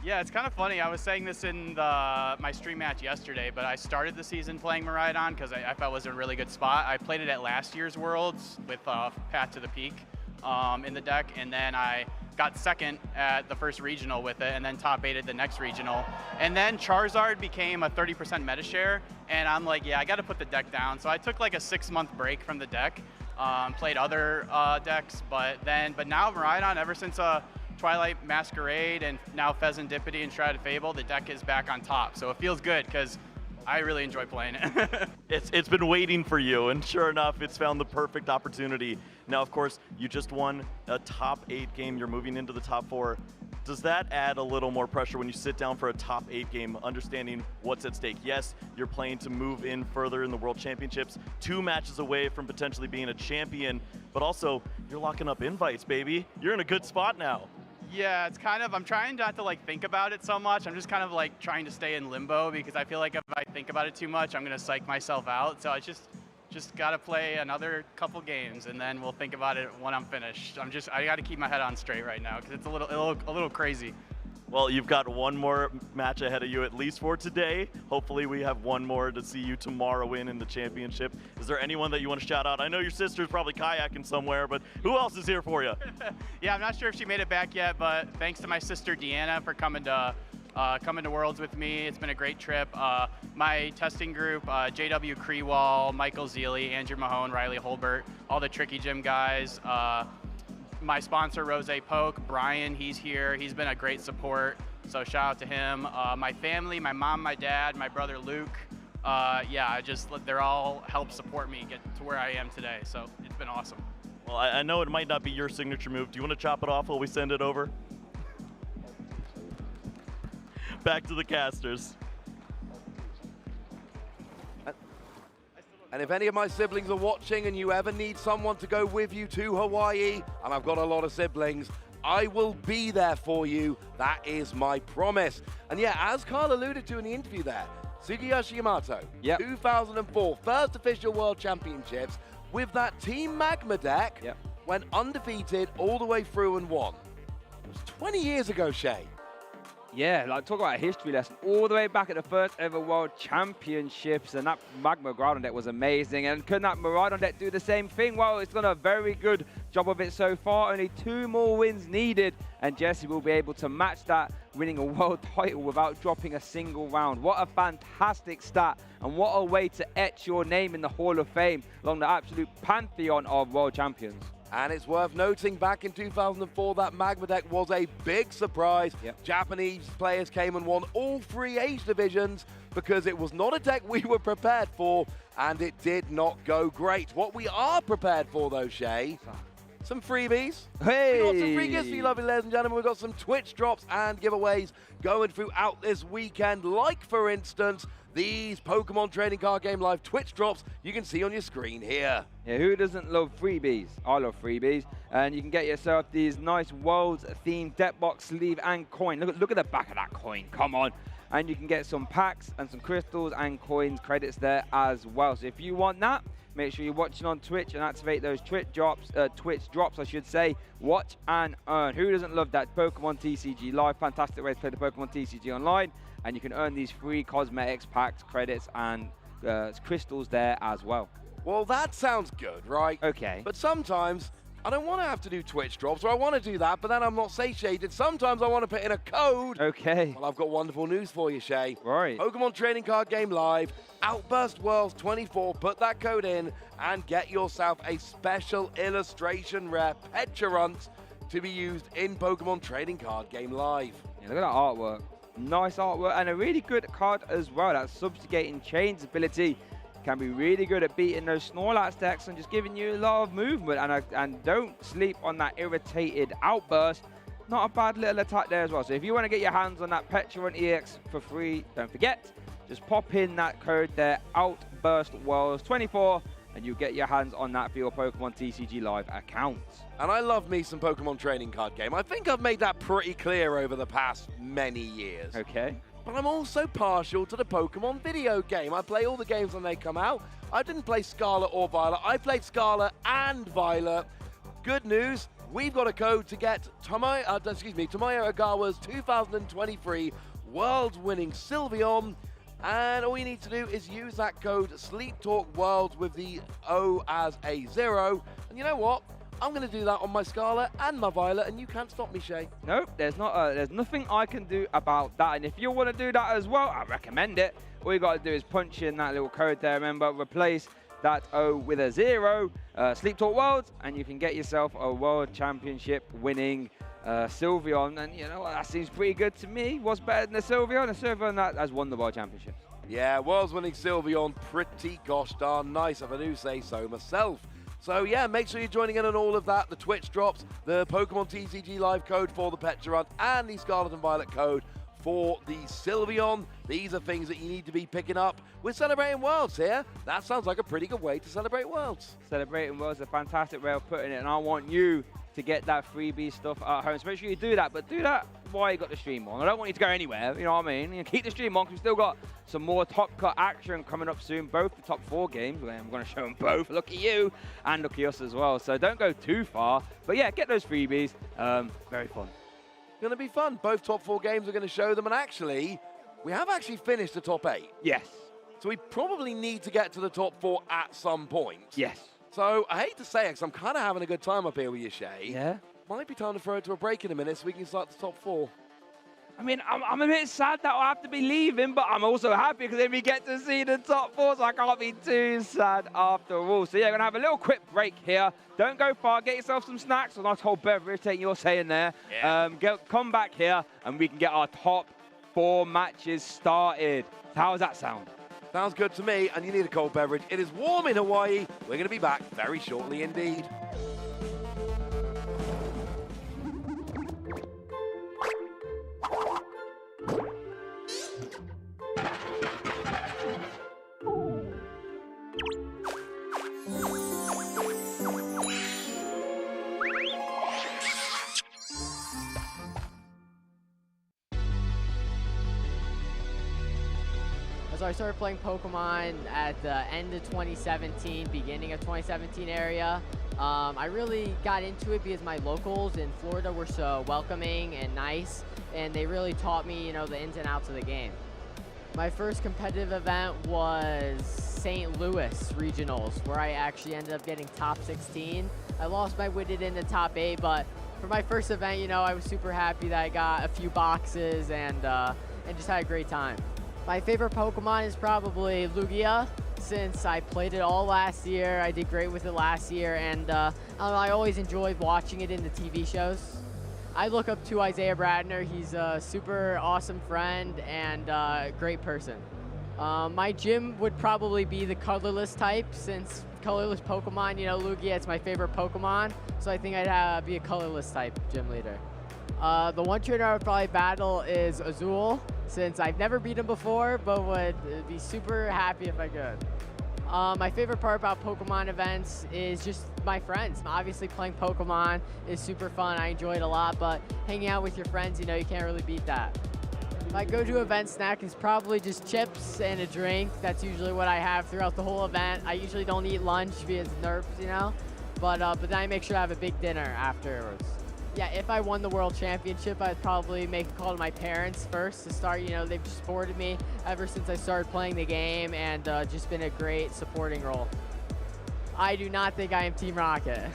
Yeah, it's kind of funny. I was saying this in my stream match yesterday, but I started the season playing Miraidon because I felt it was a really good spot. I played it at last year's Worlds with Path to the Peak in the deck, and then I got second at the first regional with it, and then top 8'd the next regional. And then Charizard became a 30% meta share, and I'm like, yeah, I got to put the deck down. So I took like a 6-month break from the deck, played other decks, but now Miraidon, ever since Twilight Masquerade and now Pheasantipity and Shrouded Fable, the deck is back on top. So it feels good because I really enjoy playing it. It's been waiting for you, and sure enough, it's found the perfect opportunity. Now, of course, you just won a top 8 game. You're moving into the top 4. Does that add a little more pressure when you sit down for a top 8 game, understanding what's at stake? Yes, you're playing to move in further in the World Championships, 2 matches away from potentially being a champion, but also you're locking up invites, baby. You're in a good spot now. Yeah, it's kind of, I'm trying not to like think about it so much. I'm just kind of like trying to stay in limbo because I feel like if I think about it too much, I'm going to psych myself out. So I just got to play another couple games and then we'll think about it when I'm finished. I got to keep my head on straight right now because it's a little crazy. Well, you've got one more match ahead of you, at least for today. Hopefully we have one more to see you tomorrow in the championship. Is there anyone that you want to shout out? I know your sister's probably kayaking somewhere, but who else is here for you? Yeah, I'm not sure if she made it back yet, but thanks to my sister Deanna for coming to coming to Worlds with me. It's been a great trip. My testing group, JW Creewall, Michael Zeely, Andrew Mahone, Riley Holbert, all the Tricky Gym guys. My sponsor, Rose Poke, Brian, he's here. He's been a great support, so shout out to him. My family, my mom, my dad, my brother Luke. Yeah, they're all helped support me get to where I am today, so it's been awesome. Well, I know it might not be your signature move. Do you want to chop it off while we send it over? Back to the casters. And if any of my siblings are watching and you ever need someone to go with you to Hawaii, and I've got a lot of siblings, I will be there for you. That is my promise. And yeah, as Carl alluded to in the interview there, Tsukiyoshi Yamato, 2004, first official World Championships, with that Team Magma deck, went undefeated all the way through and won. It was 20 years ago, Shay. Yeah, like talk about a history lesson. All the way back at the first ever World Championships, and that Magma Groudon deck was amazing. And can that Miraidon deck do the same thing? Well, it's done a very good job of it so far. Only 2 more wins needed, and Jesse will be able to match that, winning a world title without dropping a single round. What a fantastic stat, and what a way to etch your name in the Hall of Fame along the absolute pantheon of world champions. And it's worth noting, back in 2004, that Magma deck was a big surprise. Japanese players came and won all 3 Age divisions because it was not a deck we were prepared for, and it did not go great. What we are prepared for, though, Shay, some freebies. Hey! We got some free gifts for you, lovely ladies and gentlemen. We've got some Twitch drops and giveaways going throughout this weekend, like, for instance, these Pokemon Trading Card Game Live Twitch drops you can see on your screen here. Yeah, who doesn't love freebies? I love freebies. And you can get yourself these nice Worlds-themed deck box, sleeve, and coin. Look at the back of that coin. Come on. And you can get some packs and some crystals and coins credits there as well. So if you want that, make sure you're watching on Twitch and activate those Twitch drops, I should say. Watch and earn. Who doesn't love that? Pokemon TCG Live. Fantastic way to play the Pokemon TCG online. And you can earn these free cosmetics, packs, credits, and crystals there as well. Well, that sounds good, right? Okay. But sometimes I don't want to have to do Twitch drops, or I want to do that, but then I'm not satiated. Sometimes I want to put in a code. Okay. Well, I've got wonderful news for you, Shay. Right. Pokemon Trading Card Game Live, Outburst Worlds 24. Put that code in and get yourself a special illustration rare Pecharunt to be used in Pokemon Trading Card Game Live. Yeah, look at that artwork. Nice artwork, and a really good card as well. That Subjugating Chains ability can be really good at beating those Snorlax decks and just giving you a lot of movement. And don't sleep on that Irritated Outburst. Not a bad little attack there as well. So if you want to get your hands on that Pecharunt EX for free, don't forget, just pop in that code there, Outburst Worlds 24, and you get your hands on that for your Pokemon TCG Live account. And I love me some Pokemon Trading Card Game. I think I've made that pretty clear over the past many years. Okay. But I'm also partial to the Pokemon video game. I play all the games when they come out. I didn't play Scarlet or Violet. I played Scarlet and Violet. Good news, we've got a code to get Tomoya Ogawa's 2023 World-winning Sylveon. And all you need to do is use that code Sleep Talk Worlds with the O as a 0. And you know what? I'm going to do that on my Scarlet and my Violet, and you can't stop me, Shay. Nope, there's nothing I can do about that. And if you want to do that as well, I recommend it. All you got to do is punch in that little code there. Remember, replace that O with a 0, Sleep Talk Worlds, and you can get yourself a World Championship winning Sylveon. And you know what, that seems pretty good to me. What's better than the Sylveon? A Sylveon that has won the World Championships. Yeah, World's winning Sylveon, pretty gosh darn nice, if I do say so myself. So yeah, make sure you're joining in on all of that. The Twitch drops, the Pokemon TCG Live code for the Pecharunt, and the Scarlet and Violet code for the Sylveon. These are things that you need to be picking up. We're celebrating Worlds here. That sounds like a pretty good way to celebrate Worlds. Celebrating Worlds is a fantastic way of putting it, and I want you to get that freebie stuff at home. So make sure you do that, but do that while you got the stream on. I don't want you to go anywhere, you know what I mean? You keep the stream on, because we've still got some more Top Cut action coming up soon, both the top 4 games. I'm going to show them both. Look at you, and look at us as well. So don't go too far. But yeah, get those freebies. Very fun. Going to be fun. Both top 4 games are going to show them, and actually, we have actually finished the top 8. Yes. So we probably need to get to the top 4 at some point. Yes. So I hate to say it, because I'm kind of having a good time up here with you, Shay. Yeah? Might be time to throw it to a break in a minute so we can start the top 4. I mean, I'm a bit sad that I'll have to be leaving, but I'm also happy because then we get to see the top 4, so I can't be too sad after all. So yeah, we're gonna have a little quick break here. Don't go far, get yourself some snacks, a nice whole beverage, take your say in there. Yeah. Come back here and we can get our top 4 matches started. So how does that sound? Sounds good to me, and you need a cold beverage. It is warm in Hawaii. We're gonna be back very shortly indeed. So I started playing Pokemon at the end of 2017, beginning of 2017 area. I really got into it because my locals in Florida were so welcoming and nice, and they really taught me, you know, the ins and outs of the game. My first competitive event was St. Louis Regionals, where I actually ended up getting top 16. I lost my Witted in the top 8, but for my first event, you know, I was super happy that I got a few boxes and just had a great time. My favorite Pokemon is probably Lugia, since I played it all last year. I did great with it last year, and I don't know, I always enjoyed watching it in the TV shows. I look up to Isaiah Bradner. He's a super awesome friend and a great person. My gym would probably be the colorless type, since colorless Pokemon, you know, Lugia, it's my favorite Pokemon, so I think I'd be a colorless type gym leader. The one trainer I would probably battle is Azul, since I've never beat him before, but would be super happy if I could. My favorite part about Pokemon events is just my friends. Obviously playing Pokemon is super fun, I enjoy it a lot, but hanging out with your friends, you know, you can't really beat that. My go-to event snack is probably just chips and a drink. That's usually what I have throughout the whole event. I usually don't eat lunch because nerves, you know, but then I make sure I have a big dinner afterwards. Yeah, if I won the World Championship, I'd probably make a call to my parents first to start. You know, they've supported me ever since I started playing the game and just been a great supporting role. I do not think I am Team Rocket.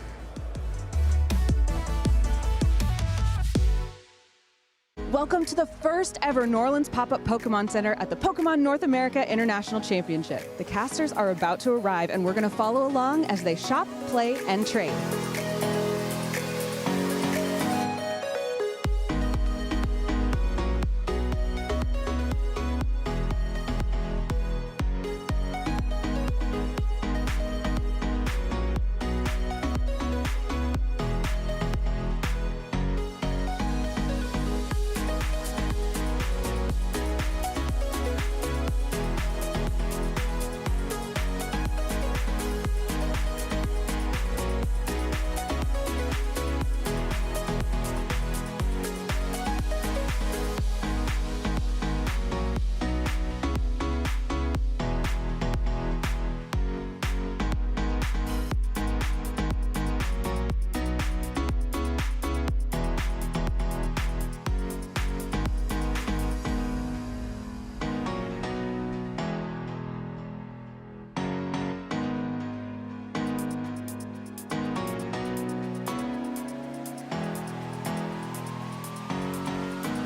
Welcome to the first ever New Orleans pop-up Pokemon Center at the Pokemon North America International Championship. The casters are about to arrive, and we're going to follow along as they shop, play, and trade.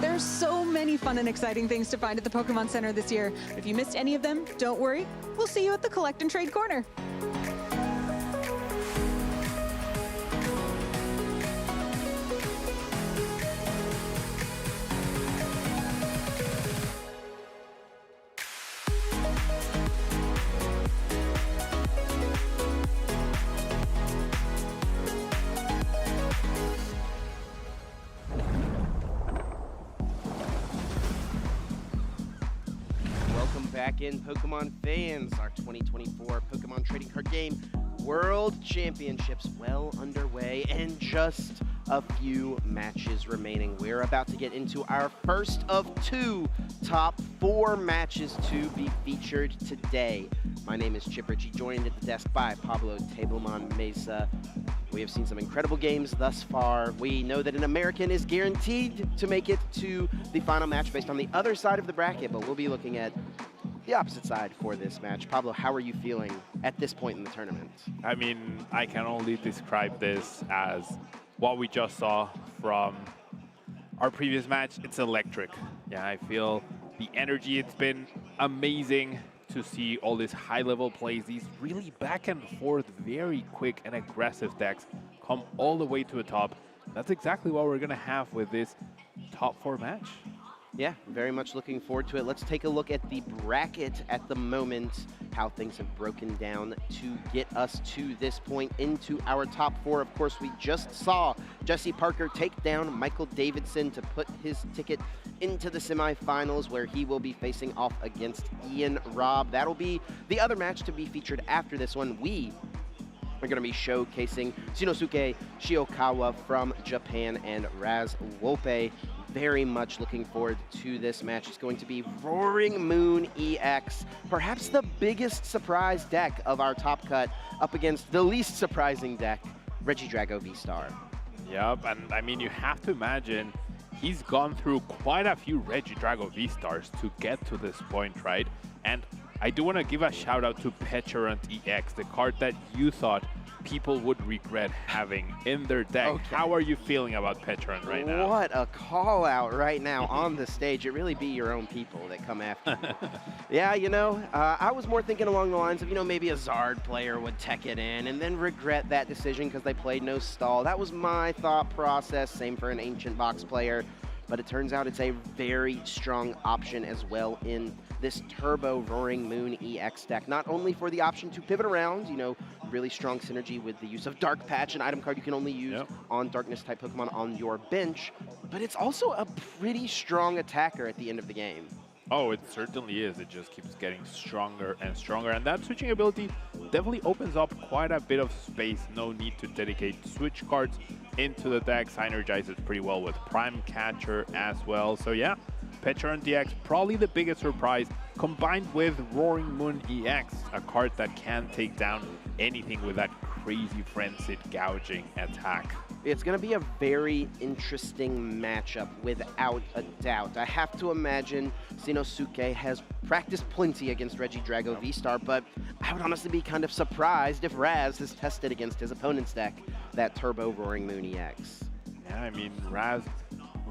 There's so many fun and exciting things to find at the Pokemon Center this year. If you missed any of them, don't worry. We'll see you at the Collect and Trade Corner. Back in, Pokemon fans. Our 2024 Pokemon Trading Card Game World Championships well underway and just a few matches remaining. We're about to get into our first of 2 top 4 matches to be featured today. My name is Chip Ritchie, joined at the desk by Pablo Tablemon Mesa. We have seen some incredible games thus far. We know that an American is guaranteed to make it to the final match based on the other side of the bracket, but we'll be looking at the opposite side for this match. Pablo, how are you feeling at this point in the tournament? I mean, I can only describe this as what we just saw from our previous match, it's electric. Yeah, I feel the energy, it's been amazing to see all these high-level plays, these really back and forth, very quick and aggressive decks come all the way to the top. That's exactly what we're going to have with this top 4 match. Yeah, very much looking forward to it. Let's take a look at the bracket at the moment, how things have broken down to get us to this point into our top 4. Of course, we just saw Jesse Parker take down Michael Davidson to put his ticket into the semifinals, where he will be facing off against Ian Robb. That'll be the other match to be featured after this one. We are going to be showcasing Shinosuke Shiokawa from Japan and Raz Wolpe. Very much looking forward to this match. It's going to be Roaring Moon EX, perhaps the biggest surprise deck of our top cut, up against the least surprising deck, Regidrago V-Star. Yep, and I mean, you have to imagine he's gone through quite a few Regidrago V-Stars to get to this point, right? And I do want to give a shout out to Petulant EX, the card that you thought people would regret having in their deck. Okay. How are you feeling about Petulant right now? What a call out right now on the stage. It really be your own people that come after you. Yeah, you know, I was more thinking along the lines of, you know, maybe a Zard player would tech it in and then regret that decision because they played no stall. That was my thought process. Same for an Ancient Box player. But it turns out it's a very strong option as well in this Turbo Roaring Moon EX deck. Not only for the option to pivot around, you know, really strong synergy with the use of Dark Patch, an item card you can only use on Darkness-type Pokemon on your bench, but it's also a pretty strong attacker at the end of the game. Oh, it certainly is. It just keeps getting stronger and stronger. And that switching ability definitely opens up quite a bit of space. No need to dedicate switch cards into the deck. Synergizes pretty well with Prime Catcher as well. So yeah, Petulant DX, probably the biggest surprise, combined with Roaring Moon EX, a card that can take down anything with that crazy frenzied gouging attack. It's going to be a very interesting matchup without a doubt. I have to imagine Shinosuke has practiced plenty against Regidrago V-Star, but I would honestly be kind of surprised if Raz has tested against his opponent's deck, that Turbo Roaring Moon EX. Yeah, I mean, Raz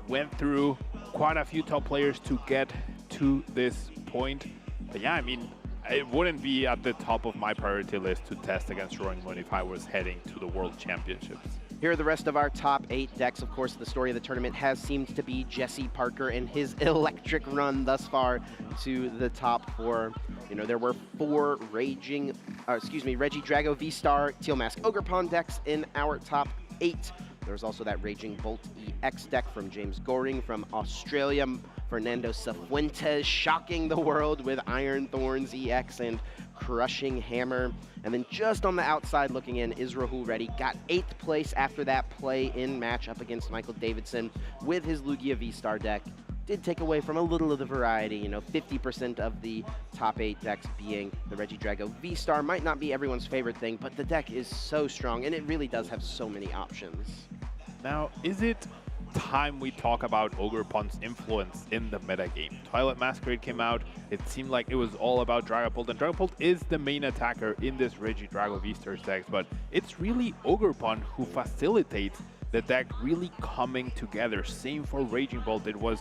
went through quite a few top players to get to this point. But yeah, I mean, it wouldn't be at the top of my priority list to test against Roaring Moon if I was heading to the World Championships. Here are the rest of our top 8 decks. Of course, the story of the tournament has seemed to be Jesse Parker and his electric run thus far to the top 4. You know, there were 4 Regidrago V-Star Teal Mask Ogerpon decks in our top 8. There's also that Raging Bolt EX deck from James Goring from Australia. Fernando Cifuentes shocking the world with Iron Thorns EX and Crushing Hammer. And then just on the outside looking in, Israel Reddy got 8th place after that play-in match up against Michael Davidson with his Lugia V-Star deck. Did take away from a little of the variety, you know, 50% of the top 8 decks being the Regidrago V-Star. Might not be everyone's favorite thing, but the deck is so strong, and it really does have so many options. Now, is it time we talk about Ogerpon's influence in the metagame? Twilight Masquerade came out, it seemed like it was all about Dragapult, and Dragapult is the main attacker in this Regidrago V-Star decks, but it's really Ogerpon who facilitates the deck really coming together. Same for Raging Bolt, it was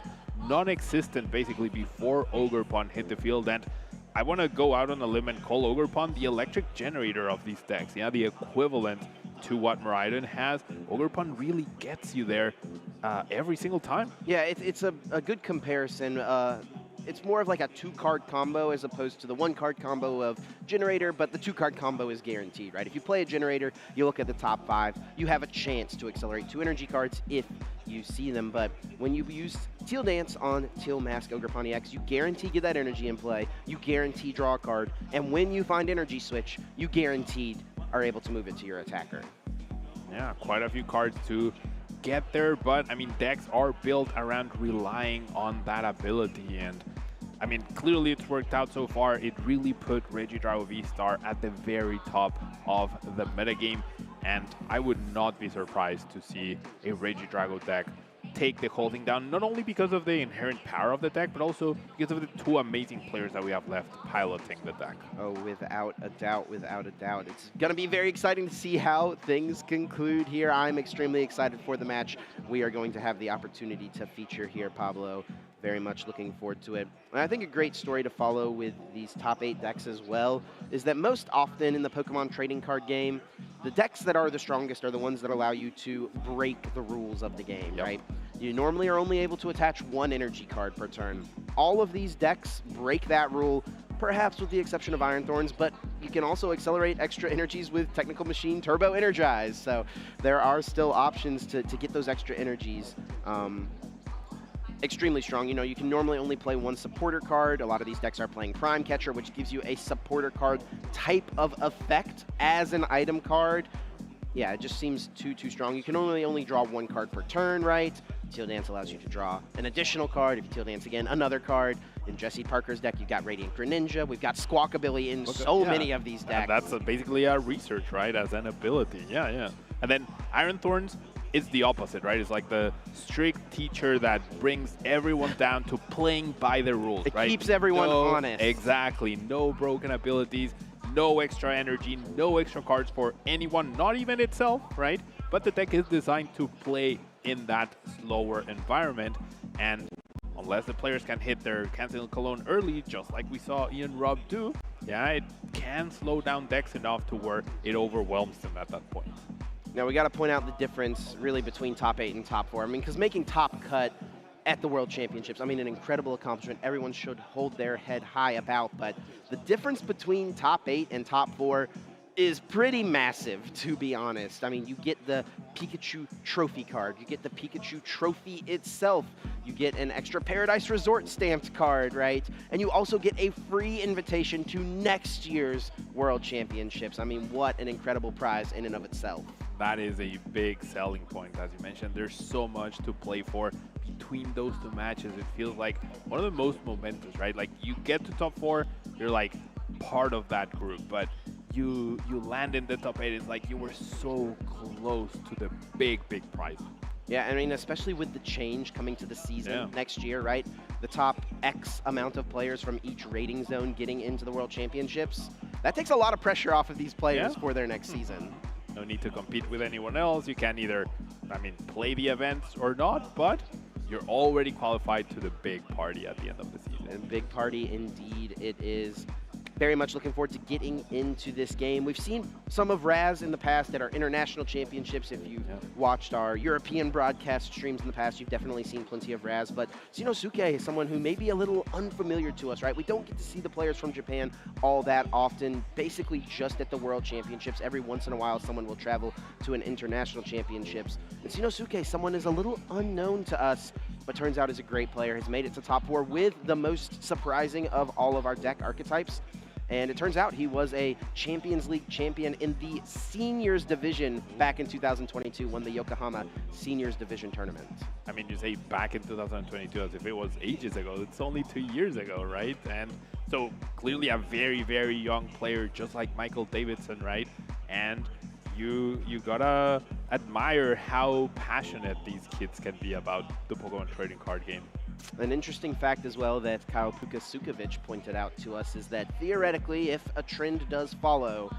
non-existent basically before Ogerpon hit the field, and I want to go out on a limb and call Ogerpon the electric generator of these decks, yeah, the equivalent to what Miraidon has. Ogerpon really gets you there every single time. Yeah, it's a good comparison. It's more of like a 2-card combo as opposed to the 1-card combo of Generator, but the 2-card combo is guaranteed, right? If you play a Generator, you look at the top 5, you have a chance to accelerate 2 energy cards if you see them, but when you use Teal Dance on Teal Mask Ogerpon EX, you guarantee get that energy in play, you guarantee draw a card, and when you find Energy Switch, you guaranteed are able to move it to your attacker. Yeah, quite a few cards to get there, but I mean, decks are built around relying on that ability, and I mean, clearly it's worked out so far. It really put Regidrago V-Star at the very top of the metagame, and I would not be surprised to see a Regidrago deck take the whole thing down, not only because of the inherent power of the deck, but also because of the 2 amazing players that we have left piloting the deck. Oh, without a doubt, without a doubt. It's going to be very exciting to see how things conclude here. I'm extremely excited for the match we are going to have the opportunity to feature here, Pablo. Very much looking forward to it. And I think a great story to follow with these top 8 decks as well is that most often in the Pokemon trading card game, the decks that are the strongest are the ones that allow you to break the rules of the game, right? You normally are only able to attach 1 energy card per turn. All of these decks break that rule, perhaps with the exception of Iron Thorns, but you can also accelerate extra energies with Technical Machine Turbo Energize. So there are still options to get those extra energies. Extremely strong. You know, you can normally only play 1 supporter card. A lot of these decks are playing Prime Catcher, which gives you a supporter card type of effect as an item card. Yeah, it just seems too strong. You can only draw 1 card per turn, right? Teal Dance allows you to draw an additional card. If you Teal Dance again, another card. In Jesse Parker's deck, you've got Radiant Greninja. We've got Squawkabilly in many of these decks. And that's basically a research, right, as an ability. Yeah. And then Iron Thorns is the opposite, right? It's like the strict teacher that brings everyone down to playing by the rules, right? It keeps everyone honest. Exactly. No broken abilities, no extra energy, no extra cards for anyone, not even itself, right? But the deck is designed to play in that slower environment, and unless the players can hit their Cancel Cologne early, just like we saw Ian Robb do, yeah, it can slow down decks enough to where it overwhelms them at that point. Now, we got to point out the difference, really, between top 8 and top 4. I mean, because making top cut at the World Championships, I mean, an incredible accomplishment. Everyone should hold their head high about, but the difference between top 8 and top 4 is pretty massive, to be honest. I mean, you get the Pikachu trophy card. You get the Pikachu trophy itself. You get an extra Paradise Resort stamped card, right? And you also get a free invitation to next year's World Championships. I mean, what an incredible prize in and of itself. That is a big selling point, as you mentioned. There's so much to play for between those 2 matches. It feels like one of the most momentous, right? Like, you get to top 4, you're like part of that group, but you land in the top 8, it's like you were so close to the big prize. Yeah, I mean, especially with the change coming to the season next year, right? The top X amount of players from each rating zone getting into the World Championships. That takes a lot of pressure off of these players for their next season. No need to compete with anyone else. You can either, play the events or not, but you're already qualified to the big party at the end of the season. And big party indeed it is. Very much looking forward to getting into this game. We've seen some of Raz in the past at our international championships. If you've watched our European broadcast streams in the past, you've definitely seen plenty of Raz. But Shinosuke is someone who may be a little unfamiliar to us, right? We don't get to see the players from Japan all that often, basically just at the World Championships. Every once in a while, someone will travel to an international championships. And Shinosuke, someone is a little unknown to us, but turns out is a great player, has made it to top 4 with the most surprising of all of our deck archetypes. And it turns out he was a Champions League champion in the Seniors Division back in 2022, won the Yokohama Seniors Division tournament. I mean, you say back in 2022 as if it was ages ago. It's only 2 years ago, right? And so clearly a very young player, just like Michael Davidson, right? And you gotta admire how passionate these kids can be about the Pokemon trading card game. An interesting fact as well that Kyle Pukasukovic pointed out to us is that theoretically, if a trend does follow,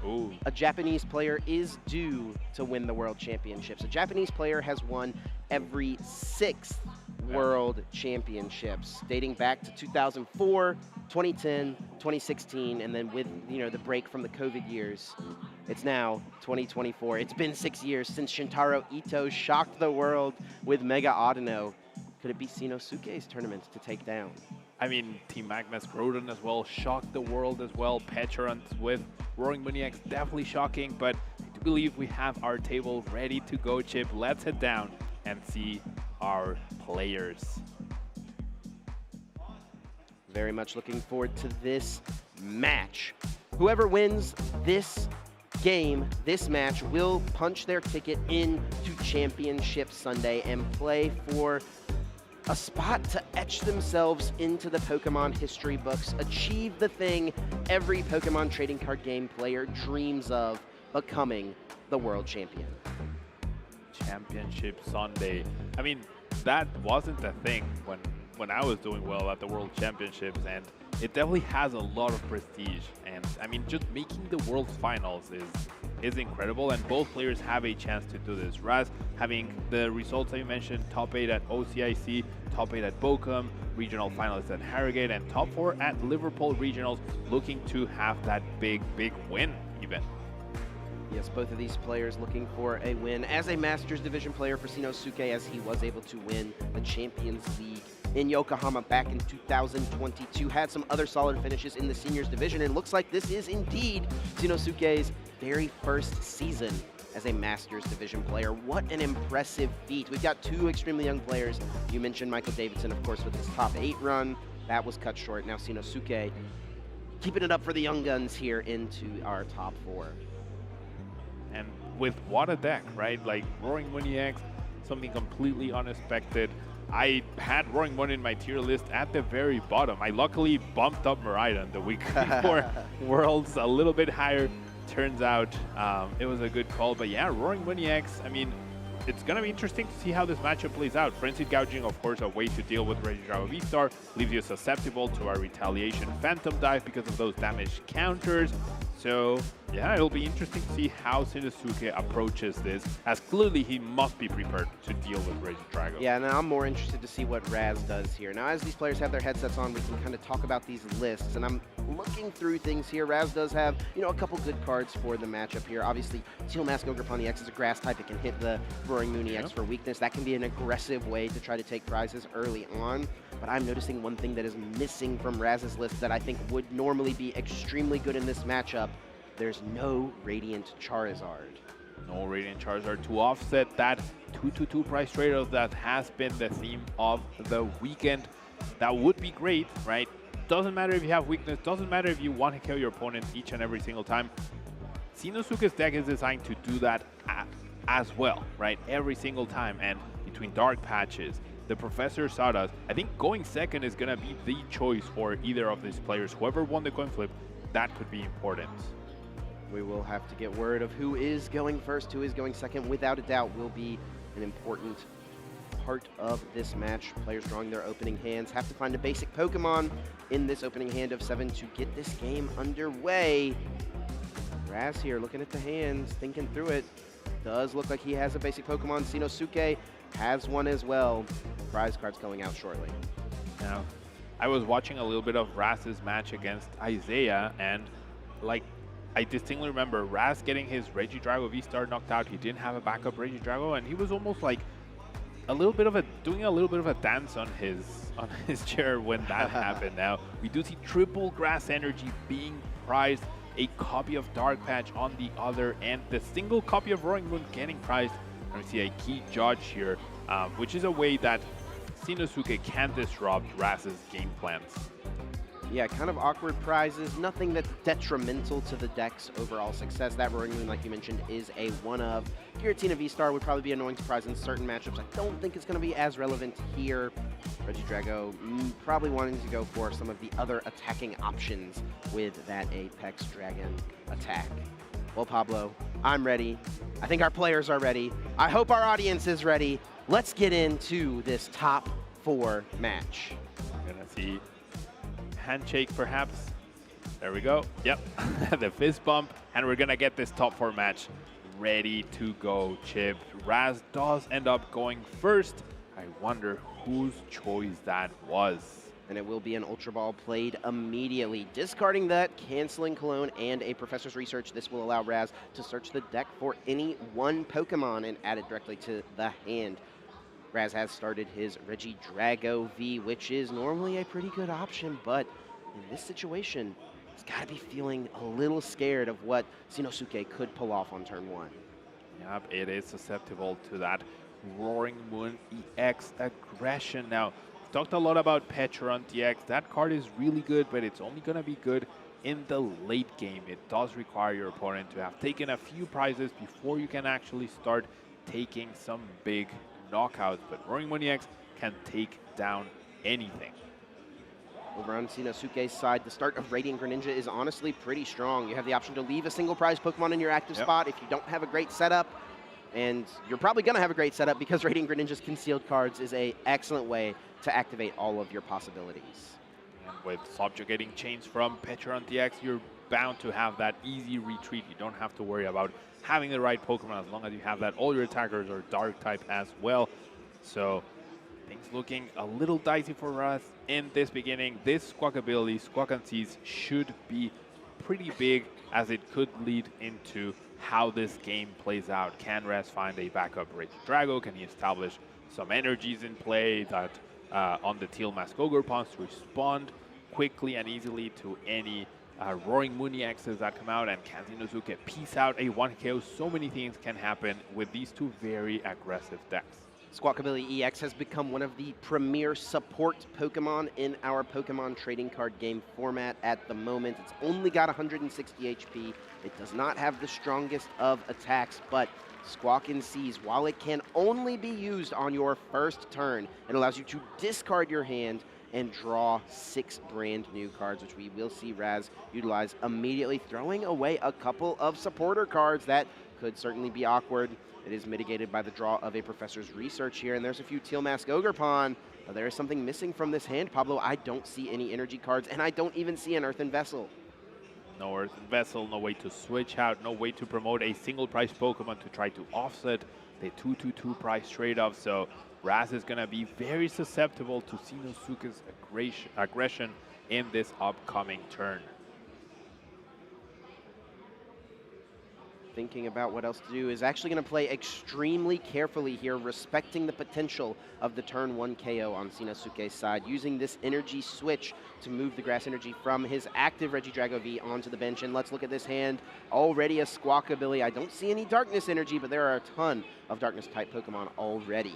a Japanese player is due to win the World Championships. A Japanese player has won every 6th World Championships, dating back to 2004, 2010, 2016, and then with the break from the COVID years, it's now 2024. It's been 6 years since Shintaro Ito shocked the world with Mega Audino. Could it be Shinosuke's tournament to take down? I mean, Team Magnus Groden as well shocked the world as well. Petrant with Roaring Maniacs, definitely shocking, but I do believe we have our table ready to go, Chip. Let's head down and see our players. Very much looking forward to this match. Whoever wins this game, this match, will punch their ticket into Championship Sunday and play for a spot to etch themselves into the Pokemon history books, achieve the thing every Pokemon trading card game player dreams of, becoming the world champion. Championship Sunday. I mean, that wasn't a thing when I was doing well at the World Championships, and it definitely has a lot of prestige. And I mean, just making the World Finals is incredible, and both players have a chance to do this. Raz having the results that you mentioned, top 8 at OCIC, top 8 at Bochum, regional finalists at Harrogate, and top 4 at Liverpool Regionals, looking to have that big win even. Yes, both of these players looking for a win. As a Masters Division player for Shinosuke, as he was able to win the Champions League in Yokohama back in 2022, had some other solid finishes in the Seniors Division, and looks like this is indeed Shinosuke's very first season as a Masters Division player. What an impressive feat. We've got two extremely young players. You mentioned Michael Davidson, of course, with his top 8 run. That was cut short. Now Shinosuke keeping it up for the young guns here into our top 4. And with what a deck, right? Like Roaring Moon EX, something completely unexpected. I had Roaring Moon in my tier list at the very bottom. I luckily bumped up Miraidon the week before Worlds a little bit higher. Turns out it was a good call. But yeah, Roaring Moon EX, I mean, it's going to be interesting to see how this matchup plays out. Frenzied Gouging, of course, a way to deal with Regidrago V-Star, leaves you susceptible to our Retaliation Phantom Dive because of those damage counters. So yeah, it'll be interesting to see how Shinosuke approaches this, as clearly he must be prepared to deal with Regidrago. Yeah, and I'm more interested to see what Raz does here. Now, as these players have their headsets on, we can kind of talk about these lists, and I'm looking through things here. Raz does have, you know, a couple good cards for the matchup here. Obviously, Steel Mask Ogre Pawn EX is a grass type. It can hit the Roaring Moon EX for weakness. That can be an aggressive way to try to take prizes early on. But I'm noticing one thing that is missing from Raz's list that I think would normally be extremely good in this matchup. There's no Radiant Charizard. No Radiant Charizard to offset that 2-2-2 price trade-off that has been the theme of the weekend. That would be great, right? Doesn't matter if you have weakness, doesn't matter if you want to kill your opponent each and every single time. Shinosuke's deck is designed to do that as well, right? Every single time. And between Dark Patches, the Professor Sawdust, I think going second is going to be the choice for either of these players. Whoever won the coin flip, that could be important. We will have to get word of who is going first, who is going second. Without a doubt, will be an important part of this match. Players drawing their opening hands have to find a basic Pokemon in this opening hand of 7 to get this game underway. Raz here looking at the hands, thinking through it. Does look like he has a basic Pokemon. Shinosuke has one as well. Prize cards going out shortly. Now, I was watching a little bit of Raz's match against Isaiah, and like, I distinctly remember Raz getting his Regidrago V-Star knocked out. He didn't have a backup Regidrago, and he was almost like doing a little bit of a dance on his chair when that happened. Now we do see triple Grass Energy being prized, a copy of Dark Patch on the other, and the single copy of Roaring Moon getting prized. And we see a key judge here, which is a way that Shinosuke can disrupt Raz's game plans. Yeah, kind of awkward prizes, nothing that's detrimental to the deck's overall success. That Roaring Moon, like you mentioned, is a one-of. Giratina V-Star would probably be an annoying surprise in certain matchups. I don't think it's going to be as relevant here. Regidrago probably wanting to go for some of the other attacking options with that Apex Dragon attack. Well, Pablo, I'm ready. I think our players are ready. I hope our audience is ready. Let's get into this top 4 match. We're going to see handshake perhaps. There we go. Yep. The fist bump, and we're gonna get this top 4 match ready to go. Chip, Raz does end up going first. I wonder whose choice that was. And it will be an Ultra Ball played immediately. Discarding that, canceling Cologne and a Professor's Research. This will allow Raz to search the deck for any one Pokemon and add it directly to the hand. Raz has started his Regidrago V, which is normally a pretty good option, but in this situation, he's got to be feeling a little scared of what Shinosuke could pull off on turn 1. Yep, it is susceptible to that Roaring Moon EX aggression. Now, talked a lot about Petron EX. That card is really good, but it's only going to be good in the late game. It does require your opponent to have taken a few prizes before you can actually start taking some big knockouts, but Roaring Moon EX can take down anything. Over on Shinosuke's side, the start of Radiant Greninja is honestly pretty strong. You have the option to leave a single prize Pokemon in your active spot if you don't have a great setup. And you're probably going to have a great setup because Radiant Greninja's concealed cards is an excellent way to activate all of your possibilities. And with subjugating chains from Petra on DX, you're bound to have that easy retreat. You don't have to worry about having the right Pokemon as long as you have that. All your attackers are Dark type as well. So things looking a little dicey for us in this beginning. This Squawk ability, Squawk and Seize, should be pretty big as it could lead into how this game plays out. Can Raz find a backup Regidrago? Can he establish some energies in play that on the Teal Mask Ogerpons to respond quickly and easily to any Roaring Moon EXs that come out? And can Shinosuke piece out a 1KO? So many things can happen with these two very aggressive decks. Squawkabilly EX has become one of the premier support Pokemon in our Pokemon trading card game format at the moment. It's only got 160 HP. It does not have the strongest of attacks, but Squawk and Seize, while it can only be used on your first turn, it allows you to discard your hand and draw 6 brand new cards, which we will see Raz utilize immediately, throwing away a couple of supporter cards that could certainly be awkward. It is mitigated by the draw of a Professor's Research here, and there's a few Teal Mask Ogerpon, but there is something missing from this hand, Pablo. I don't see any energy cards, and I don't even see an Earthen Vessel. No Earthen Vessel, no way to switch out, no way to promote a single price Pokemon to try to offset the 2-2-2 price trade-off, so Raz is going to be very susceptible to Shinosuke's aggression in this upcoming turn. Thinking about what else to do, is actually going to play extremely carefully here, respecting the potential of the turn 1 KO on Shinosuke's side, using this energy switch to move the grass energy from his active Regidrago V onto the bench. And let's look at this hand, already a Squawkabilly. I don't see any darkness energy, but there are a ton of darkness type Pokemon already.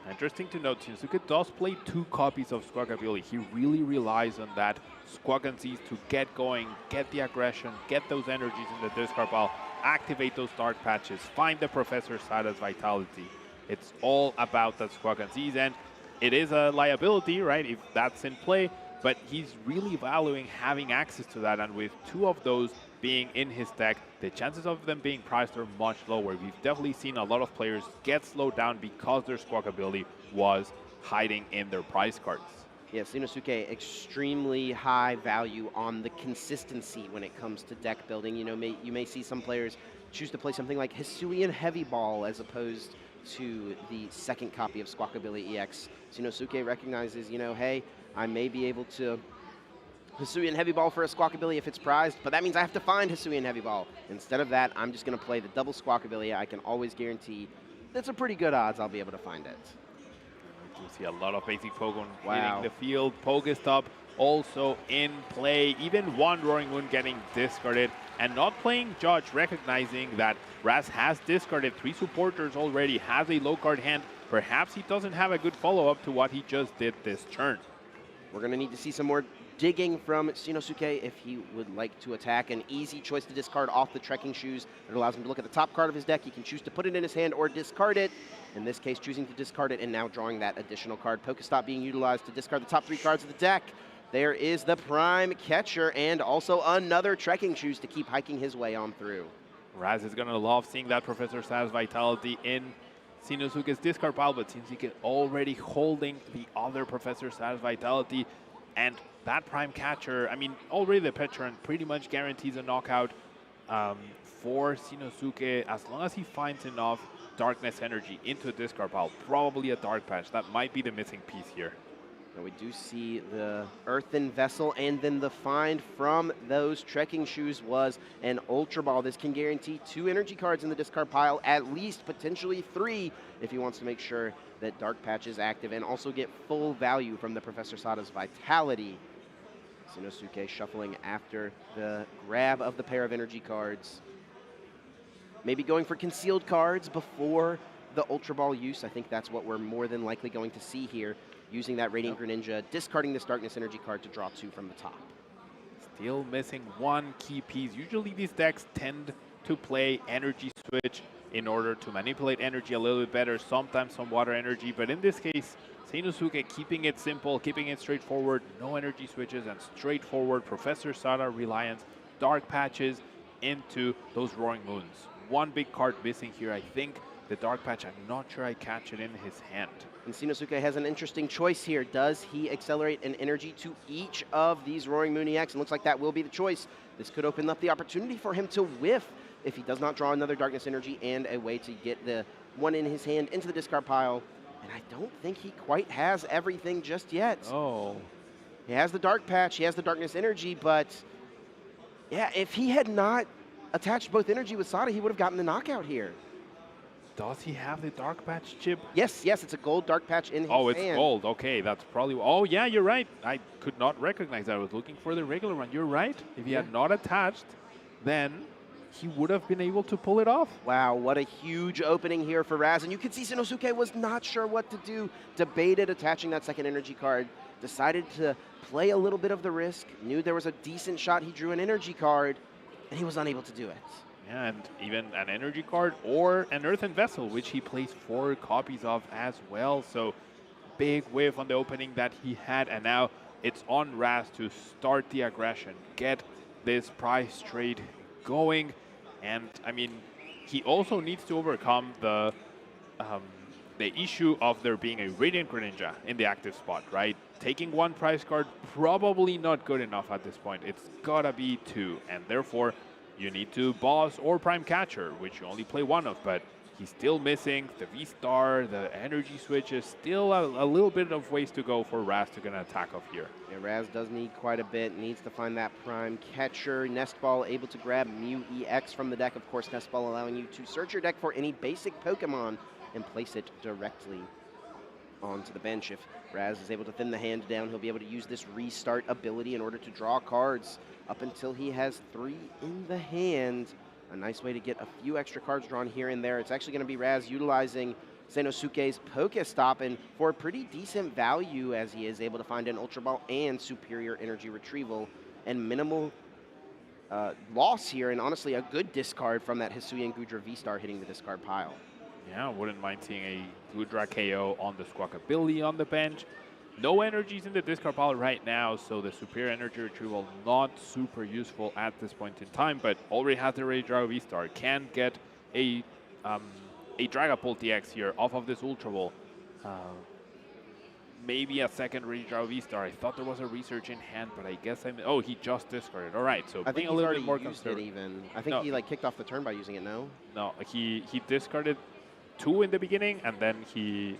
Interesting to note, Shinosuke does play 2 copies of Squawkabilly. He really relies on that Squawk and Seize to get going, get the aggression, get those energies in the discard pile, activate those dark patches, find the Professor Sada's Vitality. It's all about that Squawk and Seize, and it is a liability, right, if that's in play, but he's really valuing having access to that, and with 2 of those being in his deck, the chances of them being priced are much lower. We've definitely seen a lot of players get slowed down because their Squawkabilly was hiding in their prize cards. Yeah, Shinosuke, extremely high value on the consistency when it comes to deck building. You know, you may see some players choose to play something like Hisuian Heavy Ball as opposed to the second copy of Squawkabilly EX. Shinosuke recognizes, you know, hey, I may be able to Hisuian Heavy Ball for a Squawkabilly if it's prized, but that means I have to find Hisuian Heavy Ball. Instead of that, I'm just going to play the double Squawkabilly. I can always guarantee that's a pretty good odds I'll be able to find it. We see a lot of basic Pokemon hitting the field. Pokestop also in play. Even one Roaring Moon getting discarded and not playing Judge, recognizing that Raz has discarded 3 supporters already, has a low card hand. Perhaps he doesn't have a good follow-up to what he just did this turn. We're going to need to see some more digging from Shinosuke if he would like to attack. An easy choice to discard off the Trekking Shoes. It allows him to look at the top card of his deck. He can choose to put it in his hand or discard it. In this case, choosing to discard it and now drawing that additional card. Pokestop being utilized to discard the top 3 cards of the deck. There is the Prime Catcher and also another Trekking Shoes to keep hiking his way on through. Raz is going to love seeing that Professor Sada's Vitality in Shinosuke's discard pile, but Shinosuke already holding the other Professor Sada's Vitality, and that Prime Catcher, I mean, already the Petron pretty much guarantees a knockout for Shinosuke as long as he finds enough darkness energy into a discard pile, probably a Dark Patch. That might be the missing piece here. And we do see the Earthen Vessel, and then the find from those Trekking Shoes was an Ultra Ball. This can guarantee 2 energy cards in the discard pile, at least potentially 3 if he wants to make sure that Dark Patch is active and also get full value from the Professor Sada's Vitality. Shinosuke shuffling after the grab of the pair of energy cards. Maybe going for concealed cards before the Ultra Ball use. I think that's what we're more than likely going to see here. Using that Radiant Greninja, discarding this Darkness Energy card to draw 2 from the top. Still missing 1 key piece. Usually these decks tend to play Energy Switch in order to manipulate energy a little bit better, sometimes some water energy, but in this case, Shinosuke keeping it simple, keeping it straightforward, no energy switches, and straightforward Professor Sada reliance, Dark Patches into those Roaring Moons. 1 big card missing here. I think the Dark Patch. I'm not sure I catch it in his hand. And Shinosuke has an interesting choice here. Does he accelerate an energy to each of these Roaring Moon EX? And looks like that will be the choice. This could open up the opportunity for him to whiff if he does not draw another Darkness Energy and a way to get the one in his hand into the discard pile. And I don't think he quite has everything just yet. Oh. He has the Dark Patch, he has the Darkness Energy, but yeah, if he had not attached both energy with Sada, he would have gotten the knockout here. Does he have the Dark Patch, Chip? Yes, it's a gold Dark Patch in his hand. Oh, it's gold. Okay, that's probably... Oh, yeah, you're right. I could not recognize that. I was looking for the regular one. You're right. If he had not attached, then he would have been able to pull it off. Wow, what a huge opening here for Raz. And you can see Shinosuke was not sure what to do. Debated attaching that second energy card. Decided to play a little bit of the risk. Knew there was a decent shot. He drew an energy card, and he was unable to do it. Yeah, and even an energy card or an Earthen Vessel, which he plays 4 copies of as well. So big whiff on the opening that he had, and now it's on Raz to start the aggression, get this prize trade going. And I mean, he also needs to overcome the issue of there being a Radiant Greninja in the active spot, right? Taking 1 prize card, probably not good enough at this point. It's gotta be 2, and therefore you need to boss or prime catcher, which you only play 1 of, but he's still missing the V-Star, the energy switches, still a little bit of ways to go for Raz to get an attack off here. Yeah, Raz does need quite a bit, needs to find that prime catcher. Nest Ball able to grab Mew EX from the deck. Of course, Nest Ball allowing you to search your deck for any basic Pokemon and place it directly onto the bench. If Raz is able to thin the hand down, he'll be able to use this restart ability in order to draw cards up until he has 3 in the hand. A nice way to get a few extra cards drawn here and there. It's actually going to be Raz utilizing Shinosuke's Pokestop, and for a pretty decent value, as he is able to find an Ultra Ball and superior energy retrieval and minimal loss here, and honestly a good discard from that Hisuian Gudra V-Star hitting the discard pile. Yeah, wouldn't mind seeing a Gudra KO on the Squawkabilly on the bench. No energies in the discard pile right now, so the superior energy retrieval not super useful at this point in time, but already has the Regidrago V-Star. Can get a Dragapult DX here off of this Ultra Ball. Maybe a second Regidrago V-Star. I thought there was a research in hand, but I guess oh, he just discarded. All right, so I think a little bit more used it even. I think he like kicked off the turn by using it. No, he discarded 2 in the beginning, and then he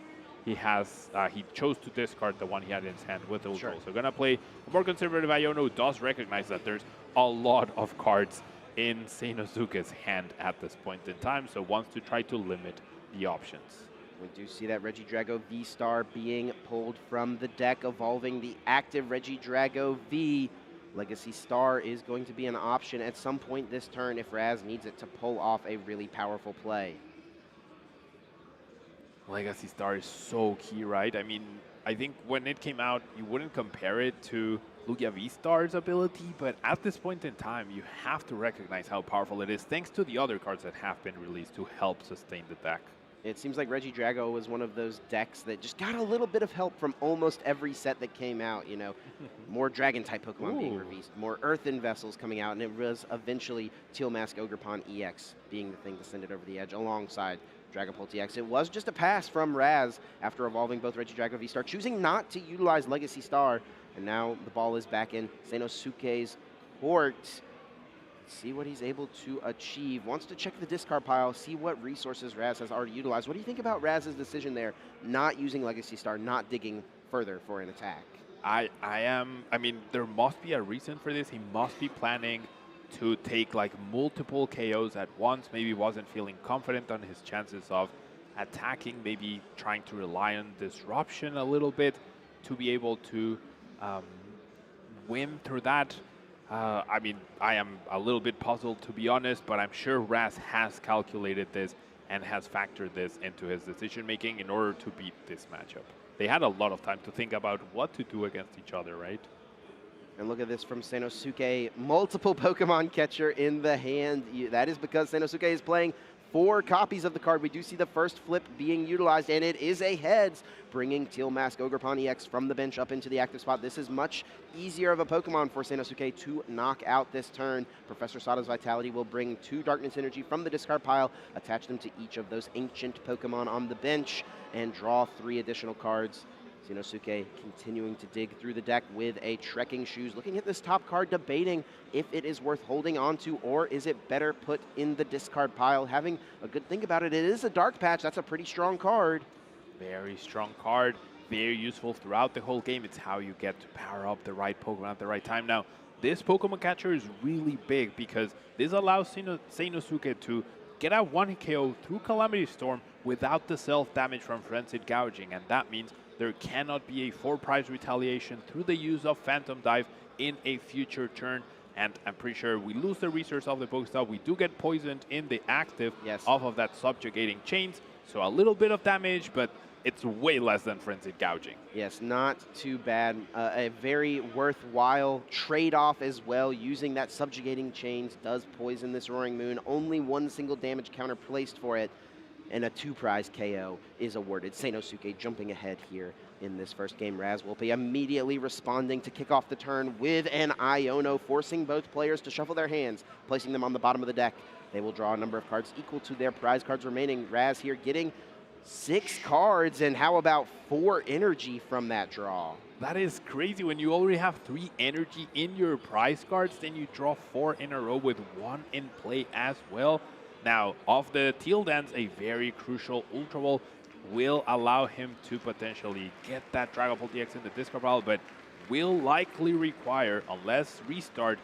chose to discard the one he had in his hand with the Ultra. So gonna play a more conservative Iono, does recognize that there's a lot of cards in Shinosuke's hand at this point in time, so wants to try to limit the options. We do see that Regidrago V-Star being pulled from the deck, evolving the active Regidrago V. Legacy Star is going to be an option at some point this turn if Raz needs it to pull off a really powerful play. Legacy Star is so key, right? I mean, I think when it came out, you wouldn't compare it to Lugia V-Star's ability, but at this point in time, you have to recognize how powerful it is, thanks to the other cards that have been released to help sustain the deck. It seems like Regidrago was one of those decks that just got a little bit of help from almost every set that came out, you know. More Dragon-type Pokemon being released, more Earthen Vessels coming out, and it was eventually Teal Mask Ogerpon EX being the thing to send it over the edge alongside Dragapult EX. It was just a pass from Raz after evolving both Regidrago V-Star, choosing not to utilize Legacy Star, and now the ball is back in Shinosuke's court. See what he's able to achieve. Wants to check the discard pile, see what resources Raz has already utilized. What do you think about Raz's decision there, not using Legacy Star, not digging further for an attack? I mean, there must be a reason for this. He must be planning to take like multiple KOs at once. Maybe wasn't feeling confident on his chances of attacking, maybe trying to rely on disruption a little bit to be able to win through that. I mean, I am a little bit puzzled, to be honest, but I'm sure Raz has calculated this and has factored this into his decision-making in order to beat this matchup. They had a lot of time to think about what to do against each other, right? And look at this from Shinosuke. Multiple Pokemon catcher in the hand. That is because Shinosuke is playing 4 copies of the card. We do see the first flip being utilized, and it is a heads, bringing Teal Mask Ogerpon EX from the bench up into the active spot. This is much easier of a Pokemon for Sanosuke to knock out this turn. Professor Sada's Vitality will bring 2 Darkness Energy from the discard pile, attach them to each of those ancient Pokemon on the bench, and draw 3 additional cards. Sanosuke continuing to dig through the deck with a Trekking Shoes, looking at this top card, debating if it is worth holding on to or is it better put in the discard pile. Having a good think about it, it is a Dark Patch. That's a pretty strong card. Very strong card, very useful throughout the whole game. It's how you get to power up the right Pokemon at the right time. Now, this Pokemon catcher is really big because this allows Sanosuke to get a 1 KO through Calamity Storm without the self-damage from Frenzied Gouging, and that means there cannot be a 4-prize retaliation through the use of Phantom Dive in a future turn. And I'm pretty sure we lose the resource of the Pokestop. We do get poisoned in the active off of that subjugating chains. So a little bit of damage, but it's way less than Frenzied Gouging. Yes, not too bad. A very worthwhile trade-off as well. Using that subjugating chains does poison this Roaring Moon. Only 1 single damage counter placed for it, and a 2-prize KO is awarded. Sanosuke jumping ahead here in this first game. Raz will be immediately responding to kick off the turn with an Iono, forcing both players to shuffle their hands, placing them on the bottom of the deck. They will draw a number of cards equal to their prize cards remaining. Raz here getting 6 cards, and how about 4 energy from that draw? That is crazy. When you already have 3 energy in your prize cards, then you draw 4 in a row with 1 in play as well. Now, off the Teal Dance, a very crucial Ultra Ball will allow him to potentially get that Dragon Ball DX in the discard pile, but will likely require, unless Restart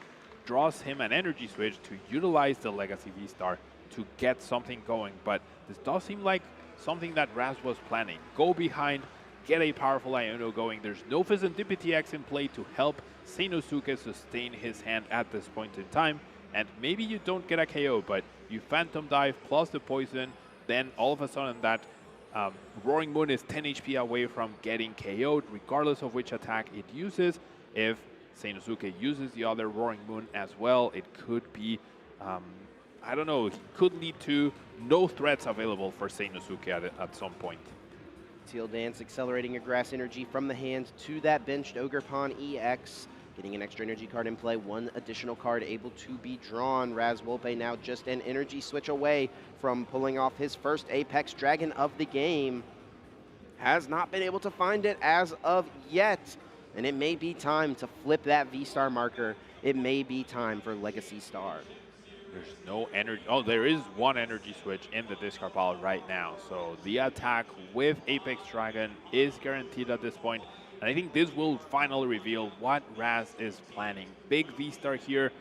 draws him an energy switch, to utilize the Legacy V-Star to get something going. But this does seem like something that Raz was planning. Go behind, get a powerful Iono going. There's no Serendipity X in play to help Sanosuke sustain his hand at this point in time. And maybe you don't get a KO, but you Phantom Dive plus the poison, then all of a sudden that Roaring Moon is 10 HP away from getting KO'd, regardless of which attack it uses. If Sanosuke uses the other Roaring Moon as well, it could be, I don't know, it could lead to no threats available for Sanosuke at some point. Teal Dance accelerating a Grass Energy from the hand to that benched Ogerpon EX. Getting an extra energy card in play, 1 additional card able to be drawn. Raz Wolpe now just an energy switch away from pulling off his first Apex Dragon of the game. Has not been able to find it as of yet. And it may be time to flip that V-Star marker. It may be time for Legacy Star. There's no energy. Oh, there is 1 energy switch in the discard pile right now. So the attack with Apex Dragon is guaranteed at this point. And I think this will finally reveal what Raz is planning. Big V-Star here.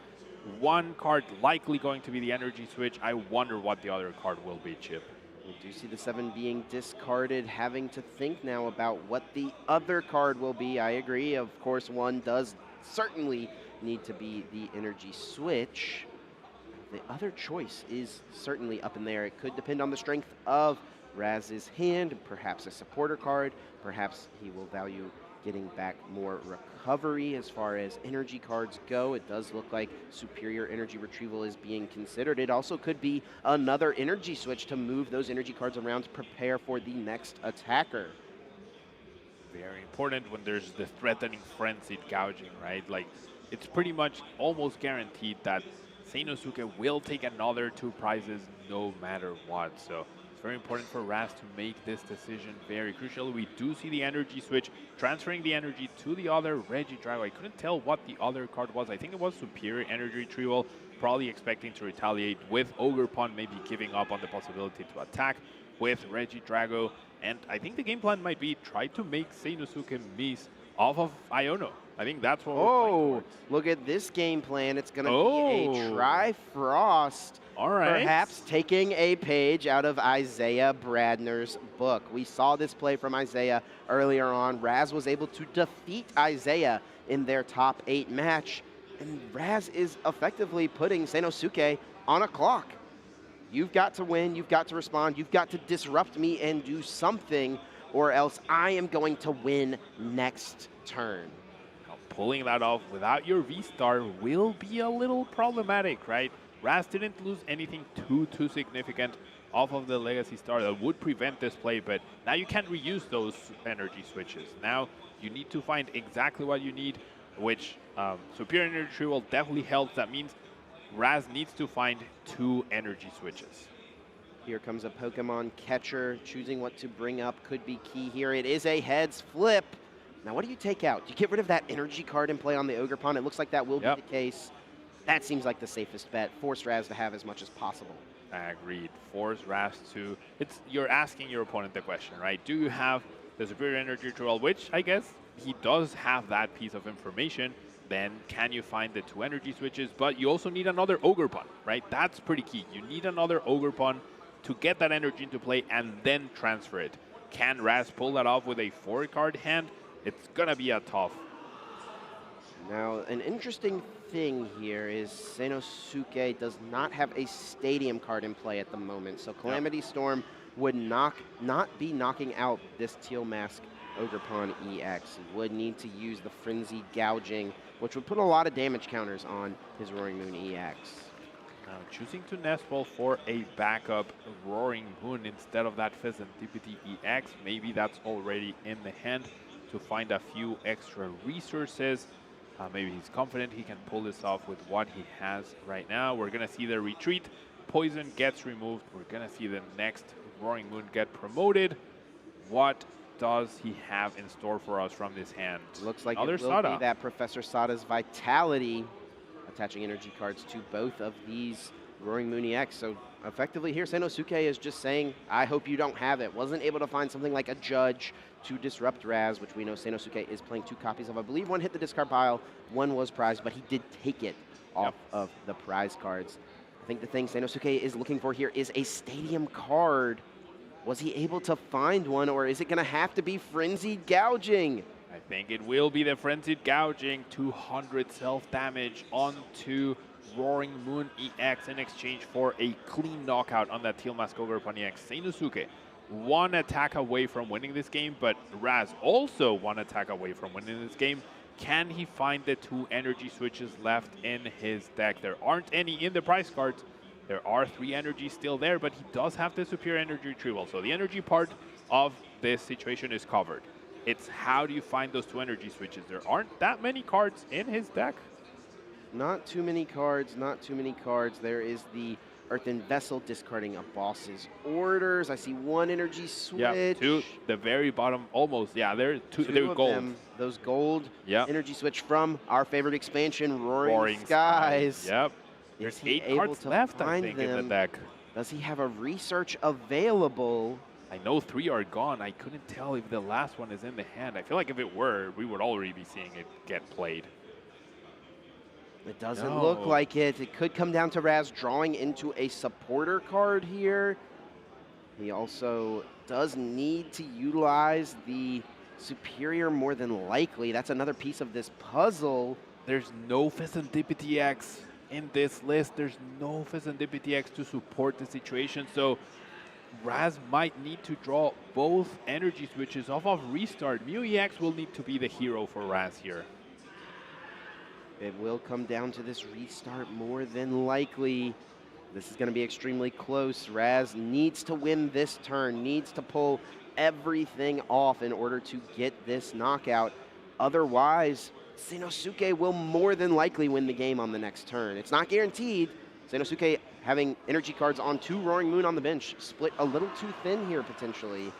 1 card likely going to be the energy switch. I wonder what the other card will be, Chip. We do see the 7 being discarded, having to think now about what the other card will be. I agree. Of course, 1 does certainly need to be the energy switch. The other choice is certainly up in there. It could depend on the strength of Raz's hand, perhaps a supporter card. Perhaps he will value getting back more recovery as far as energy cards go. It does look like superior energy retrieval is being considered. It also could be another energy switch to move those energy cards around to prepare for the next attacker. Very important when there's the threatening Frenzied Gouging, right? Like, it's pretty much almost guaranteed that Sanosuke will take another 2 prizes no matter what. So it's very important for Raz to make this decision very crucial. We do see the energy switch, transferring the energy to the other Regidrago. I couldn't tell what the other card was. I think it was superior energy retrieval, probably expecting to retaliate with Ogerpon, maybe giving up on the possibility to attack with Regidrago. And I think the game plan might be try to make Sanosuke miss off of Iono. I think that's what we're playing towards. Look at this game plan. It's going to be a Trifrost. All right. Perhaps taking a page out of Isaiah Bradner's book. We saw this play from Isaiah earlier on. Raz was able to defeat Isaiah in their top 8 match. And Raz is effectively putting Sanosuke on a clock. You've got to win. You've got to respond. You've got to disrupt me and do something, or else I am going to win next turn. Pulling that off without your V-Star will be a little problematic, right? Raz didn't lose anything too significant off of the Legacy Star that would prevent this play, but now you can't reuse those energy switches. Now you need to find exactly what you need, which Superior Energy Tree definitely helps. That means Raz needs to find 2 energy switches. Here comes a Pokemon catcher. Choosing what to bring up could be key here. It is a heads flip. Now, what do you take out? Do you get rid of that energy card and play on the Ogerpon? It looks like that will be the case. That seems like the safest bet. Force Raz to have as much as possible. Agreed. Force Raz to... You're asking your opponent the question, right? Do you have the Superior Energy Tree, which I guess he does have that piece of information. Then can you find the 2 energy switches? But you also need another Ogerpon, right? That's pretty key. You need another Ogerpon to get that energy into play and then transfer it. Can Raz pull that off with a 4-card hand? It's gonna be a tough. Now, an interesting thing here is Sanosuke does not have a Stadium card in play at the moment, so Calamity Storm would not be knocking out this Teal Mask Ogerpon EX. He would need to use the Frenzied Gouging, which would put a lot of damage counters on his Roaring Moon EX. Now, choosing to Nest Ball for a backup Roaring Moon instead of that Pheasantipity EX, maybe that's already in the hand to find a few extra resources. Maybe he's confident he can pull this off with what he has right now. We're going to see the retreat. Poison gets removed. We're going to see the next Roaring Moon get promoted. What does he have in store for us from this hand? Looks like it will be that Professor Sada's Vitality, attaching energy cards to both of these Roaring Moon EX. So effectively here, Sanosuke is just saying, I hope you don't have it. Wasn't able to find something like a Judge to disrupt Raz, which we know Sanosuke is playing 2 copies of. I believe 1 hit the discard pile, 1 was prized, but he did take it off of the prize cards. I think the thing Sanosuke is looking for here is a Stadium card. Was he able to find one, or is it going to have to be Frenzied Gouging? I think it will be the Frenzied Gouging. 200 self-damage onto Roaring Moon EX in exchange for a clean knockout on that Teal Mask Ogerpon EX. Sanosuke 1 attack away from winning this game, but Raz also 1 attack away from winning this game. Can he find the 2 energy switches left in his deck? There aren't any in the prize cards. There are 3 energies still there, but he does have the Superior Energy Retrieval. So the energy part of this situation is covered. It's how do you find those 2 energy switches? There aren't that many cards in his deck. Not too many cards, not too many cards. There is the Earthen Vessel discarding a boss's orders. I see 1 energy switch. Yeah, 2, the very bottom, almost. Yeah, they're 2 they're gold. Them, those gold energy switch from our favorite expansion, Roaring Skies. Yep. There's 8 cards left, I think, in the deck. Does he have a research available? I know 3 are gone. I couldn't tell if the last one is in the hand. I feel like if it were, we would already be seeing it get played. It doesn't look like it. It could come down to Raz drawing into a supporter card here. He also does need to utilize the Superior more than likely. That's another piece of this puzzle. There's no Pheasantipity X in this list. There's no Pheasantipity X to support the situation. So Raz might need to draw both energy switches off of restart. Mew EX will need to be the hero for Raz here. It will come down to this restart more than likely. This is going to be extremely close. Raz needs to win this turn, needs to pull everything off in order to get this knockout. Otherwise, Sanosuke will more than likely win the game on the next turn. It's not guaranteed. Sanosuke having energy cards on 2 Roaring Moon on the bench. Split a little too thin here, potentially.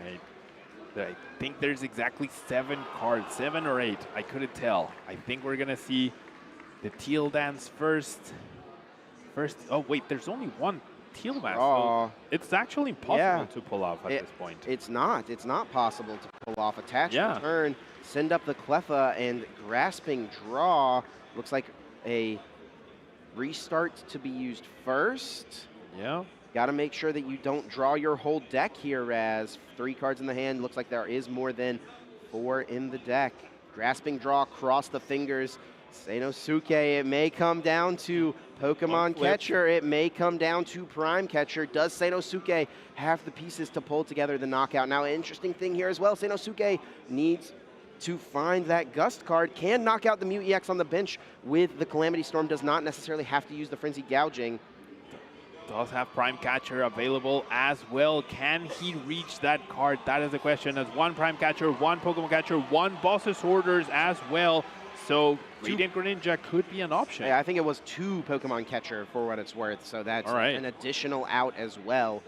Right. I think there's exactly 7 cards, 7 or 8. I couldn't tell. I think we're going to see the Teal Dance first. Oh, wait, there's only 1 Teal Mask. So it's actually impossible to pull off at this point. It's not. It's not possible to pull off. Attach the turn, send up the Cleffa, and Grasping Draw. Looks like a restart to be used first. Yeah. Got to make sure that you don't draw your whole deck here, Raz. 3 cards in the hand. Looks like there is more than 4 in the deck. Grasping Draw, cross the fingers. Sanosuke, it may come down to Pokemon Catcher. It may come down to Prime Catcher. Does Sanosuke have the pieces to pull together the knockout? Now, an interesting thing here as well. Sanosuke needs to find that Gust card, can knock out the Mew EX on the bench with the Calamity Storm, does not necessarily have to use the Frenzy Gouging. Does have Prime Catcher available as well. Can he reach that card? That is the question. As one Prime Catcher, one Pokemon Catcher, one Boss's Orders as well. So Radiant Greninja could be an option. Yeah, I think it was 2 Pokemon Catcher for what it's worth, so that's an additional out as well.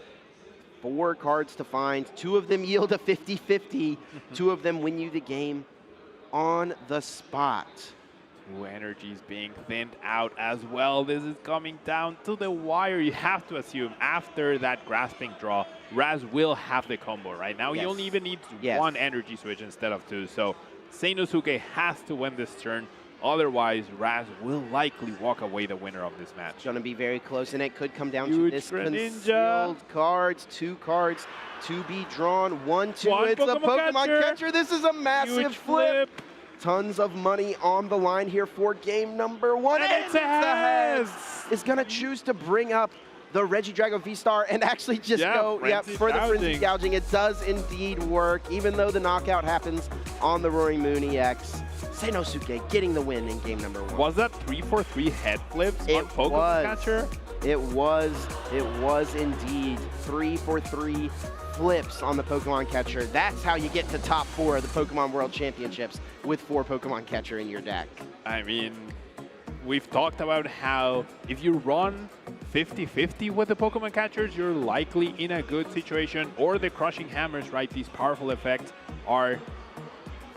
4 cards to find. 2 of them yield a 50-50. 2 of them win you the game on the spot. 2 energies being thinned out as well. This is coming down to the wire. You have to assume after that Grasping draw, Raz will have the combo. Right now, he only even needs 1 energy switch instead of 2. So Seinosuke has to win this turn. Otherwise, Raz will likely walk away the winner of this match. It's going to be very close, and it could come down to this concealed cards. 2 cards to be drawn. 1, 2. It's a Pokemon catcher. This is a massive flip. Tons of money on the line here for game number 1. And it's a heads. Is going to choose to bring up the Regidrago V-Star and actually just go for the Frenzy Gouging. It does indeed work, even though the knockout happens on the Roaring Moon EX. Seinosuke getting the win in game number 1. Was that 3 for 3 head flips on Pokemon Catcher? It was indeed 3 for 3 flips on the Pokemon Catcher. That's how you get to top 4 of the Pokemon World Championships with 4 Pokemon Catcher in your deck. I mean, we've talked about how if you run 50-50 with the Pokemon Catchers, you're likely in a good situation. Or the Crushing Hammers, right? These powerful effects are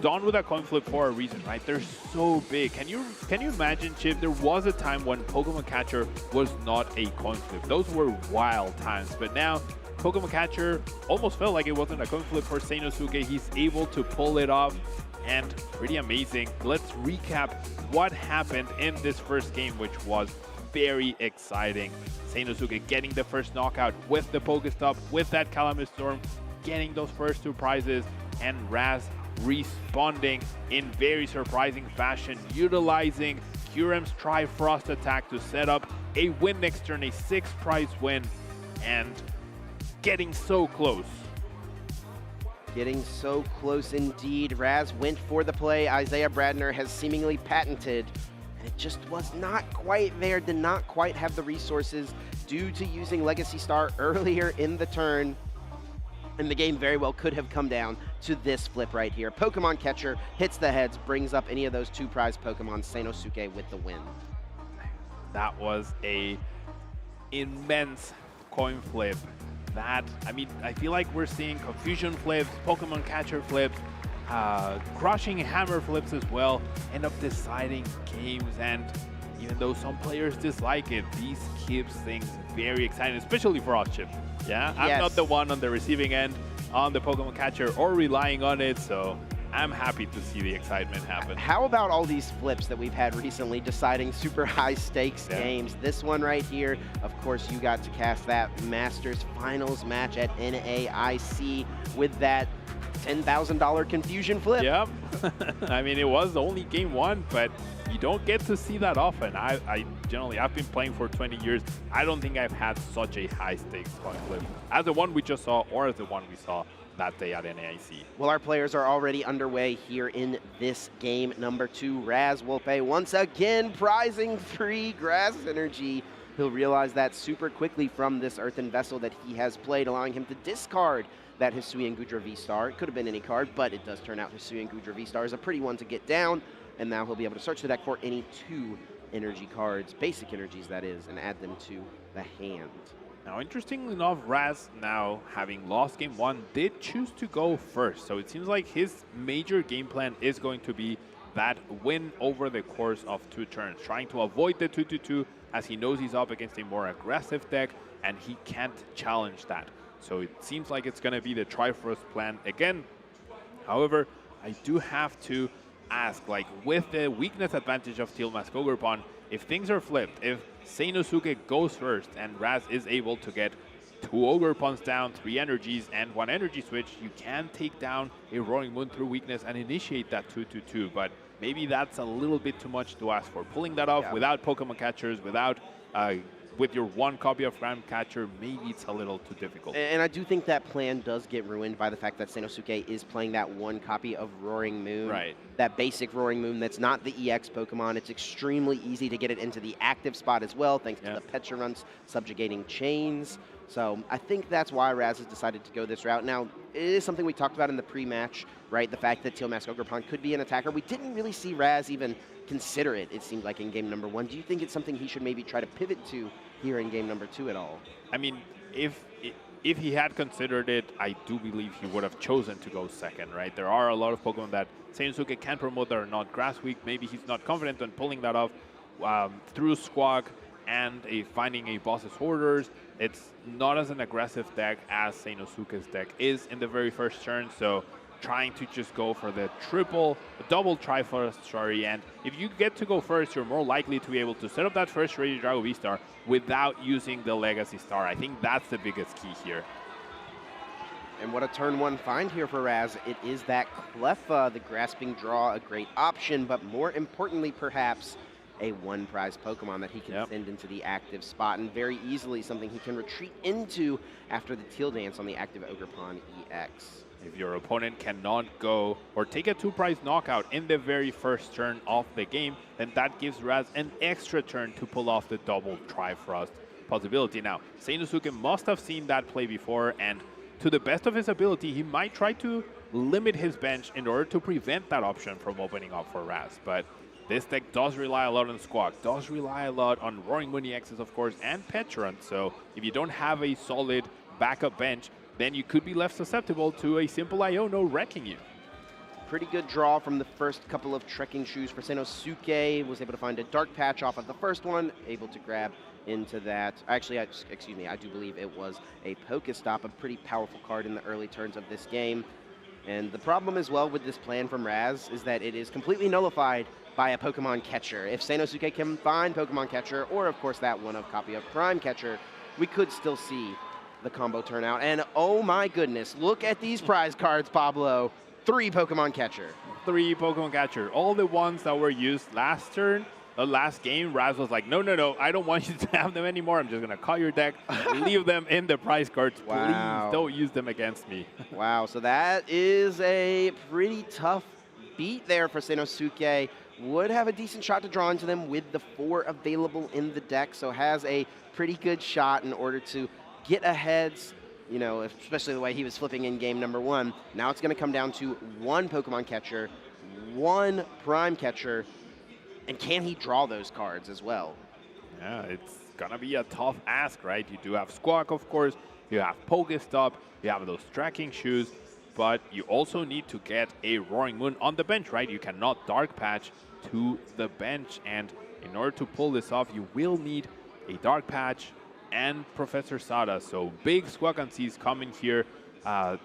done with a coin flip for a reason, right? They're so big. Can you imagine, Chip? There was a time when Pokemon Catcher was not a coin flip. Those were wild times. But now, Pokemon Catcher almost felt like it wasn't a coin flip for Seinosuke. He's able to pull it off, and pretty amazing. Let's recap what happened in this first game, which was very exciting. Seinosuke getting the first knockout with the Pokestop, with that Calamity Storm, getting those first 2 prizes, and Raz responding in very surprising fashion, utilizing Kyurem's Tri-Frost attack to set up a win next turn, a 6-prize win, and getting so close. Getting so close indeed. Raz went for the play Isaiah Bradner has seemingly patented, and it just was not quite there, did not quite have the resources due to using Legacy Star earlier in the turn. And the game very well could have come down to this flip right here. Pokemon Catcher hits the heads, brings up any of those 2 prize Pokemon, Seinosuke with the win. That was a immense coin flip. That, I mean, I feel like we're seeing Confusion flips, Pokemon Catcher flips, Crushing Hammer flips as well, end up deciding games. And even though some players dislike it, these keeps things very exciting, especially for us, Chip. Yeah, I'm not the one on the receiving end on the Pokemon Catcher or relying on it, so I'm happy to see the excitement happen. How about all these flips that we've had recently deciding super high stakes games? This one right here, of course, you got to cast that Masters Finals match at NAIC with that $10,000 Confusion flip. Yep. I mean, it was only game 1, but you don't get to see that often. I've been playing for 20 years. I don't think I've had such a high stakes coin flip as the one we just saw or as the one we saw that day at NAIC. Well, our players are already underway here in this game number 2. Raz Wolpe once again prizing 3 Grass Energy. He'll realize that super quickly from this Earthen Vessel that he has played, allowing him to discard that Hisuian Gudra V-Star. It could have been any card, but it does turn out Hisuian Gudra V-Star is a pretty one to get down, and now he'll be able to search the deck for any 2 energy cards, basic energies that is, and add them to the hand. Now, interestingly enough, Raz, now having lost game 1, did choose to go first. So it seems like his major game plan is going to be that win over the course of 2 turns, trying to avoid the 2-2-2 as he knows he's up against a more aggressive deck and he can't challenge that. So it seems like it's going to be the Tri-Frost plan again. However, I do have to ask, like, with the weakness advantage of Teal Mask Ogerpon, if things are flipped, if Seinosuke goes first and Raz is able to get 2 Ogerpons down, 3 energies, and 1 energy switch, you can take down a Roaring Moon through weakness and initiate that 2-2-2. But maybe that's a little bit too much to ask for. Pulling that off without Pokemon Catchers, without with your one copy of Prime Catcher, maybe it's a little too difficult. And I do think that plan does get ruined by the fact that Sanosuke is playing that one copy of Roaring Moon. Right. That basic Roaring Moon that's not the EX Pokemon. It's extremely easy to get it into the active spot as well, thanks to the Pecharunt's subjugating chains. So I think that's why Raz has decided to go this route. Now, it is something we talked about in the pre-match, right? The fact that Teal Mask Ogerpon could be an attacker. We didn't really see Raz even consider it, it seemed like, in game number 1. Do you think it's something he should maybe try to pivot to here in game number 2 at all? I mean, if he had considered it, I do believe he would have chosen to go second, right? There are a lot of Pokemon that Sanosuke can promote that are not grass weak. Maybe he's not confident on pulling that off through Squawk and finding a boss's orders. It's not as an aggressive deck as Sanosuke's deck is in the very first turn, so trying to just go for the double Triforce, sorry, and if you get to go first, you're more likely to be able to set up that first Regidrago V-Star without using the Legacy Star. I think that's the biggest key here. And what a turn 1 find here for Raz. It is that Cleffa, the Grasping Draw, a great option, but more importantly, perhaps, a one-prize Pokemon that he can send into the active spot, and very easily something he can retreat into after the Teal Dance on the active Ogerpon EX. If your opponent cannot go or take a 2-prize knockout in the very first turn of the game, then that gives Raz an extra turn to pull off the double Trifrost possibility. Now, Sanosuke must have seen that play before, and to the best of his ability, he might try to limit his bench in order to prevent that option from opening up for Raz. But this deck does rely a lot on Squawk, does rely a lot on Roaring Moon EXs, of course, and Pecharunt. So if you don't have a solid backup bench, then you could be left susceptible to a simple Iono wrecking you. Pretty good draw from the first couple of trekking shoes for Sanosuke. Was able to find a Dark Patch off of the first one, able to grab into that. Actually, excuse me, I do believe it was a Pokestop, a pretty powerful card in the early turns of this game. And the problem as well with this plan from Raz is that it is completely nullified by a Pokemon Catcher. If Sanosuke can find Pokemon Catcher, or of course that one of copy of Prime Catcher, we could still see the combo turn out. And oh my goodness, look at these prize cards, Pablo. 3 Pokemon Catcher. 3 Pokemon Catcher. All the ones that were used last turn, the last game, Raz was like, no, I don't want you to have them anymore. I'm just going to call your deck, leave them in the prize cards. Wow. Please don't use them against me. Wow, so that is a pretty tough beat there for Sanosuke. Would have a decent shot to draw into them with the 4 available in the deck, so has a pretty good shot in order to get ahead, you know, especially the way he was flipping in game number 1. Now it's going to come down to 1 Pokemon Catcher, 1 Prime Catcher, and can he draw those cards as well? Yeah, it's going to be a tough ask, right? You do have Squawk, of course, you have Pokestop, you have those tracking shoes, but you also need to get a Roaring Moon on the bench, right? You cannot Dark Patch to the bench, and in order to pull this off, you will need a Dark Patch and Professor Sada. So big Squawk and Seas coming here.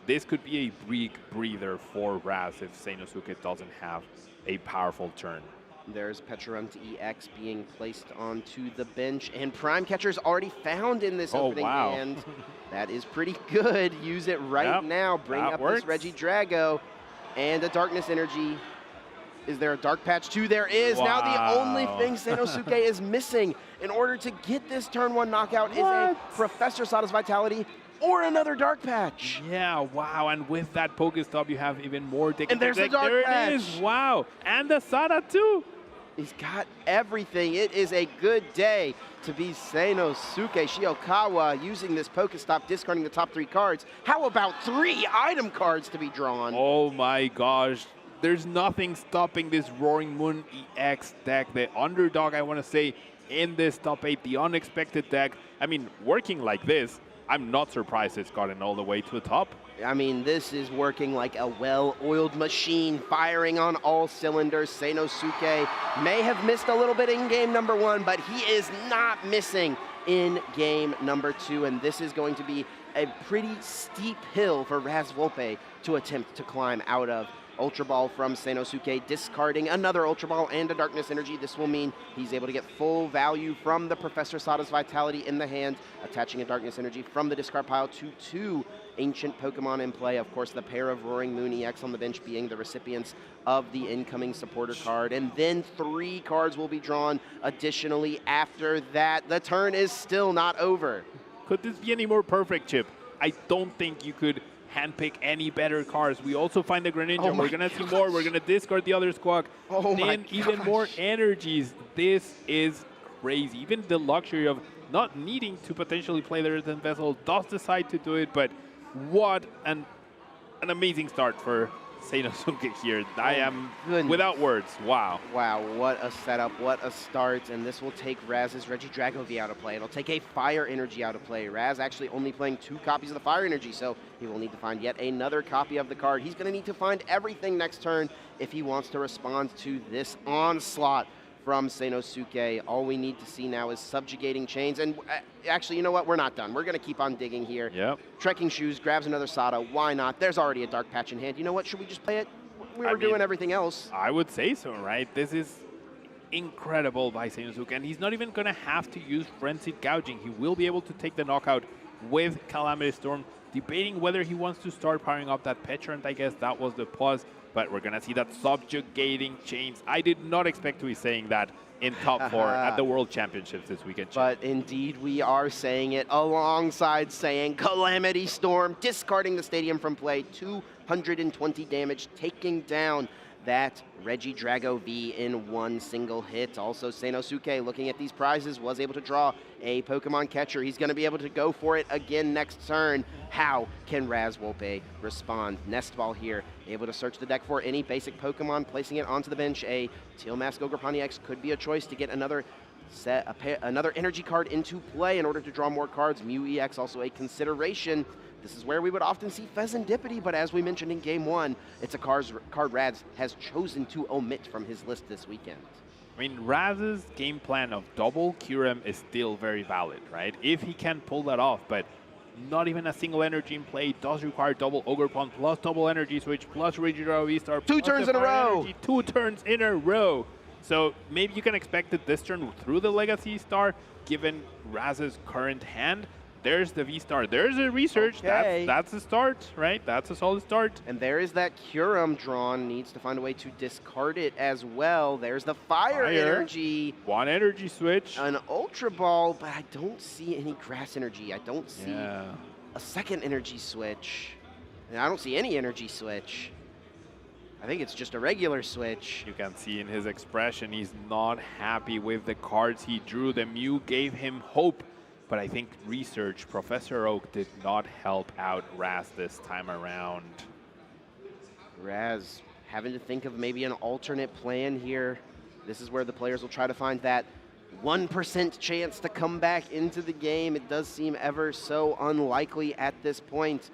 This could be a big breather for Raz if Sanosuke doesn't have a powerful turn. There's Pecharunt EX being placed onto the bench, and Prime Catcher's already found in this opening hand. That is pretty good. Use it right now. Bring up this Regidrago and a Darkness Energy. Is there a Dark Patch too? There is. Now the only thing Sanosuke is missing in order to get this turn 1 knockout is a Professor Sada's Vitality or another Dark Patch. Yeah, wow, and with that Pokestop, you have even more deck. And there's the Dark Patch. There it is, wow, and the Sada too. He's got everything. It is a good day to be Sanosuke Shiokawa using this Pokestop, discarding the top 3 cards. How about 3 item cards to be drawn? Oh my gosh. There's nothing stopping this Roaring Moon EX deck. The underdog, I want to say, in this top 8, the unexpected deck. I mean, working like this, I'm not surprised it's gotten all the way to the top. I mean, this is working like a well-oiled machine, firing on all cylinders. Sanosuke may have missed a little bit in game number 1, but he is not missing in game number 2, and this is going to be a pretty steep hill for Raz Volpe to attempt to climb out of. Ultra Ball from Sanosuke, discarding another Ultra Ball and a Darkness Energy. This will mean he's able to get full value from the Professor Sada's Vitality in the hand, attaching a Darkness Energy from the discard pile to 2 ancient Pokemon in play. Of course, the pair of Roaring Moon EX on the bench being the recipients of the incoming supporter card. And then 3 cards will be drawn additionally after that. The turn is still not over. Could this be any more perfect, Chip? I don't think you could handpick any better cards. We also find the Greninja. Oh We're going to see more. We're going to discard the other Squawk. Then even more energies. This is crazy. Even the luxury of not needing to potentially play the Earthen Vessel does decide to do it, but what an amazing start for Sanosuke here. I am without words. Wow. Wow, what a setup, what a start. And this will take Raz's Regidrago V out of play. It'll take a Fire Energy out of play. Raz actually only playing 2 copies of the Fire Energy, so he will need to find yet another copy of the card. He's going to need to find everything next turn if he wants to respond to this onslaught from Sanosuke. All we need to see now is Subjugating Chains. And actually, you know what? We're not done. We're going to keep on digging here. Yep. Trekking Shoes grabs another Sada. Why not? There's already a Dark Patch in hand. You know what? Should we just play it? We were doing everything else. I would say so, right? This is incredible by Sanosuke, and he's not even going to have to use Frenzied Gouging. He will be able to take the knockout with Calamity Storm, debating whether he wants to start powering up that Petrant. I guess that was the pause. But we're going to see that Subjugating Chains. I did not expect to be saying that in top 4 at the World Championships this weekend. But indeed, we are saying it alongside saying Calamity Storm, discarding the stadium from play, 220 damage, taking down that Regidrago V in 1 single hit. Also, Sanosuke, looking at these prizes, was able to draw a Pokemon catcher. He's going to be able to go for it again next turn. How can Raz Wolpe respond? Nest Ball here, able to search the deck for any basic Pokemon, placing it onto the bench. A Teal Mask Ogerpon EX could be a choice to get another another energy card into play in order to draw more cards. Mew EX also a consideration. This is where we would often see Pheasantipity, but as we mentioned in Game 1, it's a card Raz has chosen to omit from his list this weekend. I mean, Raz's game plan of double Kyurem is still very valid, right? If he can pull that off, but not even a single energy in play does require double Ogerpon plus double energy switch plus Regidrago V-Star. 2 turns in a row! Energy, 2 turns in a row. So maybe you can expect it this turn through the Legacy Star, given Raz's current hand. There's the V-Star. There's a research. Okay. That's a start, right? That's a solid start. And there is that Kyurem drawn. Needs to find a way to discard it as well. There's the Fire Energy. 1 energy switch. An Ultra Ball, but I don't see any Grass Energy. I don't see a second energy switch. And I don't see any energy switch. I think it's just a regular switch. You can see in his expression, he's not happy with the cards he drew. The Mew gave him hope. But I think research, Professor Oak did not help out Raz this time around. Raz having to think of maybe an alternate plan here. This is where the players will try to find that 1% chance to come back into the game. It does seem ever so unlikely at this point.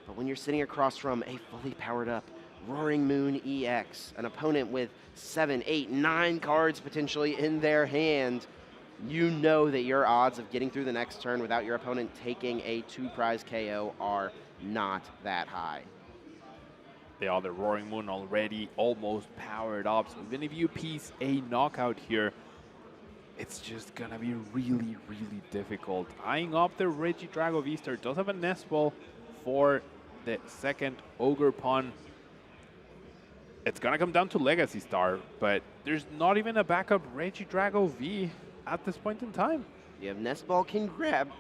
But when you're sitting across from a fully powered up Roaring Moon EX, an opponent with 7, 8, 9 cards potentially in their hand, you know that your odds of getting through the next turn without your opponent taking a 2-prize KO are not that high. The other Roaring Moon already almost powered up. So even if you piece a knockout here, it's just gonna be really, really difficult. Eyeing up the Regidrago V-Star, does have a Nest Ball for the second Ogerpon. It's gonna come down to Legacy Star, but there's not even a backup Regidrago V at this point in time. Yeah, Nest Ball can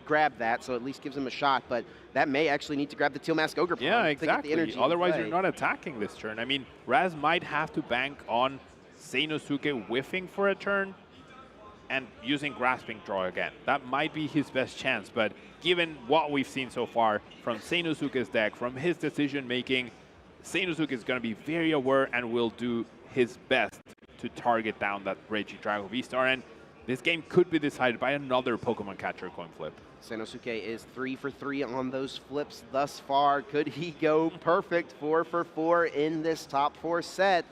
grab that, so at least gives him a shot, but that may actually need to grab the Teal Mask Ogerpon. Yeah, exactly. To get the energy Otherwise, you're not attacking this turn. I mean, Raz might have to bank on Sanosuke whiffing for a turn and using Grasping Draw again. That might be his best chance, but given what we've seen so far from Sanosuke's deck, from his decision-making, Sanosuke is going to be very aware and will do his best to target down that Regidrago V-Star, and this game could be decided by another Pokemon catcher coin flip. Sanosuke is 3 for 3 on those flips thus far. Could he go perfect 4 for 4 in this top 4 set?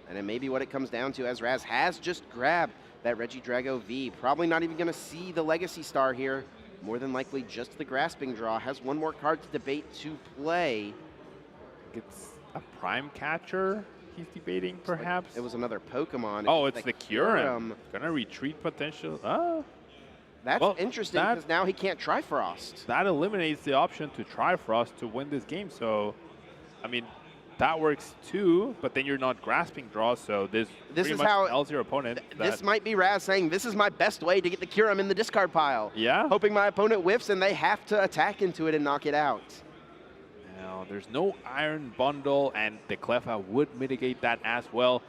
And it may be what it comes down to, as Raz has just grabbed that Regidrago V. Probably not even going to see the Legacy Star here. More than likely just the Grasping Draw. Has 1 more card to debate to play. a prime catcher he's debating, perhaps? It was another Pokemon. Oh, it's the Kyurem. Gonna retreat potential. Oh. That's well, interesting because now he can't Trifrost. That eliminates the option to Trifrost to win this game. So, I mean, that works too, but then you're not grasping draws, so this pretty is much how tells your opponent this might be Raz saying, this is my best way to get the Kyurem in the discard pile. Yeah. Hoping my opponent whiffs and they have to attack into it and knock it out. Now, there's no Iron Bundle, and the Cleffa would mitigate that as well.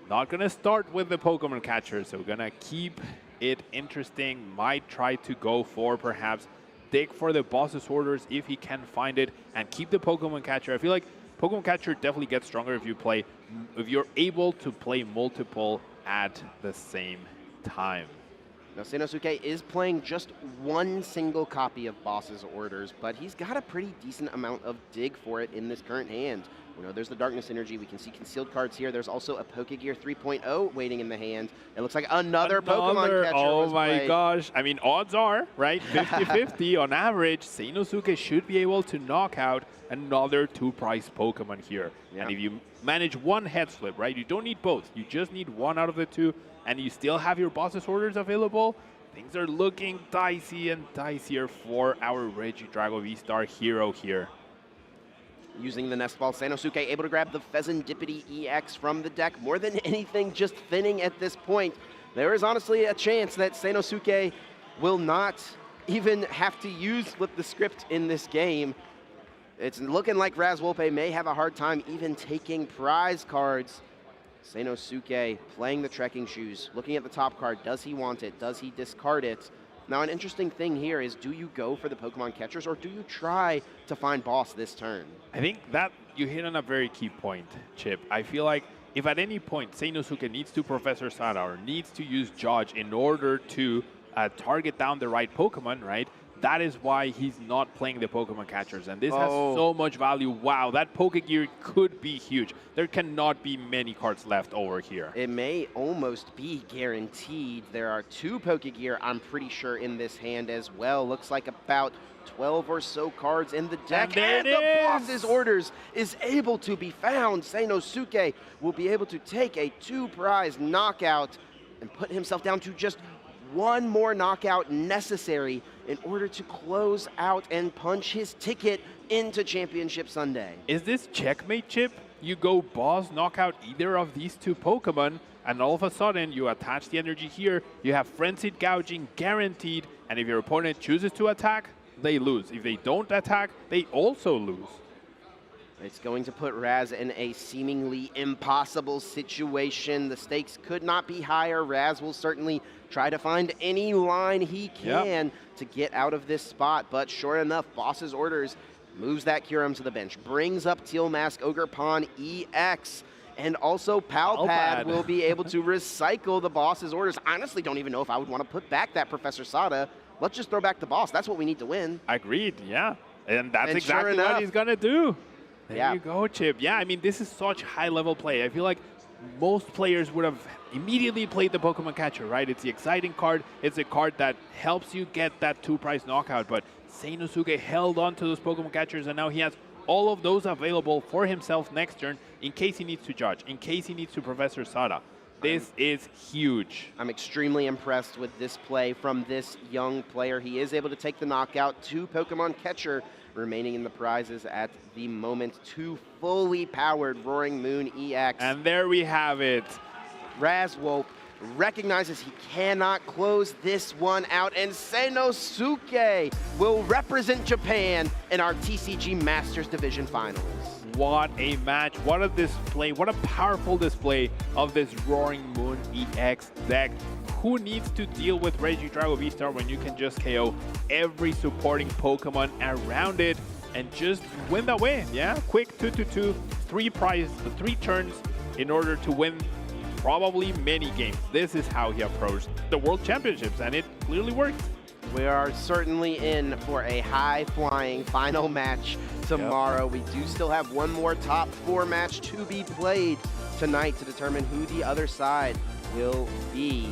Not going to start with the Pokemon catcher, so going to keep it interesting. Might try to go for perhaps dig for the boss's orders if he can find it, and keep the Pokemon catcher. I feel like Pokemon catcher definitely gets stronger if you're able to play multiple at the same time. Now, Sanosuke is playing just one single copy of Boss's Orders, but he's got a pretty decent amount of dig for it in this current hand. You know, there's the Darkness Energy. We can see concealed cards here. There's also a Pokegear 3.0 waiting in the hand. It looks like another Pokemon catcher. Oh my gosh. I mean, odds are, right, 50-50 on average, Sanosuke should be able to knock out another 2-prize Pokemon here. Yeah. And if you manage one head flip, right, you don't need both. You just need one out of the two, and you still have your Boss's Orders available. Things are looking dicey and dicier for our Regidrago V-Star hero here. Using the Nest Ball, Sanosuke able to grab the Pheasantipity EX from the deck. More than anything, just thinning at this point. There is honestly a chance that Sanosuke will not even have to use Flip the Script in this game. It's looking like Raz Wolpe may have a hard time even taking prize cards. Sanosuke playing the Trekking Shoes, looking at the top card. Does he want it? Does he discard it? Now, an interesting thing here is, do you go for the Pokemon catchers, or do you try to find Boss this turn? I think that you hit on a very key point, Chip. I feel like if at any point Sanosuke needs to Professor Sada or needs to use Judge in order to target down the right Pokemon, right? That is why he's not playing the Pokemon catchers. And this has so much value. Wow, that Pokegear could be huge. There cannot be many cards left over here. It may almost be guaranteed. There are 2 Pokegear, I'm pretty sure, in this hand as well. Looks like about 12 or so cards in the deck. And the Boss's Orders is able to be found. Sanosuke will be able to take a 2-prize knockout and put himself down to just one more knockout necessary in order to close out and punch his ticket into Championship Sunday. Is this checkmate, Chip? You go Boss, knock out either of these 2 Pokemon, and all of a sudden you attach the energy here, you have Frenzied Gouging guaranteed, and if your opponent chooses to attack, they lose. If they don't attack, they also lose. It's going to put Raz in a seemingly impossible situation. The stakes could not be higher. Raz will certainly try to find any line he can to get out of this spot. But sure enough, Boss's Orders moves that Kyurem to the bench, brings up Teal Mask Ogerpon EX, and also Palpad will be able to recycle the Boss's Orders. I honestly don't even know if I would want to put back that Professor Sada. Let's just throw back the Boss. That's what we need to win. Agreed, yeah. And that's exactly what he's going to do. There you go, Chip. Yeah, I mean, this is such high-level play. I feel like most players would have immediately played the Pokemon catcher, right? It's the exciting card. It's a card that helps you get that 2-prize knockout. But Sanosuke held on to those Pokemon catchers, and now he has all of those available for himself next turn in case he needs to Judge, in case he needs to Professor Sada. This is huge. I'm extremely impressed with this play from this young player. He is able to take the knockout. 2 Pokemon catcher remaining in the prizes at the moment. 2 fully powered Roaring Moon EX. And there we have it. Raz Wolpe recognizes he cannot close this one out, and Sanosuke will represent Japan in our TCG Masters Division Finals. What a match, what a display, what a powerful display of this Roaring Moon EX deck. Who needs to deal with Regidrago V-Star when you can just KO every supporting Pokemon around it and just win that way? Yeah, quick 2-2-2, 3 turns in order to win probably many games. This is how he approached the World Championships, and it clearly worked. We are certainly in for a high-flying final match tomorrow. We do still have one more top 4 match to be played tonight to determine who the other side will be.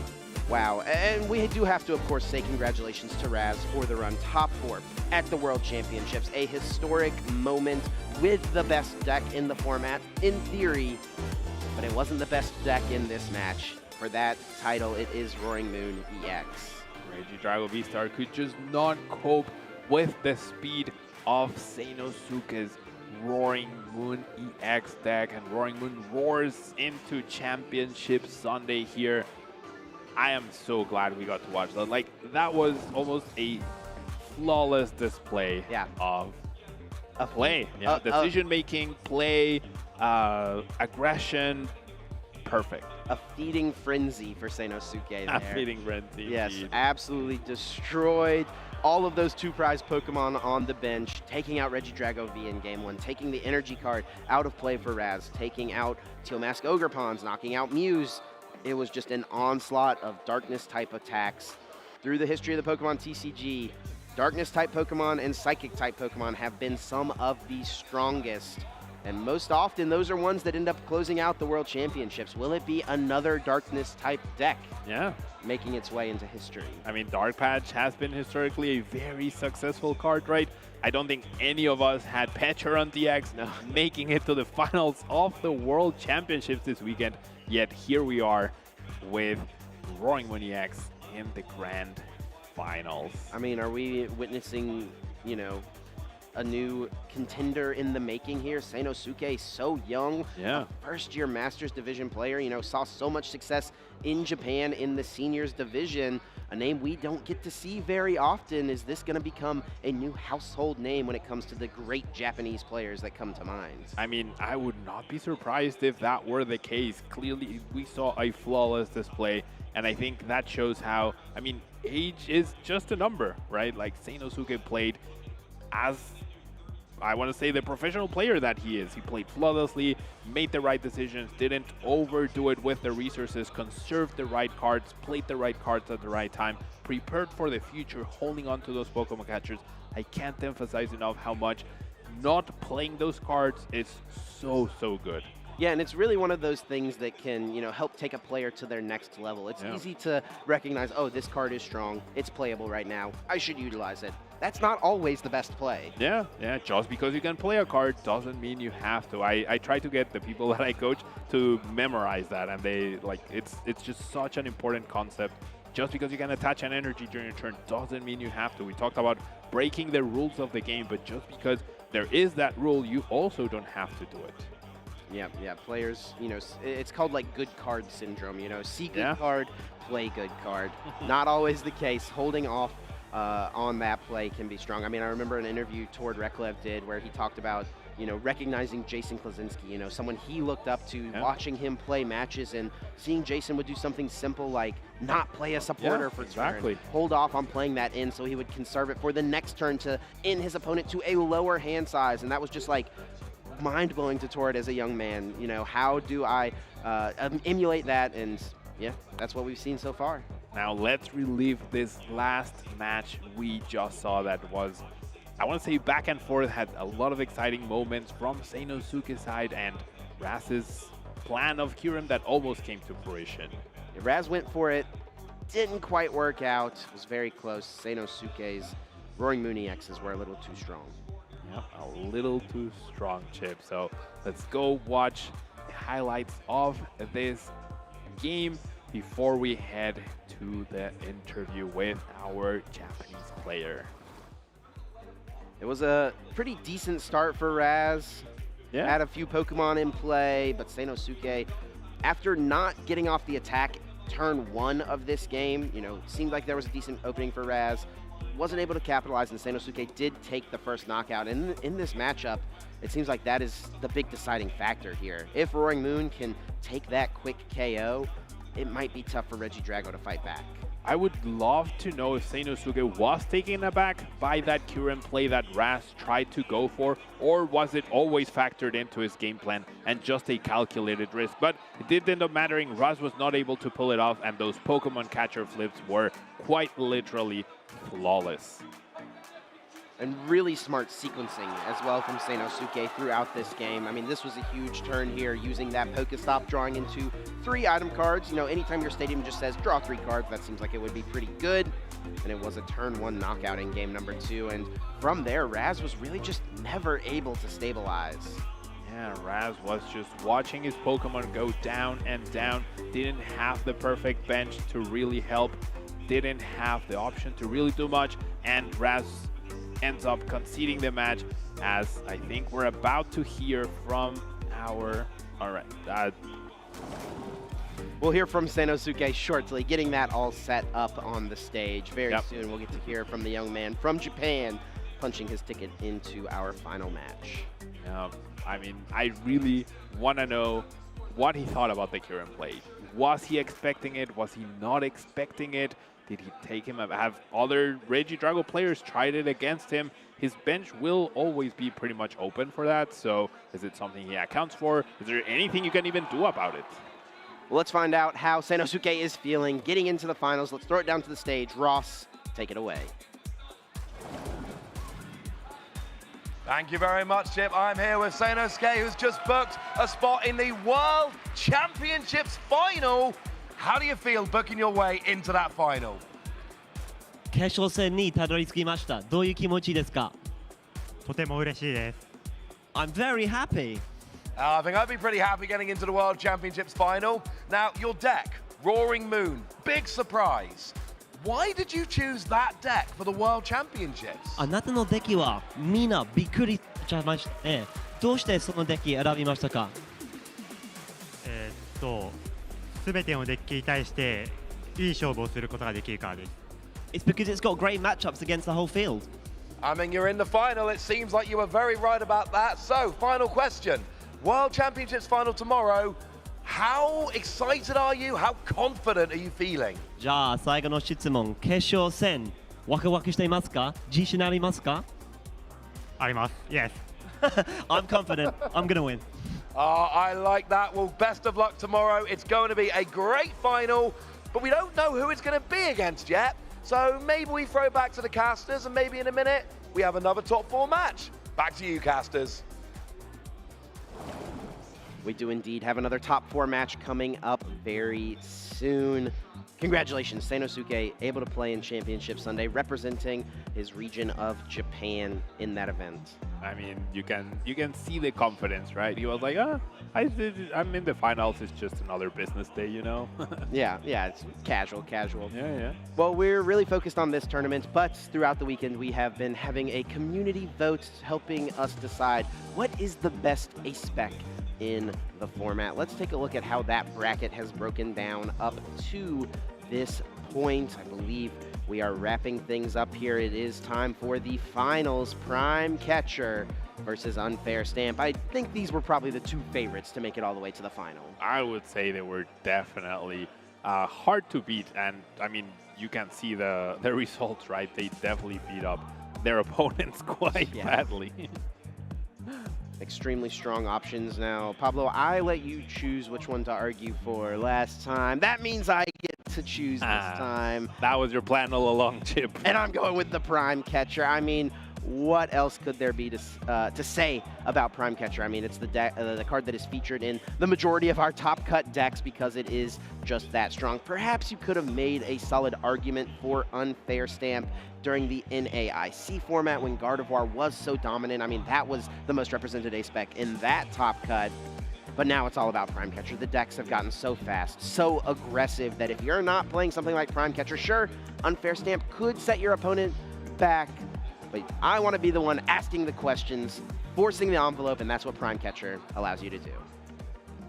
Wow, and we do have to, of course, say congratulations to Raz for the run top 4 at the World Championships. A historic moment with the best deck in the format, in theory, but it wasn't the best deck in this match. For that title, it is Roaring Moon EX. Regidrago V-Star could just not cope with the speed of Seinosuke's Roaring Moon EX deck, and Roaring Moon roars into Championship Sunday here. I am so glad we got to watch that. Like, that was almost a flawless display of play. Decision-making, play, aggression, perfect. A feeding frenzy for Seinosuke there. A feeding frenzy. Yes, indeed. absolutely destroyed all of those 2 prize Pokemon on the bench, taking out Regidrago V in Game 1, taking the energy card out of play for Raz, taking out Teal Mask Ogerpons, knocking out Muse. It was just an onslaught of Darkness-type attacks. Through the history of the Pokemon TCG, Darkness-type Pokemon and Psychic-type Pokemon have been some of the strongest. And most often, those are ones that end up closing out the World Championships. Will it be another Darkness-type deck? Yeah. Making its way into history. I mean, Dark Patch has been historically a very successful card, right? I don't think any of us had Pecharunt DX making it to the finals of the World Championships this weekend. Yet here we are with Roaring Moon EX in the grand finals. I mean, are we witnessing, you know, a new contender in the making here? Seinosuke, so young, a first-year Masters Division player, you know, saw so much success in Japan in the Seniors Division, a name we don't get to see very often. Is this going to become a new household name when it comes to the great Japanese players that come to mind? I mean, I would not be surprised if that were the case. Clearly, we saw a flawless display, and I think that shows how, I mean, age is just a number, right? Like, Seinosuke played as, I want to say, the professional player that he is. He played flawlessly, made the right decisions, didn't overdo it with the resources, conserved the right cards, played the right cards at the right time, prepared for the future, holding on to those Pokemon catchers. I can't emphasize enough how much not playing those cards is so, so good. Yeah, and it's really one of those things that can, you know, help take a player to their next level. It's easy to recognize, oh, this card is strong, it's playable right now, I should utilize it. That's not always the best play. Yeah, just because you can play a card doesn't mean you have to. I try to get the people that I coach to memorize that, and they, like, it's just such an important concept. Just because you can attach an energy during your turn doesn't mean you have to. We talked about breaking the rules of the game, but just because there is that rule, you also don't have to do it. Yeah, players, you know, it's called like good card syndrome, you know, see good card, play good card. Not always the case. Holding off on that play can be strong. I mean, I remember an interview Tord Reklev did where he talked about, you know, recognizing Jason Klaczynski, you know, someone he looked up to, watching him play matches and seeing Jason would do something simple like not play a supporter for turn, hold off on playing that in so he would conserve it for the next turn to in his opponent to a lower hand size. And that was just like mind-blowing to Tord as a young man. You know, how do I emulate that? And yeah, that's what we've seen so far. Now let's relive this last match we just saw that was, I want to say, back and forth, had a lot of exciting moments from Seinosuke's side and Raz's plan of Kyurem that almost came to fruition. Yeah, Raz went for it, didn't quite work out, it was very close. Seinosuke's Roaring Moon EXs were a little too strong. A little too strong, Chip. So let's go watch the highlights of this game before we head to the interview with our Japanese player. It was a pretty decent start for Raz. Had a few Pokemon in play, but Seinosuke, after not getting off the attack turn 1 of this game, you know, seemed like there was a decent opening for Raz. Wasn't able to capitalize, and Seinosuke did take the first knockout. And in this matchup, it seems like that is the big deciding factor here. If Roaring Moon can take that quick KO, it might be tough for Regidrago to fight back. I would love to know if Seinosuke was taken aback by that Kyurem play that Raz tried to go for, or was it always factored into his game plan and just a calculated risk? But it did end up mattering. Raz was not able to pull it off, and those Pokemon catcher flips were quite literally flawless. and really smart sequencing as well from Seinosuke throughout this game. I mean, this was a huge turn here, using that Pokestop, drawing into 3 item cards. You know, anytime your stadium just says draw 3 cards, that seems like it would be pretty good. And it was a turn 1 knockout in game number 2. And from there, Raz was really just never able to stabilize. Yeah, Raz was just watching his Pokemon go down and down. Didn't have the perfect bench to really help. Didn't have the option to really do much. And Raz ends up conceding the match, as I think we're about to hear from our... All right. We'll hear from Seinosuke shortly, getting that all set up on the stage. Very soon we'll get to hear from the young man from Japan, punching his ticket into our final match. I mean, I really want to know what he thought about the current play. Was he expecting it? Was he not expecting it? Did he take him? Have other Regidrago players tried it against him? His bench will always be pretty much open for that. So is it something he accounts for? Is there anything you can even do about it? Well, let's find out how Seinosuke is feeling getting into the finals. Let's throw it down to the stage. Ross, take it away. Thank you very much, Chip. I'm here with Seinosuke, who's just booked a spot in the World Championships final. How do you feel booking your way into that final? 決勝戦にたどり着きました。どういう気持ちですか？とても嬉しいです。I'm very happy. I think I'd be pretty happy getting into the World Championships final. Now, your deck, Roaring Moon, big surprise. Why did you choose that deck for the World Championships? あなたのデッキはみんなびっくりしましたね。どうしてそのデッキ選びましたか？すべてのデッキに対していい勝負をすることができるからです。It's because it's got great matchups against the whole field. I mean, you're in the final. It seems like you were very right about that. So, final question. World Championships final tomorrow. How excited are you? How confident are you feeling? じゃあ最後の質問。決勝戦ワクワクしていますか？自信ありますか？あります。Yes. I'm confident. I'm gonna win. I like that. Well, best of luck tomorrow. It's going to be a great final, but we don't know who it's going to be against yet. So maybe we throw it back to the casters, and maybe in a minute we have another top 4 match. Back to you, casters. We do indeed have another top 4 match coming up very soon. Congratulations, Seinosuke, able to play in Championship Sunday, representing his region of Japan in that event. I mean, you can see the confidence, right? He was like, I'm in the finals. It's just another business day, you know? yeah, it's casual. Yeah. Well, we're really focused on this tournament, but throughout the weekend, we have been having a community vote helping us decide what is the best ace spec in the format. Let's take a look at how that bracket has broken down up to this point. I believe we are wrapping things up here. It is time for the finals. Prime Catcher versus Unfair Stamp. I think these were probably the 2 favorites to make it all the way to the final. I would say they were definitely hard to beat. And I mean, you can see the results, right? They definitely beat up their opponents quite badly. Extremely strong options now. Pablo, I let you choose which one to argue for last time. That means I get to choose this time. That was your plan all along, Chip. And I'm going with the Prime Catcher. I mean, what else could there be to say about Prime Catcher? I mean, it's the card that is featured in the majority of our top cut decks because it is just that strong. Perhaps you could have made a solid argument for Unfair Stamp during the NAIC format when Gardevoir was so dominant. I mean, that was the most represented ace spec in that top cut. But now it's all about Prime Catcher. The decks have gotten so fast, so aggressive, that if you're not playing something like Prime Catcher, sure, Unfair Stamp could set your opponent back, but I want to be the one asking the questions, forcing the envelope, and that's what Prime Catcher allows you to do.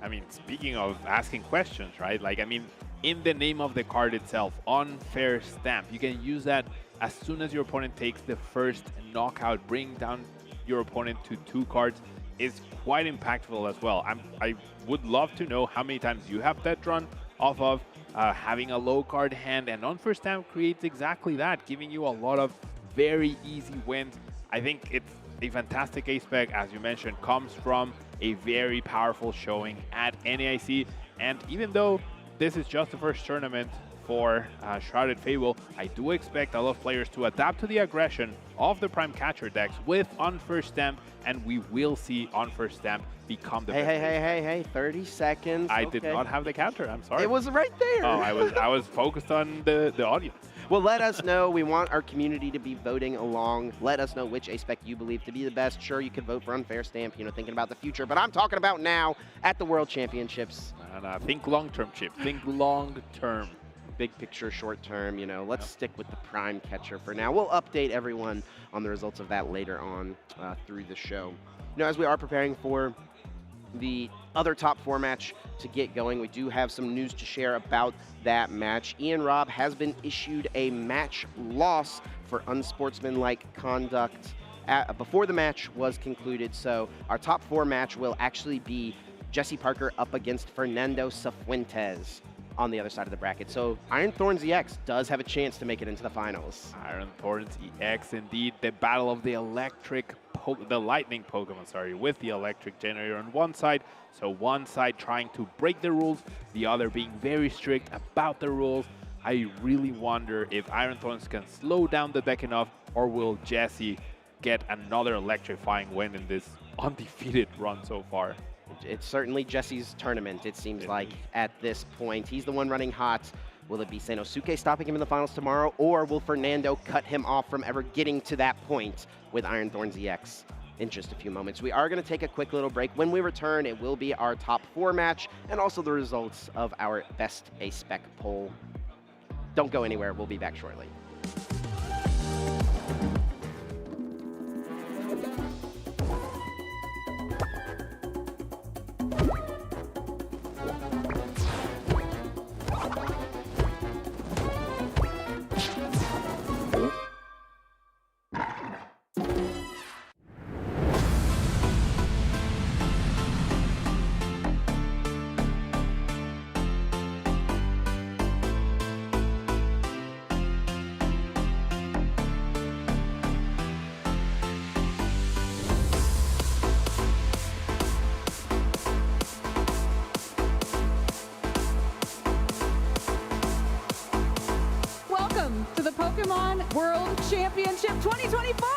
I mean, speaking of asking questions, right? Like, I mean, in the name of the card itself, Unfair Stamp, you can use that as soon as your opponent takes the first knockout. Bring down your opponent to 2 cards is quite impactful as well. I would love to know how many times you have that run off of having a low card hand, and Unfair Stamp creates exactly that, giving you a lot of very easy wins. I think it's a fantastic ace spec, as you mentioned, comes from a very powerful showing at NAIC, and even though this is just the first tournament for Shrouded Fable, I do expect a lot of players to adapt to the aggression of the Prime Catcher decks with Unfirst Stamp, and we will see Unfirst Stamp become the best. Hey, 30 seconds. I did not have the counter, I'm sorry. It was right there. Oh, I was focused on the audience. Well, let us know. We want our community to be voting along. Let us know which A-Spec you believe to be the best. Sure, you could vote for Unfair Stamp, thinking about the future, but I'm talking about now at the World Championships. And think long-term, Chip. Think long-term. Big picture, short term, let's stick with the Prime Catcher for now. We'll update everyone on the results of that later on through the show. As we are preparing for the other top 4 match to get going, we do have some news to share about that match. Ian Robb has been issued a match loss for unsportsmanlike conduct before the match was concluded. So our top 4 match will actually be Jesse Parker up against Fernando Cifuentes on the other side of the bracket. So Iron Thorns EX does have a chance to make it into the finals. Iron Thorns EX, indeed, the battle of the lightning Pokemon, with the electric generator on one side. So one side trying to break the rules, the other being very strict about the rules. I really wonder if Iron Thorns can slow down the deck enough, or will Jesse get another electrifying win in this undefeated run so far. It's certainly Jesse's tournament, it seems like, at this point. He's the one running hot. Will it be Sanosuke stopping him in the finals tomorrow, or will Fernando cut him off from ever getting to that point with Iron Thorns EX in just a few moments? We are going to take a quick little break. When we return, it will be our top 4 match and also the results of our best A-Spec poll. Don't go anywhere. We'll be back shortly. Welcome to the Pokémon World Championship 2024!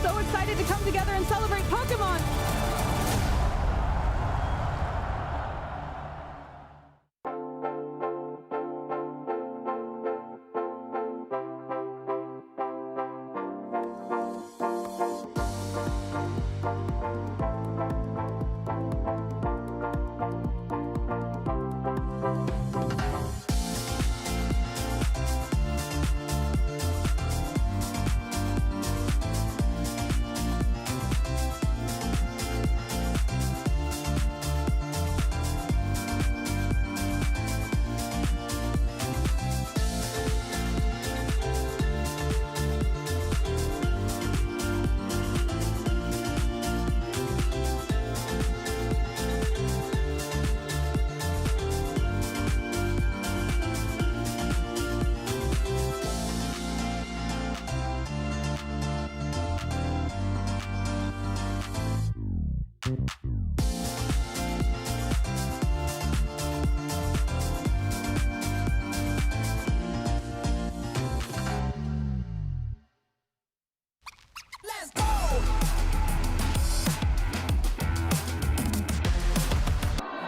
So excited to come together and celebrate Pokemon!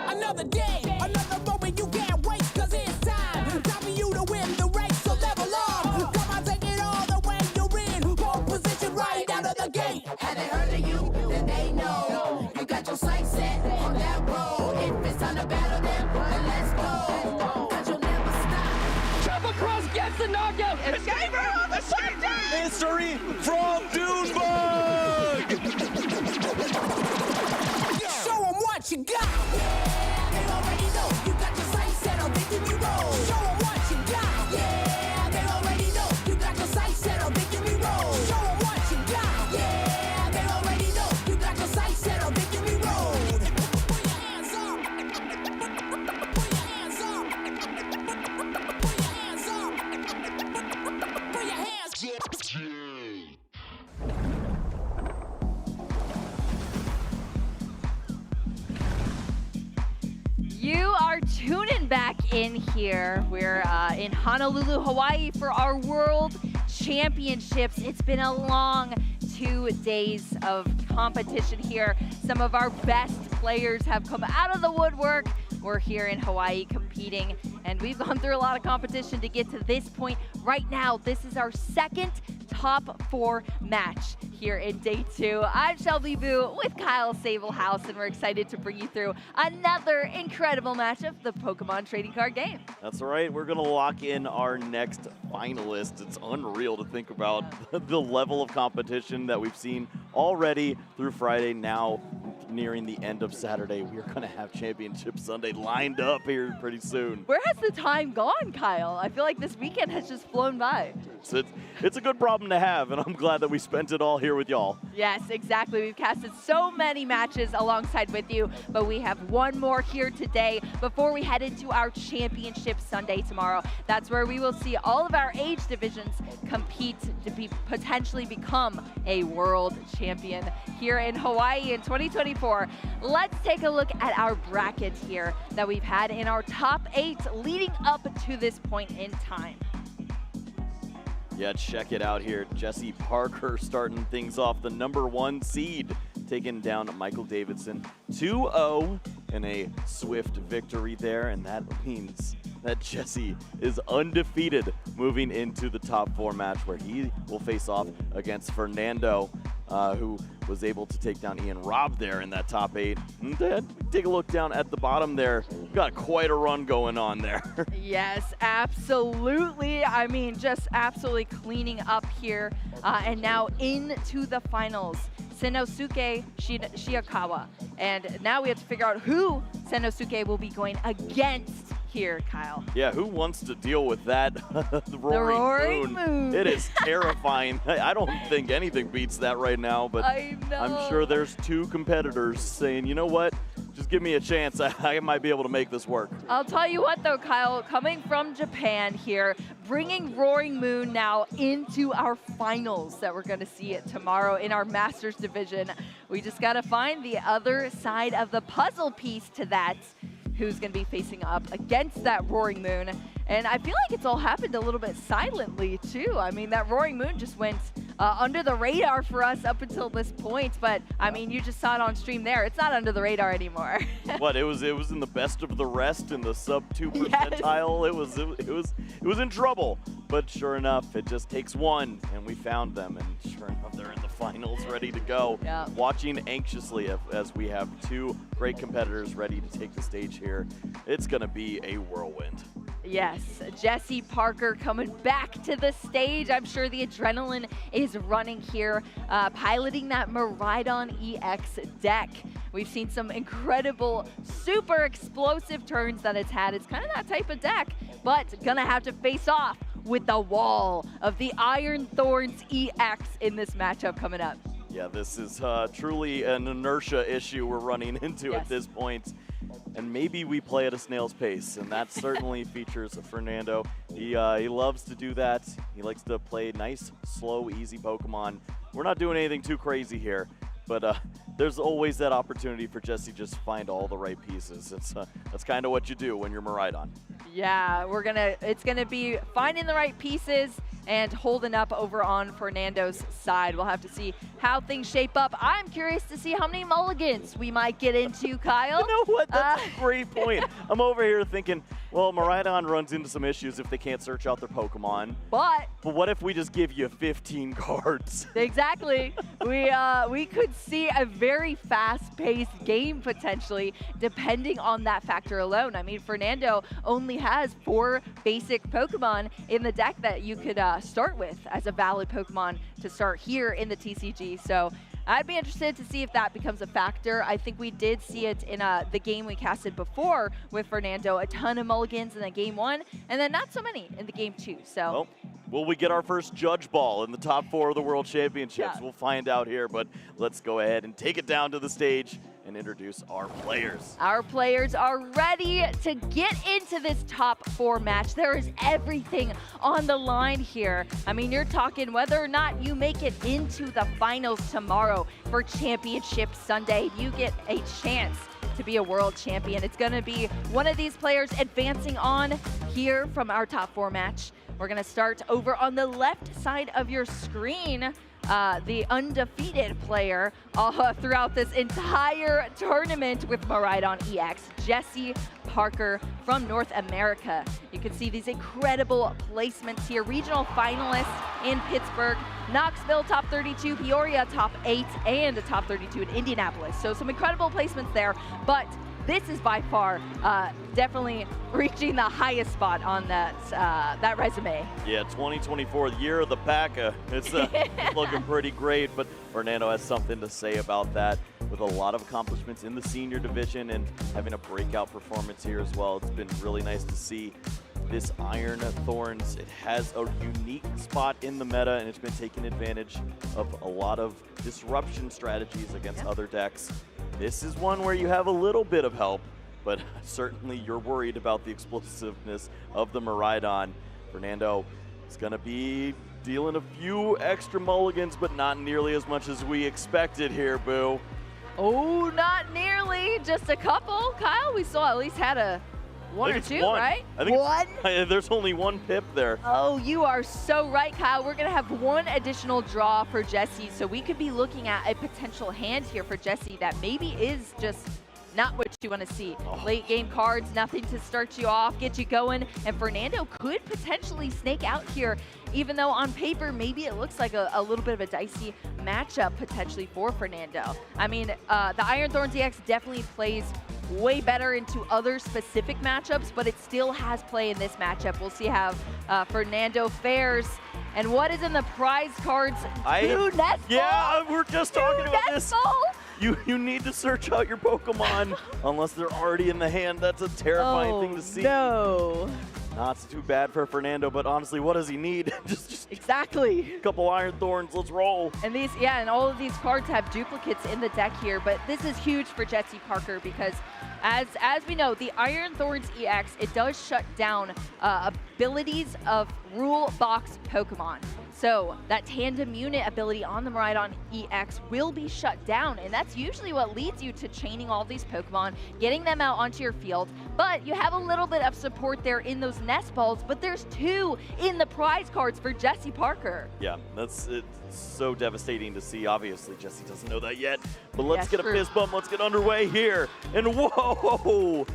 Another day, another moment, you can't wait, 'cause it's time for you to win the race. So level history from Dunebug! Show them what you got! Yeah, they already know you got your sights set on victory road. Show them what you got! Yeah, they already know you got your sights set on victory road. Show them what you got! Yeah, they already know you got your sights set on victory road. Put your hands up! Put your hands up! Put your hands up! Put your hands up! You are tuning back in here. We're in Honolulu, Hawaii for our World Championships. It's been a long 2 days of competition here. Some of our best players have come out of the woodwork. We're here in Hawaii competing, and we've gone through a lot of competition to get to this point. Right now, this is our second top 4 match here in day 2. I'm Shelby Boo with Kyle Sablehouse, and we're excited to bring you through another incredible match of the Pokemon trading card game. That's right, we're gonna lock in our next finalist. It's unreal to think about the level of competition that we've seen already through Friday. Now, nearing the end of Saturday, we are gonna have Championship Sunday lined up here pretty soon. Where has the time gone, Kyle? I feel like this weekend has just flown by. So it's a good problem to have, and I'm glad that we spent it all here with y'all. Yes, exactly. We've casted so many matches alongside with you, but we have one more here today before we head into our Championship Sunday tomorrow. That's where we will see all of our age divisions compete to potentially become a world champion here in Hawaii in 2024. Let's take a look at our bracket here that we've had in our top 8 leading up to this point in time. Yeah, check it out here. Jesse Parker starting things off, the #1 seed, taking down Michael Davidson 2-0 in a swift victory there, and that means that Jesse is undefeated moving into the top 4 match, where he will face off against Fernando, who was able to take down Ian Robb there in that top 8. And then take a look down at the bottom there. Got quite a run going on there. Yes, absolutely. I mean, just absolutely cleaning up here. And now into the finals. Senosuke Shiakawa. And now we have to figure out who Senosuke will be going against here, Kyle. Yeah, who wants to deal with that the roaring moon? It is terrifying. I don't think anything beats that right now, but I'm sure there's 2 competitors saying, you know what, just give me a chance. I might be able to make this work. I'll tell you what though, Kyle, coming from Japan here, bringing Roaring Moon now into our finals that we're gonna see it tomorrow in our Masters division. We just gotta find the other side of the puzzle piece to that. Who's going to be facing up against that Roaring Moon. And I feel like it's all happened a little bit silently, too. I mean, that Roaring Moon just went under the radar for us up until this point. But, I mean, you just saw it on stream there. It's not under the radar anymore. What, it was in the best of the rest in the sub 2 percentile. Yes. It was in trouble. But sure enough, it just takes one, and we found them. And sure enough, they're in the finals ready to go. Yeah. Watching anxiously as we have 2 great competitors ready to take the stage here. It's going to be a whirlwind. Yes, Jesse Parker coming back to the stage. I'm sure the adrenaline is running here, piloting that Miraidon EX deck. We've seen some incredible, super explosive turns that it's had. It's kind of that type of deck, but gonna have to face off with the wall of the Iron Thorns EX in this matchup coming up. Yeah, this is truly an inertia issue we're running into at this point. And maybe we play at a snail's pace, and that certainly features Fernando. He loves to do that. He likes to play nice, slow, easy Pokemon. We're not doing anything too crazy here, but there's always that opportunity for Jesse just to find all the right pieces. That's kind of what you do when you're Miraidon. Yeah, it's gonna be finding the right pieces and holding up over on Fernando's side. We'll have to see how things shape up. I'm curious to see how many mulligans we might get into, Kyle. You know what? That's a great point. I'm over here thinking, Well, Miraidon runs into some issues if they can't search out their Pokemon. But what if we just give you 15 cards? exactly. We could see a very fast-paced game potentially, depending on that factor alone. I mean, Fernando only has 4 basic Pokemon in the deck that you could start with as a valid Pokemon to start here in the TCG. So I'd be interested to see if that becomes a factor. I think we did see it in the game we casted before with Fernando. A ton of mulligans in the game 1, and then not so many in the game 2. So. Well, will we get our first judge ball in the top 4 of the World Championships? Yeah. We'll find out here, but let's go ahead and take it down to the stage and introduce our players. Our players are ready to get into this top 4 match. There is everything on the line here. I mean, you're talking whether or not you make it into the finals tomorrow for Championship Sunday. You get a chance to be a world champion. It's going to be one of these players advancing on here from our top 4 match. We're going to start over on the left side of your screen. The undefeated player throughout this entire tournament with Miraidon EX, Jesse Parker from North America. You can see these incredible placements here. Regional finalists in Pittsburgh, Knoxville top 32, Peoria top 8, and a top 32 in Indianapolis. So some incredible placements there, but this is by far definitely reaching the highest spot on that resume. Yeah, 2024, the year of the Paca. It's looking pretty great, but Fernando has something to say about that with a lot of accomplishments in the senior division and having a breakout performance here as well. It's been really nice to see this Iron Thorns. It has a unique spot in the meta, and it's been taking advantage of a lot of disruption strategies against other decks. This is one where you have a little bit of help, but certainly you're worried about the explosiveness of the Miraidon. Fernando is going to be dealing a few extra mulligans, but not nearly as much as we expected here, Boo. Oh, not nearly, just a couple. Kyle, we saw at least had a one or two, right? I think one? There's only one pip there. Oh, you are so right, Kyle. We're going to have one additional draw for Jesse, so we could be looking at a potential hand here for Jesse that maybe is just not what you want to see. Late game cards, nothing to start you off, get you going, and Fernando could potentially snake out here, even though on paper, maybe it looks like a little bit of a dicey matchup potentially for Fernando. I mean, the Iron Thorns EX definitely plays way better into other specific matchups, but it still has play in this matchup. We'll see how Fernando fares. And what is in the prize cards? Two nest balls? Yeah, we're just talking about this. You need to search out your Pokemon unless they're already in the hand. That's a terrifying thing to see. No. Not too bad for Fernando, but honestly, what does he need? just exactly. A couple Iron Thorns, let's roll. And these, yeah, and all of these cards have duplicates in the deck here, but this is huge for Jesse Parker because as we know, the Iron Thorns EX, it does shut down abilities of rule box Pokemon. So that tandem unit ability on the Miraidon EX will be shut down, and that's usually what leads you to chaining all these Pokemon, getting them out onto your field, but you have a little bit of support there in those nest balls, but there's 2 in the prize cards for Jesse Parker. Yeah, it's so devastating to see. Obviously, Jesse doesn't know that yet, but let's get a fist bump, let's get underway here, and whoa!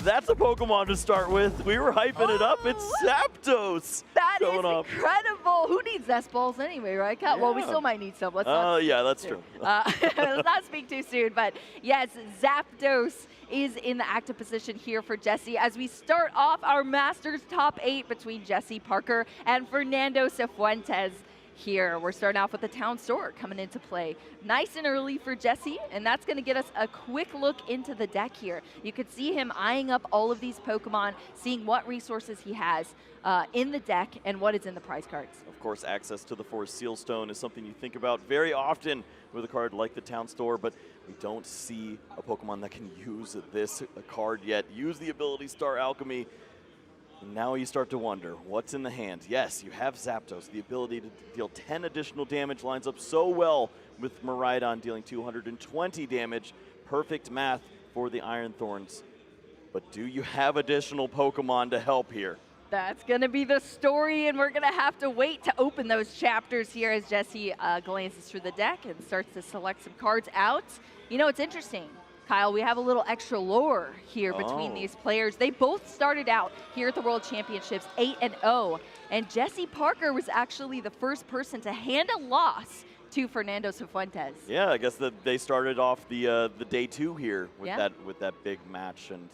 That's a Pokemon to start with. We were hyping it up. It's Zapdos. That is incredible. Who needs nest balls anyway, right, Kat? Yeah. Well, we still might need some. Let's not yeah, that's true. Let's not speak too soon. But yes, Zapdos is in the active position here for Jesse as we start off our Masters top 8 between Jesse Parker and Fernando Cifuentes. Here, we're starting off with the Town Store coming into play. Nice and early for Jesse, and that's going to get us a quick look into the deck here. You could see him eyeing up all of these Pokemon, seeing what resources he has in the deck and what is in the prize cards. Of course, access to the Forest Sealstone is something you think about very often with a card like the Town Store, but we don't see a Pokemon that can use this card yet. Use the ability Star Alchemy. And now you start to wonder, what's in the hand? Yes, you have Zapdos. The ability to deal 10 additional damage lines up so well with Miraidon dealing 220 damage. Perfect math for the Iron Thorns. But do you have additional Pokemon to help here? That's going to be the story, and we're going to have to wait to open those chapters here as Jesse glances through the deck and starts to select some cards out. You know, it's interesting. Kyle, we have a little extra lore here between these players. They both started out here at the World Championships 8-0, and Jesse Parker was actually the first person to hand a loss to Fernando Cifuentes. Yeah, I guess that they started off the day 2 here with Yeah. that big match, and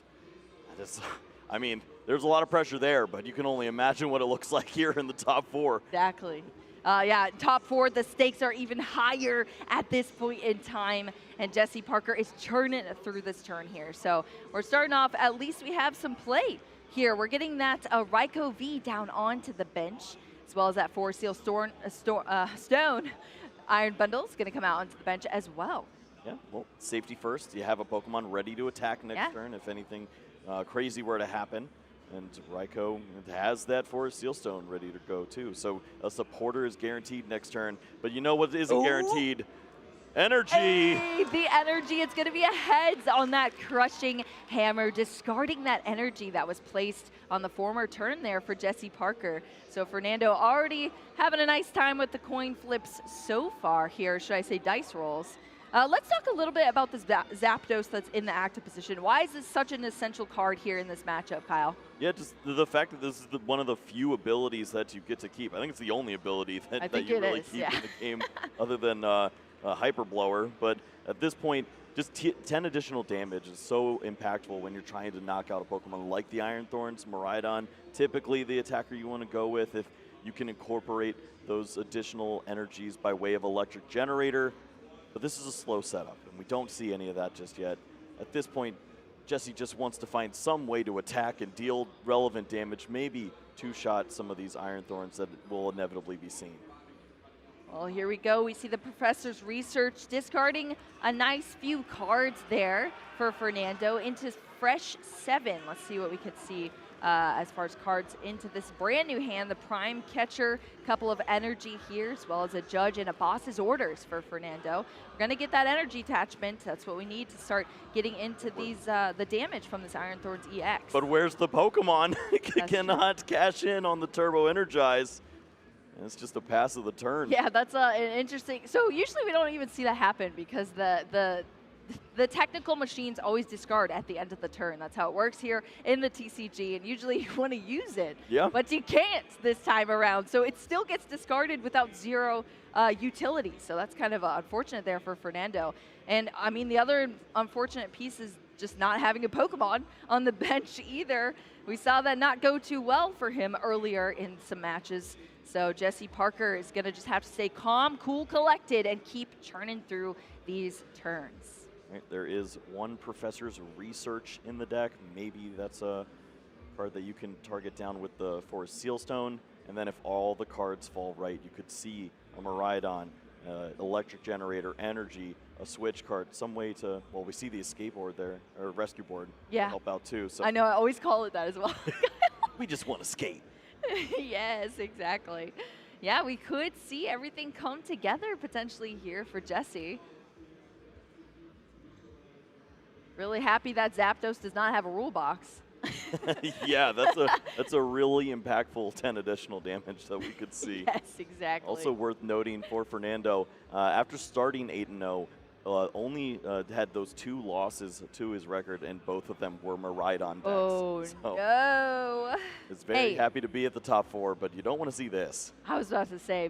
I mean, there's a lot of pressure there, but you can only imagine what it looks like here in the top 4. Exactly. Yeah, top 4, the stakes are even higher at this point in time, and Jesse Parker is churning through this turn here. So we're starting off, at least we have some play here. We're getting that Raikou V down onto the bench, as well as that 4-seal stone Iron Bundle is going to come out onto the bench as well. Yeah, well, safety first. You have a Pokemon ready to attack next turn if anything crazy were to happen. And Raikou has that Forest Seal Stone ready to go too. So a supporter is guaranteed next turn. But you know what isn't guaranteed? Energy! Hey, the energy, it's going to be a heads on that Crushing Hammer, discarding that energy that was placed on the former turn there for Jesse Parker. So Fernando already having a nice time with the coin flips so far here, should I say dice rolls. Let's talk a little bit about this Zapdos that's in the active position. Why is this such an essential card here in this matchup, Kyle? Yeah, just the fact that this is one of the few abilities that you get to keep. I think it's the only ability that you really keep in the game other than Hyper Blower. But at this point, just 10 additional damage is so impactful when you're trying to knock out a Pokemon like the Iron Thorns, Miraidon. Typically the attacker you want to go with if you can incorporate those additional energies by way of Electric Generator. But this is a slow setup, and we don't see any of that just yet. At this point, Jesse just wants to find some way to attack and deal relevant damage, maybe two-shot some of these Iron Thorns that will inevitably be seen. Well, here we go. We see the Professor's Research discarding a nice few cards there for Fernando into fresh 7. Let's see what we could see as far as cards into this brand new hand. The Prime Catcher, couple of energy here, as well as a Judge and a Boss's Orders for Fernando. We're going to get that energy attachment. That's what we need to start getting into these the damage from this Iron Thorns EX. But where's the Pokemon? Cannot cash in on the Turbo Energize. And it's just a pass of the turn. Yeah, that's an interesting. So usually we don't even see that happen because the technical machines always discard at the end of the turn. That's how it works here in the TCG, and usually you want to use it, but you can't this time around. So it still gets discarded without 0 utility. So that's kind of unfortunate there for Fernando. And I mean, the other unfortunate piece is just not having a Pokemon on the bench either. We saw that not go too well for him earlier in some matches. So Jesse Parker is going to just have to stay calm, cool, collected, and keep churning through these turns. Right, there is one Professor's Research in the deck. Maybe that's a card that you can target down with the Forest Seal Stone. And then if all the cards fall right, you could see a Miraidon, Electric Generator, Energy, a Switch card, some way to, well, we see the Escape Board there, or Rescue Board help out too. So I know, I always call it that as well. we just want to skate. Yes, exactly. Yeah, we could see everything come together potentially here for Jesse. Really happy that Zapdos does not have a rule box. Yeah, that's a really impactful 10 additional damage that we could see. Yes, exactly. Also worth noting for Fernando, after starting 8-0, only had those 2 losses to his record, and both of them were Miraidon decks. Oh, so no. It's very happy to be at the top 4, but you don't want to see this. I was about to say,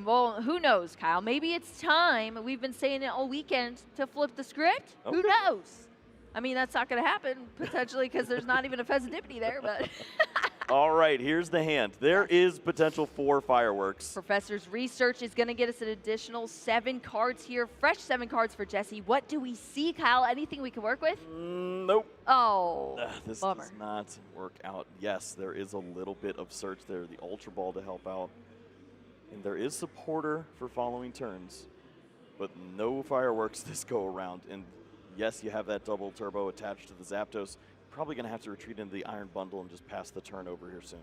well, who knows, Kyle? Maybe it's time. We've been saying it all weekend to flip the script. Okay. Who knows? I mean, that's not going to happen, potentially, because there's not even a Pheasantipity there, but... All right, here's the hand. There is potential for fireworks. Professor's Research is going to get us an additional 7 cards here. Fresh 7 cards for Jesse. What do we see, Kyle? Anything we can work with? Nope. Oh, this bummer. does not work out. Yes, there is a little bit of search there. The Ultra Ball to help out. And there is supporter for following turns. But no fireworks this go around. And yes, you have that double turbo attached to the Zapdos. Probably going to have to retreat into the Iron Bundle and just pass the turn over here soon.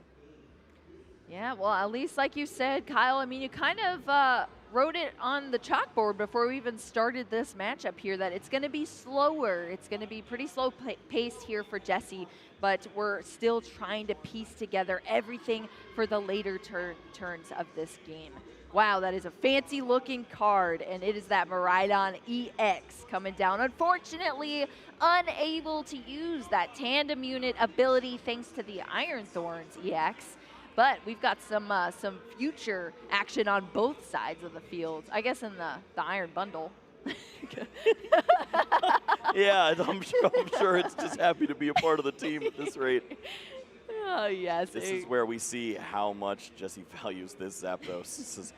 Yeah, well, at least like you said, Kyle, I mean, you kind of wrote it on the chalkboard before we even started this matchup here that it's going to be slower. It's going to be pretty slow paced here for Jesse, but we're still trying to piece together everything for the later turns of this game. Wow, that is a fancy looking card, and it is that Miraidon EX coming down. Unfortunately, unable to use that tandem unit ability thanks to the Iron Thorns EX. But we've got some future action on both sides of the field. I guess in the Iron Bundle. Yeah, I'm sure it's just happy to be a part of the team at this rate. Oh, yes. This is where we see how much Jesse values this Zapdos. Says,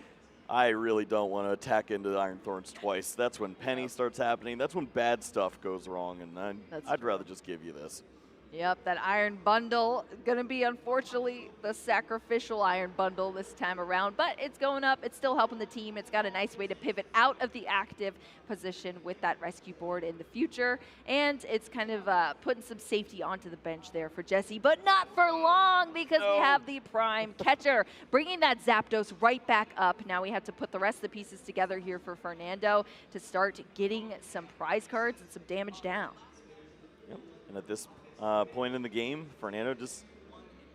I really don't want to attack into the Iron Thorns twice. That's when Penny starts happening. That's when bad stuff goes wrong, and I'd rather just give you this. Yep, that Iron Bundle going to be, unfortunately, the sacrificial Iron Bundle this time around, but it's going up. It's still helping the team. It's got a nice way to pivot out of the active position with that rescue board in the future, and it's kind of putting some safety onto the bench there for Jesse, but not for long because we have the Prime Catcher, bringing that Zapdos right back up. Now we have to put the rest of the pieces together here for Fernando to start getting some prize cards and some damage down. Yep. And at this point in the game, Fernando just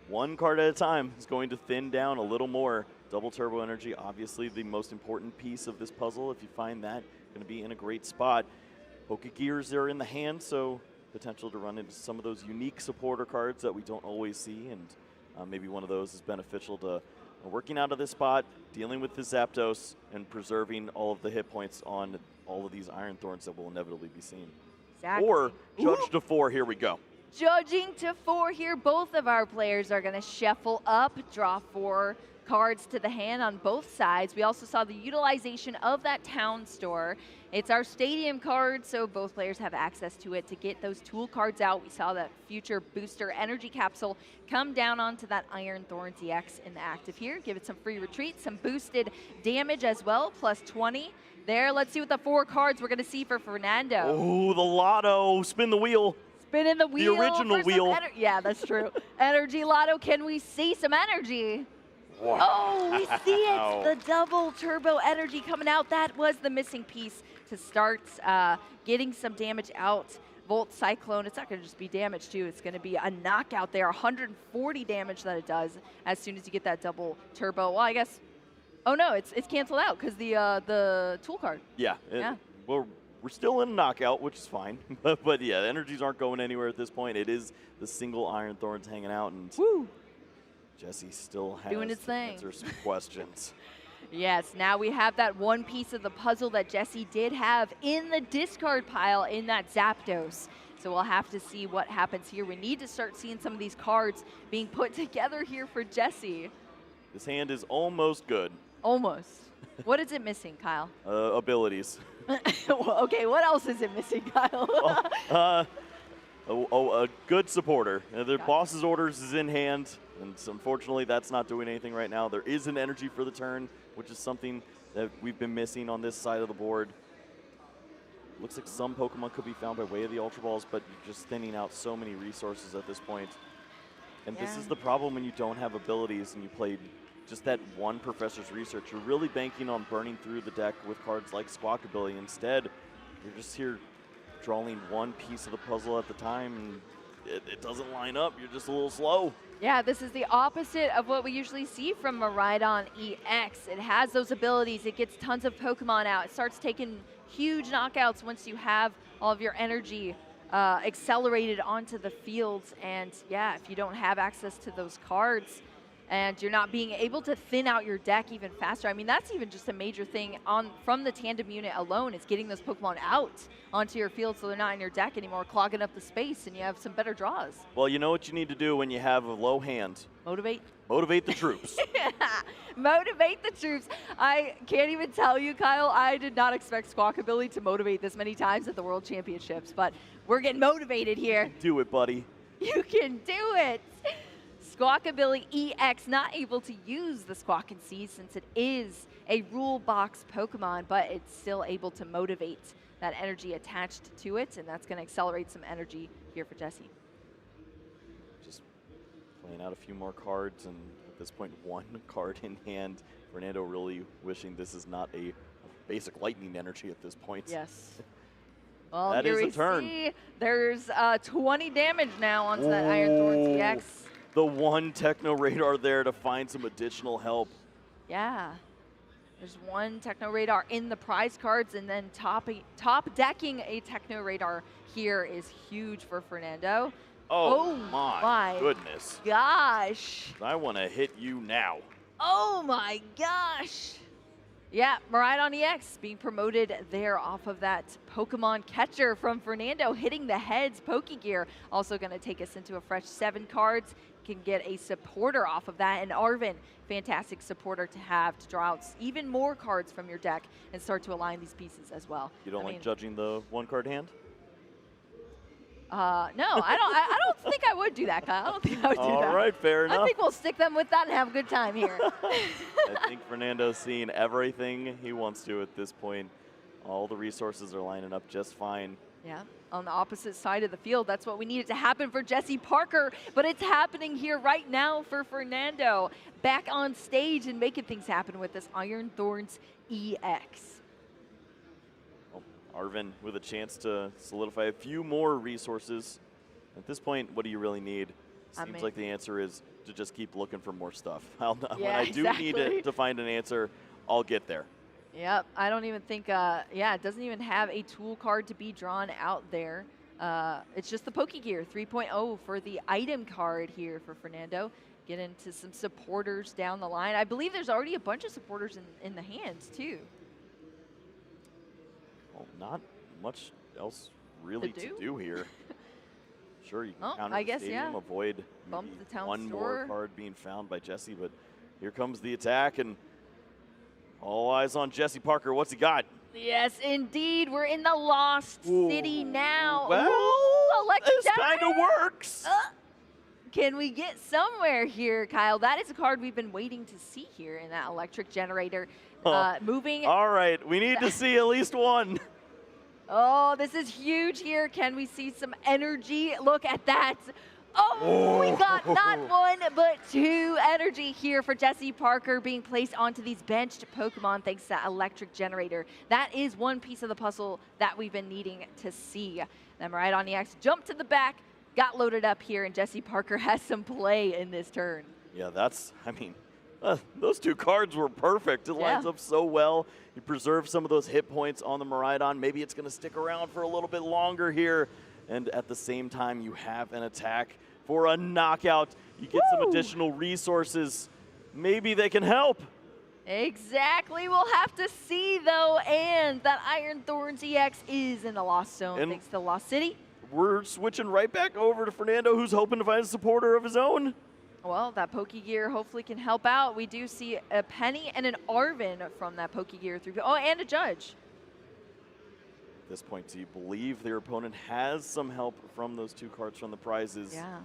one card at a time is going to thin down a little more. Double Turbo Energy, obviously the most important piece of this puzzle. If you find that, going to be in a great spot. Pokegears are in the hand, so potential to run into some of those unique supporter cards that we don't always see, and maybe one of those is beneficial to working out of this spot, dealing with the Zapdos, and preserving all of the hit points on all of these Iron Thorns that will inevitably be seen. Exactly. Or Judge to 4, here we go. Judging to 4 here, both of our players are going to shuffle up, draw 4 cards to the hand on both sides. We also saw the utilization of that town store. It's our stadium card, so both players have access to it to get those tool cards out. We saw that future booster energy capsule come down onto that Iron Thorns EX in the active here. Give it some free retreat, some boosted damage as well, plus 20. There, let's see what the 4 cards we're going to see for Fernando. Oh, the Lotto, spin the wheel. Spinning the wheel. The original wheel. Yeah, that's true. Energy Lotto, can we see some energy? Wow. Oh, we see it. The double turbo energy coming out. That was the missing piece to start getting some damage out. Volt Cyclone, it's not going to just be damage too. It's going to be a knockout there. 140 damage that it does as soon as you get that double turbo. Well, I guess, oh no, it's canceled out because the tool card. Yeah. We're still in a knockout, which is fine. but yeah, the energies aren't going anywhere at this point. It is the single Iron Thorns hanging out, and Jesse still has doing its thing. Answer some questions. Yes, now we have that one piece of the puzzle that Jesse did have in the discard pile in that Zapdos. So we'll have to see what happens here. We need to start seeing some of these cards being put together here for Jesse. This hand is almost good. Almost. What is it missing, Kyle? Abilities. Okay, what else is it missing, Kyle? A good supporter. The boss's orders is in hand, and so unfortunately that's not doing anything right now. There is an energy for the turn, which is something that we've been missing on this side of the board. Looks like some Pokemon could be found by way of the Ultra Balls, but you're just thinning out so many resources at this point. And this is the problem when you don't have abilities and you play just that one Professor's Research. You're really banking on burning through the deck with cards like Squawkabilly. Instead, you're just here drawing one piece of the puzzle at the time, and it doesn't line up. You're just a little slow. Yeah, this is the opposite of what we usually see from Miraidon EX. It has those abilities. It gets tons of Pokemon out. It starts taking huge knockouts once you have all of your energy accelerated onto the fields. And yeah, if you don't have access to those cards, and you're not being able to thin out your deck even faster. I mean, that's even just a major thing from the tandem unit alone, is getting those Pokemon out onto your field so they're not in your deck anymore, clogging up the space, and you have some better draws. Well, you know what you need to do when you have a low hand? Motivate? Motivate the troops. Motivate the troops. I can't even tell you, Kyle, I did not expect Squawkabilly to motivate this many times at the World Championships, but we're getting motivated here. Do it, buddy. You can do it. Squawkabilly EX not able to use the Squawk and Seize since it is a rule box Pokemon, but it's still able to motivate that energy attached to it, and that's going to accelerate some energy here for Jesse. Just playing out a few more cards, and at this point, one card in hand Fernando really wishing this is not a basic lightning energy at this point. Yes. Well, that here is we a turn. see there's 20 damage now onto that Iron Thorns EX. The one Techno Radar there to find some additional help. Yeah. There's one Techno Radar in the prize cards, and then top decking a Techno Radar here is huge for Fernando. Oh my goodness. Gosh. I want to hit you now. Oh my gosh. Yeah, Miraidon EX being promoted there off of that Pokemon catcher from Fernando, hitting the heads Pokegear. Also going to take us into a fresh 7 cards. Can get a supporter off of that. And Arvin, fantastic supporter to have to draw out even more cards from your deck and start to align these pieces as well. You don't like judging the 1-card hand? No, I don't think I would do that, Kyle. I don't think I would do that. All right, fair enough. I think we'll stick them with that and have a good time here. I think Fernando's seeing everything he wants to at this point. All the resources are lining up just fine. Yeah, on the opposite side of the field, that's what we needed to happen for Jesse Parker, but it's happening here right now for Fernando. Back on stage and making things happen with this Iron Thorns EX. Arvin with a chance to solidify a few more resources. At this point, what do you really need? Seems like the answer is to just keep looking for more stuff. When I do need to find an answer, I'll get there. Yep, I don't even think, it doesn't even have a tool card to be drawn out there. It's just the Pokegear 3.0 for the item card here for Fernando. Get into some supporters down the line. I believe there's already a bunch of supporters in the hands, too. Well, not much else really to do here. Sure, you can counter I the guess, stadium, avoid bump the town one store. more card being found by Jesse, but here comes the attack, and all eyes on Jesse Parker. What's he got? Yes, indeed. We're in the Lost City now. Well, this kind of works. Can we get somewhere here, Kyle? That is a card we've been waiting to see here in that electric generator. Moving. All right, we need to see at least one. Oh, this is huge here. Can we see some energy? Look at that. Oh, we got not one, but 2 energy here for Jesse Parker being placed onto these benched Pokemon thanks to that electric generator. That is one piece of the puzzle that we've been needing to see. Then Miraidon EX jumped to the back, got loaded up here, and Jesse Parker has some play in this turn. Yeah, those 2 cards were perfect. It lines up so well. You preserve some of those hit points on the Miraidon. Maybe it's going to stick around for a little bit longer here. And at the same time, you have an attack for a knockout. You get some additional resources. Maybe they can help. Exactly. We'll have to see, though. And that Iron Thorns EX is in the Lost Zone thanks to Lost City. We're switching right back over to Fernando, who's hoping to find a supporter of his own. Well, that Pokegear hopefully can help out. We do see a Penny and an Arvin from that Pokegear 3. Oh, and a Judge. At this point, do you believe their opponent has some help from those 2 cards from the prizes? Yeah.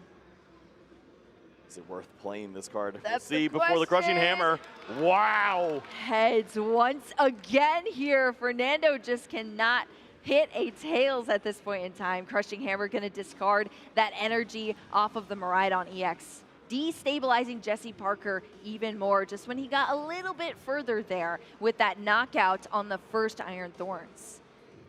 Is it worth playing this card? That's we'll see before the Crushing Hammer. Wow. Heads once again here. Fernando just cannot hit a tails at this point in time. Crushing Hammer going to discard that energy off of the Miraidon EX. Destabilizing Jesse Parker even more just when he got a little bit further there with that knockout on the first Iron Thorns.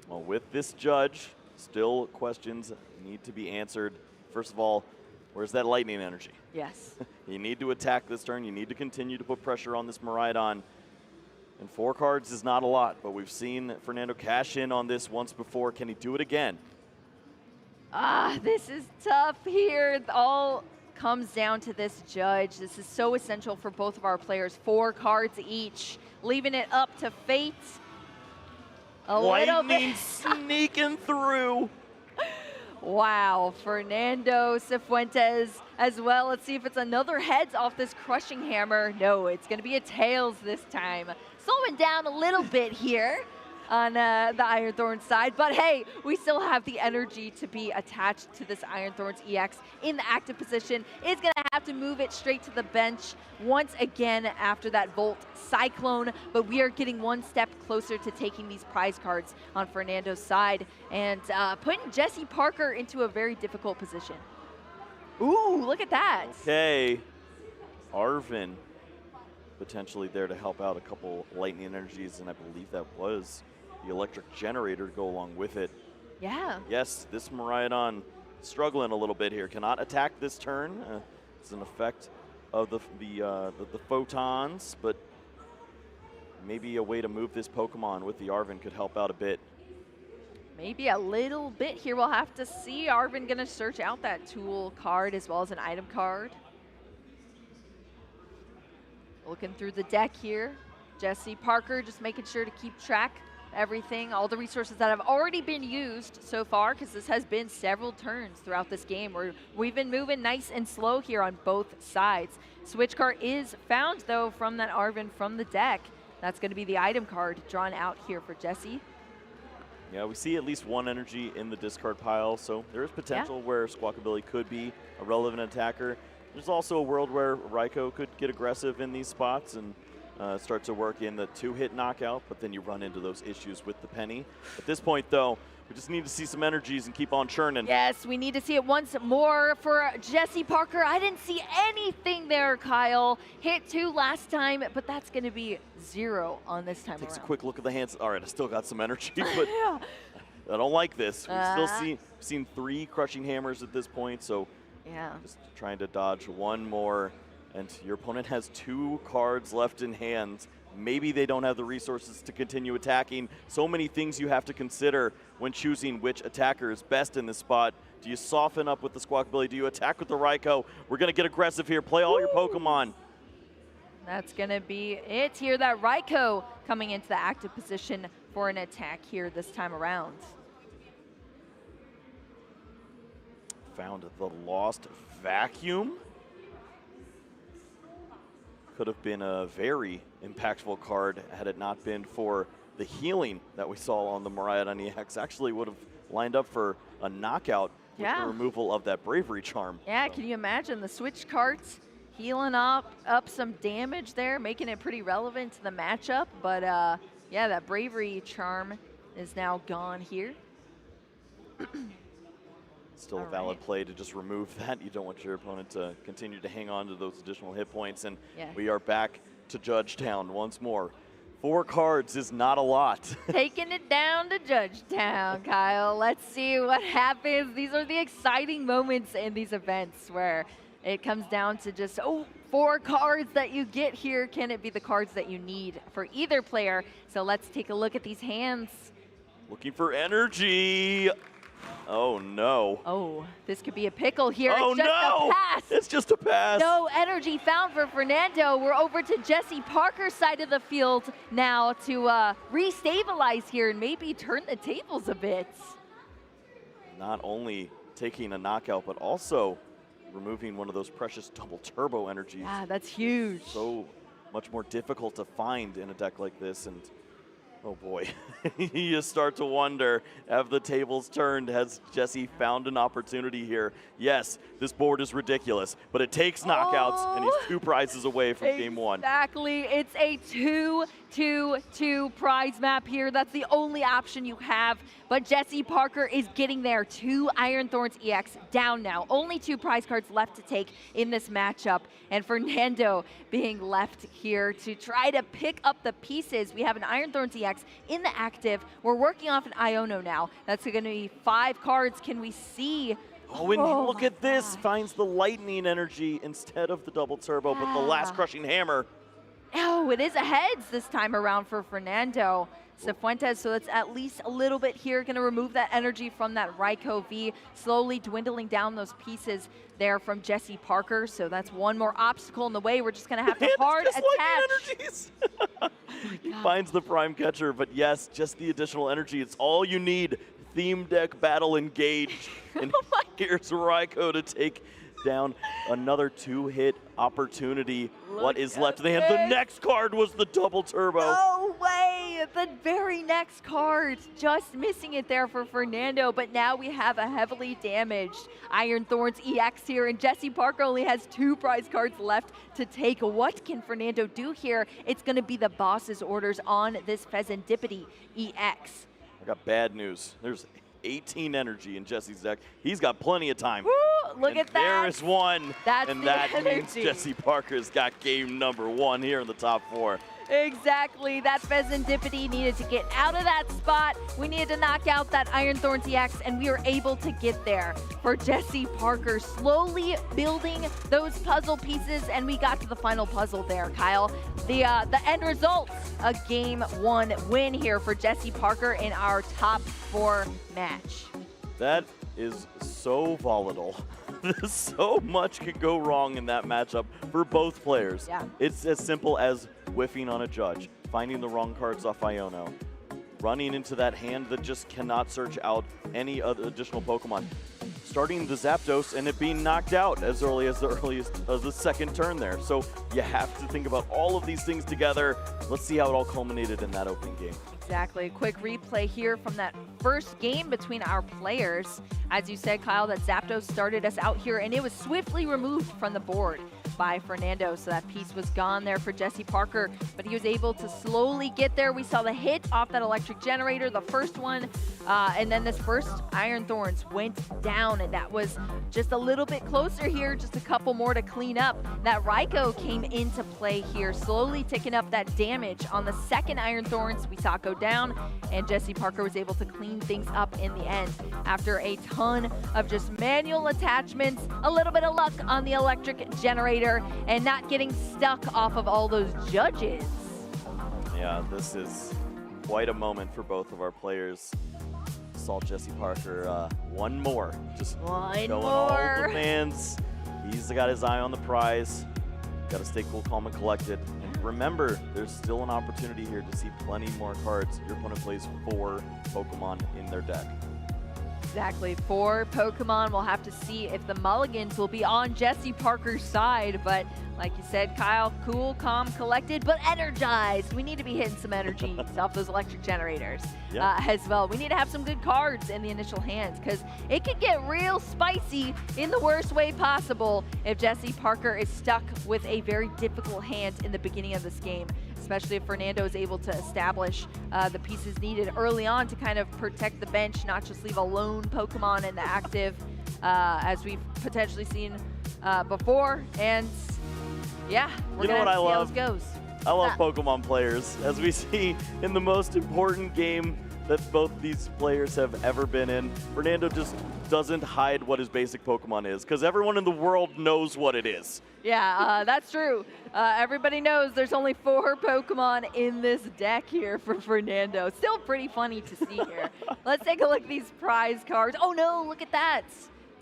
Well, with this Judge, still questions need to be answered. First of all, where's that lightning energy? Yes. You need to attack this turn. You need to continue to put pressure on this Miraidon. And 4 cards is not a lot, but we've seen Fernando cash in on this once before. Can he do it again? This is tough here. All comes down to this Judge. This is so essential for both of our players. 4 cards each, leaving it up to fate. Lightning sneaking through. Wow, Fernando Cifuentes as well. Let's see if it's another heads off this Crushing Hammer. No, it's going to be a tails this time. Slowing down a little bit here on the Iron Thorns side. But hey, we still have the energy to be attached to this Iron Thorns EX in the active position. It's going to have to move it straight to the bench once again after that Volt Cyclone. But we are getting one step closer to taking these prize cards on Fernando's side and putting Jesse Parker into a very difficult position. Ooh, look at that. Okay, Arvin potentially there to help out a couple lightning energies, and I believe that was the electric generator to go along with it. Yeah. Yes, this Miraidon struggling a little bit here. Cannot attack this turn. It's an effect of the photons, but maybe a way to move this Pokemon with the Arven could help out a bit. Maybe a little bit here. We'll have to see. Arven going to search out that tool card as well as an item card. Looking through the deck here. Jesse Parker just making sure to keep track of everything, all the resources that have already been used so far, because this has been several turns throughout this game where we've been moving nice and slow here on both sides. Switch card is found, though, from that Arven from the deck. That's going to be the item card drawn out here for Jesse. Yeah, we see at least one energy in the discard pile, so there is potential where Squawkabilly could be a relevant attacker. There's also a world where Raikou could get aggressive in these spots and start to work in the 2-hit knockout, but then you run into those issues with the Penny. At this point, though, we just need to see some energies and keep on churning. Yes, we need to see it once more for Jesse Parker. I didn't see anything there, Kyle. Hit 2 last time, but that's going to be 0 on this time Takes around. a quick look at the hands. All right, I still got some energy, but I don't like this. We've still seen 3 crushing hammers at this point, so just trying to dodge one more. And your opponent has 2 cards left in hand. Maybe they don't have the resources to continue attacking. So many things you have to consider when choosing which attacker is best in this spot. Do you soften up with the Squawkabilly? Do you attack with the Raikou? We're going to get aggressive here. Play all your Pokemon. That's going to be it here. That Raikou coming into the active position for an attack here this time around. Found the Lost Vacuum. Could have been a very impactful card had it not been for the healing that we saw on the Miraidon EX. Actually would have lined up for a knockout with the removal of that Bravery Charm. Yeah, can you imagine the switch cards healing up some damage there, making it pretty relevant to the matchup. But yeah, that Bravery Charm is now gone here. Still a valid play to just remove that. You don't want your opponent to continue to hang on to those additional hit points. And we are back to Judgetown once more. 4 cards is not a lot. Taking it down to Judgetown, Kyle. Let's see what happens. These are the exciting moments in these events where it comes down to just, 4 cards that you get here. Can it be the cards that you need for either player? So let's take a look at these hands. Looking for energy. Oh, no. Oh, this could be a pickle here. Oh, it's just no! a pass. It's just a pass. No energy found for Fernando. We're over to Jesse Parker's side of the field now to restabilize here and maybe turn the tables a bit. Not only taking a knockout, but also removing one of those precious double turbo energies. Yeah, that's huge. So much more difficult to find in a deck like this. And oh boy, you start to wonder, have the tables turned? Has Jesse found an opportunity here? Yes, this board is ridiculous, but it takes knockouts, and he's 2 prizes away from game 1. Exactly, it's a 2-2-2 prize map here. That's the only option you have, but Jesse Parker is getting there. 2 Iron Thorns EX down now. Only 2 prize cards left to take in this matchup, and Fernando being left here to try to pick up the pieces. We have an Iron Thorns EX in the active. We're working off an Iono now. That's going to be 5 cards. Can we see? Oh, and look at this. Finds the lightning energy instead of the double turbo, but the last crushing hammer. Oh, it is a heads this time around for Fernando Cifuentes, so it's at least a little bit here. Going to remove that energy from that Raikou V, slowly dwindling down those pieces there from Jesse Parker. So that's one more obstacle in the way. We're just going to have to hard attach. He finds the prime catcher, but yes, just the additional energy. It's all you need. Theme deck battle engaged. And here's Raikou to take down another 2-hit opportunity. What is left in the hand? The next card was the double turbo. No way! The very next card. Just missing it there for Fernando, but now we have a heavily damaged Iron Thorns EX here, and Jesse Parker only has 2 prize cards left to take. What can Fernando do here? It's going to be the boss's orders on this Pheasantipity EX. I got bad news. There's 18 energy in Jesse's deck. He's got plenty of time. Woo! Look at that. There is one. That's and the that means energy. Jesse Parker's got game number 1 here in the top 4. Exactly. That Pheasantipity needed to get out of that spot. We needed to knock out that Iron Thorn TX, and we were able to get there for Jesse Parker, slowly building those puzzle pieces, and we got to the final puzzle there, Kyle. The end result, a game 1 win here for Jesse Parker in our top 4 match. That is so volatile. So much could go wrong in that matchup for both players. Yeah. It's as simple as whiffing on a judge, finding the wrong cards off Iono, running into that hand that just cannot search out any other additional Pokemon, starting the Zapdos and it being knocked out as early as the second turn there. So you have to think about all of these things together. Let's see how it all culminated in that opening game. Exactly. A quick replay here from that first game between our players. As you said, Kyle, that Zapdos started us out here, and it was swiftly removed from the board by Fernando, so that piece was gone there for Jesse Parker, but he was able to slowly get there. We saw the hit off that electric generator, the first one, and then this first Iron Thorns went down, and that was just a little bit closer here, just a couple more to clean up. That Raikou came into play here, slowly ticking up that damage on the second Iron Thorns. We saw it go down, and Jesse Parker was able to clean things up in the end after a ton of just manual attachments, a little bit of luck on the electric generator, and not getting stuck off of all those judges. Yeah, this is quite a moment for both of our players. Saw Jesse Parker one more, just one going more. all the fans. He's got his eye on the prize. Got to stay cool, calm, and collected. And remember, there's still an opportunity here to see plenty more cards. Your opponent plays 4 Pokemon in their deck. Exactly, 4 Pokemon. We'll have to see if the mulligans will be on Jesse Parker's side, but like you said, Kyle, cool, calm, collected, but energized. We need to be hitting some energies off those electric generators as well. We need to have some good cards in the initial hands, because it could get real spicy in the worst way possible if Jesse Parker is stuck with a very difficult hand in the beginning of this game, especially if Fernando is able to establish the pieces needed early on to kind of protect the bench, not just leave a lone Pokemon in the active, as we've potentially seen before. And yeah, we're going to see how this goes. I love Pokemon players, as we see in the most important game that both these players have ever been in. Fernando just doesn't hide what his basic Pokemon is, because everyone in the world knows what it is. Yeah, that's true. Everybody knows there's only 4 Pokemon in this deck here for Fernando. Still pretty funny to see here. Let's take a look at these prize cards. Oh no, look at that.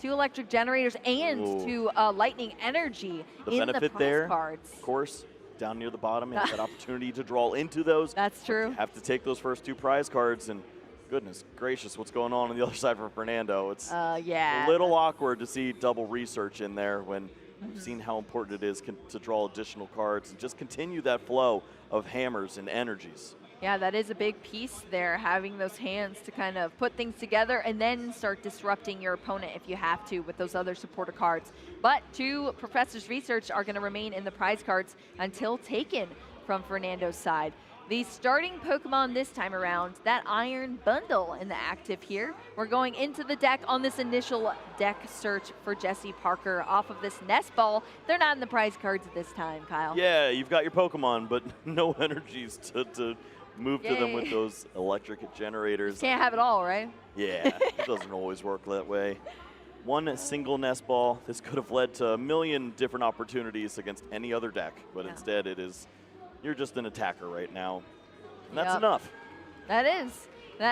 2 electric generators and 2 lightning energy The in benefit the prize there, cards. of course, down near the bottom, you have that opportunity to draw into those. That's true. You have to take those first 2 prize cards, and goodness gracious, what's going on the other side for Fernando? It's yeah, a little awkward to see double research in there when we've seen how important it is to draw additional cards and just continue that flow of hammers and energies. Yeah, that is a big piece there, having those hands to kind of put things together and then start disrupting your opponent if you have to with those other supporter cards. But 2 Professor's Research are going to remain in the prize cards until taken from Fernando's side. The starting Pokemon this time around, that Iron Bundle in the active here. We're going into the deck on this initial deck search for Jesse Parker off of this Nest Ball. They're not in the prize cards at this time, Kyle. Yeah, you've got your Pokemon, but no energies to move to them with those electric generators. Can't have it all, right? Yeah, it doesn't always work that way. One single Nest Ball, this could have led to a million different opportunities against any other deck, but instead it is, you're just an attacker right now. And that's enough. That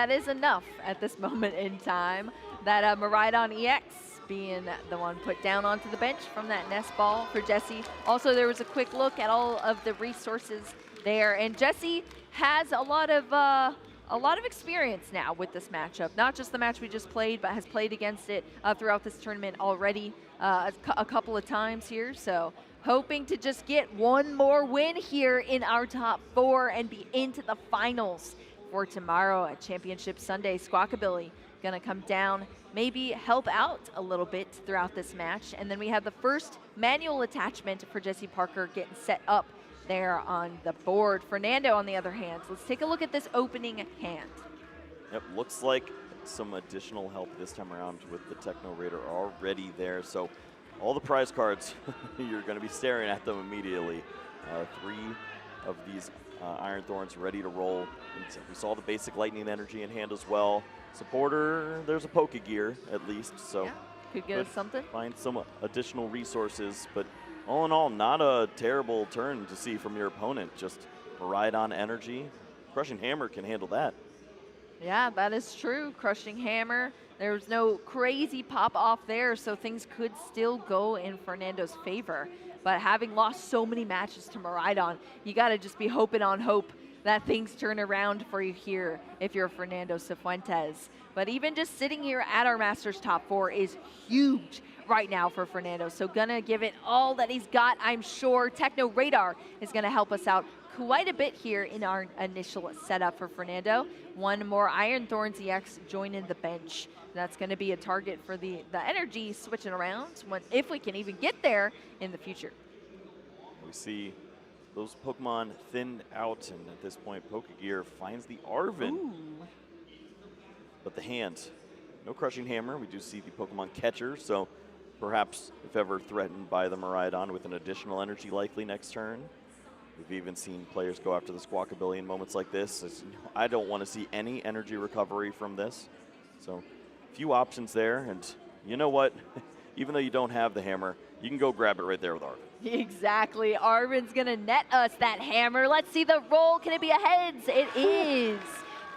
is enough at this moment in time. That Miraidon EX being the one put down onto the bench from that Nest Ball for Jesse. Also, there was a quick look at all of the resources there, and Jesse has a lot of experience now with this matchup. Not just the match we just played, but has played against it throughout this tournament already a couple of times here. So hoping to just get one more win here in our top 4 and be into the finals for tomorrow at Championship Sunday. Squawkabilly gonna come down, maybe help out a little bit throughout this match. And then we have the first manual attachment for Jesse Parker getting set up there on the board. Fernando, on the other hand, let's take a look at this opening hand. Yep, looks like some additional help this time around with the Techno Raider already there. So all the prize cards, you're going to be staring at them immediately. 3 of these Iron Thorns ready to roll. And we saw the basic Lightning Energy in hand as well. Supporter, there's a Pokegear at least, so yeah, could get us something. Find some additional resources, but all in all, not a terrible turn to see from your opponent. Just Miraidon Energy. Crushing Hammer can handle that. Yeah, that is true. Crushing Hammer. There's no crazy pop off there, so things could still go in Fernando's favor. But having lost so many matches to Miraidon, you got to just be hoping on hope that things turn around for you here if you're Fernando Cifuentes. But even just sitting here at our Masters top 4 is huge right now for Fernando. So gonna give it all that he's got, I'm sure. Techno Radar is gonna help us out quite a bit here in our initial setup for Fernando. One more Iron Thorns EX joining the bench. That's gonna be a target for the energy switching around, if we can even get there in the future. We see those Pokemon thinned out, and at this point, Pokegear finds the Arven. Ooh. But the hands, no Crushing Hammer. We do see the Pokemon Catcher, so perhaps if ever threatened by the Miraidon with an additional energy likely next turn. We've even seen players go after the Squawkabilly in moments like this. I don't want to see any energy recovery from this. So a few options there, and you know what? Even though you don't have the hammer, you can go grab it right there with Arven. Exactly. Arven's gonna net us that hammer. Let's see the roll. Can it be a heads? It is.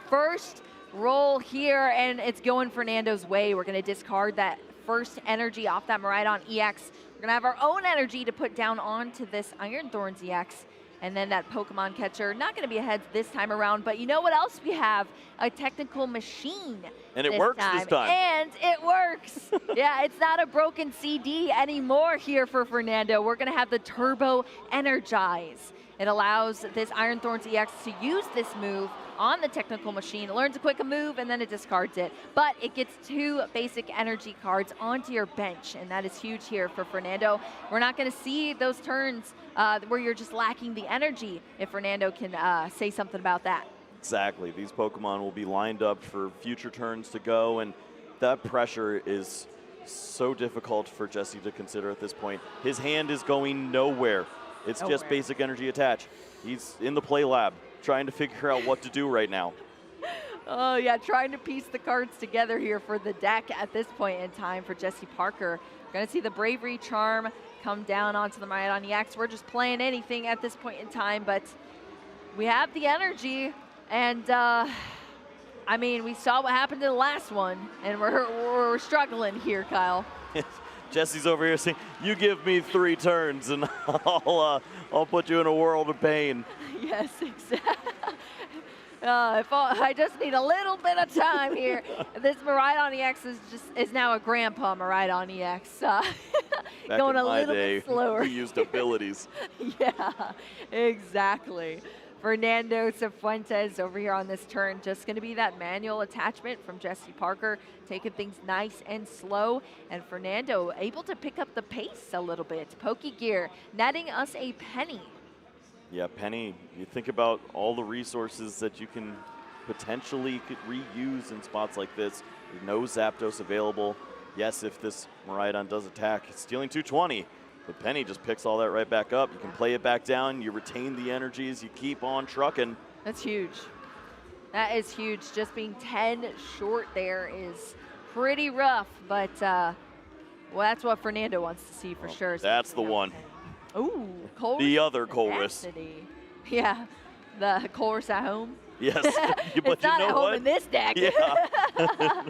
First roll here, and it's going Fernando's way. We're gonna discard that first energy off that Miraidon EX. We're gonna have our own energy to put down onto this Iron Thorns EX. And then that Pokemon Catcher, not gonna be a heads this time around, but you know what else we have? A technical machine. And it works this time. And it works. Yeah, it's not a broken CD anymore here for Fernando. We're gonna have the Turbo Energize. It allows this Iron Thorns EX to use this move on the technical machine. It learns a quick move and then it discards it. But it gets 2 basic energy cards onto your bench, and that is huge here for Fernando. We're not gonna see those turns where you're just lacking the energy if Fernando can say something about that. Exactly. These Pokemon will be lined up for future turns to go, and that pressure is so difficult for Jesse to consider at this point. His hand is going nowhere. It's just basic energy attach. He's in the play lab trying to figure out what to do right now. Oh yeah, trying to piece the cards together here for the deck at this point in time for Jesse Parker. We're gonna see the Bravery Charm come down onto the Miraidon EX. We're just playing anything at this point in time, but we have the energy, and I mean, we saw what happened to the last one, and we're struggling here, Kyle. Jesse's over here saying, "You give me 3 turns, and I'll put you in a world of pain." Yes, exactly. I just need a little bit of time here. This Miraidon EX is now a grandpa Miraidon EX. Going a little bit slower. We used abilities. Yeah, exactly. Fernando Cifuentes over here on this turn, just going to be that manual attachment from Jesse Parker, taking things nice and slow, and Fernando able to pick up the pace a little bit. Pokegear netting us a penny. Yeah, penny, you think about all the resources that you can potentially reuse in spots like this. There's no Zapdos available. Yes, if this Miraidon does attack, it's stealing 220. But Penny just picks all that right back up. You can play it back down. You retain the energies. You keep on trucking. That's huge. That is huge. Just being 10 short there is pretty rough. But, well, that's what Fernando wants to see for sure. That's the one. Ooh, Colress. The other Colress. Yeah, the Colress at home. Yes, but it's not at home in this deck. Yeah.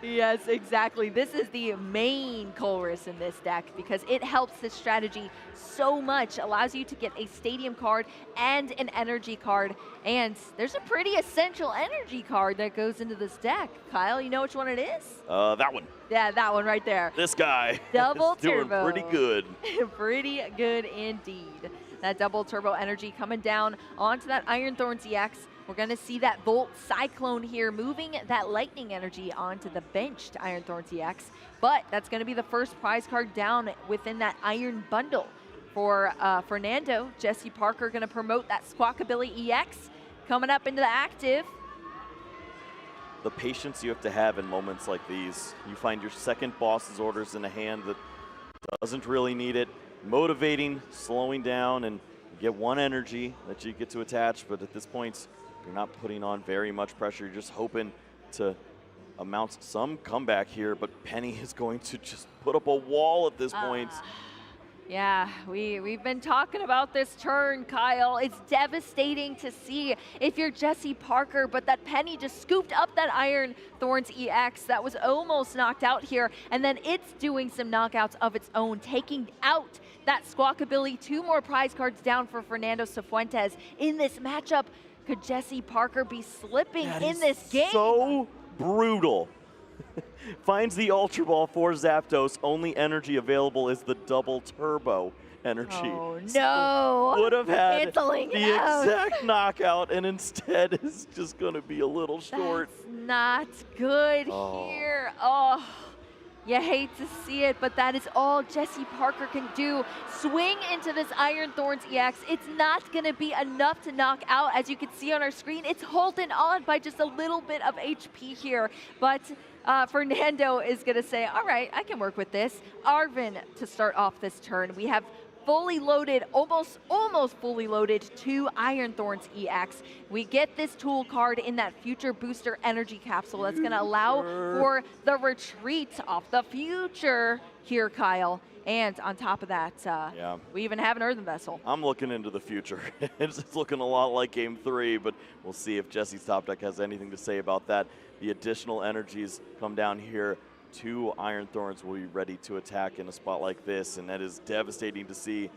Yes, exactly. This is the main Colress in this deck because it helps this strategy so much. Allows you to get a stadium card and an energy card. And there's a pretty essential energy card that goes into this deck. Kyle, you know which one it is? That one. Yeah, that one right there. This guy. Double doing turbo. pretty good. Pretty good indeed. That double turbo energy coming down onto that Iron Thorns EX. We're going to see that Volt Cyclone here moving that lightning energy onto the benched Iron Thorns EX. But that's going to be the first prize card down within that Iron Bundle. For Fernando, Jesse Parker going to promote that Squawkabilly EX coming up into the active. the patience you have to have in moments like these. You find your second boss's orders in a hand that doesn't really need it. Motivating, slowing down, and you get one energy that you get to attach, but at this point, you're not putting on very much pressure. You're just hoping to amount some comeback here, but Penny is going to just put up a wall at this point. Yeah, we've been talking about this turn, Kyle. It's devastating to see if you're Jesse Parker, but that Penny just scooped up that Iron Thorns EX that was almost knocked out here, and then it's doing some knockouts of its own, taking out that Squawkabilly. 2 more prize cards down for Fernando Cifuentes in this matchup. Could Jesse Parker be slipping in this game? So brutal. Finds the Ultra Ball for Zapdos. Only energy available is the double turbo energy. Oh no! Would have had Canceling the out. exact knockout, and instead is just going to be a little short. That's not good here. Oh, you hate to see it, but that is all Jesse Parker can do. Swing into this Iron Thorns EX. It's not going to be enough to knock out. As you can see on our screen, it's holding on by just a little bit of HP here, but Fernando is going to say, all right, I can work with this. Arvin to start off this turn. We have fully loaded, almost fully loaded 2 Iron Thorns EX. We get this tool card in that Future Booster Energy Capsule that's going to allow for the retreat off the future here, Kyle. And on top of that, we even have an Earthen Vessel. I'm looking into the future. It's looking a lot like Game 3, but we'll see if Jesse's Top Deck has anything to say about that. The additional energies come down here. 2 Iron Thorns will be ready to attack in a spot like this, and that is devastating to see.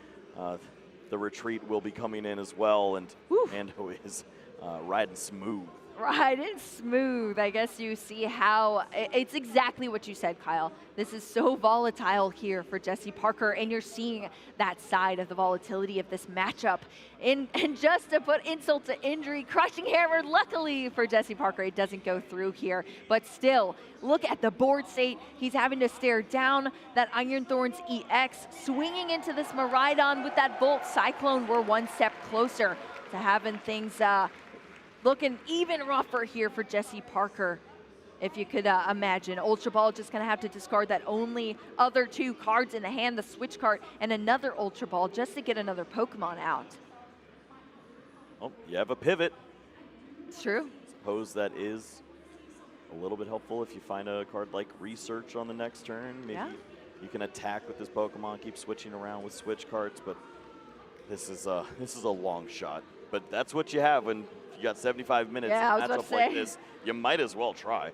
The retreat will be coming in as well, and Fernando is riding smooth. Riding smooth. I guess you see how it's exactly what you said, Kyle. This is so volatile here for Jesse Parker, and you're seeing that side of the volatility of this matchup. And just to put insult to injury, Crushing Hammer, luckily for Jesse Parker, it doesn't go through here. But still, look at the board state. He's having to stare down that Iron Thorns EX, swinging into this Miraidon with that Volt Cyclone. We're one step closer to having things looking even rougher here for Jesse Parker. If you could imagine, Ultra Ball just gonna have to discard that only other 2 cards in the hand, the Switch card, and another Ultra Ball just to get another Pokemon out. Oh, you have a pivot. It's true. Suppose that is a little bit helpful if you find a card like Research on the next turn. Maybe you can attack with this Pokemon, keep switching around with Switch cards, but this is a long shot. But that's what you have when you got 75 minutes in a matchup like this. You might as well try.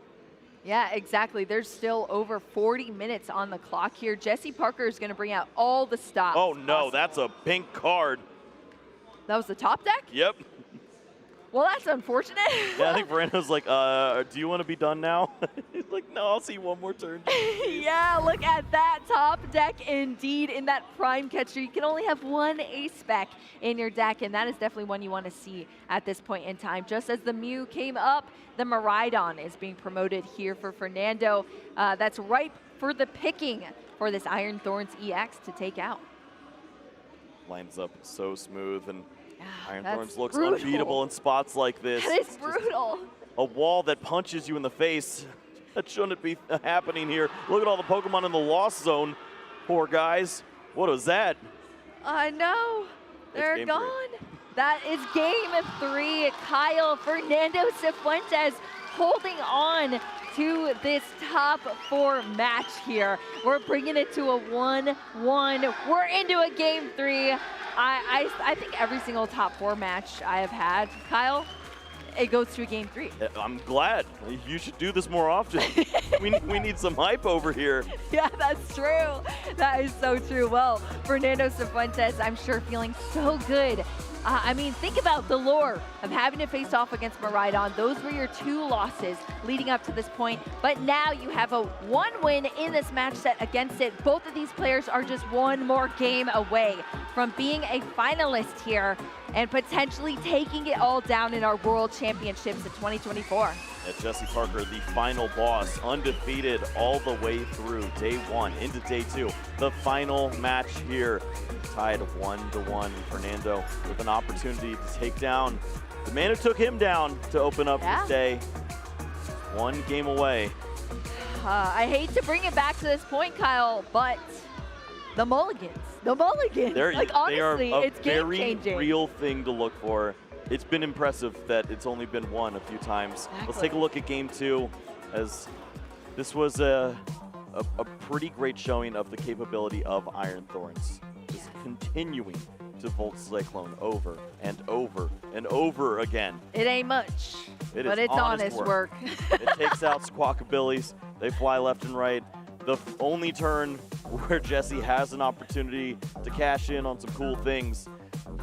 Yeah, exactly. There's still over 40 minutes on the clock here. Jesse Parker is going to bring out all the stops. Oh no, that's a pink card. That was the top deck? Yep. Well, that's unfortunate. Yeah, I think Fernando's like, do you want to be done now? He's like, no, I'll see one more turn. Yeah, look at that top deck indeed in that prime catcher. You can only have 1 ace spec in your deck, and that is definitely one you want to see at this point in time. Just as the Mew came up, the Miraidon is being promoted here for Fernando. That's ripe for the picking for this Iron Thorns EX to take out. Lines up so smooth, and Iron that's Thorns looks brutal. unbeatable in spots like this. That is brutal. A wall that punches you in the face. That shouldn't be happening here. Look at all the Pokemon in the Lost Zone. Poor guys. What was that? I know. They're game gone. That is game 3. Kyle Fernando Cifuentes holding on to this top 4 match here. We're bringing it to a 1-1. We're into a game 3. I think every single top 4 match I have had, Kyle, it goes to a game 3. I'm glad. You should do this more often. we need some hype over here. Yeah, that's true. That is so true. Well, Fernando Cifuentes, I'm sure feeling so good. I mean, think about the lore of having to face off against Miraidon. Those were your 2 losses leading up to this point. But now you have a 1 win in this match set against it. Both of these players are just 1 more game away from being a finalist here and potentially taking it all down in our World Championships in 2024. Jesse Parker, the final boss, undefeated all the way through day 1 into day 2. The final match here, tied 1-1. Fernando with an opportunity to take down the man who took him down to open up this day. one game away. I hate to bring it back to this point, Kyle, but the mulligans. Like, honestly, it's game-changing. Very real thing to look for. It's been impressive that it's only been won a few times. Exactly. Let's take a look at game 2, as this was a pretty great showing of the capability of Iron Thorns. Just continuing to Volt Cyclone over and over and over again. It ain't much, It but is it's honest work. It takes out Squawkabillies. They fly left and right. The only turn where Jesse has an opportunity to cash in on some cool things,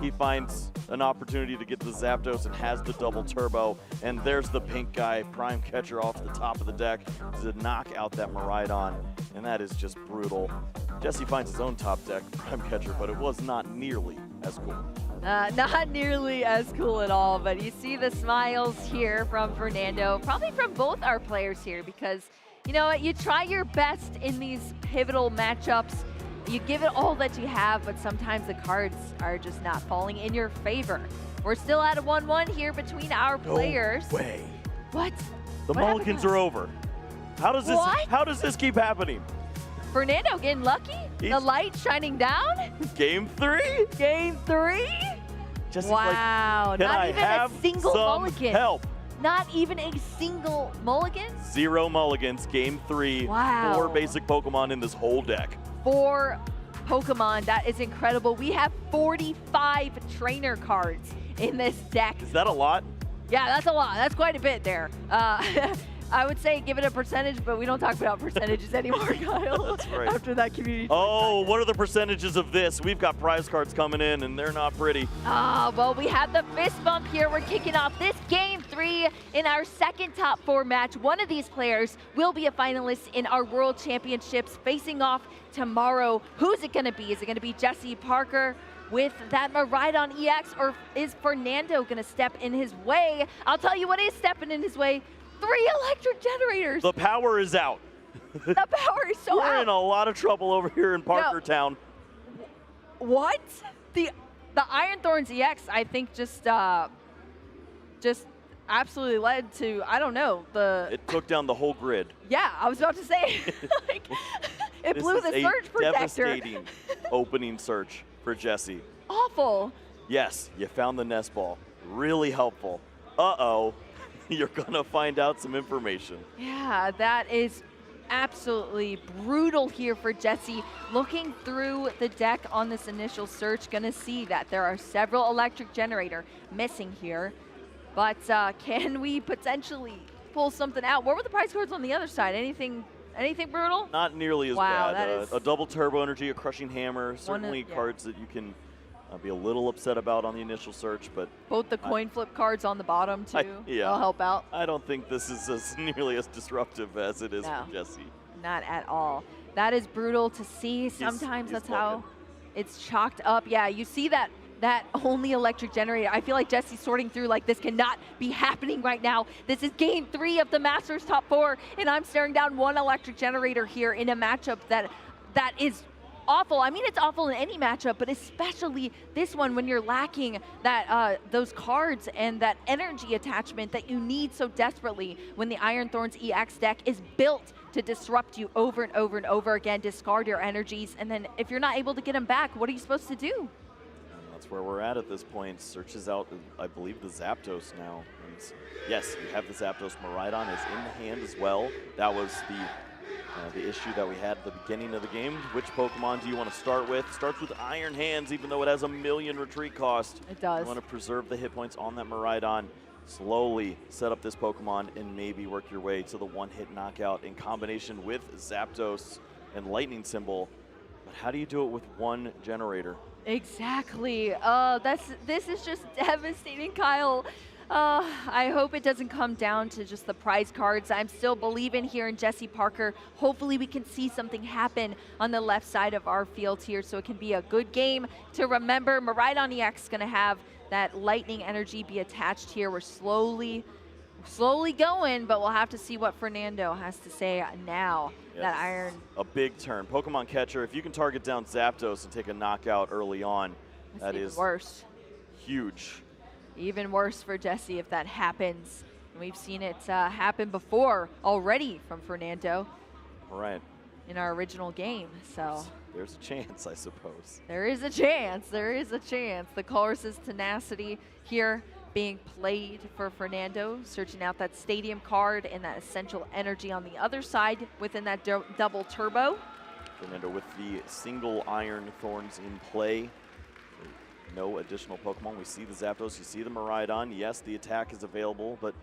he finds an opportunity to get the Zapdos and has the double turbo. And there's the pink guy, Prime Catcher, off the top of the deck to knock out that Miraidon. And that is just brutal. Jesse finds his own top deck, Prime Catcher, but it was not nearly as cool. Not nearly as cool at all, but you see the smiles here from Fernando, probably from both our players here, because you know what, you try your best in these pivotal matchups. You give it all that you have, but sometimes the cards are just not falling in your favor. We're still at a 1-1 here between our players. No way. What? The mulligans are over. How does this keep happening? Fernando getting lucky? The light shining down? Game 3? Game 3? Jesse's wow, like, can not I even have a single some mulligan. help? Not even a single mulligan? 0 mulligans, game 3. Wow. 4 basic Pokemon in this whole deck. 4 Pokemon, that is incredible. We have 45 trainer cards in this deck. Is that a lot? Yeah, that's a lot. That's quite a bit there. I would say give it a percentage, but we don't talk about percentages anymore, Kyle. That's right. After that community. Oh, what are the percentages of this? We've got prize cards coming in, and they're not pretty. Well, we have the fist bump here. We're kicking off this game 3 in our second top 4 match. One of these players will be a finalist in our World Championships facing off tomorrow. Who's it going to be? Is it going to be Jesse Parker with that Miraidon EX, or is Fernando going to step in his way? I'll tell you what is stepping in his way. 3 electric generators. The power is out. The power is so out. We're in a lot of trouble over here in Parker Town. What? The Iron Thorns EX, I think, just absolutely led to, I don't know, It took down the whole grid. Yeah, I was about to say, like, it blew the surge protector. Devastating opening search for Jesse. Awful. Yes, you found the nest ball. Really helpful. Uh-oh. You're gonna find out some information. Yeah, that is absolutely brutal here for Jesse. Looking through the deck on this initial search, gonna see that there are several electric generator missing here. But can we potentially pull something out? What were the prize cards on the other side? Anything brutal? Not nearly as wow, bad. That is a double turbo energy, a crushing hammer, certainly cards that you can be a little upset about on the initial search, but both the coin flip cards on the bottom too. Yeah, will help out. I don't think this is as nearly as disruptive as it is for Jesse. Not at all. That is brutal to see. Sometimes that's how it's chalked up. Yeah, you see that only electric generator. I feel like Jesse's sorting through like this cannot be happening right now. This is game 3 of the Masters top 4, and I'm staring down 1 electric generator here in a matchup that is awful. I mean, it's awful in any matchup, but especially this one when you're lacking that those cards and that energy attachment that you need so desperately when the Iron Thorns EX deck is built to disrupt you over and over and over again, discard your energies, and then if you're not able to get them back, what are you supposed to do? And that's where we're at this point. Searches out, I believe, the Zapdos now. And yes, you have the Zapdos. Miraidon is in the hand as well. That was the issue that we had at the beginning of the game. Which Pokemon do you want to start with? Starts with Iron Hands, even though it has a 1,000,000 retreat cost. It does. You want to preserve the hit points on that Miraidon. Slowly set up this Pokemon and maybe work your way to the one-hit knockout in combination with Zapdos and Lightning Symbol. But how do you do it with 1 generator? Exactly. This is just devastating, Kyle. I hope it doesn't come down to just the prize cards. I'm still believing here in Jesse Parker. Hopefully we can see something happen on the left side of our field here so it can be a good game to remember. Miraidon EX is going to have that lightning energy be attached here. We're slowly going, but we'll have to see what Fernando has to say now. Yes, that Iron. A big turn. Pokemon Catcher, if you can target down Zapdos and take a knockout early on, that is worse. Huge. Even worse for Jesse if that happens. We've seen it happen before already from Fernando All right. in our original game, so. There's a chance, I suppose. There is a chance, there is a chance. The Colress's Tenacity here being played for Fernando, searching out that Stadium card and that Essential Energy on the other side within that double turbo. Fernando with the single Iron Thorns in play. No additional Pokemon. We see the Zapdos, you see the Miraidon. Yes, the attack is available, but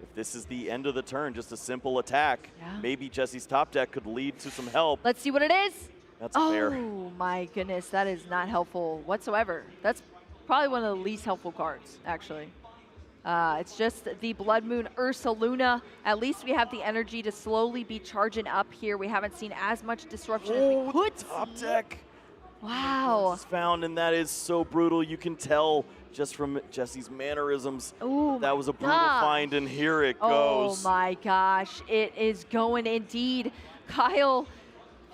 if this is the end of the turn, just a simple attack, maybe Jesse's top deck could lead to some help. Let's see what it is. That's fair. fair. Oh my goodness, that is not helpful whatsoever. That's probably one of the least helpful cards, actually. It's just the Blood Moon Ursaluna. At least we have the energy to slowly be charging up here. We haven't seen as much disruption as we could top deck. Wow. It's found, and that is so brutal. You can tell just from Jesse's mannerisms that was a brutal find, and here it goes. Oh my gosh, it is going indeed. Kyle,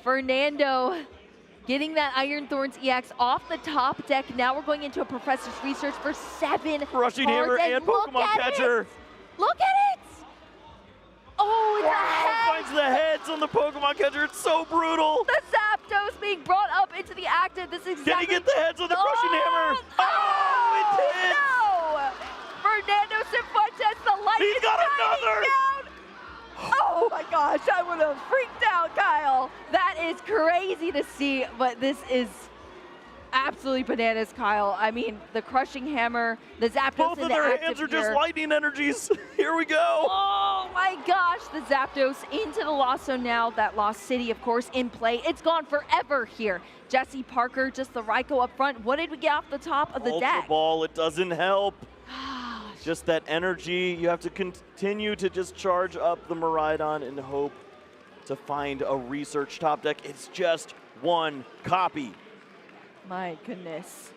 Fernando getting that Iron Thorns EX off the top deck. Now we're going into a Professor's Research for 7 Crushing cards, Hammer and Pokemon Catcher. Look at it! Oh, it's a head! Finds the heads on the Pokemon Catcher. It's so brutal. The Zapdos being brought up into the active. This is exactly. Can he get the heads on the Crushing Hammer? Oh, it did! No! Fernando Cifuentes, the light He's is got shining another! down. Oh my gosh, I would have freaked out, Kyle. That is crazy to see, but this is absolutely bananas, Kyle. I mean, the Crushing Hammer, the Zapdos Both in of the their active hands are just here. lightning energies. Here we go. Oh my gosh, the Zapdos into the Lost Zone now. That Lost City, of course, in play. It's gone forever here. Jesse Parker, just the Raikou up front. What did we get off the top of the Ultra deck? Ball, it doesn't help. Just that energy. You have to continue to just charge up the Miraidon and hope to find a research top deck. It's just one copy. My goodness.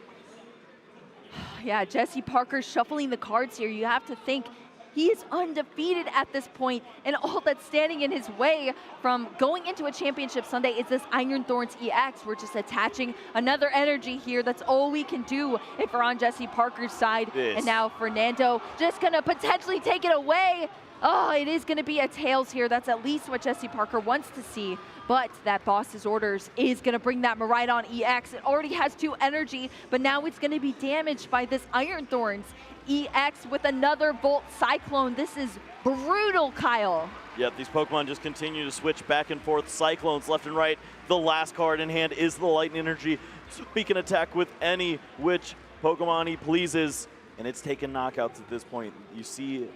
Yeah, Jesse Parker shuffling the cards here. You have to think he is undefeated at this point, and all that's standing in his way from going into a championship Sunday is this Iron Thorns EX. We're just attaching another energy here. That's all we can do if we're on Jesse Parker's side. And now Fernando just gonna potentially take it away. Oh, it is gonna be a tails here. That's at least what Jesse Parker wants to see. But that Boss's Orders is gonna bring that Miraidon EX. It already has 2 energy, but now it's gonna be damaged by this Iron Thorns EX with another Volt Cyclone. This is brutal, Kyle. Yep, these Pokemon just continue to switch back and forth. Cyclones left and right. The last card in hand is the Lightning Energy, so he can attack with any which Pokemon he pleases. And it's taken knockouts at this point. You see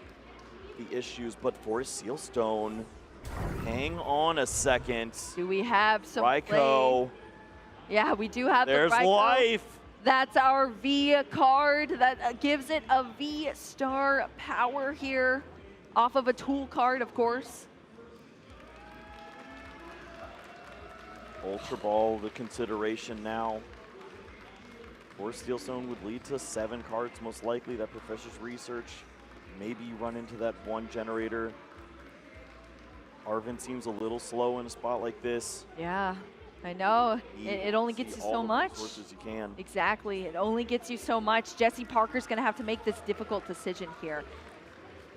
the issues, but for Sealstone, hang on a second. Do we have some Raikou. play? Yeah, we do have There's the Raikou. life. That's our V card that gives it a V-star power here off of a tool card, of course. Ultra Ball, the consideration now. Or Steelstone would lead to 7 cards, most likely. That Professor's Research. Maybe you run into that 1 generator. Arvin seems a little slow in a spot like this. Yeah, I know. It only gets you so much. Resources you can. Exactly. It only gets you so much. Jesse Parker's going to have to make this difficult decision here.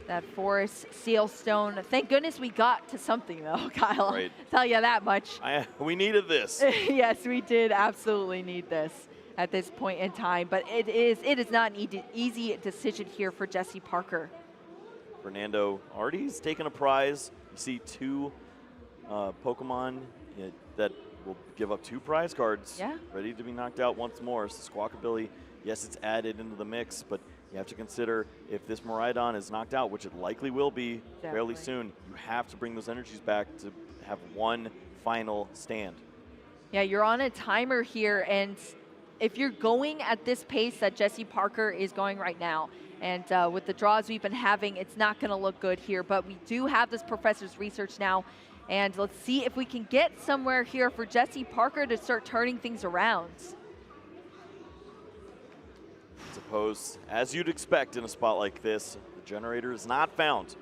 That Forest Sealstone. Thank goodness we got to something, though, Kyle. Right. Tell you that much. We needed this. Yes, we did absolutely need this at this point in time. But it is not an easy decision here for Jesse Parker. Fernando already has taken a prize. You see 2 Pokemon that will give up 2 prize cards. Yeah. Ready to be knocked out once more. So Squawkabilly, yes, it's added into the mix, but you have to consider if this Miraidon is knocked out, which it likely will be fairly soon, you have to bring those energies back to have 1 final stand. Yeah, you're on a timer here, and if you're going at this pace that Jesse Parker is going right now, and with the draws we've been having, it's not going to look good here. But we do have this Professor's Research now, and let's see if we can get somewhere here for Jesse Parker to start turning things around. I suppose, as you'd expect in a spot like this, the generator is not found.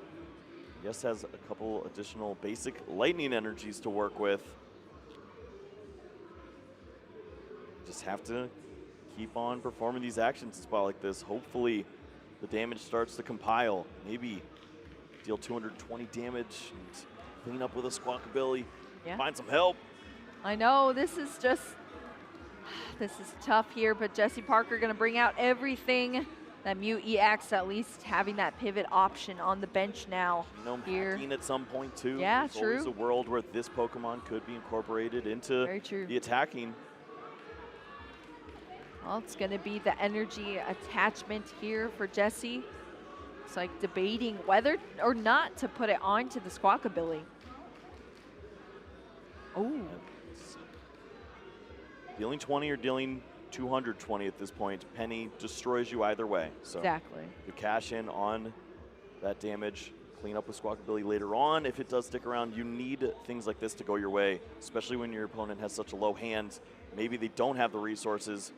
Yes, has a couple additional basic lightning energies to work with. Just have to keep on performing these actions in a spot like this. Hopefully the damage starts to compile. Maybe deal 220 damage and clean up with a Squawkabilly. Yeah. Find some help. I know, this is tough here, but Jesse Parker gonna bring out everything. That Mew EX at least having that pivot option on the bench now. Here. Hacking at some point too. Yeah, There's always a world where this Pokemon could be incorporated into the attacking. Well, it's gonna be the energy attachment here for Jesse. It's like debating whether or not to put it onto the Squawkabilly. Oh. Dealing 20 or dealing 220 at this point. Penny destroys you either way. So exactly. You cash in on that damage, clean up with Squawkabilly later on. If it does stick around, you need things like this to go your way, especially when your opponent has such a low hand. Maybe they don't have the resources.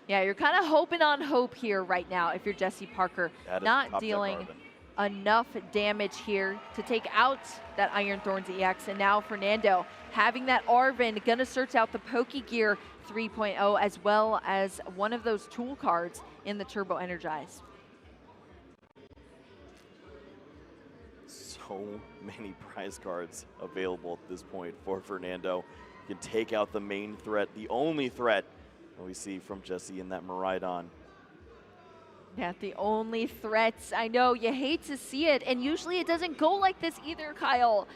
Yeah, you're kind of hoping on hope here right now if you're Jesse Parker. Not dealing enough damage here to take out that Iron Thorns EX. And now Fernando having that Arven, gonna search out the Pokegear 3.0 as well as one of those tool cards in the Turbo Energize. So many prize cards available at this point for Fernando. You can take out the main threat, the only threat that we see from Jesse in that Miraidon. Yeah, the only threats. I know you hate to see it, and usually it doesn't go like this either, Kyle.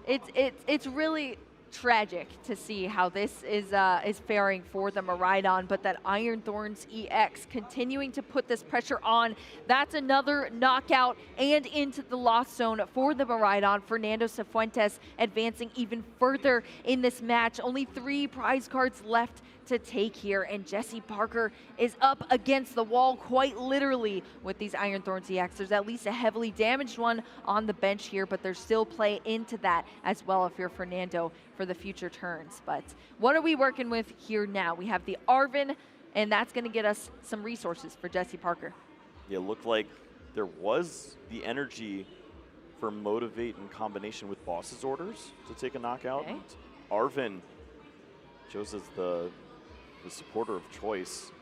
It's really tragic to see how this is faring for the Miraidon, but that Iron Thorns EX continuing to put this pressure on. That's another knockout and into the lost zone for the Miraidon. Fernando Cifuentes advancing even further in this match. Only 3 prize cards left to take here, and Jesse Parker is up against the wall quite literally with these Iron Thorns EX. There's at least a heavily damaged one on the bench here, but there's still play into that as well if you're Fernando for the future turns. But what are we working with here now? We have the Arven, and that's going to get us some resources for Jesse Parker. Yeah, it looked like there was the energy for Motivate in combination with Boss's Orders to take a knockout. Okay. Arven chose as the supporter of choice.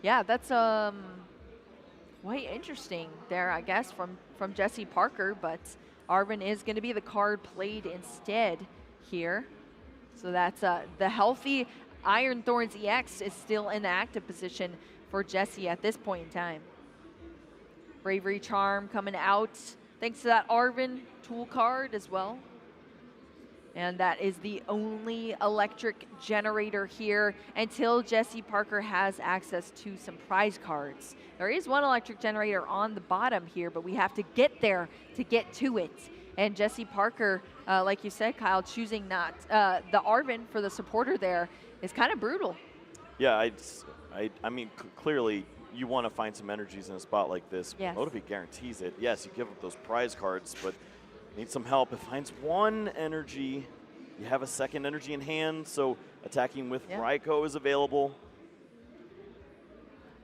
Yeah, that's quite interesting there, I guess, from Jesse Parker, but Arven is going to be the card played instead here. So that's the healthy Iron Thorns EX is still in the active position for Jesse at this point in time. Bravery Charm coming out thanks to that Arven tool card as well. And that is the only electric generator here until Jesse Parker has access to some prize cards. There is one electric generator on the bottom here, but we have to get there to get to it. And Jesse Parker, like you said, Kyle, choosing not the Arven for the supporter there is kind of brutal. Yeah, I mean, clearly you want to find some energies in a spot like this. Yes. Motivate guarantees it. Yes, you give up those prize cards, but need some help. It finds one energy. You have a second energy in hand, so attacking with Raikou is available.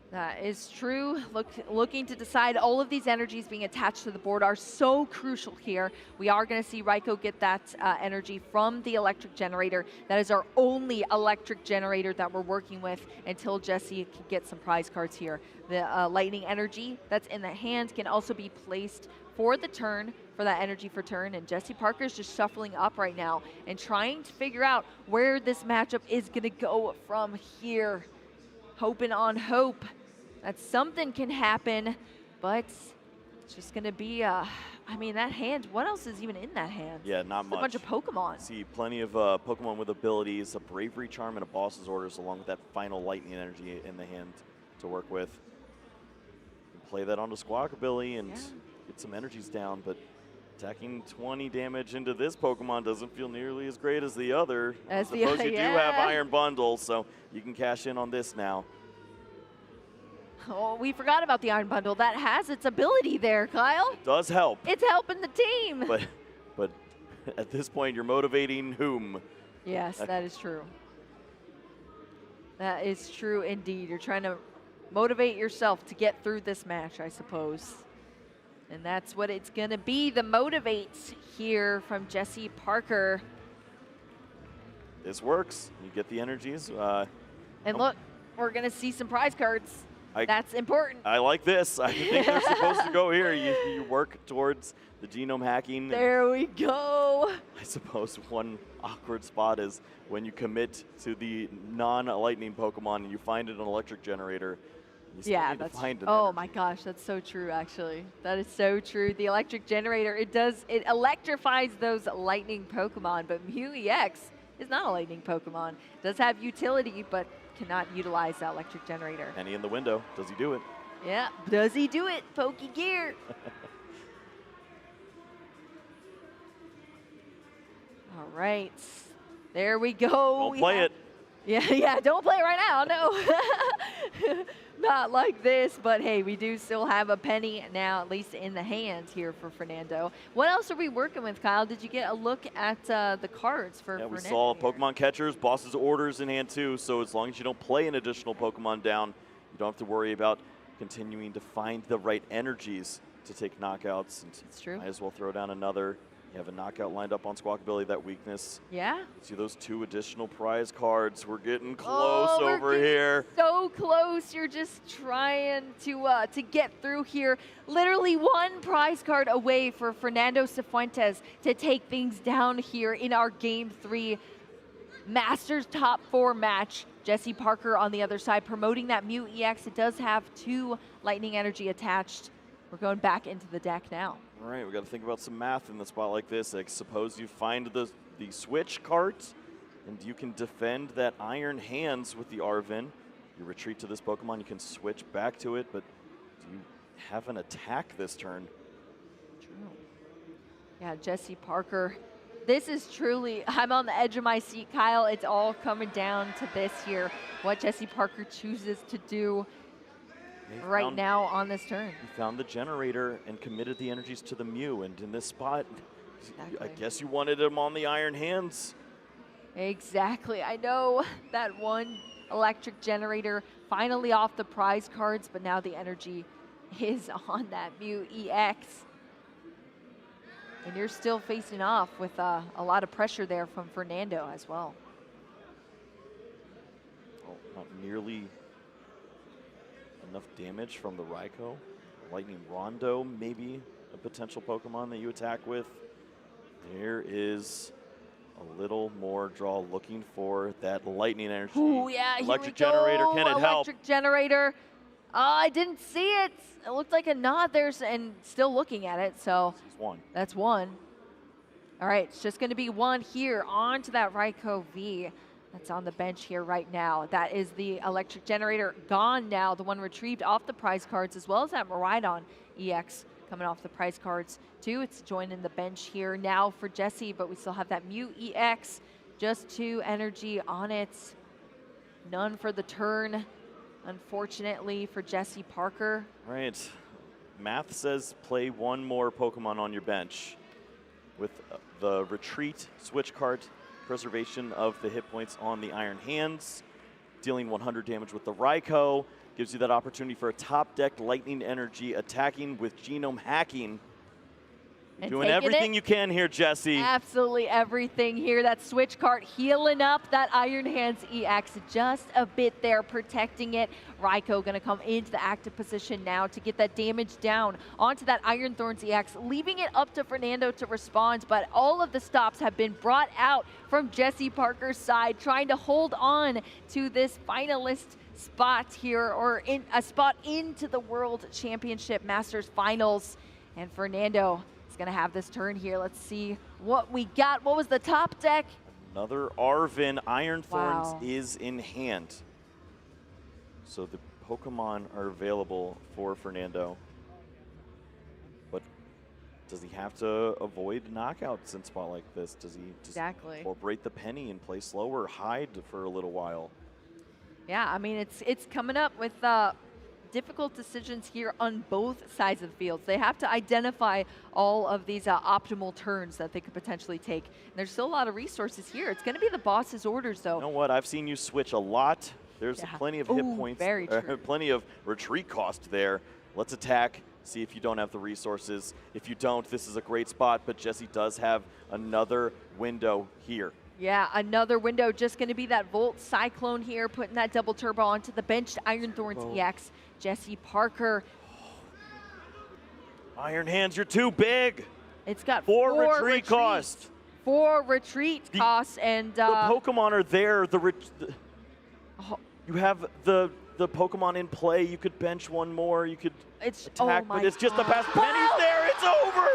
That is true. Looking to decide all of these energies being attached to the board are so crucial here. We are going to see Raikou get that energy from the electric generator. That is our only electric generator that we're working with until Jesse can get some prize cards here. The lightning energy that's in the hand can also be placed for the turn, for that energy for turn, and Jesse Parker's just shuffling up right now and trying to figure out where this matchup is going to go from here. Hoping on hope that something can happen, but it's just going to be, I mean, that hand, what else is even in that hand? Yeah, not much. A bunch of Pokemon. See plenty of Pokemon with abilities, a Bravery Charm and a Boss's Orders, along with that final lightning energy in the hand to work with. You can play that onto Squawkabilly and get some energies down, but attacking 20 damage into this Pokemon doesn't feel nearly as great as the other. I suppose you do have Iron Bundle, so you can cash in on this now. Oh, we forgot about the Iron Bundle. That has its ability there, Kyle. It does help. It's helping the team. But at this point, you're motivating whom? Yes, that is true. That is true indeed. You're trying to motivate yourself to get through this match, I suppose. And that's what it's going to be, the motivates here from Jesse Parker. This works. You get the energies. And look, we're going to see some prize cards. That's important. I like this. I think they're supposed to go here. You work towards the genome hacking. There we go. I suppose one awkward spot is when you commit to the non-lightning Pokemon and you find an electric generator. You still need to find an oh my gosh, that's so true actually. That is so true. The electric generator, it electrifies those lightning Pokemon, but Mew EX is not a lightning Pokemon. It does have utility, but cannot utilize that electric generator. Penny in the window. Does he do it? Yeah, does he do it? Poke Gear. All right, there we go. Don't play it. Yeah, don't play it right now, no. Not like this, but hey, we do still have a penny now, at least in the hand here for Fernando. What else are we working with, Kyle? Did you get a look at the cards for Fernando? We saw Pokemon catchers, boss's orders in hand too, so as long as you don't play an additional Pokemon down, you don't have to worry about continuing to find the right energies to take knockouts. It's true. Might as well throw down another. You have a knockout lined up on Squawkabilly, that weakness. Yeah. See those 2 additional prize cards. We're getting close over here. So close. You're just trying to get through here. Literally 1 prize card away for Fernando Cifuentes to take things down here in our Game 3 Masters Top 4 match. Jesse Parker on the other side promoting that Mew EX. It does have 2 Lightning Energy attached. We're going back into the deck now. All right, we got to think about some math in the spot like this. Like, suppose you find the switch cards, and you can defend that Iron Hands with the Arven. You retreat to this Pokemon, you can switch back to it, but do you have an attack this turn? True. Yeah, Jesse Parker. This is truly, I'm on the edge of my seat, Kyle. It's all coming down to this here, what Jesse Parker chooses to do right now on this turn. You found the generator and committed the energies to the Mew, and in this spot, I guess you wanted him on the Iron Hands. Exactly. I know that 1 electric generator finally off the prize cards, but now the energy is on that Mew EX. And you're still facing off with a lot of pressure there from Fernando as well. Oh, not nearly enough damage from the Raikou. Lightning Rondo, maybe a potential Pokemon that you attack with. There is a little more draw, looking for that lightning energy. Ooh, yeah, electric generator, can it help? Electric generator. I didn't see it. It looked like a nod there, and still looking at it, so that's 1. All right, it's just going to be 1 here onto that Raikou V. That's on the bench here right now. That is the electric generator gone now, the one retrieved off the prize cards, as well as that Miraidon EX coming off the prize cards too. It's joining the bench here now for Jesse, but we still have that Mew EX, just 2 energy on it. None for the turn, unfortunately, for Jesse Parker. Right. Math says play 1 more Pokemon on your bench. With the retreat switch card, preservation of the hit points on the Iron Hands, dealing 100 damage with the Raikou, gives you that opportunity for a top deck Lightning Energy, attacking with Genome Hacking. You're doing everything you can here, Jesse. Absolutely everything here. That switch card healing up that Iron Hands EX just a bit there, protecting it. Raikou going to come into the active position now to get that damage down onto that Iron Thorns EX, leaving it up to Fernando to respond, but all of the stops have been brought out from Jesse Parker's side, trying to hold on to this finalist spot here, or in a spot into the World Championship Masters Finals. And Fernando is going to have this turn here. Let's see what we got. What was the top deck? Another Arven. Iron Thorns is in hand. So the Pokemon are available for Fernando. But does he have to avoid knockouts in a spot like this? Does he just incorporate the penny and play slower, hide for a little while? Yeah, I mean, it's coming up with difficult decisions here on both sides of the field. They have to identify all of these optimal turns that they could potentially take. And there's still a lot of resources here. It's going to be the boss's orders, though. You know what? I've seen you switch a lot. There's plenty of hit points, very true. Plenty of retreat cost there. Let's attack, see if you don't have the resources. If you don't, this is a great spot, but Jesse does have another window here. Yeah, another window just going to be that Volt Cyclone here, putting that double turbo onto the benched Iron Thorns EX. Jesse Parker. Iron Hands, you're too big. It's got 4 retreat cost. 4 retreat costs, and the Pokemon are there. You have the Pokemon in play. You could bench one more. You could attack, but it's just a pass. Penny's there. It's over.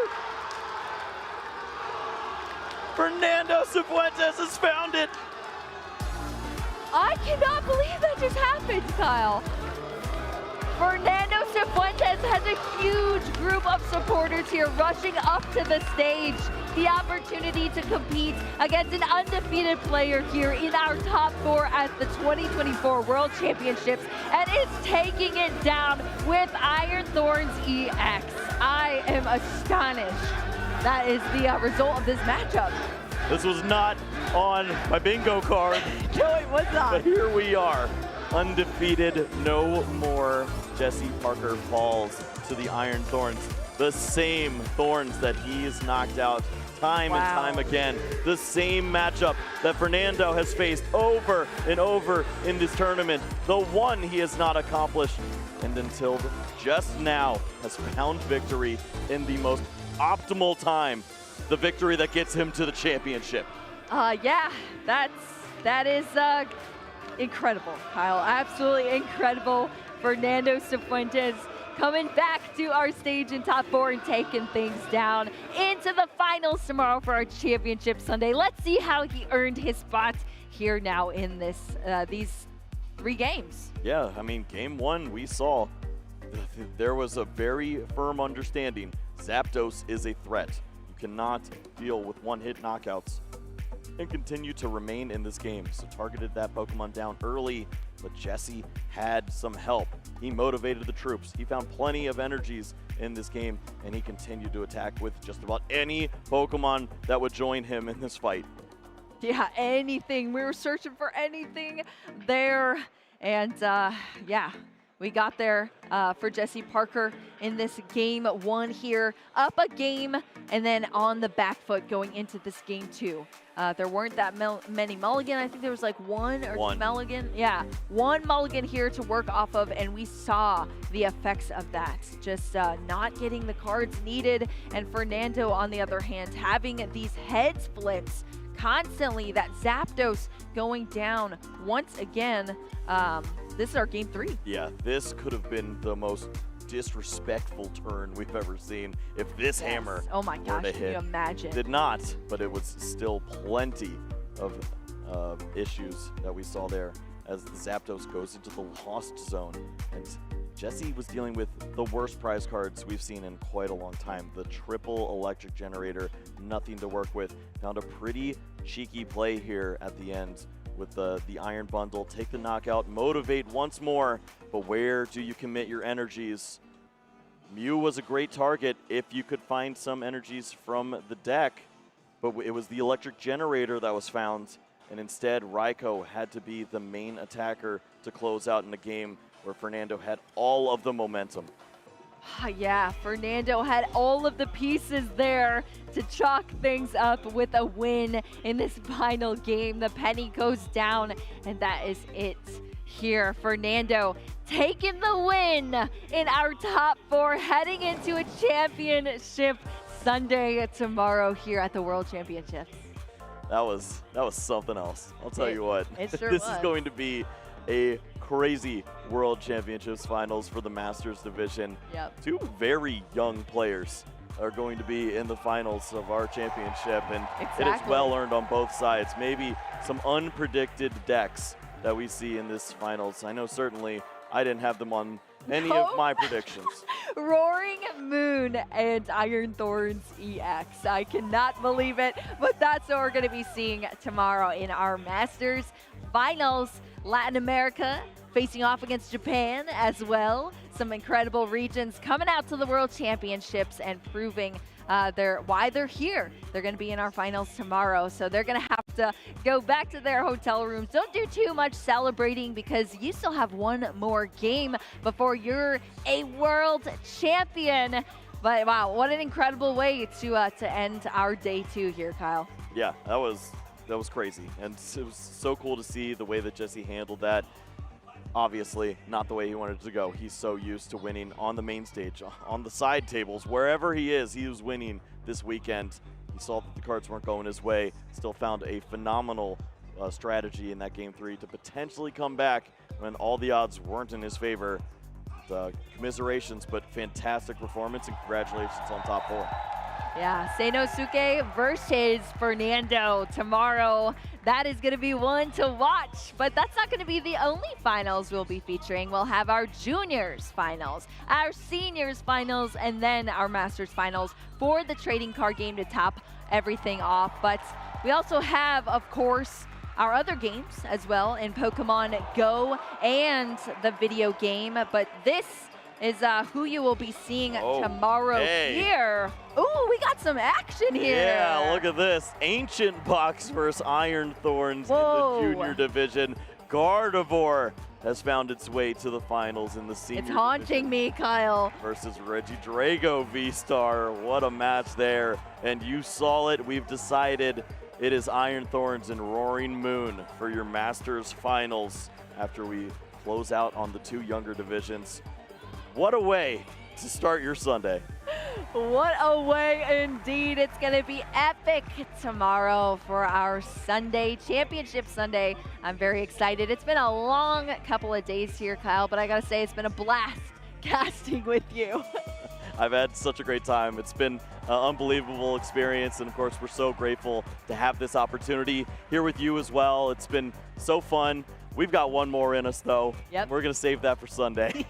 Fernando Cifuentes has found it. I cannot believe that just happened, Kyle. Fernando Cifuentes has a huge group of supporters here rushing up to the stage. The opportunity to compete against an undefeated player here in our top 4 at the 2024 World Championships, and is taking it down with Iron Thorns EX. I am astonished. That is the result of this matchup. This was not on my bingo card. No, it was not. But here we are, undefeated, no more. Jesse Parker falls to the Iron Thorns, the same Thorns that he's knocked out time and time again. The same matchup that Fernando has faced over and over in this tournament. The one he has not accomplished, and until just now has found victory in the most optimal time, the victory that gets him to the championship. Yeah, that is incredible, Kyle. Absolutely incredible. Fernando Cifuentes coming back to our stage in top 4 and taking things down into the finals tomorrow for our championship Sunday. Let's see how he earned his spot here now in this these 3 games. Yeah, I mean, game 1 we saw there was a very firm understanding. Zapdos is a threat. You cannot deal with one-hit knockouts and continue to remain in this game. So targeted that Pokemon down early, but Jesse had some help. He motivated the troops. He found plenty of energies in this game, and he continued to attack with just about any Pokemon that would join him in this fight. Yeah, anything. We were searching for anything there. And yeah, we got there for Jesse Parker in this game 1 here. Up a game, and then on the back foot going into this game 2. There weren't that many mulligan. I think there was like 1 or 2 mulligan. Yeah, 1 mulligan here to work off of, and we saw the effects of that. Just not getting the cards needed, and Fernando, on the other hand, having these head splits constantly. That Zapdos going down once again. This is our game 3. Yeah, this could have been the most disrespectful turn we've ever seen if this hammer oh my gosh, were to hit. Can you imagine? Did not, but it was still plenty of issues that we saw there as the Zapdos goes into the lost zone. And Jesse was dealing with the worst prize cards we've seen in quite a long time. The triple electric generator, nothing to work with. Found a pretty cheeky play here at the end with the Iron Bundle. Take the knockout, motivate once more, but where do you commit your energies? Mew was a great target if you could find some energies from the deck, but it was the electric generator that was found, and instead Raikou had to be the main attacker to close out in a game where Fernando had all of the momentum. Yeah, Fernando had all of the pieces there to chalk things up with a win in this final game. The penny goes down, and that is it here. Fernando taking the win in our top 4, heading into a championship Sunday tomorrow here at the World Championships. That was something else. I'll tell you what. It sure this was. is going to be a crazy World Championships finals for the Masters division. Yep. 2 very young players are going to be in the finals of our championship, and it is well earned on both sides. Maybe some unpredicted decks that we see in this finals. I know certainly I didn't have them on any of my predictions. Roaring Moon and Iron Thorns EX. I cannot believe it, but that's what we're going to be seeing tomorrow in our Masters finals. Latin America facing off against Japan as well. Some incredible regions coming out to the World Championships and proving why they're here. They're going to be in our finals tomorrow, so they're going to have to go back to their hotel rooms. Don't do too much celebrating because you still have 1 more game before you're a world champion. But wow, what an incredible way to end our day 2 here, Kyle. Yeah, that was was crazy. And it was so cool to see the way that Jesse handled that. Obviously, not the way he wanted it to go. He's so used to winning on the main stage, on the side tables, wherever he was winning this weekend. He saw that the cards weren't going his way, still found a phenomenal strategy in that Game 3 to potentially come back when all the odds weren't in his favor. Commiserations, but fantastic performance, and congratulations on top 4. Yeah, Seinosuke versus Fernando tomorrow. That is going to be one to watch, but that's not going to be the only finals we'll be featuring. We'll have our juniors finals, our seniors finals, and then our masters finals for the trading card game to top everything off. But we also have, of course, our other games as well in Pokemon Go and the video game. But this is who you will be seeing tomorrow here. Ooh, we got some action here. Yeah, look at this. Ancient Box versus Iron Thorns in the junior division. Gardevoir has found its way to the finals in the senior It's haunting me, Kyle. versus Regidrago V-Star. What a match there. And you saw it. We've decided it is Iron Thorns and Roaring Moon for your Masters finals after we close out on the 2 younger divisions. What a way to start your Sunday. What a way indeed. It's going to be epic tomorrow for our Sunday, Championship Sunday. I'm very excited. It's been a long couple of days here, Kyle, but I got to say it's been a blast casting with you. I've had such a great time. It's been an unbelievable experience, and of course, we're so grateful to have this opportunity here with you as well. It's been so fun. We've got one more in us, though. Yep. We're going to save that for Sunday.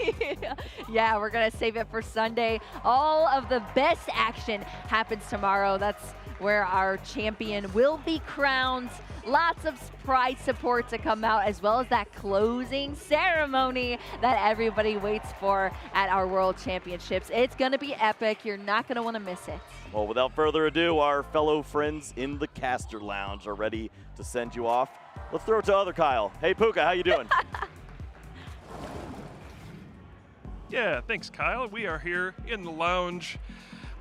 Yeah, we're going to save it for Sunday. All of the best action happens tomorrow. That's where our champion will be crowned. Lots of prize support to come out, as well as that closing ceremony that everybody waits for at our World Championships. It's going to be epic. You're not going to want to miss it. Well, without further ado, our fellow friends in the Caster Lounge are ready to send you off. Let's throw it to other Kyle. Hey, Puka, how you doing? Yeah, thanks, Kyle. We are here in the lounge.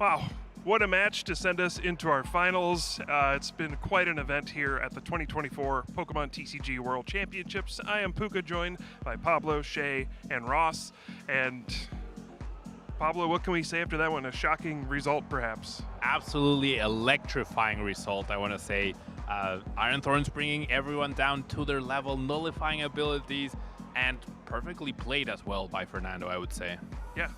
Wow, what a match to send us into our finals. It's been quite an event here at the 2024 Pokemon TCG World Championships. I am Puka, joined by Pablo, Shay, and Ross. And Pablo, what can we say after that one? A shocking result, perhaps? Absolutely electrifying result, I want to say. Iron Thorns bringing everyone down to their level, nullifying abilities, and perfectly played as well by Fernando, I would say. Yeah,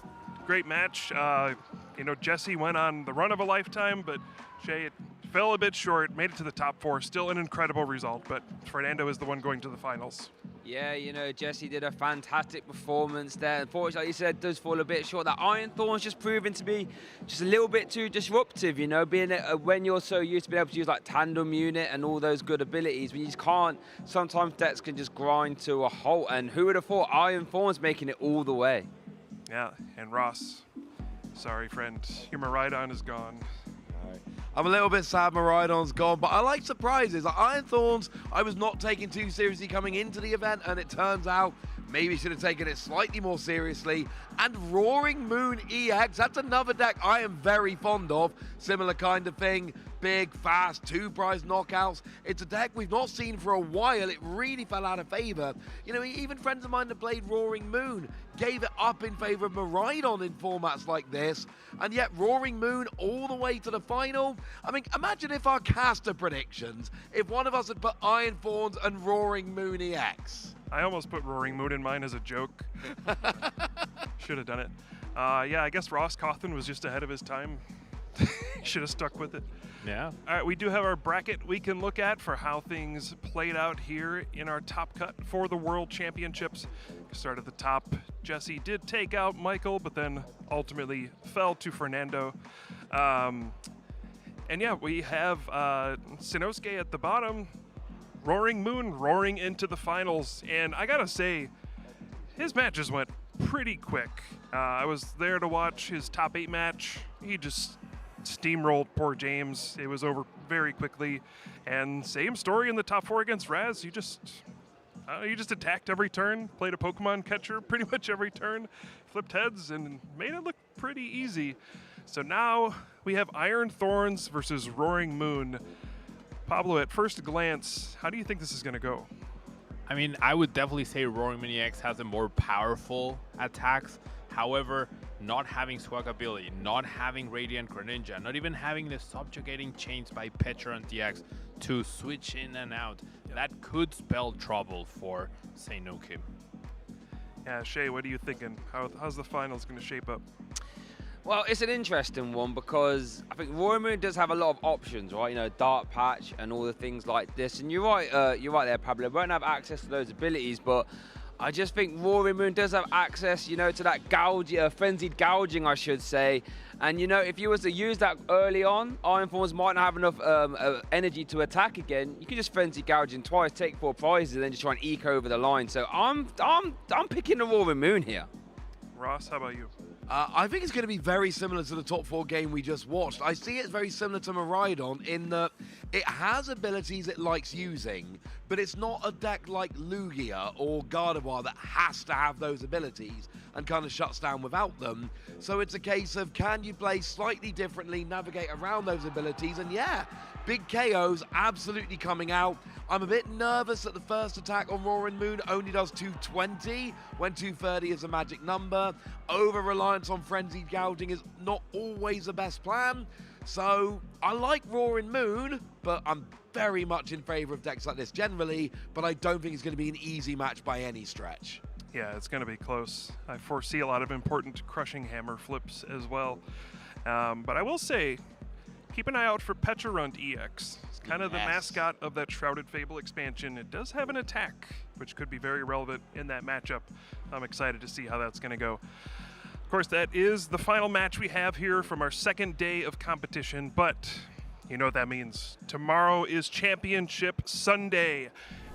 great match. You know, Jesse went on the run of a lifetime, but Shay, it fell a bit short, made it to the top 4. Still an incredible result, but Fernando is the one going to the finals. Yeah, you know, Jesse did a fantastic performance there. Unfortunately, like you said, does fall a bit short. That Iron Thorn's just proven to be just a little bit too disruptive, you know, being when you're so used to being able to use like Tandem Unit and all those good abilities, when you just can't, sometimes decks can just grind to a halt. And who would have thought Iron Thorn's making it all the way? Yeah, and Ross, sorry, friend, your Miraidon is gone. I'm a little bit sad Miraidon's gone, but I like surprises. Like Iron Thorns, I was not taking too seriously coming into the event, and it turns out maybe should have taken it slightly more seriously. And Roaring Moon EX, that's another deck I am very fond of. Similar kind of thing. Big, fast, 2 prize knockouts. It's a deck we've not seen for a while. It really fell out of favor. You know, even friends of mine that played Roaring Moon gave it up in favor of Miraidon in formats like this. And yet Roaring Moon all the way to the final. I mean, imagine if our caster predictions, if one of us had put Iron Thorns and Roaring Moon EX. I almost put Roaring Moon in mine as a joke. Should have done it. Yeah, I guess Ross Cawthon was just ahead of his time. Should have stuck with it. Yeah. All right, we do have our bracket we can look at for how things played out here in our top cut for the World Championships. Start at the top. Jesse did take out Michael, but then ultimately fell to Fernando. And yeah, we have Seinosuke at the bottom. Roaring Moon roaring into the finals. And I gotta say, his matches went pretty quick. I was there to watch his top 8 match. He just steamrolled poor James. It was over very quickly. And same story in the top 4 against Raz. You just attacked every turn, played a Pokemon catcher pretty much every turn, flipped heads, and made it look pretty easy. So now we have Iron Thorns versus Roaring Moon. Pablo, at first glance, how do you think this is going to go? I mean, I would definitely say Roaring Mini X has a more powerful attacks. However, not having Swag ability, not having Radiant Greninja, not even having the subjugating chains by Pecharunt DX to switch in and out, that could spell trouble for Seinokim. Yeah, Shay, what are you thinking? How's the finals going to shape up? Well, it's an interesting one because I think Roaring Moon does have a lot of options, right? You know, Dark Patch and all the things like this. And you're right there, Pablo. We won't have access to those abilities, but I just think Roaring Moon does have access, you know, to that frenzied gouging, I should say. And, you know, if you was to use that early on, Iron Thorns might not have enough energy to attack again. You can just frenzy gouging twice, take 4 prizes, and then just try and eke over the line. So I'm picking the Roaring Moon here. Ross, how about you? I think it's going to be very similar to the top 4 game we just watched. I see it very similar to Miraidon in that it has abilities it likes using, but it's not a deck like Lugia or Gardevoir that has to have those abilities and kind of shuts down without them. So it's a case of, can you play slightly differently, navigate around those abilities, and yeah, big KOs absolutely coming out. I'm a bit nervous that the first attack on Roaring Moon only does 220 when 230 is a magic number. Over-reliance on frenzied gouging is not always the best plan. So I like Roaring Moon, but I'm very much in favor of decks like this generally, but I don't think it's going to be an easy match by any stretch. Yeah, it's going to be close. I foresee a lot of important Crushing Hammer flips as well. But I will say, keep an eye out for Pecharunt EX. It's kind of the mascot of that Shrouded Fable expansion. It does have an attack, which could be very relevant in that matchup. I'm excited to see how that's going to go. Of course, that is the final match we have here from our second day of competition, but you know what that means. Tomorrow is Championship Sunday.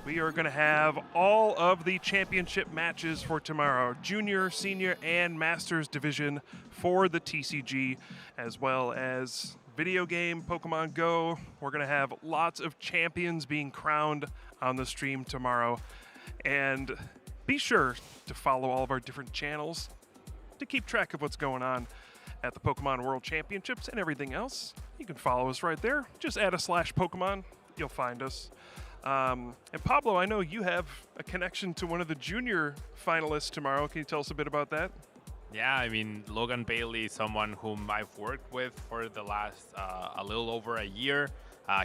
We are going to have all of the championship matches for tomorrow, Junior, Senior, and Masters Division for the TCG, as well as video game, Pokemon Go. We're going to have lots of champions being crowned on the stream tomorrow. And be sure to follow all of our different channels to keep track of what's going on at the Pokemon World Championships and everything else. You can follow us right there. Just add a /Pokemon. You'll find us. And Pablo, I know you have a connection to one of the junior finalists tomorrow. Can you tell us a bit about that? Yeah, I mean, Logan Bailey, someone whom I've worked with for the last a little over a year.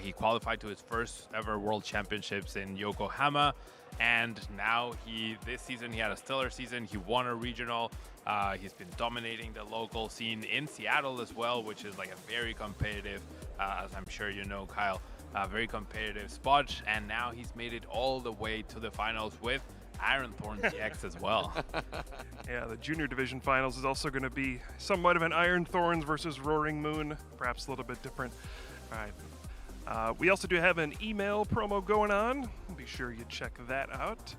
He qualified to his first ever World Championships in Yokohama. And now this season, he had a stellar season. He won a regional. He's been dominating the local scene in Seattle as well, which is like a very competitive, as I'm sure you know, Kyle, a very competitive spot. And now he's made it all the way to the finals with Iron Thorns DX as well. Yeah, the junior division finals is also going to be somewhat of an Iron Thorns versus Roaring Moon, perhaps a little bit different. All right. We also do have an email promo going on. Be sure you check that out.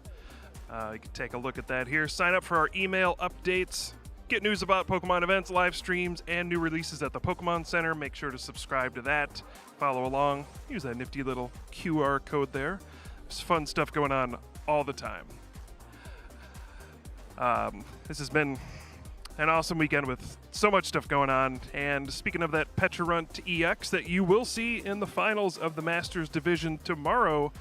You can take a look at that here. Sign up for our email updates. Get news about Pokemon events, live streams, and new releases at the Pokemon Center. Make sure to subscribe to that. Follow along. Use that nifty little QR code there. There's fun stuff going on all the time. This has been an awesome weekend with so much stuff going on. And speaking of that Pecharunt EX that you will see in the finals of the Masters Division tomorrow,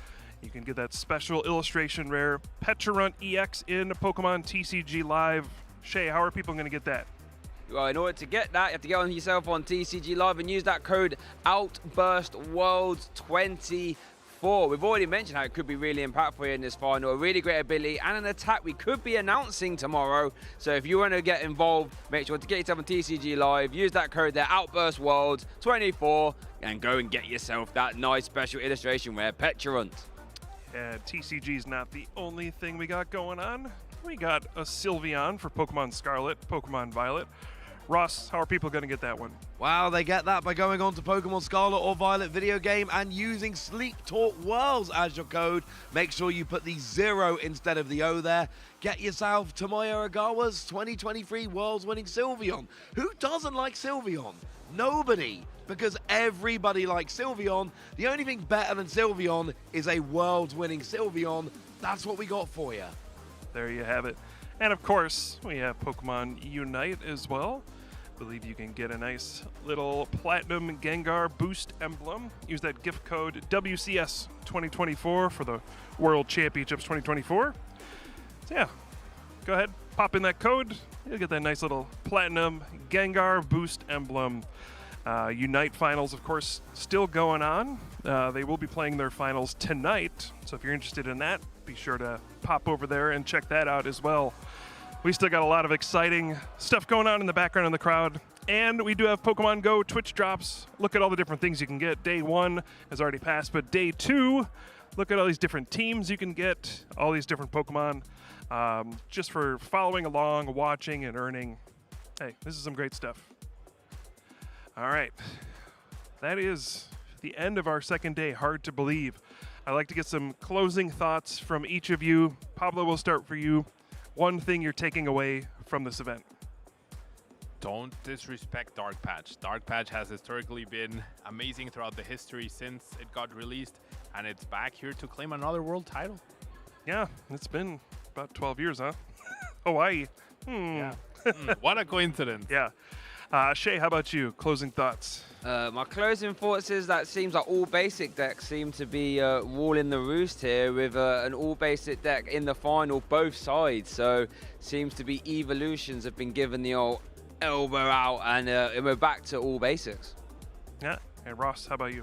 you can get that special illustration rare Pecharunt EX in Pokemon TCG Live. Shay, how are people going to get that? Well, in order to get that, you have to get on yourself on TCG Live and use that code OUTBURSTWORLDS24. We've already mentioned how it could be really impactful in this final. A really great ability and an attack we could be announcing tomorrow. So if you want to get involved, make sure to get yourself on TCG Live, use that code there, OUTBURSTWORLDS24, and go and get yourself that nice special illustration rare Pecharunt. And TCG is not the only thing we got going on. We got a Sylveon for Pokemon Scarlet, Pokemon Violet. Ross, how are people going to get that one? Wow, they get that by going on to Pokemon Scarlet or Violet video game and using Sleep Talk Worlds as your code. Make sure you put the 0 instead of the O there. Get yourself Tomoya Ogawa's 2023 Worlds winning Sylveon. Who doesn't like Sylveon? Nobody, because everybody likes Sylveon. The only thing better than Sylveon is a Worlds winning Sylveon. That's what we got for you. There you have it. And of course, we have Pokemon Unite as well. believe you can get a nice little Platinum Gengar boost emblem. Use that gift code WCS 2024 for the World Championships 2024. So yeah, go ahead, pop in that code. You'll get that nice little Platinum Gengar boost emblem. Unite finals, of course, still going on. They will be playing their finals tonight. So if you're interested in that, be sure to pop over there and check that out as well. We still got a lot of exciting stuff going on in the background in the crowd. And we do have Pokemon Go Twitch drops. Look at all the different things you can get. Day 1 has already passed, but day 2, look at all these different teams you can get, all these different Pokemon. Just for following along, watching, and earning. Hey, this is some great stuff. All right, that is the end of our second day. Hard to believe. I'd like to get some closing thoughts from each of you. Pablo, we'll start for you. One thing you're taking away from this event. Don't disrespect Dark Patch. Dark Patch has historically been amazing throughout the history since it got released, and it's back here to claim another world title. Yeah, it's been about 12 years, huh? Hawaii. Yeah. What a coincidence. Yeah. Shay, how about you? Closing thoughts. My closing thoughts is that seems like all basic decks seem to be ruling the roost here with an all basic deck in the final, both sides. So seems to be evolutions have been given the old elbow out, and we're back to all basics. Yeah. And Ross, how about you?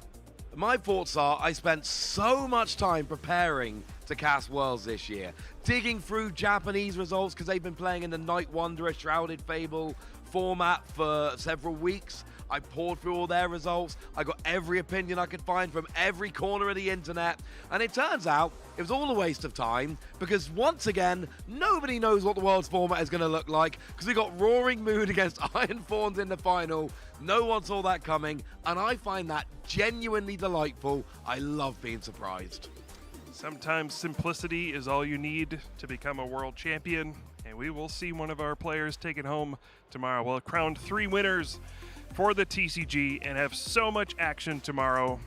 My thoughts are I spent so much time preparing to cast Worlds this year, digging through Japanese results because they've been playing in the Night Wanderer Shrouded Fable format for several weeks. I poured through all their results. I got every opinion I could find from every corner of the internet. And it turns out it was all a waste of time because once again, nobody knows what the World's format is going to look like because we got Roaring Moon against Iron Thorns in the final. No one saw that coming. And I find that genuinely delightful. I love being surprised. Sometimes simplicity is all you need to become a world champion. And we will see one of our players take it home tomorrow. We'll crown 3 winners for the TCG and have so much action tomorrow.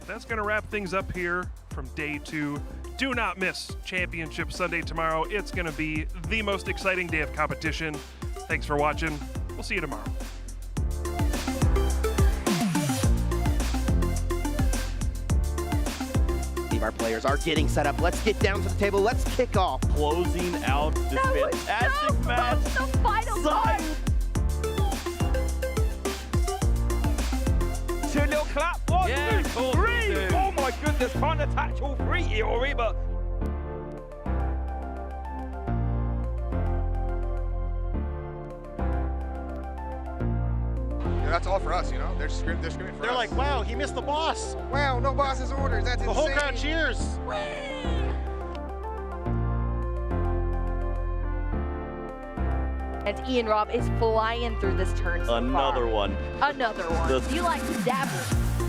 That's going to wrap things up here from day 2. Do not miss Championship Sunday tomorrow. It's going to be the most exciting day of competition. Thanks for watching. We'll see you tomorrow. Our players are getting set up. Let's get down to the table. Let's kick off. Closing out this fantastic match. The final card. 2 little clap. 1, 2, 3. Oh my goodness, can't attach all 3 Iori, but that's all for us, you know. They're screaming for us. They're like, wow, he missed the boss. Wow, no boss's orders. That's insane. The whole crowd cheers. And Ian Robb is flying through this turn so Another far. one. Another one. Do you like to dabble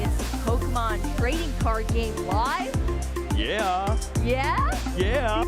in some Pokemon trading card game live? Yeah. Yeah? Yeah.